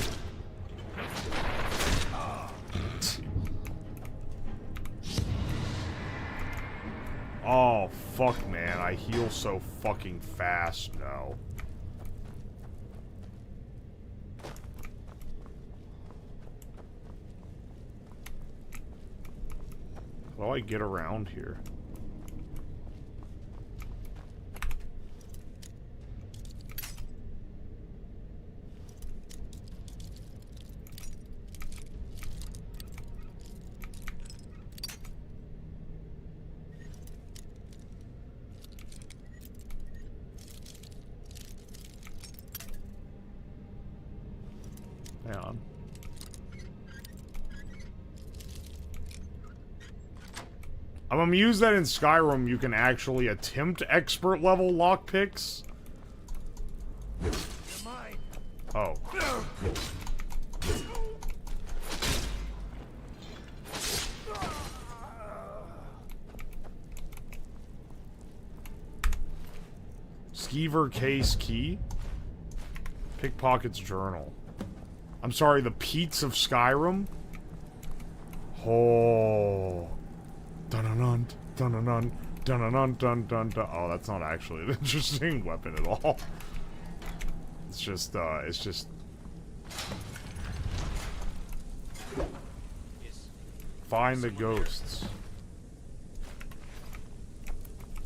Speaker 2: Oh, fuck, man. I heal so fucking fast now. How do I get around here? Hang on. I'm amused that in Skyrim you can actually attempt expert level lockpicks. Oh. Skeever case key? Pickpocket's journal. I'm sorry, the Peats of Skyrim? Oh. Dun-dun-dun, dun-dun-dun, Dun dun dun dun dun. Oh, that's not actually an interesting weapon at all. It's just find the ghosts.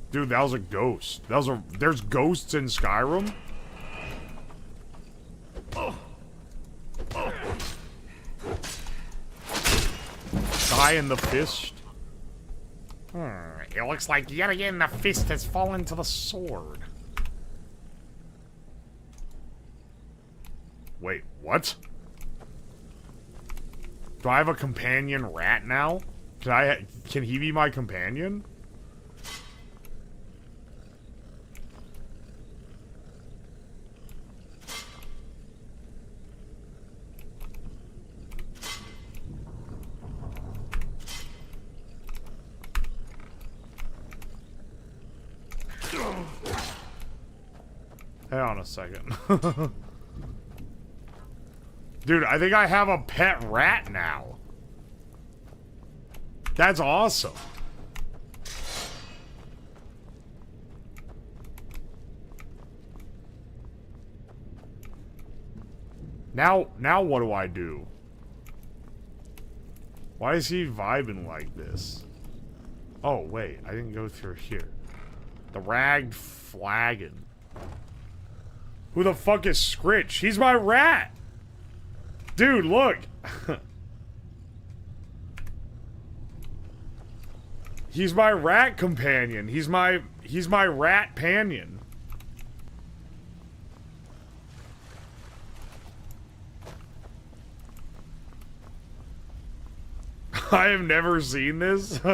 Speaker 2: Dude, that was a ghost. There's ghosts in Skyrim? Die in the fist? It looks like yet again the fist has fallen to the sword. Wait, what? Do I have a companion rat now? Can he be my companion? Hang on a second. Dude, I think I have a pet rat now. That's awesome. Now what do I do? Why is he vibing like this? Oh, wait. I didn't go through here. The ragged flagon. Who the fuck is Scritch? He's my rat! Dude, look! He's my rat companion. He's my rat panion. I have never seen this.
Speaker 20: I'm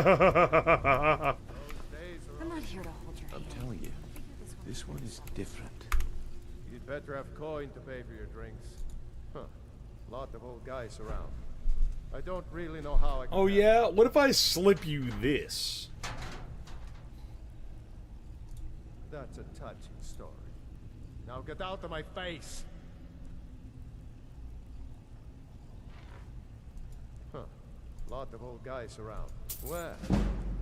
Speaker 20: not here to hold your hand.
Speaker 9: I'm telling you, this one is different.
Speaker 7: You'd better have coin to pay for your drinks. Huh. Lot of old guys around. I don't really know how I can...
Speaker 2: Oh yeah? What if I slip you this?
Speaker 7: That's a touching story. Now get out of my face! Huh. Lot of old guys around. Well,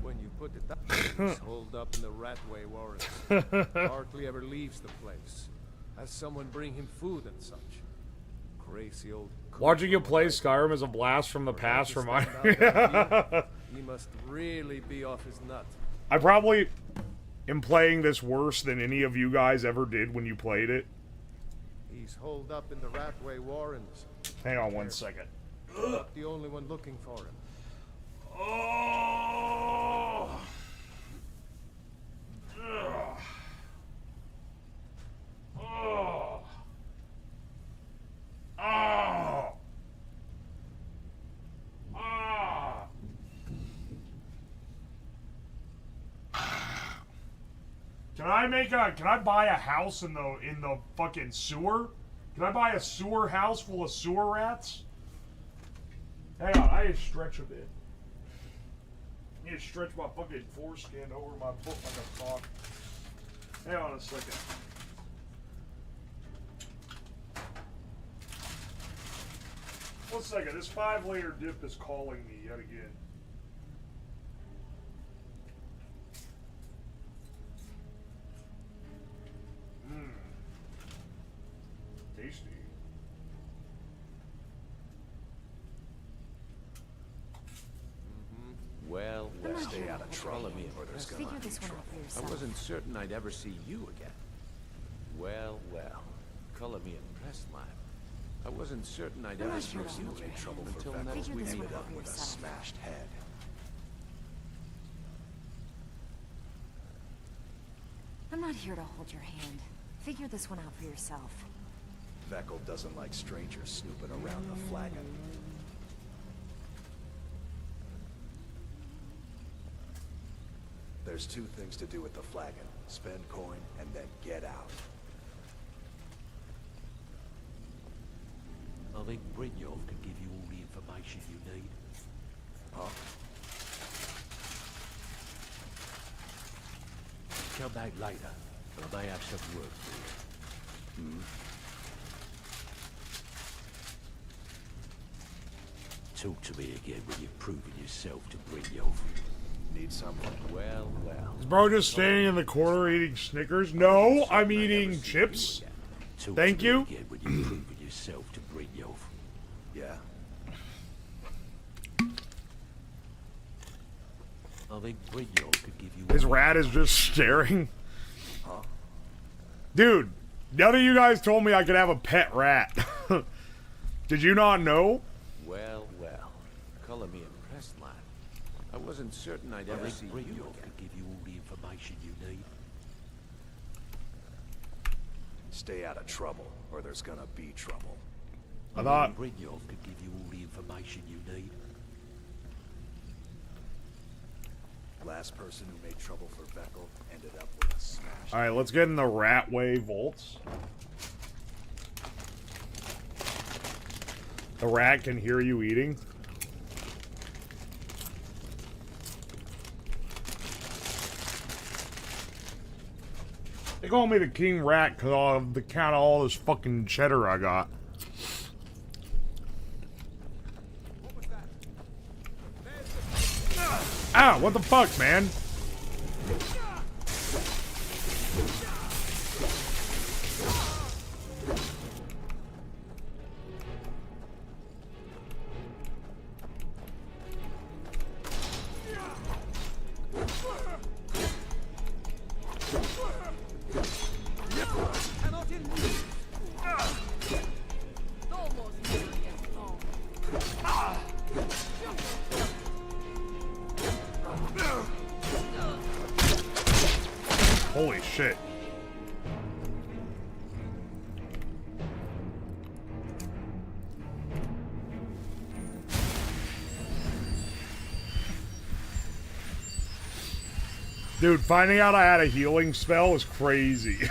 Speaker 7: when you put it that way, he's holed up in the Ratway Warrens. Hardly ever leaves the place. Has someone bring him food and such. Crazy old...
Speaker 2: Watching you play Skyrim is a blast from the past remind me.
Speaker 7: He must really be off his nut.
Speaker 2: I probably am playing this worse than any of you guys ever did when you played it.
Speaker 7: He's holed up in the Ratway Warrens.
Speaker 2: Hang on one second.
Speaker 7: Not the only one looking for him.
Speaker 2: Oh. Oh. Oh. Oh. Can I buy a house in the fucking sewer? Can I buy a sewer house full of sewer rats? Hang on, I need to stretch a bit. I need to stretch my fucking foreskin over my foot like a cock. Hang on a second. One second, this 5-layer dip is calling me yet again. Tasty.
Speaker 9: Well,
Speaker 4: stay out of trouble or there's gonna be trouble.
Speaker 9: I wasn't certain I'd ever see you again. Well, color me impressed, lad. I wasn't certain I'd ever see you again
Speaker 4: trouble
Speaker 9: until
Speaker 4: for
Speaker 9: now
Speaker 4: Veckles.
Speaker 9: we
Speaker 4: We ended
Speaker 9: ended
Speaker 4: up with a smashed head.
Speaker 20: I'm not here to hold your hand. Figure this one out for yourself.
Speaker 4: Veckel doesn't like strangers snooping around the flagon. There's two things to do with the flagon. Spend coin and then get out.
Speaker 10: I think Brynjolf can give you all the information you need.
Speaker 4: Huh?
Speaker 10: Come back later. I may have some work for you. Talk to me again when you've proven yourself to Brynjolf.
Speaker 4: Need something?
Speaker 9: Well, well.
Speaker 2: Is bro just standing in the corner eating Snickers? No, I'm eating chips. Thank you.
Speaker 10: Get what you think for yourself to bring you.
Speaker 4: Yeah.
Speaker 10: I think Brigno could give you.
Speaker 2: His rat is just staring. Dude, none of you guys told me I could have a pet rat. Did you not know?
Speaker 9: Well, well. Color me impressed, lad. I wasn't certain I'd ever see you
Speaker 10: Brigno
Speaker 9: again.
Speaker 10: could give you all the information you need.
Speaker 4: Stay out of trouble, or there's gonna be trouble.
Speaker 2: I thought
Speaker 10: Brigno could give you all the information you need.
Speaker 4: Last person who made trouble for Veckel ended up with a smash.
Speaker 2: Alright, let's get in the Ratway vaults. The rat can hear you eating. They call me the King Rat because of the count of all this fucking cheddar I got. Ah, what the fuck, man? Holy shit. Dude, finding out I had a healing spell is crazy.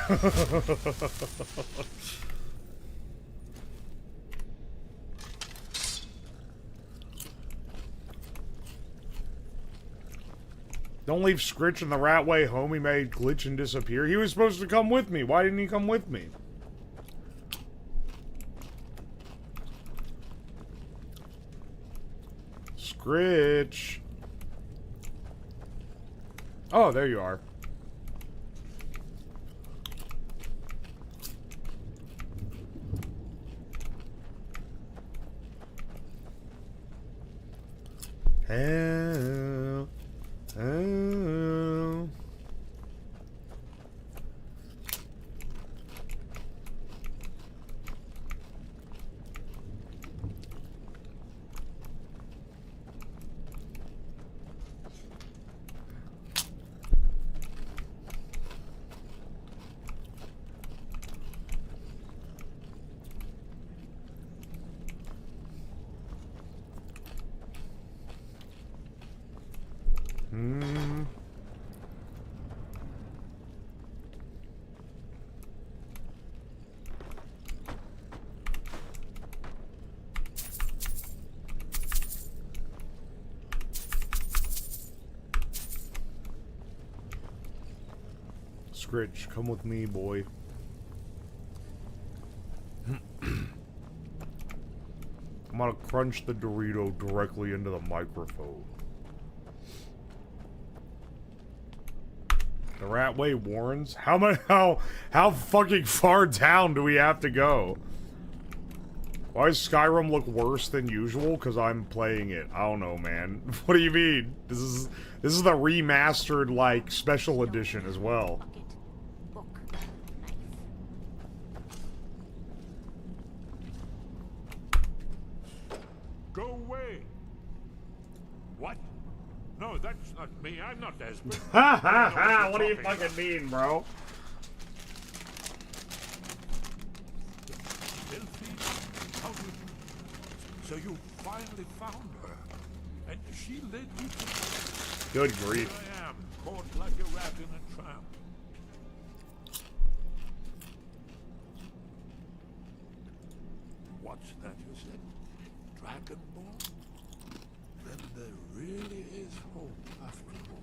Speaker 2: Don't leave Scritch in the Ratway home. He may glitch and disappear. He was supposed to come with me. Why didn't he come with me? Scritch. Oh, there you are. Help. Oh. Scritch, come with me, boy. I'm gonna crunch the Dorito directly into the microphone. The Ratway warns? How fucking far down do we have to go? Why does Skyrim look worse than usual? Because I'm playing it. I don't know, man. What do you mean? This is the remastered, like, special edition as well.
Speaker 22: Go away. What? No, that's not me. I'm not desperate.
Speaker 2: Ha ha ha! What do you fucking mean, bro?
Speaker 22: So you finally found her, and she led you to...
Speaker 2: Good grief.
Speaker 22: Here I am, caught like a rat in a trap. What's that you said? Dragonborn? Then there really is hope after all.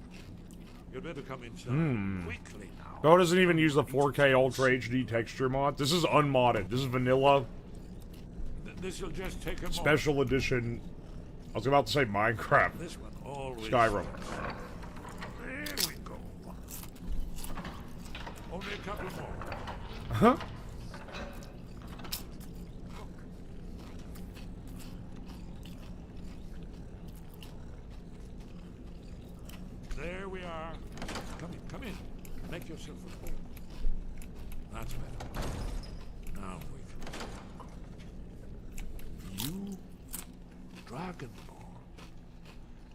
Speaker 22: You'd better come inside quickly now.
Speaker 2: Bro doesn't even use the 4K Ultra HD texture mod. This is unmodded. This is vanilla.
Speaker 22: This'll just take a moment.
Speaker 2: Special edition. I was about to say Minecraft.
Speaker 22: This one always
Speaker 2: Skyrim. Huh?
Speaker 22: There we are. Come in. Make yourself at home. That's better. Now we can. You, Dragonborn.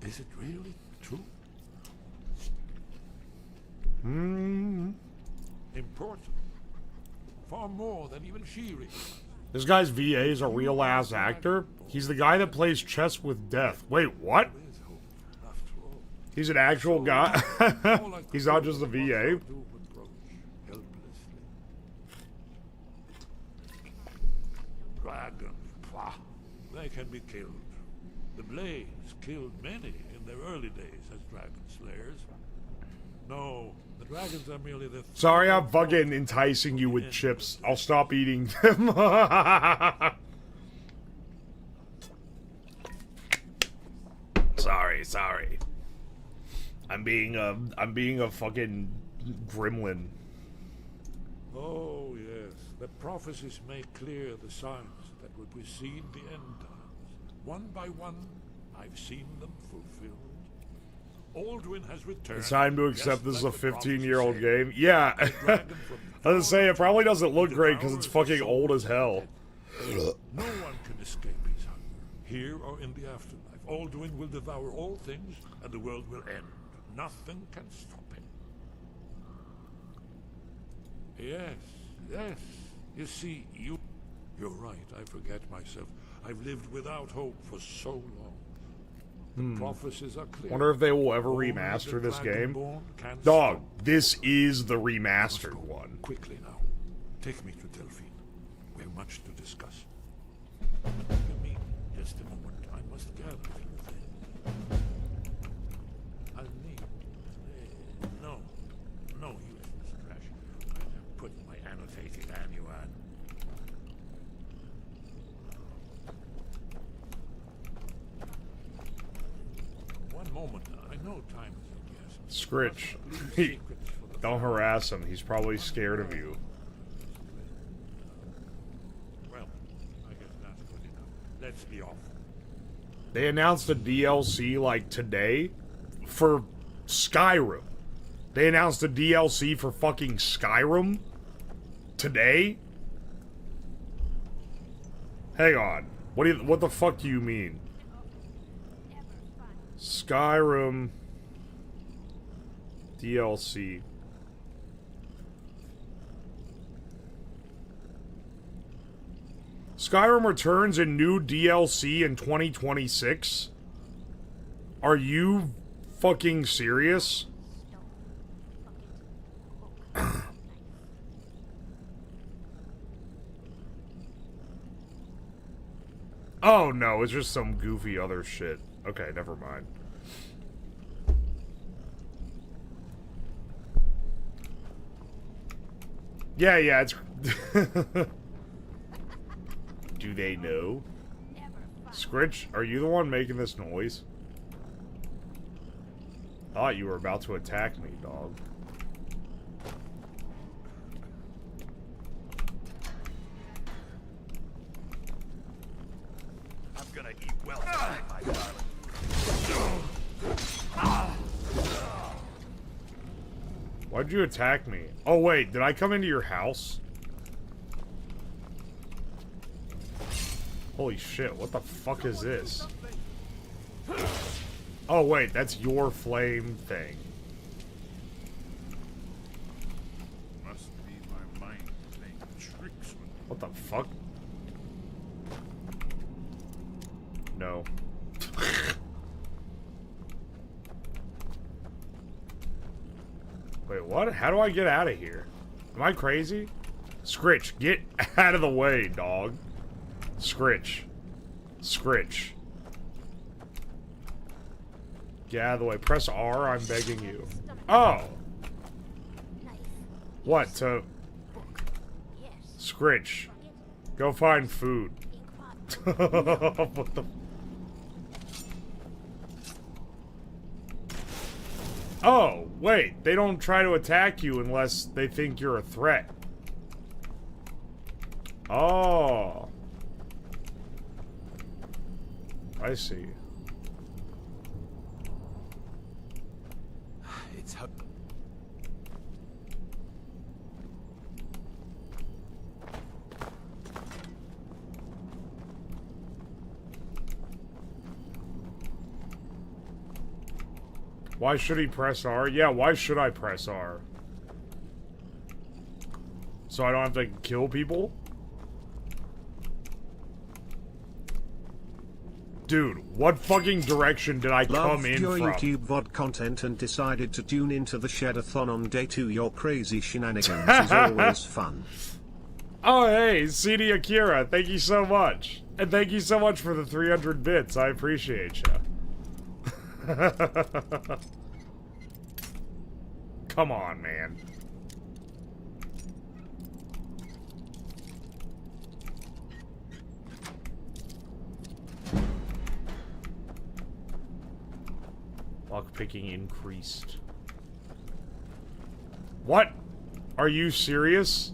Speaker 22: Is it really true? Important. Far more than even she realized.
Speaker 2: This guy's VA is a real ass actor. He's the guy that plays chess with death. Wait, what? He's an actual guy. He's not just a VA.
Speaker 22: Dragons, pah, they can be killed. The Blades killed many in their early days as dragon slayers. No, the dragons are merely the...
Speaker 2: Sorry, I'm fucking enticing you with chips. I'll stop eating them. Sorry. I'm being a fucking gremlin.
Speaker 22: Oh, yes. The prophecies make clear the signs that would precede the end times. One by one, I've seen them fulfilled. Aldrin has returned.
Speaker 2: It's time to accept this is a 15-year-old game. Yeah. I was gonna say, it probably doesn't look great because it's fucking old as hell.
Speaker 22: No one can escape his hunger, here or in the afterlife. Aldrin will devour all things, and the world will end. Nothing can stop him. Yes. You see, you're right, I forget myself. I've lived without hope for so long. The prophecies are clear.
Speaker 2: Wonder if they will ever remaster this game. Dog, this is the remastered one.
Speaker 22: Quickly now. Take me to Delphine. We have much to discuss. Give me just a moment. I must gather a few things. I'll need... No, useless trash. I have put my annotating manual on. One moment. I know time is of the essence.
Speaker 2: Scritch. Don't harass him. He's probably scared of you.
Speaker 22: Well, I guess that's good enough. Let's be off.
Speaker 2: They announced a DLC like today for Skyrim. They announced a DLC for fucking Skyrim today? Hang on. What the fuck do you mean? Skyrim DLC. Skyrim returns in new DLC in 2026? Are you fucking serious? Oh no, it's just some goofy other shit. Okay, never mind. Yeah, it's... Do they know? Scritch, are you the one making this noise? Thought you were about to attack me, dog.
Speaker 4: I'm gonna eat well tonight, my darling.
Speaker 2: Why'd you attack me? Oh wait, did I come into your house? Holy shit, what the fuck is this? Oh wait, that's your flame thing.
Speaker 22: Must be my mind playing tricks with me.
Speaker 2: What the fuck? No. Wait, what? How do I get out of here? Am I crazy? Scritch, get out of the way, dog. Scritch. Get out of the way. Press R, I'm begging you. Oh! What, to... Scritch. Go find food. What the... Oh, wait. They don't try to attack you unless they think you're a threat. Oh. I see.
Speaker 16: It's how...
Speaker 2: Why should he press R? Yeah, why should I press R? So I don't have to kill people? Dude, what fucking direction did I come in
Speaker 1: your
Speaker 2: from?
Speaker 1: YouTube VOD content and decided to tune into the Shoutout on day 2. Your crazy shenanigans is always fun.
Speaker 2: Oh, hey, CD Akira, thank you so much. And thank you so much for the 300 bits. I appreciate you. Come on, man. Lockpicking increased. What? Are you serious?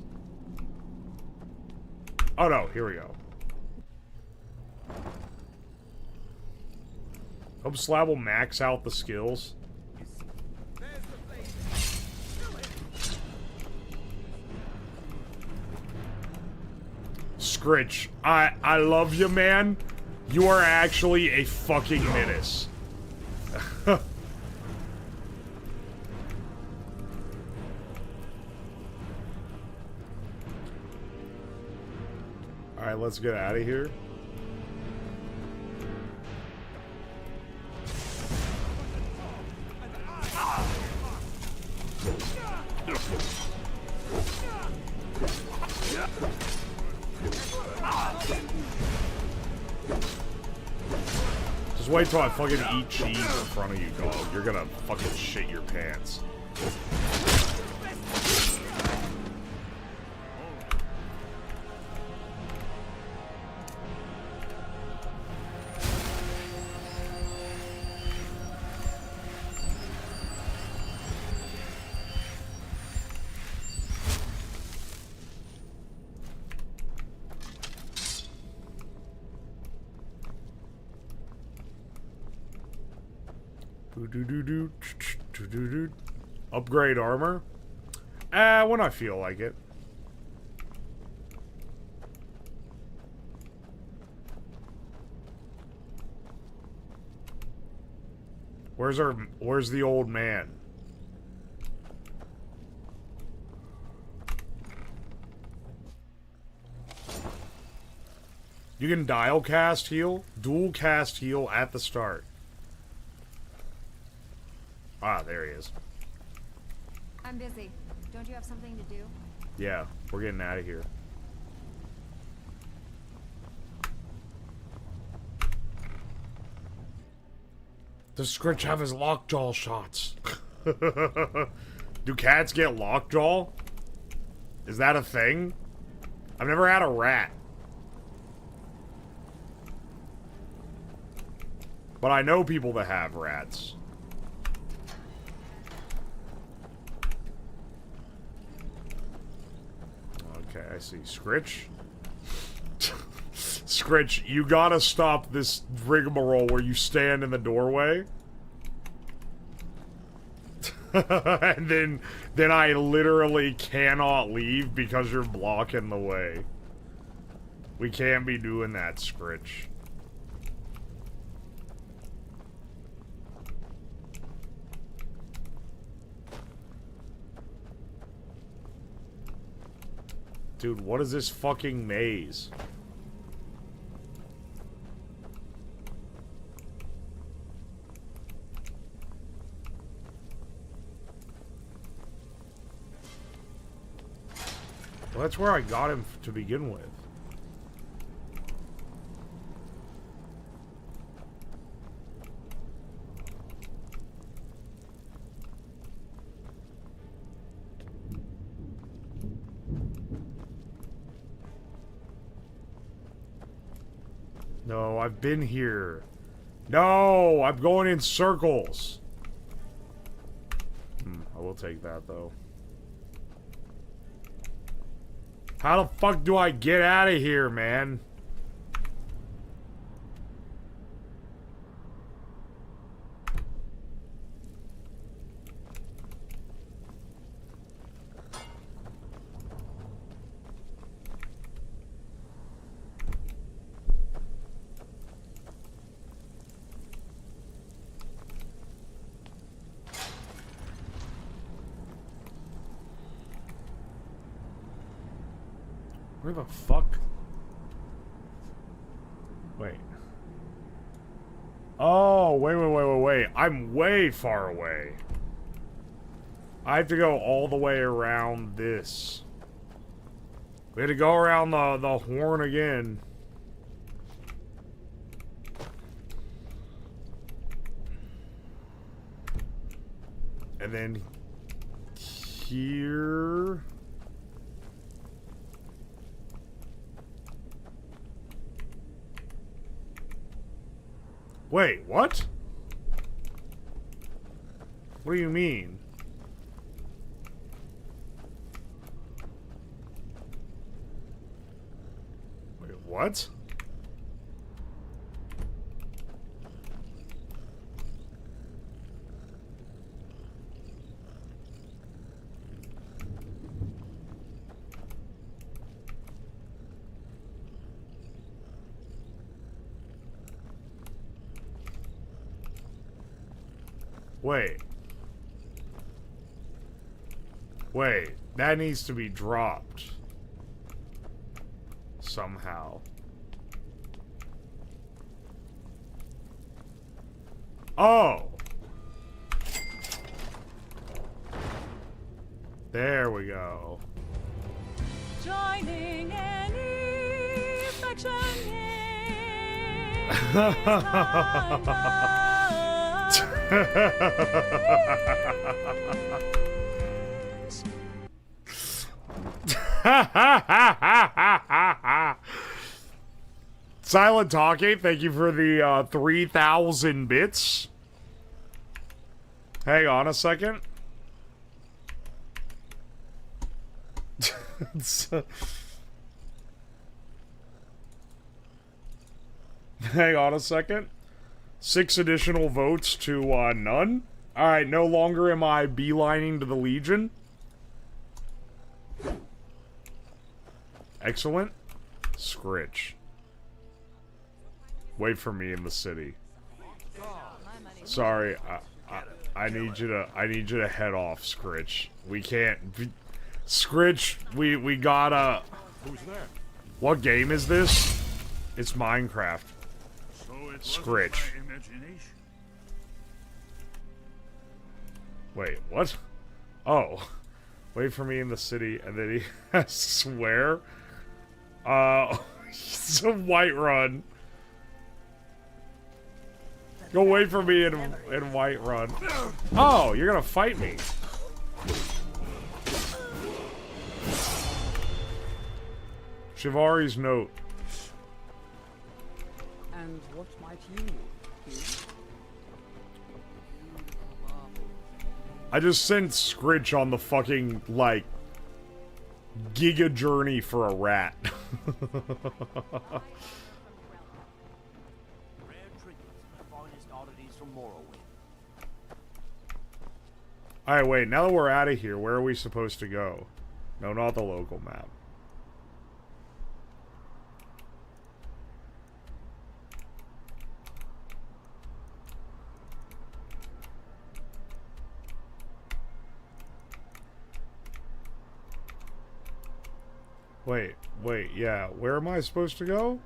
Speaker 2: Oh no, here we go. Hope Slab will max out the skills. Scritch, I love you, man. You are actually a fucking menace. Alright, let's get out of here. Just wait till I fucking eat cheese in front of you, dog. You're gonna fucking shit your pants. Upgrade armor? When I feel like it. Where's the old man? You can dial cast heal, dual cast heal at the start. Ah, there he is.
Speaker 20: I'm busy. Don't you have something to do?
Speaker 2: Yeah, we're getting out of here. Does Scritch have his lockjaw shots? Do cats get lockjaw? Is that a thing? I've never had a rat. But I know people that have rats. Okay, I see. Scritch? Scritch, you gotta stop this rigmarole where you stand in the doorway. And then I literally cannot leave because you're blocking the way. We can't be doing that, Scritch. Dude, what is this fucking maze? Well, that's where I got him to begin with. No, I've been here. No, I'm going in circles. will take that, though. How the fuck do I get out of here, man? Where the fuck? Wait. Oh, wait. I'm way far away. I have to go all the way around this. We had to go around the horn again. And then here. Wait, what? What do you mean? Wait, what? Wait, that needs to be dropped. Somehow. Oh! There we go.
Speaker 8: Joining any faction
Speaker 2: Silent Talking, thank you for the 3,000 bits. Hang on a second. Hang on a second. 6 additional votes to none. Alright, no longer am I beelining to the Legion. Excellent. Scritch. Wait for me in the city. Sorry, I need you to head off, Scritch. We can't. Scritch, we gotta.
Speaker 22: Who's there?
Speaker 2: What game is this? It's Minecraft.
Speaker 22: So it
Speaker 2: Scritch.
Speaker 22: wasn't my imagination.
Speaker 2: Wait, what? Oh. Wait for me in the city, and then he asks where? It's a Whiterun. Go wait for me in Whiterun. Oh, you're gonna fight me. Shivari's note.
Speaker 13: And what might you do?
Speaker 2: I just sent Scritch on the fucking, like, giga journey for a rat. Alright, wait, now that we're out of here, where are we supposed to go? No, not the local map. Wait, yeah, where am I supposed to go?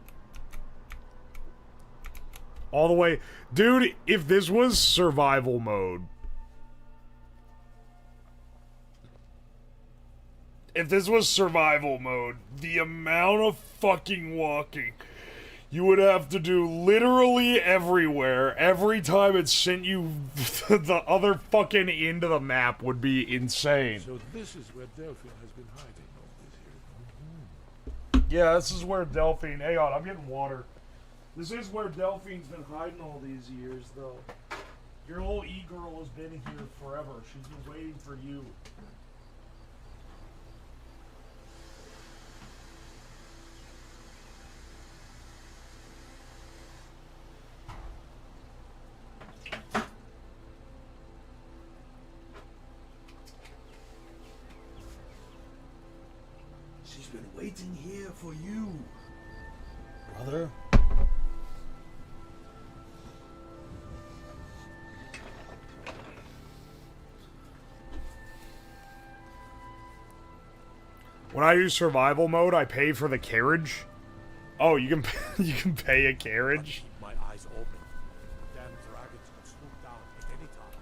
Speaker 2: All the way. Dude, if this was survival mode. If this was survival mode, the amount of fucking walking you would have to do literally everywhere, every time it sent you the other fucking end of the map would be insane.
Speaker 22: So this is where Delphine has been hiding.
Speaker 2: Yeah, this is where Delphine... Hang on, I'm getting water. This is where Delphine's been hiding all these years, though. Your little e-girl has been here forever. She's been waiting for you.
Speaker 14: She's been waiting here for you.
Speaker 2: Brother? When I use survival mode, I pay for the carriage. Oh, you can you can pay a carriage.
Speaker 12: Keep my eyes open. Damn dragons can swoop down at any time.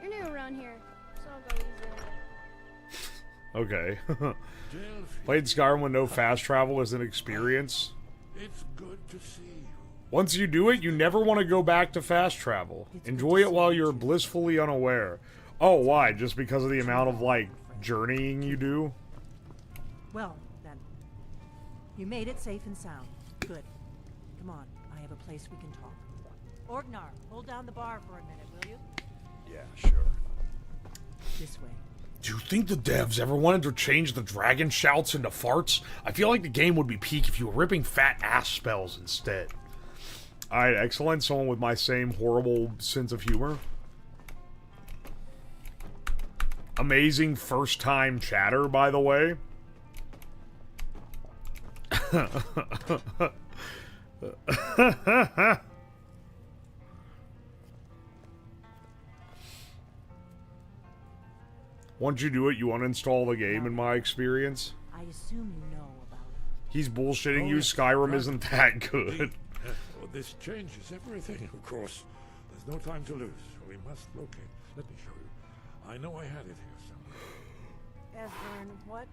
Speaker 19: You're new around here, so I'll go easy on you.
Speaker 2: Okay. Played Skyrim with no fast travel as an experience.
Speaker 22: It's good to see you.
Speaker 2: Once you do it, you never want to go back to fast travel. Enjoy it while you're blissfully unaware. Oh, why? Just because of the amount of, like, journeying you do?
Speaker 6: Well, then. You made it safe and sound. Good. Come on, I have a place we can talk. Orgnar, hold down the bar for a minute, will you?
Speaker 4: Yeah, sure.
Speaker 6: This way.
Speaker 2: Do you think the devs ever wanted to change the dragon shouts into farts? I feel like the game would be peak if you were ripping fat ass spells instead. Alright, excellent. Someone with my same horrible sense of humor. Amazing first time chatter, by the way. Once you do it, you uninstall the game, in my experience.
Speaker 6: I assume you know about it.
Speaker 2: He's bullshitting you. Skyrim isn't that good.
Speaker 22: Well, this changes everything, of course. There's no time to lose. We must locate. Let me show you. I know I had it here somewhere.
Speaker 6: Esbern, what?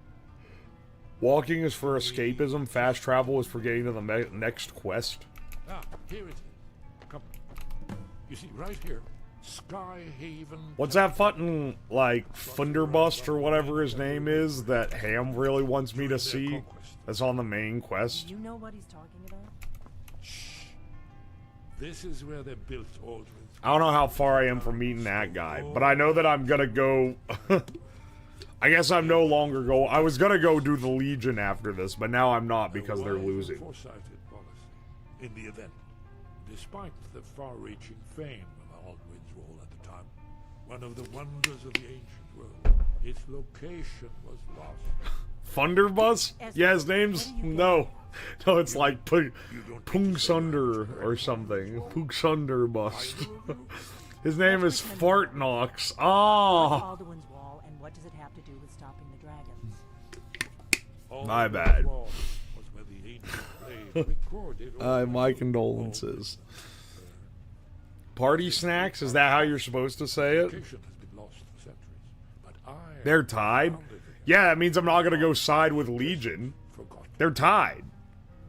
Speaker 2: Walking is for escapism. Fast travel is for getting to the next quest.
Speaker 22: Ah, here it is. Come. You see, right here. Sky Haven.
Speaker 2: What's that fucking, like, Thunderbust or whatever his name is that Ham really wants me to see? That's on the main quest.
Speaker 6: Do you know what he's talking about?
Speaker 22: Shh. This is where they built Aldrin's.
Speaker 2: I don't know how far I am from meeting that guy, but I know that I'm gonna go... I guess I'm no longer go... I was gonna go do the Legion after this, but now I'm not because they're losing.
Speaker 22: Foresighted policy. In the event, despite the far-reaching fame of Aldrin's Wall at the time, one of the wonders of the ancient world, its location was lost.
Speaker 2: Thunderbus? Yeah, his name's... No. No, it's like Pungsunder or something. Pungsunderbust. His name is Fartnox. Ah!
Speaker 6: Alduin's Wall, and what does it have to do with stopping the dragons?
Speaker 2: My bad. My condolences. Party snacks? Is that how you're supposed to say it? They're tied? Yeah, that means I'm not gonna go side with Legion. They're tied.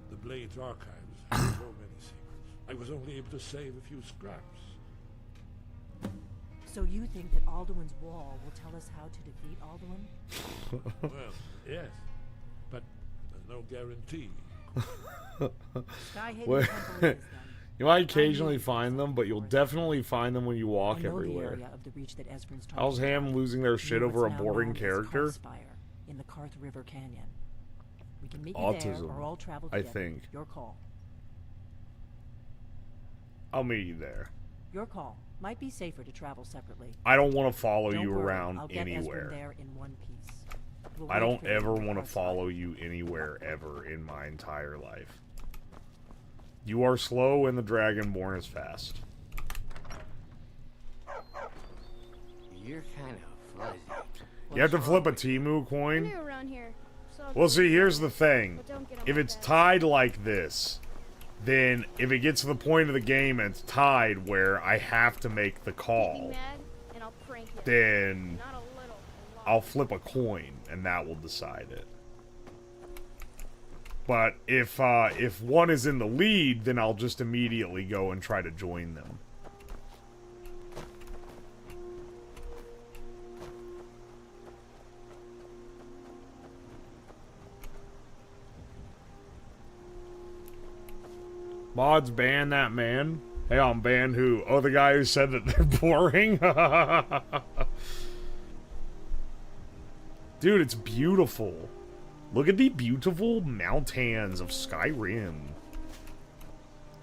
Speaker 22: The Blade's archives have so many secrets. I was only able to save a few scraps.
Speaker 6: So you think that Alduin's Wall will tell us how to defeat Alduin?
Speaker 22: Well, yes, but there's no guarantee.
Speaker 2: Well, you might occasionally find them, but you'll definitely find them when you walk everywhere. How's Ham losing their shit over a boring character?
Speaker 6: In the Karth River Canyon. We can meet you there, or all travel together.
Speaker 2: I think.
Speaker 6: Your call.
Speaker 2: I'll meet you there.
Speaker 6: Your call. Might be safer to travel separately.
Speaker 2: I don't want to follow you
Speaker 6: worry,
Speaker 2: around
Speaker 6: I'll get
Speaker 2: anywhere.
Speaker 6: there in one piece.
Speaker 2: I don't ever want to follow you anywhere ever in my entire life. You are slow and the Dragonborn is fast.
Speaker 17: You're kind of fuzzy.
Speaker 2: You have to flip a Teimu coin.
Speaker 19: You're new around here, so I'll
Speaker 2: Well,
Speaker 19: go
Speaker 2: see, here's the
Speaker 19: easy.
Speaker 2: thing.
Speaker 19: But don't get on
Speaker 2: If
Speaker 19: my
Speaker 2: it's
Speaker 19: bad
Speaker 2: tied like this, then if it gets to the point of the game and it's tied where I have to make the
Speaker 19: Get me
Speaker 2: call,
Speaker 19: mad, and I'll prank you.
Speaker 2: then
Speaker 19: Not a little, a lot.
Speaker 2: I'll flip a coin and that will decide it. But if one is in the lead, then I'll just immediately go and try to join them. Mods ban that man. Hey, I'm ban who? Oh, the guy who said that they're boring? Dude, it's beautiful. Look at the beautiful mountains of Skyrim.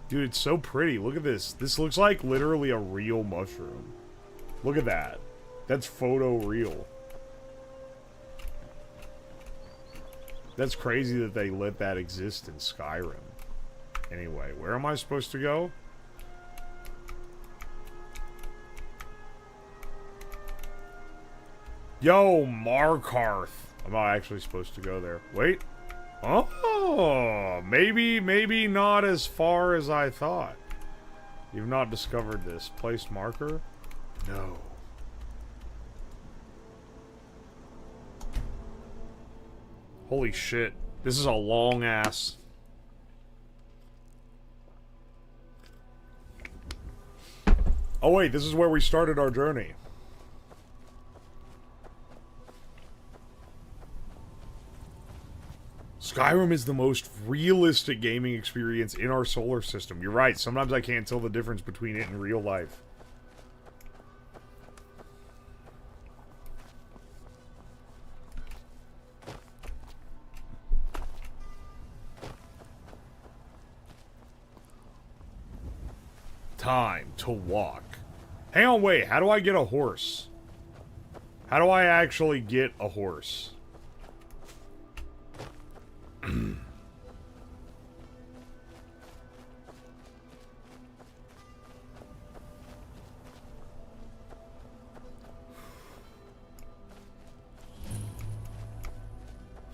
Speaker 2: Dude, it's so pretty. Look at this. This looks like literally a real mushroom. Look at that. That's photo real. That's crazy that they let that exist in Skyrim. Anyway, where am I supposed to go? Yo, Markarth. I'm not actually supposed to go there. Wait. Oh, maybe not as far as I thought. You've not discovered this. Place marker? No. Holy shit. This is a long ass. Oh wait, this is where we started our journey. Skyrim is the most realistic gaming experience in our solar system. You're right, sometimes I can't tell the difference between it and real life. Time to walk. Hang on, wait, how do I get a horse? How do I actually get a horse?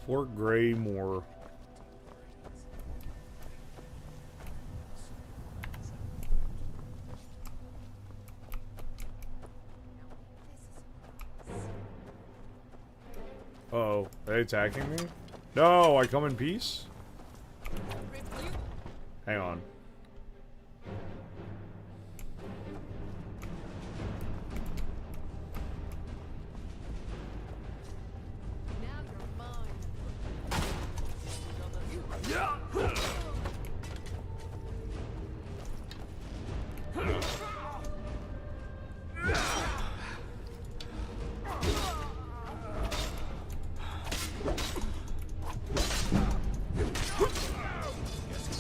Speaker 2: Fort Greymore. Uh-oh, are they attacking me? No, I come in peace? Hang on.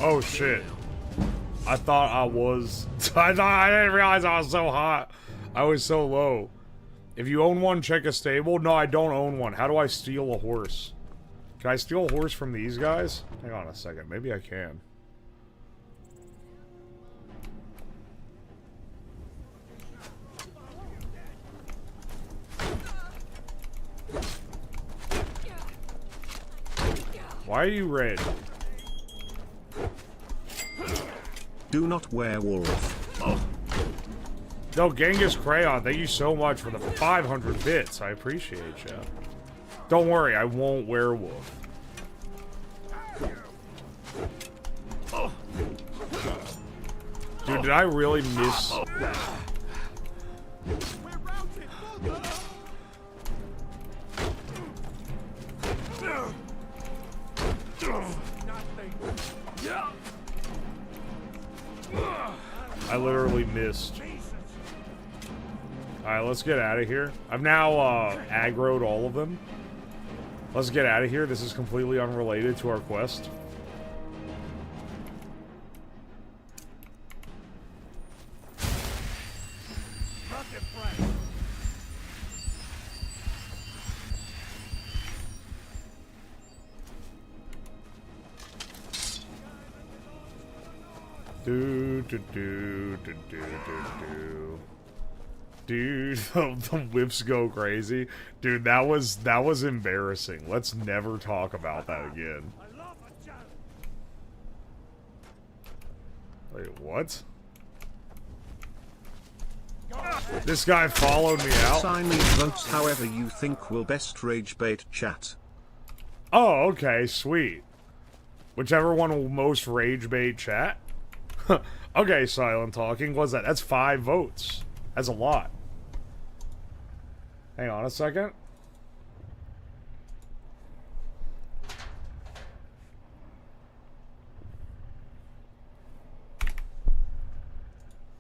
Speaker 2: Oh shit. I thought I was... I didn't realize I was so hot. I was so low. If you own one, check a stable. No, I don't own one. How do I steal a horse? Can I steal a horse from these guys? Hang on a second. Maybe I can. Why are you red?
Speaker 1: Do not werewolf. Oh.
Speaker 2: No, Genghis Crayon, thank you so much for the 500 bits. I appreciate you. Don't worry, I won't werewolf. Dude, did I really miss... I literally missed. Alright, let's get out of here. I've now aggroed all of them. Let's get out of here. This is completely unrelated to our quest. Dude, the whips go crazy. Dude, that was embarrassing. Let's never talk about that again. Wait, what? This guy followed me out.
Speaker 1: Sign these votes however you think will best rage bait chat.
Speaker 2: Oh, okay, sweet. Whichever one will most rage bait chat. Okay, Silent Talking. What's that? That's 5 votes. That's a lot. Hang on a second.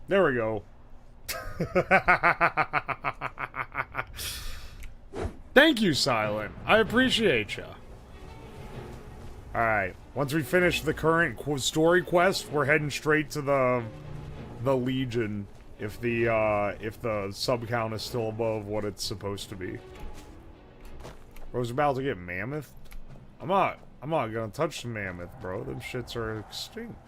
Speaker 2: There we go. Thank you, Silent. I appreciate ya. Alright. Once we finish the current story quest, we're heading straight to the Legion. If the sub count is still above what it's supposed to be. Bro's about to get mammoth? I'm not gonna touch the mammoth, bro. Them shits are extinct.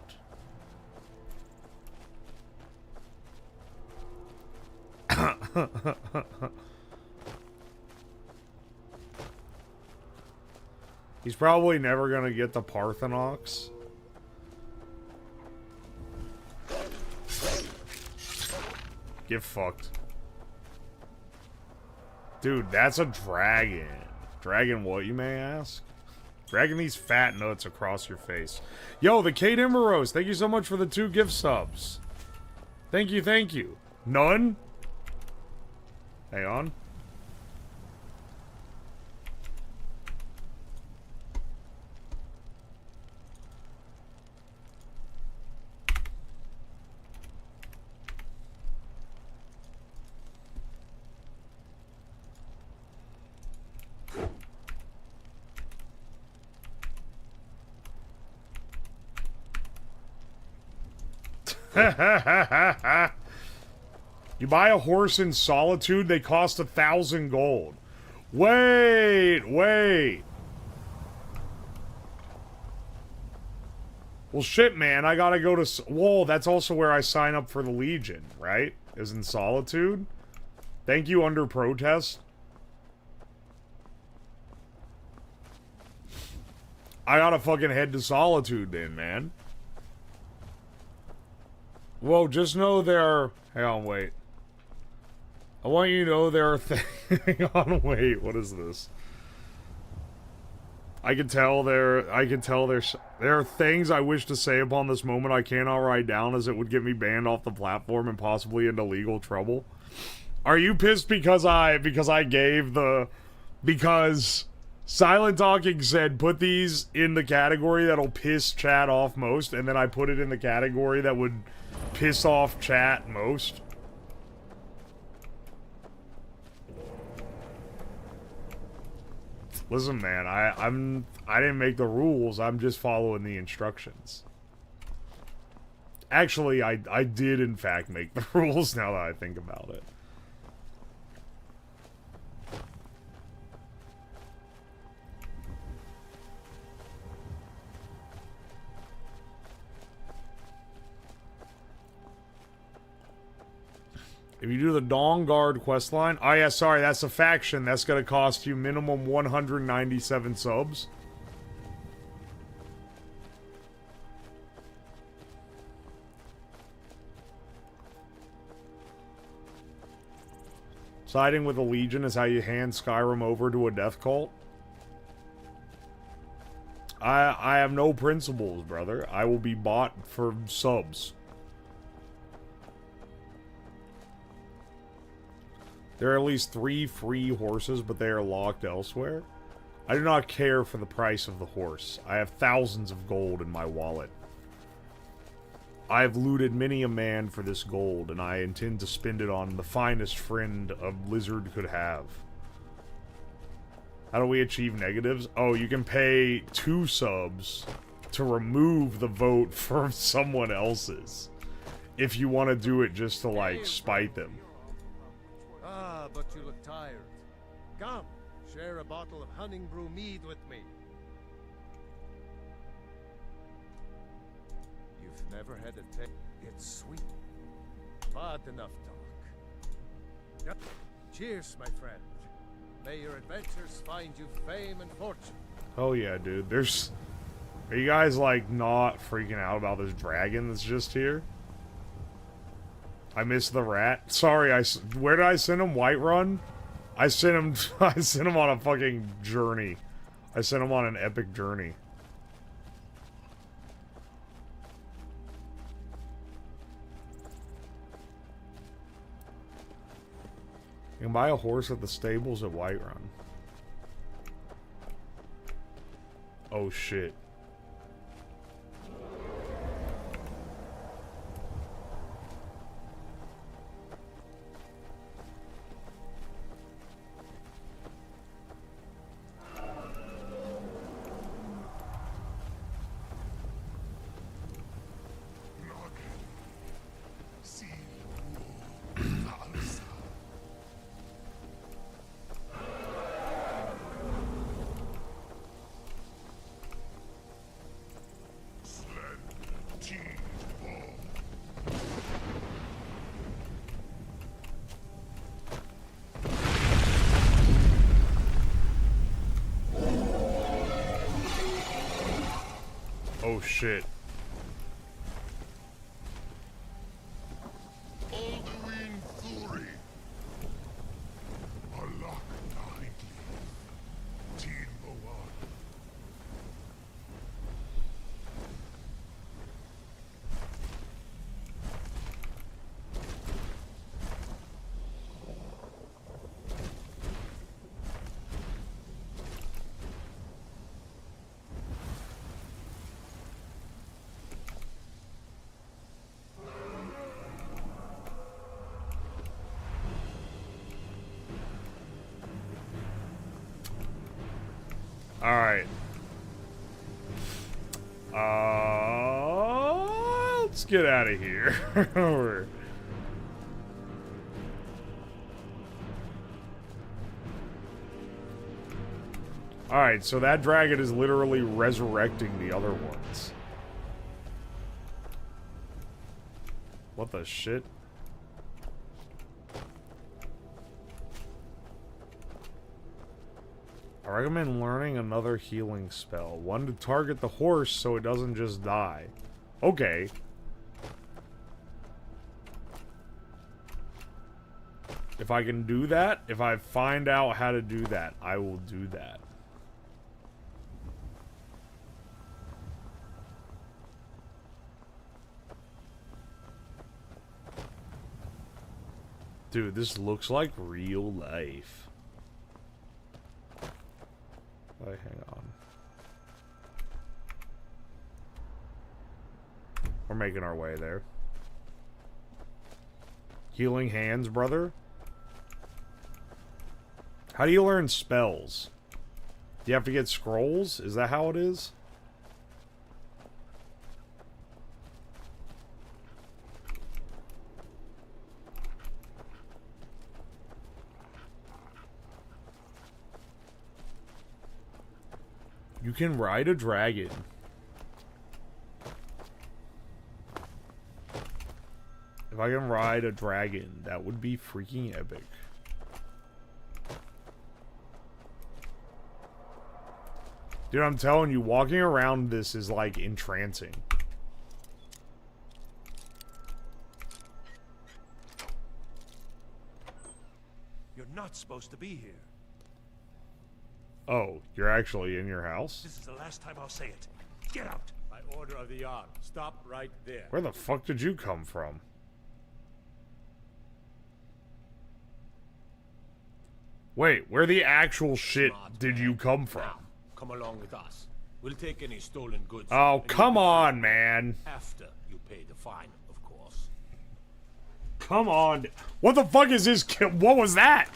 Speaker 2: He's probably never gonna get the Parthenox. Get fucked. Dude, that's a dragon. Dragon what, you may ask? Dragging these fat nuts across your face. Yo, the Kate Emerose, thank you so much for the 2 gift subs. Thank you, thank you. None? Hang on. You buy a horse in Solitude, they cost 1,000 gold. Wait. Well, shit, man, I gotta go to... Whoa, that's also where I sign up for the Legion, right? Is in Solitude? Thank you, Under Protest. I gotta fucking head to Solitude then, man. Whoa, just know there are... Hang on, wait. I want you to know there are Hang on, wait, what is this? I can tell there are things I wish to say upon this moment I cannot write down, as it would get me banned off the platform and possibly into legal trouble. Are you pissed because Silent Talking said put these in the category that'll piss chat off most, and then I put it in the category that would piss off chat most? Listen, man, I didn't make the rules. I'm just following the instructions. Actually, I did in fact make the rules now that I think about it. If you do the Dawn Guard questline... Oh yeah, sorry, that's a faction. That's gonna cost you minimum 197 subs. Siding with a Legion is how you hand Skyrim over to a death cult. I have no principles, brother. I will be bought for subs. There are at least 3 free horses, but they are locked elsewhere. I do not care for the price of the horse. I have thousands of gold in my wallet. I have looted many a man for this gold, and I intend to spend it on the finest friend a lizard could have. How do we achieve negatives? Oh, you can pay 2 subs to remove the vote from someone else's. If you want to do it just to, like, spite them.
Speaker 7: Ah, but you look tired. Come, share a bottle of Hunting Brew mead with me. You've never had a taste. It's sweet, but enough talk. Cheers, my friend. May your adventures find you fame and fortune.
Speaker 2: Oh yeah, dude. Are you guys, like, not freaking out about this dragon that's just here? I missed the rat. Sorry, where did I send him? Whiterun? I sent him on a fucking journey. I sent him on an epic journey. You can buy a horse at the stables at Whiterun. Oh shit. Oh shit.
Speaker 22: All-Green Fury. Allah Teimu.
Speaker 2: Alright. Let's get out of here. Alright, so that dragon is literally resurrecting the other ones. What the shit? I recommend learning another healing spell. One to target the horse so it doesn't just die. Okay. If I can do that, if I find out how to do that, I will do that. Dude, this looks like real life. Wait, hang on. We're making our way there. Healing hands, brother? How do you learn spells? Do you have to get scrolls? Is that how it is? You can ride a dragon. If I can ride a dragon, that would be freaking epic. Dude, I'm telling you, walking around this is like entrancing.
Speaker 10: You're not supposed to be here.
Speaker 2: Oh, you're actually in your house?
Speaker 10: This is the last time I'll say it. Get out!
Speaker 12: By order of the Jarl. Stop right there.
Speaker 2: Where the fuck did you come from? Wait, where the actual shit did you come from?
Speaker 12: Come along with us. We'll take any stolen goods.
Speaker 2: Oh, come on, man.
Speaker 12: After you pay the fine, of course.
Speaker 2: Come on. What the fuck is this? What was that?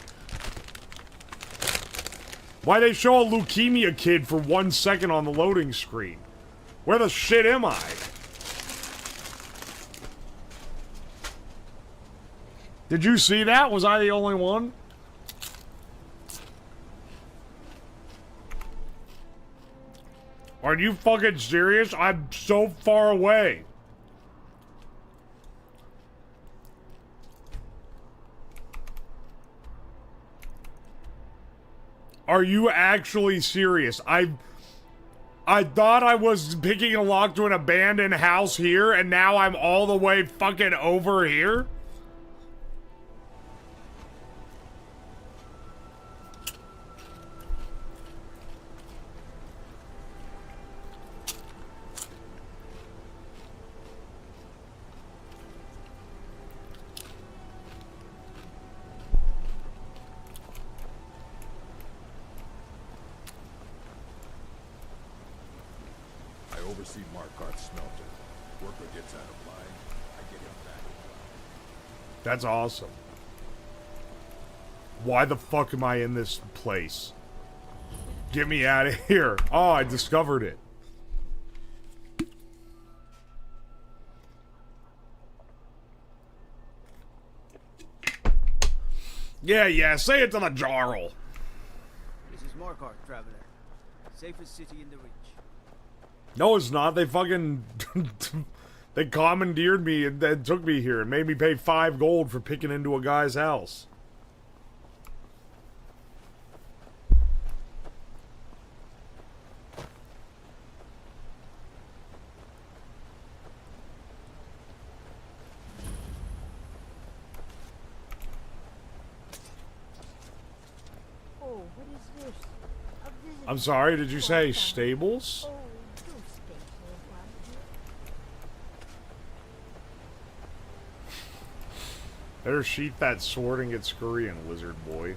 Speaker 2: Why they show a leukemia kid for 1 second on the loading screen? Where the shit am I? Did you see that? Was I the only one? Are you fucking serious? I'm so far away. Are you actually serious? I thought I was picking a lock to an abandoned house here, and now I'm all the way fucking over here?
Speaker 22: Oversee Markarth's smelter. Worker gets out of line, I get him back.
Speaker 2: That's awesome. Why the fuck am I in this place? Get me out of here. Oh, I discovered it. Yeah, say it to the Jarl.
Speaker 5: This is Markarth, traveler. Safest city in the reach.
Speaker 2: No, it's not. They fucking... they commandeered me and then took me here and made me pay 5 gold for picking into a guy's house.
Speaker 3: Oh, what is this?
Speaker 2: I'm sorry, did you say stables?
Speaker 3: Oh, do stay for a while, dear.
Speaker 2: Better sheath that sword and get scurrying, lizard boy.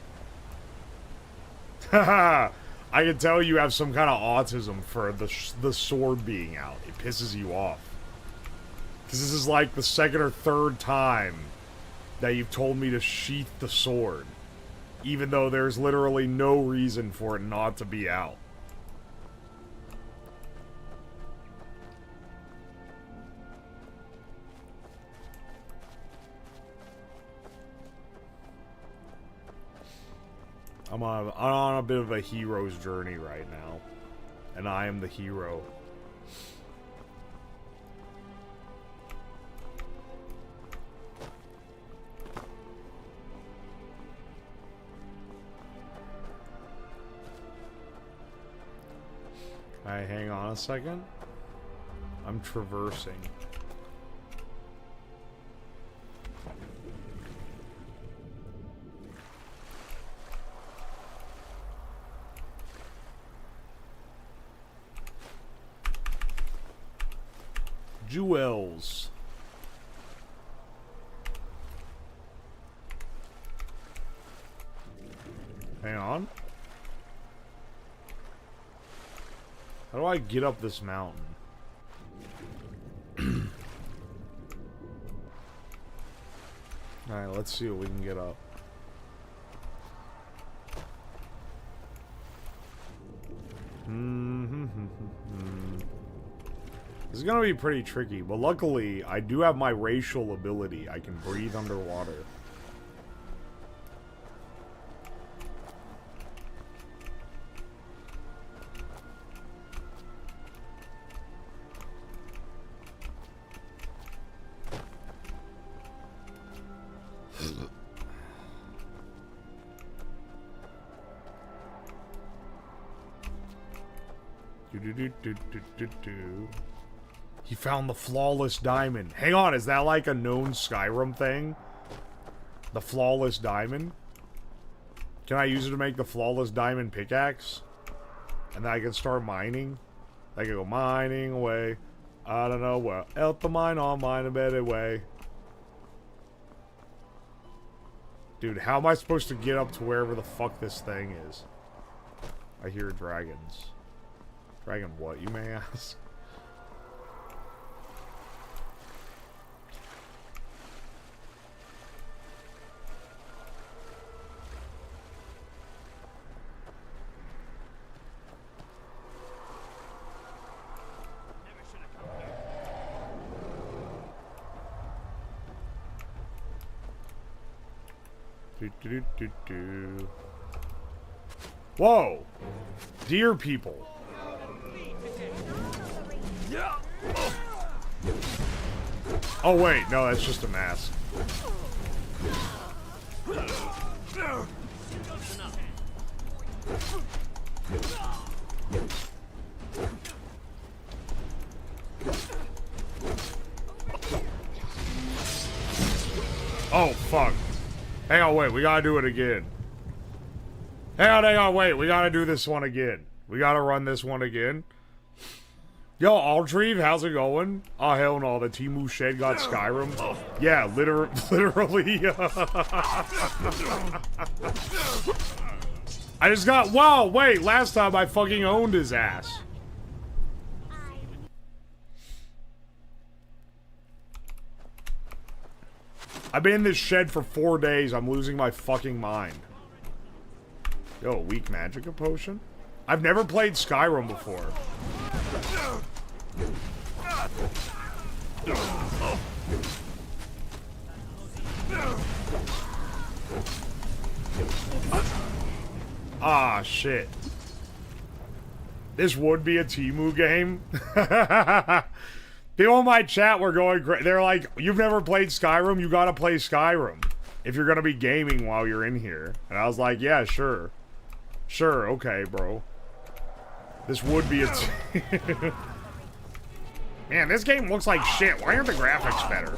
Speaker 2: Haha! I can tell you have some kind of autism for the sword being out. It pisses you off. Because this is like the second or third time that you've told me to sheath the sword. Even though there's literally no reason for it not to be out. I'm on a bit of a hero's journey right now. And I am the hero. Alright, hang on a second. I'm traversing. Jewels. Hang on. How do I get up this mountain? Alright, let's see what we can get up. This is gonna be pretty tricky, but luckily, I do have my racial ability. I can breathe underwater. He found the flawless diamond. Hang on, is that like a known Skyrim thing? The flawless diamond? Can I use it to make the flawless diamond pickaxe? And then I can start mining? I can go mining away. I don't know where else to mine, I'll mine a better way. Dude, how am I supposed to get up to wherever the fuck this thing is? I hear dragons. Dragon what, you may ask? Whoa! Deer people. Oh wait, no, that's just a mask. Oh fuck. Hang on, wait, we gotta do it again. Hang on, wait, we gotta do this one again. We gotta run this one again. Yo, Aldreeve, how's it going? Oh, hell no, the Teimu shed got Skyrim. Yeah, literally. I just got, wow, wait, last time I fucking owned his ass. I've been in this shed for 4 days. I'm losing my fucking mind. Yo, weak magic potion? I've never played Skyrim before. Ah, shit. This would be a Teimu game? People in my chat were going crazy. They're like, you've never played Skyrim? You gotta play Skyrim if you're gonna be gaming while you're in here. And I was like, yeah, sure. Sure, okay, bro. This would be a... Man, this game looks like shit. Why aren't the graphics better?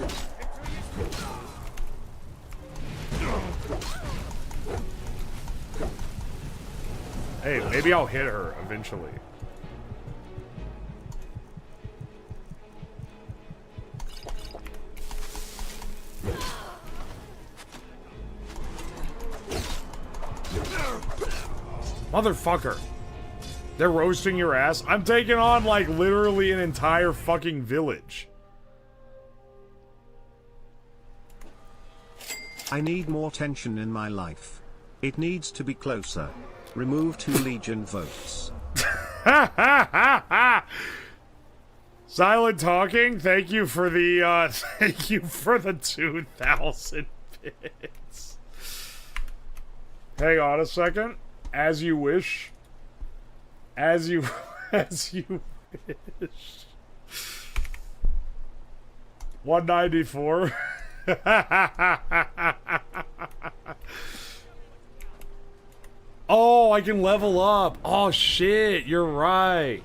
Speaker 2: Hey, maybe I'll hit her eventually. Motherfucker. They're roasting your ass. I'm taking on, like, literally an entire fucking village.
Speaker 1: I need more tension in my life. It needs to be closer. Remove 2 Legion votes.
Speaker 2: Silent talking. Thank you for the thank you for the 2,000 bits. Hang on a second. As you wish. As you wish. 194. Oh, I can level up. Oh shit, you're right.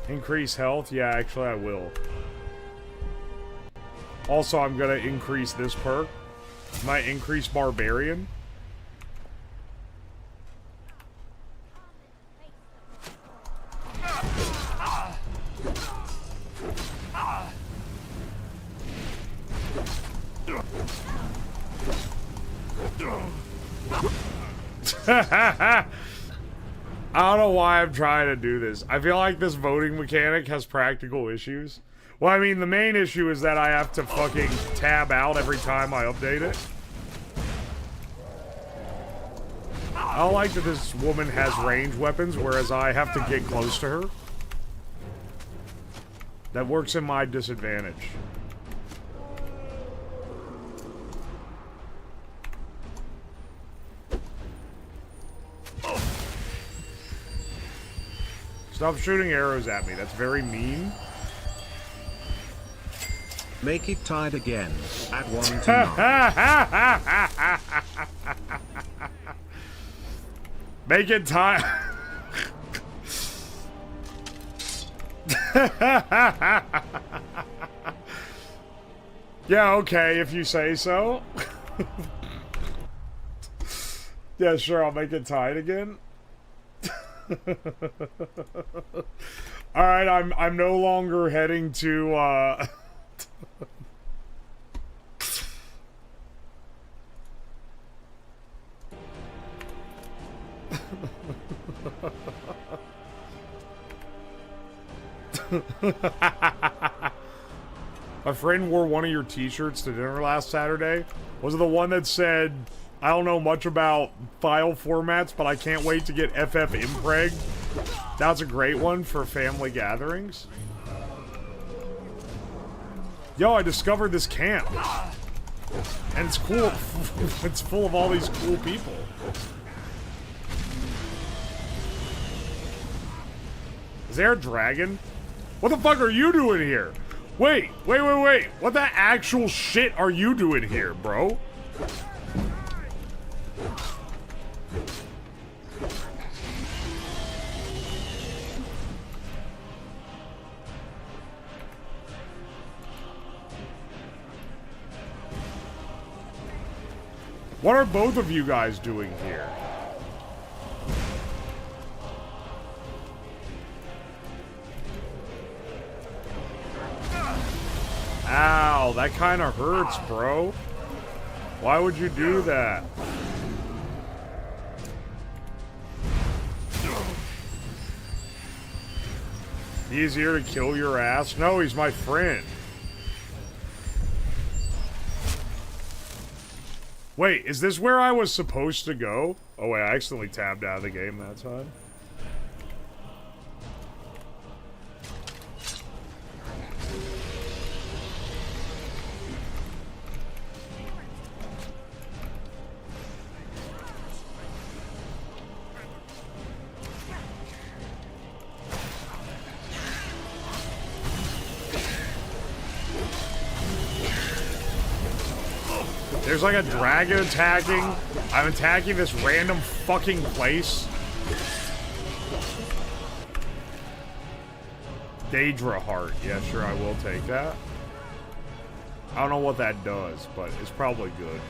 Speaker 2: Increase health? Yeah, actually I will. Also, I'm gonna increase this perk. Might increase Barbarian. I don't know why I'm trying to do this. I feel like this voting mechanic has practical issues. Well, I mean, the main issue is that I have to fucking tab out every time I update it. I don't like that this woman has ranged weapons, whereas I have to get close to her. That works in my disadvantage. Stop shooting arrows at me. That's very mean.
Speaker 1: Make it tied again. Add 1 to 9.
Speaker 2: Make it tied. Yeah, okay, if you say so. Yeah, sure, I'll make it tied again. Alright, I'm no longer heading to My friend wore one of your t-shirts to dinner last Saturday. Was it the one that said, I don't know much about file formats, but I can't wait to get FF impreg? That's a great one for family gatherings. Yo, I discovered this camp. And it's cool. It's full of all these cool people. Is there a dragon? What the fuck are you doing here? Wait. What the actual shit are you doing here, bro? What are both of you guys doing here? Ow, that kind of hurts, bro. Why would you do that? He's here to kill your ass? No, he's my friend. Wait, is this where I was supposed to go? Oh wait, I accidentally tabbed out of the game that time. There's like a dragon attacking. I'm attacking this random fucking place. Daedra heart. Yeah, sure, I will take that. I don't know what that does, but it's probably good.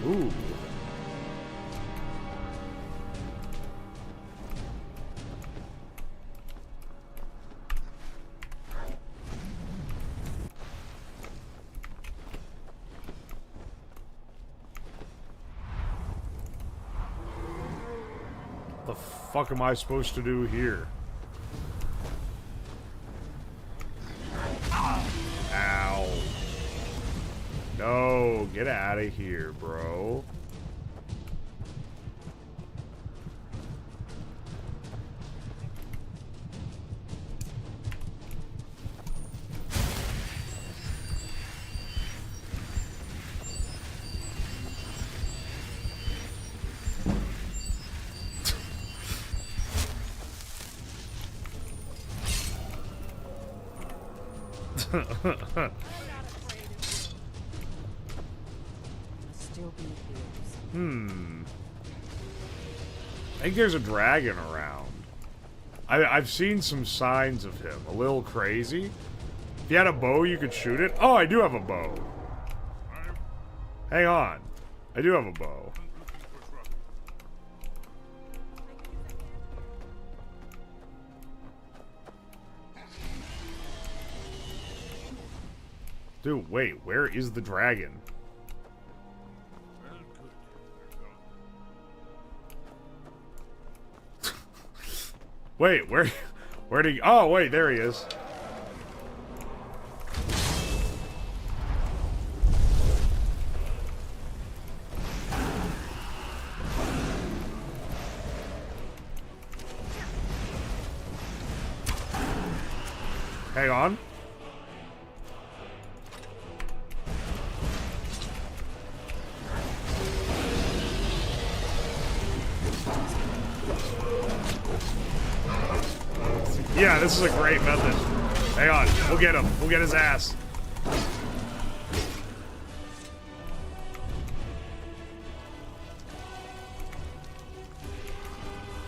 Speaker 2: Ooh. The fuck am I supposed to do here? Ow. No, get out of here, bro. I think there's a dragon around. I've seen some signs of him. A little crazy. If you had a bow, you could shoot it. Oh, I do have a bow. Hang on. I do have a bow. Dude, wait. Where is the dragon? Wait, where'd he... Oh, wait, there he is. Hang on. Yeah, this is a great method. Hang on, we'll get him. We'll get his ass.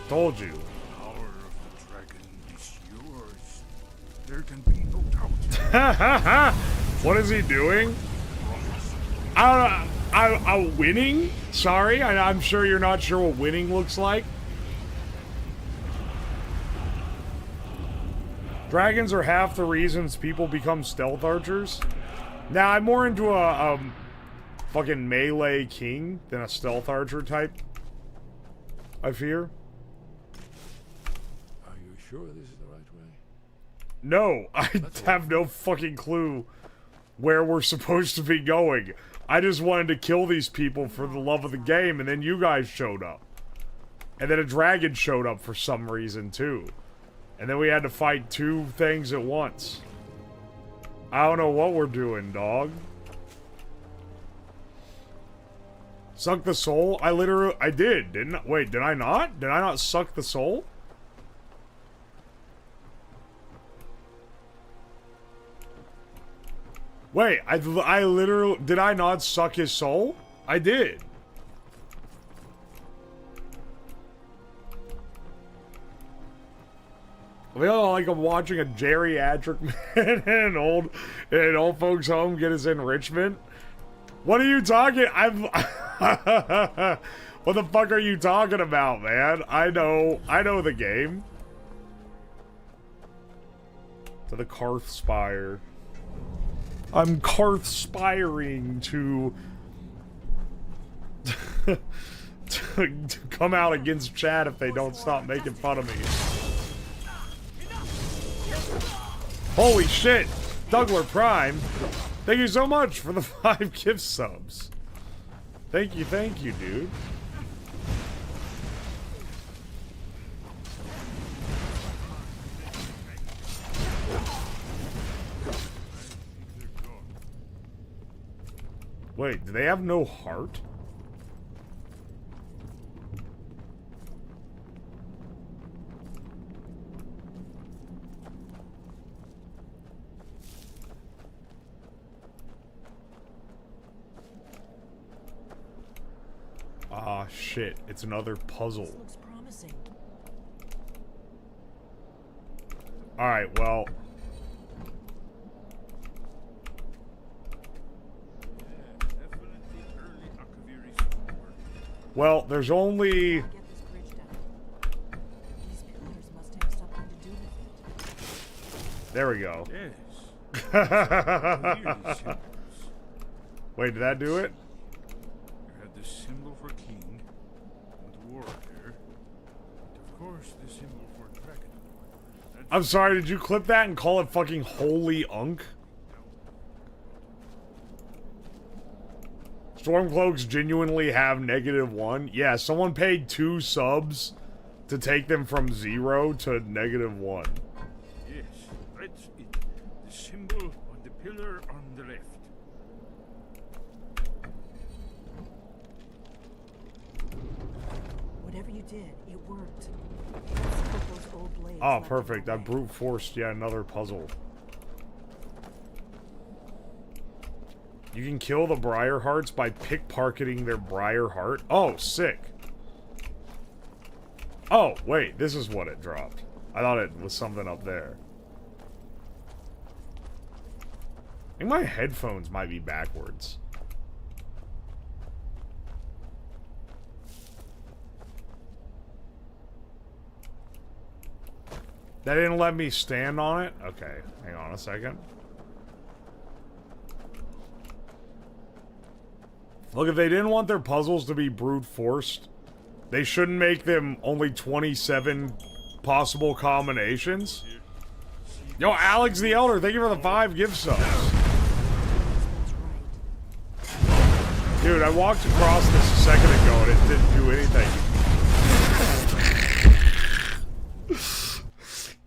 Speaker 2: Told you.
Speaker 22: Power of the dragon is yours. There can be no doubt.
Speaker 2: What is he doing? Winning? Sorry, I'm sure you're not sure what winning looks like. Dragons are half the reasons people become stealth archers. Now, I'm more into a fucking melee king than a stealth archer type. I fear.
Speaker 22: Are you sure this is the right way?
Speaker 2: No, I have no fucking clue where we're supposed to be going. I just wanted to kill these people for the love of the game, and then you guys showed up. And then a dragon showed up for some reason, too. And then we had to fight two things at once. I don't know what we're doing, dog. Suck the soul? I did, didn't I? Wait, did I not? Did I not suck the soul? Wait, I literally... Did I not suck his soul? I did. I feel like I'm watching a geriatric man in an old folks' home get his enrichment. What are you talking? What the fuck are you talking about, man? I know the game. To the Karth Spire. I'm Karth Spiring to come out against chat if they don't stop making fun of me. Holy shit! Dougler Prime, thank you so much for the 5 gift subs. Thank you, dude. Wait, do they have no heart? Ah, shit. It's another puzzle.
Speaker 6: This looks promising.
Speaker 2: Alright, well... Well, there's only...
Speaker 6: Get this bridge down. These pillars must have something to do with it.
Speaker 2: There we go.
Speaker 22: Yes.
Speaker 2: Wait, did that do it?
Speaker 22: You had the symbol for king and warrior, and of course the symbol for dragon.
Speaker 2: I'm sorry, did you clip that and call it fucking Holy Unk? Stormcloaks genuinely have -1? Yeah, someone paid 2 subs to take them from 0 to -1.
Speaker 22: Yes, that's it. The symbol on the pillar on the left.
Speaker 6: Whatever you did, it worked. Let's put those old blades
Speaker 2: Oh,
Speaker 6: left
Speaker 2: perfect. I
Speaker 6: away.
Speaker 2: brute forced yet another puzzle. You can kill the Briar Hearts by pickpocketing their Briar Heart. Oh, sick. Oh, wait. This is what it dropped. I thought it was something up there. I think my headphones might be backwards. That didn't let me stand on it? Okay, hang on a second. Look, if they didn't want their puzzles to be brute forced, they shouldn't make them only 27 possible combinations. Yo, Alex the Elder, thank you for the 5 gift subs. Dude, I walked across this a second ago and it didn't do anything.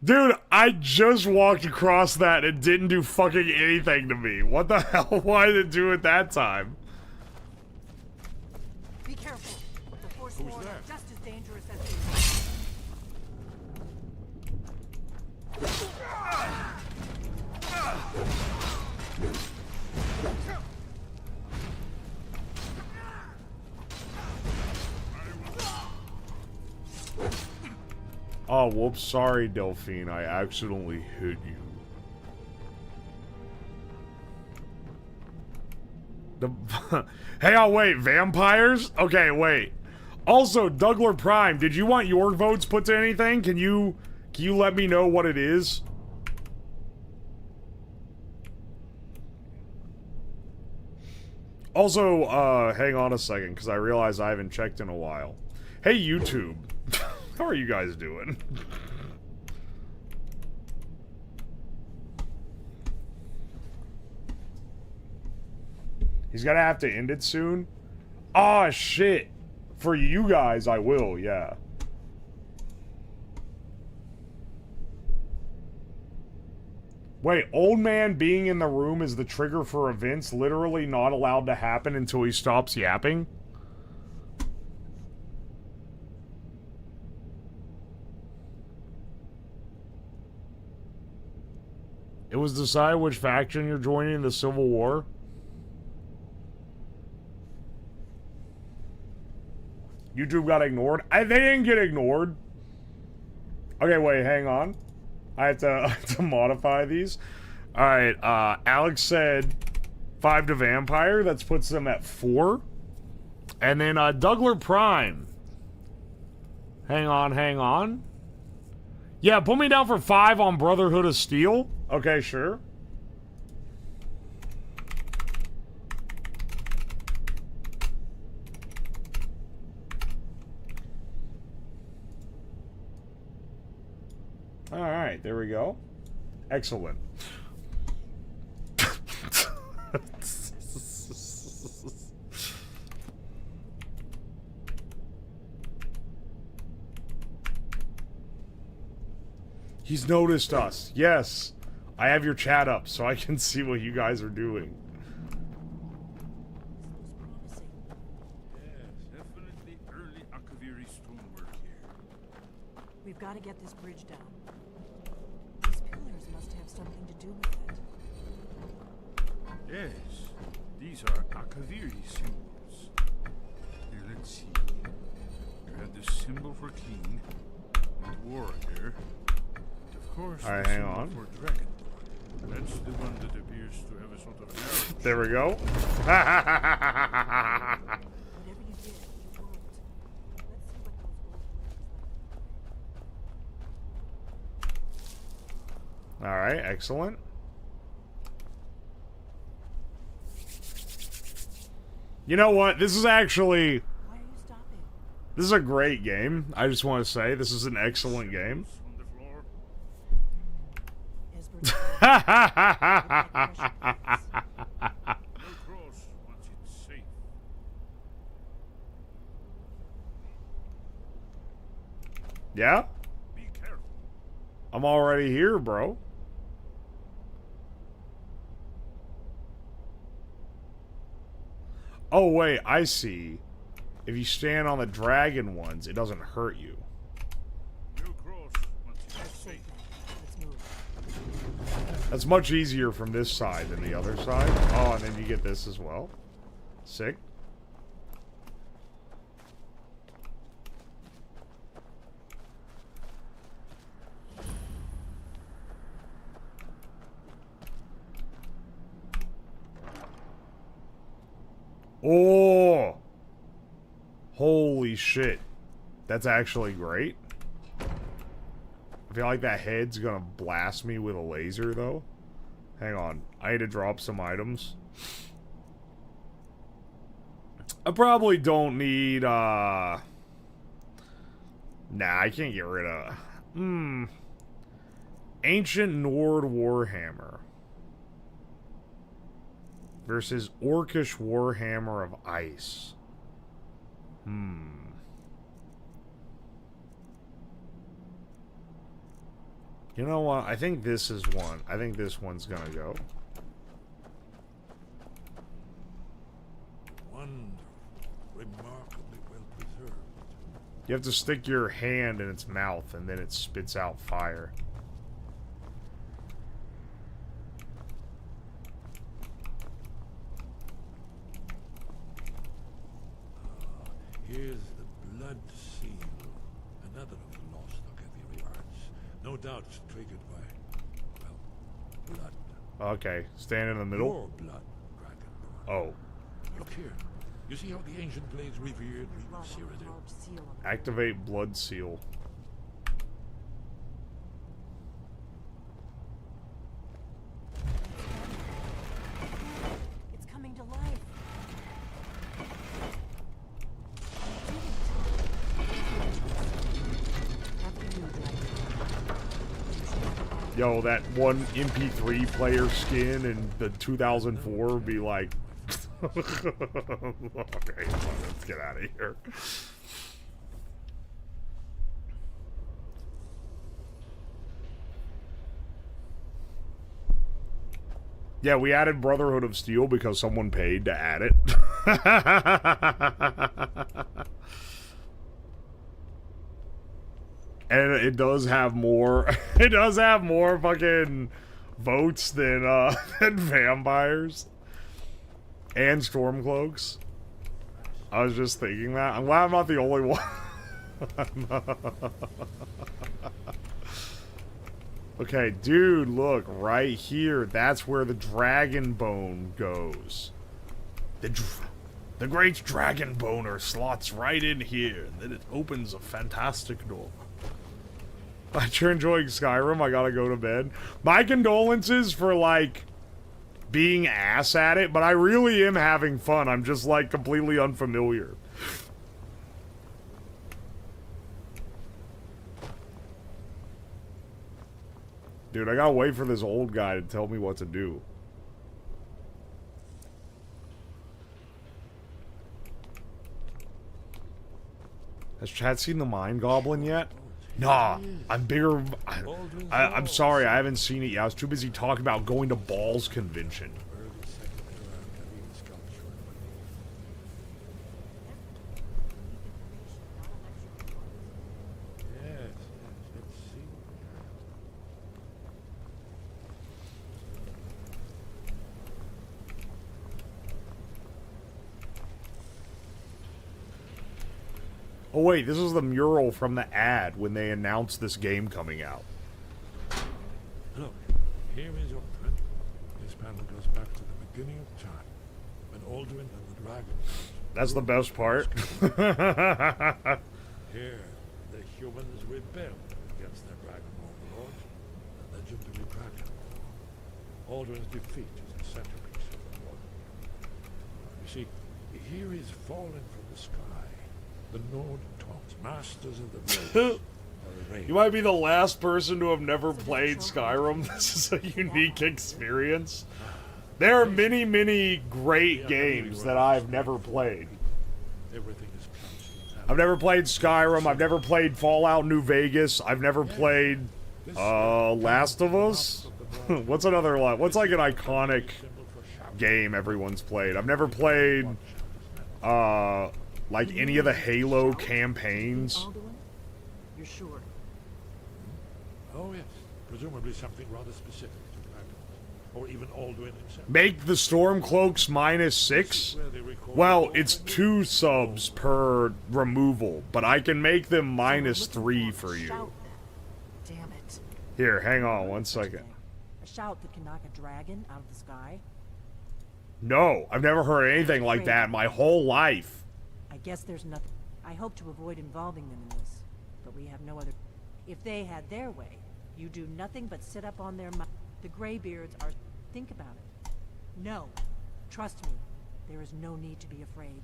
Speaker 2: Dude, I just walked across that and it didn't do fucking anything to me. What the hell? Why did it do it that time?
Speaker 6: Be careful. The Force
Speaker 22: Who's
Speaker 6: Lord
Speaker 22: that?
Speaker 6: are just as dangerous as the
Speaker 2: Oh, whoops. Sorry, Delphine. I accidentally hit you. Hey, oh, wait. Vampires? Okay, wait. Also, Dougler Prime, did you want your votes put to anything? Can you let me know what it is? Also, hang on a second, because I realize I haven't checked in a while. Hey, YouTube. How are you guys doing? He's gonna have to end it soon? Aw, shit. For you guys, I will, yeah. Wait, old man being in the room is the trigger for events literally not allowed to happen until he stops yapping? It was decided which faction you're joining in the Civil War? YouTube got ignored? They didn't get ignored. Okay, wait, hang on. I have to modify these. Alright, Alex said 5 to Vampire. That puts them at 4. And then, Dougler Prime. Hang on. Yeah, put me down for 5 on Brotherhood of Steel. Okay, sure. Alright, there we go. Excellent. He's noticed us. Yes. I have your chat up so I can see what you guys are doing.
Speaker 22: Yes, definitely early Akaviri stonework here.
Speaker 6: We've got to get this bridge down. These pillars must have something to do with it.
Speaker 22: Yes, these are Akaviri symbols. Here, let's see. You had the symbol for king and warrior. And of course,
Speaker 2: Alright,
Speaker 22: the
Speaker 2: hang
Speaker 22: symbol
Speaker 2: on.
Speaker 22: for dragon. That's the one that appears to have a sort of arrow.
Speaker 2: There we go.
Speaker 6: Whatever you did, it worked.
Speaker 2: Alright, excellent. You know what? This is actually... This is a great game. I just want to say, this is an excellent game. Yeah? I'm already here, bro. Oh, wait, I see. If you stand on the dragon ones, it doesn't hurt you. That's much easier from this side than the other side. Oh, and then you get this as well. Sick. Oh! Holy shit. That's actually great. I feel like that head's gonna blast me with a laser, though. Hang on. I need to drop some items. I probably don't need, Nah, I can't get rid of... Ancient Nord Warhammer. Versus Orcish Warhammer of Ice. You know what? I think this is one. I think this one's gonna go.
Speaker 22: Wonderful. Remarkably well preserved.
Speaker 2: You have to stick your hand in its mouth and then it spits out fire.
Speaker 22: Here's the blood seal, another of the lost Occathery arts. No doubt triggered by, well, blood.
Speaker 2: Okay, stand in the middle.
Speaker 22: Your blood, Dragonborn.
Speaker 2: Oh.
Speaker 22: Look here. You see how the ancient blades revered Cyrodiil?
Speaker 2: Activate blood seal.
Speaker 6: It's coming to life.
Speaker 2: Yo, that one MP3 player skin in the 2004 would be like... Okay, let's get out of here. Yeah, we added Brotherhood of Steel because someone paid to add it. And it does have more. It does have more fucking votes than than vampires and Stormcloaks. I was just thinking that. I'm glad I'm not the only one. Okay, dude, look right here. That's where the dragon bone goes. The great dragon boner slots right in here, and then it opens a fantastic door. But you're enjoying Skyrim, I gotta go to bed. My condolences for, like, being ass at it, but I really am having fun. I'm just, like, completely unfamiliar. Dude, I gotta wait for this old guy to tell me what to do. Has Chad seen the Mind Goblin yet? Nah, I'm bigger. I'm sorry, I haven't seen it yet. I was too busy talking about going to Ball's convention. Oh wait, this is the mural from the ad when they announced this game coming out.
Speaker 22: Look, here is your print. This panel goes back to the beginning of time, when Aldrin and the dragon...
Speaker 2: That's the best part.
Speaker 22: Here, the humans rebelled against their dragon overlords, and the legendary dragon. Alduin's defeat is the centerpiece of the war. You see, here is fallen from the sky. The Nord talks, masters of the blades.
Speaker 2: You might be the last person to have never played Skyrim. This is a unique experience. There are many, many great games that I've never played. I've never played Skyrim. I've never played Fallout New Vegas. I've never played Last of Us. What's another one? What's like an iconic game everyone's played? I've never played like any of the Halo campaigns.
Speaker 6: You're sure?
Speaker 22: Oh yes, presumably something rather specific to Dragon, or even Alduin himself.
Speaker 2: Make the Stormcloaks -6? Well, it's 2 subs per removal, but I can make them -3 for you.
Speaker 6: Damn it.
Speaker 2: Here, hang on 1 second.
Speaker 6: A shout that can knock a dragon out of the sky?
Speaker 2: No, I've never heard anything like that my whole life.
Speaker 6: I guess there's nothing. I hope to avoid involving them in this, but we have no other. If they had their way, you do nothing but sit up on their The Greybeards are. Think about it. No. Trust me. There is no need to be afraid.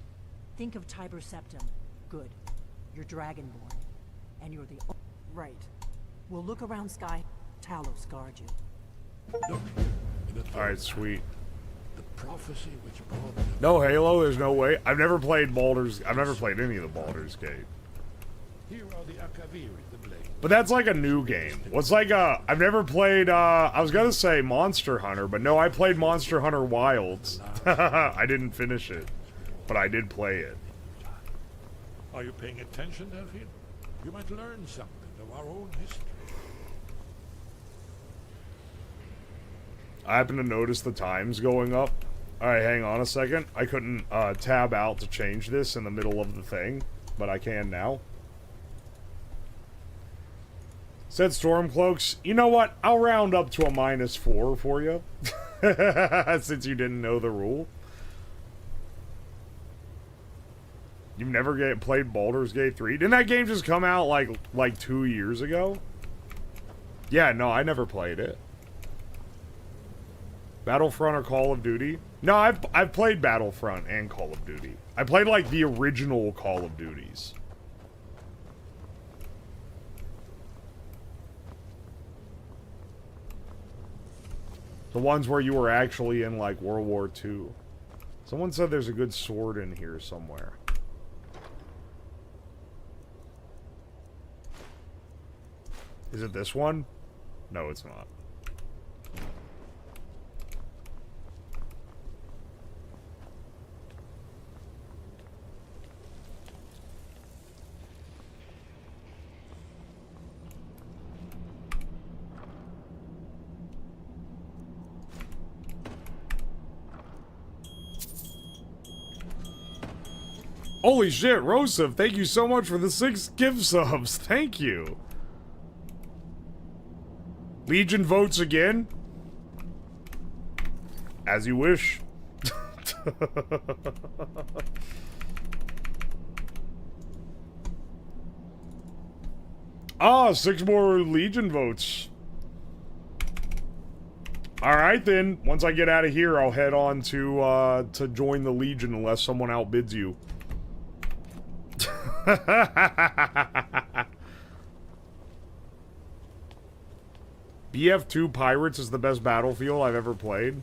Speaker 6: Think of Tiber Septim. Good. You're Dragonborn. And you're the. Right. We'll look around Sky. Talos guard you.
Speaker 2: Alright, sweet.
Speaker 22: The prophecy which brought
Speaker 2: No Halo, there's no way. I've never played I've never played any of the Baldur's Gate.
Speaker 22: Here are the Akaviri, the blade.
Speaker 2: But that's like a new game. What's like I've never played, I was gonna say Monster Hunter, but no, I played Monster Hunter Wilds. I didn't finish it, but I did play it.
Speaker 22: Are you paying attention, Delphine? You might learn something of our own history.
Speaker 2: I happen to notice the times going up. Alright, hang on a second. I couldn't tab out to change this in the middle of the thing, but I can now. Said Stormcloaks. You know what? I'll round up to a -4 for you. Since you didn't know the rule. You've never played Baldur's Gate 3? Didn't that game just come out like 2 years ago? Yeah, no, I never played it. Battlefront or Call of Duty? No, I've played Battlefront and Call of Duty. I played like the original Call of Duties. The ones where you were actually in like World War II. Someone said there's a good sword in here somewhere. Is it this one? No, it's not. Holy shit, Rosef, thank you so much for the 6 gift subs. Thank you. Legion votes again? As you wish. Ah, 6 more Legion votes. Alright then, once I get out of here, I'll head on to join the Legion unless someone outbids you. BF2 Pirates is the best Battlefield I've ever played.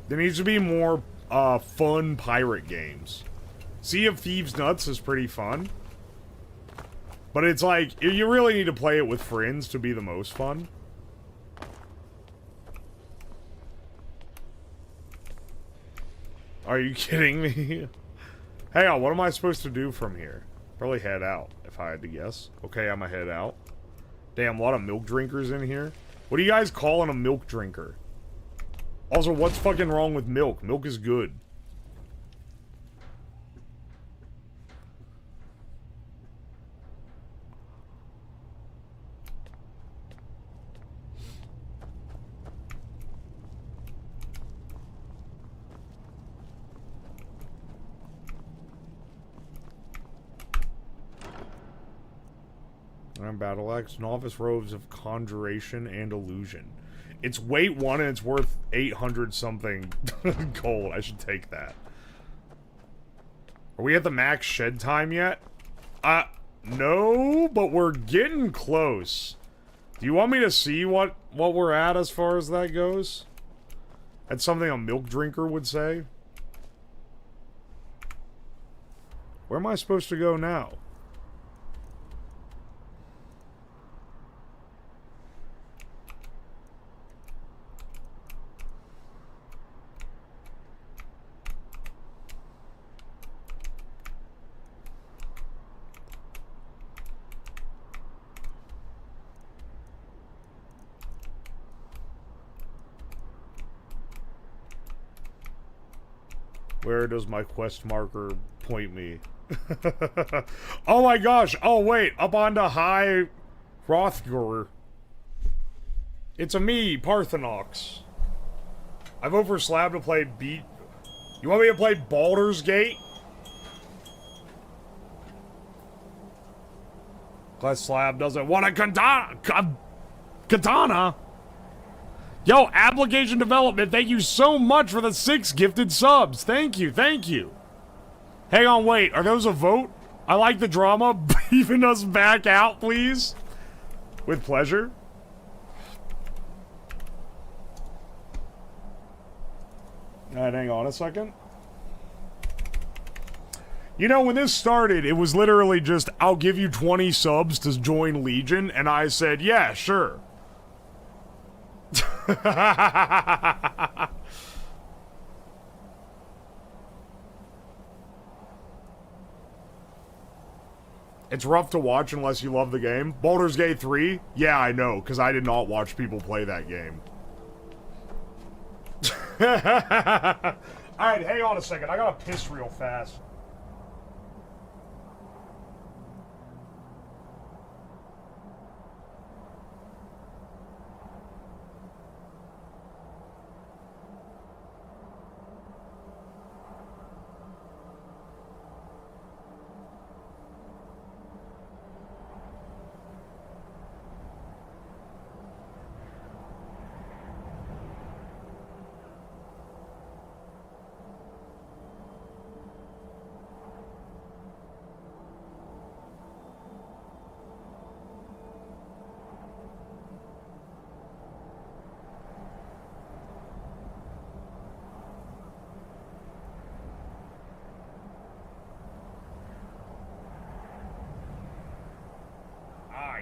Speaker 2: There needs to be more fun pirate games. Sea of Thieves Nuts is pretty fun. But it's like, you really need to play it with friends to be the most fun. Are you kidding me? Hang on, what am I supposed to do from here? Probably head out, if I had to guess. Okay, I'm gonna head out. Damn, a lot of milk drinkers in here. What are you guys calling a milk drinker? Also, what's fucking wrong with milk? Milk is good. Battle Axe. Novice robes of conjuration and illusion. It's weight 1 and it's worth 800 something gold. I should take that. Are we at the max shed time yet? No, but we're getting close. Do you want me to see what we're at as far as that goes? That's something a milk drinker would say. Where am I supposed to go now? Where does my quest marker point me? Oh my gosh! Oh wait, up onto High Hrothgar. It's a me, Parthenox. I vote for Slab to play Beat. You want me to play Baldur's Gate? Glad Slab doesn't want a katana. Yo, application development, thank you so much for the 6 gifted subs. Thank you, thank you. Hang on, wait, are those a vote? I like the drama. Beefing us back out, please. With pleasure. Alright, hang on a second. You know, when this started, it was literally just, I'll give you 20 subs to join Legion, and I said, yeah, sure. It's rough to watch unless you love the game. Baldur's Gate 3? Yeah, I know, because I did not watch people play that game. Alright, hang on a second. I gotta piss real fast.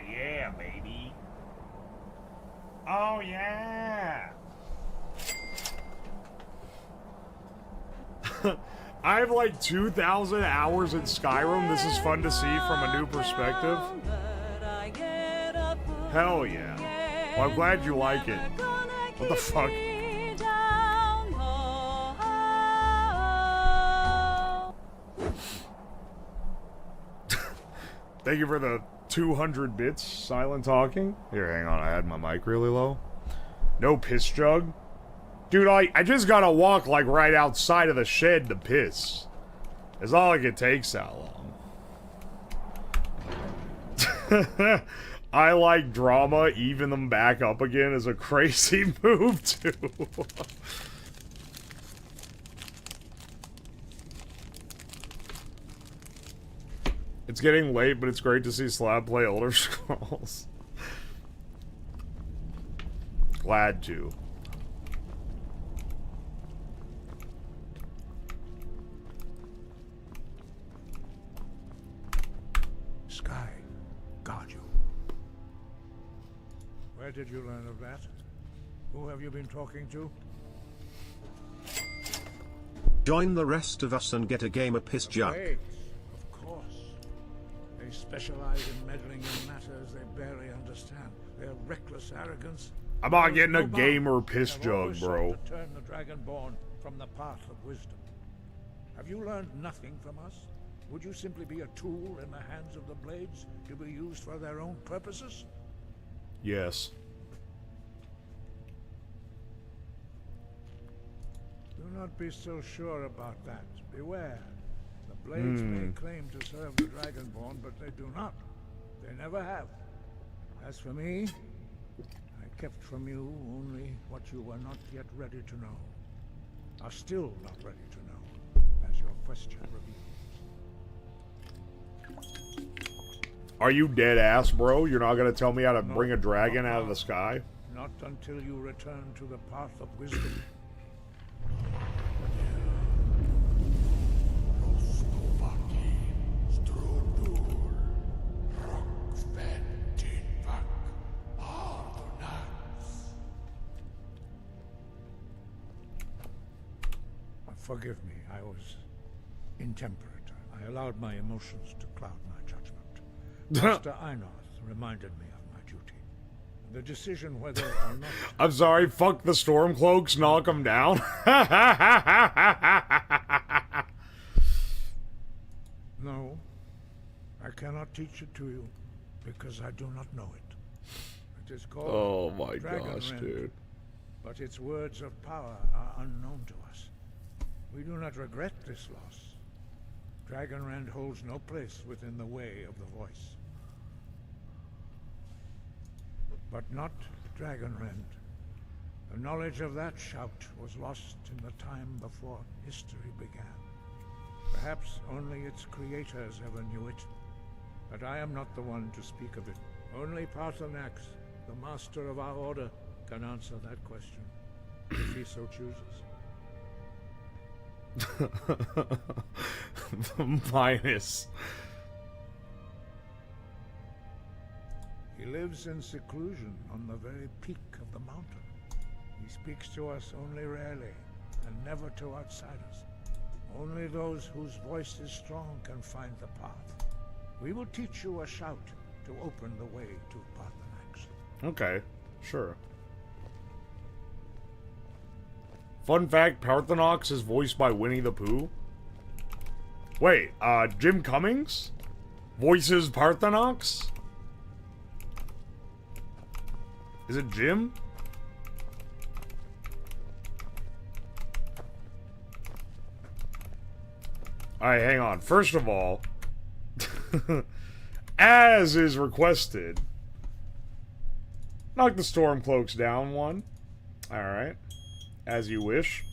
Speaker 2: Yeah, baby. Oh, yeah. I have like 2,000 hours in Skyrim. This is fun to see from a new perspective. Hell yeah. Well, I'm glad you like it. What the fuck? Thank you for the 200 bits silent talking. Here, hang on, I had my mic really low. No piss jug. Dude, I just gotta walk like right outside of the shed to piss. It's not like it takes that long. I like drama, even them back up again is a crazy move too. It's getting late, but it's great to see Slab play Elder Scrolls. Glad to.
Speaker 22: Sky, got you. Where did you learn of that? Who have you been talking to?
Speaker 1: Join the rest of us and get a gamer piss jug.
Speaker 22: Wait, of course. They specialize in meddling in matters they barely understand. Their reckless arrogance.
Speaker 2: I'm not getting a gamer piss jug, bro.
Speaker 22: To turn the Dragonborn from the path of wisdom. Have you learned nothing from us? Would you simply be a tool in the hands of the Blades to be used for their own purposes?
Speaker 2: Yes.
Speaker 22: Do not be so sure about that. Beware. The Blades may claim to serve the Dragonborn, but they do not. They never have. As for me, I kept from you only what you were not yet ready to know. Are still not ready to know, as your question reveals.
Speaker 2: Are you dead ass, bro? You're not gonna tell me how to bring a dragon out of the sky?
Speaker 22: Not until you return to the path of wisdom. Forgive me, I was intemperate. I allowed my emotions to cloud my judgment. Master Einoth reminded me of my duty. The decision whether or not...
Speaker 2: I'm sorry, fuck the Stormcloaks, knock them down.
Speaker 22: No, I cannot teach it to you, because I do not know it. It is called
Speaker 2: oh my
Speaker 22: Dragon
Speaker 2: gosh,
Speaker 22: Rend,
Speaker 2: dude.
Speaker 22: but its words of power are unknown to us. We do not regret this loss. Dragonrend holds no place within the way of the voice. But not Dragonrend. The knowledge of that shout was lost in the time before history began. Perhaps only its creators ever knew it. But I am not the one to speak of it. Only Parthenax, the master of our order, can answer that question, if he so chooses.
Speaker 2: Minus.
Speaker 22: He lives in seclusion on the very peak of the mountain. He speaks to us only rarely, and never to outsiders. Only those whose voice is strong can find the path. We will teach you a shout to open the way to Parthenax.
Speaker 2: Okay, sure. Fun fact, Parthenax is voiced by Winnie the Pooh. Wait, Jim Cummings voices Parthenax? Is it Jim? Alright, hang on. First of all, as is requested, knock the Stormcloaks down one. Alright. As you wish.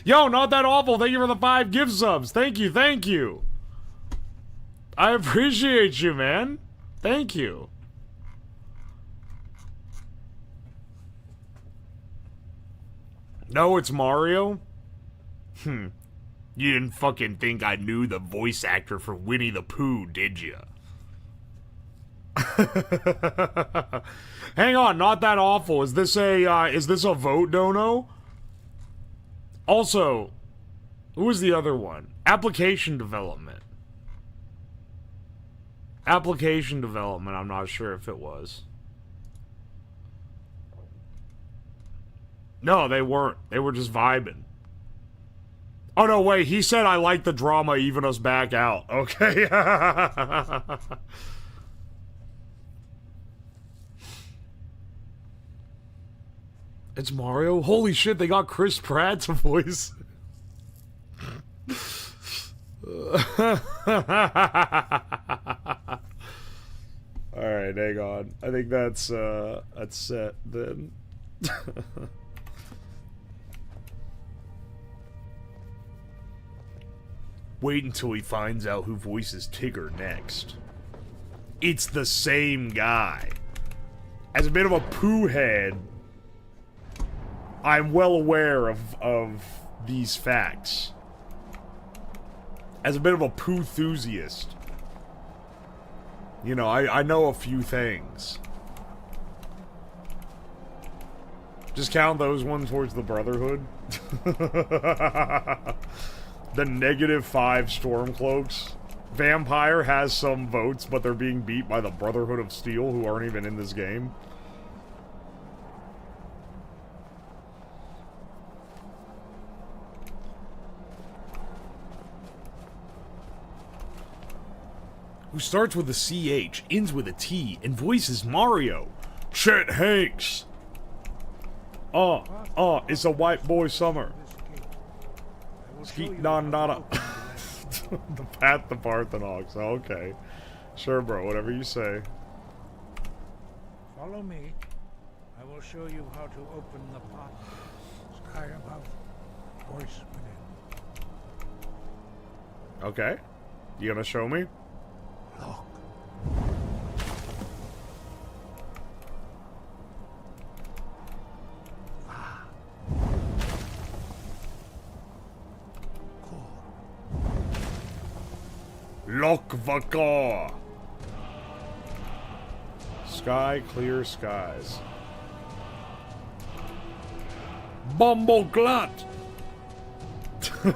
Speaker 2: Yo, not that awful. Thank you for the 5 gift subs. Thank you, thank you. I appreciate you, man. Thank you. No, it's Mario? You didn't fucking think I knew the voice actor for Winnie the Pooh, did ya? Hang on, not that awful. Is this a vote, Dono? Also, who was the other one? Application development. Application development, I'm not sure if it was. No, they weren't. They were just vibing. Oh, no, wait. He said, I like the drama, even us back out. Okay. It's Mario? Holy shit, they got Chris Pratt to voice. Alright, hang on. I think that's set then. Wait until he finds out who voices Tigger next. It's the same guy. As a bit of a poo head, I'm well aware of these facts. As a bit of a poo-thusiast, you know, I know a few things. Just count those ones towards the Brotherhood. The -5 Stormcloaks. Vampire has some votes, but they're being beat by the Brotherhood of Steel, who aren't even in this game. Who starts with a CH, ends with a T, and voices Mario. Chet Hanks. It's a white boy summer. Skeet don dada. The path to Parthenax. Okay. Sure, bro. Whatever you say.
Speaker 22: Follow me. I will show you how to open the pot. Sky above, voice within.
Speaker 2: Okay. You gonna show me?
Speaker 22: Look.
Speaker 2: Lock the car. Sky, clear skies. Bumble glut.
Speaker 22: I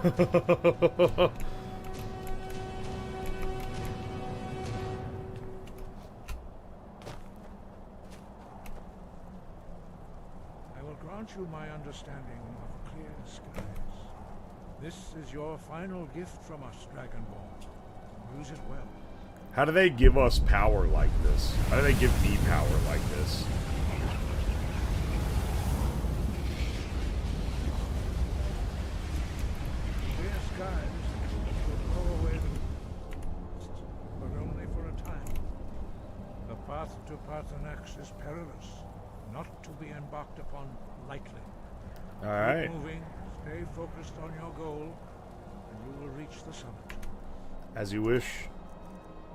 Speaker 22: will grant you my understanding of clear skies. This is your final gift from us, Dragonborn. Use it well.
Speaker 2: How do they give us power like this? How do they give me power like this?
Speaker 22: Clear skies will blow away the but only for a time. The path to Parthenax is perilous, not to be embarked upon lightly.
Speaker 2: Alright.
Speaker 22: Keep moving, stay focused on your goal, and you will reach the summit.
Speaker 2: As you wish.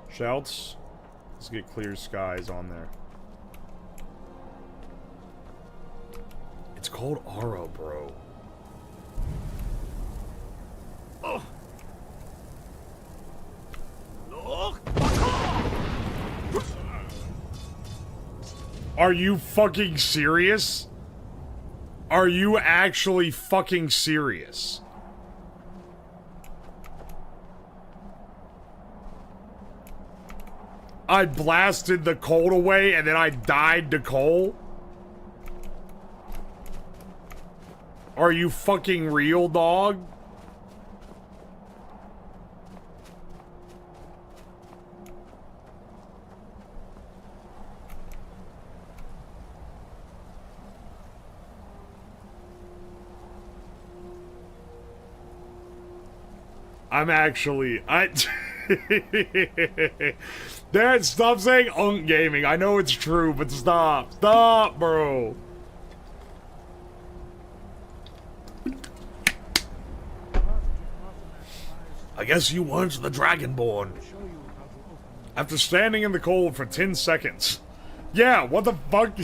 Speaker 2: Shouts. Let's get clear skies on there. It's called Aura, bro.
Speaker 12: Oh.
Speaker 2: Are you fucking serious? Are you actually fucking serious? I blasted the cold away and then I died to coal? Are you fucking real, dog? I'm actually... Dad, stop saying Unk Gaming. I know it's true, but stop. Stop, bro. I guess you weren't the Dragonborn. After standing in the cold for 10 seconds. Yeah, what the fuck?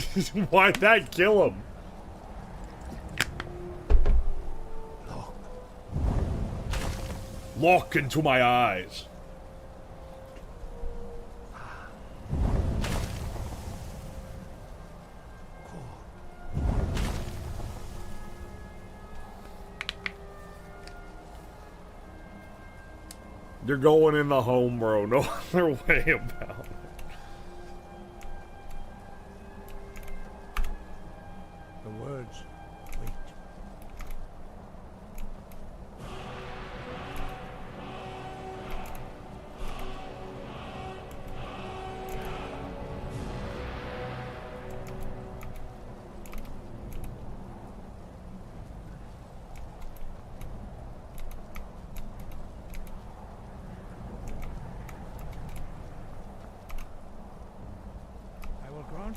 Speaker 2: Why'd that kill him? Look into my eyes. You're going in the home, bro. No other way about it.
Speaker 22: The words, wait.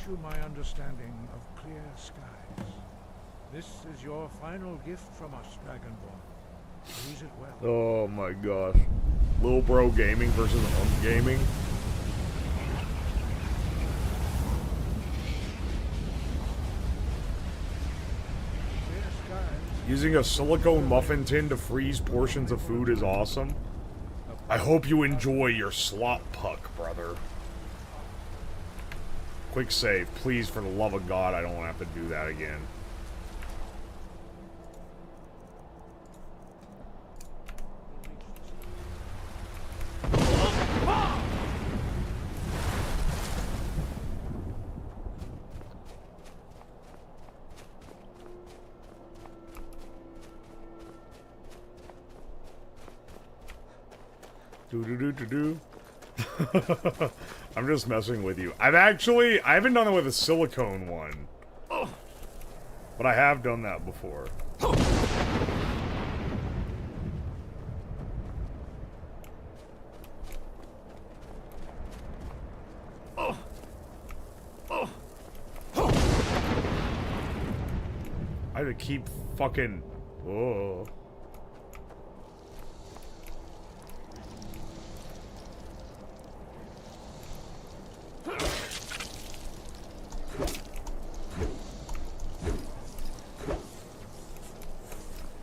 Speaker 22: You my understanding of clear skies. This is your final gift from us, Dragonborn. Use it well.
Speaker 2: Oh my gosh. Lil Bro Gaming versus Gaming. Using a silicone muffin tin to freeze portions of food is awesome. I hope you enjoy your slop puck, brother. Quick save, please, for the love of God, I don't have to do that again. Do-do-do-do-do. I'm just messing with you. I haven't done it with a silicone one. But I have done that before. I had to keep fucking... Whoa.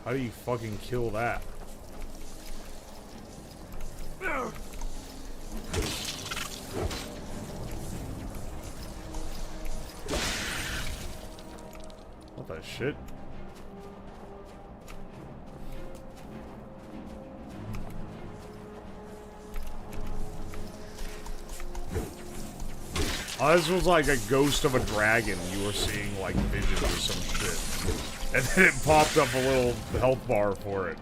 Speaker 2: How do you fucking kill that? What the shit? Oh, this was like a ghost of a dragon. You were seeing like visions or some shit. And then it popped up a little health bar for it.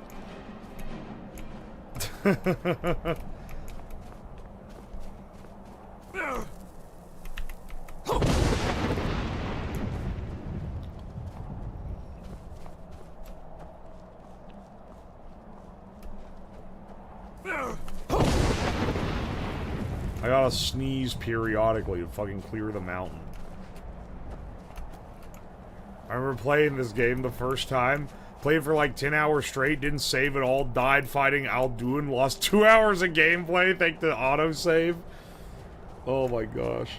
Speaker 2: I gotta sneeze periodically to fucking clear the mountain. I remember playing this game the first time. Played for like 10 hours straight, didn't save at all, died fighting Alduin, lost 2 hours of gameplay thanks to autosave. Oh my gosh.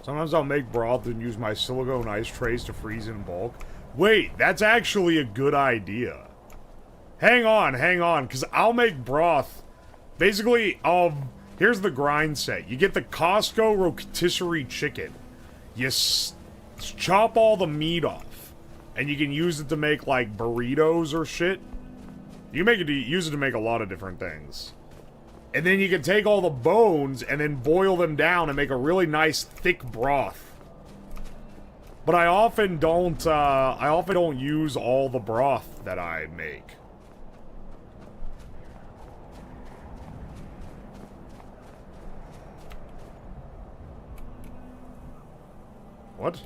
Speaker 2: Sometimes I'll make broth and use my silicone ice trays to freeze in bulk. Wait, that's actually a good idea. Hang on, because I'll make broth. Basically, here's the grind set. You get the Costco rotisserie chicken. You chop all the meat off. And you can use it to make, like, burritos or shit. You can use it to make a lot of different things. And then you can take all the bones and then boil them down and make a really nice thick broth. But I often don't use all the broth that I make. What?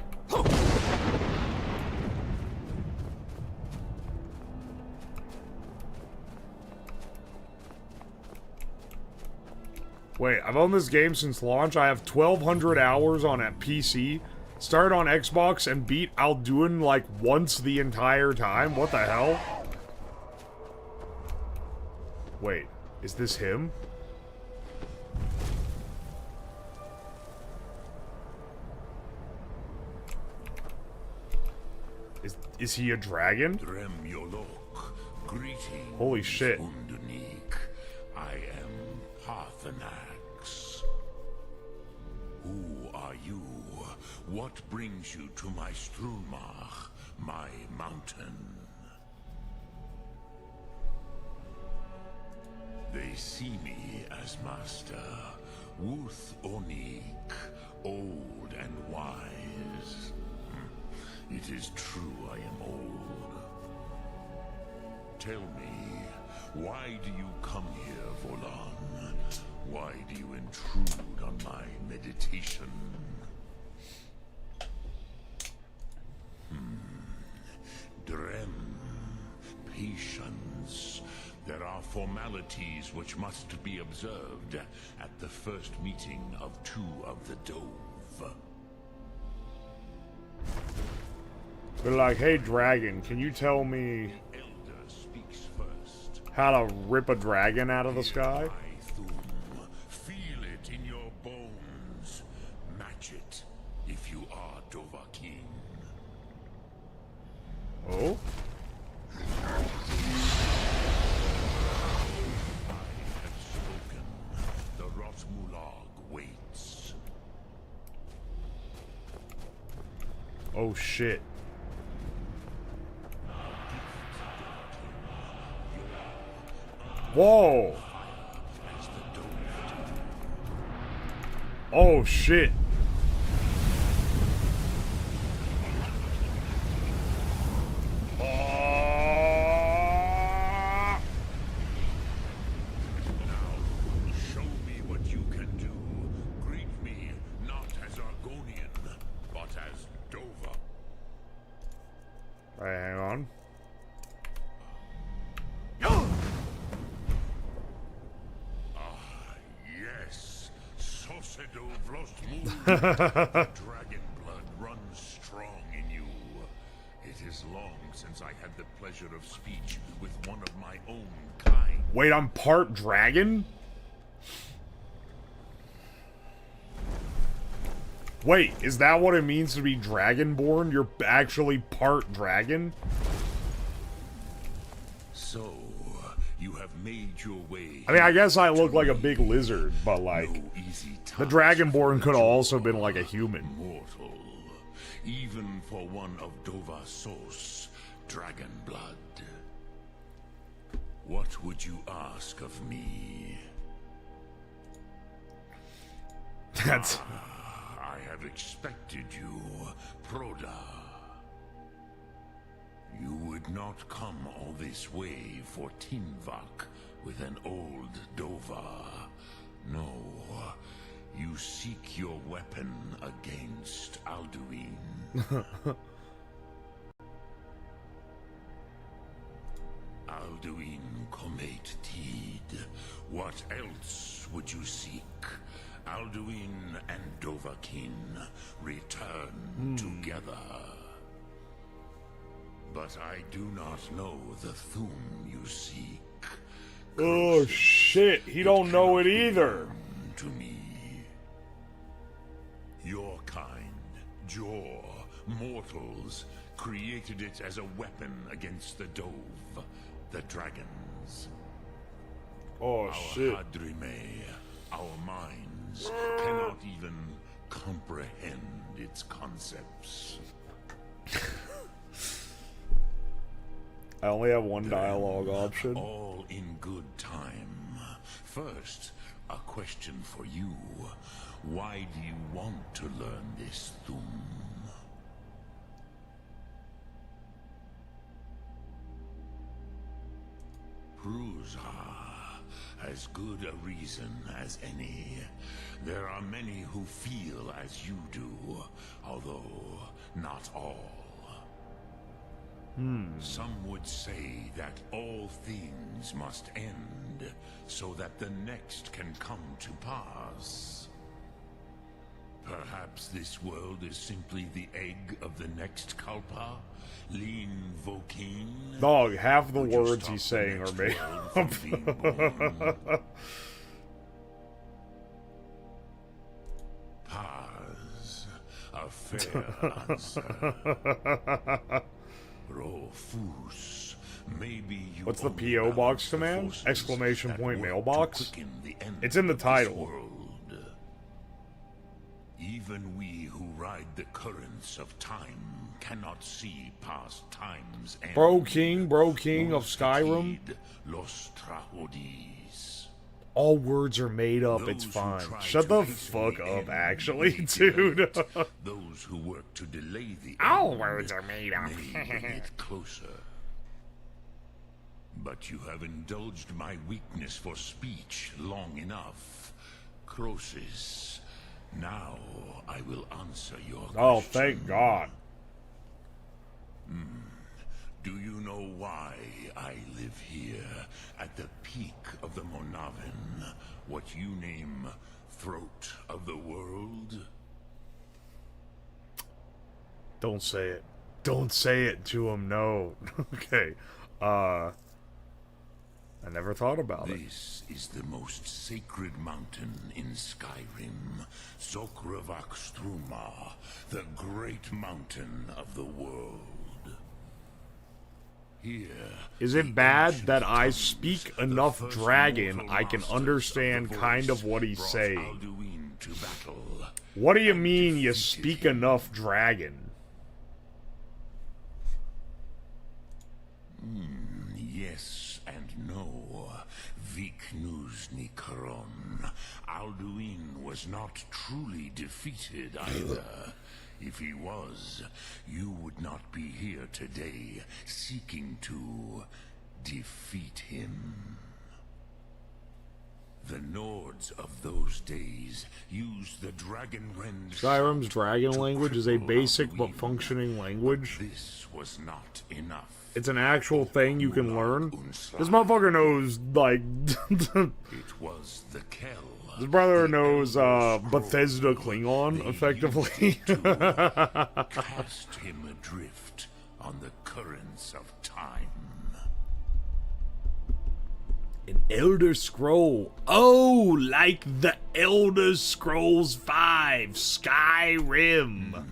Speaker 2: Wait, I've owned this game since launch. I have 1,200 hours on a PC. Started on Xbox and beat Alduin like once the entire time. What the hell? Wait, is this him? Is he a dragon? Holy shit.
Speaker 22: I am Parthenax. Who are you? What brings you to my Strulmach, my mountain? They see me as master, Wuth Onik, old and wise. It is true I am old. Tell me, why do you come here, Volan? Why do you intrude on my meditation? Drem, patience. There are formalities which must be observed at the first meeting of two of the Dove.
Speaker 2: They're like, hey dragon, can you tell me how to rip a dragon out of the sky?
Speaker 22: Feel it in your bones. Match it if you are Dovahkiin.
Speaker 2: Oh?
Speaker 22: The Rotmulag waits.
Speaker 2: Oh shit. Whoa. Oh shit.
Speaker 22: Show me what you can do. Greet me not as Argonian, but as Dova.
Speaker 2: Alright, hang on.
Speaker 22: Yes, Sosedo Vlostmul. The dragon blood runs strong in you. It is long since I had the pleasure of speech with one of my own kind.
Speaker 2: Wait, I'm part dragon? Wait, is that what it means to be dragonborn? You're actually part dragon?
Speaker 22: So, you have made your way.
Speaker 2: I mean, I guess I look like a big lizard, but like, the dragonborn could have also been like a human.
Speaker 22: Mortal, even for one of Dovasos, dragon blood. What would you ask of me?
Speaker 2: That's...
Speaker 22: I have expected you, Proda. You would not come all this way for Tinvak with an old Dova. No, you seek your weapon against Alduin. Alduin Comate Teed. What else would you seek? Alduin and Dovahkiin return together. But I do not know the Thum you seek.
Speaker 2: Oh shit, he don't know it either.
Speaker 22: To me. Your kind, Jor, mortals, created it as a weapon against the Dove, the dragons.
Speaker 2: Oh shit.
Speaker 22: Our Hadrime, our minds, cannot even comprehend its concepts.
Speaker 2: I only have one dialogue option.
Speaker 22: All in good time. First, a question for you. Why do you want to learn this Thum? Pruzha, as good a reason as any. There are many who feel as you do, although not all. Some would say that all things must end, so that the next can come to pass. Perhaps this world is simply the egg of the next Kalpa? Lean Vokin?
Speaker 2: Dog, half the words he's saying are made up.
Speaker 22: Paz, a fair answer. Rofus, maybe you.
Speaker 2: What's the P.O. box command? Exclamation point mailbox? It's in the title.
Speaker 22: Even we who ride the currents of time cannot see past time's end.
Speaker 2: Bro King of Skyrim.
Speaker 22: Los Trahodis.
Speaker 2: All words are made up, it's fine. Shut the fuck up, actually, dude.
Speaker 22: Those who work to delay the
Speaker 2: all words are made up.
Speaker 22: bring it closer. But you have indulged my weakness for speech long enough. Croesus, now I will answer your question.
Speaker 2: Oh, thank God.
Speaker 22: Do you know why I live here, at the peak of the Monavin, what you name throat of the world?
Speaker 2: Don't say it. Don't say it to him, no. Okay. I never thought about it.
Speaker 22: This is the most sacred mountain in Skyrim, Zokravak Struma, the great mountain of the world. Here,
Speaker 2: is it bad that I speak enough dragon I can understand kind of what he's saying? What do you mean you speak enough dragon?
Speaker 22: Yes and no. Alduin was not truly defeated either. If he was, you would not be here today seeking to defeat him. The Nords of those days used the Dragon Wren's...
Speaker 2: Skyrim's dragon language is a basic but functioning language.
Speaker 22: This was not enough.
Speaker 2: It's an actual thing you can learn. This motherfucker knows, like...
Speaker 22: It was the Kell.
Speaker 2: His brother knows, Bethesda Klingon, effectively.
Speaker 22: Cast him adrift on the currents of time.
Speaker 2: An Elder Scroll. Oh, like the Elder Scrolls 5, Skyrim.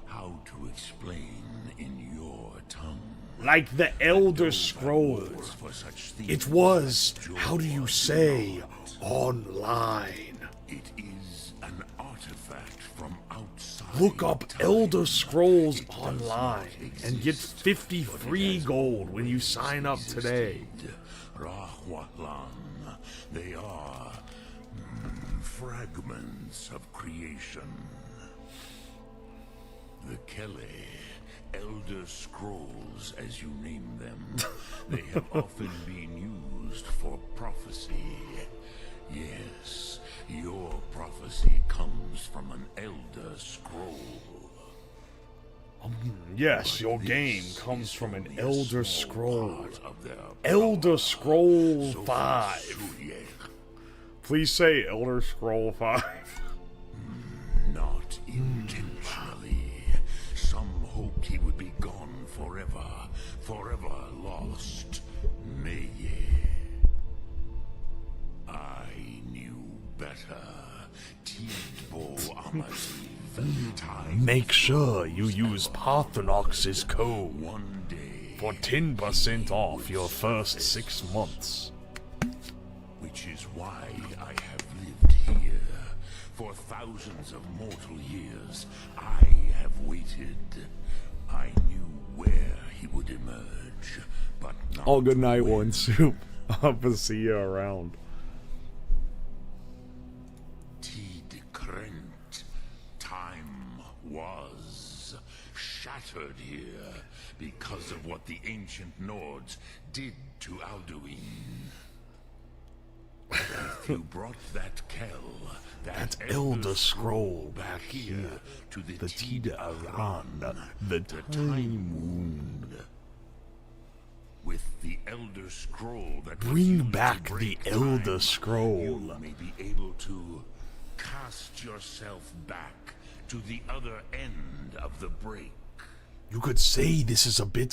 Speaker 22: How to explain in your tongue?
Speaker 2: Like the Elder Scrolls. It was, how do you say, online.
Speaker 22: It is an artifact from outside.
Speaker 2: Look up Elder Scrolls Online and get 50 free gold when you sign up today.
Speaker 22: Rahwatlan. They are fragments of creation. The Kele, Elder Scrolls as you name them, they have often been used for prophecy. Yes, your prophecy comes from an Elder Scroll.
Speaker 2: Yes, your game comes from an Elder Scroll. Elder Scroll 5. Please say Elder Scroll 5.
Speaker 22: Not intentionally. Some hoped he would be gone forever. Forever lost. May ye. I knew better.
Speaker 2: Make sure you use Parthenox's code for 10% off your first 6 months.
Speaker 22: Which is why I have lived here. For thousands of mortal years, I have waited. I knew where he would emerge, but not
Speaker 2: Oh, good night, One Soup. I'll see you around.
Speaker 22: Time was shattered here because of what the ancient Nords did to Alduin. If you brought that Kell, that Elder Scroll back here to the Tida Aran,
Speaker 2: the Teimu.
Speaker 22: With the Elder Scroll that
Speaker 2: Bring back the Elder Scroll.
Speaker 22: You may be able to cast yourself back to the other end of the break.
Speaker 2: You could say this is a bit